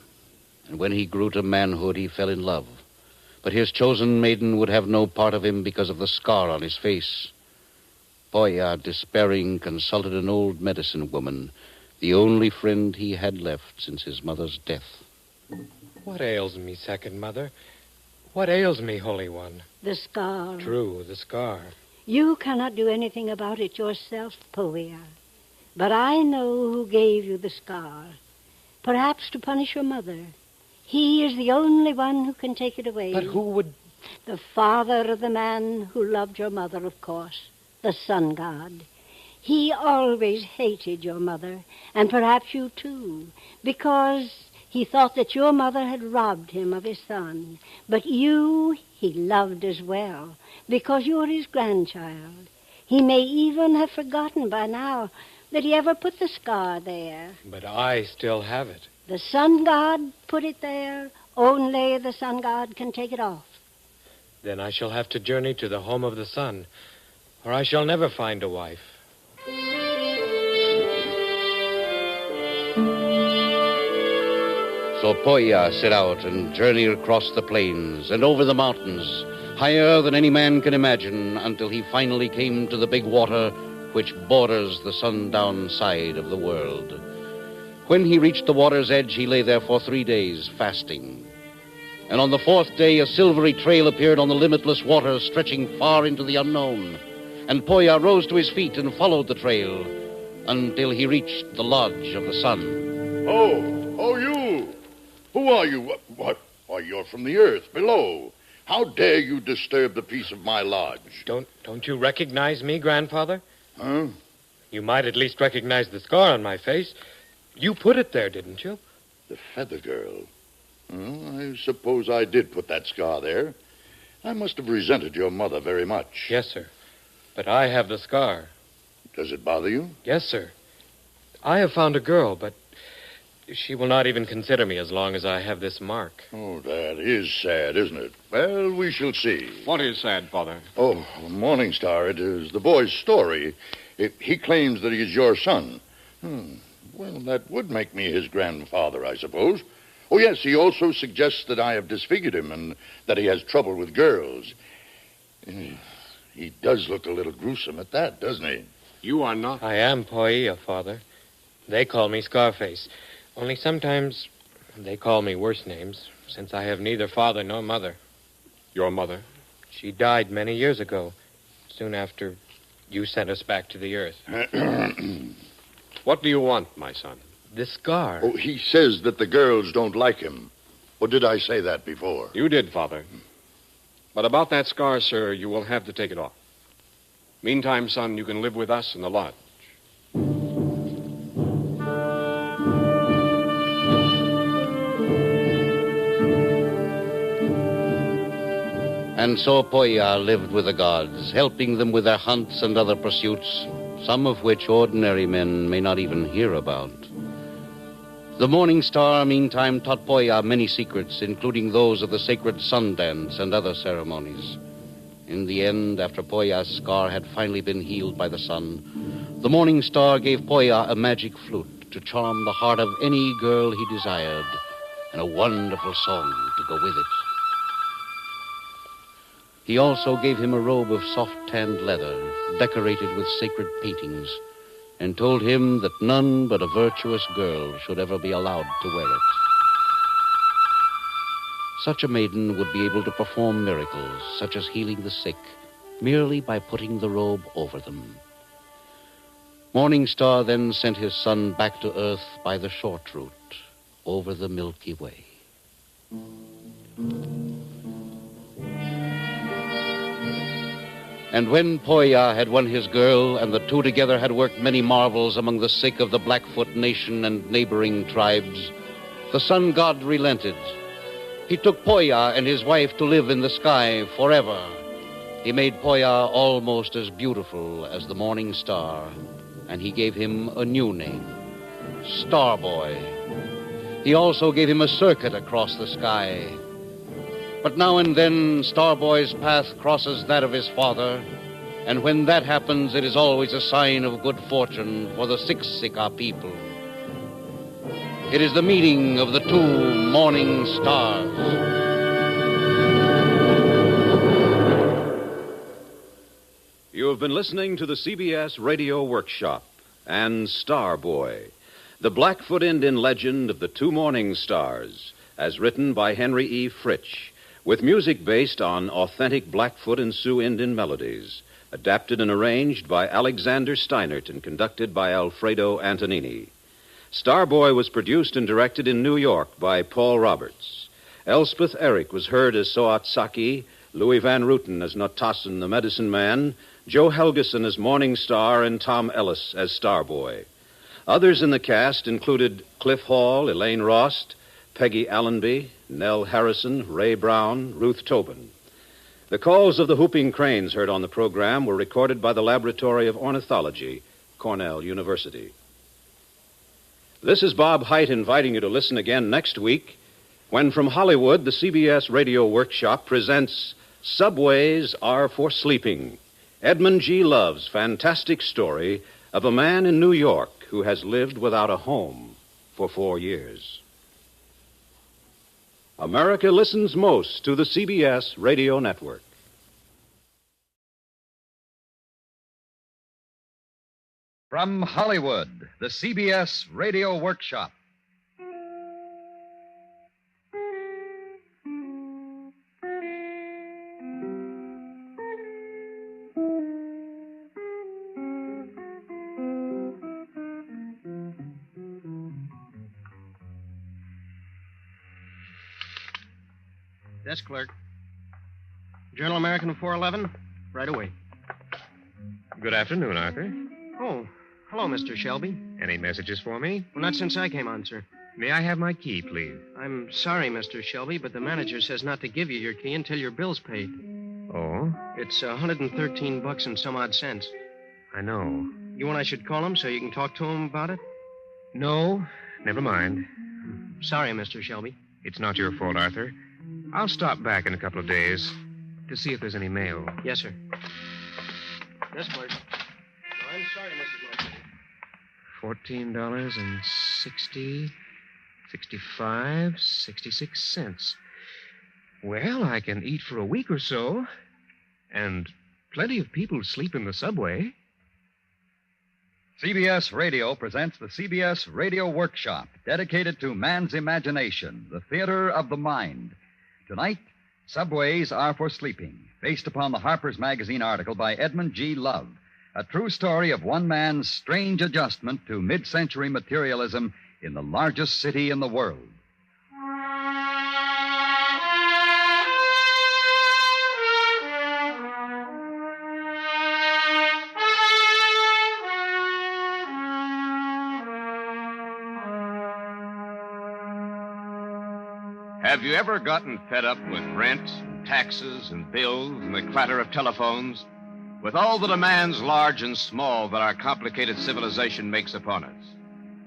and when he grew to manhood, he fell in love. But his chosen maiden would have no part of him because of the scar on his face. Poia, despairing, consulted an old medicine woman, the only friend he had left since his mother's death. What ails me, second mother? What ails me, Holy One? The scar. True, the scar. You cannot do anything about it yourself, Poia. But I know who gave you the scar. Perhaps to punish your mother. He is the only one who can take it away. But who would... The father of the man who loved your mother, of course. The sun god. He always hated your mother, and perhaps you too, because he thought that your mother had robbed him of his son. But you he loved as well, because you are his grandchild. He may even have forgotten by now that he ever put the scar there. But I still have it. The sun god put it there. Only the sun god can take it off. Then I shall have to journey to the home of the sun, or I shall never find a wife. So Poia set out and journeyed across the plains and over the mountains, higher than any man can imagine, until he finally came to the big water which borders the sundown side of the world. When he reached the water's edge, he lay there for 3 days, fasting. And on the 4th day, a silvery trail appeared on the limitless water, stretching far into the unknown. And Poya rose to his feet and followed the trail until he reached the lodge of the sun. Oh, you! Who are you? What? Why, you're from the earth, below. How dare you disturb the peace of my lodge? Don't you recognize me, Grandfather? Huh? You might at least recognize the scar on my face. You put it there, didn't you? The Feather Girl. Well, I suppose I did put that scar there. I must have resented your mother very much. Yes, sir. But I have the scar. Does it bother you? Yes, sir. I have found a girl, but she will not even consider me as long as I have this mark. Oh, that is sad, isn't it? Well, we shall see. What is sad, Father? Oh, Morning Star, it is the boy's story. He claims that he is your son. Well, that would make me his grandfather, I suppose. Oh, yes, he also suggests that I have disfigured him and that he has trouble with girls. He does look a little gruesome at that, doesn't he? You are not. I am Poia, Father. They call me Scarface. Only sometimes they call me worse names, since I have neither father nor mother. Your mother? She died many years ago, soon after you sent us back to the earth. What do you want, my son? The scar. Oh, he says that the girls don't like him. Or did I say that before? You did, Father. But about that scar, sir, you will have to take it off. Meantime, son, you can live with us in the lodge. And so Poya lived with the gods, helping them with their hunts and other pursuits, some of which ordinary men may not even hear about. The Morning Star, meantime, taught Poya many secrets, including those of the sacred sun dance and other ceremonies. In the end, after Poya's scar had finally been healed by the sun, the Morning Star gave Poya a magic flute to charm the heart of any girl he desired, and a wonderful song to go with it. He also gave him a robe of soft-tanned leather, decorated with sacred paintings, and told him that none but a virtuous girl should ever be allowed to wear it. Such a maiden would be able to perform miracles, such as healing the sick, merely by putting the robe over them. Morning Star then sent his son back to Earth by the short route, over the Milky Way. And when Poya had won his girl, and the two together had worked many marvels among the sick of the Blackfoot Nation and neighboring tribes, the sun god relented. He took Poya and his wife to live in the sky forever. He made Poya almost as beautiful as the Morning Star, and he gave him a new name, Starboy. He also gave him a circuit across the sky. But now and then, Starboy's path crosses that of his father, and when that happens, it is always a sign of good fortune for the Siksika people. It is the meeting of the two morning stars. You have been listening to the CBS Radio Workshop and Starboy, the Blackfoot Indian legend of the two morning stars, as written by Henry E. Fritsch, with music based on authentic Blackfoot and Sioux Indian melodies, adapted and arranged by Alexander Steinert and conducted by Alfredo Antonini. Starboy was produced and directed in New York by Paul Roberts. Elspeth Eric was heard as Soat Saki, Louis Van Rooten as Notassin the Medicine Man, Joe Helgeson as Morning Star, and Tom Ellis as Starboy. Others in the cast included Cliff Hall, Elaine Rost, Peggy Allenby, Nell Harrison, Ray Brown, Ruth Tobin. The calls of the whooping cranes heard on the program were recorded by the Laboratory of Ornithology, Cornell University. This is Bob Hite inviting you to listen again next week when from Hollywood, the CBS Radio Workshop presents Subways Are for Sleeping, Edmund G. Love's fantastic story of a man in New York who has lived without a home for 4 years. America listens most to the CBS Radio Network. From Hollywood, the CBS Radio Workshop. Desk clerk. Journal American 411. Right away. Good afternoon, Arthur. Oh, hello, Mr. Shelby. Any messages for me? Well, not since I came on, sir. May I have my key, please? I'm sorry, Mr. Shelby, but the manager says not to give you your key until your bill's paid. Oh? It's $113 and some odd cents. I know. You want I should call him so you can talk to him about it? No, never mind. Sorry, Mr. Shelby. It's not your fault, Arthur. I'll stop back in a couple of days to see if there's any mail. Yes, sir. Desk clerk. Oh, I'm sorry, Mrs. Martin. $14.60, 65, 66 cents. Well, I can eat for a week or so, and plenty of people sleep in the subway. CBS Radio presents the CBS Radio Workshop, dedicated to man's imagination, the theater of the mind. Tonight, Subways Are for Sleeping, based upon the Harper's Magazine article by Edmund G. Love, a true story of one man's strange adjustment to mid-century materialism in the largest city in the world. Have you ever gotten fed up with rent, and taxes, and bills, and the clatter of telephones? With all the demands, large and small, that our complicated civilization makes upon us?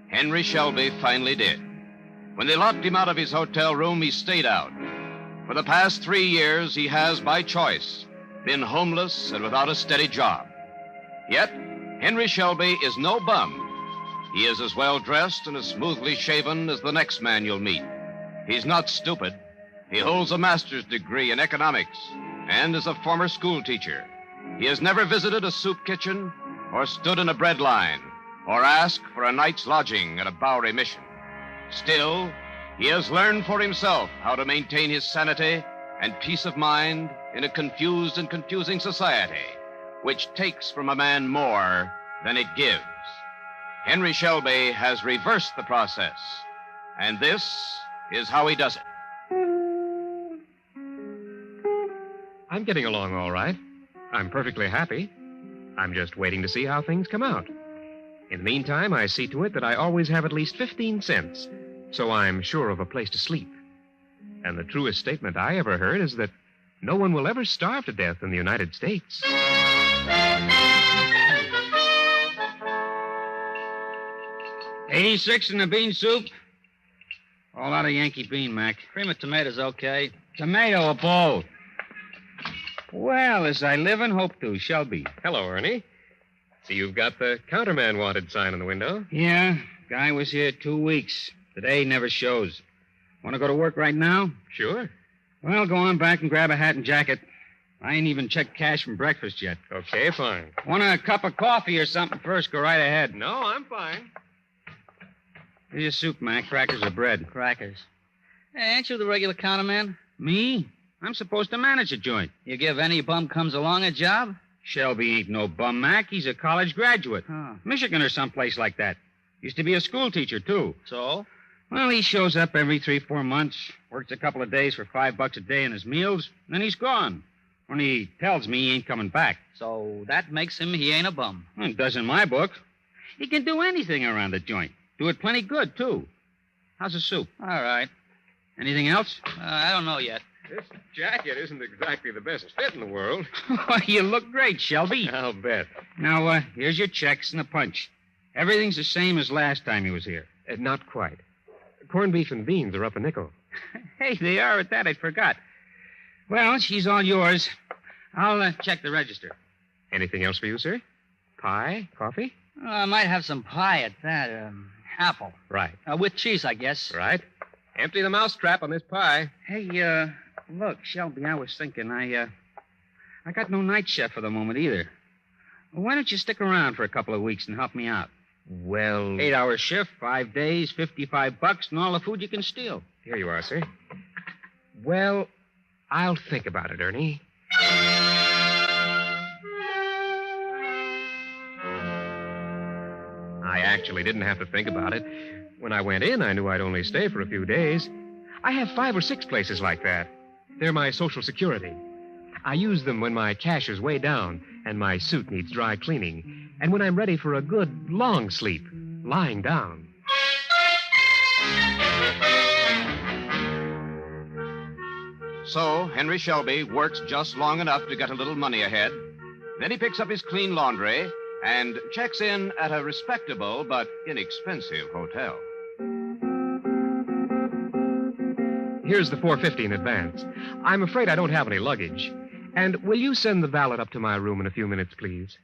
Henry Shelby finally did. When they locked him out of his hotel room, he stayed out. For the past 3 years, he has, by choice, been homeless and without a steady job. Yet, Henry Shelby is no bum. He is as well dressed and as smoothly shaven as the next man you'll meet. He's not stupid. He holds a master's degree in economics and is a former school teacher. He has never visited a soup kitchen or stood in a bread line or asked for a night's lodging at a Bowery mission. Still, he has learned for himself how to maintain his sanity and peace of mind in a confused and confusing society, which takes from a man more than it gives. Henry Shelby has reversed the process, and this is how he does it. I'm getting along all right. I'm perfectly happy. I'm just waiting to see how things come out. In the meantime, I see to it that I always have at least 15 cents, so I'm sure of a place to sleep. And the truest statement I ever heard is that no one will ever starve to death in the United States. 86 in the bean soup. All out of Yankee bean, Mac. Cream of tomatoes, okay. Tomato or both? Well, as I live and hope to, Shelby. Hello, Ernie. See, you've got the counterman wanted sign in the window. Yeah, guy was here 2 weeks. Today never shows. Want to go to work right now? Sure. Well, go on back and grab a hat and jacket. I ain't even checked cash from breakfast yet. Okay, fine. Want a cup of coffee or something first? Go right ahead. No, I'm fine. Here's your soup, Mac. Crackers or bread? Crackers. Hey, ain't you the regular counterman? Me? I'm supposed to manage a joint. You give any bum comes along a job? Shelby ain't no bum, Mac. He's a college graduate. Oh. Michigan or someplace like that. Used to be a school teacher, too. So? Well, he shows up every 3-4 months, works a couple of days for $5 a day in his meals, and then he's gone. When he tells me he ain't coming back. So that makes him he ain't a bum. Well, it does in my book. He can do anything around the joint. Do it plenty good, too. How's the soup? All right. Anything else? I don't know yet. This jacket isn't exactly the best fit in the world. You look great, Shelby. I'll bet. Now, here's your checks and a punch. Everything's the same as last time he was here. Not quite. Corned beef and beans are up a nickel. Hey, they are at that. I forgot. Well, she's all yours. I'll check the register. Anything else for you, sir? Pie? Coffee? I might have some pie at that. Apple. Right. With cheese, I guess. Right. Empty the mousetrap on this pie. Hey, look, Shelby, I was thinking, I got no night chef for the moment either. Well, why don't you stick around for a couple of weeks and help me out? Well... 8-hour shift, 5 days, $55, and all the food you can steal. Here you are, sir. Well, I'll think about it, Ernie. I actually didn't have to think about it. When I went in, I knew I'd only stay for a few days. I have 5 or 6 places like that. They're my Social Security. I use them when my cash is way down and my suit needs dry cleaning, and when I'm ready for a good, long sleep, lying down. So Henry Shelby works just long enough to get a little money ahead. Then he picks up his clean laundry and checks in at a respectable but inexpensive hotel. Here's the $4.50 in advance. I'm afraid I don't have any luggage. And will you send the valet up to my room in a few minutes, please?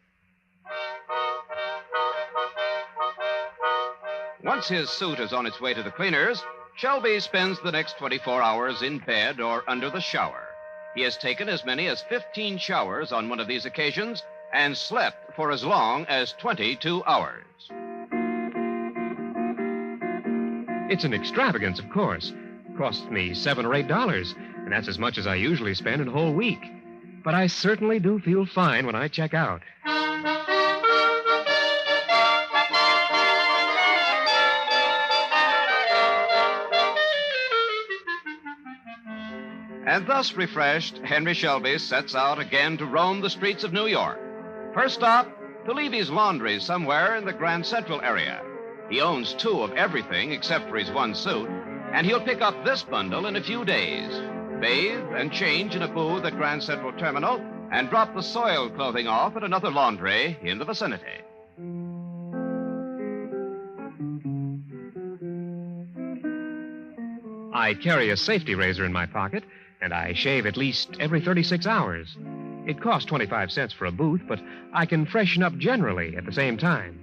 Once his suit is on its way to the cleaners, Shelby spends the next 24 hours in bed or under the shower. He has taken as many as 15 showers on one of these occasions and slept for as long as 22 hours. It's an extravagance, of course. Costs me $7 or $8, and that's as much as I usually spend in a whole week. But I certainly do feel fine when I check out. And thus refreshed, Henry Shelby sets out again to roam the streets of New York. First stop, to leave his laundry somewhere in the Grand Central area. He owns 2 of everything except for his 1 suit, and he'll pick up this bundle in a few days, bathe and change in a booth at Grand Central Terminal, and drop the soiled clothing off at another laundry in the vicinity. I carry a safety razor in my pocket, and I shave at least every 36 hours. It costs 25 cents for a booth, but I can freshen up generally at the same time.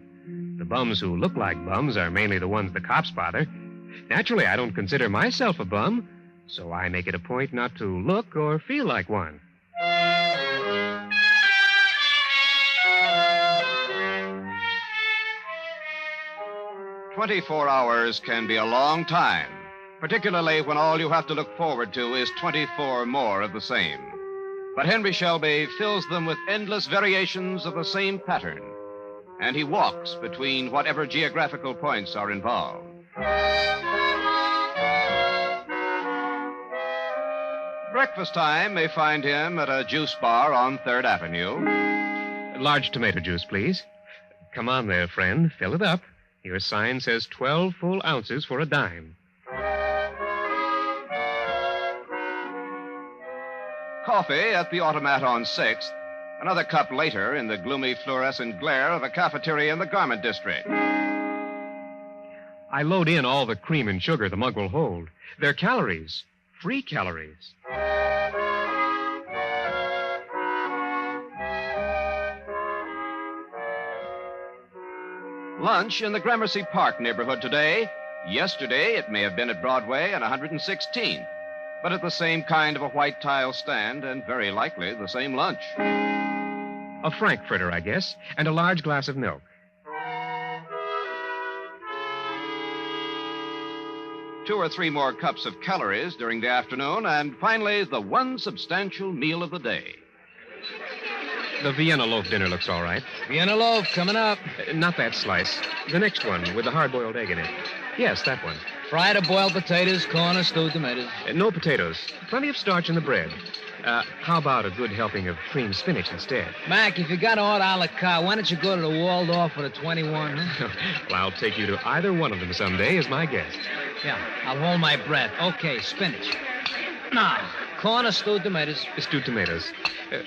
The bums who look like bums are mainly the ones the cops bother. Naturally, I don't consider myself a bum, so I make it a point not to look or feel like one. "24 hours can be a long time, particularly when all you have to look forward to is 24 more of the same. But Henry Shelby fills them with endless variations of the same pattern, and he walks between whatever geographical points are involved. Breakfast time may find him at a juice bar on 3rd Avenue. Large tomato juice, please. Come on there, friend. Fill it up. Your sign says 12 full ounces for a dime. Coffee at the automat on 6th. Another cup later in the gloomy fluorescent glare of a cafeteria in the garment district. I load in all the cream and sugar the mug will hold. They're calories. Free calories. Lunch in the Gramercy Park neighborhood today. Yesterday, it may have been at Broadway and 116th, but at the same kind of a white tile stand and very likely the same lunch. A frankfurter, I guess, and a large glass of milk. 2 or 3 more cups of calories during the afternoon, and finally, the one substantial meal of the day. The Vienna loaf dinner looks all right. Vienna loaf coming up. Not that slice. The next one with the hard-boiled egg in it. Yes, that one. Fried or boiled potatoes, corn or stewed tomatoes. No potatoes. Plenty of starch in the bread. How about a good helping of cream spinach instead? Mac, if you got to order a la carte, why don't you go to the Waldorf for the 21, huh? Well, I'll take you to either one of them someday as my guest. Yeah, I'll hold my breath. Okay, spinach. Now, corn or stewed tomatoes. Stewed tomatoes.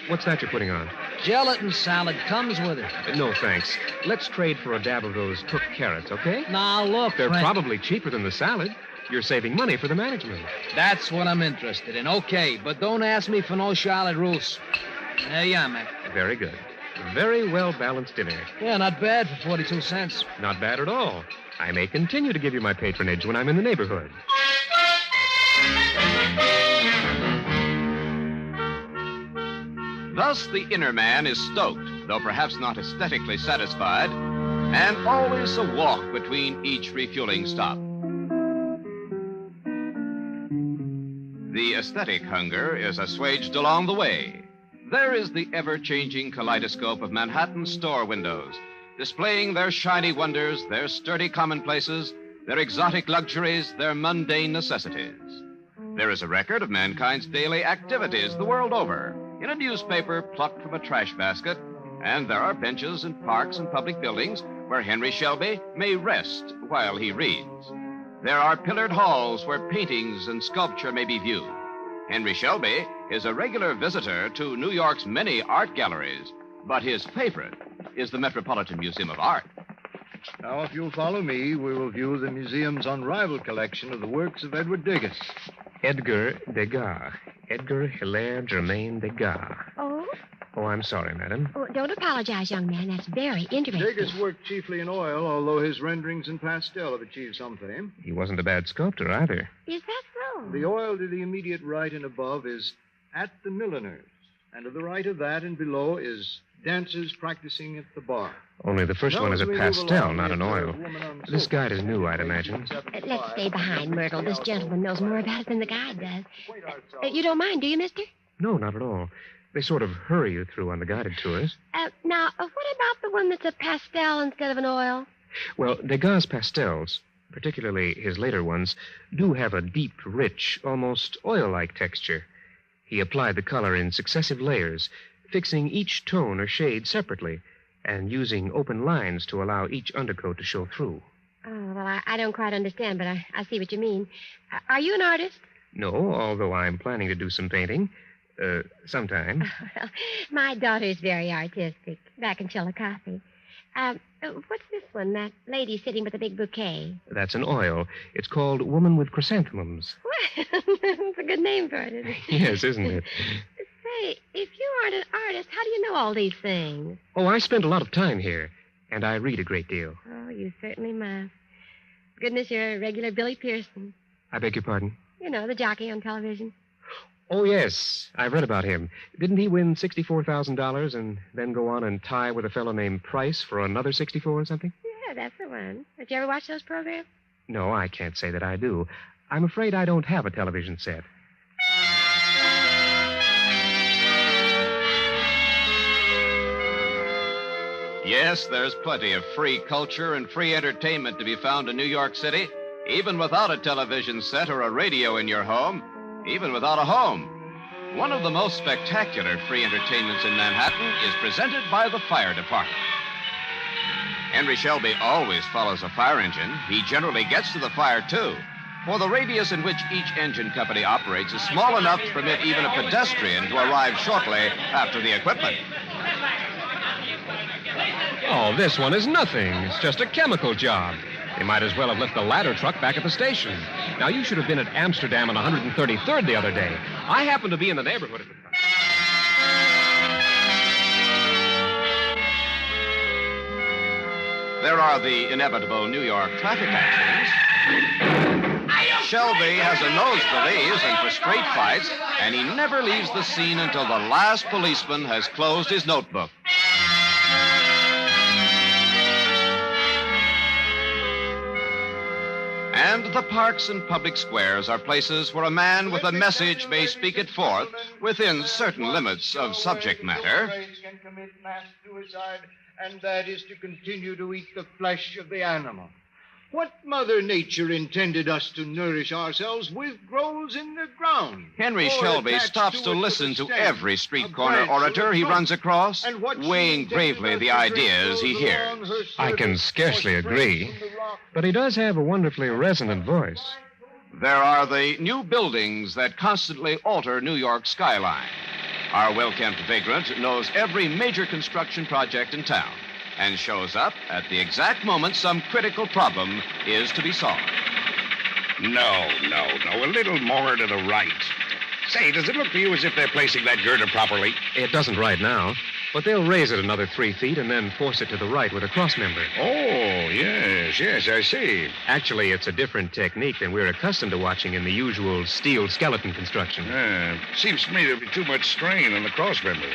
What's that you're putting on? Gelatin salad comes with it. No, thanks. Let's trade for a dab of those cooked carrots, okay? Now, look, They're probably cheaper than the salad. You're saving money for the management. That's what I'm interested in. Okay, but don't ask me for no Charlotte rules. There you are, Mac. Very good. Very well-balanced dinner. Yeah, not bad for 42 cents. Not bad at all. I may continue to give you my patronage when I'm in the neighborhood. Thus, the inner man is stoked, though perhaps not aesthetically satisfied, and always a walk between each refueling stop. The aesthetic hunger is assuaged along the way. There is the ever-changing kaleidoscope of Manhattan store windows, displaying their shiny wonders, their sturdy commonplaces, their exotic luxuries, their mundane necessities. There is a record of mankind's daily activities the world over, in a newspaper plucked from a trash basket, and there are benches and parks and public buildings where Henry Shelby may rest while he reads. There are pillared halls where paintings and sculpture may be viewed. Henry Shelby is a regular visitor to New York's many art galleries, but his favorite is the Metropolitan Museum of Art. Now, if you'll follow me, we will view the museum's unrivaled collection of the works of Edward Degas. Edgar Degas. Edgar Hilaire Germain Degas. Oh? Oh, I'm sorry, madam. Oh, don't apologize, young man. That's very interesting. Degas worked chiefly in oil, although his renderings in pastel have achieved some fame. He wasn't a bad sculptor either. Is that so? The oil to the immediate right and above is At the Milliner's, and to the right of that and below is Dancers Practicing at the Bar. Only the first one is a pastel, not an oil. This guide is new, I'd imagine. Let's stay behind, Myrtle. This gentleman knows more about it than the guide does. You don't mind, do you, mister? No, not at all. They sort of hurry you through on the guided tours. Now, what about the one that's a pastel instead of an oil? Well, Degas' pastels, particularly his later ones, do have a deep, rich, almost oil-like texture. He applied the color in successive layers, fixing each tone or shade separately, and using open lines to allow each undercoat to show through. Oh, well, I don't quite understand, but I see what you mean. Are you an artist? No, although I'm planning to do some painting. Sometime. Well, my daughter's very artistic, back in Chillicothe. What's this one, that lady sitting with a big bouquet? That's an oil. It's called Woman with Chrysanthemums. Well, that's a good name for it, isn't it? Yes, isn't it? Say, if you aren't an artist, how do you know all these things? Oh, I spend a lot of time here, and I read a great deal. Oh, you certainly must. Goodness, you're a regular Billy Pearson. I beg your pardon? You know, the jockey on television. Oh, yes. I've read about him. Didn't he win $64,000 and then go on and tie with a fellow named Price for another 64 or something? Yeah, that's the one. Did you ever watch those programs? No, I can't say that I do. I'm afraid I don't have a television set. Yes, there's plenty of free culture and free entertainment to be found in New York City, even without a television set or a radio in your home. Even without a home. One of the most spectacular free entertainments in Manhattan is presented by the fire department. Henry Shelby always follows a fire engine. He generally gets to the fire, too, for the radius in which each engine company operates is small enough to permit even a pedestrian to arrive shortly after the equipment. Oh, this one is nothing. It's just a chemical job. They might as well have left the ladder truck back at the station. Now, you should have been at Amsterdam on 133rd the other day. I happened to be in the neighborhood at the time. There are the inevitable New York traffic accidents. Shelby has a nose for these and for street fights, and he never leaves the scene until the last policeman has closed his notebook. And the parks and public squares are places where a man with a message may speak it forth within certain limits of subject matter. Can commit mass suicide, and that is to continue to eat the flesh of the animal. What Mother Nature intended us to nourish ourselves with grows in the ground. Henry Shelby stops to listen to every street corner orator he runs across, weighing gravely the ideas he hears. I can scarcely agree, but he does have a wonderfully resonant voice. There are the new buildings that constantly alter New York's skyline. Our well-kept vagrant knows every major construction project in town and shows up at the exact moment some critical problem is to be solved. No. A little more to the right. Say, does it look to you as if they're placing that girder properly? It doesn't right now, but they'll raise it another 3 feet and then force it to the right with a cross member. Oh, yes. yes, I see. Actually, it's a different technique than we're accustomed to watching in the usual steel skeleton construction. Seems to me there'd be too much strain on the crossmember.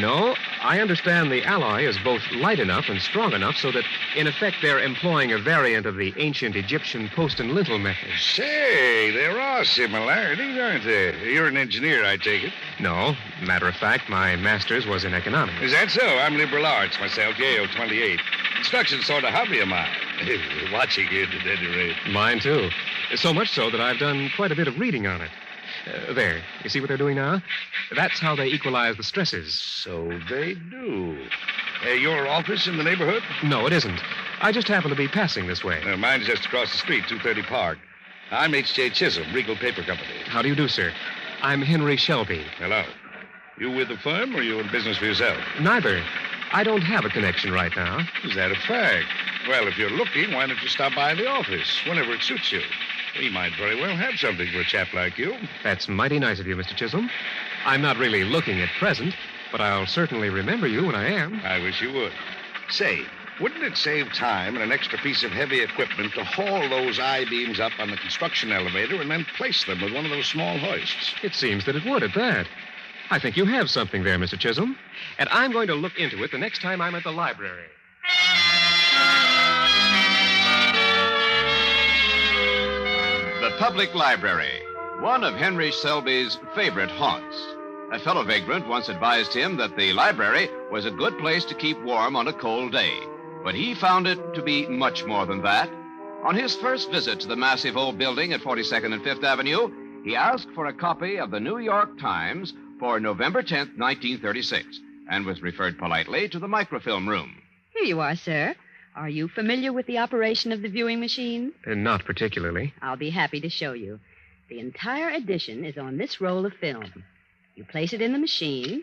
No, I understand the alloy is both light enough and strong enough so that, in effect, they're employing a variant of the ancient Egyptian post and lintel method. Say, there are similarities, aren't there? You're an engineer, I take it. No. Matter of fact, my master's was in economics. Is that so? I'm liberal arts myself, Yale 28. Construction's sort of hobby of mine. Watching it at any rate. Mine, too. So much so that I've done quite a bit of reading on it. There. You see what they're doing now? That's how they equalize the stresses. So they do. Your office in the neighborhood? No, it isn't. I just happen to be passing this way. Mine's just across the street, 230 Park. I'm H.J. Chisholm, Regal Paper Company. How do you do, sir? I'm Henry Shelby. Hello. You with the firm, or you in business for yourself? Neither. I don't have a connection right now. Is that a fact? Well, if you're looking, why don't you stop by the office whenever it suits you? We might very well have something for a chap like you. That's mighty nice of you, Mr. Chisholm. I'm not really looking at present, but I'll certainly remember you when I am. I wish you would. Say, wouldn't it save time and an extra piece of heavy equipment to haul those I-beams up on the construction elevator and then place them with one of those small hoists? It seems that it would at that. I think you have something there, Mr. Chisholm. And I'm going to look into it the next time I'm at the library. The public library, one of Henry Shelby's favorite haunts. A fellow vagrant once advised him that the library was a good place to keep warm on a cold day. But he found it to be much more than that. On his first visit to the massive old building at 42nd and 5th Avenue, he asked for a copy of the New York Times for November 10th, 1936, and was referred politely to the microfilm room. Here you are, sir. Are you familiar with the operation of the viewing machine? Not particularly. I'll be happy to show you. The entire edition is on this roll of film. You place it in the machine,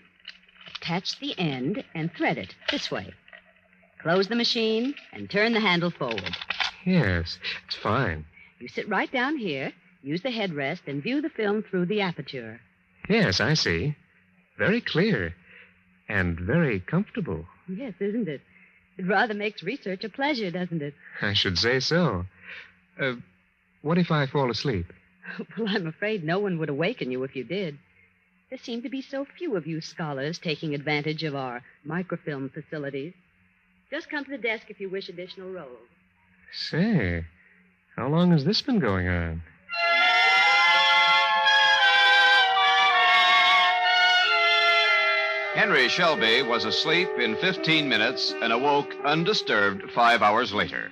attach the end, and thread it this way. Close the machine and turn the handle forward. Yes, it's fine. You sit right down here, use the headrest, and view the film through the aperture. Yes, I see. Very clear. And very comfortable. Yes, isn't it? It rather makes research a pleasure, doesn't it? I should say so. What if I fall asleep? Well, I'm afraid no one would awaken you if you did. There seem to be so few of you scholars taking advantage of our microfilm facilities. Just come to the desk if you wish additional rolls. Say, how long has this been going on? Henry Shelby was asleep in 15 minutes and awoke undisturbed 5 hours later.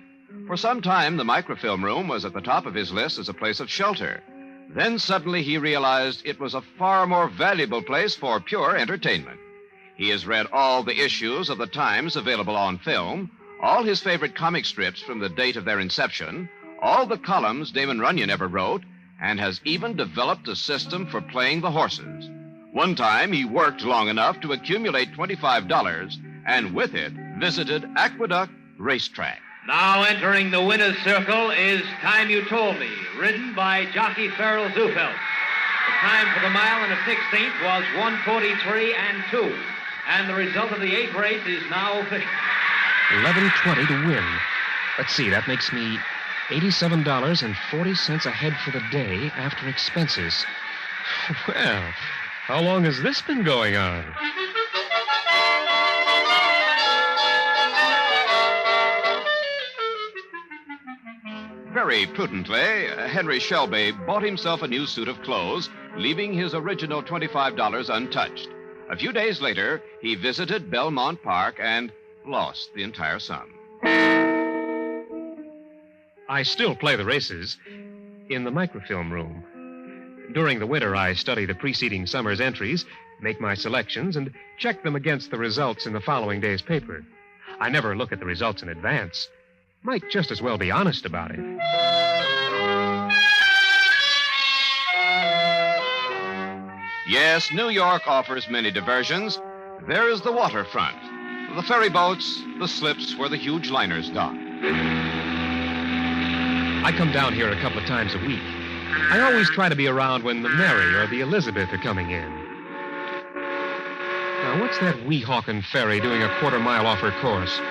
For some time, the microfilm room was at the top of his list as a place of shelter. Then suddenly he realized it was a far more valuable place for pure entertainment. He has read all the issues of the Times available on film, all his favorite comic strips from the date of their inception, all the columns Damon Runyon ever wrote, and has even developed a system for playing the horses. One time, he worked long enough to accumulate $25, and with it, visited Aqueduct Racetrack. Now entering the winner's circle is Time You Told Me, ridden by jockey Farrell Zufeld. The time for the mile and a 16th was 1:43 and 2, and the result of the 8th race is now official. 11:20 to win. Let's see, that makes me $87.40 ahead for the day after expenses. Well, how long has this been going on? Very prudently, Henry Shelby bought himself a new suit of clothes, leaving his original $25 untouched. A few days later, he visited Belmont Park and lost the entire sum. I still play the races in the microfilm room. During the winter, I study the preceding summer's entries, make my selections, and check them against the results in the following day's paper. I never look at the results in advance. Might just as well be honest about it. Yes, New York offers many diversions. There is the waterfront, the ferry boats, the slips where the huge liners dock. I come down here a couple of times a week. I always try to be around when the Mary or the Elizabeth are coming in. Now, what's that Weehawken ferry doing a quarter mile off her course?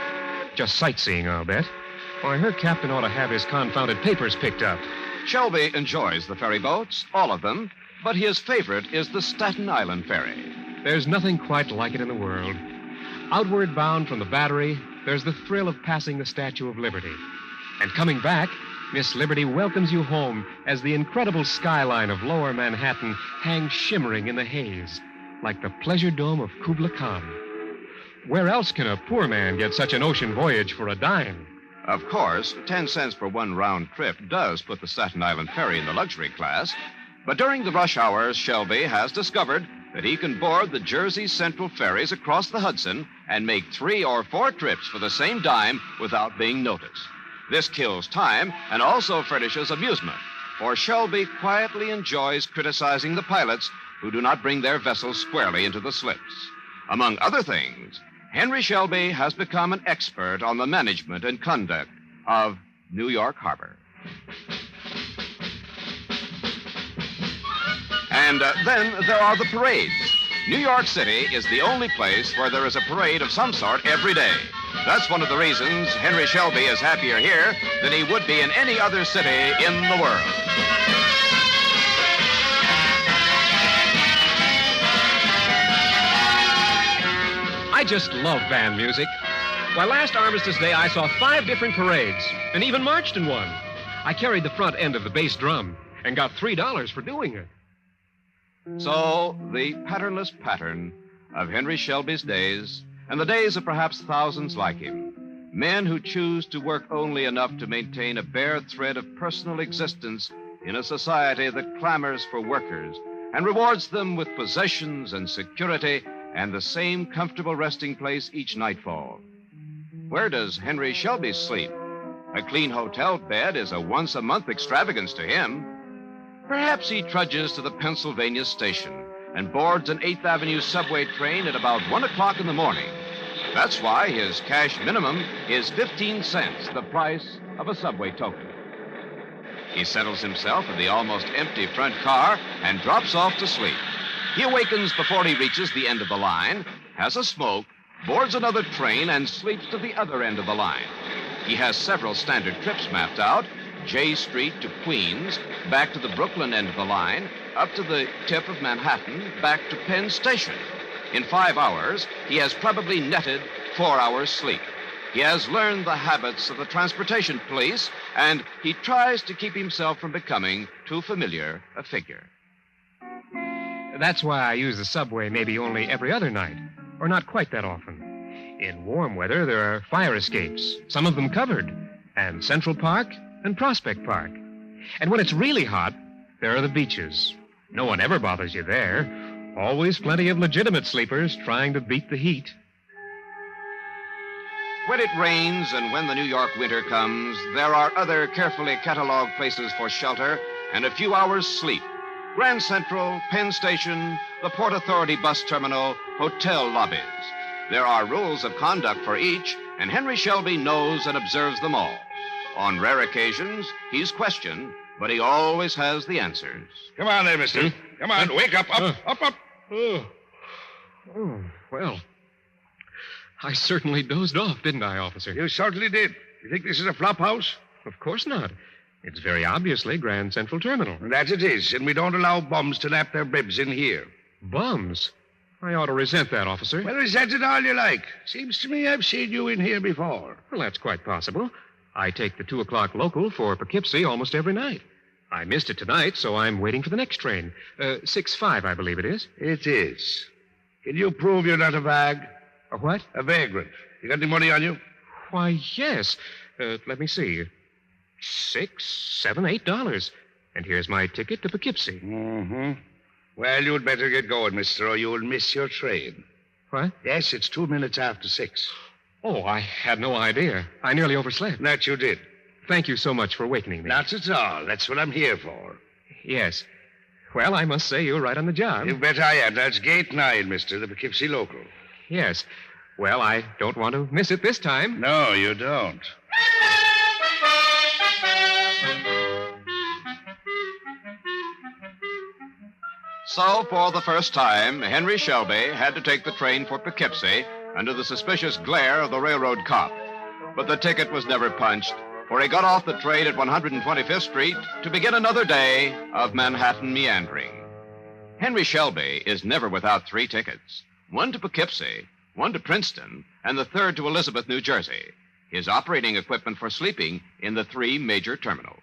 Just sightseeing, I'll bet. Oh, I heard Captain ought to have his confounded papers picked up. Shelby enjoys the ferry boats, all of them, but his favorite is the Staten Island ferry. There's nothing quite like it in the world. Outward bound from the Battery, there's the thrill of passing the Statue of Liberty. And coming back, Miss Liberty welcomes you home as the incredible skyline of Lower Manhattan hangs shimmering in the haze, like the pleasure dome of Kubla Khan. Where else can a poor man get such an ocean voyage for a dime? Of course, 10 cents for one round trip does put the Staten Island ferry in the luxury class, but during the rush hours, Shelby has discovered that he can board the Jersey Central ferries across the Hudson and make 3 or 4 trips for the same dime without being noticed. This kills time and also furnishes amusement, for Shelby quietly enjoys criticizing the pilots who do not bring their vessels squarely into the slips. Among other things, Henry Shelby has become an expert on the management and conduct of New York Harbor. And then there are the parades. New York City is the only place where there is a parade of some sort every day. That's one of the reasons Henry Shelby is happier here than he would be in any other city in the world. I just love band music. Why, last Armistice Day, I saw 5 different parades and even marched in one. I carried the front end of the bass drum and got $3 for doing it. So, the patternless pattern of Henry Shelby's days, and the days of perhaps thousands like him. Men who choose to work only enough to maintain a bare thread of personal existence in a society that clamors for workers and rewards them with possessions and security and the same comfortable resting place each nightfall. Where does Henry Shelby sleep? A clean hotel bed is a once-a-month extravagance to him. Perhaps he trudges to the Pennsylvania station and boards an 8th Avenue subway train at about 1 o'clock in the morning. That's why his cash minimum is 15 cents, the price of a subway token. He settles himself in the almost empty front car and drops off to sleep. He awakens before he reaches the end of the line, has a smoke, boards another train, and sleeps to the other end of the line. He has several standard trips mapped out: J Street to Queens, back to the Brooklyn end of the line, up to the tip of Manhattan, back to Penn Station. In 5 hours, he has probably netted 4 hours' sleep. He has learned the habits of the transportation police, and he tries to keep himself from becoming too familiar a figure. That's why I use the subway maybe only every other night, or not quite that often. In warm weather, there are fire escapes, some of them covered, and Central Park and Prospect Park. And when it's really hot, there are the beaches. No one ever bothers you there. Always plenty of legitimate sleepers trying to beat the heat. When it rains and when the New York winter comes, there are other carefully cataloged places for shelter and a few hours' sleep. Grand Central, Penn Station, the Port Authority bus terminal, hotel lobbies. There are rules of conduct for each, and Henry Shelby knows and observes them all. On rare occasions, he's questioned, but he always has the answers. Come on there, mister. Come on, wake up, up. Oh, well, I certainly dozed off, didn't I, officer? You certainly did. You think this is a flop house? Of course not. It's very obviously Grand Central Terminal. That it is, and we don't allow bums to nap their bibs in here. Bums? I ought to resent that, officer. Well, resent it all you like. Seems to me I've seen you in here before. Well, that's quite possible. I take the 2 o'clock local for Poughkeepsie almost every night. I missed it tonight, so I'm waiting for the next train. 6:05, I believe it is. It is. Can you prove you're not a vag? A what? A vagrant. You got any money on you? Why, yes. Let me see. $6, $7, $8. And here's my ticket to Poughkeepsie. Mm-hmm. Well, you'd better get going, mister, or you'll miss your train. What? Yes, it's 2 minutes after 6. Oh, I had no idea. I nearly overslept. That you did. Thank you so much for awakening me. Not at all. That's what I'm here for. Yes. Well, I must say you're right on the job. You bet I am. That's gate 9, mister, the Poughkeepsie local. Yes. Well, I don't want to miss it this time. No, you don't. So, for the first time, Henry Shelby had to take the train for Poughkeepsie under the suspicious glare of the railroad cop. But the ticket was never punched, for he got off the train at 125th Street to begin another day of Manhattan meandering. Henry Shelby is never without 3 tickets, one to Poughkeepsie, one to Princeton, and the third to Elizabeth, New Jersey, his operating equipment for sleeping in the 3 major terminals.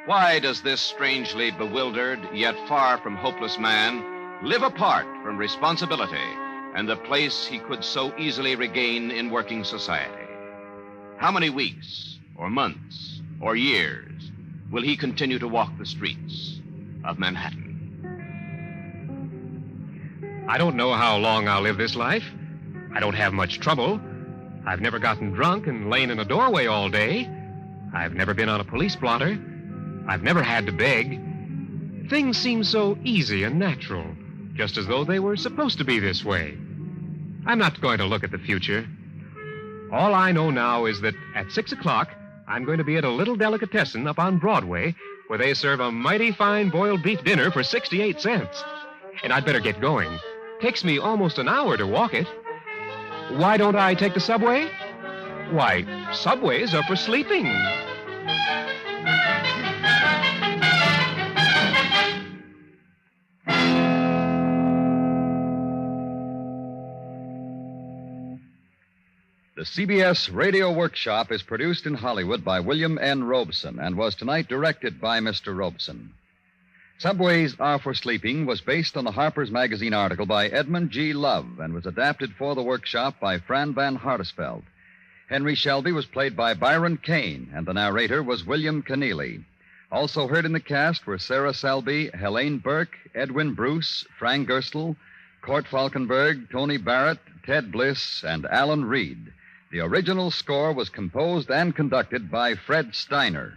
Why does this strangely bewildered, yet far from hopeless man live apart from responsibility and the place he could so easily regain in working society? How many weeks, or months, or years will he continue to walk the streets of Manhattan? I don't know how long I'll live this life. I don't have much trouble. I've never gotten drunk and lain in a doorway all day. I've never been on a police blotter. I've never had to beg. Things seem so easy and natural, just as though they were supposed to be this way. I'm not going to look at the future. All I know now is that at 6 o'clock, I'm going to be at a little delicatessen up on Broadway where they serve a mighty fine boiled beef dinner for 68 cents. And I'd better get going. Takes me almost an hour to walk it. Why don't I take the subway? Why, subways are for sleeping. The CBS Radio Workshop is produced in Hollywood by William N. Robeson and was tonight directed by Mr. Robeson. Subways Are for Sleeping was based on the Harper's Magazine article by Edmund G. Love and was adapted for the workshop by Fran Van Hartesveld. Henry Shelby was played by Byron Kane, and the narrator was William Keneally. Also heard in the cast were Sarah Selby, Helene Burke, Edwin Bruce, Frank Gerstle, Court Falkenberg, Tony Barrett, Ted Bliss, and Alan Reed. The original score was composed and conducted by Fred Steiner.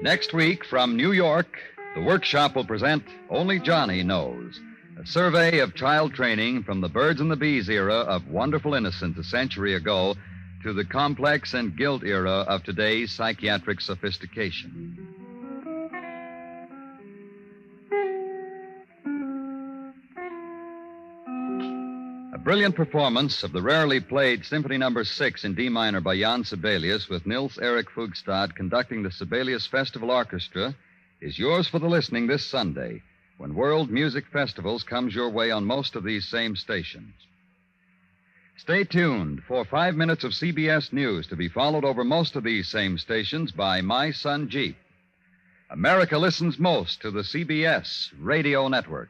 Next week, from New York, the workshop will present Only Johnny Knows, a survey of child training from the birds and the bees era of wonderful innocence a century ago to the complex and guilt era of today's psychiatric sophistication. A brilliant performance of the rarely played Symphony No. 6 in D minor by Jan Sibelius with Nils Erik Fugstad conducting the Sibelius Festival Orchestra is yours for the listening this Sunday when World Music Festivals comes your way on most of these same stations. Stay tuned for 5 minutes of CBS News to be followed over most of these same stations by My Son Jeep. America listens most to the CBS Radio Network.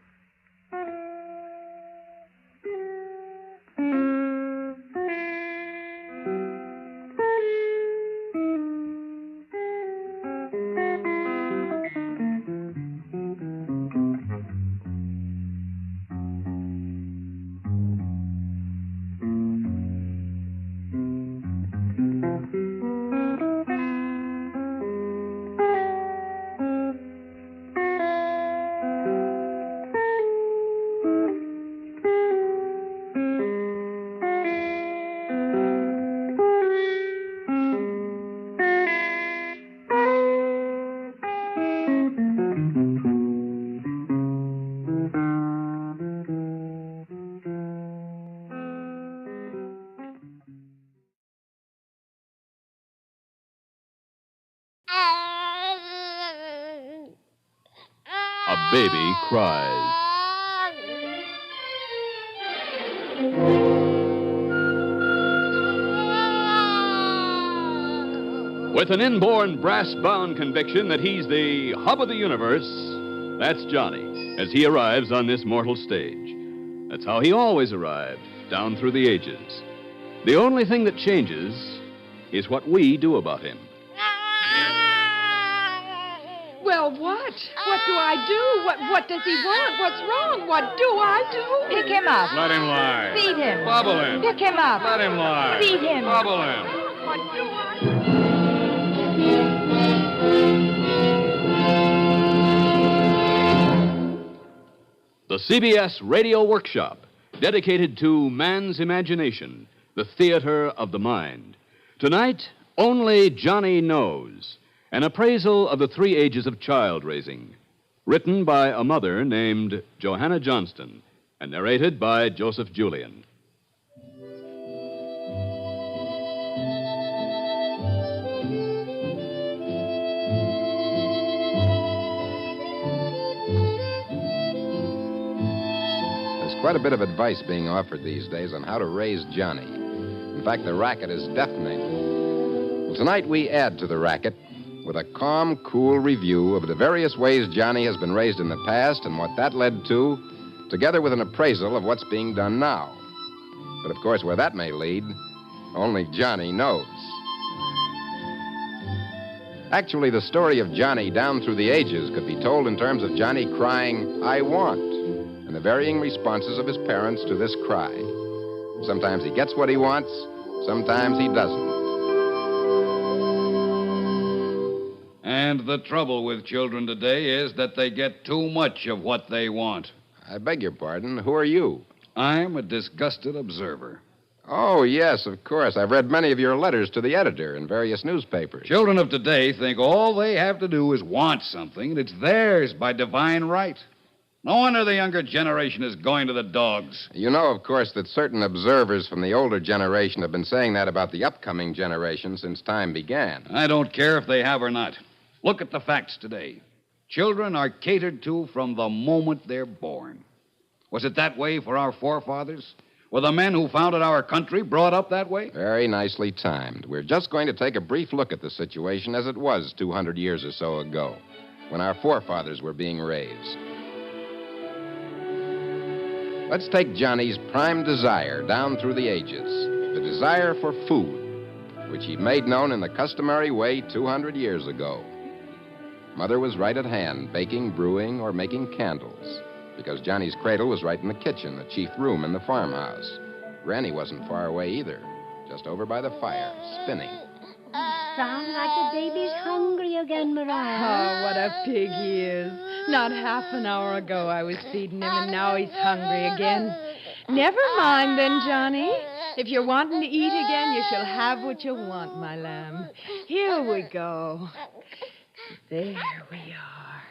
A baby cries. With an inborn brass-bound conviction that he's the hub of the universe, that's Johnny, as he arrives on this mortal stage. That's how he always arrived, down through the ages. The only thing that changes is what we do about him. Well, what? What do I do? What does he want? What's wrong? What do I do? Pick him up. Let him lie. Feed him. Bubble him. Pick him up. Let him lie. Feed him. Bubble him. What do I The CBS Radio Workshop, dedicated to man's imagination, the theater of the mind. Tonight, Only Johnny Knows. an appraisal of the 3 ages of child raising, written by a mother named Johanna Johnston and narrated by Joseph Julian. Quite a bit of advice being offered these days on how to raise Johnny. In fact, the racket is deafening. Well, tonight we add to the racket with a calm, cool review of the various ways Johnny has been raised in the past and what that led to, together with an appraisal of what's being done now. But, of course, where that may lead, only Johnny knows. Actually, the story of Johnny down through the ages could be told in terms of Johnny crying, "I want," and the varying responses of his parents to this cry. Sometimes he gets what he wants, sometimes he doesn't. And the trouble with children today is that they get too much of what they want. I beg your pardon, who are you? I'm a disgusted observer. Oh, yes, of course. I've read many of your letters to the editor in various newspapers. Children of today think all they have to do is want something, and it's theirs by divine right. No wonder the younger generation is going to the dogs. You know, of course, that certain observers from the older generation have been saying that about the upcoming generation since time began. I don't care if they have or not. Look at the facts today. Children are catered to from the moment they're born. Was it that way for our forefathers? Were the men who founded our country brought up that way? Very nicely timed. We're just going to take a brief look at the situation as it was 200 years or so ago, when our forefathers were being raised. Let's take Johnny's prime desire down through the ages, the desire for food, which he made known in the customary way 200 years ago. Mother was right at hand, baking, brewing, or making candles, because Johnny's cradle was right in the kitchen, the chief room in the farmhouse. Granny wasn't far away either, just over by the fire, spinning. Sounds like the baby's hungry again, Mariah. Oh, what a pig he is. Not half an hour ago I was feeding him, and now he's hungry again. Never mind then, Johnny. If you're wanting to eat again, you shall have what you want, my lamb. Here we go. There we are.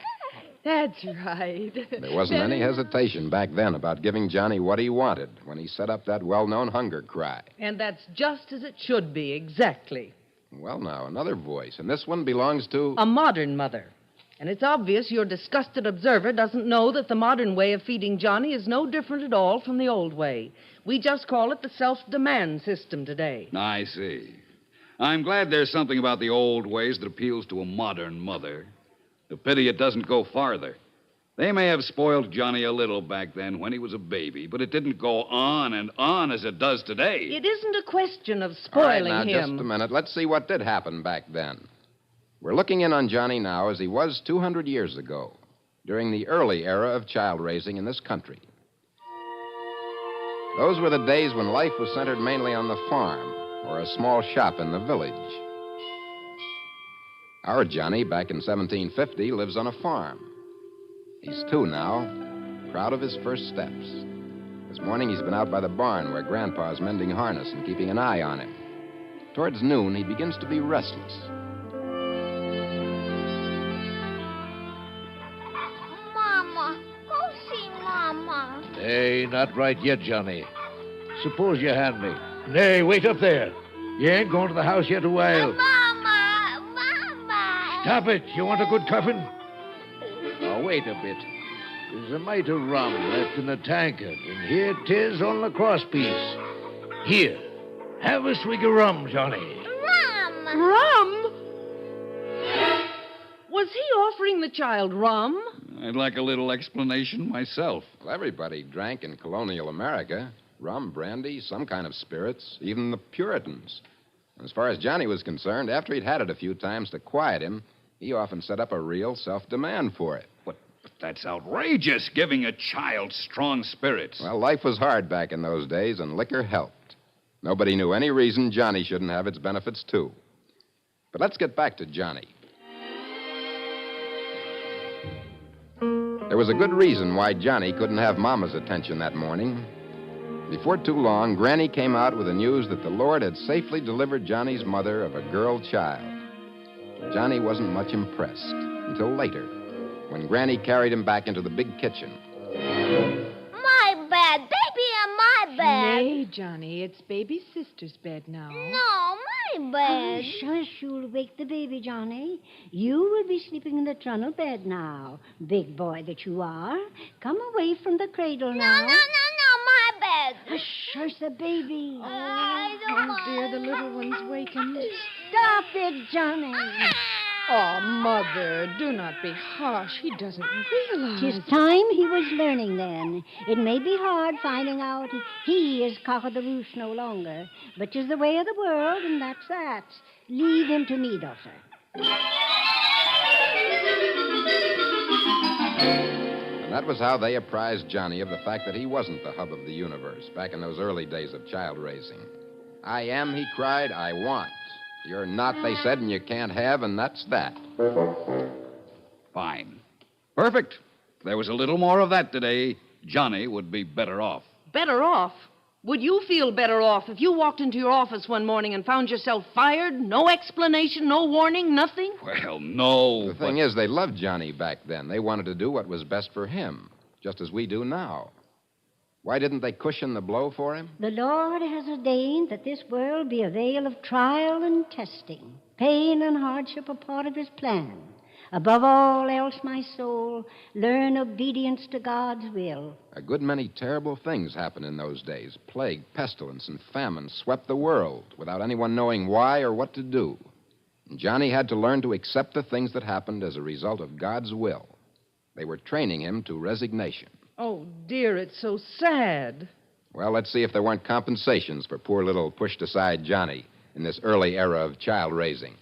That's right. There wasn't any hesitation back then about giving Johnny what he wanted when he set up that well-known hunger cry. And that's just as it should be, exactly. Well, now, another voice, and this one belongs to... a modern mother. And it's obvious your disgusted observer doesn't know that the modern way of feeding Johnny is no different at all from the old way. We just call it the self-demand system today. I see. I'm glad there's something about the old ways that appeals to a modern mother. The pity it doesn't go farther. They may have spoiled Johnny a little back then when he was a baby, but it didn't go on and on as it does today. It isn't a question of spoiling All right, now, him. just a minute. Let's see what did happen back then. We're looking in on Johnny now as he was 200 years ago, during the early era of child raising in this country. Those were the days when life was centered mainly on the farm or a small shop in the village. Our Johnny, back in 1750, lives on a farm. He's 2 now, proud of his first steps. This morning he's been out by the barn where Grandpa's mending harness and keeping an eye on him. Towards noon, he begins to be restless. Mama, go see Mama. Hey, not right yet, Johnny. Suppose you hand me. Nay, wait up there. You ain't going to the house yet a while. Mama! Stop it. You want a good cuffin'? Now, wait a bit. There's a mite of rum left in the tankard, and here 'tis on the crosspiece. Here, have a swig of rum, Johnny. Rum? Was he offering the child rum? I'd like a little explanation myself. Well, everybody drank in colonial America. Rum, brandy, some kind of spirits, even the Puritans. And as far as Johnny was concerned, after he'd had it a few times to quiet him, he often set up a real self-demand for it. But that's outrageous, giving a child strong spirits. Well, life was hard back in those days, and liquor helped. Nobody knew any reason Johnny shouldn't have its benefits, too. But let's get back to Johnny. There was a good reason why Johnny couldn't have Mama's attention that morning. Before too long, Granny came out with the news that the Lord had safely delivered Johnny's mother of a girl child. Johnny wasn't much impressed until later, when Granny carried him back into the big kitchen. My bed. Baby in my bed. Nay, Johnny, it's baby's sister's bed now. No, my bed. Shush, you'll wake the baby, Johnny. You will be sleeping in the trundle bed now. Big boy that you are. Come away from the cradle now. No, my bed. Shush, the baby. Oh, dear, the little one's wakened. Stop it, Johnny. Oh, Mother, do not be harsh. He doesn't realize. 'Tis time he was learning then. It may be hard finding out he is cock of the roost no longer, but 'tis the way of the world, and that's that. Leave him to me, daughter. And that was how they apprised Johnny of the fact that he wasn't the hub of the universe back in those early days of child raising. I am, he cried, I want. You're not, they said, and you can't have, and that's that. Fine. Perfect. If there was a little more of that today, Johnny would be better off. Better off? Would you feel better off if you walked into your office one morning and found yourself fired? No explanation, no warning, nothing? Well, no. The thing is, they loved Johnny back then. They wanted to do what was best for him, just as we do now. Why didn't they cushion the blow for him? The Lord has ordained that this world be a vale of trial and testing. Pain and hardship are part of his plan. Above all else, my soul, learn obedience to God's will. A good many terrible things happened in those days. Plague, pestilence, and famine swept the world without anyone knowing why or what to do. And Johnny had to learn to accept the things that happened as a result of God's will. They were training him to resignation. Oh, dear, it's so sad. Well, let's see if there weren't compensations for poor little pushed-aside Johnny in this early era of child raising.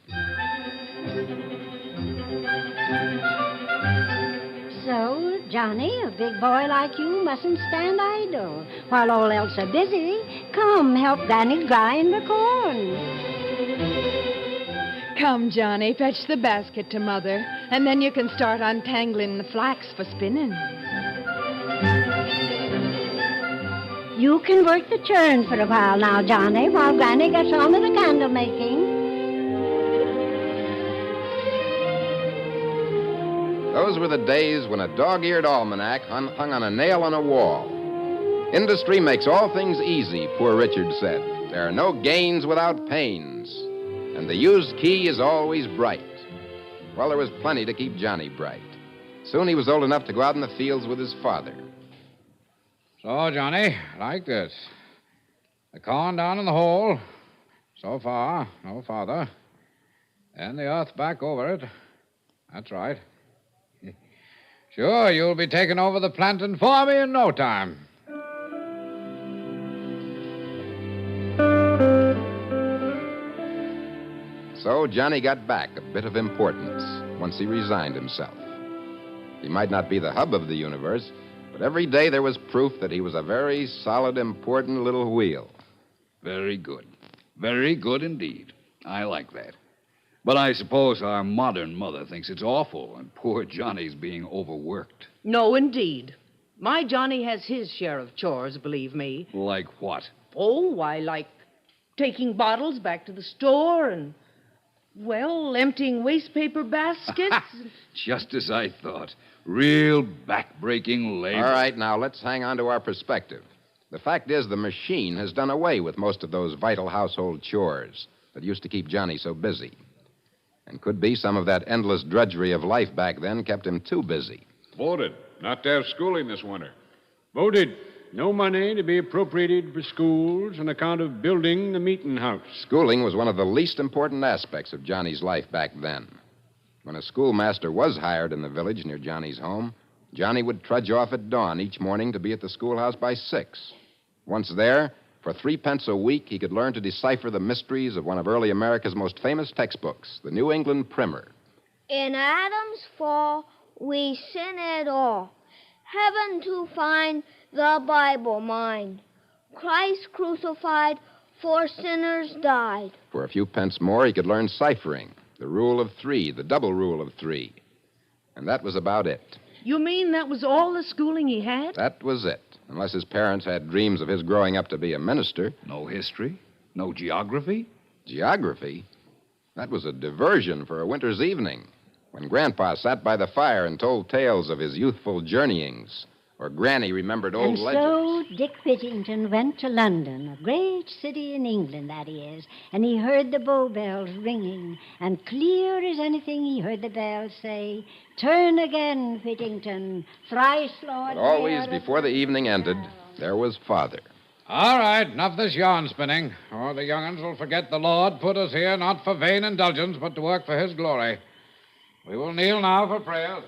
So, Johnny, a big boy like you mustn't stand idle. While all else are busy, come help Granny grind the corn. Come, Johnny, fetch the basket to Mother, and then you can start untangling the flax for spinning. You can work the churn for a while now, Johnny, while Granny gets on with the candle making. Those were the days when a dog-eared almanac hung on a nail on a wall. Industry makes all things easy, poor Richard said. There are no gains without pains. And the used key is always bright. Well, there was plenty to keep Johnny bright. Soon he was old enough to go out in the fields with his father. So, Johnny, like this. The corn down in the hole. So far, no farther. And the earth back over it. That's right. Sure, you'll be taking over the planting for me in no time. So Johnny got back a bit of importance once he resigned himself. He might not be the hub of the universe, but every day there was proof that he was a very solid, important little wheel. Very good. Very good indeed. I like that. But I suppose our modern mother thinks it's awful, and poor Johnny's being overworked. No, indeed. My Johnny has his share of chores, believe me. Like what? Oh, why, like taking bottles back to the store and, well, emptying waste paper baskets. Just as I thought. Real back-breaking labor. All right, now let's hang on to our perspective. The fact is, the machine has done away with most of those vital household chores that used to keep Johnny so busy. And could be some of that endless drudgery of life back then kept him too busy. Voted not to have schooling this winter. Voted no money to be appropriated for schools on account of building the meeting house. Schooling was one of the least important aspects of Johnny's life back then. When a schoolmaster was hired in the village near Johnny's home, Johnny would trudge off at dawn each morning to be at the schoolhouse by 6. Once there, for 3 pence a week, he could learn to decipher the mysteries of one of early America's most famous textbooks, the New England Primer. In Adam's fall, we sin it all. Heaven to find, the Bible mind. Christ crucified, for sinners died. For a few pence more, he could learn ciphering, the rule of 3, the double rule of 3. And that was about it. You mean that was all the schooling he had? That was it. Unless his parents had dreams of his growing up to be a minister. No history? No geography? Geography? That was a diversion for a winter's evening, when Grandpa sat by the fire and told tales of his youthful journeyings, or Granny remembered old And legends. so Dick Whittington went to London, a great city in England, that is, and he heard the Bow bells ringing, and clear as anything he heard the bells say, "Turn again, Whittington, thrice Lord." But always before the evening ended, there was Father. All right, enough this yarn spinning, or the young'uns will forget the Lord put us here not for vain indulgence, but to work for his glory. We will kneel now for prayers.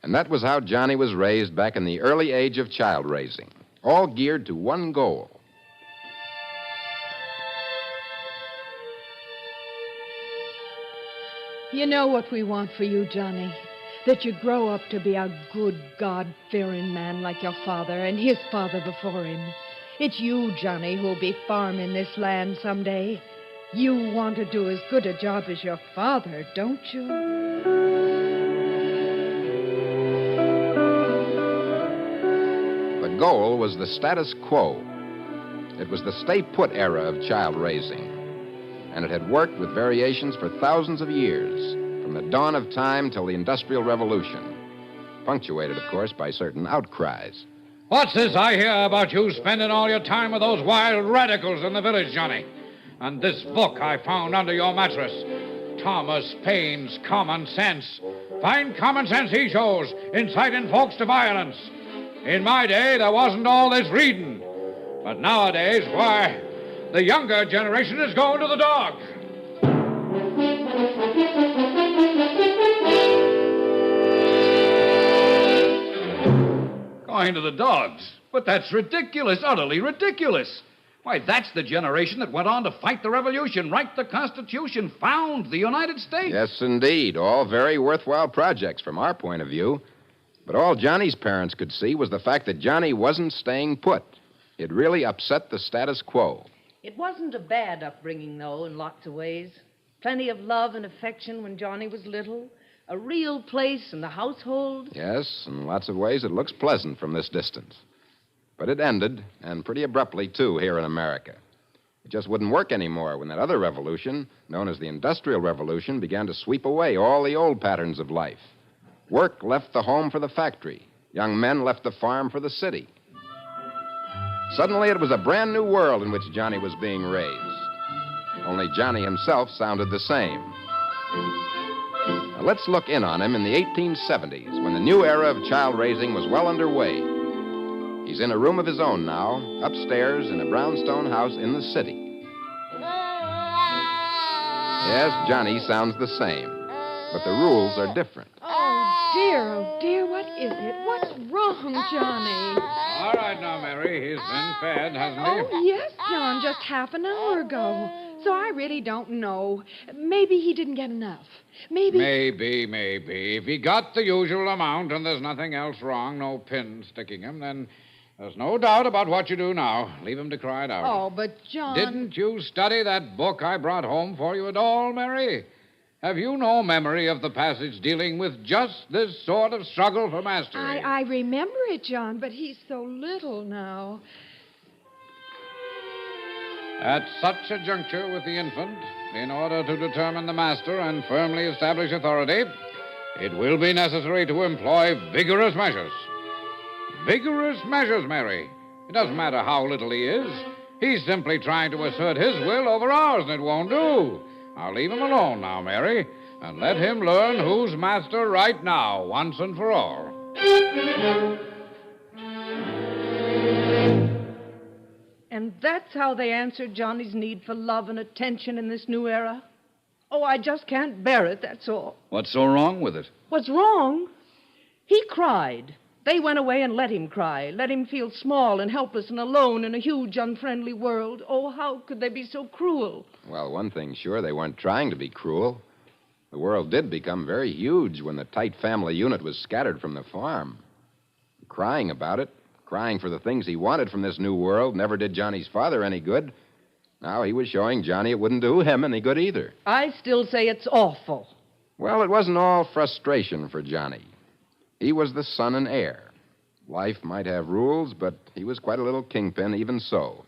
And that was how Johnny was raised back in the early age of child raising, all geared to one goal. You know what we want for you, Johnny? That you grow up to be a good, God-fearing man like your father and his father before him. It's you, Johnny, who'll be farming this land someday. You want to do as good a job as your father, don't you? The goal was the status quo. It was the stay-put era of child raising. And it had worked with variations for thousands of years, from the dawn of time till the Industrial Revolution, punctuated, of course, by certain outcries. What's this I hear about you spending all your time with those wild radicals in the village, Johnny? And this book I found under your mattress, Thomas Paine's Common Sense. Fine common sense he shows, inciting folks to violence. In my day, there wasn't all this reading. But nowadays, why, the younger generation is going to the dogs. Going to the dogs? But that's ridiculous, utterly ridiculous. Why, that's the generation that went on to fight the Revolution, write the Constitution, found the United States. Yes, indeed. All very worthwhile projects from our point of view. But all Johnny's parents could see was the fact that Johnny wasn't staying put. It really upset the status quo. It wasn't a bad upbringing, though, in lots of ways. Plenty of love and affection when Johnny was little. A real place in the household. Yes, in lots of ways it looks pleasant from this distance. But it ended, and pretty abruptly, too, here in America. It just wouldn't work anymore when that other revolution, known as the Industrial Revolution, began to sweep away all the old patterns of life. Work left the home for the factory. Young men left the farm for the city. Suddenly, it was a brand new world in which Johnny was being raised. Only Johnny himself sounded the same. Now, let's look in on him in the 1870s, when the new era of child raising was well underway. He's in a room of his own now, upstairs in a brownstone house in the city. Yes, Johnny sounds the same, but the rules are different. Oh, dear, what is it? What's wrong, Johnny? All right now, Mary. He's been fed, hasn't he? Oh, yes, John, just half an hour ago. So I really don't know. Maybe he didn't get enough. Maybe. Maybe. If he got the usual amount and there's nothing else wrong, no pin sticking him, then there's no doubt about what you do now. Leave him to cry it out. Oh, but John... Didn't you study that book I brought home for you at all, Mary? Have you no memory of the passage dealing with just this sort of struggle for mastery? I remember it, John, but he's so little now. At such a juncture with the infant, in order to determine the master and firmly establish authority, it will be necessary to employ vigorous measures. Vigorous measures, Mary. It doesn't matter how little he is. He's simply trying to assert his will over ours, and it won't do. I'll leave him alone now, Mary, and let him learn who's master right now, once and for all. And that's how they answered Johnny's need for love and attention in this new era? Oh, I just can't bear it, that's all. What's so wrong with it? What's wrong? He cried. They went away and let him cry, let him feel small and helpless and alone in a huge, unfriendly world. Oh, how could they be so cruel? Well, one thing's sure, they weren't trying to be cruel. The world did become very huge when the tight family unit was scattered from the farm. Crying about it, crying for the things he wanted from this new world, never did Johnny's father any good. Now he was showing Johnny it wouldn't do him any good either. I still say it's awful. Well, it wasn't all frustration for Johnny. He was the son and heir. Life might have rules, but he was quite a little kingpin even so.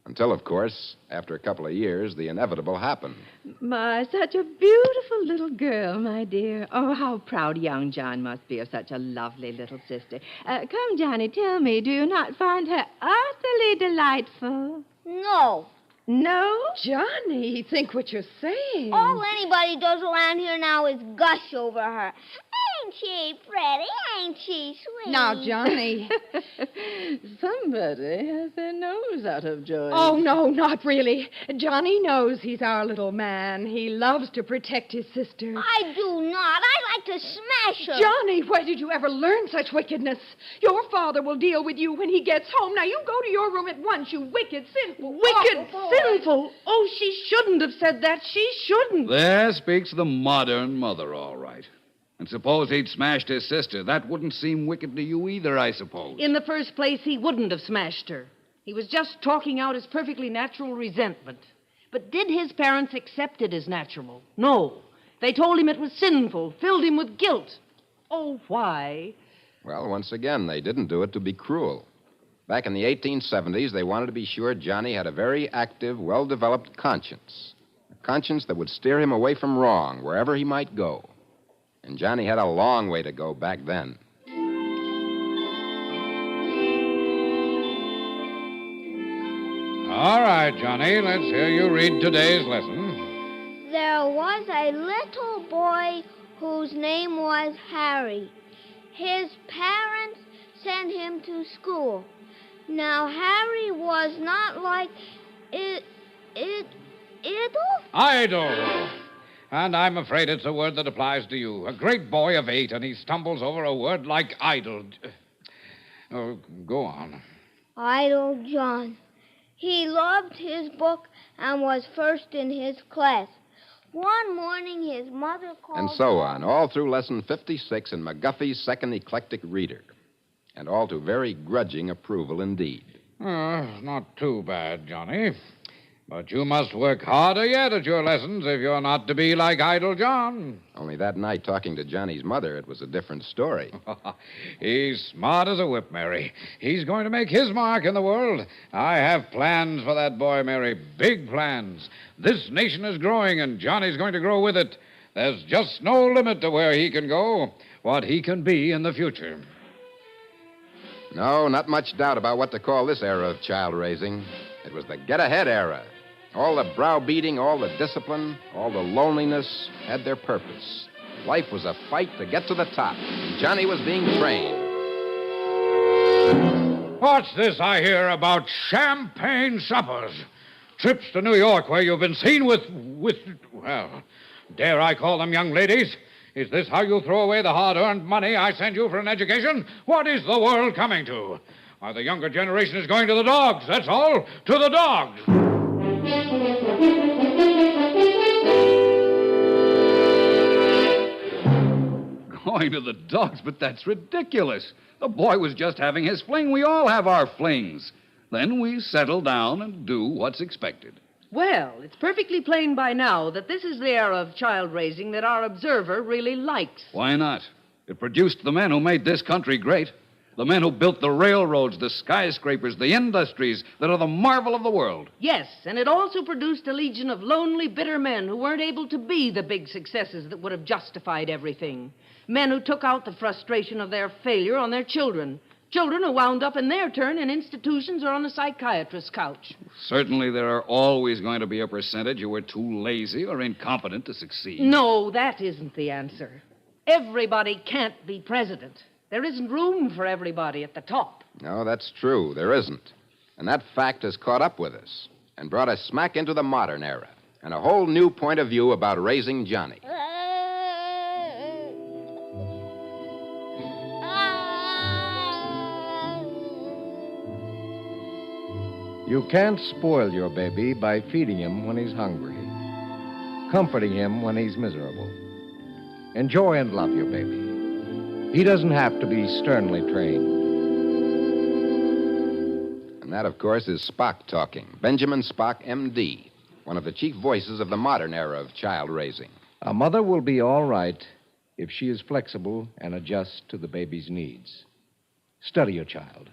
Until, of course, after a couple of years, the inevitable happened. My, such a beautiful little girl, my dear. Oh, how proud young John must be of such a lovely little sister. Come, Johnny, tell me, do you not find her utterly delightful? No. No? Johnny, think what you're saying. All anybody does around here now is gush over her. Ain't she pretty? Ain't she sweet? Now, Johnny. Somebody has their nose out of joint. Oh, no, not really. Johnny knows he's our little man. He loves to protect his sister. I do not. I like to smash her. Johnny, where did you ever learn such wickedness? Your father will deal with you when he gets home. Now, you go to your room at once, you wicked, sinful, Wicked, sinful. Oh, she shouldn't have said that. She shouldn't. There speaks the modern mother, all right. And suppose he'd smashed his sister. That wouldn't seem wicked to you either, I suppose. In the first place, he wouldn't have smashed her. He was just talking out his perfectly natural resentment. But did his parents accept it as natural? No. They told him it was sinful, filled him with guilt. Oh, why? Well, once again, they didn't do it to be cruel. Back in the 1870s, they wanted to be sure Johnny had a very active, well-developed conscience. A conscience that would steer him away from wrong wherever he might go. And Johnny had a long way to go back then. All right, Johnny, let's hear you read today's lesson. There was a little boy whose name was Harry. His parents sent him to school. Now, Harry was not like Idle. And I'm afraid it's a word that applies to you. A great boy of 8, and he stumbles over a word like idle. Oh, go on. Idle John. He loved his book and was first in his class. One morning, his mother called... And so on, all through lesson 56 in McGuffey's Second Eclectic Reader. And all to very grudging approval indeed. Not too bad, Johnny. But you must work harder yet at your lessons if you're not to be like Idle John. Only that night, talking to Johnny's mother, it was a different story. He's smart as a whip, Mary. He's going to make his mark in the world. I have plans for that boy, Mary. Big plans. This nation is growing, and Johnny's going to grow with it. There's just no limit to where he can go, what he can be in the future. No, not much doubt about what to call this era of child raising. It was the get-ahead era. All the browbeating, all the discipline, all the loneliness had their purpose. Life was a fight to get to the top. And Johnny was being trained. What's this I hear about champagne suppers? Trips to New York where you've been seen with, well, dare I call them young ladies? Is this how you throw away the hard-earned money I send you for an education? What is the world coming to? Why, the younger generation is going to the dogs, that's all. To the dogs. Going to the dogs, but that's ridiculous. The boy was just having his fling. We all have our flings. Then we settle down and do what's expected. Well, it's perfectly plain by now that this is the era of child raising that our observer really likes. Why not? It produced the men who made this country great. The men who built the railroads, the skyscrapers, the industries that are the marvel of the world. Yes, and it also produced a legion of lonely, bitter men who weren't able to be the big successes that would have justified everything. Men who took out the frustration of their failure on their children. Children who wound up in their turn in institutions or on a psychiatrist's couch. Certainly there are always going to be a percentage who are too lazy or incompetent to succeed. No, that isn't the answer. Everybody can't be president. There isn't room for everybody at the top. No, that's true. There isn't. And that fact has caught up with us and brought us smack into the modern era and a whole new point of view about raising Johnny. You can't spoil your baby by feeding him when he's hungry, comforting him when he's miserable. Enjoy and love your baby. He doesn't have to be sternly trained. And that, of course, is Spock talking. Benjamin Spock, M.D., one of the chief voices of the modern era of child raising. A mother will be all right if she is flexible and adjusts to the baby's needs. Study your child.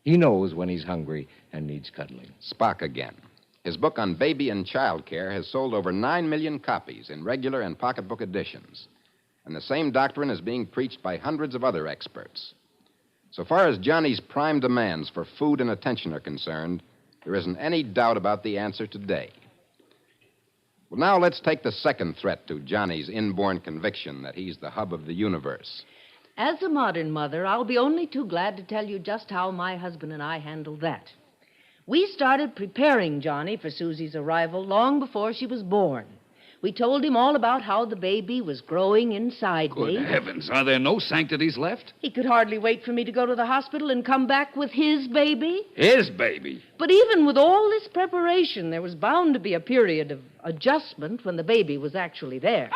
He knows when he's hungry and needs cuddling. Spock again. His book on baby and child care has sold over 9 million copies in regular and pocketbook editions. And the same doctrine is being preached by hundreds of other experts. So far as Johnny's prime demands for food and attention are concerned, there isn't any doubt about the answer today. Well, now let's take the second threat to Johnny's inborn conviction that he's the hub of the universe. As a modern mother, I'll be only too glad to tell you just how my husband and I handled that. We started preparing Johnny for Susie's arrival long before she was born. We told him all about how the baby was growing inside me. Good heavens, are there no sanctities left? He could hardly wait for me to go to the hospital and come back with his baby. His baby? But even with all this preparation, there was bound to be a period of adjustment when the baby was actually there. Yeah.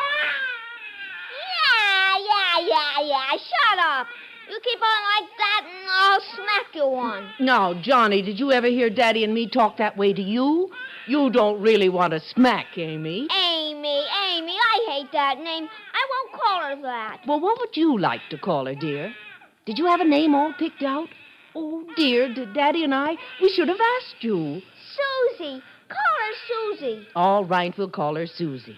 Shut up. You keep on like that and I'll smack you one. Now, Johnny, did you ever hear Daddy and me talk that way to you? You don't really want to smack Amy. Amy, I hate that name. I won't call her that. Well, what would you like to call her, dear? Did you have a name all picked out? Oh, dear, did Daddy and I? We should have asked you. Susie. Call her Susie. All right, we'll call her Susie.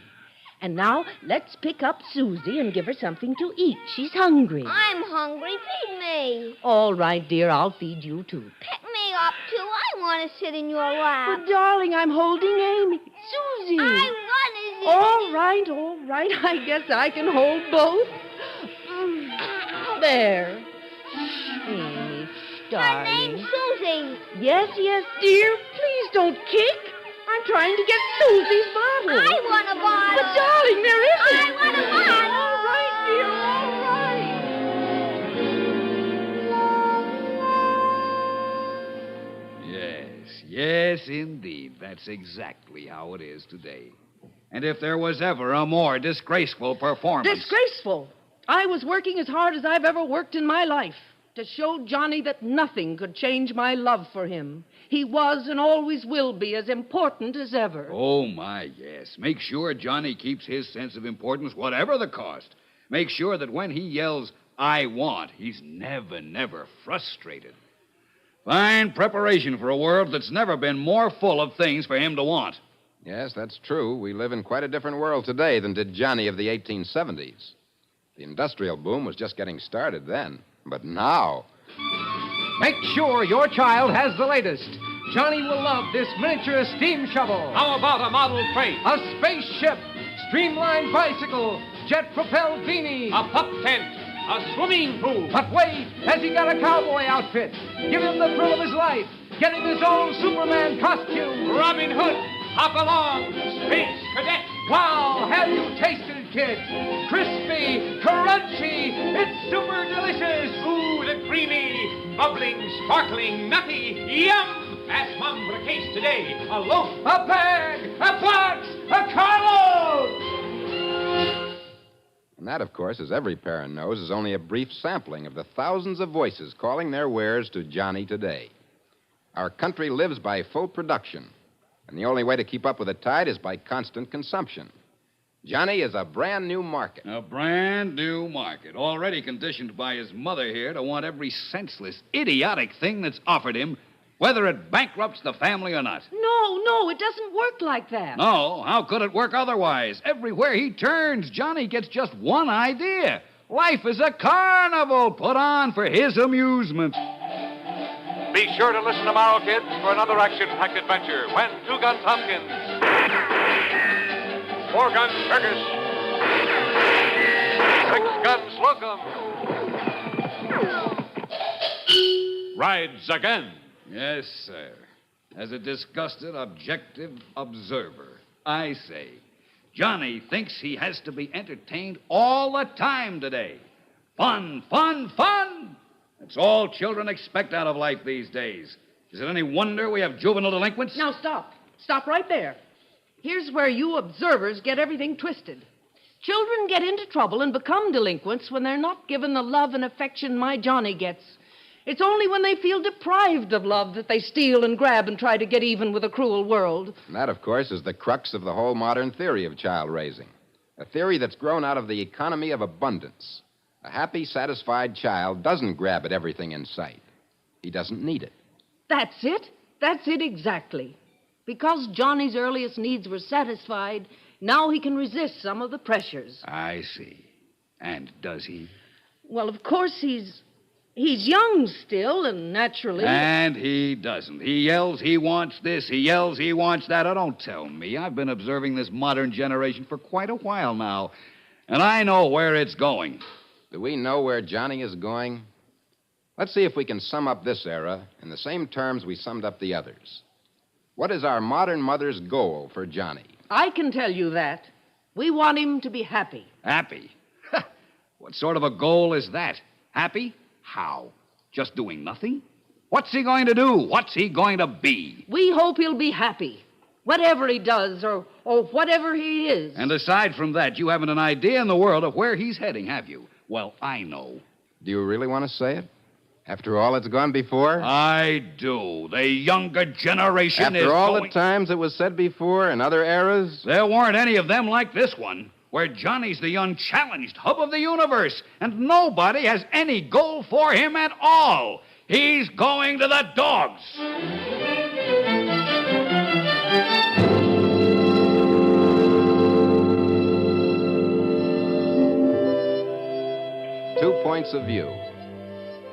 And now, let's pick up Susie and give her something to eat. She's hungry. I'm hungry. Feed me. All right, dear, I'll feed you, too. Pick me up, too. I want to sit in your lap. But, darling, I'm holding Amy. Susie. I want to sit. All right. I guess I can hold both. There. Amy, darling. Her name's Susie. Yes, dear. Please don't kick. I'm trying to get Susie's bottle. I want a bottle. But, darling, there isn't. I want a bottle. All right, dear, all right. Yes, indeed. That's exactly how it is today. And if there was ever a more disgraceful performance... Disgraceful? I was working as hard as I've ever worked in my life to show Johnny that nothing could change my love for him. He was and always will be as important as ever. Oh, my, yes. Make sure Johnny keeps his sense of importance, whatever the cost. Make sure that when he yells, I want, he's never frustrated. Fine preparation for a world that's never been more full of things for him to want. Yes, that's true. We live in quite a different world today than did Johnny of the 1870s. The industrial boom was just getting started then. But now... Make sure your child has the latest. Johnny will love this miniature steam shovel. How about a model crate? A spaceship, streamlined bicycle, jet-propelled beanie. A pup tent. A swimming pool. But wait, has he got a cowboy outfit? Give him the thrill of his life. Get him his own Superman costume. Robin Hood. Hop along. Space Cadet. Wow, have you tasted, kid? Crispy, crunchy, it's super delicious. Smooth and creamy, bubbling, sparkling, nutty, yum! Ask Mom for a case today. A loaf. A bag, a box, a carload! And that, of course, as every parent knows, is only a brief sampling of the thousands of voices calling their wares to Johnny today. Our country lives by full production, and the only way to keep up with the tide is by constant consumption. Johnny is a brand new market. A brand new market, already conditioned by his mother here to want every senseless, idiotic thing that's offered him, whether it bankrupts the family or not. No, it doesn't work like that. No, how could it work otherwise? Everywhere he turns, Johnny gets just one idea. Life is a carnival put on for his amusement. Be sure to listen tomorrow, kids, for another action-packed adventure when 2 Guns Tompkins, 4 Guns Fergus, 6 Guns Slocum rides again. Yes, sir. As a disgusted, objective observer, I say, Johnny thinks he has to be entertained all the time today. Fun, fun, fun! That's all children expect out of life these days. Is it any wonder we have juvenile delinquents? Now, stop. Stop right there. Here's where you observers get everything twisted. Children get into trouble and become delinquents when they're not given the love and affection my Johnny gets. It's only when they feel deprived of love that they steal and grab and try to get even with a cruel world. And that, of course, is the crux of the whole modern theory of child raising. A theory that's grown out of the economy of abundance. A happy, satisfied child doesn't grab at everything in sight. He doesn't need it. That's it. That's it exactly. Because Johnny's earliest needs were satisfied, now he can resist some of the pressures. I see. And does he? Well, of course, he's young still, and naturally... And he doesn't. He yells he wants this, he yells he wants that. Oh, don't tell me. I've been observing this modern generation for quite a while now, and I know where it's going. Do we know where Johnny is going? Let's see if we can sum up this era in the same terms we summed up the others. What is our modern mother's goal for Johnny? I can tell you that. We want him to be happy. Happy? What sort of a goal is that? Happy? How? Just doing nothing? What's he going to do? What's he going to be? We hope he'll be happy, whatever he does or whatever he is. And aside from that, you haven't an idea in the world of where he's heading, have you? Well, I know. Do you really want to say it? After all that's gone before? I do. The younger generation After all the times it was said before in other eras? There weren't any of them like this one, where Johnny's the unchallenged hub of the universe, and nobody has any goal for him at all. He's going to the dogs. 2 points of view.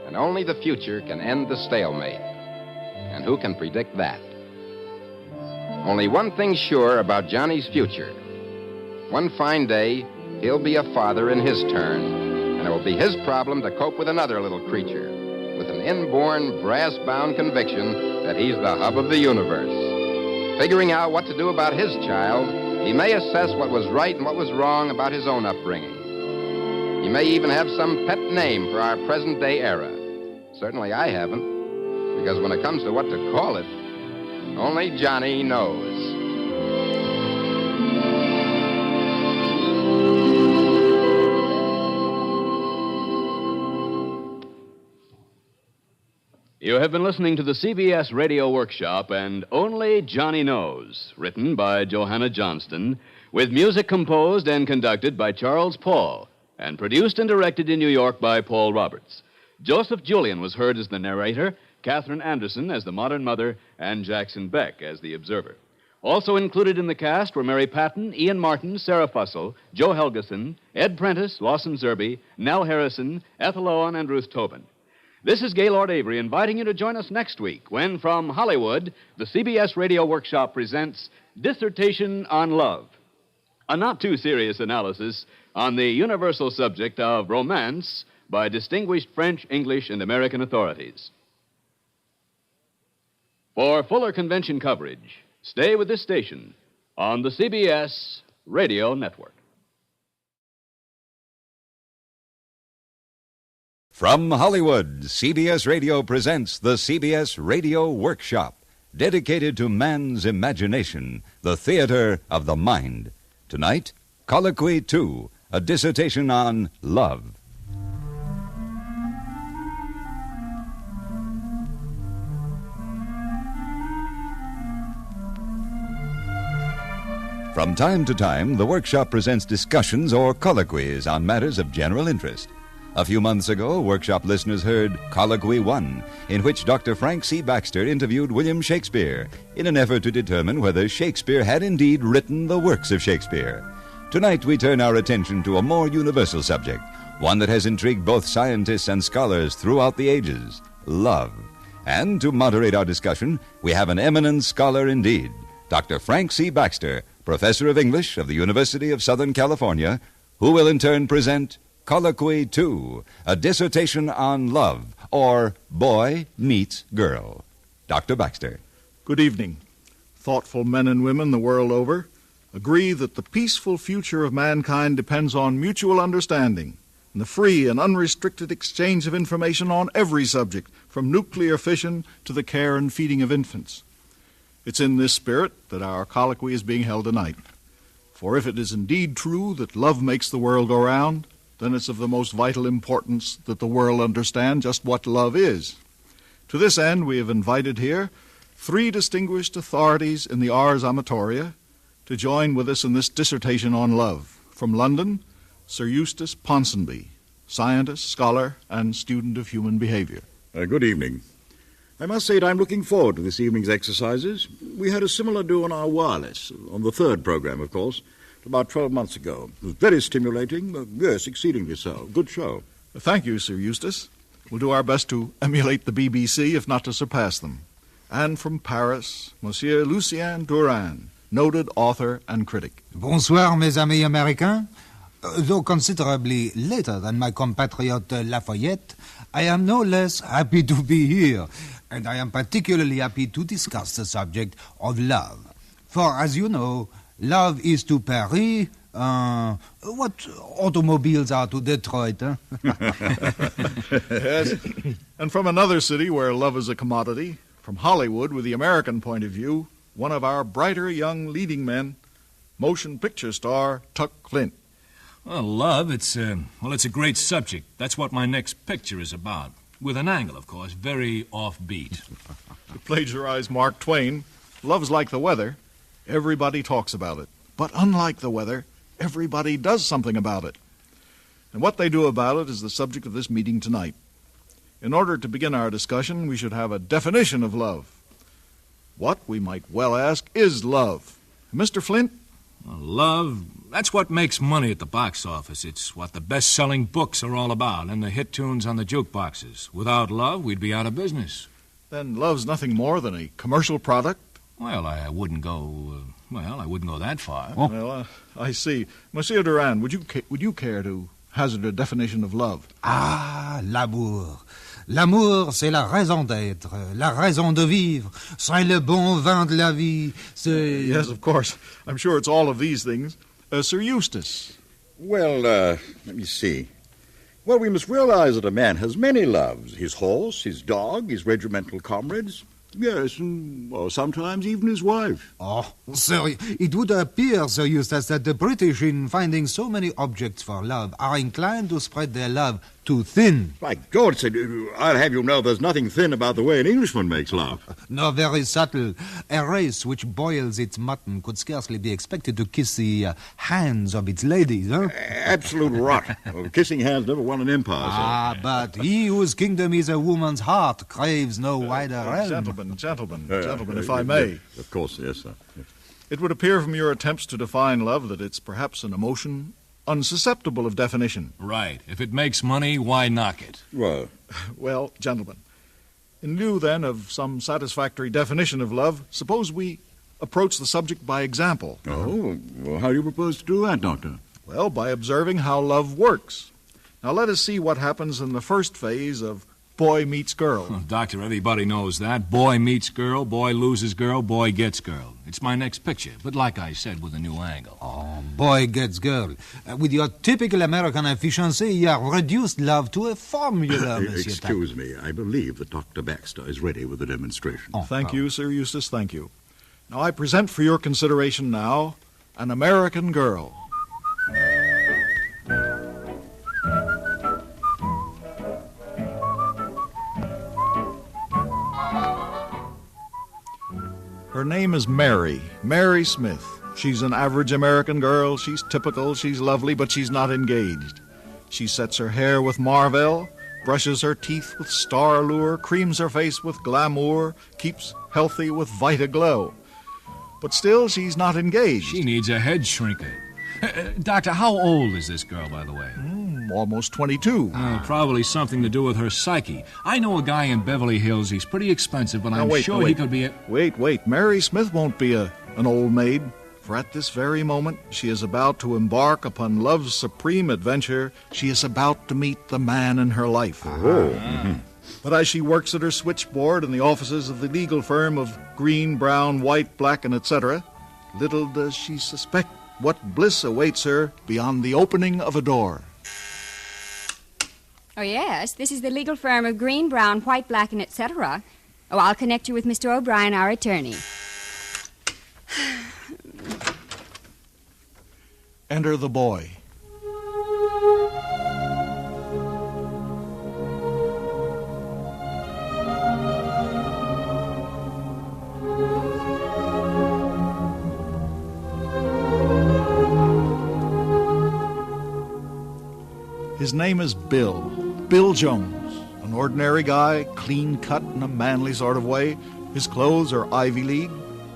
And only the future can end the stalemate. And who can predict that? Only one thing's sure about Johnny's future. One fine day, he'll be a father in his turn, and it will be his problem to cope with another little creature, with an inborn, brass-bound conviction that he's the hub of the universe. Figuring out what to do about his child, he may assess what was right and what was wrong about his own upbringing. He may even have some pet name for our present-day era. Certainly I haven't, because when it comes to what to call it, only Johnny knows. You have been listening to the CBS Radio Workshop and Only Johnny Knows, written by Johanna Johnston, with music composed and conducted by Charles Paul, and produced and directed in New York by Paul Roberts. Joseph Julian was heard as the narrator, Catherine Anderson as the modern mother, and Jackson Beck as the observer. Also included in the cast were Mary Patton, Ian Martin, Sarah Fussell, Joe Helgeson, Ed Prentice, Lawson Zerby, Nell Harrison, Ethel Owen, and Ruth Tobin. This is Gaylord Avery inviting you to join us next week when, from Hollywood, the CBS Radio Workshop presents Dissertation on Love, a not-too-serious analysis on the universal subject of romance by distinguished French, English, and American authorities. For fuller convention coverage, stay with this station on the CBS Radio Network. From Hollywood, CBS Radio presents the CBS Radio Workshop, dedicated to man's imagination, the theater of the mind. Tonight, Colloquy 2, a dissertation on love. From time to time, the workshop presents discussions or colloquies on matters of general interest. A few months ago, workshop listeners heard Colloquy 1, in which Dr. Frank C. Baxter interviewed William Shakespeare in an effort to determine whether Shakespeare had indeed written the works of Shakespeare. Tonight, we turn our attention to a more universal subject, one that has intrigued both scientists and scholars throughout the ages, love. And to moderate our discussion, we have an eminent scholar indeed, Dr. Frank C. Baxter, Professor of English of the University of Southern California, who will in turn present Colloquy 2, a dissertation on love, or boy meets girl. Dr. Baxter. Good evening. Thoughtful men and women the world over agree that the peaceful future of mankind depends on mutual understanding and the free and unrestricted exchange of information on every subject, from nuclear fission to the care and feeding of infants. It's in this spirit that our colloquy is being held tonight. For if it is indeed true that love makes the world go round, then it's of the most vital importance that the world understand just what love is. To this end, we have invited here 3 distinguished authorities in the ars amatoria to join with us in this dissertation on love. From London, Sir Eustace Ponsonby, scientist, scholar, and student of human behavior. Good evening. I must say that I'm looking forward to this evening's exercises. We had a similar do on our wireless, on the third program, of course, about 12 months ago. It was very stimulating. Yes, exceedingly so. Good show. Thank you, Sir Eustace. We'll do our best to emulate the BBC, if not to surpass them. And from Paris, Monsieur Lucien Durand, noted author and critic. Bonsoir, mes amis Americains. Though considerably later than my compatriot Lafayette, I am no less happy to be here, and I am particularly happy to discuss the subject of love. For, as you know, love is to Paris what automobiles are to Detroit. Yes. And from another city where love is a commodity, from Hollywood, with the American point of view, one of our brighter young leading men, motion picture star Tuck Flint. Well, love, it's a great subject. That's what my next picture is about. With an angle, of course, very offbeat. To plagiarize Mark Twain, love's like the weather. Everybody talks about it. But unlike the weather, everybody does something about it. And what they do about it is the subject of this meeting tonight. In order to begin our discussion, we should have a definition of love. What, we might well ask, is love? Mr. Flint? Well, love, that's what makes money at the box office. It's what the best-selling books are all about and the hit tunes on the jukeboxes. Without love, we'd be out of business. Then love's nothing more than a commercial product? Well, I wouldn't go that far. Oh. Well, I see. Monsieur Durand, would you care to hazard a definition of love? Ah, l'amour. L'amour, c'est la raison d'être, la raison de vivre. C'est le bon vin de la vie. C'est... Yes, of course. I'm sure it's all of these things. Sir Eustace. Well, let me see. Well, we must realize that a man has many loves. His horse, his dog, his regimental comrades. Yes, and sometimes even his wife. Oh, sir, it would appear, Sir Eustace, that the British, in finding so many objects for love, are inclined to spread their love too thin. My God, sir, I'll have you know there's nothing thin about the way an Englishman makes love. No, very subtle. A race which boils its mutton could scarcely be expected to kiss the hands of its ladies, huh? Absolute rot. Kissing hands never won an empire, sir. Ah, but he whose kingdom is a woman's heart craves no wider realm. Gentlemen, if I may. Of course, yes, sir. It would appear from your attempts to define love that it's perhaps an emotion unsusceptible of definition. Right. If it makes money, why knock it? Well, gentlemen, in lieu, then, of some satisfactory definition of love, suppose we approach the subject by example. Oh, well, how do you propose to do that, Doctor? Well, by observing how love works. Now, let us see what happens in the first phase of boy meets girl. Well, Doctor, everybody knows that. Boy meets girl, boy loses girl, boy gets girl. It's my next picture, but like I said, with a new angle. Oh, boy gets girl. With your typical American efficiency, you have reduced love to a formula, Monsieur. Excuse me, I believe that Dr. Baxter is ready with the demonstration. Thank you, Sir Eustace, thank you. Now, I present for your consideration now an American girl. Her name is Mary Smith. She's an average American girl. She's typical, she's lovely, but she's not engaged. She sets her hair with Marvell, brushes her teeth with Star Allure, creams her face with Glamour, keeps healthy with Vita Glow. But still, she's not engaged. She needs a head shrinker. Doctor, how old is this girl, by the way? Almost 22. Probably something to do with her psyche. I know a guy in Beverly Hills. He's pretty expensive, but I'm sure he could be a... Wait. Mary Smith won't be an old maid. For at this very moment, she is about to embark upon love's supreme adventure. She is about to meet the man in her life. But as she works at her switchboard in the offices of the legal firm of Green, Brown, White, Black, and etc., little does she suspect what bliss awaits her beyond the opening of a door. Oh, yes, this is the legal firm of Green, Brown, White, Black, and etc. Oh, I'll connect you with Mr. O'Brien, our attorney. Enter the boy. His name is Bill Jones, an An ordinary guy, clean-cut in a manly sort of way. His clothes are Ivy League.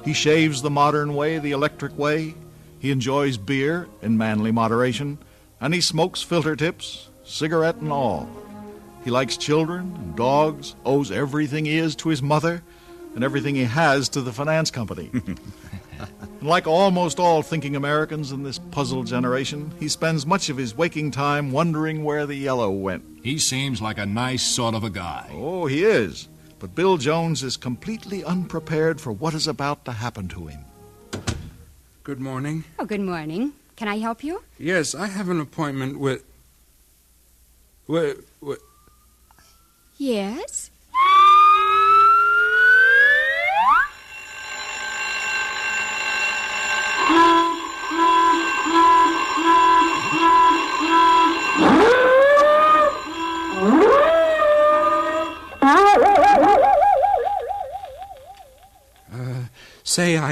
He shaves the modern way, the electric way. He enjoys beer in manly moderation. And he smokes filter tips, cigarette and all. He likes children and dogs, owes everything he is to his mother, and everything he has to the finance company. And like almost all thinking Americans in this puzzled generation, he spends much of his waking time wondering where the yellow went. He seems like a nice sort of a guy. Oh, he is. But Bill Jones is completely unprepared for what is about to happen to him. Good morning. Oh, good morning. Can I help you? Yes, I have an appointment with... Yes? Say, how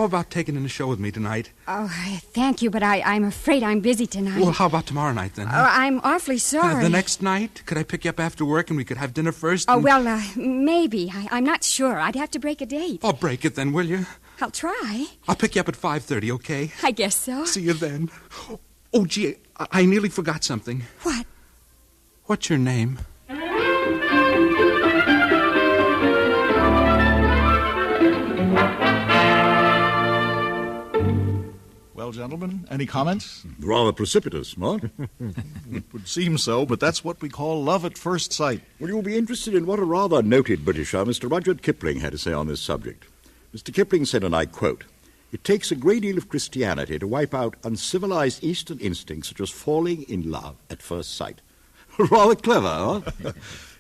about taking in a show with me tonight? Oh, thank you, but I'm afraid I'm busy tonight. Well, how about tomorrow night, then? Oh, I'm awfully sorry. The next night? Could I pick you up after work and we could have dinner first? Oh, well, maybe. I'm not sure. I'd have to break a date. I'll break it then, will you? I'll try. I'll pick you up at 5:30, okay? I guess so. See you then. Oh, gee, I nearly forgot something. What? What's your name? Well, gentlemen, any comments? Rather precipitous, what? It would seem so, but that's what we call love at first sight. Well, you'll be interested in what a rather noted Britisher, Mr. Rudyard Kipling, had to say on this subject. Mr. Kipling said, and I quote, "It takes a great deal of Christianity to wipe out uncivilized Eastern instincts such as falling in love at first sight." Rather clever, huh?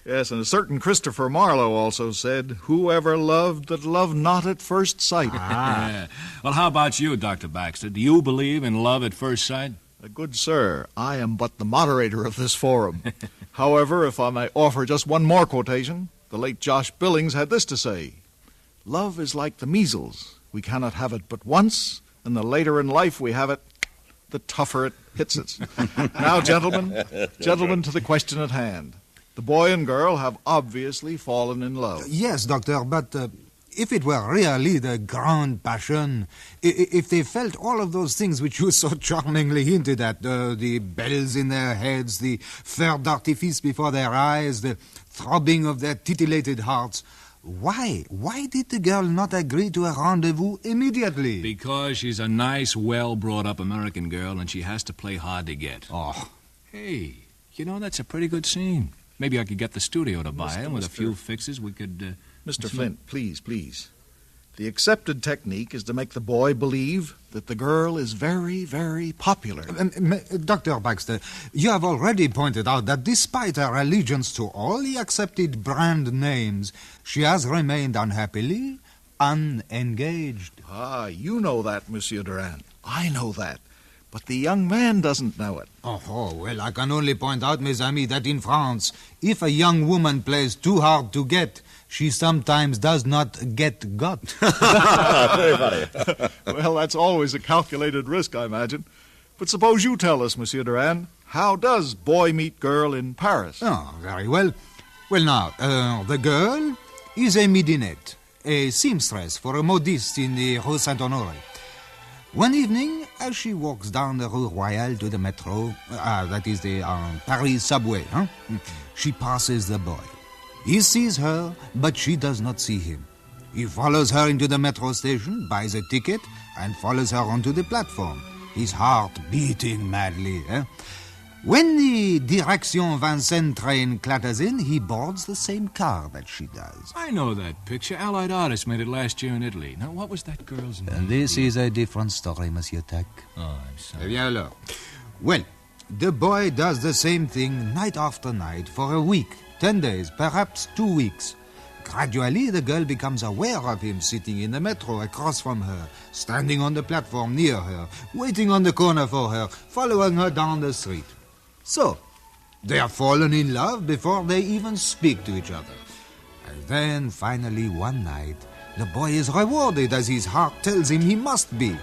Yes, and a certain Christopher Marlowe also said, "Whoever loved that loved not at first sight." Yeah. Well, how about you, Dr. Baxter? Do you believe in love at first sight? Good sir, I am but the moderator of this forum. However, if I may offer just one more quotation, the late Josh Billings had this to say: "Love is like the measles. We cannot have it but once, and the later in life we have it, the tougher it hits us." Now, gentlemen, to the question at hand. The boy and girl have obviously fallen in love. Yes, Doctor, but if it were really the grand passion, if they felt all of those things which you so charmingly hinted at, the bells in their heads, the feu d'artifice before their eyes, the throbbing of their titillated hearts, why did the girl not agree to a rendezvous immediately? Because she's a nice, well-brought-up American girl, and she has to play hard to get. Oh. Hey, you know, that's a pretty good scene. Maybe I could get the studio to buy it. With a few fixes, we could... Mr. Flint, please. The accepted technique is to make the boy believe that the girl is very, very popular. Dr. Baxter, you have already pointed out that despite her allegiance to all the accepted brand names, she has remained unhappily unengaged. Ah, you know that, Monsieur Durand. I know that. But the young man doesn't know it. Oh, well, I can only point out, mes amis, that in France, if a young woman plays too hard to get, she sometimes does not get got. Very funny. Well, that's always a calculated risk, I imagine. But suppose you tell us, Monsieur Durand, how does boy meet girl in Paris? Oh, very well. Well, now, the girl is a midinette, a seamstress for a modiste in the Rue Saint-Honoré. One evening, as she walks down the Rue Royale to the metro, that is the Paris subway, she passes the boy. He sees her, but she does not see him. He follows her into the metro station, buys a ticket, and follows her onto the platform, his heart beating madly. When the Direction Vincennes train clatters in, he boards the same car that she does. I know that picture. Allied Artists made it last year in Italy. Now, what was that girl's name? This is a different story, Monsieur Tack. Oh, I'm sorry. Eh bien alors. Well, the boy does the same thing night after night for a week, 10 days, perhaps 2 weeks. Gradually, the girl becomes aware of him sitting in the metro across from her, standing on the platform near her, waiting on the corner for her, following her down the street. So, they have fallen in love before they even speak to each other. And then, finally, one night, the boy is rewarded as his heart tells him he must be.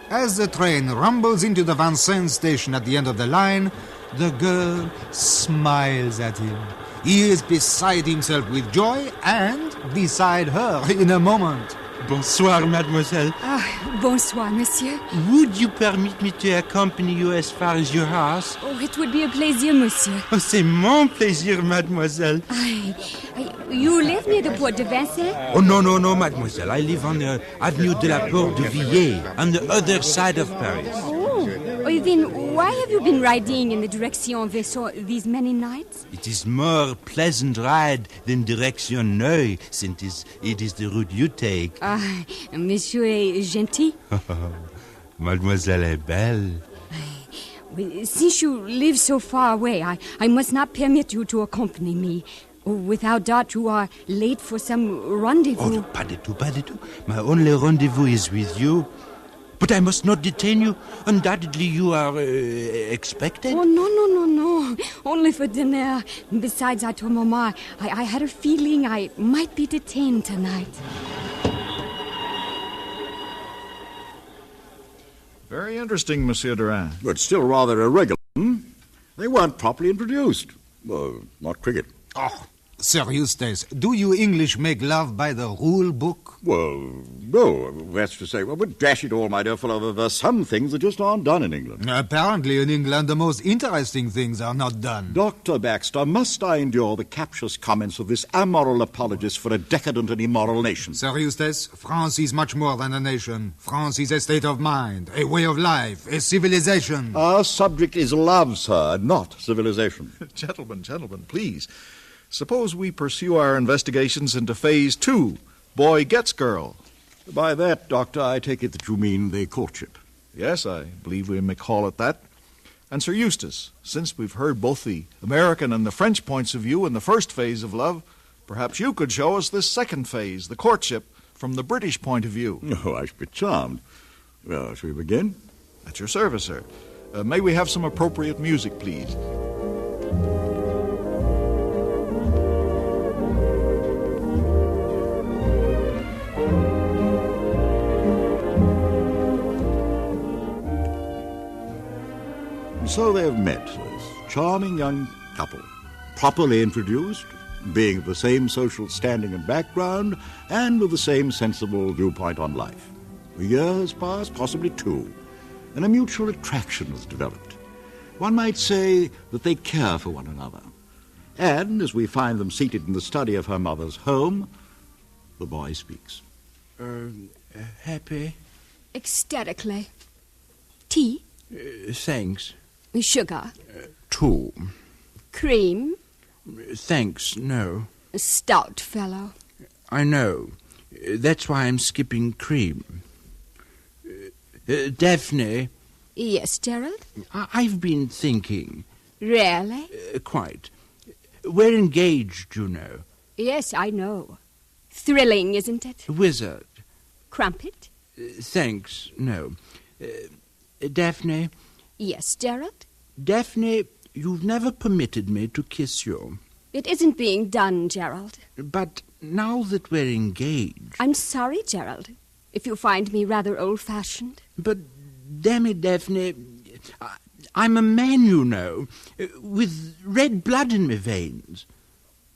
As the train rumbles into the Vincennes station at the end of the line, The girl smiles at him. He is beside himself with joy and beside her in a moment. Bonsoir, mademoiselle. Bonsoir, monsieur. Would you permit me to accompany you as far as your house? Oh, it would be a plaisir, monsieur. Oh, c'est mon plaisir, mademoiselle. You live near the Porte de Vincennes? Oh, no, mademoiselle. I live on the Avenue de la Porte de Villiers, on the other side of Paris. Then why have you been riding in the Direction Vaisseau these many nights? It is more pleasant ride than Direction Neuilly, since it is the route you take. Monsieur est gentil. Mademoiselle est belle. Since you live so far away, I must not permit you to accompany me. Without doubt, you are late for some rendezvous. Oh, pas du tout. My only rendezvous is with you. But I must not detain you. Undoubtedly, you are expected. Oh, no. Only for dinner. Besides, I told Mama I had a feeling I might be detained tonight. Very interesting, Monsieur Durand. But still rather irregular. They weren't properly introduced. Well, not cricket. Oh, Sir Eustace, do you English make love by the rule book? Well, no, that's to say, but dash it all, my dear fellow, there are some things that just aren't done in England. Apparently in England the most interesting things are not done. Dr. Baxter, must I endure the captious comments of this amoral apologist for a decadent and immoral nation? Sir Eustace, France is much more than a nation. France is a state of mind, a way of life, a civilization. Our subject is love, sir, not civilization. Gentlemen, please. Suppose we pursue our investigations into Phase 2, boy gets girl. By that, Doctor, I take it that you mean the courtship. Yes, I believe we may call it that. And Sir Eustace, since we've heard both the American and the French points of view in the first phase of love, perhaps you could show us this second phase, the courtship, from the British point of view. Oh, I should be charmed. Well, shall we begin? At your service, sir. May we have some appropriate music, please? So they have met, this charming young couple, properly introduced, being of the same social standing and background, and with the same sensible viewpoint on life. A year has passed, possibly two, and a mutual attraction has developed. One might say that they care for one another. And as we find them seated in the study of her mother's home, the boy speaks. Happy? Ecstatically. Tea? Thanks. Sugar? 2. Cream? Thanks, no. A stout fellow. I know. That's why I'm skipping cream. Daphne? Yes, Gerald? I've been thinking. Really? Quite. We're engaged, you know. Yes, I know. Thrilling, isn't it? Wizard. Crumpet? Thanks, no. Daphne? Yes, Gerald? Daphne, you've never permitted me to kiss you. It isn't being done, Gerald. But now that we're engaged... I'm sorry, Gerald, if you find me rather old-fashioned. But, damn it, Daphne, I'm a man, you know, with red blood in my veins.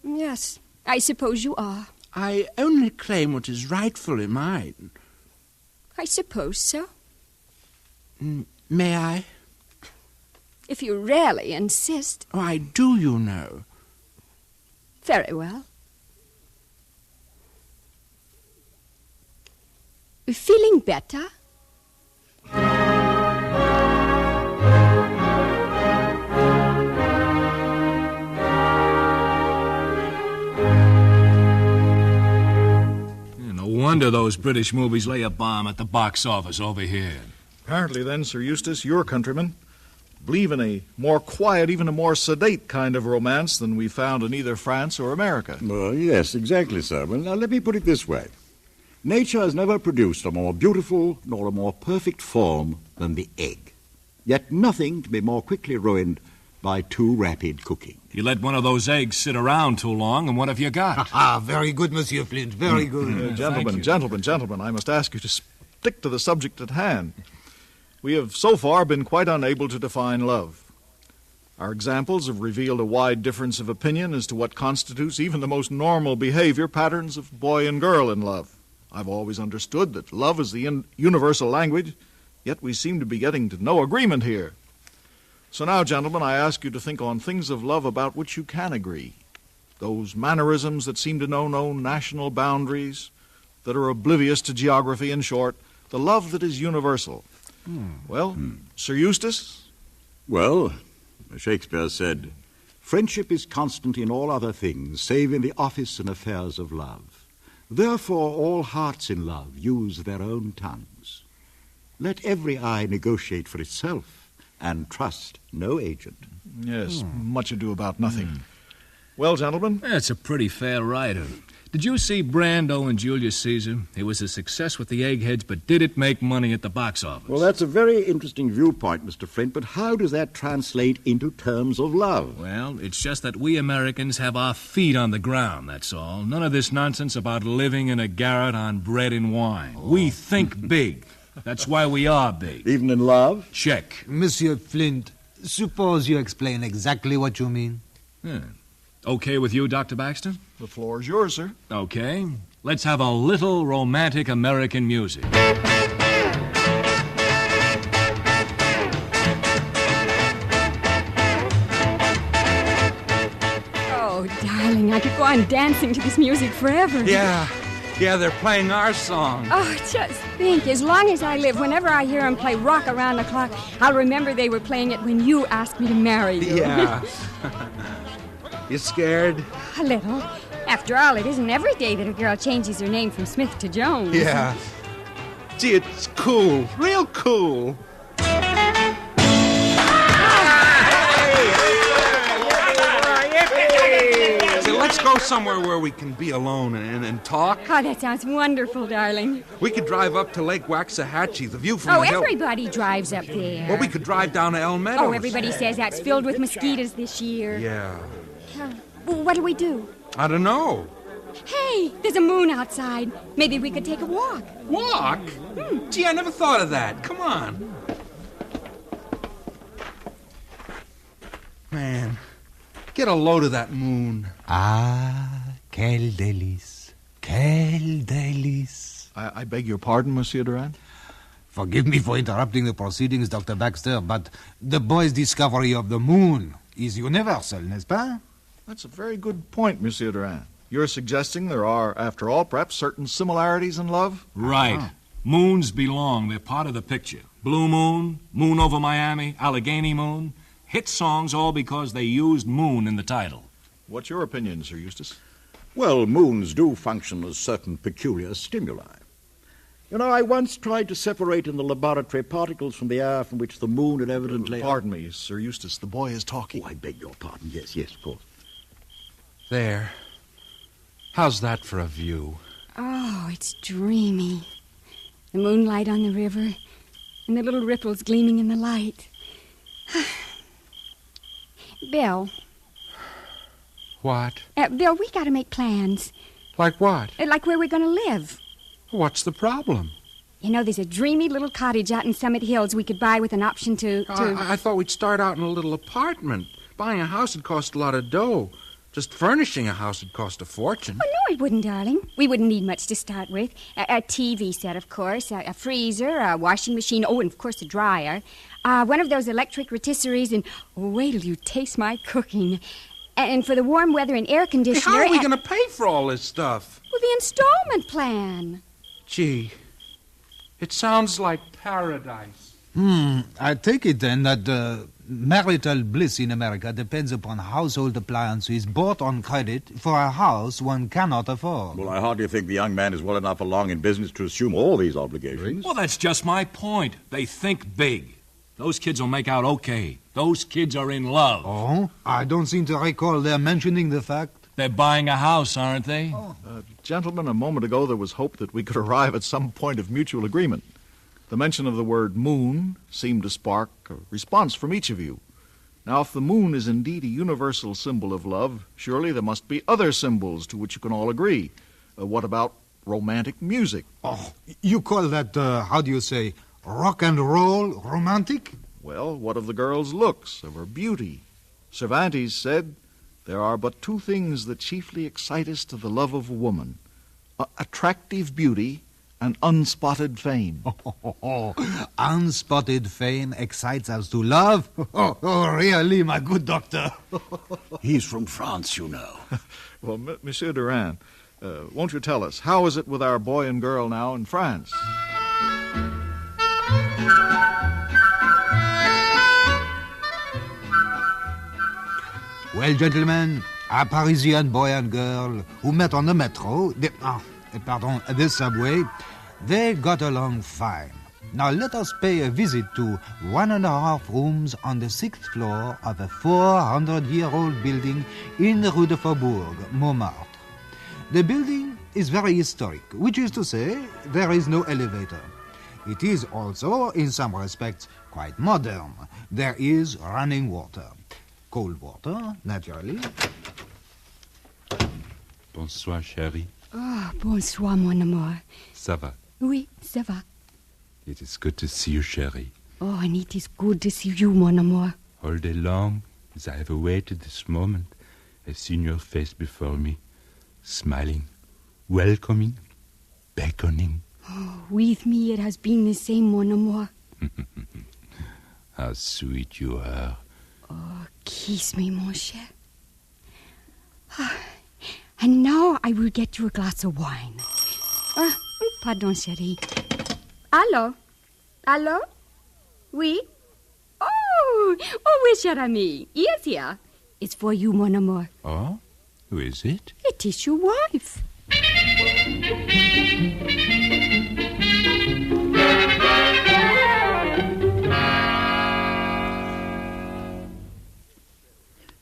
Yes, I suppose you are. I only claim what is rightfully mine. I suppose so. May I? If you really insist. Oh, I do, you know. Very well. Feeling better? No wonder those British movies lay a bomb at the box office over here. Apparently, then, Sir Eustace, your countrymen believe in a more quiet, even a more sedate kind of romance than we found in either France or America. Well, yes, exactly, sir. Well, now, let me put it this way. Nature has never produced a more beautiful nor a more perfect form than the egg. Yet nothing can be more quickly ruined by too rapid cooking. You let one of those eggs sit around too long, and what have you got? Very good, Monsieur Flint, very good. Gentlemen, I must ask you to stick to the subject at hand. We have so far been quite unable to define love. Our examples have revealed a wide difference of opinion as to what constitutes even the most normal behavior patterns of boy and girl in love. I've always understood that love is the universal language, yet we seem to be getting to no agreement here. So now, gentlemen, I ask you to think on things of love about which you can agree. Those mannerisms that seem to know no national boundaries, that are oblivious to geography, in short, the love that is universal. Well, Sir Eustace? Well, Shakespeare said, "Friendship is constant in all other things, save in the office and affairs of love. Therefore all hearts in love use their own tongues. Let every eye negotiate for itself, and trust no agent." Yes, much ado about nothing. Well, gentlemen? That's a pretty fair writer. Did you see Brando and Julius Caesar? It was a success with the eggheads, but did it make money at the box office? Well, that's a very interesting viewpoint, Mr. Flint, but how does that translate into terms of love? Well, it's just that we Americans have our feet on the ground, that's all. None of this nonsense about living in a garret on bread and wine. We think big. That's why we are big. Even in love? Check. Monsieur Flint, suppose you explain exactly what you mean. Okay with you, Dr. Baxter? The floor is yours, sir. Okay. Let's have a little romantic American music. Oh, darling, I could go on dancing to this music forever. Yeah, they're playing our song. Oh, just think, as long as I live, whenever I hear them play Rock Around the Clock, I'll remember they were playing it when you asked me to marry you. Yeah. You scared? A little. After all, it isn't every day that a girl changes her name from Smith to Jones. Yeah. Gee, it's cool. Real cool. Let's go somewhere where we can be alone and talk. Oh, that sounds wonderful, darling. We could drive up to Lake Waxahachie, the view from the hill. Everybody drives up there. Well, we could drive down to El Meadows. Oh, everybody says that's filled with mosquitoes this year. Yeah. Well, what do we do? I don't know. Hey, there's a moon outside. Maybe we could take a walk. Walk? Gee, I never thought of that. Come on. Man, get a load of that moon. Ah, quel délice. Quel délice. I beg your pardon, Monsieur Durand? Forgive me for interrupting the proceedings, Dr. Baxter, but the boy's discovery of the moon is universal, n'est-ce pas? That's a very good point, Monsieur Durand. You're suggesting there are, after all, perhaps certain similarities in love? Right. Moons belong. They're part of the picture. Blue Moon, Moon over Miami, Allegheny Moon. Hit songs all because they used moon in the title. What's your opinion, Sir Eustace? Well, moons do function as certain peculiar stimuli. You know, I once tried to separate in the laboratory particles from the air from which the moon had evidently... Pardon me, Sir Eustace, the boy is talking. Oh, I beg your pardon. Yes, of course. There. How's that for a view? Oh, it's dreamy. The moonlight on the river and the little ripples gleaming in the light. Bill. What? Bill, we got to make plans. Like what? Like where we're going to live. What's the problem? You know, there's a dreamy little cottage out in Summit Hills we could buy with an option to... I thought we'd start out in a little apartment. Buying a house would cost a lot of dough. Just furnishing a house would cost a fortune. Oh, no, it wouldn't, darling. We wouldn't need much to start with. A TV set, of course, a freezer, a washing machine, and, of course, a dryer. One of those electric rotisseries, and wait till you taste my cooking. And for the warm weather, an air conditioner... Hey, how are we going to pay for all this stuff? Well, the installment plan. Gee, it sounds like paradise. I take it then that marital bliss in America depends upon household appliances bought on credit for a house one cannot afford. Well, I hardly think the young man is well enough along in business to assume all these obligations. Well, that's just my point. They think big. Those kids will make out okay. Those kids are in love. Oh? I don't seem to recall their mentioning the fact. They're buying a house, aren't they? Oh. Gentlemen, a moment ago there was hope that we could arrive at some point of mutual agreement. The mention of the word moon seemed to spark a response from each of you. Now, if the moon is indeed a universal symbol of love, surely there must be other symbols to which you can all agree. What about romantic music? Oh, you call that, how do you say, rock and roll romantic? Well, what of the girl's looks, of her beauty, Cervantes said, "There are but two things that chiefly excite us to the love of a woman, attractive beauty and unspotted fame." Unspotted fame excites us to love? Really, my good doctor? He's from France, you know. Well, Monsieur Durand, won't you tell us, how is it with our boy and girl now in France? Well, gentlemen, a Parisian boy and girl who met on the metro, the subway, they got along fine. Now let us pay a visit to 1.5 rooms on the 6th floor of a 400-year-old building in the Rue de Faubourg, Montmartre. The building is very historic, which is to say, there is no elevator. It is also, in some respects, quite modern. There is running water. Cold water, naturally. Bonsoir, chérie. Oh, bonsoir, mon amour. Ça va? Oui, ça va. It is good to see you, chérie. Oh, and it is good to see you, mon amour. All day long, as I have awaited this moment, I've seen your face before me, smiling, welcoming, beckoning. Oh, with me it has been the same, mon amour. How sweet you are. Oh, kiss me, mon cher. And now I will get you a glass of wine. Pardon, chérie. Allô? Allô? Oui? Oh, oui, cher ami. Yes, here. It's for you, mon amour. Oh? Who is it? It is your wife.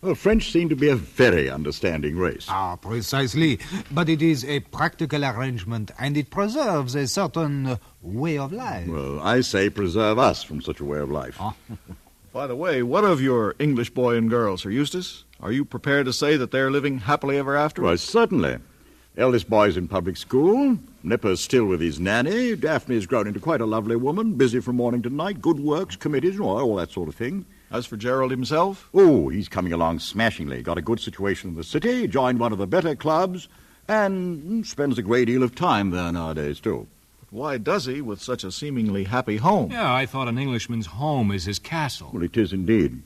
Well, French seem to be a very understanding race. Precisely. But it is a practical arrangement, and it preserves a certain way of life. Well, I say preserve us from such a way of life. By the way, what of your English boy and girl, Sir Eustace? Are you prepared to say that they're living happily ever after? Why, certainly. Eldest boy's in public school. Nipper's still with his nanny. Daphne's grown into quite a lovely woman, busy from morning to night, good works, committees, all that sort of thing. As for Gerald himself? Oh, he's coming along smashingly. Got a good situation in the city, joined one of the better clubs, and spends a great deal of time there nowadays, too. But why does he, with such a seemingly happy home? Yeah, I thought an Englishman's home is his castle. Well, it is indeed.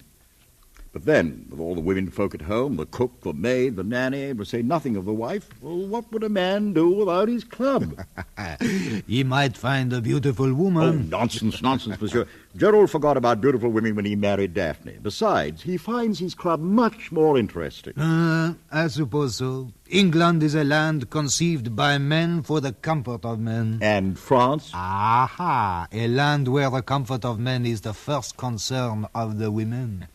But then, with all the women folk at home, the cook, the maid, the nanny, to say nothing of the wife, well, what would a man do without his club? He might find a beautiful woman. Oh, nonsense, monsieur. Gerald forgot about beautiful women when he married Daphne. Besides, he finds his club much more interesting. I suppose so. England is a land conceived by men for the comfort of men. And France? Aha! A land where the comfort of men is the first concern of the women.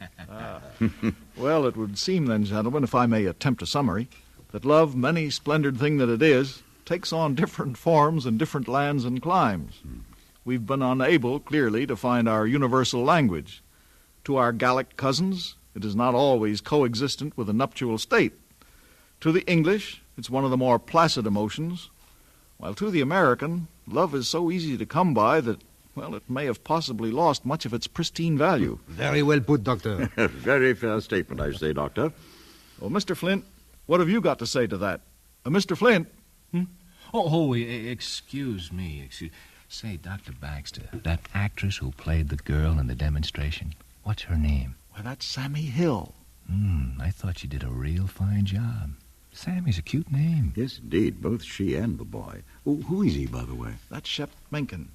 Well, it would seem then, gentlemen, if I may attempt a summary, that love, many splendid thing that it is, takes on different forms in different lands and climes. We've been unable, clearly, to find our universal language. To our Gallic cousins, it is not always coexistent with a nuptial state. To the English, it's one of the more placid emotions, while to the American, love is so easy to come by that, well, it may have possibly lost much of its pristine value. Very well put, Doctor. Very fair statement, I say, Doctor. Well, Mr. Flint, what have you got to say to that? Mr. Flint? Excuse me. Say, Dr. Baxter, that actress who played the girl in the demonstration, what's her name? Why, that's Sammy Hill. I thought she did a real fine job. Sammy's a cute name. Yes, indeed, both she and the boy. Who is he, by the way? That's Shep Mencken.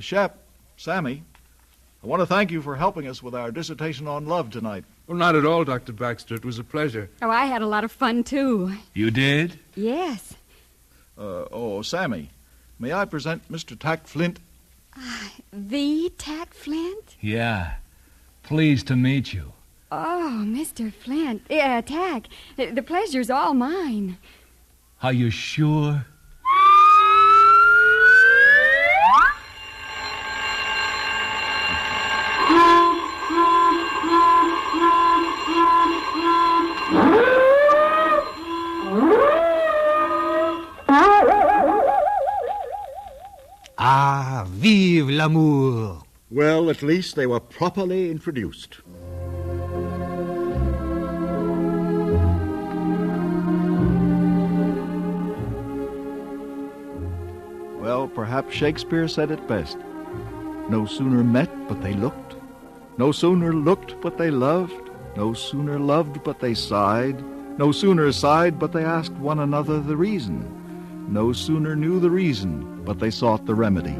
Shep, Sammy, I want to thank you for helping us with our dissertation on love tonight. Well, not at all, Dr. Baxter. It was a pleasure. Oh, I had a lot of fun, too. You did? Yes. Sammy, may I present Mr. Tack Flint? The Tack Flint? Yeah. Pleased to meet you. Oh, Mr. Flint. Tack, the pleasure's all mine. Are you sure? Ah, vive l'amour! Well, at least they were properly introduced. perhaps Shakespeare said it best. No sooner met but they looked, no sooner looked but they loved, no sooner loved but they sighed, no sooner sighed but they asked one another the reason, no sooner knew the reason but they sought the remedy.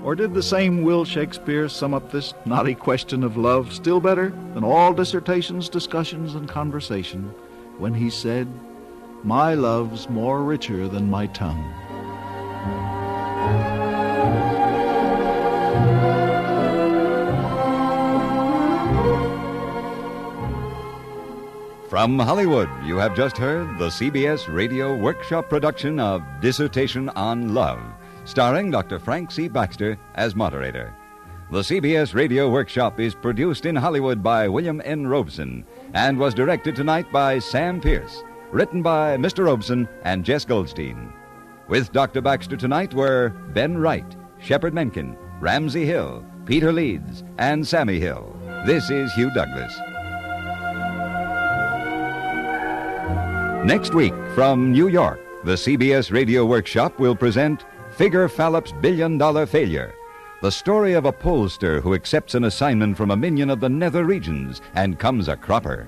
Or did the same Will Shakespeare sum up this knotty question of love still better than all dissertations, discussions, and conversation when he said, "My love's more richer than my tongue"? From Hollywood, you have just heard the CBS Radio Workshop production of Dissertation on Love, starring Dr. Frank C. Baxter as moderator. The CBS Radio Workshop is produced in Hollywood by William N. Robeson and was directed tonight by Sam Pierce, written by Mr. Robeson and Jess Goldstein. With Dr. Baxter tonight were Ben Wright, Shepard Menken, Ramsey Hill, Peter Leeds, and Sammy Hill. This is Hugh Douglas. Next week, from New York, the CBS Radio Workshop will present Figure Fallop's Billion-Dollar Failure, the story of a pollster who accepts an assignment from a minion of the nether regions and comes a cropper.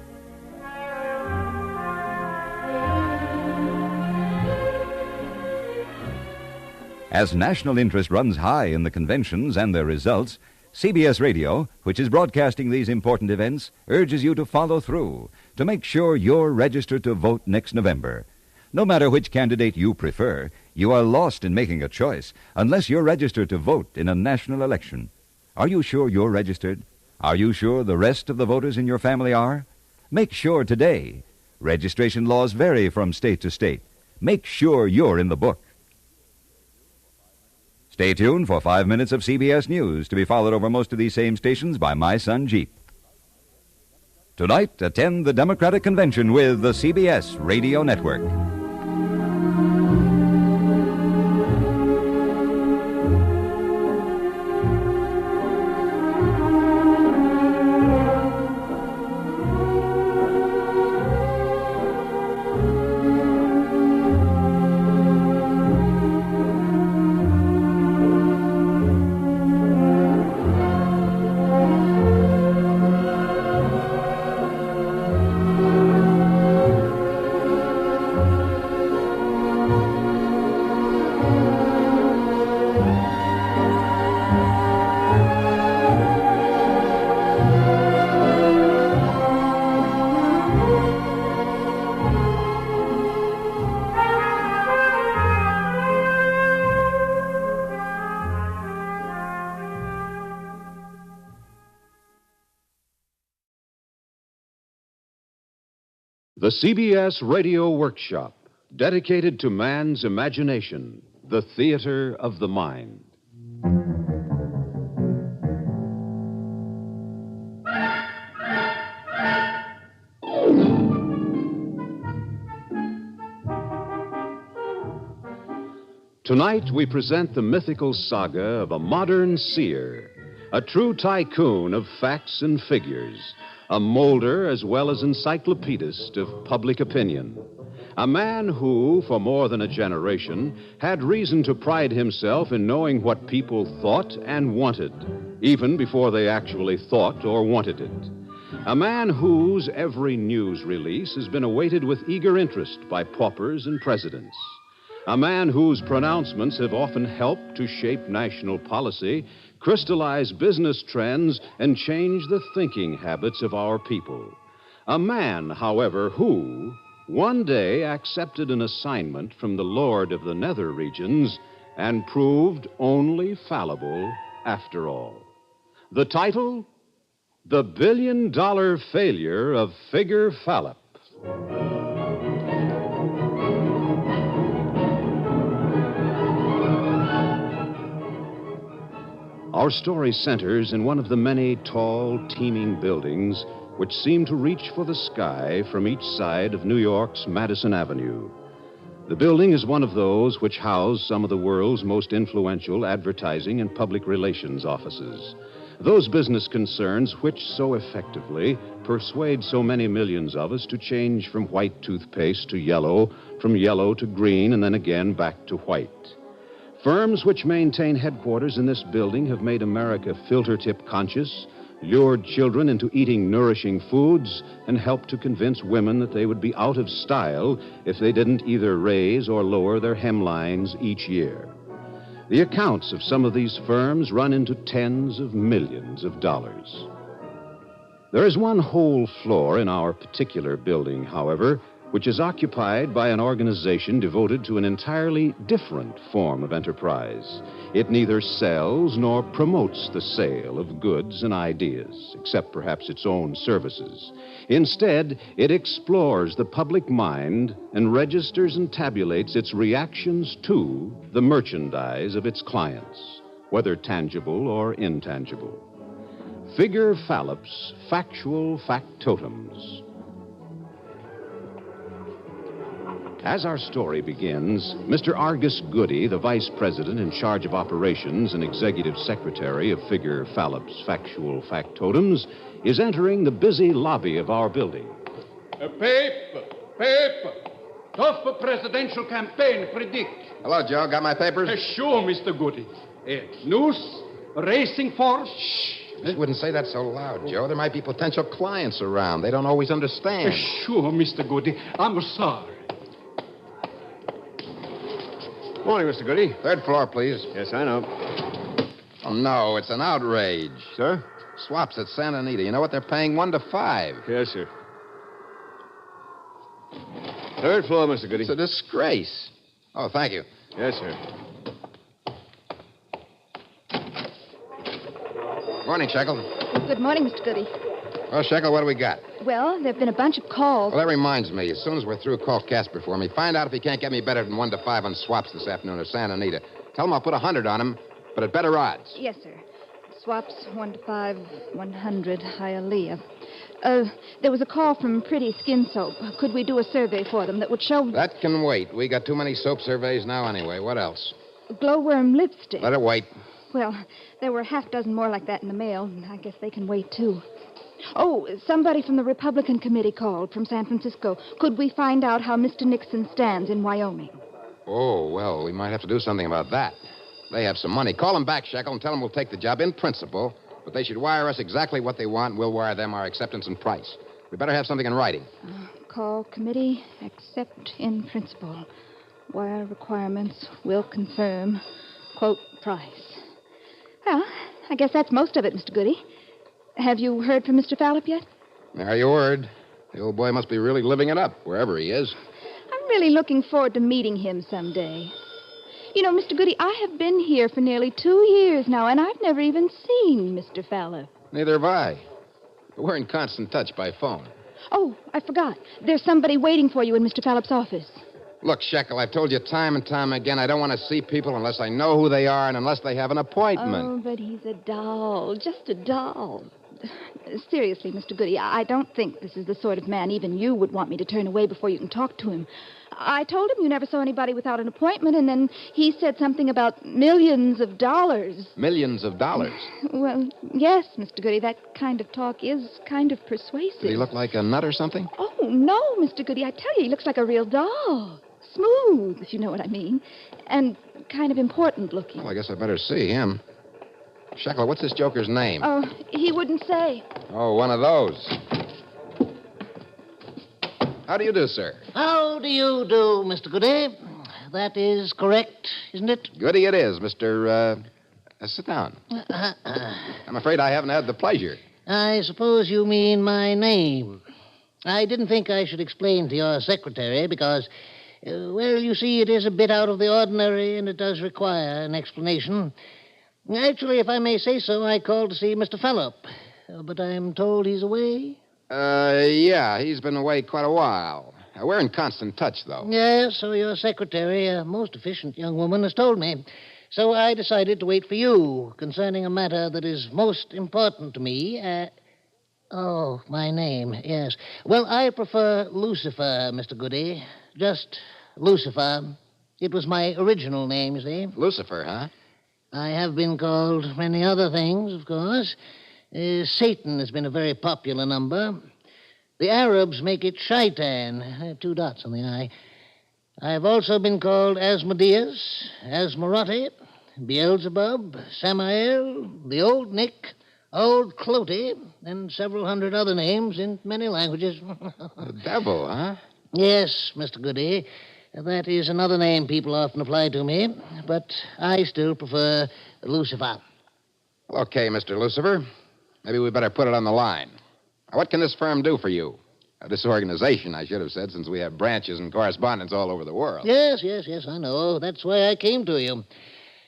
As national interest runs high in the conventions and their results, CBS Radio, which is broadcasting these important events, urges you to follow through to make sure you're registered to vote next November. No matter which candidate you prefer, you are lost in making a choice unless you're registered to vote in a national election. Are you sure you're registered? Are you sure the rest of the voters in your family are? Make sure today. Registration laws vary from state to state. Make sure you're in the book. Stay tuned for 5 minutes of CBS News, to be followed over most of these same stations by My Son Jeep. Tonight, attend the Democratic Convention with the CBS Radio Network. The CBS Radio Workshop, dedicated to man's imagination, the theater of the mind. Tonight we present the mythical saga of a modern seer, a true tycoon of facts and figures, a molder as well as encyclopedist of public opinion. A man who, for more than a generation, had reason to pride himself in knowing what people thought and wanted, even before they actually thought or wanted it. A man whose every news release has been awaited with eager interest by paupers and presidents. A man whose pronouncements have often helped to shape national policy, crystallize business trends, and change the thinking habits of our people. A man, however, who one day accepted an assignment from the Lord of the Nether Regions and proved only fallible after all. The title, The Billion-Dollar Failure of Figure Fallop. Our story centers in one of the many tall, teeming buildings which seem to reach for the sky from each side of New York's Madison Avenue. The building is one of those which house some of the world's most influential advertising and public relations offices. Those business concerns which so effectively persuade so many millions of us to change from white toothpaste to yellow, from yellow to green, and then again back to white. Firms which maintain headquarters in this building have made America filter-tip conscious, lured children into eating nourishing foods, and helped to convince women that they would be out of style if they didn't either raise or lower their hemlines each year. The accounts of some of these firms run into tens of millions of dollars. There is one whole floor in our particular building, however, which is occupied by an organization devoted to an entirely different form of enterprise. It neither sells nor promotes the sale of goods and ideas, except perhaps its own services. Instead, it explores the public mind and registers and tabulates its reactions to the merchandise of its clients, whether tangible or intangible. Figure Fallop's factual factotums. As our story begins, Mr. Argus Goody, the vice president in charge of operations and executive secretary of Figure Fallop's factual factotums, is entering the busy lobby of our building. Paper. Tough presidential campaign predict. Hello, Joe. Got my papers? Sure, Mr. Goody. News, racing force. Shh. You wouldn't say that so loud, Joe. There might be potential clients around. They don't always understand. Sure, Mr. Goody. I'm sorry. Morning, Mr. Goody. Third floor, please. Yes, I know. Oh, no, it's an outrage. Sir? Swaps at Santa Anita. You know what? They're paying 1 to 5. Yes, sir. Third floor, Mr. Goody. It's a disgrace. Oh, thank you. Yes, sir. Morning, Sheckle. Good morning, Mr. Goody. Oh, Sheckle, what do we got? Well, there have been a bunch of calls. Well, that reminds me. As soon as we're through, call Casper for me. Find out if he can't get me better than 1 to 5 on swaps this afternoon at Santa Anita. Tell him I'll put 100 on him, but at better odds. Yes, sir. Swaps 1 to 5, 100, Hialeah. There was a call from Pretty Skin Soap. Could we do a survey for them that would show... That can wait. We got too many soap surveys now anyway. What else? Glowworm lipstick. Let it wait. Well, there were half dozen more like that in the mail, and I guess they can wait, too. Oh, somebody from the Republican committee called from San Francisco. Could we find out how Mr. Nixon stands in Wyoming? Oh, well, we might have to do something about that. They have some money. Call them back, Sheckle, and tell them we'll take the job in principle, but they should wire us exactly what they want, and we'll wire them our acceptance and price. We better have something in writing. Call committee, accept in principle. Wire requirements, will confirm, quote, price. Well, I guess that's most of it, Mr. Goody. Have you heard from Mr. Fallop yet? There your word. The old boy must be really living it up, wherever he is. I'm really looking forward to meeting him someday. You know, Mr. Goody, I have been here for nearly 2 years now, and I've never even seen Mr. Fallop. Neither have I. We're in constant touch by phone. Oh, I forgot. There's somebody waiting for you in Mr. Fallop's office. Look, Sheckle, I've told you time and time again, I don't want to see people unless I know who they are and unless they have an appointment. Oh, but he's a doll. Just a doll. Seriously, Mr. Goody, I don't think this is the sort of man even you would want me to turn away before you can talk to him. I told him you never saw anybody without an appointment, and then he said something about millions of dollars. Millions of dollars? Well, yes, Mr. Goody, that kind of talk is kind of persuasive. Did he look like a nut or something? Oh, no, Mr. Goody, I tell you, he looks like a real doll. Smooth, if you know what I mean. And kind of important looking. Well, I guess I better see him. Sheckler, what's this joker's name? Oh, he wouldn't say. Oh, one of those. How do you do, sir? How do you do, Mr. Goody? That is correct, isn't it? Goody it is, Mr. Sit down. I'm afraid I haven't had the pleasure. I suppose you mean my name. I didn't think I should explain to your secretary because, well, you see, it is a bit out of the ordinary and it does require an explanation. Actually, if I may say so, I called to see Mr. Fallop, but I'm told he's away. Yeah, he's been away quite a while. We're in constant touch, though. Yes, so your secretary, a most efficient young woman, has told me. So I decided to wait for you concerning a matter that is most important to me. Oh, my name, yes. Well, I prefer Lucifer, Mr. Goody. Just Lucifer. It was my original name, you see. Lucifer, huh? I have been called many other things, of course. Satan has been a very popular number. The Arabs make it Shaitan, 2 dots on the I. I've also been called Asmodeus, Asmarotti, Beelzebub, Samael, the Old Nick, Old Cloty, and several hundred other names in many languages. The devil, huh? Yes, Mr. Goody. That is another name people often apply to me, but I still prefer Lucifer. Okay, Mr. Lucifer. Maybe we better put it on the line. Now, what can this firm do for you? This organization, I should have said, since we have branches and correspondents all over the world. Yes, I know. That's why I came to you.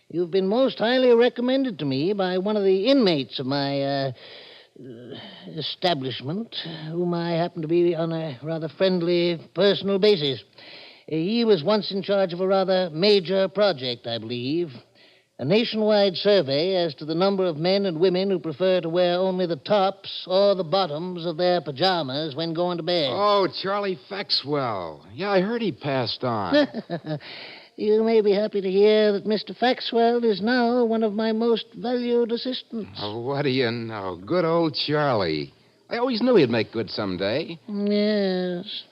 You've been most highly recommended to me by one of the inmates of my establishment, whom I happen to be on a rather friendly personal basis. He was once in charge of a rather major project, I believe. A nationwide survey as to the number of men and women who prefer to wear only the tops or the bottoms of their pajamas when going to bed. Oh, Charlie Faxwell. Yeah, I heard he passed on. You may be happy to hear that Mr. Faxwell is now one of my most valued assistants. Oh, what do you know? Good old Charlie. I always knew he'd make good someday. Yes.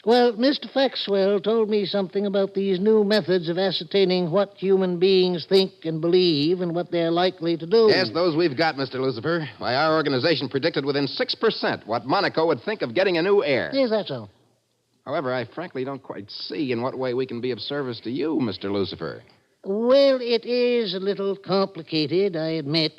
Well, Mr. Faxwell told me something about these new methods of ascertaining what human beings think and believe and what they're likely to do. Yes, those we've got, Mr. Lucifer. Why, our organization predicted within 6% what Monaco would think of getting a new heir. Yes, that's so. However, I frankly don't quite see in what way we can be of service to you, Mr. Lucifer. Well, it is a little complicated, I admit.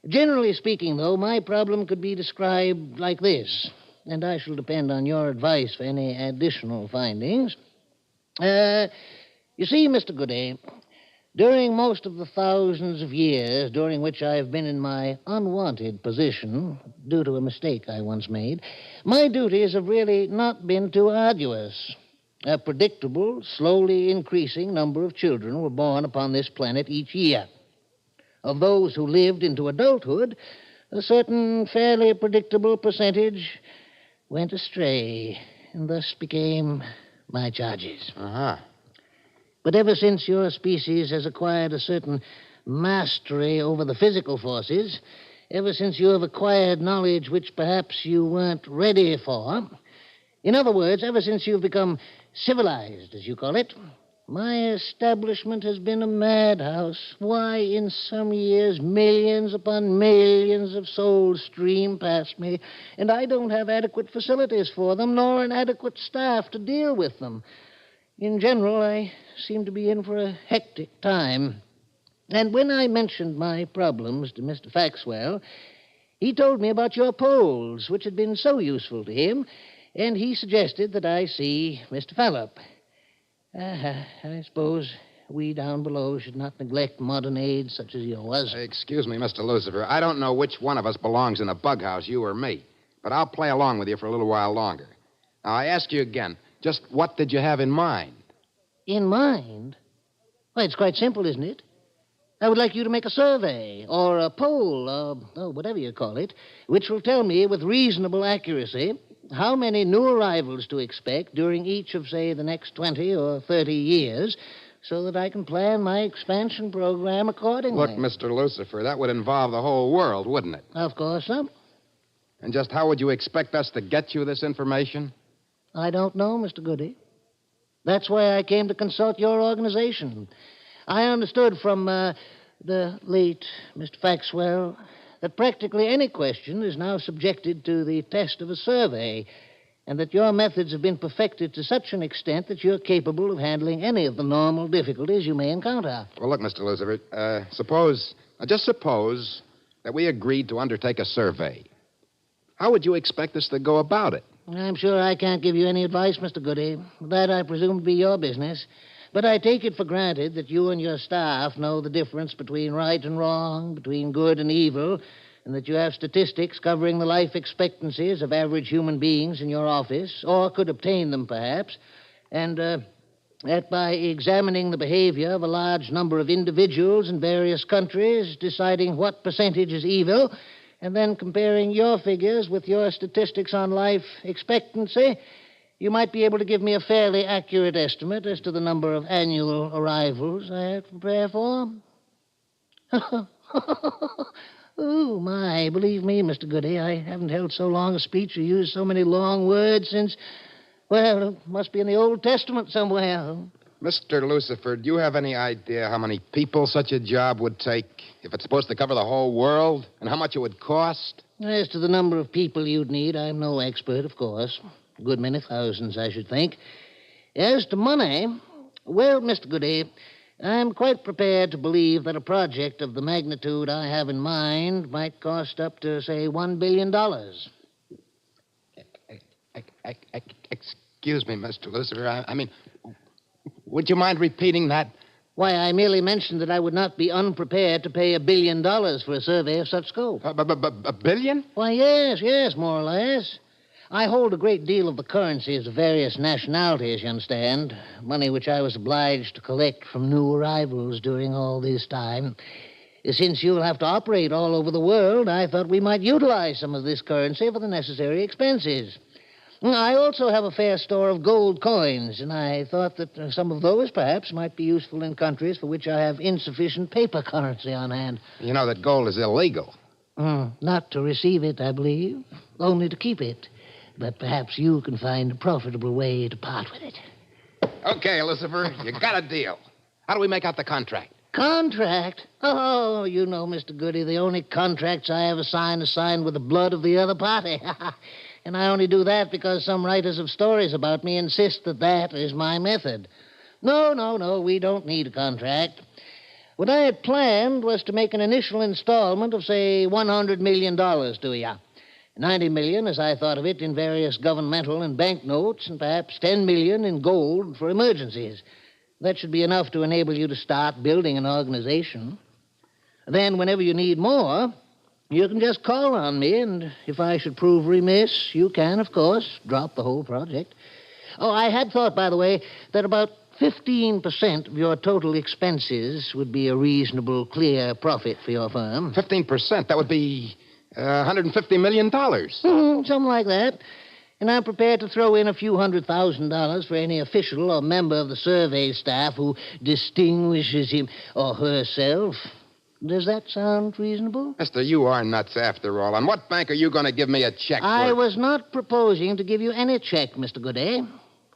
Generally speaking, though, my problem could be described like this. And I shall depend on your advice for any additional findings. You see, Mr. Goody, during most of the thousands of years during which I've been in my unwanted position, due to a mistake I once made, my duties have really not been too arduous. A predictable, slowly increasing number of children were born upon this planet each year. Of those who lived into adulthood, a certain fairly predictable percentage went astray, and thus became my charges. Uh-huh. But ever since your species has acquired a certain mastery over the physical forces, ever since you have acquired knowledge which perhaps you weren't ready for, in other words, ever since you've become civilized, as you call it, my establishment has been a madhouse. Why, in some years, millions upon millions of souls stream past me, and I don't have adequate facilities for them, nor an adequate staff to deal with them. In general, I seem to be in for a hectic time. And when I mentioned my problems to Mr. Faxwell, he told me about your polls, which had been so useful to him, and he suggested that I see Mr. Fallop. I suppose we down below should not neglect modern aid such as yours. Excuse me, Mr. Lucifer. I don't know which one of us belongs in a bug house, you or me. But I'll play along with you for a little while longer. Now, I ask you again, just what did you have in mind? In mind? Well, it's quite simple, isn't it? I would like you to make a survey, or a poll, or whatever you call it, which will tell me with reasonable accuracy how many new arrivals to expect during each of, say, the next 20 or 30 years, so that I can plan my expansion program accordingly. Look, Mr. Lucifer, that would involve the whole world, wouldn't it? Of course, sir. And just how would you expect us to get you this information? I don't know, Mr. Goody. That's why I came to consult your organization. I understood from the late Mr. Faxwell that practically any question is now subjected to the test of a survey, and that your methods have been perfected to such an extent that you're capable of handling any of the normal difficulties you may encounter. Well, look, Mr. Lucifer, just suppose that we agreed to undertake a survey. How would you expect us to go about it? I'm sure I can't give you any advice, Mr. Goody. That, I presume, to be your business. But I take it for granted that you and your staff know the difference between right and wrong, between good and evil, and that you have statistics covering the life expectancies of average human beings in your office, or could obtain them, perhaps, and that by examining the behavior of a large number of individuals in various countries, deciding what percentage is evil, and then comparing your figures with your statistics on life expectancy, you might be able to give me a fairly accurate estimate as to the number of annual arrivals I have to prepare for. Oh, my. Believe me, Mr. Goody, I haven't held so long a speech or used so many long words since... Well, it must be in the Old Testament somewhere. Mr. Lucifer, do you have any idea how many people such a job would take if it's supposed to cover the whole world, and how much it would cost? As to the number of people you'd need, I'm no expert, of course. A good many thousands, I should think. As to money, well, Mr. Goody, I'm quite prepared to believe that a project of the magnitude I have in mind might cost up to, say, $1 billion. Excuse me, Mr. Lucifer. I mean, would you mind repeating that? Why, I merely mentioned that I would not be unprepared to pay $1 billion for a survey of such scope. A billion? Why, yes, more or less. I hold a great deal of the currencies of various nationalities, you understand. Money which I was obliged to collect from new arrivals during all this time. Since you'll have to operate all over the world, I thought we might utilize some of this currency for the necessary expenses. I also have a fair store of gold coins, and I thought that some of those, perhaps, might be useful in countries for which I have insufficient paper currency on hand. You know that gold is illegal. Not to receive it, I believe, only to keep it. But perhaps you can find a profitable way to part with it. Okay, Lucifer, you got a deal. How do we make out the contract? Contract? Oh, you know, Mr. Goody, the only contracts I ever signed are signed with the blood of the other party. And I only do that because some writers of stories about me insist that that is my method. No, we don't need a contract. What I had planned was to make an initial installment of, say, $100 million to you. $90 million, as I thought of it, in various governmental and bank notes, and perhaps $10 million in gold for emergencies. That should be enough to enable you to start building an organization. Then, whenever you need more, you can just call on me, and if I should prove remiss, you can, of course, drop the whole project. Oh, I had thought, by the way, that about 15% of your total expenses would be a reasonable, clear profit for your firm. 15%? That would be $150 million. Something like that. And I'm prepared to throw in a few $100,000 for any official or member of the survey staff who distinguishes him or herself. Does that sound reasonable? Mister, you are nuts after all. On what bank are you going to give me a check for? I was not proposing to give you any check, Mr. Goody.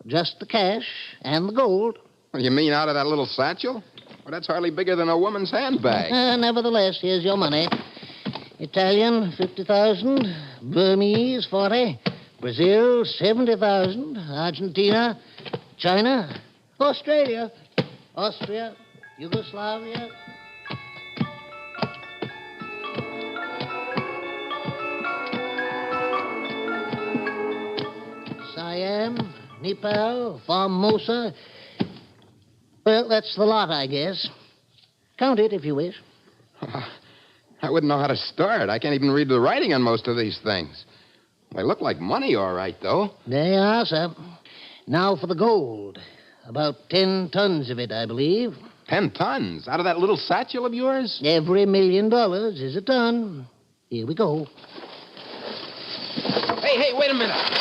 Just the cash and the gold. You mean out of that little satchel? Well, that's hardly bigger than a woman's handbag. Nevertheless, here's your money. Italian, 50,000. Burmese, 40. Brazil, 70,000. Argentina, China, Australia, Austria, Yugoslavia. Siam, Nepal, Formosa. Well, that's the lot, I guess. Count it if you wish. I wouldn't know how to start. I can't even read the writing on most of these things. They look like money, all right, though. They are, sir. Now for the gold. About 10 tons of it, I believe. 10 tons? Out of that little satchel of yours? Every $1 million is a ton. Here we go. Hey, wait a minute.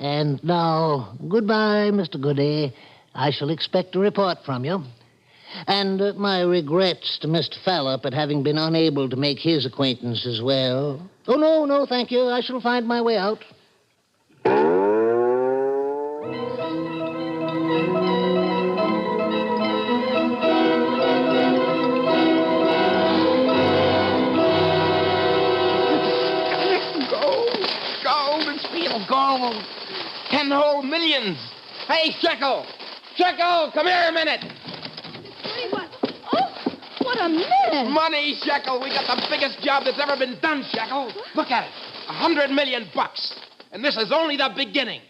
And now, goodbye, Mr. Goody. I shall expect a report from you. And my regrets to Mr. Fallop at having been unable to make his acquaintance as well. Oh, no, thank you. I shall find my way out. Gold, it's real gold. 10 whole millions. Hey, Shekel, come here a minute. What a mess. Money, Shekel. We got the biggest job that's ever been done, Shekel. Look at it. $100 million. And this is only the beginning.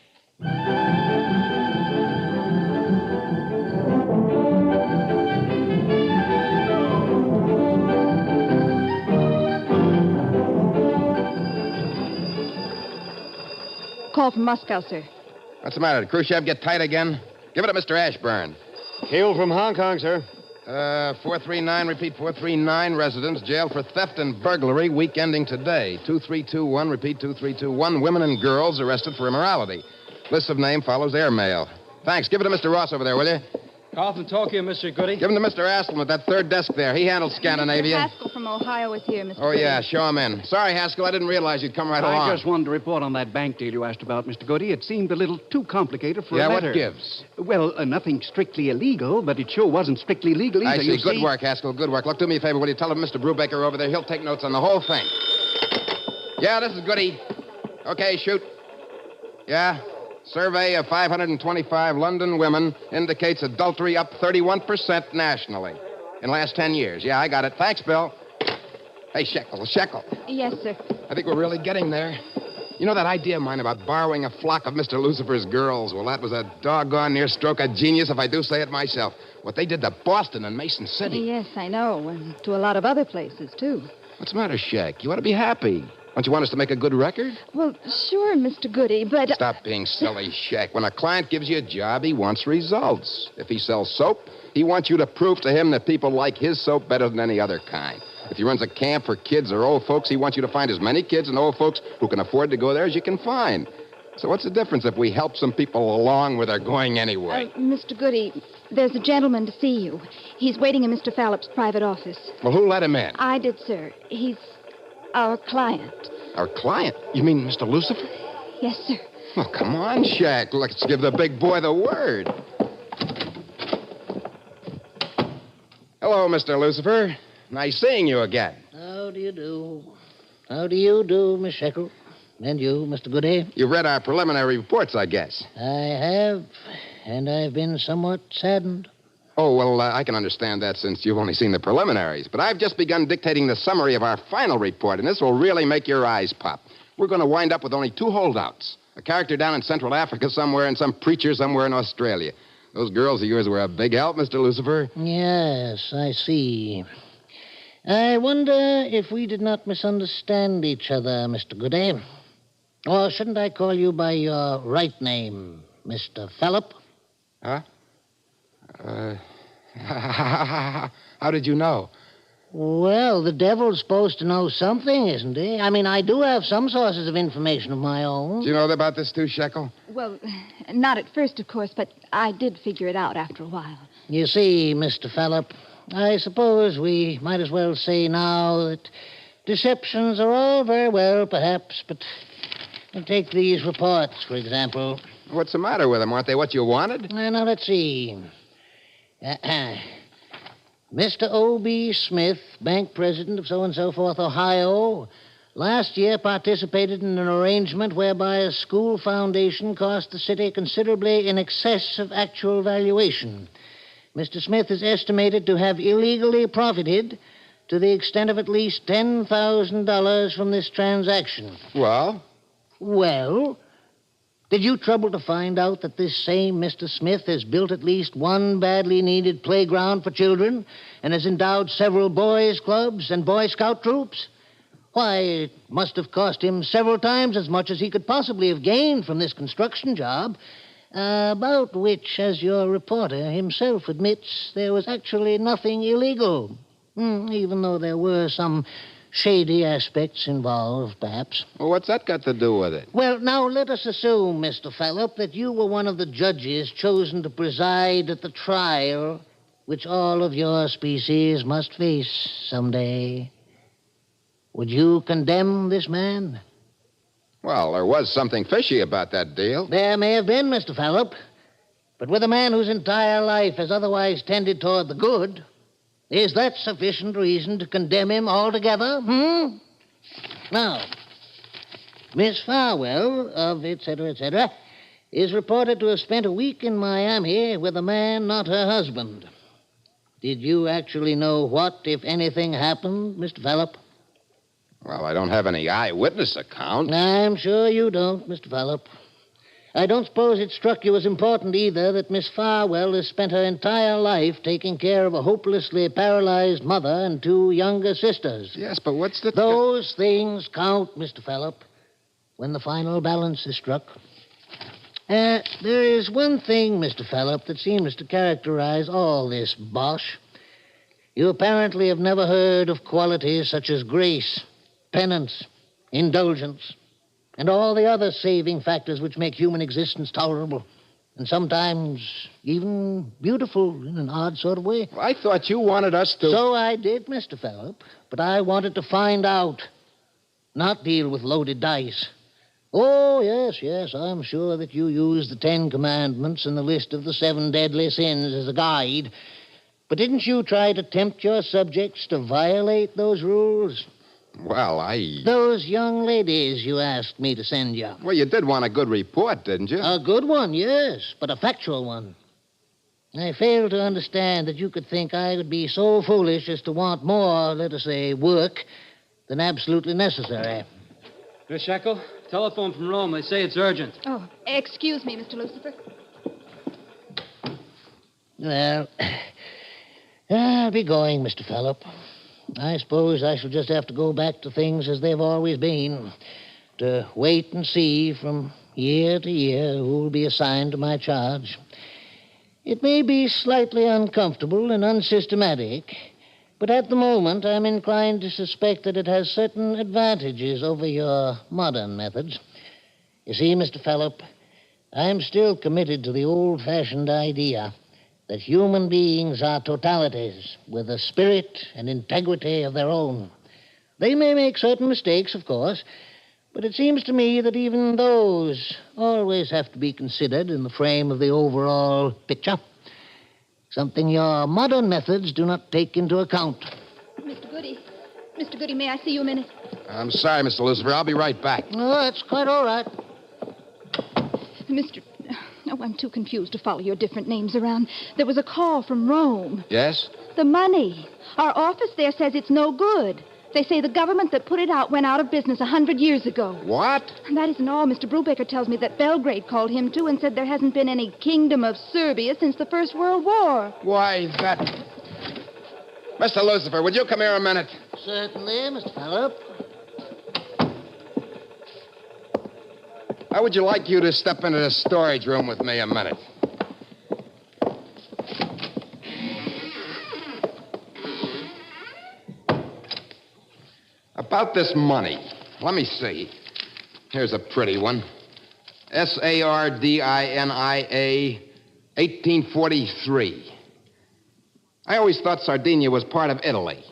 Call from Moscow, sir. What's the matter? Did Khrushchev get tight again? Give it to Mr. Ashburn. Hail from Hong Kong, sir. 439, repeat 439, residents jailed for theft and burglary, week ending today. 2321, repeat 2321, women and girls arrested for immorality. List of name follows airmail. Thanks. Give it to Mr. Ross over there, will you? Carlton, talk here, Mr. Goody. Give him to Mr. Haskell at that third desk there. He handles Scandinavia. Mr. Haskell from Ohio is here, Mr. Oh, yeah, show him in. Sorry, Haskell, I didn't realize you'd come right along. I just wanted to report on that bank deal you asked about, Mr. Goody. It seemed a little too complicated for a letter. Yeah, what gives? Well, nothing strictly illegal, but it sure wasn't strictly legal either. I see. Good work, Haskell, good work. Look, do me a favor. Will you tell Mr. Brubaker over there? He'll take notes on the whole thing. Yeah, this is Goody. Okay, shoot. Yeah? Survey of 525 London women indicates adultery up 31% nationally in the last 10 years. Yeah, I got it. Thanks, Bill. Hey, Shekel. Yes, sir. I think we're really getting there. You know that idea of mine about borrowing a flock of Mr. Lucifer's girls? Well, that was a doggone near stroke of genius, if I do say it myself. What they did to Boston and Mason City. Yes, I know. And to a lot of other places, too. What's the matter, Shek? You ought to be happy. Don't you want us to make a good record? Well, sure, Mr. Goody, but... Stop being silly, Shek. When a client gives you a job, he wants results. If he sells soap, he wants you to prove to him that people like his soap better than any other kind. If he runs a camp for kids or old folks, he wants you to find as many kids and old folks who can afford to go there as you can find. So what's the difference if we help some people along where they're going anyway? Mr. Goody, there's a gentleman to see you. He's waiting in Mr. Fallop's private office. Well, who let him in? I did, sir. He's our client. Our client? You mean Mr. Lucifer? Yes, sir. Well, come on, Shek. Let's give the big boy the word. Hello, Mr. Lucifer. Nice seeing you again. How do you do? How do you do, Miss Shekel? And you, Mr. Goody? You've read our preliminary reports, I guess. I have, and I've been somewhat saddened. Oh, well, I can understand that since you've only seen the preliminaries. But I've just begun dictating the summary of our final report, and this will really make your eyes pop. We're going to wind up with only 2 holdouts. A character down in Central Africa somewhere and some preacher somewhere in Australia. Those girls of yours were a big help, Mr. Lucifer. Yes, I see. I wonder if we did not misunderstand each other, Mr. Goody. Or shouldn't I call you by your right name, Mr. Fallop? Huh? How did you know? Well, the devil's supposed to know something, isn't he? I mean, I do have some sources of information of my own. Do you know about this too, Shekel? Well, not at first, of course, but I did figure it out after a while. You see, Mr. Fallop, I suppose we might as well say now that deceptions are all very well, perhaps, but take these reports, for example. What's the matter with them? Aren't they what you wanted? Now, let's see. Mr. O.B. Smith, bank president of so-and-so forth, Ohio, last year participated in an arrangement whereby a school foundation cost the city considerably in excess of actual valuation. Mr. Smith is estimated to have illegally profited to the extent of at least $10,000 from this transaction. Well? Well, did you trouble to find out that this same Mr. Smith has built at least one badly needed playground for children and has endowed several boys' clubs and Boy Scout troops? Why, it must have cost him several times as much as he could possibly have gained from this construction job, about which, as your reporter himself admits, there was actually nothing illegal, even though there were some shady aspects involved, perhaps. Well, what's that got to do with it? Well, now, let us assume, Mr. Fallop, that you were one of the judges chosen to preside at the trial which all of your species must face someday. Would you condemn this man? Well, there was something fishy about that deal. There may have been, Mr. Fallop. But with a man whose entire life has otherwise tended toward the good, is that sufficient reason to condemn him altogether? Now, Miss Farwell of etc., is reported to have spent a week in Miami with a man not her husband. Did you actually know what, if anything, happened, Mr. Fallop? Well, I don't have any eyewitness account. I'm sure you don't, Mr. Fallop. I don't suppose it struck you as important either that Miss Farwell has spent her entire life taking care of a hopelessly paralyzed mother and 2 younger sisters. Yes, but what's the... Those things count, Mr. Fallop, when the final balance is struck. There is one thing, Mr. Fallop, that seems to characterize all this bosh. You apparently have never heard of qualities such as grace, penance, indulgence, and all the other saving factors which make human existence tolerable. and sometimes even beautiful in an odd sort of way. I thought you wanted us to... So I did, Mr. Phillip, but I wanted to find out, not deal with loaded dice. Oh, yes, I'm sure that you use the 10 Commandments and the list of the 7 deadly sins as a guide. But didn't you try to tempt your subjects to violate those rules? Well, Those young ladies you asked me to send you. Well, you did want a good report, didn't you? A good one, yes, but a factual one. I fail to understand that you could think I would be so foolish as to want more, let us say, work than absolutely necessary. Miss Shekel, telephone from Rome. They say it's urgent. Oh, excuse me, Mr. Lucifer. Well, I'll be going, Mr. Phillip. I suppose I shall just have to go back to things as they've always been, to wait and see from year to year who will be assigned to my charge. It may be slightly uncomfortable and unsystematic, but at the moment I'm inclined to suspect that it has certain advantages over your modern methods. You see, Mr. Phillip, I'm still committed to the old-fashioned idea that human beings are totalities with a spirit and integrity of their own. They may make certain mistakes, of course, but it seems to me that even those always have to be considered in the frame of the overall picture, something your modern methods do not take into account. Mr. Goody, may I see you a minute? I'm sorry, Mr. Lucifer. I'll be right back. No, that's quite all right. Oh, I'm too confused to follow your different names around. There was a call from Rome. Yes? The money. Our office there says it's no good. They say the government that put it out went out of business 100 years ago. What? And that isn't all. Mr. Brubaker tells me that Belgrade called him, too, and said there hasn't been any kingdom of Serbia since the First World War. Why, that... Mr. Lucifer, would you come here a minute? Certainly, Mr. Phillip. How would you like you to step into the storage room with me a minute? About this money. Let me see. Here's a pretty one. Sardinia, 1843. I always thought Sardinia was part of Italy.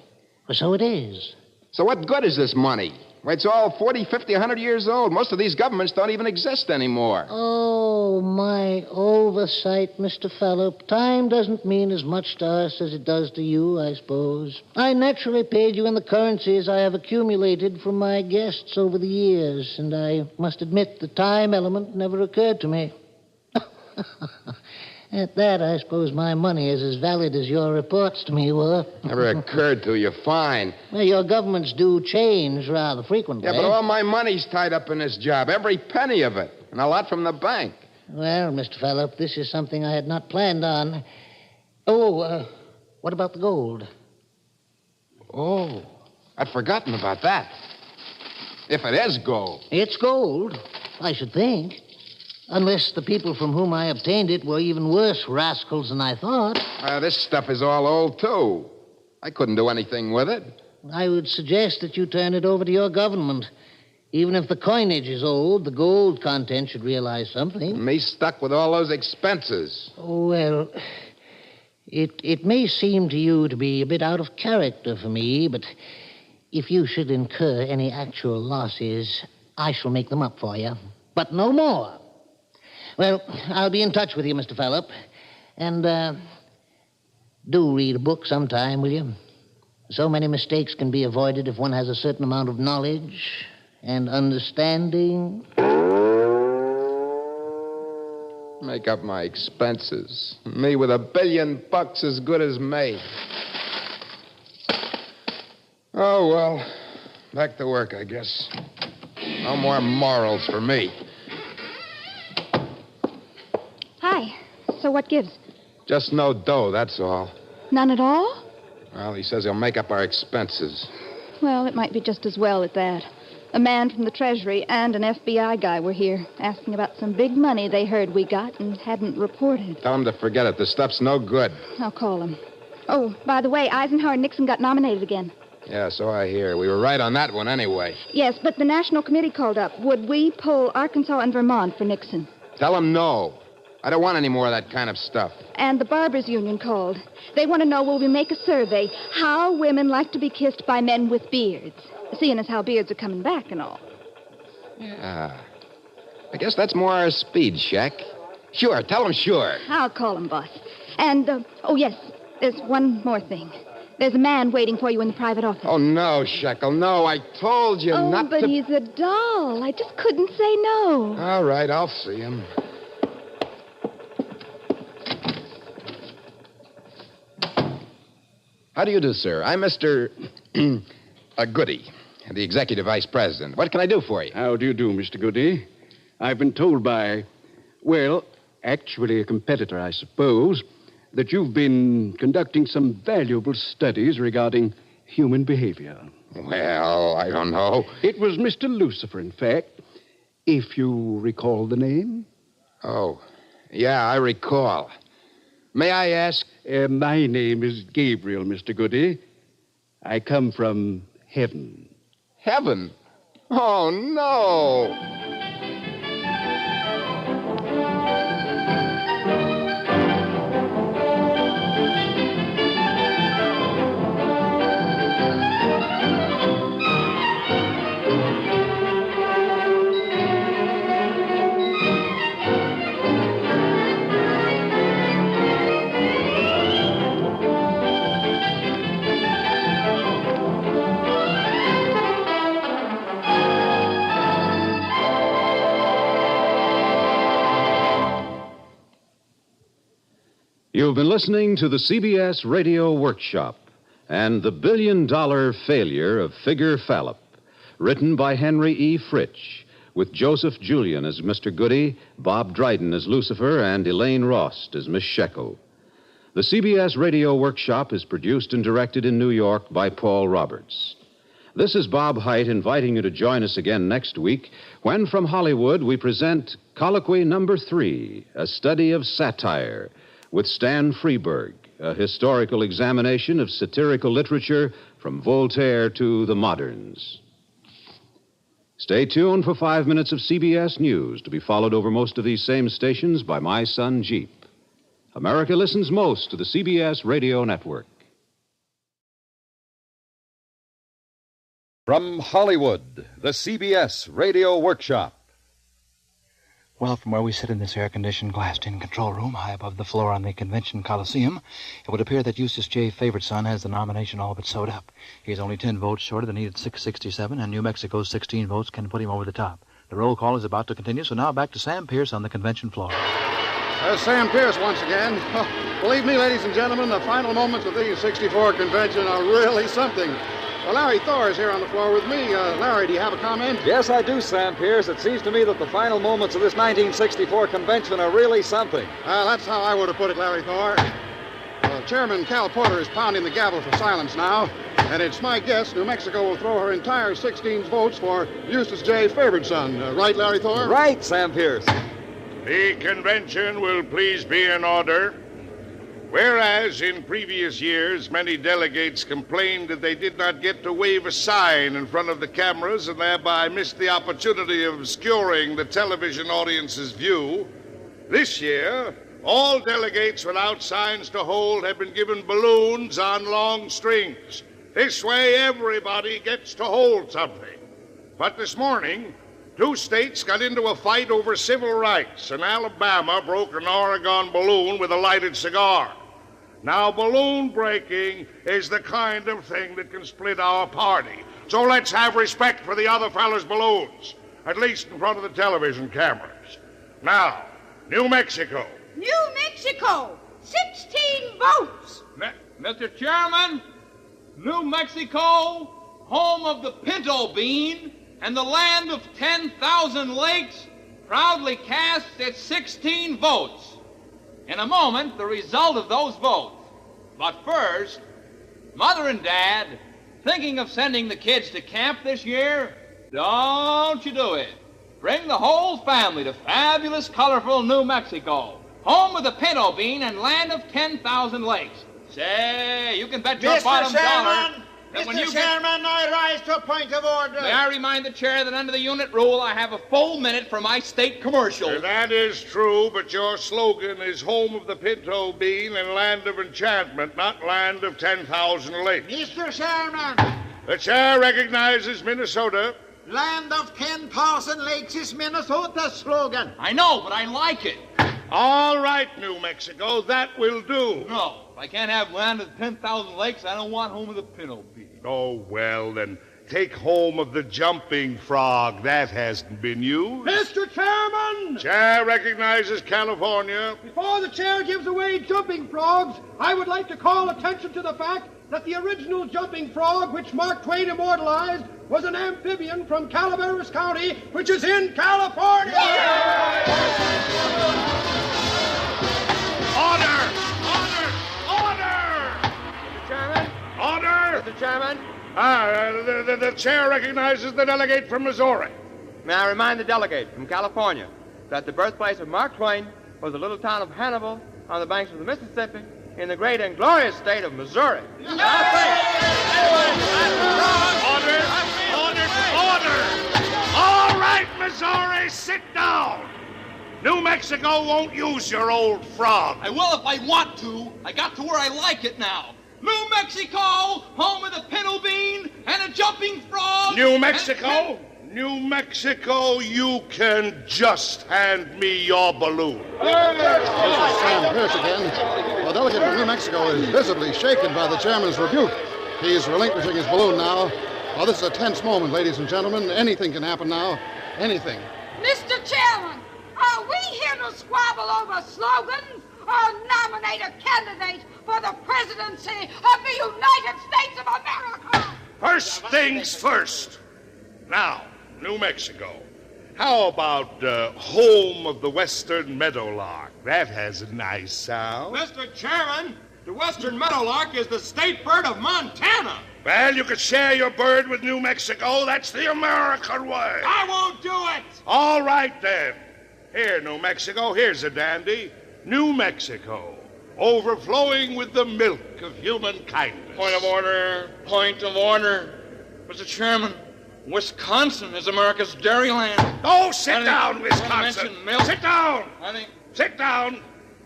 Well, so it is. So what good is this money? Well, it's all 40, 50, 100 years old. Most of these governments don't even exist anymore. Oh, my oversight, Mr. Phillip. Time doesn't mean as much to us as it does to you, I suppose. I naturally paid you in the currencies I have accumulated from my guests over the years, and I must admit the time element never occurred to me. At that, I suppose my money is as valid as your reports to me were. Never occurred to you. Fine. Well, your governments do change rather frequently. Yeah, but all my money's tied up in this job. Every penny of it. And a lot from the bank. Well, Mr. Phillip, this is something I had not planned on. Oh, what about the gold? Oh, I'd forgotten about that. If it is gold. It's gold, I should think. Unless the people from whom I obtained it were even worse rascals than I thought. This stuff is all old, too. I couldn't do anything with it. I would suggest that you turn it over to your government. Even if the coinage is old, the gold content should realize something. Me stuck with all those expenses. Oh, well, it may seem to you to be a bit out of character for me, but if you should incur any actual losses, I shall make them up for you. But no more. Well, I'll be in touch with you, Mr. Phillip. And, do read a book sometime, will you? So many mistakes can be avoided if one has a certain amount of knowledge and understanding. Make up my expenses. Me with $1 billion as good as made. Oh, well, back to work, I guess. No more morals for me. Hi. So what gives? Just no dough, that's all. None at all? Well, he says he'll make up our expenses. Well, it might be just as well at that. A man from the Treasury and an FBI guy were here, asking about some big money they heard we got and hadn't reported. Tell him to forget it. The stuff's no good. I'll call him. Oh, by the way, Eisenhower and Nixon got nominated again. Yeah, so I hear. We were right on that one anyway. Yes, but the National Committee called up. Would we pull Arkansas and Vermont for Nixon? Tell him no. I don't want any more of that kind of stuff. And the Barbers Union called. They want to know, will we make a survey, how women like to be kissed by men with beards, seeing as how beards are coming back and all. Yeah. I guess that's more our speed, Shaq. Sure, tell them sure. I'll call him, boss. And, oh, yes, there's one more thing. There's a man waiting for you in the private office. Oh, no, Shekel, no. I told you not to... Oh, but he's a doll. I just couldn't say no. All right, I'll see him. How do you do, sir? I'm Mr. Goody, the executive vice president. What can I do for you? How do you do, Mr. Goody? I've been told by, well, actually a competitor, I suppose, that you've been conducting some valuable studies regarding human behavior. Well, I don't know. It was Mr. Lucifer, in fact, if you recall the name. Oh, yeah, I recall. May I ask? My name is Gabriel, Mr. Goody. I come from heaven. Heaven? Oh, no. You've been listening to the CBS Radio Workshop and the billion-dollar failure of Figure Fallop, written by Henry E. Fritsch, with Joseph Julian as Mr. Goody, Bob Dryden as Lucifer, and Elaine Rost as Miss Shekel. The CBS Radio Workshop is produced and directed in New York by Paul Roberts. This is Bob Hite inviting you to join us again next week when, from Hollywood, we present Colloquy Number 3, a study of satire, with Stan Freberg, a historical examination of satirical literature from Voltaire to the moderns. Stay tuned for 5 minutes of CBS News, to be followed over most of these same stations by my son, Jeep. America listens most to the CBS Radio Network. From Hollywood, the CBS Radio Workshop. Well, from where we sit in this air-conditioned, glassed-in control room high above the floor on the Convention Coliseum, it would appear that Eustace J. Favouriteson has the nomination all but sewed up. He's only 10 votes short of the needed 667, and New Mexico's 16 votes can put him over the top. The roll call is about to continue, so now back to Sam Pierce on the convention floor. There's Sam Pierce once again. Oh, believe me, ladies and gentlemen, the final moments of the 64 convention are really something. Well, Larry Thor is here on the floor with me. Larry, do you have a comment? Yes, I do, Sam Pierce. It seems to me that the final moments of this 1964 convention are really something. That's how I would have put it, Larry Thor. Chairman Cal Porter is pounding the gavel for silence now, and it's my guess New Mexico will throw her entire 16 votes for Eustace J. Favouriteson. Right, Larry Thor? Right, Sam Pierce. The convention will please be in order. Whereas in previous years, many delegates complained that they did not get to wave a sign in front of the cameras and thereby missed the opportunity of obscuring the television audience's view, this year, all delegates without signs to hold have been given balloons on long strings. This way, everybody gets to hold something. But this morning, 2 states got into a fight over civil rights, and Alabama broke an Oregon balloon with a lighted cigar. Now, balloon breaking is the kind of thing that can split our party. So let's have respect for the other fellas' balloons, at least in front of the television cameras. Now, New Mexico. New Mexico, 16 votes. Mr. Chairman, New Mexico, home of the pinto bean and the land of 10,000 lakes, proudly casts its 16 votes. In a moment, the result of those votes. But first, Mother and Dad, thinking of sending the kids to camp this year? Don't you do it. Bring the whole family to fabulous, colorful New Mexico, home of the pinto bean and land of 10,000 lakes. Say, you can bet your bottom dollar. that when Mr. you Chairman, I rise to a point of order. May I remind the chair that under the unit rule, I have a full minute for my state commercial. That is true, but your slogan is home of the pinto bean and land of enchantment, not land of 10,000 lakes. Mr. Chairman. The chair recognizes Minnesota. Land of 10,000 lakes is Minnesota's slogan. I know, but I like it. All right, New Mexico, that will do. No, if I can't have land of 10,000 lakes, I don't want home of the pinto bean. Oh, well, then take home of the jumping frog. That hasn't been used. Mr. Chairman! Chair recognizes California. Before the chair gives away jumping frogs, I would like to call attention to the fact that the original jumping frog, which Mark Twain immortalized, was an amphibian from Calaveras County, which is in California! Order! Order! Order! Mr. Chairman? Order! Mr. Chairman? The chair recognizes the delegate from Missouri. May I remind the delegate from California that the birthplace of Mark Twain was the little town of Hannibal on the banks of the Mississippi in the great and glorious state of Missouri. Order! Order! All right, Missouri, sit down. New Mexico won't use your old frog. I will if I want to. I got to where I like it now. New Mexico, home of the pinto bean and a jumping frog. New Mexico? New Mexico, you can just hand me your balloon. This is Sam Pierce again. The delegate from New Mexico is visibly shaken by the chairman's rebuke. He's relinquishing his balloon now. Oh, this is a tense moment, ladies and gentlemen. Anything can happen now. Anything. Mr. Chairman, are we here to squabble over slogans or nominate a candidate for the presidency of the United States of America? First things first. Now, New Mexico. How about home of the western meadowlark? That has a nice sound. Mr. Chairman, the western meadowlark is the state bird of Montana. Well, you could share your bird with New Mexico. That's the American way. I won't do it. All right, then. Here, New Mexico, here's a dandy. New Mexico, overflowing with the milk of human kindness. Point of order. Point of order. Mr. Chairman, Wisconsin is America's dairyland. Oh, sit down, Wisconsin. Sit down. Sit down.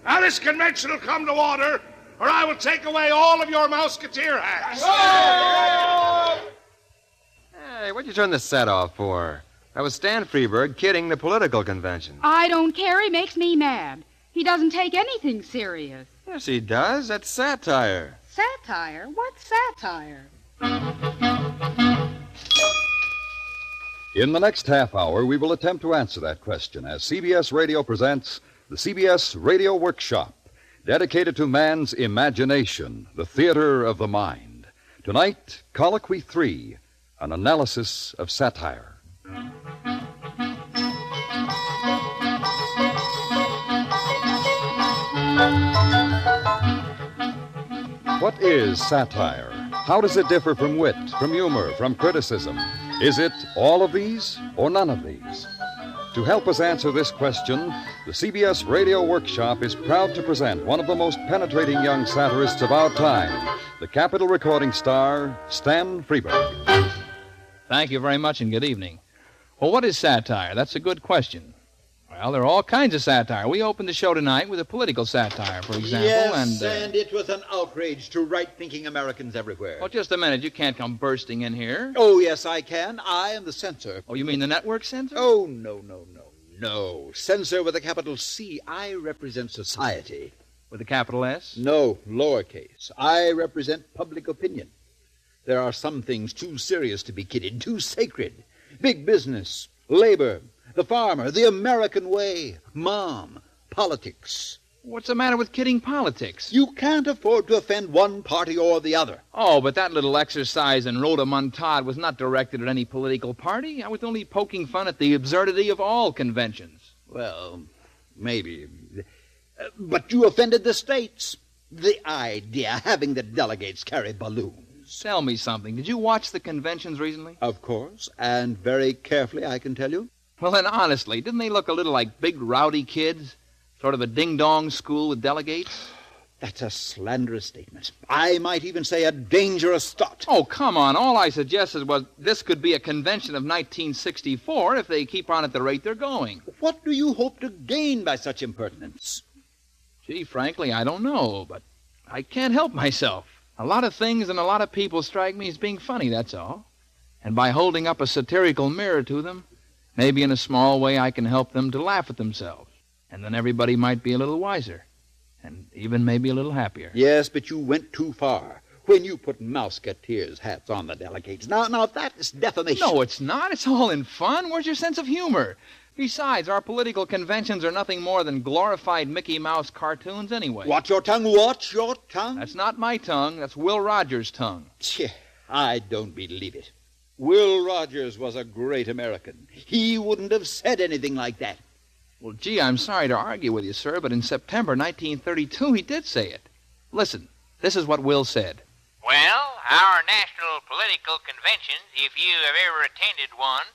Now, this convention will come to order, or I will take away all of your Musketeer hats. Hey, what'd you turn the set off for? That was Stan Freeberg kidding the political convention. I don't care. He makes me mad. He doesn't take anything serious. Yes, he does. That's satire. Satire? What's satire? In the next half hour, we will attempt to answer that question as CBS Radio presents the CBS Radio Workshop, dedicated to man's imagination, the theater of the mind. Tonight, Colloquy 3, an analysis of satire. What is satire? How does it differ from wit, from humor, from criticism? Is it all of these or none of these? To help us answer this question, the CBS Radio Workshop is proud to present one of the most penetrating young satirists of our time, the Capitol recording star, Stan Freeberg. Thank you very much and good evening. Well, what is satire? That's a good question. Well, there are all kinds of satire. We opened the show tonight with a political satire, for example, Yes, and it was an outrage to right-thinking Americans everywhere. Well, just a minute. You can't come bursting in here. Oh, yes, I can. I am the censor. Oh, you mean the network censor? Oh, no. Censor with a capital C. I represent society. With a capital S? No, lowercase. I represent public opinion. There are some things too serious to be kidded, too sacred. Big business, labor, the farmer, the American way, mom, politics. What's the matter with kidding politics? You can't afford to offend one party or the other. Oh, but that little exercise in rhodomontade was not directed at any political party. I was only poking fun at the absurdity of all conventions. Well, maybe. But you offended the states. The idea, having the delegates carry balloons. Tell me something. Did you watch the conventions recently? Of course, and very carefully, I can tell you. Well, then, honestly, didn't they look a little like big, rowdy kids? Sort of a ding-dong school with delegates? That's a slanderous statement. I might even say a dangerous thought. Oh, come on. All I suggested was this could be a convention of 1964 if they keep on at the rate they're going. What do you hope to gain by such impertinence? Gee, frankly, I don't know, but I can't help myself. A lot of things and a lot of people strike me as being funny, that's all. And by holding up a satirical mirror to them, maybe in a small way I can help them to laugh at themselves. And then everybody might be a little wiser. And even maybe a little happier. Yes, but you went too far when you put Mouseketeers' hats on the delegates. Now, that is defamation. No, it's not. It's all in fun. Where's your sense of humor? Besides, our political conventions are nothing more than glorified Mickey Mouse cartoons anyway. Watch your tongue, watch your tongue. That's not my tongue. That's Will Rogers' tongue. I don't believe it. Will Rogers was a great American. He wouldn't have said anything like that. Well, gee, I'm sorry to argue with you, sir, but in September 1932, he did say it. Listen, this is what Will said. Well, our national political conventions, if you have ever attended one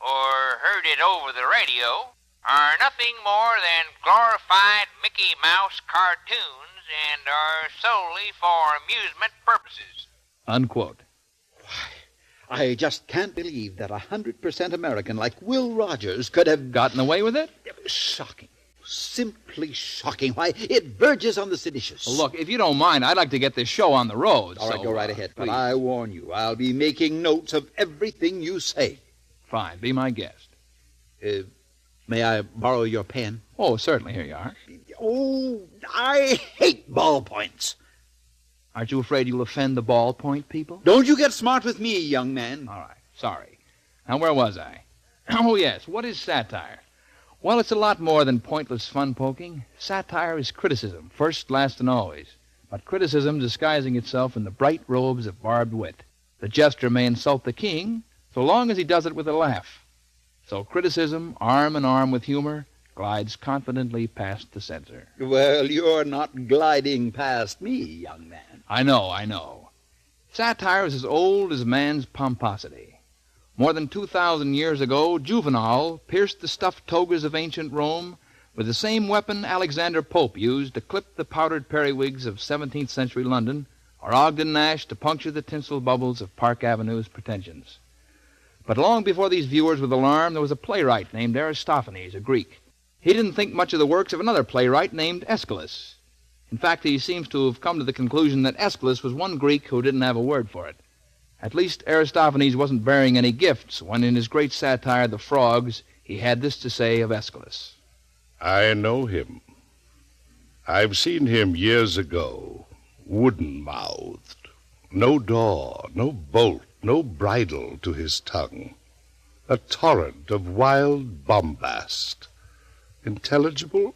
or heard it over the radio, are nothing more than glorified Mickey Mouse cartoons and are solely for amusement purposes. Unquote. I just can't believe that 100% American like Will Rogers could have gotten away with it. Shocking. Simply shocking. Why, it verges on the seditious. Well, look, if you don't mind, I'd like to get this show on the road. All right, go right ahead. Please. But I warn you, I'll be making notes of everything you say. Fine. Be my guest. May I borrow your pen? Oh, certainly. Here you are. Oh, I hate ballpoints. Aren't you afraid you'll offend the ballpoint people? Don't you get smart with me, young man. All right. Sorry. Now, where was I? Oh, yes. What is satire? Well, it's a lot more than pointless fun-poking. Satire is criticism, first, last, and always. But criticism disguising itself in the bright robes of barbed wit. The jester may insult the king, so long as he does it with a laugh. So criticism, arm in arm with humor, glides confidently past the censor. Well, you're not gliding past me, young man. I know. Satire is as old as man's pomposity. More than 2,000 years ago, Juvenal pierced the stuffed togas of ancient Rome with the same weapon Alexander Pope used to clip the powdered periwigs of 17th century London, or Ogden Nash to puncture the tinsel bubbles of Park Avenue's pretensions. But long before these viewers with alarm, there was a playwright named Aristophanes, a Greek. He didn't think much of the works of another playwright named Aeschylus. In fact, he seems to have come to the conclusion that Aeschylus was one Greek who didn't have a word for it. At least Aristophanes wasn't bearing any gifts when in his great satire, The Frogs, he had this to say of Aeschylus. I know him. I've seen him years ago, wooden-mouthed. No door, no bolt, no bridle to his tongue. A torrent of wild bombast. Intelligible?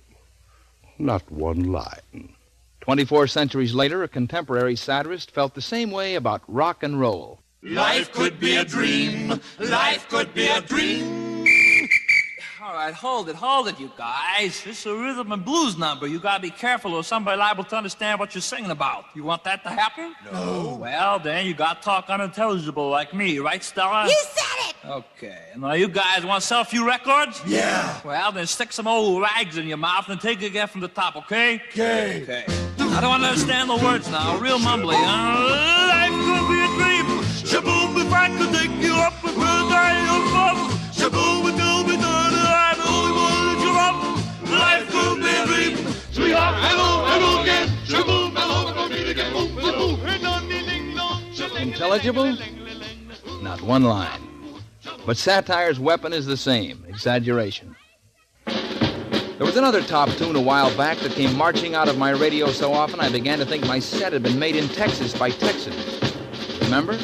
Not one line. 24 centuries later, a contemporary satirist felt the same way about rock and roll. Life could be a dream. Life could be a dream. All right, hold it, you guys. This is a rhythm and blues number. You gotta be careful or somebody liable to understand what you're singing about. You want that to happen? No. Well, then you gotta talk unintelligible like me, right, Stella? You said it! Okay. Now, you guys want to sell a few records? Yeah. Well, then stick some old rags in your mouth and take it again from the top, okay? Okay. I don't understand the words now. Real mumbly. Life could be a dream. Shaboom, if I could take you up with above. Shaboom, it will be done. I'm the only one that you love. Life could be a dream. Sweetheart, hello again. Shaboom, hello, we'll meet again. Boom, boom, boom. Intelligible? Not one line. But satire's weapon is the same, exaggeration. There was another top tune a while back that came marching out of my radio so often I began to think my set had been made in Texas by Texans. Remember?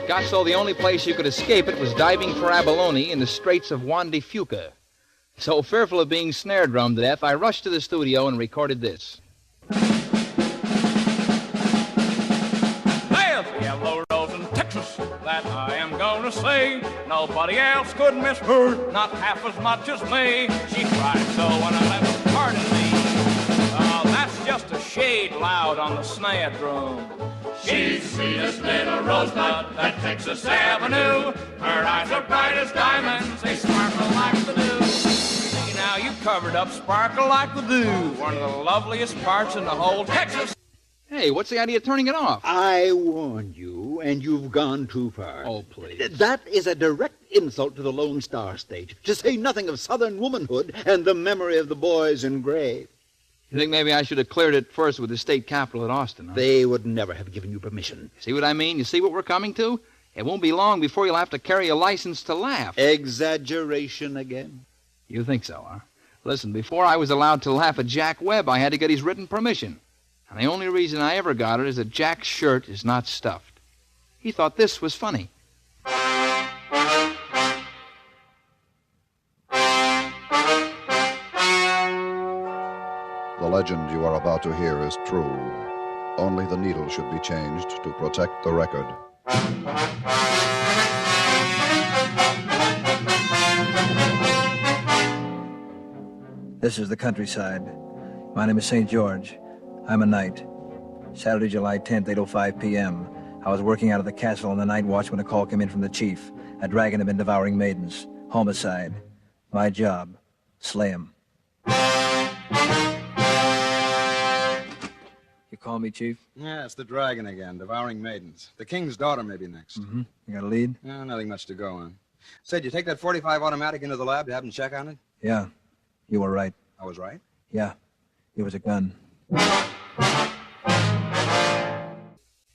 Got so the only place you could escape it was diving for abalone in the Straits of Juan de Fuca. So fearful of being snare drummed to death, I rushed to the studio and recorded this. Yellow rose in Texas that I am gonna say. Nobody else could miss her, not half as much as me. She cried so when I left, pardon me. Oh, that's just a shade loud on the snare drum. She's the sweetest little rosebud that Texas Avenue. Her eyes are bright as diamonds, they sparkle like the dew. See now, you covered up sparkle like the dew. One of the loveliest parts in the whole Texas. Hey, what's the idea of turning it off? I warned you, and you've gone too far. Oh, please. That is a direct insult to the Lone Star State, to say nothing of Southern womanhood and the memory of the boys in gray. You think maybe I should have cleared it first with the state capitol at Austin, huh? They would never have given you permission. See what I mean? You see what we're coming to? It won't be long before you'll have to carry a license to laugh. Exaggeration again? You think so, huh? Listen, before I was allowed to laugh at Jack Webb, I had to get his written permission. And the only reason I ever got it is that Jack's shirt is not stuffed. He thought this was funny. The legend you are about to hear is true. Only the needle should be changed to protect the record. This is the countryside. My name is St. George. I'm a knight. Saturday, July 10th, 8:05 p.m. I was working out of the castle on the night watch when a call came in from the chief. A dragon had been devouring maidens. Homicide. My job. Slay him. You call me, Chief? Yeah, it's the dragon again, devouring maidens. The king's daughter may be next. Mm-hmm. You got a lead? No, nothing much to go on. Said you take that .45 automatic into the lab to have them check on it? Yeah. You were right. I was right? Yeah. It was a gun.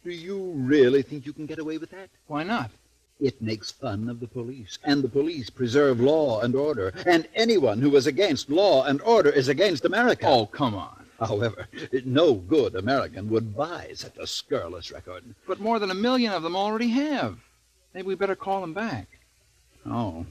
Do you really think you can get away with that? Why not? It makes fun of the police, and the police preserve law and order, and anyone who is against law and order is against America. Oh, come on. However, no good American would buy such a scurrilous record. But more than 1 million of them already have. Maybe we better call them back. Oh.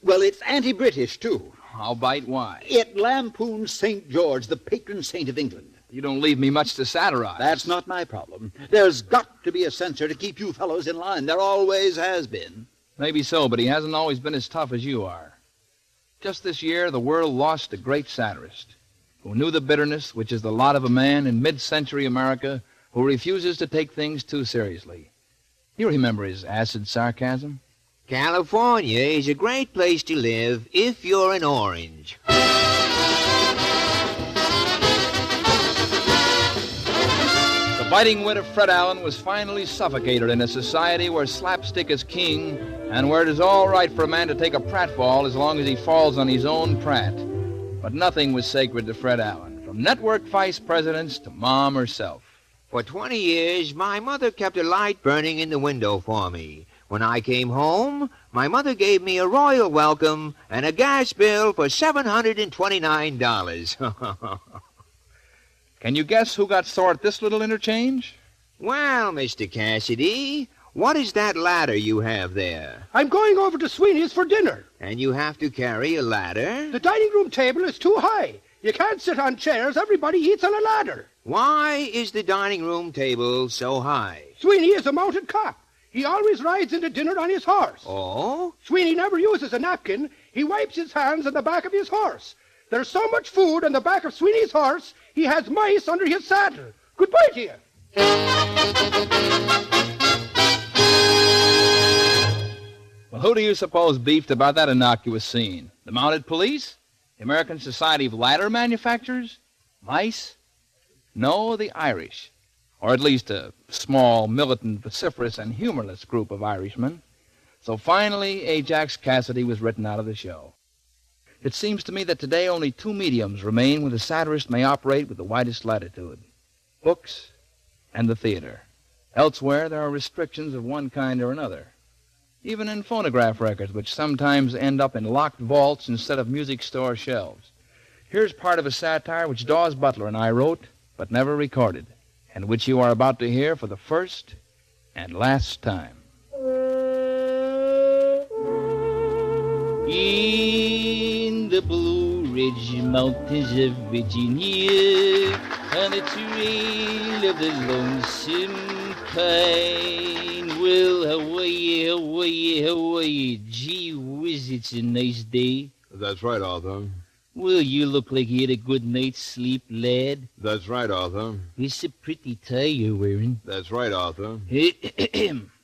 Well, it's anti-British, too. I'll bite why. It lampoons St. George, the patron saint of England. You don't leave me much to satirize. That's not my problem. There's got to be a censor to keep you fellows in line. There always has been. Maybe so, but he hasn't always been as tough as you are. Just this year, the world lost a great satirist who knew the bitterness which is the lot of a man in mid-century America who refuses to take things too seriously. You remember his acid sarcasm? California is a great place to live if you're an orange. The biting wit of Fred Allen was finally suffocated in a society where slapstick is king and where it is all right for a man to take a pratfall as long as he falls on his own prat. But nothing was sacred to Fred Allen, from network vice presidents to Mom herself. For 20 years, my mother kept a light burning in the window for me. When I came home, my mother gave me a royal welcome and a gas bill for $729. Can you guess who got sore at this little interchange? Well, Mr. Cassidy, what is that ladder you have there? I'm going over to Sweeney's for dinner. And you have to carry a ladder? The dining room table is too high. You can't sit on chairs. Everybody eats on a ladder. Why is the dining room table so high? Sweeney is a mounted cop. He always rides into dinner on his horse. Oh? Sweeney never uses a napkin. He wipes his hands on the back of his horse. There's so much food on the back of Sweeney's horse, he has mice under his saddle. Goodbye to you. Well, who do you suppose beefed about that innocuous scene? The mounted police? The American Society of Ladder Manufacturers? Mice? No, the Irish. Or at least a small, militant, vociferous, and humorless group of Irishmen. So finally, Ajax Cassidy was written out of the show. It seems to me that today only two mediums remain where the satirist may operate with the widest latitude: books and the theater. Elsewhere, there are restrictions of one kind or another. Even in phonograph records, which sometimes end up in locked vaults instead of music store shelves. Here's part of a satire which Dawes Butler and I wrote, but never recorded, and which you are about to hear for the first and last time. In the Blue Ridge Mountains of Virginia, on the trail of the lonesome pine, well, Hawaii, Hawaii, Hawaii, gee whiz, it's a nice day. That's right, Arthur. Well, you look like you had a good night's sleep, lad. That's right, Arthur. It's a pretty tie you're wearing. That's right, Arthur.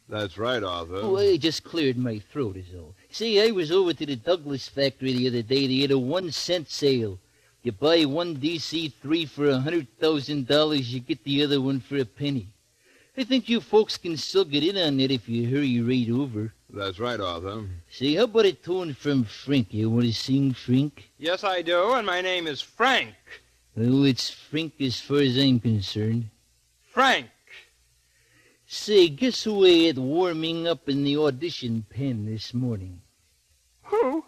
That's right, Arthur. Oh, I just cleared my throat, is all. See, I was over to the Douglas factory the other day. They had a 1-cent sale. You buy one DC-3 for $100,000, you get the other one for a penny. I think you folks can still get in on that if you hurry right over. That's right, Arthur. Say, how about a tune from Frank? You want to sing, Frank? Yes, I do, and my name is Frank. Well, it's Frank as far as I'm concerned. Frank. Say, guess who I had warming up in the audition pen this morning? Who?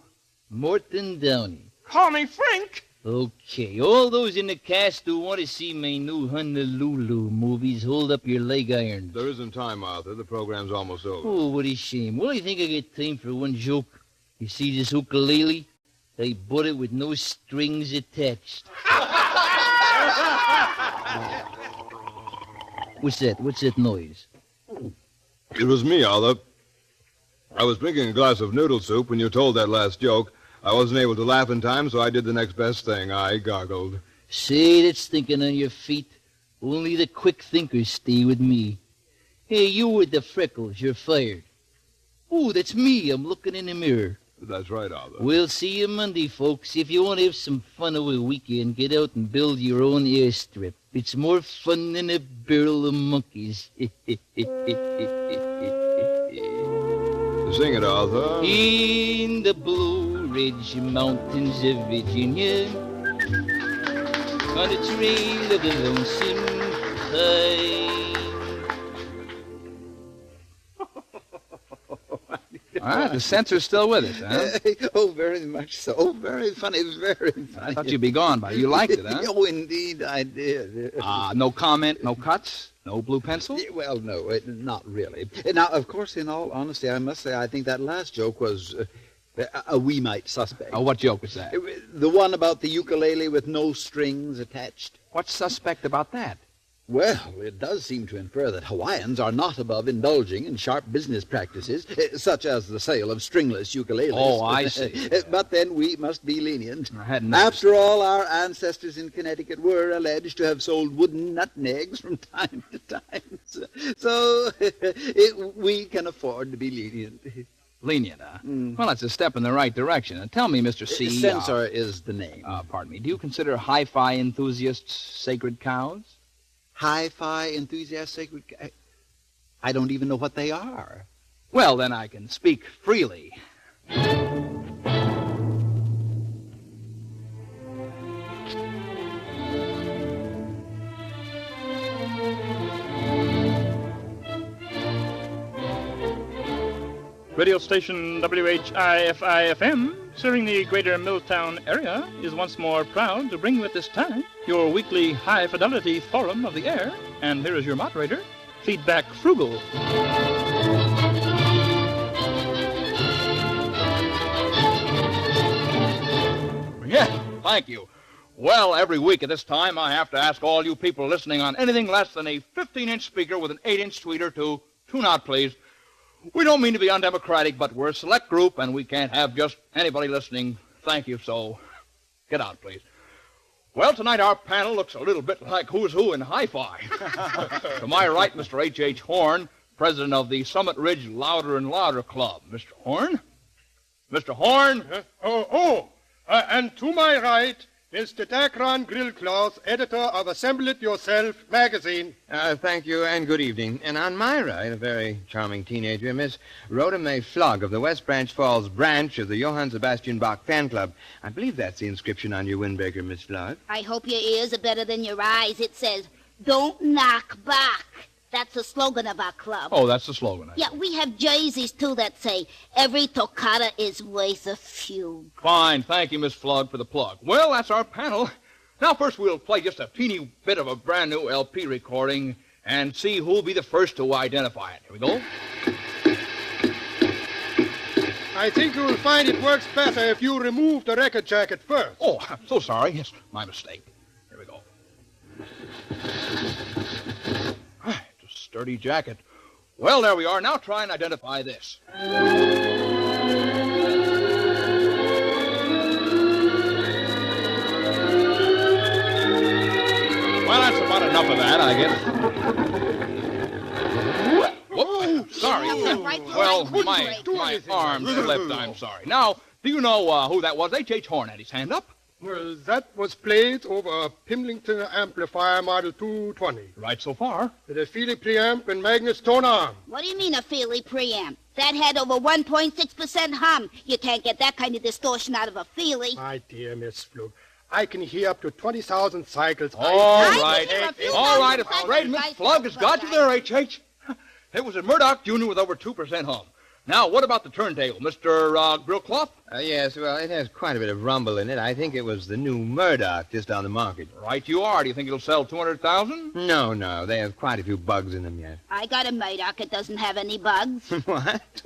Morton Downey. Call me Frank. Okay, all those in the cast who want to see my new Honolulu movies, hold up your leg irons. There isn't time, Arthur. The program's almost over. Oh, what a shame. Well, I think I get time for one joke. You see this ukulele? I bought it with no strings attached. What's that? What's that noise? It was me, Arthur. I was drinking a glass of noodle soup when you told that last joke. I wasn't able to laugh in time, so I did the next best thing. I gargled. Say, that's thinking on your feet. Only the quick thinkers stay with me. Hey, you with the freckles, you're fired. Oh, that's me. I'm looking in the mirror. That's right, Arthur. We'll see you Monday, folks. If you want to have some fun over the weekend, get out and build your own airstrip. It's more fun than a barrel of monkeys. Sing it, Arthur. In the Blue Ridge Mountains of Virginia, on the trail of the lonesome pine. All right, the censor's still with us, huh? Oh, very much so. Oh, very funny, very funny. I thought you'd be gone by. You liked it, huh? Oh, indeed, I did. No comment, no cuts, no blue pencil? Well, no, not really. Now, of course, in all honesty, I must say I think that last joke was a wee mite suspect. Oh, what joke was that? The one about the ukulele with no strings attached. What's suspect about that? Well, it does seem to infer that Hawaiians are not above indulging in sharp business practices, such as the sale of stringless ukuleles. Oh, I see. But then we must be lenient. I hadn't noticed. After all, our ancestors in Connecticut were alleged to have sold wooden nutmegs from time to time. So we can afford to be lenient. Lenient, huh? Well, that's a step in the right direction. And tell me, Mr. C. Censor is the name. Pardon me. Do you consider hi-fi enthusiasts sacred cows? Hi-fi enthusiasts, sacred... I don't even know what they are. Well, then I can speak freely. Radio station WHIFI-FM, serving the greater Milltown area, is once more proud to bring you at this time your weekly high-fidelity forum of the air. And here is your moderator, Feedback Frugal. Yeah, thank you. Well, every week at this time, I have to ask all you people listening on anything less than a 15-inch speaker with an 8-inch tweeter to tune out, please. We don't mean to be undemocratic, but we're a select group, and we can't have just anybody listening. Thank you, so get out, please. Well, tonight our panel looks a little bit like who's who in hi-fi. To my right, Mr. H.H. Horn, president of the Summit Ridge Louder and Louder Club. Mr. Horn? Mr. Horn? And to my right, Mr. Dacron Grillcloth, editor of Assemble It Yourself magazine. Thank you, and good evening. And on my right, a very charming teenager, Miss Rhoda May Flogg of the West Branch Falls branch of the Johann Sebastian Bach fan club. I believe that's the inscription on your windbreaker, Miss Flogg. I hope your ears are better than your eyes. It says, "Don't knock back." That's the slogan of our club. Oh, that's the slogan. Yeah, we have jerseys, too, that say, "Every toccata is worth a fugue." Fine. Thank you, Miss Flogg, for the plug. Well, that's our panel. Now, first we'll play just a teeny bit of a brand-new LP recording and see who'll be the first to identify it. Here we go. I think you'll find it works better if you remove the record jacket first. Oh, I'm so sorry. Yes, my mistake. Here we go. Sturdy jacket. Well, there we are. Now try and identify this. enough of that, I guess. Whoa, sorry. Well, my arm slipped, I'm sorry. Now, do you know who that was? H.H. Horn had his hand up. Well, that was played over a Pimlington amplifier model 220. Right so far. With a Feely preamp and Magnus tone arm. What do you mean a Feely preamp? That had over 1.6% hum. You can't get that kind of distortion out of a Feely. My dear Miss Flug, I can hear up to 20,000 cycles. All right, if afraid Miss Flug has got you there, H.H. It was a Murdoch Jr. with over 2% hum. Now, what about the turntable, Mr. Grillcloth? Yes, well, it has quite a bit of rumble in it. I think it was the new Murdoch just on the market. Right you are. Do you think it'll sell 200,000? No. They have quite a few bugs in them yet. I got a Murdoch. It doesn't have any bugs. What?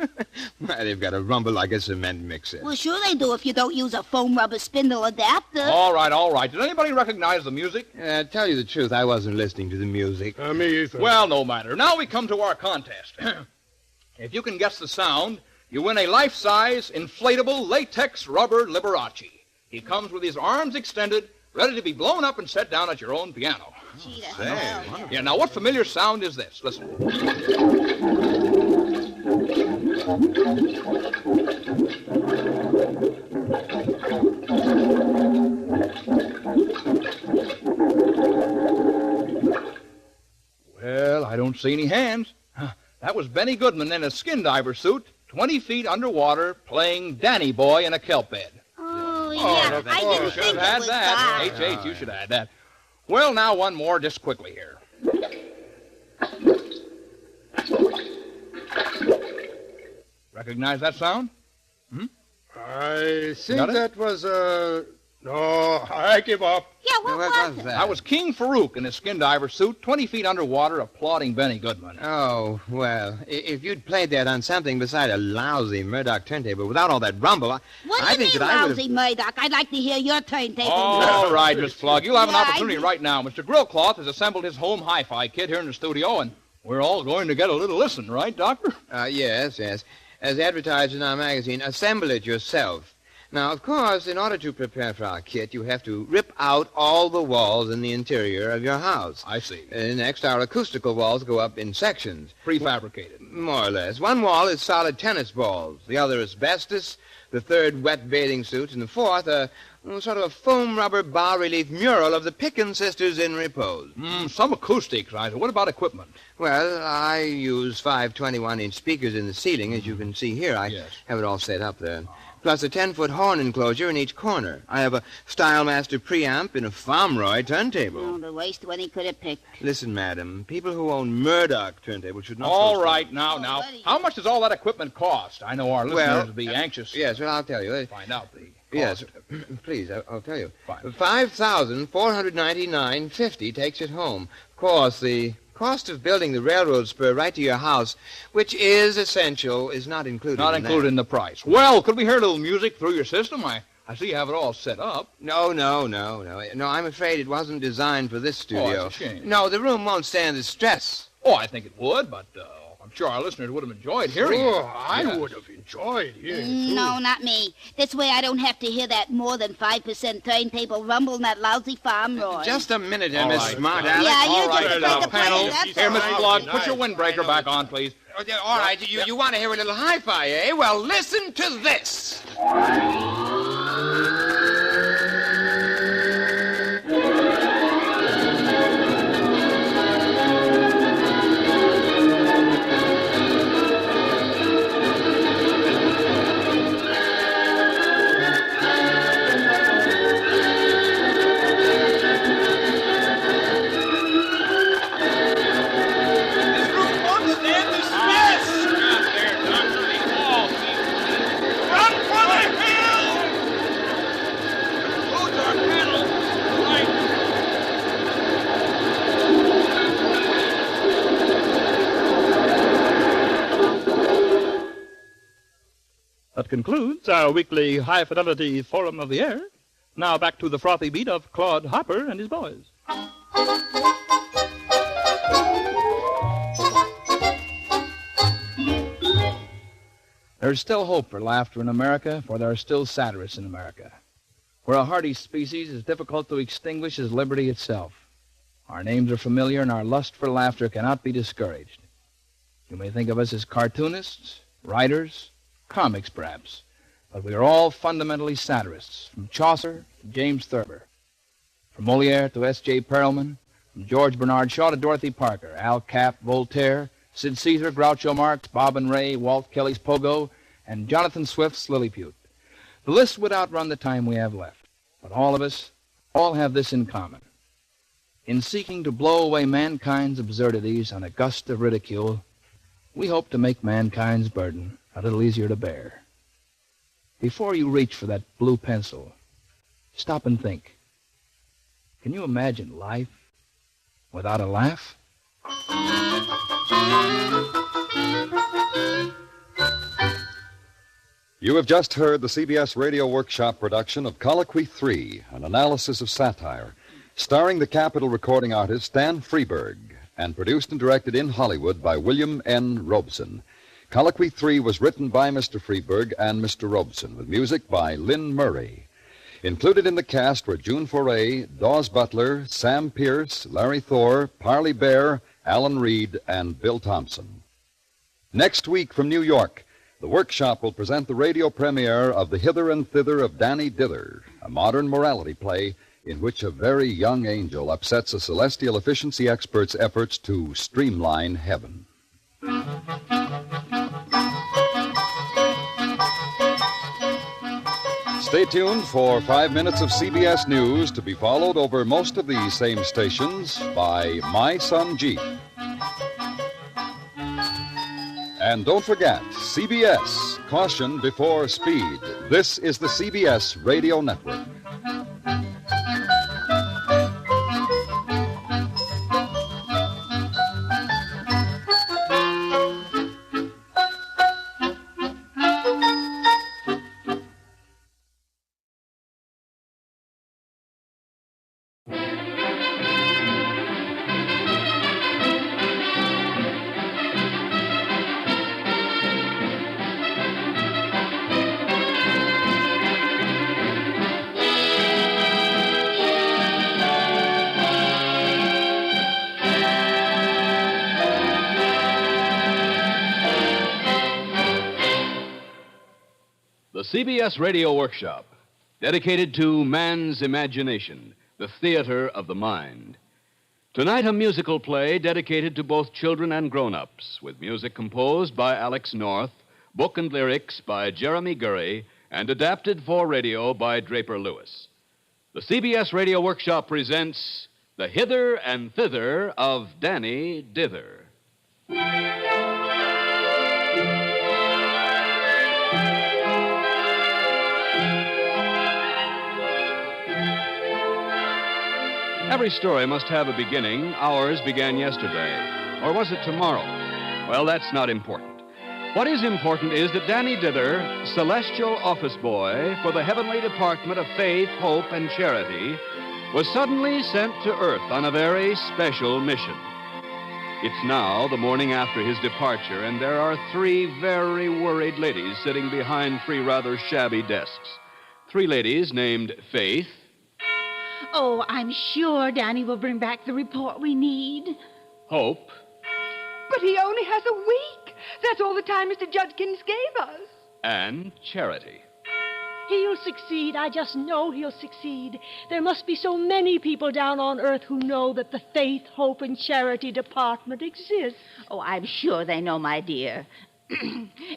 Well, they've got a rumble like a cement mixer. Well, sure they do if you don't use a foam rubber spindle adapter. All right. Did anybody recognize the music? Tell you the truth, I wasn't listening to the music. Me either. Well, no matter. Now we come to our contest. If you can guess the sound, you win a life-size, inflatable, latex rubber Liberace. He comes with his arms extended, ready to be blown up and set down at your own piano. Gee, Yeah, now what familiar sound is this? Listen. Well, I don't see any hands. That was Benny Goodman in a skin diver suit, 20 feet underwater, playing Danny Boy in a kelp bed. Oh, yeah. I didn't think it Had was that. Bob. H.H., you should have had that. Well, now one more just quickly here. Recognize that sound? I think that was, no, I give up. Yeah, what was it? That was King Farouk in his skin diver suit, 20 feet underwater, applauding Benny Goodman. Oh, well, if you'd played that on something beside a lousy Murdoch turntable without all that rumble, What I do you think mean, that I would lousy Murdoch? I'd like to hear your turntable. All right, Miss Flug, you'll have an Yeah, opportunity right now. Mr. Grillcloth has assembled his home hi-fi kit here in the studio, and we're all going to get a little listen, right, Doctor? Yes. As advertised in our magazine, assemble it yourself. Now, of course, in order to prepare for our kit, you have to rip out all the walls in the interior of your house. I see. Next, our acoustical walls go up in sections. Prefabricated. More or less. One wall is solid tennis balls. The other asbestos. The third, wet bathing suits. And the fourth, sort of a foam rubber bas-relief mural of the Pickens sisters in repose. Some acoustics, right? What about equipment? Well, I use 521-inch speakers in the ceiling, as you can see here. I have it all set up there. Plus a 10-foot horn enclosure in each corner. I have a Stylemaster preamp and a Fomroy turntable. Oh, the waste one he could have picked. Listen, madam, people who own Murdoch turntables should not... All right, now. How much does all that equipment cost? I know our listeners will be anxious. Yes, well, I'll tell you. Find out the cost. Yes, please, I'll tell you. Fine. $5,499.50 takes it home. Of course, the cost of building the railroad spur right to your house, which is essential, is not included Not included in the price. Well, could we hear a little music through your system? I see you have it all set up. No, I'm afraid it wasn't designed for this studio. Oh, that's a shame. No, the room won't stand the stress. Oh, I think it would, but I'm sure our listeners would have enjoyed hearing it. I would have enjoyed hearing it, too. No, not me. This way I don't have to hear that more than 5% turntable rumble in that lousy Fomroy. Just a minute, All Miss right. Smart Aleck. Yeah, you All just right, played the panel. play, that's Here, all. Mr. Blogg, put your windbreaker back on, please. All right, you want to hear a little hi-fi, eh? Well, listen to this. That concludes our weekly high-fidelity Forum of the Air. Now back to the frothy beat of Claude Hopper and his boys. There's still hope for laughter in America, for there are still satirists in America. Where a hardy species is difficult to extinguish as liberty itself. Our names are familiar, and our lust for laughter cannot be discouraged. You may think of us as cartoonists, writers, comics perhaps, but we are all fundamentally satirists, from Chaucer to James Thurber, from Molière to S.J. Perelman, from George Bernard Shaw to Dorothy Parker, Al Capp, Voltaire, Sid Caesar, Groucho Marx, Bob and Ray, Walt Kelly's Pogo, and Jonathan Swift's Lilliput. The list would outrun the time we have left, but all of us all have this in common. In seeking to blow away mankind's absurdities on a gust of ridicule, we hope to make mankind's burden a little easier to bear. Before you reach for that blue pencil, stop and think. Can you imagine life without a laugh? You have just heard the CBS Radio Workshop production of Colloquy 3, an analysis of satire, starring the Capitol recording artist Dan Freeberg, and produced and directed in Hollywood by William N. Robeson. Colloquy 3 was written by Mr. Freeberg and Mr. Robeson, with music by Lynn Murray. Included in the cast were June Foray, Dawes Butler, Sam Pierce, Larry Thor, Parley Bear, Alan Reed, and Bill Thompson. Next week from New York, the Workshop will present the radio premiere of The Hither and Thither of Danny Dither, a modern morality play in which a very young angel upsets a celestial efficiency expert's efforts to streamline heaven. Stay tuned for 5 minutes of CBS News, to be followed over most of these same stations by My Son Jeep. And don't forget, CBS, caution before speed. This is the CBS Radio Network. The CBS Radio Workshop, dedicated to man's imagination, the theater of the mind. Tonight, a musical play dedicated to both children and grown-ups, with music composed by Alex North, book and lyrics by Jeremy Gurry, and adapted for radio by Draper Lewis. The CBS Radio Workshop presents The Hither and Thither of Danny Dither. Every story must have a beginning. Ours began yesterday. Or was it tomorrow? Well, that's not important. What is important is that Danny Dither, celestial office boy for the heavenly department of faith, hope, and charity, was suddenly sent to Earth on a very special mission. It's now the morning after his departure, and there are 3 very worried ladies sitting behind 3 rather shabby desks. 3 ladies named Faith. Oh, I'm sure Danny will bring back the report we need. Hope. But he only has a week. That's all the time Mr. Judkins gave us. And Charity. He'll succeed. I just know he'll succeed. There must be so many people down on Earth who know that the Faith, Hope, and Charity Department exists. Oh, I'm sure they know, my dear.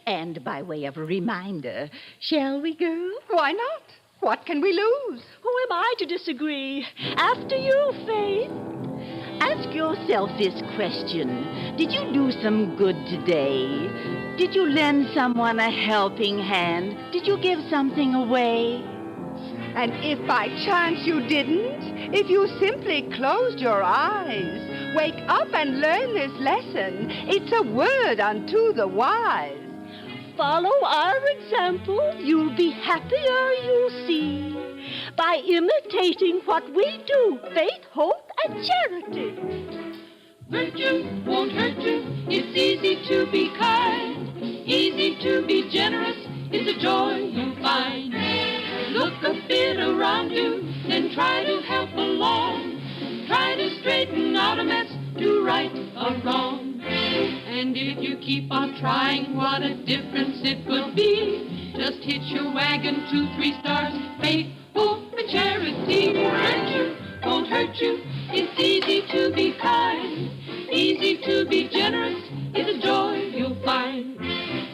And by way of a reminder, shall we, girl? Why not? What can we lose? Who am I to disagree? After you, Faith. Ask yourself this question. Did you do some good today? Did you lend someone a helping hand? Did you give something away? And if by chance you didn't, if you simply closed your eyes, wake up and learn this lesson. It's a word unto the wise. Follow our example, you'll be happier, you'll see. By imitating what we do, faith, hope, and charity. Virtue won't hurt you, it's easy to be kind. Easy to be generous, it's a joy you'll find. Look a bit around you, then try to help along. Try to straighten are wrong. And if you keep on trying, what a difference it will be. Just hitch your wagon 2, 3 stars. Faith, hope, and charity won't hurt you. It's easy to be kind, easy to be generous. It's a joy you'll find.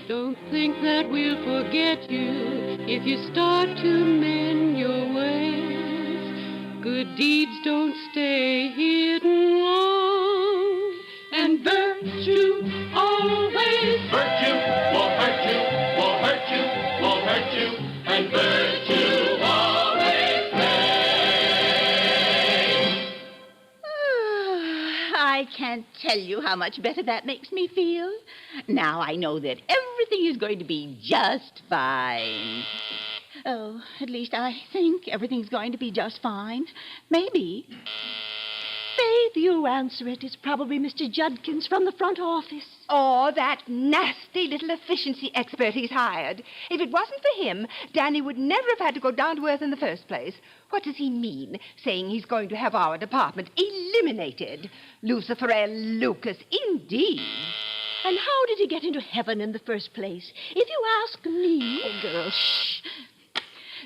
Don't think that we'll forget you if you start to mend your ways. Good deeds don't stay hidden long, and virtue always. Virtue won't hurt you, won't hurt you, won't hurt you, and virtue always pays. I can't tell you how much better that makes me feel. Now I know that everything is going to be just fine. Oh, at least I think everything's going to be just fine. Maybe. Faith, you answer it. It's probably Mr. Judkins from the front office. Oh, that nasty little efficiency expert he's hired. If it wasn't for him, Danny would never have had to go down to earth in the first place. What does he mean, saying he's going to have our department eliminated? Lucifer Lucas, indeed. And how did he get into heaven in the first place? If you ask me... Oh, girl, shh.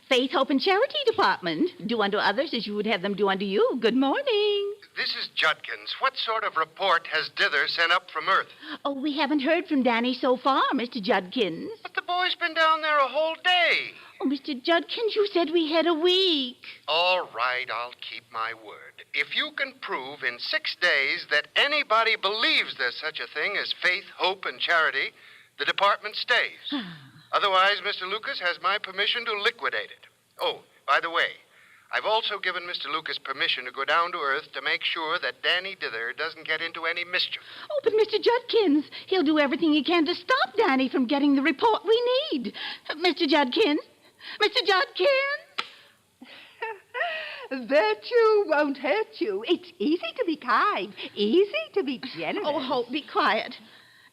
Faith, Hope, and Charity Department. Do unto others as you would have them do unto you. Good morning. This is Judkins. What sort of report has Dither sent up from Earth? Oh, we haven't heard from Danny so far, Mr. Judkins. But the boy's been down there a whole day. Oh, Mr. Judkins, you said we had a week. All right, I'll keep my word. If you can prove in 6 days that anybody believes there's such a thing as faith, hope, and charity, the department stays. Otherwise, Mr. Lucas has my permission to liquidate it. Oh, by the way, I've also given Mr. Lucas permission to go down to Earth to make sure that Danny Dither doesn't get into any mischief. Oh, but Mr. Judkins, he'll do everything he can to stop Danny from getting the report we need. Mr. Judkins? Mr. Judkins? Virtue won't hurt you. It's easy to be kind, easy to be generous. Oh, Hope, be quiet.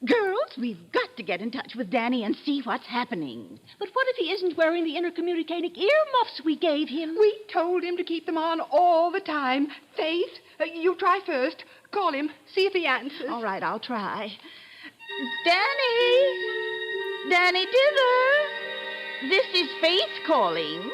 Girls, we've got to get in touch with Danny and see what's happening. But what if he isn't wearing the intercommunicating earmuffs we gave him? We told him to keep them on all the time. Faith, you try first. Call him. See if he answers. All right, I'll try. Danny! Danny Dither! This is Faith calling.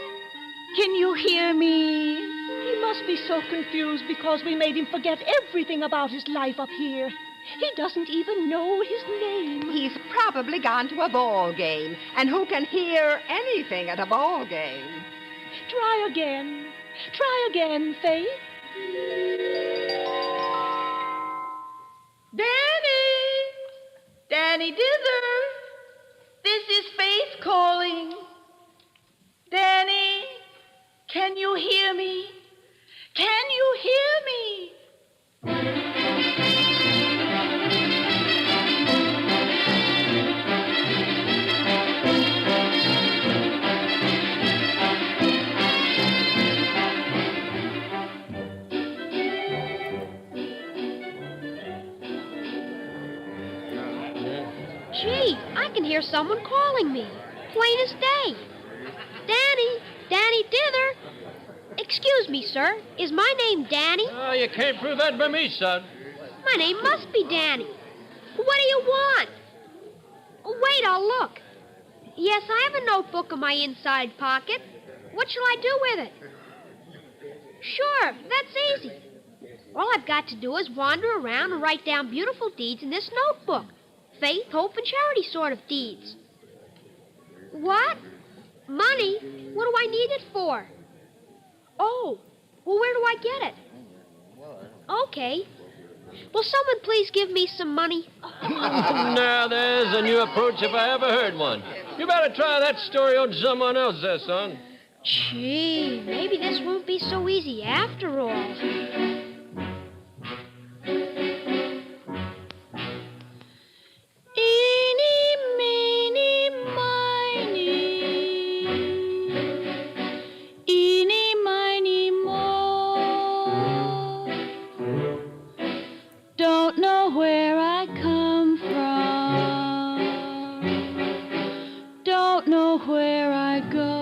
Can you hear me? He must be so confused because we made him forget everything about his life up here. He doesn't even know his name. He's probably gone to a ball game. And who can hear anything at a ball game? Try again. Try again, Faith. Danny! Danny Dither! This is Faith calling. Danny, can you hear me? Can you hear me? Gee, I can hear someone calling me. Plain as day. Danny! Danny Dither! Excuse me, sir. Is my name Danny? Oh, you can't prove that by me, son. My name must be Danny. What do you want? Wait, I'll look. Yes, I have a notebook in my inside pocket. What shall I do with it? Sure, that's easy. All I've got to do is wander around and write down beautiful deeds in this notebook. Faith, hope, and charity sort of deeds. What? Money? What do I need it for? Oh, well, where do I get it? Okay. Will someone please give me some money? Now, there's a new approach if I ever heard one. You better try that story on someone else there, son. Gee, maybe this won't be so easy after all. Eeny, meeny, miny. Eeny, miny, moe. Don't know where I come from. Don't know where I go.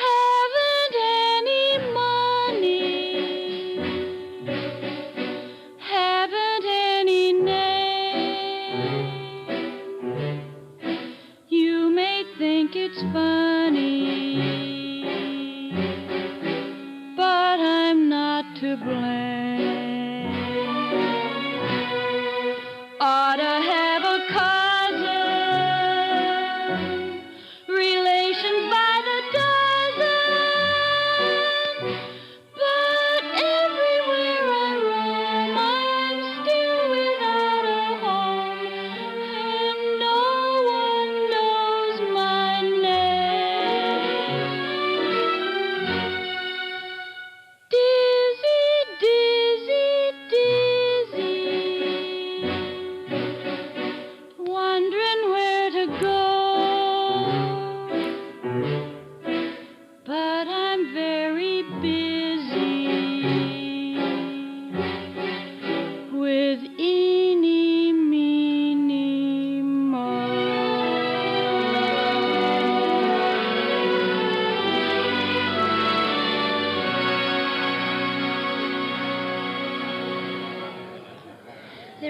Haven't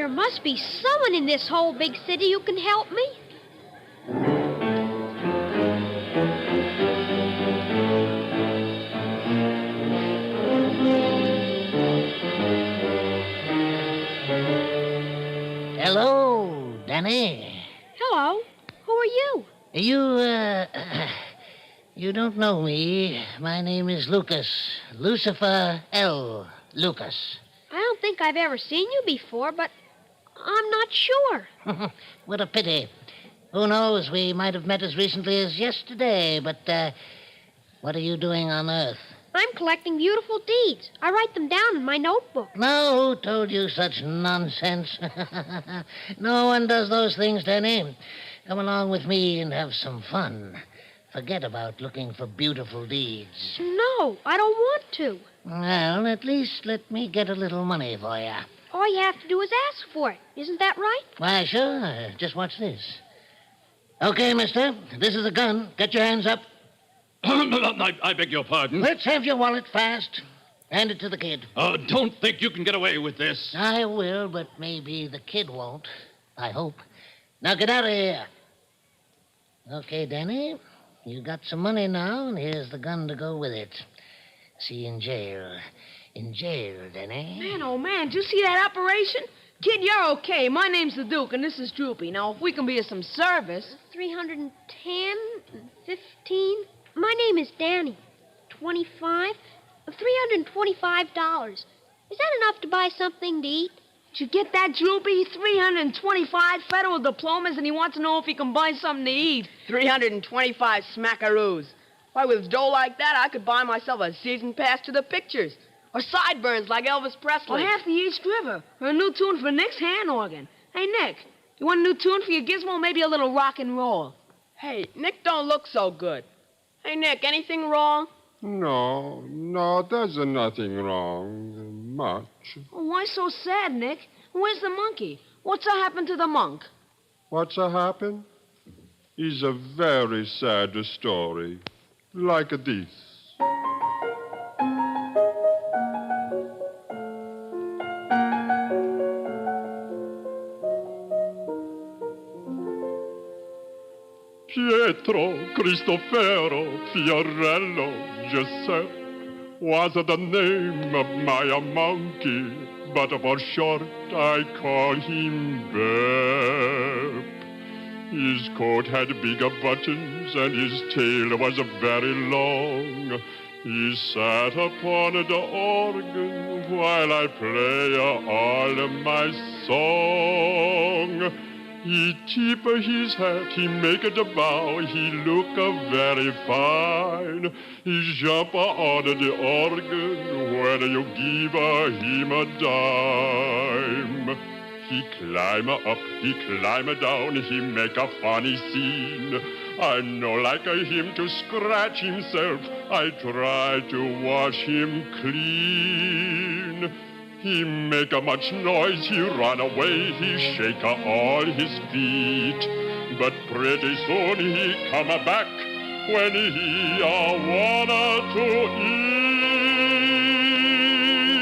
There must be someone in this whole big city who can help me. Hello, Danny. Hello. Who are you? You don't know me. My name is Lucas. Lucifer L. Lucas. I don't think I've ever seen you before, but I'm not sure. What a pity. Who knows? We might have met as recently as yesterday, but what are you doing on Earth? I'm collecting beautiful deeds. I write them down in my notebook. No, who told you such nonsense? No one does those things, Danny. Come along with me and have some fun. Forget about looking for beautiful deeds. No, I don't want to. Well, at least let me get a little money for you. All you have to do is ask for it. Isn't that right? Why, sure. Just watch this. Okay, mister. This is a gun. Get your hands up. I beg your pardon. Let's have your wallet fast. Hand it to the kid. Don't think you can get away with this. I will, but maybe the kid won't. I hope. Now get out of here. Okay, Danny. You got some money now, and here's the gun to go with it. See you in jail. In jail, Danny. Man, oh, man, did you see that operation? Kid, you're okay. My name's the Duke, and this is Droopy. Now, if we can be of some service... 310, 15. My name is Danny. 25. $325. Is that enough to buy something to eat? Did you get that, Droopy? 325 federal diplomas, and he wants to know if he can buy something to eat. 325 smackaroos. Why, with dough like that, I could buy myself a season pass to the pictures. Or sideburns like Elvis Presley. Or half the East River. Or a new tune for Nick's hand organ. Hey, Nick, you want a new tune for your gizmo? Maybe a little rock and roll. Hey, Nick don't look so good. Hey, Nick, anything wrong? No, there's nothing wrong. Much. Oh, why so sad, Nick? Where's the monkey? What's happened to the monk? What's happened? Is a very sad story. Like this. Pietro Cristofero Fiorello Giuseppe was the name of my monkey, but for short I call him Bep. His coat had bigger buttons and his tail was very long. He sat upon the organ while I play all my song. He tip his hat, he make a bow, he look very fine. He jump on the organ when you give him a dime. He climb up, he climb down, he make a funny scene. I no like him to scratch himself, I try to wash him clean. He make a much noise, he run away, he shake all his feet. But pretty soon he come back when he wanna to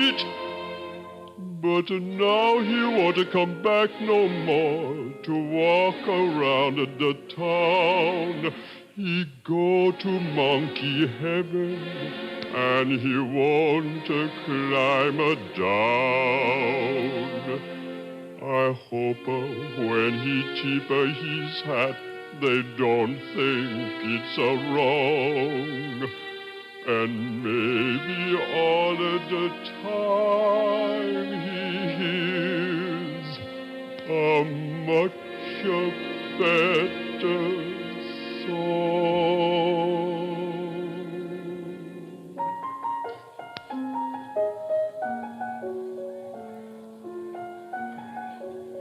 eat. But now he won't come back no more to walk around the town. He go to monkey heaven and he won't climb down. I hope when he tip his hat, they don't think it's wrong. And maybe all the time he is a much better song.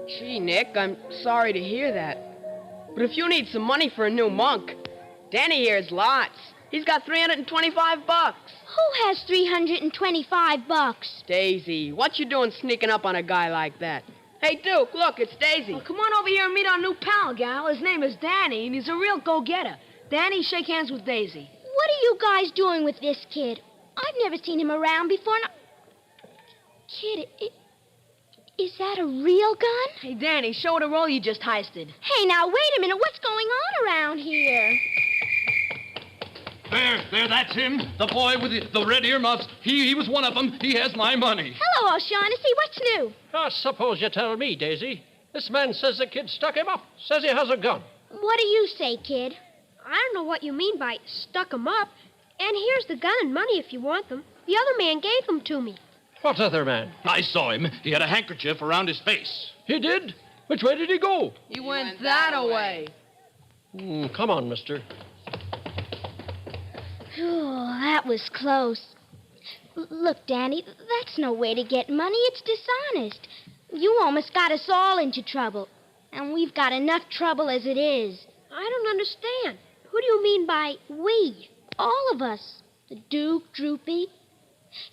Gee, Nick, I'm sorry to hear that. But if you need some money for a new monk, Danny here has lots. He's got $325. Who has $325? Daisy, what you doing sneaking up on a guy like that? Hey, Duke, look, it's Daisy. Well, come on over here and meet our new pal, gal. His name is Danny, and he's a real go-getter. Danny, shake hands with Daisy. What are you guys doing with this kid? I've never seen him around before. Kid, Is that a real gun? Hey, Danny, show the roll you just heisted. Hey, now, wait a minute. What's going on around here? There, that's him. The boy with the red earmuffs. He was one of them. He has my money. Hello, O'Shaughnessy. What's new? Suppose you tell me, Daisy. This man says the kid stuck him up. Says he has a gun. What do you say, kid? I don't know what you mean by stuck him up. And here's the gun and money if you want them. The other man gave them to me. What other man? I saw him. He had a handkerchief around his face. He did? Which way did he go? He went that away. Come on, mister. Oh, that was close. Look, Danny, that's no way to get money. It's dishonest. You almost got us all into trouble. And we've got enough trouble as it is. I don't understand. Who do you mean by we? All of us. The Duke, Droopy.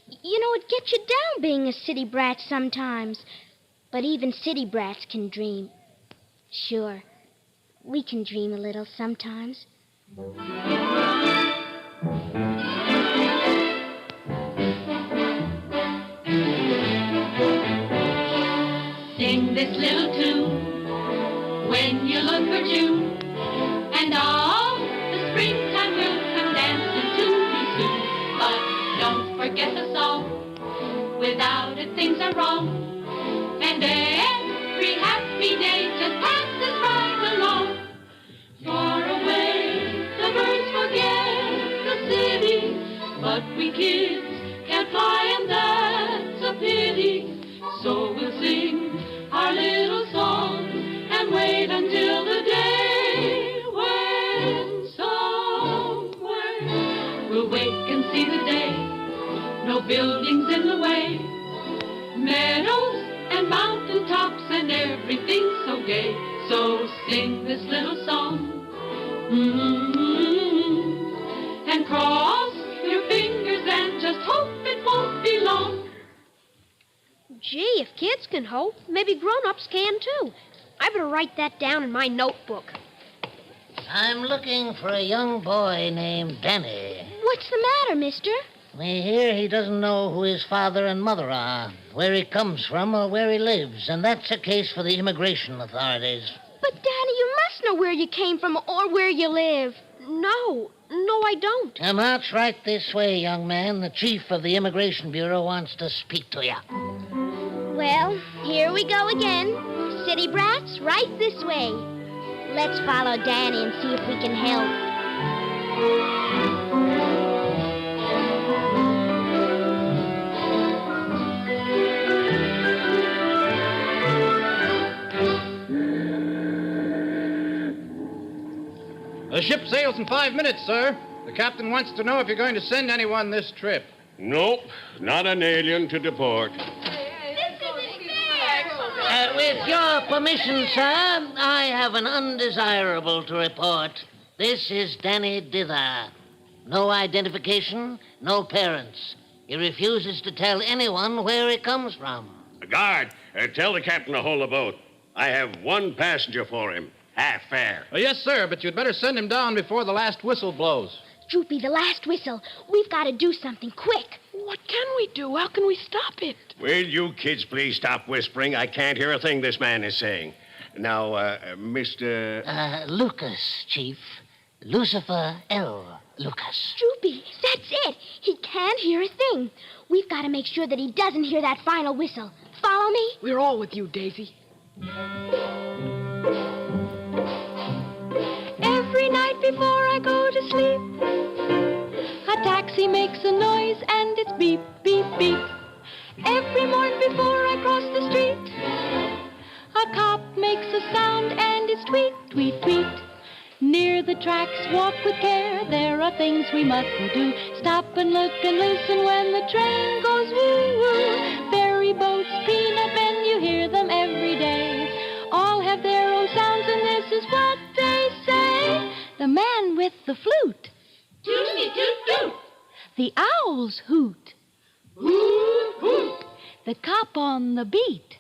You know, it gets you down being a city brat sometimes. But even city brats can dream. Sure, we can dream a little sometimes. Sing this little tune when you look for June, and all the springtime will come dancing to you soon. But don't forget the song, without it things are wrong, and every happy day just passes right along. Far away the birds forget the city, but we kids can't fly, and that's a pity. So we'll sing our little song and wait until the day when somewhere we'll wake and see the day. No buildings in the way, meadows and mountain tops and everything so gay. So sing this little song, and cross your fingers and just hope it won't be long. Gee, if kids can hope, maybe grown-ups can too. I better write that down in my notebook. I'm looking for a young boy named Danny. What's the matter, mister? We hear he doesn't know who his father and mother are, where he comes from, or where he lives, and that's a case for the immigration authorities. But, Danny, you must know where you came from or where you live. No, I don't. Come out right this way, young man. The chief of the Immigration Bureau wants to speak to you. Well, here we go again. City brats, right this way. Let's follow Danny and see if we can help. The ship sails in 5 minutes, sir. The captain wants to know if you're going to send anyone this trip. Nope, not an alien to deport. With your permission, sir, I have an undesirable to report. This is Danny Dither. No identification, no parents. He refuses to tell anyone where he comes from. Guard, tell the captain to hold the boat. I have one passenger for him. Half fare. Yes, sir, but you'd better send him down before the last whistle blows. Droopy, the last whistle. We've got to do something quick. What can we do? How can we stop it? Will you kids please stop whispering? I can't hear a thing this man is saying. Now, Mr... Lucas, Chief. Lucifer L. Lucas. Droopy, that's it. He can't hear a thing. We've got to make sure that he doesn't hear that final whistle. Follow me? We're all with you, Daisy. Every night before I go to sleep, a taxi makes a noise and it's beep, beep, beep. Every morning before I cross the street, a cop makes a sound and it's tweet, tweet, tweet. Near the tracks, walk with care, there are things we mustn't do. Stop and look and listen when the train goes woo-woo. Ferry boats, peanut men, you hear them every day. All have their own sounds and this is what they say. The man with the flute, toot-toot-toot. The owls hoot, hoot, hoot. The cop on the beat,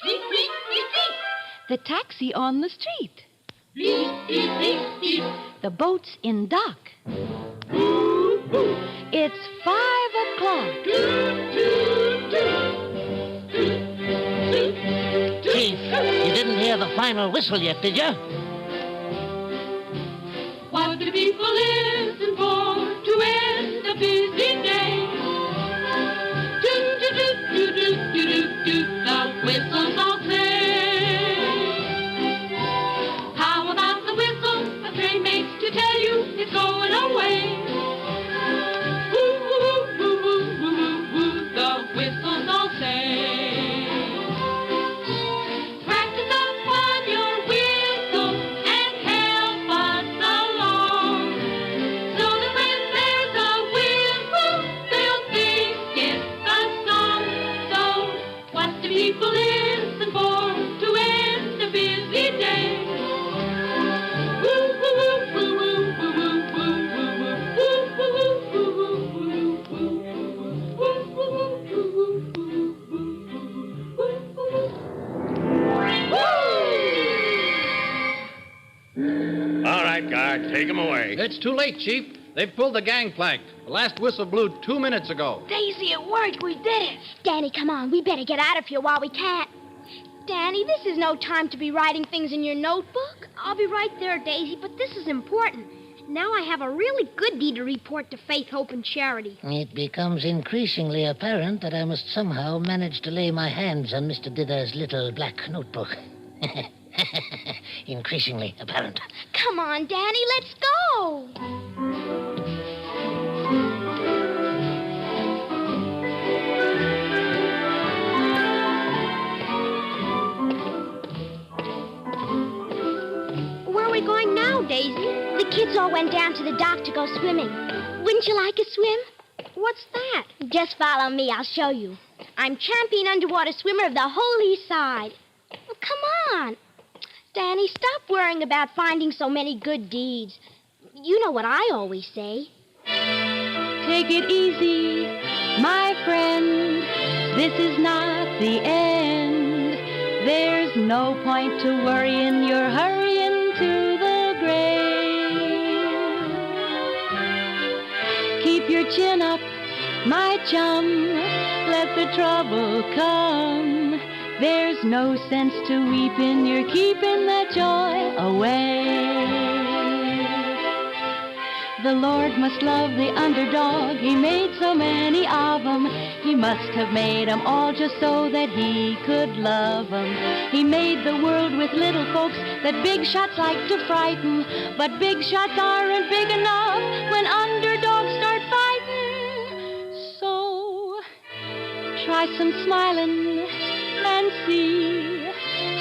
tweet, tweet, tweet, tweet. The taxi on the street, beep, beep, beep, beep. The boat's in dock, boop, boop. It's 5 o'clock, toot, toot, toot. Toot, toot, final whistle yet, did you? What do people listen for to end a busy day? Do-do-do-do-do-do-do-do, the whistles all say. How about the whistle a train makes to tell you it's going away? Woo-woo-woo-woo-woo-woo, the whistles all say. Practice upon your whistle and help us along, so that when there's a whistle, they'll think it's a song. So, what do people listen for to end a busy day? All right, guard, take him away. It's too late, Chief. They've pulled the gangplank. The last whistle blew 2 minutes ago. Daisy, it worked. We did it. Danny, come on. We better get out of here while we can. Danny, this is no time to be writing things in your notebook. I'll be right there, Daisy, but this is important. Now I have a really good deed to report to Faith, Hope, and Charity. It becomes increasingly apparent that I must somehow manage to lay my hands on Mr. Dither's little black notebook. Increasingly apparent. Come on, Danny, let's go. Where are we going now, Daisy? The kids all went down to the dock to go swimming. Wouldn't you like a swim? What's that? Just follow me, I'll show you. I'm champion underwater swimmer of the whole east side. Well, come on. Danny, stop worrying about finding so many good deeds. You know what I always say. Take it easy, my friend. This is not the end. There's no point to worrying. You're hurrying to the grave. Keep your chin up, my chum. Let the trouble come. There's no sense to weeping. You're keeping that joy away. The Lord must love the underdog. He made so many of them. He must have made them all just so that he could love them. He made the world with little folks that big shots like to frighten. But big shots aren't big enough when underdogs start fighting. So, try some smiling and see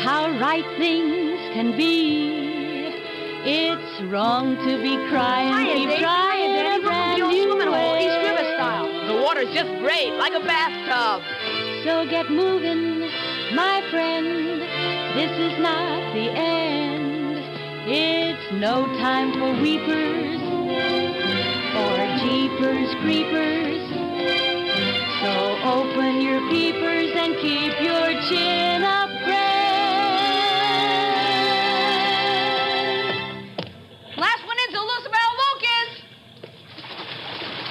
how right things can be. It's wrong to be crying. Keep trying in a brand new way. East River style. The water's just great, like a bathtub. So get moving, my friend. This is not the end. It's no time for weepers or jeepers creepers. So open your peepers and keep your chin up, friend. Last one in's Elizabeth Lucas.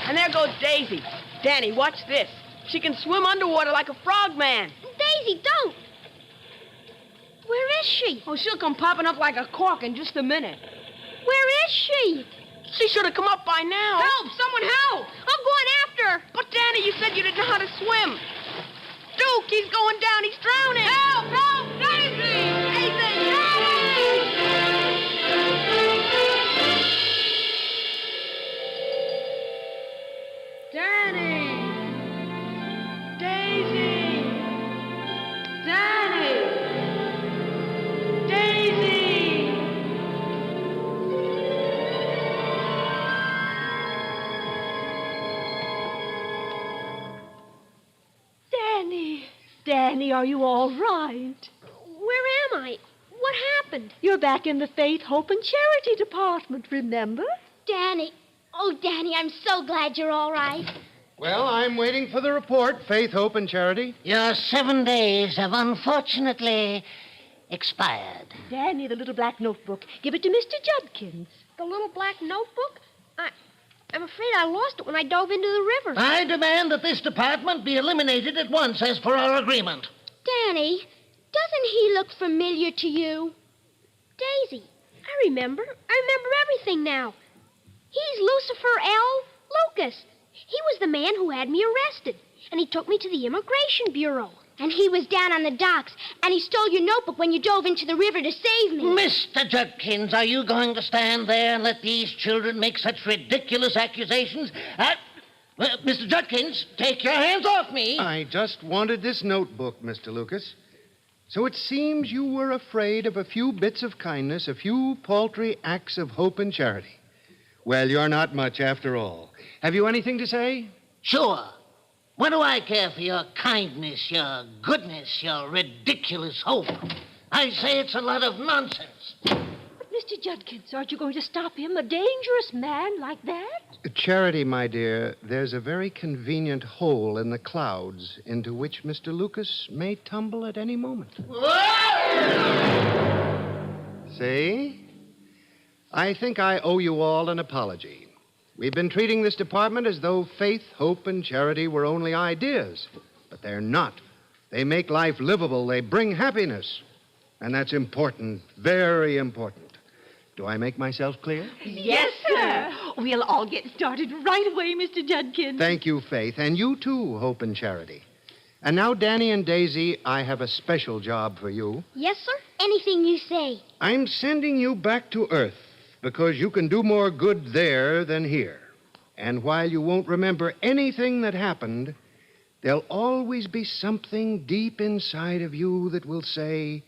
And there goes Daisy. Danny, watch this. She can swim underwater like a frogman. Daisy, don't. Where is she? Oh, she'll come popping up like a cork in just a minute. Where is she? She should have come up by now. Help! Someone help! I'm going after her. But, Danny, you said you didn't know how to swim. Duke, he's going down. He's drowning. Help! Help! Daisy! Daisy! Danny! Daisy! Danny! Daisy! Danny! Danny, are you all right? Where am I? What happened? You're back in the Faith, Hope, and Charity department, remember? Danny. Oh, Danny, I'm so glad you're all right. Well, I'm waiting for the report, Faith, Hope, and Charity. Your 7 days have unfortunately expired. Danny, the little black notebook. Give it to Mr. Judkins. The little black notebook? I'm afraid I lost it when I dove into the river. I demand that this department be eliminated at once as per our agreement. Danny, doesn't he look familiar to you? Daisy. I remember everything now. He's Lucifer L. Lucas. He was the man who had me arrested, and he took me to the Immigration Bureau. And he was down on the docks, and he stole your notebook when you dove into the river to save me. Mr. Judkins, are you going to stand there and let these children make such ridiculous accusations? Mr. Judkins, take your hands off me. I just wanted this notebook, Mr. Lucas. So it seems you were afraid of a few bits of kindness, a few paltry acts of hope and charity. Well, you're not much after all. Have you anything to say? Sure. What do I care for your kindness, your goodness, your ridiculous hope? I say it's a lot of nonsense. But, Mr. Judkins, aren't you going to stop him, a dangerous man like that? Charity, my dear, there's a very convenient hole in the clouds into which Mr. Lucas may tumble at any moment. See? I think I owe you all an apology. We've been treating this department as though faith, hope, and charity were only ideas. But they're not. They make life livable. They bring happiness. And that's important, very important. Do I make myself clear? Yes, sir. We'll all get started right away, Mr. Judkins. Thank you, Faith. And you, too, Hope and Charity. And now, Danny and Daisy, I have a special job for you. Yes, sir? Anything you say. I'm sending you back to Earth because you can do more good there than here. And while you won't remember anything that happened, there'll always be something deep inside of you that will say,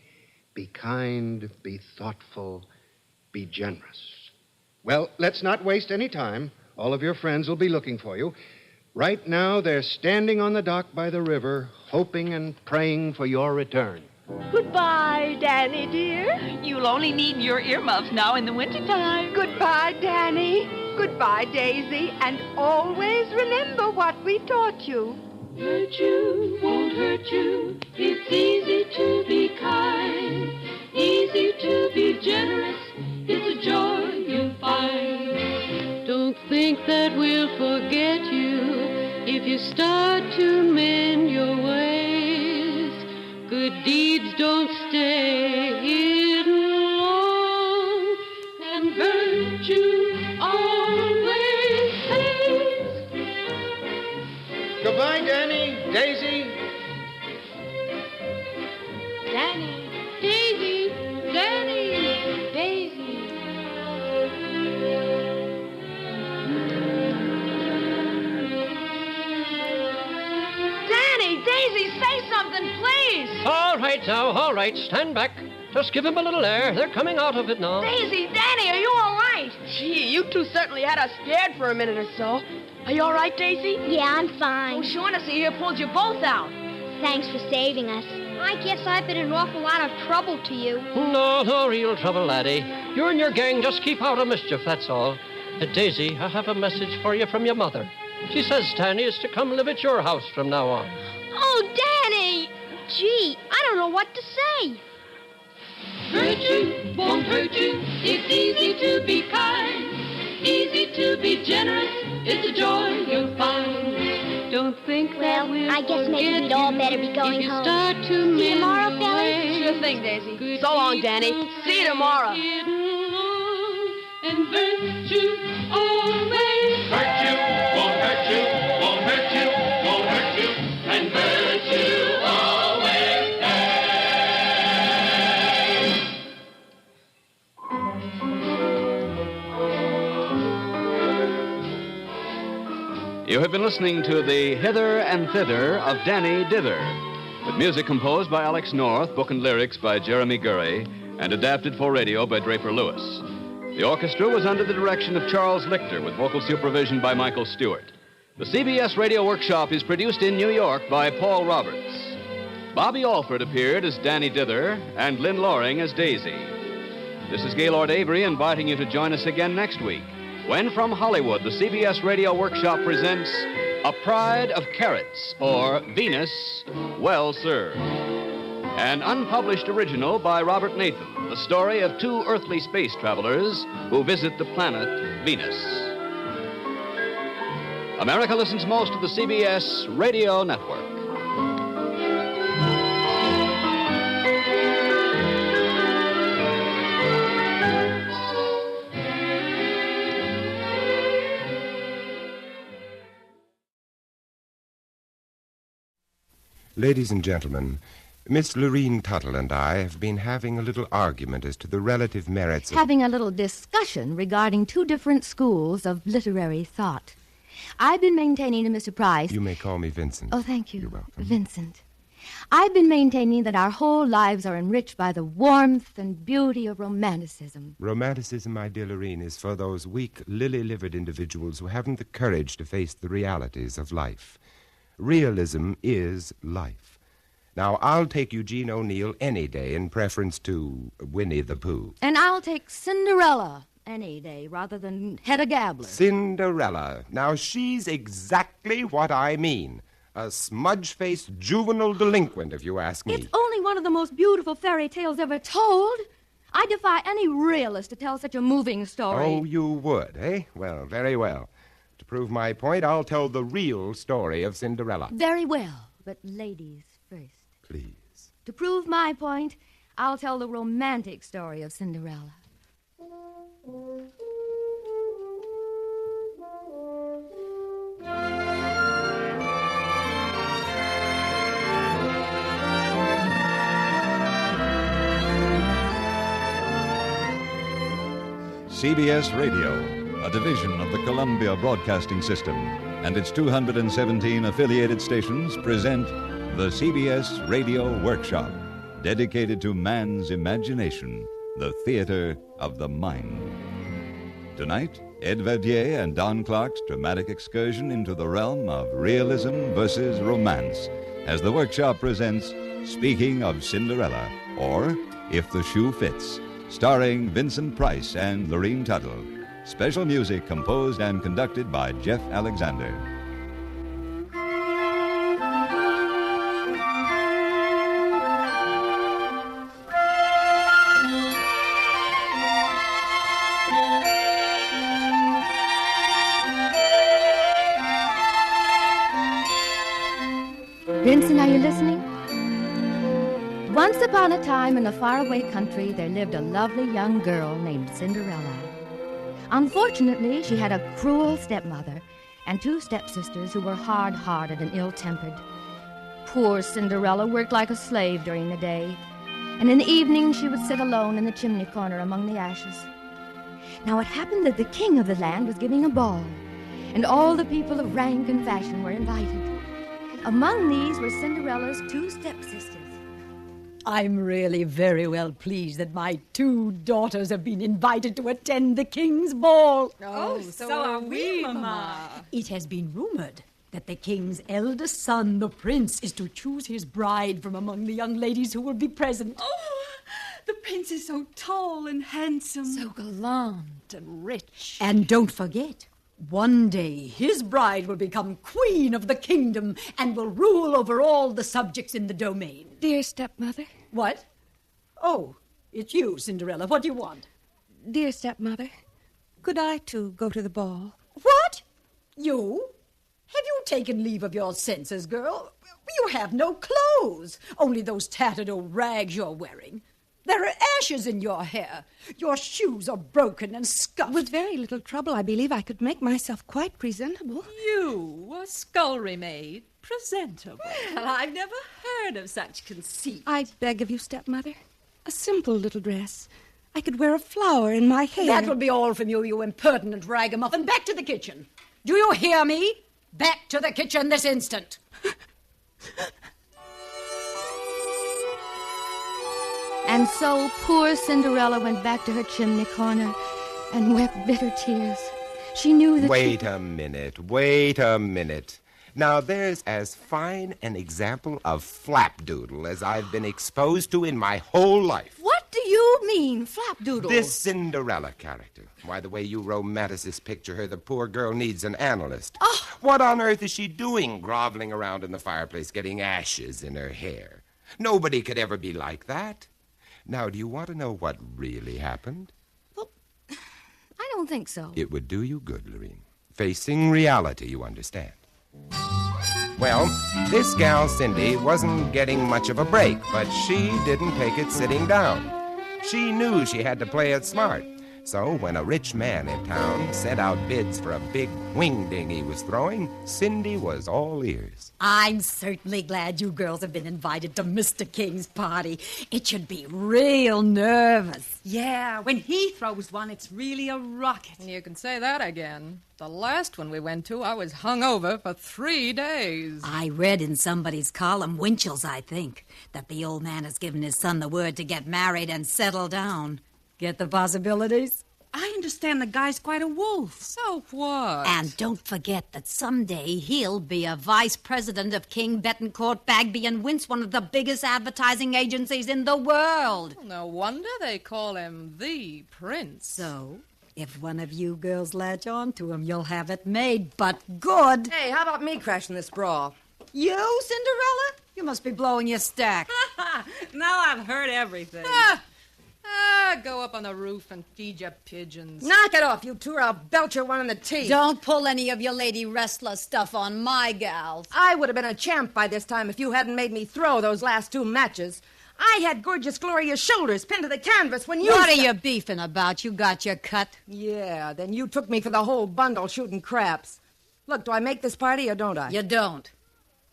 be kind, be thoughtful, be generous. Well, let's not waste any time. All of your friends will be looking for you. Right now, they're standing on the dock by the river, hoping and praying for your return. Goodbye, Danny, dear. You'll only need your earmuffs now in the wintertime. Goodbye, Danny. Goodbye, Daisy. And always remember what we taught you. Hurt you, won't hurt you. It's easy to be kind, easy to be generous. It's a joy you'll find. Don't think that we'll forget you if you start to mend your ways. Good deeds don't stay hidden long, and virtue always pays. Goodbye, Danny, Daisy. Danny, Daisy, Danny, Daisy. Danny, Daisy, say something, please. All right now, all right. Stand back. Just give him a little air. They're coming out of it now. Daisy, Danny, are you all right? Gee, you two certainly had us scared for a minute or so. Are you all right, Daisy? Yeah, I'm fine. Oh, Shaughnessy here pulled you both out. Thanks for saving us. I guess I've been an awful lot of trouble to you. No real trouble, laddie. You and your gang just keep out of mischief, that's all. Daisy, I have a message for you from your mother. She says Danny is to come live at your house from now on. Oh, Danny! Gee, I don't know what to say. Hurt you, won't hurt you. It's easy to be kind, easy to be generous. It's a joy you'll find. Don't think that we'll I guess maybe we'd all better be going if you home. start to See you tomorrow, mend fellas? Sure thing, Daisy. So long, Danny. See you tomorrow. And virtue always. Virtue won't hurt you, won't hurt you, won't hurt you, and virtue always pays. You have been listening to the Hither and Thither of Danny Dither, with music composed by Alex North, book and lyrics by Jeremy Gurry, and adapted for radio by Draper Lewis. The orchestra was under the direction of Charles Lichter, with vocal supervision by Michael Stewart. The CBS Radio Workshop is produced in New York by Paul Roberts. Bobby Alford appeared as Danny Dither and Lynn Loring as Daisy. This is Gaylord Avery inviting you to join us again next week, when from Hollywood, the CBS Radio Workshop presents A Pride of Carrots, or Venus, Well Served. An unpublished original by Robert Nathan, the story of two earthly space travelers who visit the planet Venus. America listens most to the CBS Radio Network. Ladies and gentlemen, Miss Lorene Tuttle and I have been having a little argument as to the relative merits of... Having a little discussion regarding two different schools of literary thought. I've been maintaining to Mr. Price... You may call me Vincent. Oh, thank you. You're welcome. Vincent. I've been maintaining that our whole lives are enriched by the warmth and beauty of romanticism. Romanticism, my dear Lorene, is for those weak, lily-livered individuals who haven't the courage to face the realities of life. Realism is life. Now, I'll take Eugene O'Neill any day in preference to Winnie the Pooh. And I'll take Cinderella any day rather than Hedda Gabler. Cinderella. Now, she's exactly what I mean. A smudge-faced juvenile delinquent, if you ask me. It's only one of the most beautiful fairy tales ever told. I defy any realist to tell such a moving story. Oh, you would, eh? Well, very well. To prove my point, I'll tell the real story of Cinderella. Very well, but ladies first. Please. To prove my point, I'll tell the romantic story of Cinderella. CBS Radio, a division of the Columbia Broadcasting System, and its 217 affiliated stations present the CBS Radio Workshop, dedicated to man's imagination, the theater of the mind. Tonight, Ed Verdier and Don Clark's dramatic excursion into the realm of realism versus romance, as the workshop presents Speaking of Cinderella, or If the Shoe Fits, starring Vincent Price and Lorene Tuttle. Special music composed and conducted by Jeff Alexander. Vincent, are you listening? Once upon a time in a faraway country, there lived a lovely young girl named Cinderella. Unfortunately, she had a cruel stepmother and two stepsisters who were hard-hearted and ill-tempered. Poor Cinderella worked like a slave during the day, and in the evening she would sit alone in the chimney corner among the ashes. Now it happened that the king of the land was giving a ball, and all the people of rank and fashion were invited. Among these were Cinderella's two stepsisters. I'm really very well pleased that my two daughters have been invited to attend the king's ball. Oh, so are we, Mama. It has been rumored that the king's eldest son, the prince, is to choose his bride from among the young ladies who will be present. Oh, the prince is so tall and handsome. So gallant and rich. And don't forget, one day his bride will become queen of the kingdom and will rule over all the subjects in the domain. Dear stepmother. What? Oh, it's you, Cinderella. What do you want? Dear stepmother, could I too go to the ball? What? You? Have you taken leave of your senses, girl? You have no clothes, only those tattered old rags you're wearing. There are ashes in your hair. Your shoes are broken and scuffed. With very little trouble, I believe I could make myself quite presentable. You, a scullery maid, presentable. Well, I've never heard of such conceit. I beg of you, stepmother, a simple little dress. I could wear a flower in my hair. That will be all from you, you impertinent ragamuffin. Back to the kitchen. Do you hear me? Back to the kitchen this instant. And so poor Cinderella went back to her chimney corner and wept bitter tears. She knew that Wait a minute. Now, there's as fine an example of flapdoodle as I've been exposed to in my whole life. What do you mean, flapdoodle? This Cinderella character. Why, the way you romanticists picture her, the poor girl needs an analyst. Oh. What on earth is she doing groveling around in the fireplace getting ashes in her hair? Nobody could ever be like that. Now, do you want to know what really happened? Well, I don't think so. It would do you good, Lorene. Facing reality, you understand. Well, this gal, Cindy, wasn't getting much of a break, but she didn't take it sitting down. She knew she had to play it smart. So when a rich man in town sent out bids for a big wingding he was throwing, Cindy was all ears. I'm certainly glad you girls have been invited to Mr. King's party. It should be real nervous. Yeah, when he throws one, it's really a rocket. You can say that again. The last one we went to, I was hungover for 3 days. I read in somebody's column, Winchell's, I think, that the old man has given his son the word to get married and settle down. Get the possibilities? I understand the guy's quite a wolf. So what? And don't forget that someday he'll be a vice president of King, Betancourt, Bagby, and Wince, one of the biggest advertising agencies in the world. Well, no wonder they call him the Prince. So, if one of you girls latch on to him, you'll have it made, but good. Hey, how about me crashing this brawl? You, Cinderella? You must be blowing your stack. Now I've heard everything. Go up on the roof and feed your pigeons. Knock it off, you two, or I'll belt you one in the teeth. Don't pull any of your lady wrestler stuff on my gals. I would have been a champ by this time if you hadn't made me throw those last 2 matches. I had gorgeous Gloria's shoulders pinned to the canvas when you... What are you beefing about? You got your cut. Yeah, then you took me for the whole bundle shooting craps. Look, do I make this party or don't I? You don't.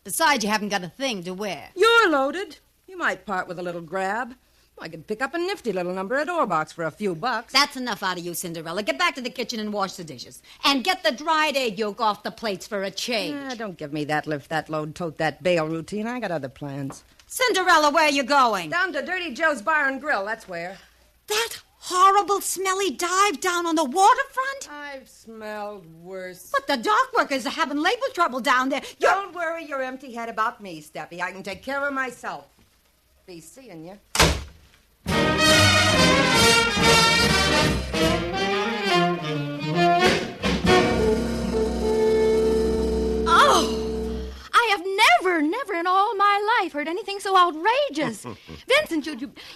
Besides, you haven't got a thing to wear. You're loaded. You might part with a little grab. I could pick up a nifty little number at Orbach's for a few bucks. That's enough out of you, Cinderella. Get back to the kitchen and wash the dishes. And get the dried egg yolk off the plates for a change. Don't give me that lift, that load, tote that bail routine. I got other plans. Cinderella, where are you going? Down to Dirty Joe's Bar and Grill, that's where. That horrible, smelly dive down on the waterfront? I've smelled worse. But the dock workers are having labor trouble down there. Don't worry your empty head about me, Steppy. I can take care of myself. Be seeing you. Oh, I have never in all my life heard anything so outrageous. Vincent,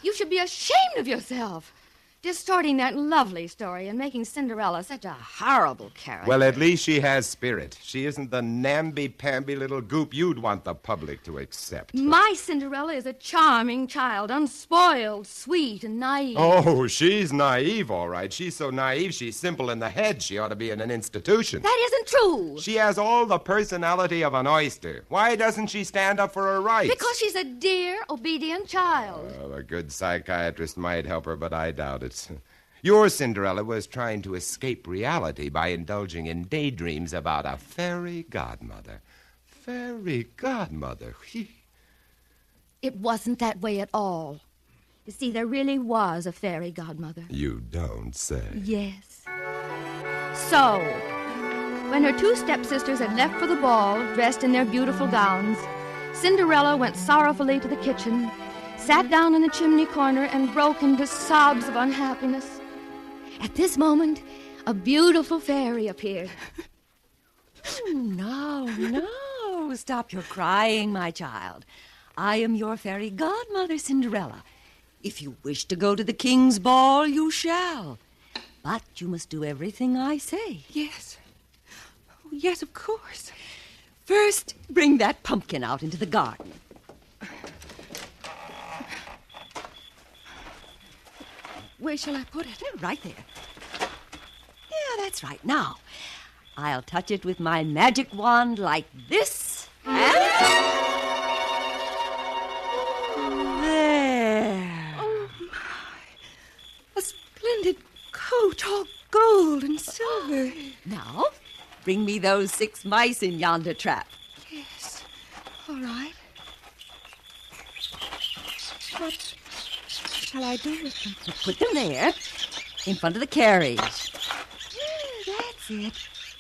you should be ashamed of yourself. Distorting that lovely story and making Cinderella such a horrible character. Well, at least she has spirit. She isn't the namby-pamby little goop you'd want the public to accept. My Cinderella is a charming child, unspoiled, sweet, and naive. Oh, she's naive, all right. She's so naive, she's simple in the head. She ought to be in an institution. That isn't true. She has all the personality of an oyster. Why doesn't she stand up for her rights? Because she's a dear, obedient child. Well, a good psychiatrist might help her, but I doubt it. Your Cinderella was trying to escape reality by indulging in daydreams about a fairy godmother. Fairy godmother. It wasn't that way at all. You see, there really was a fairy godmother. You don't say. Yes. So, when her 2 stepsisters had left for the ball, dressed in their beautiful gowns, Cinderella went sorrowfully to the kitchen, sat down in the chimney corner, and broke into sobs of unhappiness. At this moment, a beautiful fairy appeared. No. Stop your crying, my child. I am your fairy godmother, Cinderella. If you wish to go to the king's ball, you shall. But you must do everything I say. Yes. Oh, yes, of course. First, bring that pumpkin out into the garden. Where shall I put it? Right there. Yeah, that's right. Now, I'll touch it with my magic wand like this. And there. Oh, my. A splendid coat, all gold and silver. Now, bring me those 6 mice in yonder trap. Yes. All right. What shall I do with them? Put them there, in front of the carriage. That's it.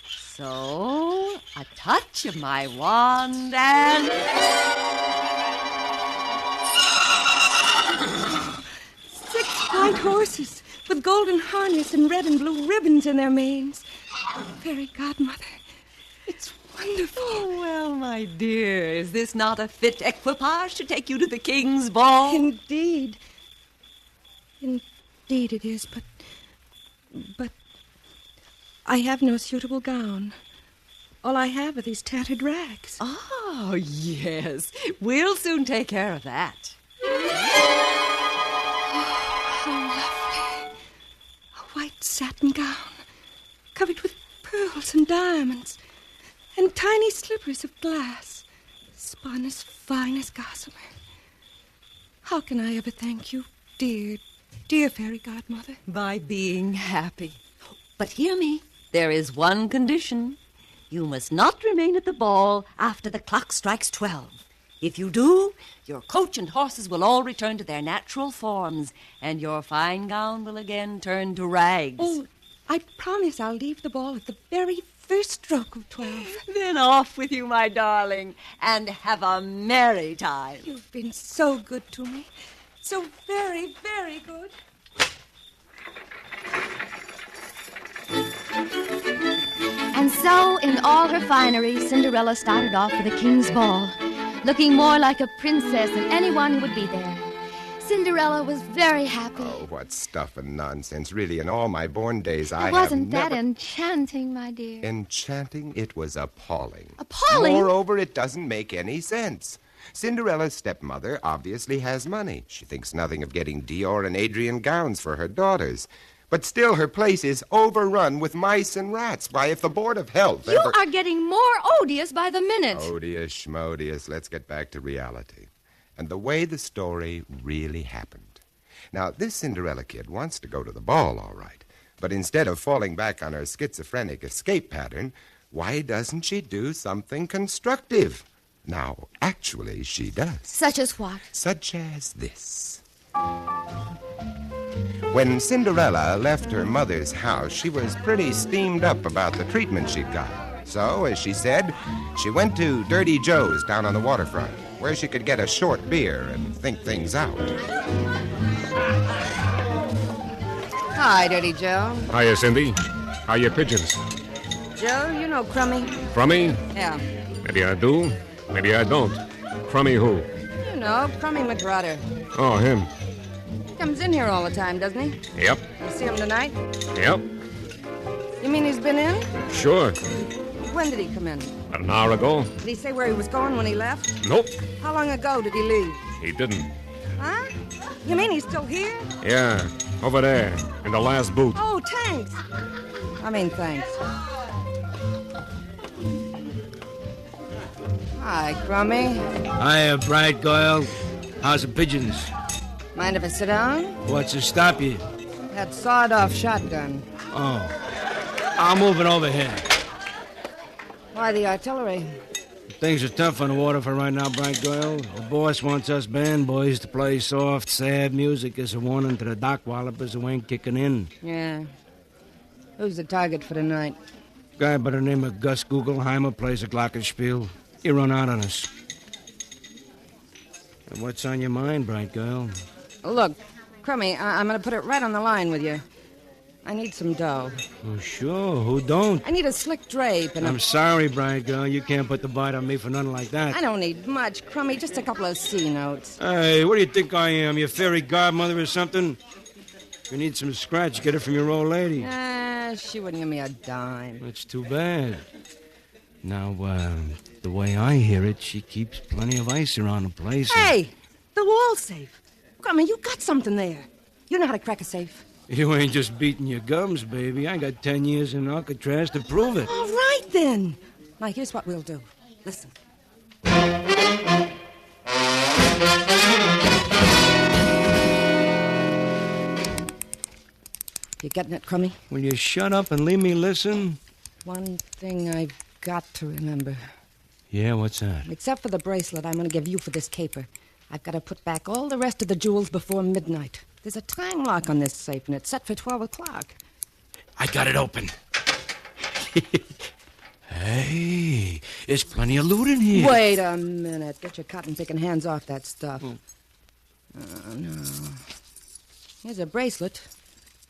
So, a touch of my wand and... 6 white horses with golden harness and red and blue ribbons in their manes. Fairy godmother, it's wonderful. Oh, well, my dear, is this not a fit equipage to take you to the king's ball? Indeed. Indeed it is, but I have no suitable gown. All I have are these tattered rags. Oh, yes. We'll soon take care of that. Oh, how lovely. A white satin gown, covered with pearls and diamonds, and tiny slippers of glass, spun as fine as gossamer. How can I ever thank you, dear, dear fairy godmother? By being happy. But hear me, there is one condition. You must not remain at the ball after the clock strikes 12. If you do, your coach and horses will all return to their natural forms, and your fine gown will again turn to rags. Oh, I promise I'll leave the ball at the very first stroke of 12. Then off with you, my darling, and have a merry time. You've been so good to me. So very, very good. And so, in all her finery, Cinderella started off for the king's ball, looking more like a princess than anyone who would be there. Cinderella was very happy. Oh, what stuff and nonsense. Really, in all my born days, I Wasn't have that never... enchanting, my dear? Enchanting? It was appalling. Appalling? Moreover, it doesn't make any sense. Cinderella's stepmother obviously has money. She thinks nothing of getting Dior and Adrian gowns for her daughters. But still, her place is overrun with mice and rats. Why, if the Board of Health You are getting more odious by the minute. Odious, schmodious. Let's get back to reality. And the way the story really happened. Now, this Cinderella kid wants to go to the ball, all right. But instead of falling back on her schizophrenic escape pattern, why doesn't she do something constructive? Now, actually, she does. Such as what? Such as this. When Cinderella left her mother's house, she was pretty steamed up about the treatment she'd got. So, as she said, she went to Dirty Joe's down on the waterfront, where she could get a short beer and think things out. Hi, Dirty Joe. Hiya, Cindy. How your pigeons? Joe, you know Crummy? Crummy? Yeah. Maybe I do, maybe I don't. Crummy who? You know, Crummy McGrutter. Oh, him. He comes in here all the time, doesn't he? Yep. You see him tonight? Yep. You mean he's been in? Sure. When did he come in? About an hour ago. Did he say where he was going when he left? Nope. How long ago did he leave? He didn't. Huh? You mean he's still here? Yeah, over there, in the last booth. Oh, thanks. Thanks. Hi, Crummy. Hiya, bright girl. How's the pigeons? Mind if I sit down? What's to stop you? That sawed-off shotgun. Oh. I'll move it over here. Why the artillery? Things are tough on the water for right now, bright girl. The boss wants us band boys to play soft, sad music as a warning to the dock wallopers who ain't kicking in. Yeah. Who's the target for tonight? Guy by the name of Gus Gugelheimer plays a glockenspiel. He run out on us. And what's on your mind, bright girl? Look, Crummy, I'm going to put it right on the line with you. I need some dough. Oh, sure. Who don't? I need a slick drape and I'm sorry, bright girl. You can't put the bite on me for nothing like that. I don't need much, Crummy. Just a couple of C notes. Hey, what do you think I am? Your fairy godmother or something? If you need some scratch, get it from your old lady. She wouldn't give me a dime. That's too bad. Now, the way I hear it, she keeps plenty of ice around the place. Hey, the wall safe. Crummy, you got something there. You know how to crack a safe. You ain't just beating your gums, baby. I got 10 years in Alcatraz to prove it. All right, then. Now, here's what we'll do. Listen. You getting it, Crummy? Will you shut up and leave me listen? One thing I've got to remember. Yeah, what's that? Except for the bracelet I'm going to give you for this caper. I've got to put back all the rest of the jewels before midnight. There's a time lock on this safe, and it's set for 12 o'clock. I got it open. Hey, there's plenty of loot in here. Wait a minute. Get your cotton-picking hands off that stuff. Oh, no. Here's a bracelet.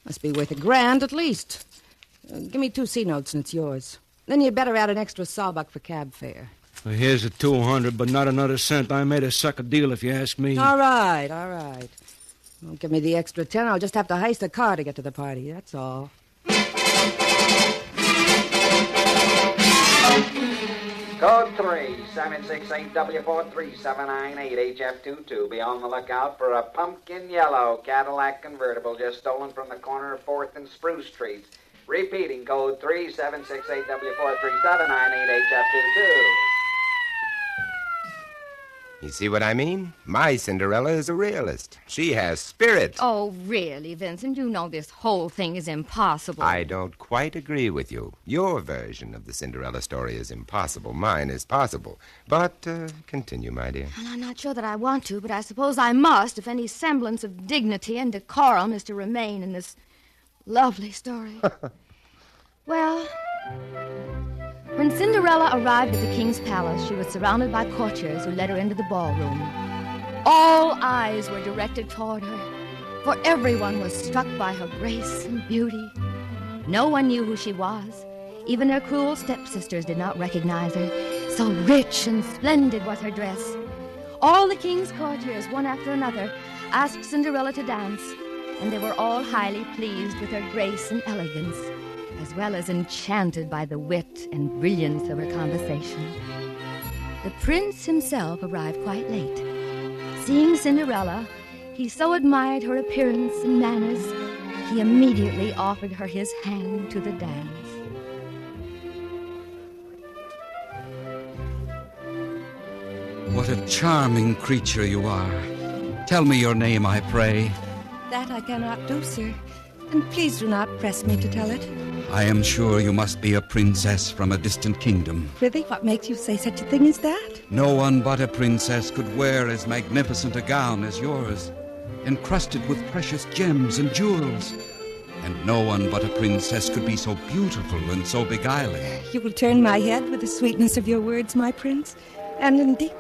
Must be worth $1,000 at least. Give me 2 C notes and it's yours. Then you'd better add an extra sawbuck for cab fare. Well, here's a $200, but not another cent. I made a sucker deal, if you ask me. All right. Don't give me the extra 10. I'll just have to heist a car to get to the party. That's all. Code 3-768-W43798 HF22. Be on the lookout for a pumpkin yellow Cadillac convertible just stolen from the corner of 4th and Spruce Streets. Repeating, code 3-768-W43798 HF22. You see what I mean? My Cinderella is a realist. She has spirit. Oh, really, Vincent? You know this whole thing is impossible. I don't quite agree with you. Your version of the Cinderella story is impossible. Mine is possible. But continue, my dear. Well, I'm not sure that I want to, but I suppose I must if any semblance of dignity and decorum is to remain in this lovely story. Well, when Cinderella arrived at the king's palace, she was surrounded by courtiers who led her into the ballroom. All eyes were directed toward her, for everyone was struck by her grace and beauty. No one knew who she was. Even her cruel stepsisters did not recognize her. So rich and splendid was her dress. All the king's courtiers, one after another, asked Cinderella to dance, and they were all highly pleased with her grace and elegance, as well as enchanted by the wit and brilliance of her conversation. The prince himself arrived quite late. Seeing Cinderella, he so admired her appearance and manners, he immediately offered her his hand to the dance. What a charming creature you are. Tell me your name, I pray. That I cannot do, sir. And please do not press me to tell it. I am sure you must be a princess from a distant kingdom. Really? What makes you say such a thing as that? No one but a princess could wear as magnificent a gown as yours, encrusted with precious gems and jewels. And no one but a princess could be so beautiful and so beguiling. You will turn my head with the sweetness of your words, my prince. And indeed...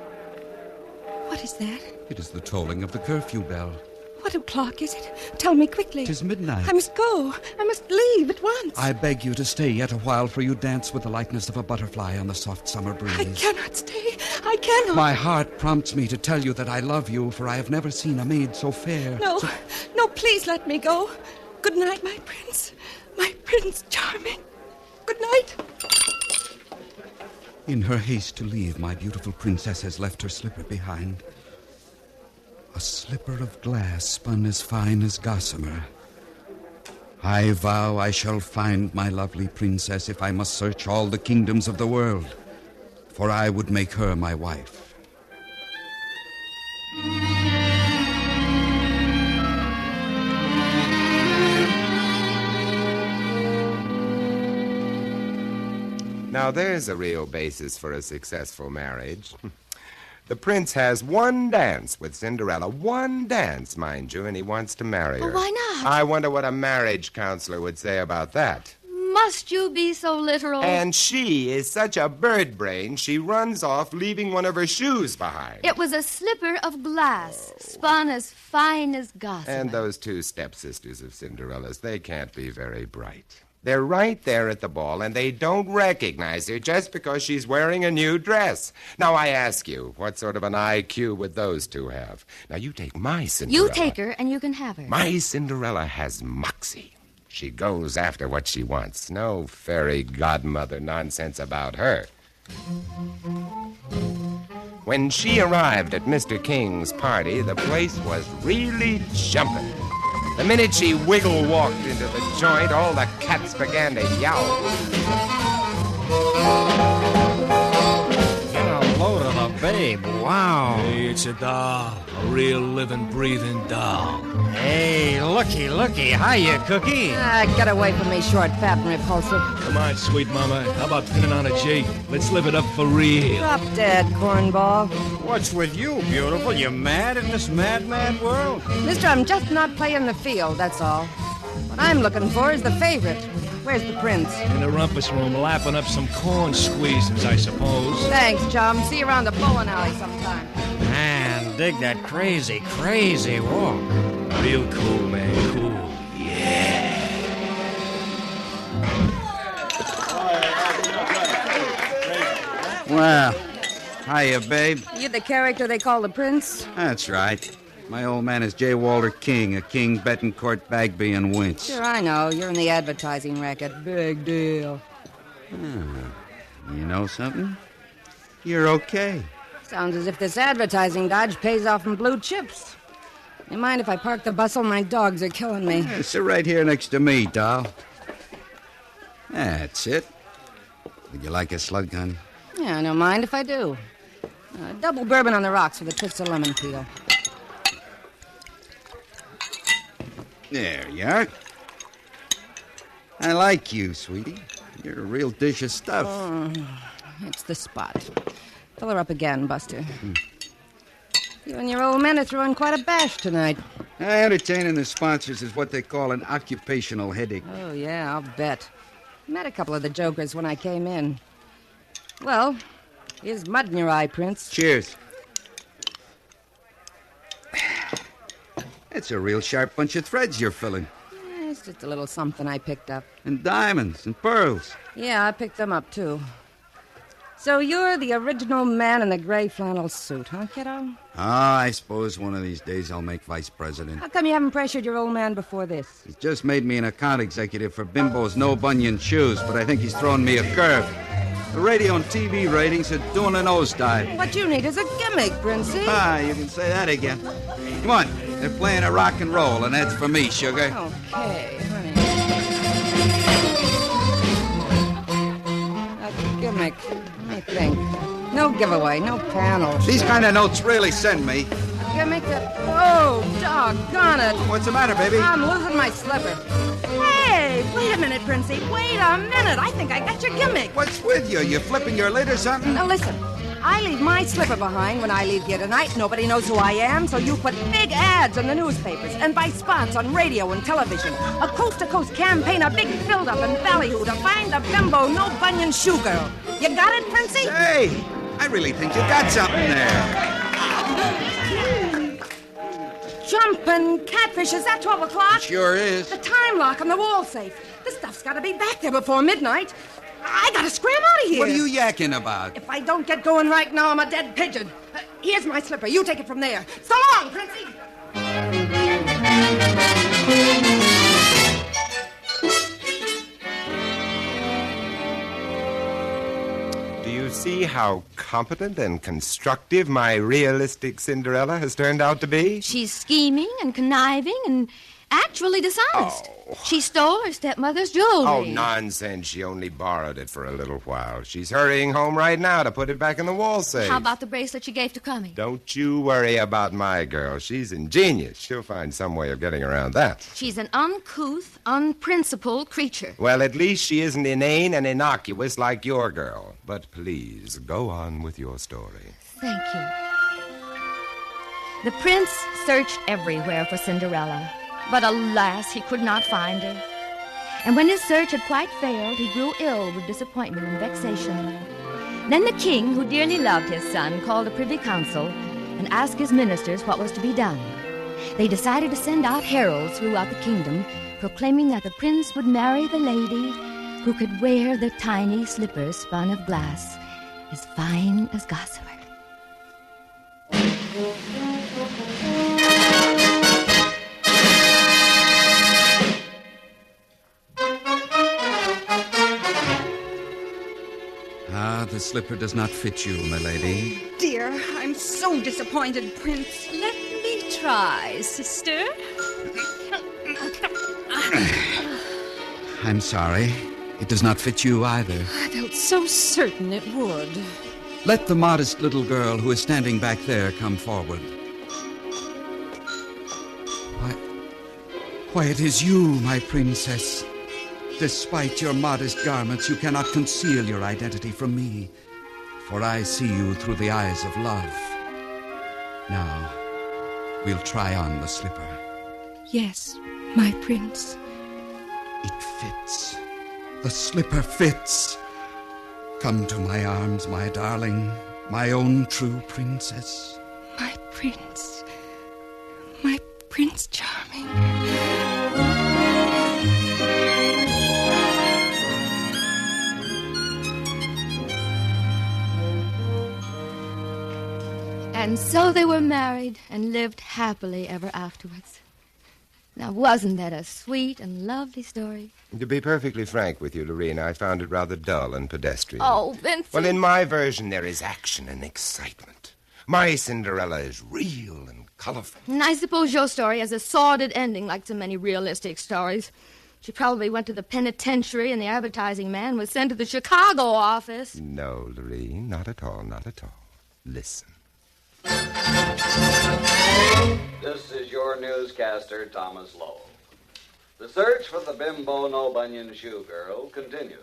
What is that? It is the tolling of the curfew bell. What o'clock is it? Tell me quickly. 'Tis midnight. I must go. I must leave at once. I beg you to stay yet a while, for you dance with the lightness of a butterfly on the soft summer breeze. I cannot stay. I cannot. My heart prompts me to tell you that I love you, for I have never seen a maid so fair. No, no, please let me go. Good night, my prince. My prince charming. Good night. In her haste to leave, my beautiful princess has left her slipper behind. A slipper of glass spun as fine as gossamer. I vow I shall find my lovely princess if I must search all the kingdoms of the world, for I would make her my wife. Now, there's a real basis for a successful marriage. The prince has one dance with Cinderella. One dance, mind you, and he wants to marry her. But why not? I wonder what a marriage counselor would say about that. Must you be so literal? And she is such a bird brain, she runs off leaving one of her shoes behind. It was a slipper of glass, spun as fine as gossamer. And those two stepsisters of Cinderella's, they can't be very bright. They're right there at the ball, and they don't recognize her just because she's wearing a new dress. Now, I ask you, what sort of an IQ would those two have? Now, you take my Cinderella. You take her, and you can have her. My Cinderella has moxie. She goes after what she wants. No fairy godmother nonsense about her. When she arrived at Mr. King's party, the place was really jumping. The minute she wiggle-walked into the joint, all the cats began to yowl. Get a load of a babe. Wow. Hey, it's a doll. A real living, breathing doll. Hey, looky. Hiya, Cookie. Get away from me, short, fat, and repulsive. Come on, sweet mama. How about pinning on a G? Let's live it up for real. Drop dead, cornball. What's with you, beautiful? You mad in this mad world? Mister, I'm just not playing the field, that's all. What I'm looking for is the favorite. Where's the prince? In the rumpus room, lapping up some corn squeezes, I suppose. Thanks, chum. See you around the bowling alley sometime. Man, dig that crazy walk. Real cool, man. Cool. Well, hiya, babe. You the character they call the prince? That's right. My old man is J. Walter King, a King, Betancourt, Bagby, and Winch. Sure, I know. You're in the advertising racket. Big deal. You know something? You're okay. Sounds as if this advertising dodge pays off in blue chips. You mind if I park the bustle? My dogs are killing me. Yeah, sit right here next to me, doll. That's it. Would you like a slug gun? Yeah, I don't mind if I do. Double bourbon on the rocks with a twist of lemon peel. There you are. I like you, sweetie. You're a real dish of stuff. Oh, it's the spot. Fill her up again, Buster. You and your old men are throwing quite a bash tonight. Entertaining the sponsors is what they call an occupational headache. Oh, yeah, I'll bet. Met a couple of the jokers when I came in. Well, here's mud in your eye, Prince. Cheers. It's a real sharp bunch of threads you're filling. It's just a little something I picked up. And diamonds and pearls. Yeah, I picked them up, too. So you're the original man in the gray flannel suit, huh, kiddo? I suppose one of these days I'll make vice president. How come you haven't pressured your old man before this? He's just made me an account executive for Bimbo's no-bunion shoes, but I think he's thrown me a curve. The radio and TV ratings are doing a nosedive. What you need is a gimmick, Princey. You can say that again. Come on, they're playing a rock and roll, and that's for me, sugar. Okay, honey. A gimmick, I think. No giveaway, no panels. These kind of notes really send me. A gimmick that... Oh, doggone it. What's the matter, baby? I'm losing my slipper. Hey, wait a minute, Princey. Wait a minute. I think I got your gimmick. What's with you? You flipping your lid or something? Now, listen. I leave my slipper behind when I leave here tonight. Nobody knows who I am, so you put big ads in the newspapers and buy spots on radio and television. A coast-to-coast campaign, a big build-up in Ballyhoo to find the Bimbo no-bunion shoe girl. You got it, Princey? Hey, I really think you got something there. Jumping catfish, is that 12 o'clock? It sure is. The time lock on the wall safe. This stuff's got to be back there before midnight. I gotta scram out of here. What are you yakking about? If I don't get going right now, I'm a dead pigeon. Here's my slipper. You take it from there. So long, Princey. Do you see how competent and constructive my realistic Cinderella has turned out to be? She's scheming and conniving and actually dishonest. She stole her stepmother's jewelry. Oh, nonsense. She only borrowed it for a little while. She's hurrying home right now to put it back in the wall safe. How about the bracelet she gave to Crummy? Don't you worry about my girl. She's ingenious. She'll find some way of getting around that. She's an uncouth, unprincipled creature. Well, at least she isn't inane and innocuous like your girl. But please, go on with your story. Thank you. The prince searched everywhere for Cinderella. But alas, he could not find her. And when his search had quite failed, he grew ill with disappointment and vexation. Then the king, who dearly loved his son, called a privy council and asked his ministers what was to be done. They decided to send out heralds throughout the kingdom, proclaiming that the prince would marry the lady who could wear the tiny slippers spun of glass, as fine as gossamer. The slipper does not fit you, my lady. Dear, I'm so disappointed, Prince. Let me try, sister. I'm sorry. It does not fit you either. I felt so certain it would. Let the modest little girl who is standing back there come forward. Why, it is you, my princess. Despite your modest garments, you cannot conceal your identity from me, for I see you through the eyes of love. Now, we'll try on the slipper. Yes, my prince. It fits. The slipper fits. Come to my arms, my darling, my own true princess. My prince. My Prince Charming. And so they were married and lived happily ever afterwards. Now, wasn't that a sweet and lovely story? To be perfectly frank with you, Lorene, I found it rather dull and pedestrian. Oh, Vincent. Well, in my version, there is action and excitement. My Cinderella is real and colorful. And I suppose your story has a sordid ending like so many realistic stories. She probably went to the penitentiary and the advertising man was sent to the Chicago office. No, Lorene, not at all, not at all. Listen. This is your newscaster, Thomas Lowell. The search for the Bimbo No Bunion Shoe Girl continues.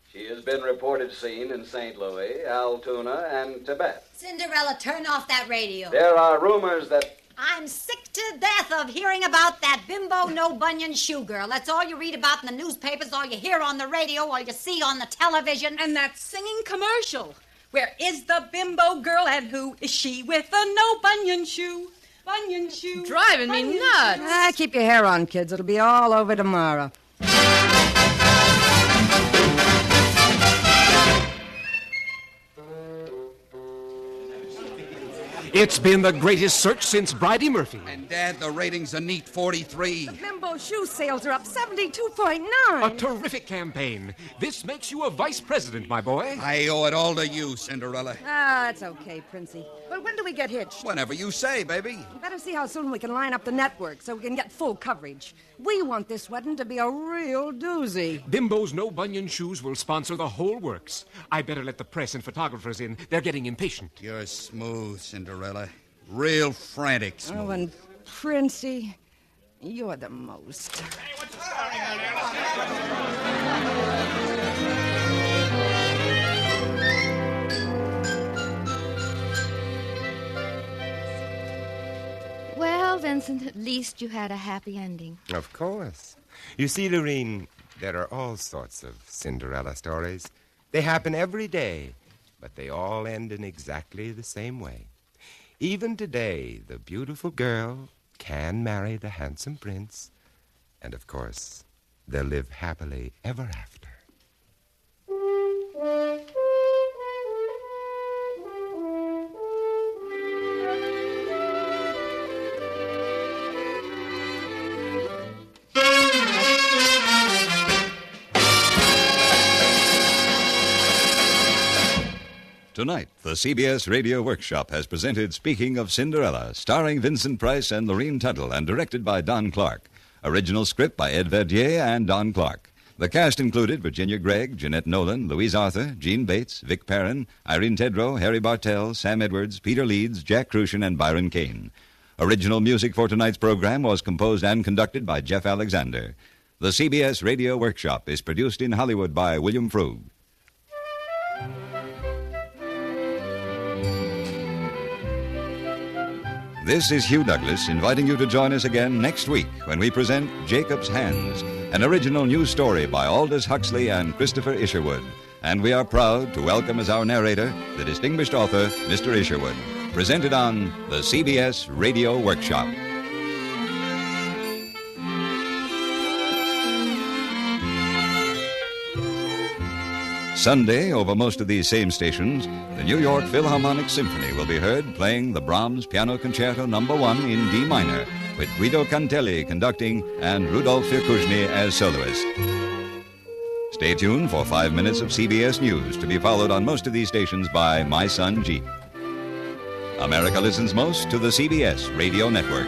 She has been reported seen in St. Louis, Altoona, and Tibet. Cinderella, turn off that radio. There are rumors that... I'm sick to death of hearing about that Bimbo No Bunion Shoe Girl. That's all you read about in the newspapers, all you hear on the radio, all you see on the television. And that singing commercial. Where is the bimbo girl and who is she with the no bunion shoe? Bunion shoe. Driving me nuts. Keep your hair on, kids. It'll be all over tomorrow. It's been the greatest search since Bridie Murphy. And, Dad, the rating's a neat 43. The bimbo shoe sales are up 72.9. A terrific campaign. This makes you a vice president, my boy. I owe it all to you, Cinderella. That's okay, Princey. But when do we get hitched? Whenever you say, baby. You better see how soon we can line up the network so we can get full coverage. We want this wedding to be a real doozy. Bimbo's No Bunion Shoes will sponsor the whole works. I better let the press and photographers in. They're getting impatient. You're smooth, Cinderella. Real frantic smooth. Oh, and Princey, you're the most. Hey, what's the story? Well, Vincent, at least you had a happy ending. Of course. You see, Lorene, there are all sorts of Cinderella stories. They happen every day, but they all end in exactly the same way. Even today, the beautiful girl can marry the handsome prince, and of course, they'll live happily ever after. Tonight, the CBS Radio Workshop has presented Speaking of Cinderella, starring Vincent Price and Lorene Tuttle, and directed by Don Clark. Original script by Ed Verdier and Don Clark. The cast included Virginia Gregg, Jeanette Nolan, Louise Arthur, Jean Bates, Vic Perrin, Irene Tedrow, Harry Bartell, Sam Edwards, Peter Leeds, Jack Crucian, and Byron Kane. Original music for tonight's program was composed and conducted by Jeff Alexander. The CBS Radio Workshop is produced in Hollywood by William Frug. This is Hugh Douglas inviting you to join us again next week when we present Jacob's Hands, an original news story by Aldous Huxley and Christopher Isherwood. And we are proud to welcome as our narrator the distinguished author, Mr. Isherwood. Presented on the CBS Radio Workshop. Sunday, over most of these same stations, the New York Philharmonic Symphony will be heard playing the Brahms Piano Concerto No. 1 in D minor, with Guido Cantelli conducting and Rudolf Firkushny as soloist. Stay tuned for 5 minutes of CBS News, to be followed on most of these stations by My Son Jeep. America listens most to the CBS Radio Network.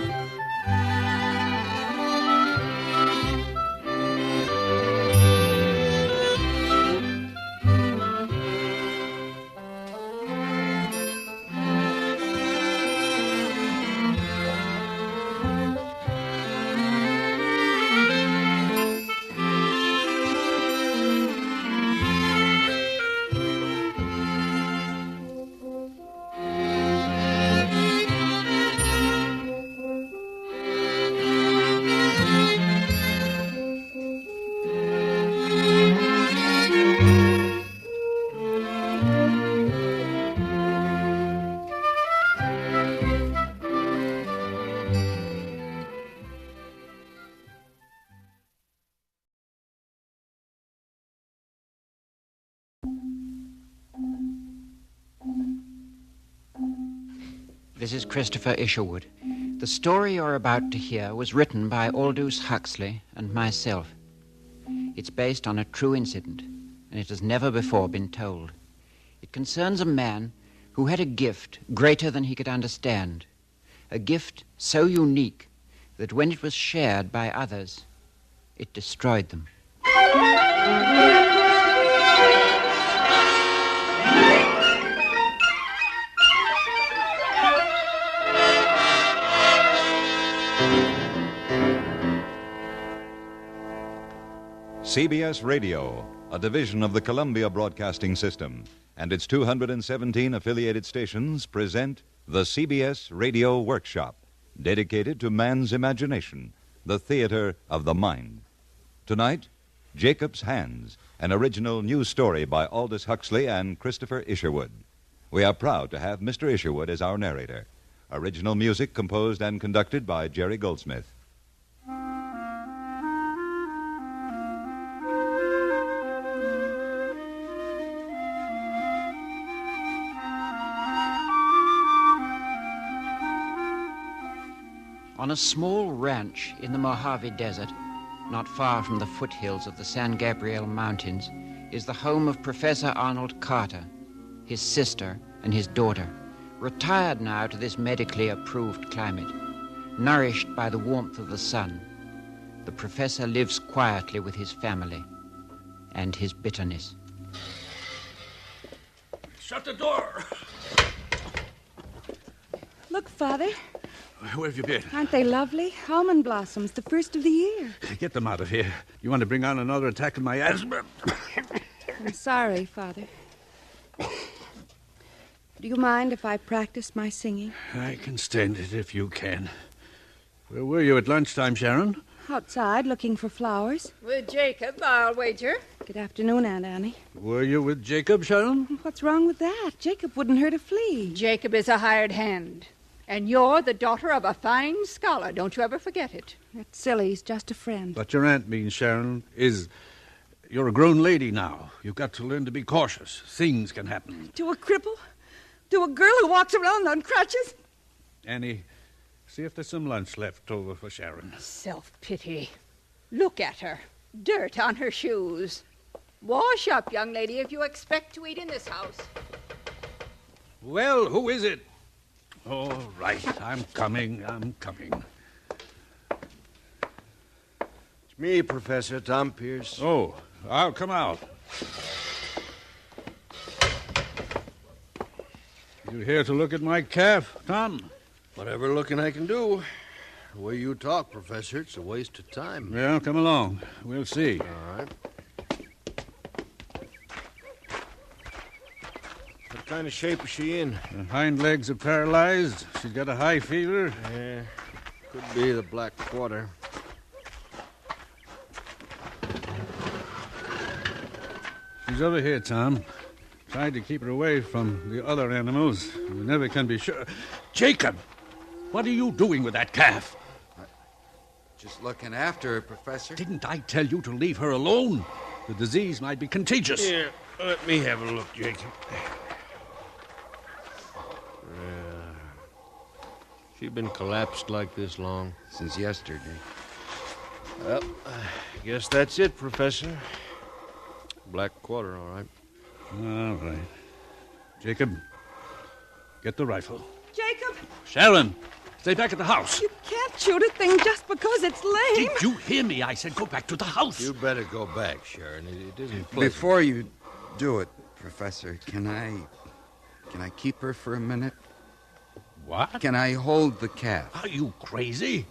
This is Christopher Isherwood. The story you're about to hear was written by Aldous Huxley and myself. It's based on a true incident, and it has never before been told. It concerns a man who had a gift greater than he could understand, a gift so unique that when it was shared by others, it destroyed them. CBS Radio, a division of the Columbia Broadcasting System, and its 217 affiliated stations present the CBS Radio Workshop, dedicated to man's imagination, the theater of the mind. Tonight, Jacob's Hands, an original new story by Aldous Huxley and Christopher Isherwood. We are proud to have Mr. Isherwood as our narrator. Original music composed and conducted by Jerry Goldsmith. On a small ranch in the Mojave Desert, not far from the foothills of the San Gabriel Mountains, is the home of Professor Arnold Carter, his sister, and his daughter, retired now to this medically approved climate. Nourished by the warmth of the sun, the professor lives quietly with his family and his bitterness. Shut the door. Look, Father. Where have you been? Aren't they lovely? Almond blossoms, the first of the year. Get them out of here. You want to bring on another attack of my asthma? I'm sorry, Father. Do you mind if I practice my singing? I can stand it if you can. Where were you at lunchtime, Sharon? Outside, looking for flowers. With Jacob, I'll wager. Good afternoon, Aunt Annie. Were you with Jacob, Sharon? What's wrong with that? Jacob wouldn't hurt a flea. Jacob is a hired hand. And you're the daughter of a fine scholar. Don't you ever forget it. That's silly. He's just a friend. What your aunt means, Sharon, is you're a grown lady now. You've got to learn to be cautious. Things can happen. To a cripple? To a girl who walks around on crutches? Annie, see if there's some lunch left over for Sharon. Self-pity. Look at her. Dirt on her shoes. Wash up, young lady, if you expect to eat in this house. Well, who is it? All right, I'm coming. It's me, Professor Tom Pierce. Oh, I'll come out. You here to look at my calf, Tom? Whatever looking I can do. The way you talk, Professor, it's a waste of time. Well, come along. We'll see. All right. What kind of shape is she in? Her hind legs are paralyzed. She's got a high fever. Yeah, could be the black quarter. She's over here, Tom. Tried to keep her away from the other animals. We never can be sure. Jacob! What are you doing with that calf? Just looking after her, Professor. Didn't I tell you to leave her alone? The disease might be contagious. Here, let me have a look, Jacob. She's been collapsed like this long? Since yesterday. Well, I guess that's it, Professor. Black quarter, all right. All right. Jacob, get the rifle. Jacob! Sharon, stay back at the house. You can't shoot a thing just because it's lame. Did you hear me? I said go back to the house. You better go back, Sharon. It isn't pleasant. Before you do it, Professor, can I keep her for a minute? What? Can I hold the calf? Are you crazy?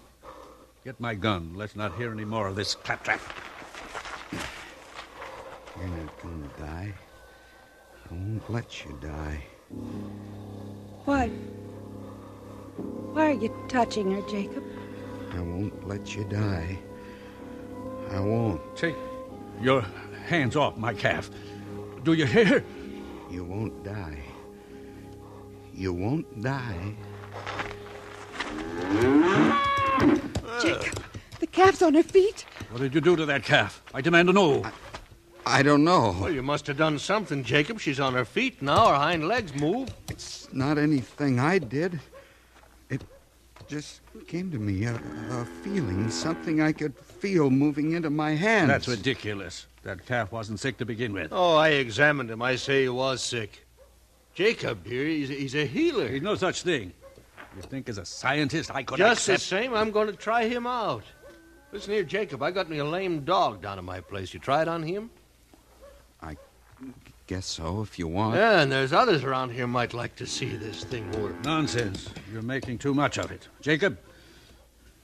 Get my gun. Let's not hear any more of this claptrap. You're not going to die. I won't let you die. Why? Why are you touching her, Jacob? I won't let you die. I won't. Take your hands off my calf. Do you hear? You won't die. You won't die. Jacob, the calf's on her feet. What did you do to that calf? I demand to know. I don't know. Well, you must have done something, Jacob. She's on her feet now. Her hind legs move. It's not anything I did. It just came to me, a feeling, something I could feel moving into my hands. That's ridiculous. That calf wasn't sick to begin with. Oh, I examined him. I say he was sick. Jacob here, he's a healer. He's no such thing. You think as a scientist I could Just accept... the same, I'm going to try him out. Listen here, Jacob, I got me a lame dog down at my place. You try it on him? I guess so, if you want. Yeah, and there's others around here might like to see this thing work. Nonsense. You're making too much of it. Jacob,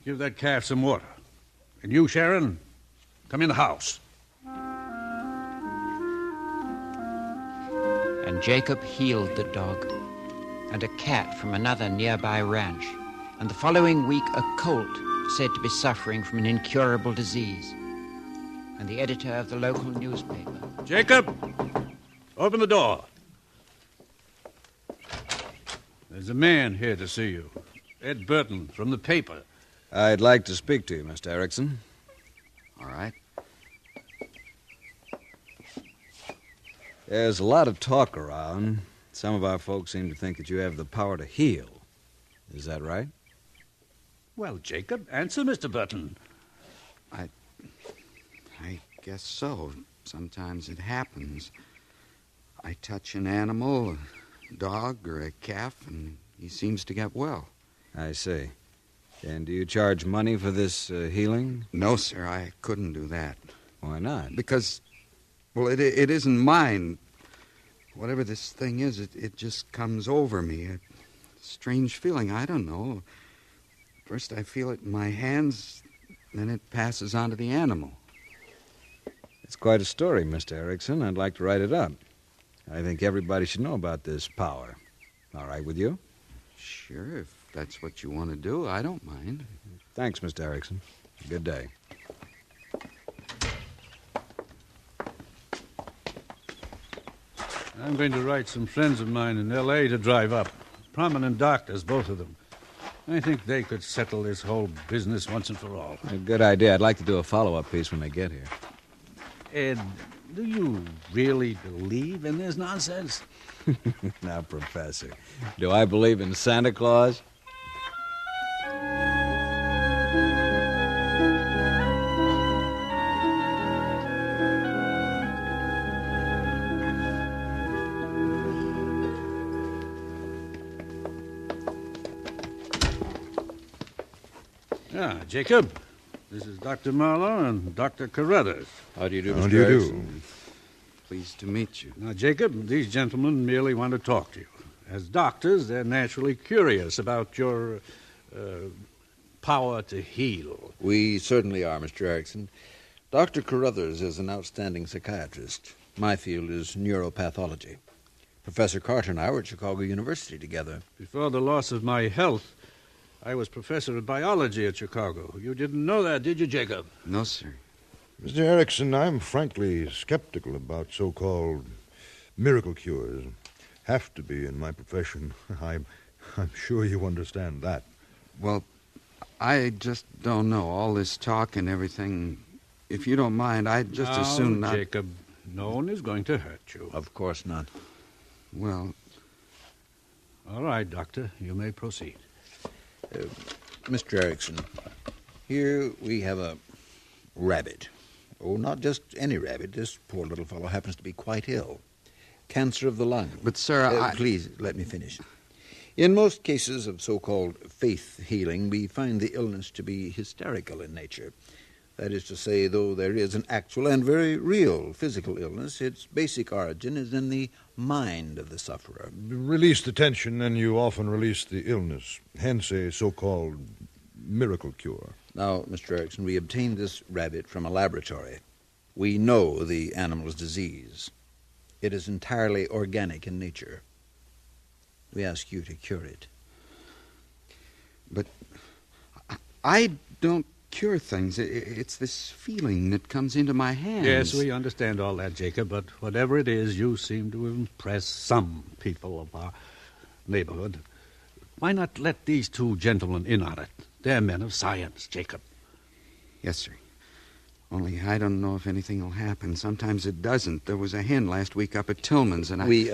give that calf some water. And you, Sharon, come in the house. And Jacob healed the dog and a cat from another nearby ranch. And the following week, a colt said to be suffering from an incurable disease. And the editor of the local newspaper. Jacob, open the door. There's a man here to see you. Ed Burton from the paper. I'd like to speak to you, Mr. Erickson. All right. There's a lot of talk around. Some of our folks seem to think that you have the power to heal. Is that right? Well, Jacob, answer Mr. Burton. I guess so. Sometimes it happens. I touch an animal, a dog or a calf, and he seems to get well. I see. And do you charge money for this healing? No, sir, I couldn't do that. Why not? Because, well, it isn't mine. Whatever this thing is, it just comes over me. A strange feeling, I don't know. First I feel it in my hands, then it passes on to the animal. It's quite a story, Mr. Erickson. I'd like to write it up. I think everybody should know about this power. All right with you? Sure, if that's what you want to do, I don't mind. Thanks, Mr. Erickson. Good day. I'm going to write some friends of mine in L.A. to drive up. Prominent doctors, both of them. I think they could settle this whole business once and for all. A good idea. I'd like to do a follow-up piece when they get here. Ed, do you really believe in this nonsense? Now, Professor, do I believe in Santa Claus? Jacob, this is Dr. Marlowe and Dr. Carruthers. How do you do, How Mr. do you Erickson? Pleased to meet you. Now, Jacob, these gentlemen merely want to talk to you. As doctors, they're naturally curious about your power to heal. We certainly are, Mr. Erickson. Dr. Carruthers is an outstanding psychiatrist. My field is neuropathology. Professor Carter and I were at Chicago University together. Before the loss of my health, I was professor of biology at Chicago. You didn't know that, did you, Jacob? No, sir. Mr. Erickson, I'm frankly skeptical about so-called miracle cures. Have to be in my profession. I'm sure you understand that. Well, I just don't know. All this talk and everything. If you don't mind, I'd just as soon not... Jacob, no one is going to hurt you. Of course not. Well... All right, Doctor. You may proceed. Mr. Erickson, here we have a rabbit. Oh, not just any rabbit. This poor little fellow happens to be quite ill. Cancer of the lung. But, sir, Please, let me finish. In most cases of so-called faith healing, we find the illness to be hysterical in nature. That is to say, though there is an actual and very real physical illness, its basic origin is in the mind of the sufferer. Release the tension, and you often release the illness. Hence a so-called miracle cure. Now, Mr. Erickson, we obtained this rabbit from a laboratory. We know the animal's disease. It is entirely organic in nature. We ask you to cure it. But I don't cure things. It's this feeling that comes into my hands. Yes, we understand all that, Jacob, but whatever it is, you seem to impress some people of our neighborhood. Why not let these two gentlemen in on it? They're men of science, Jacob. Yes, sir. Only I don't know if anything will happen. Sometimes it doesn't. There was a hen last week up at Tillman's, and We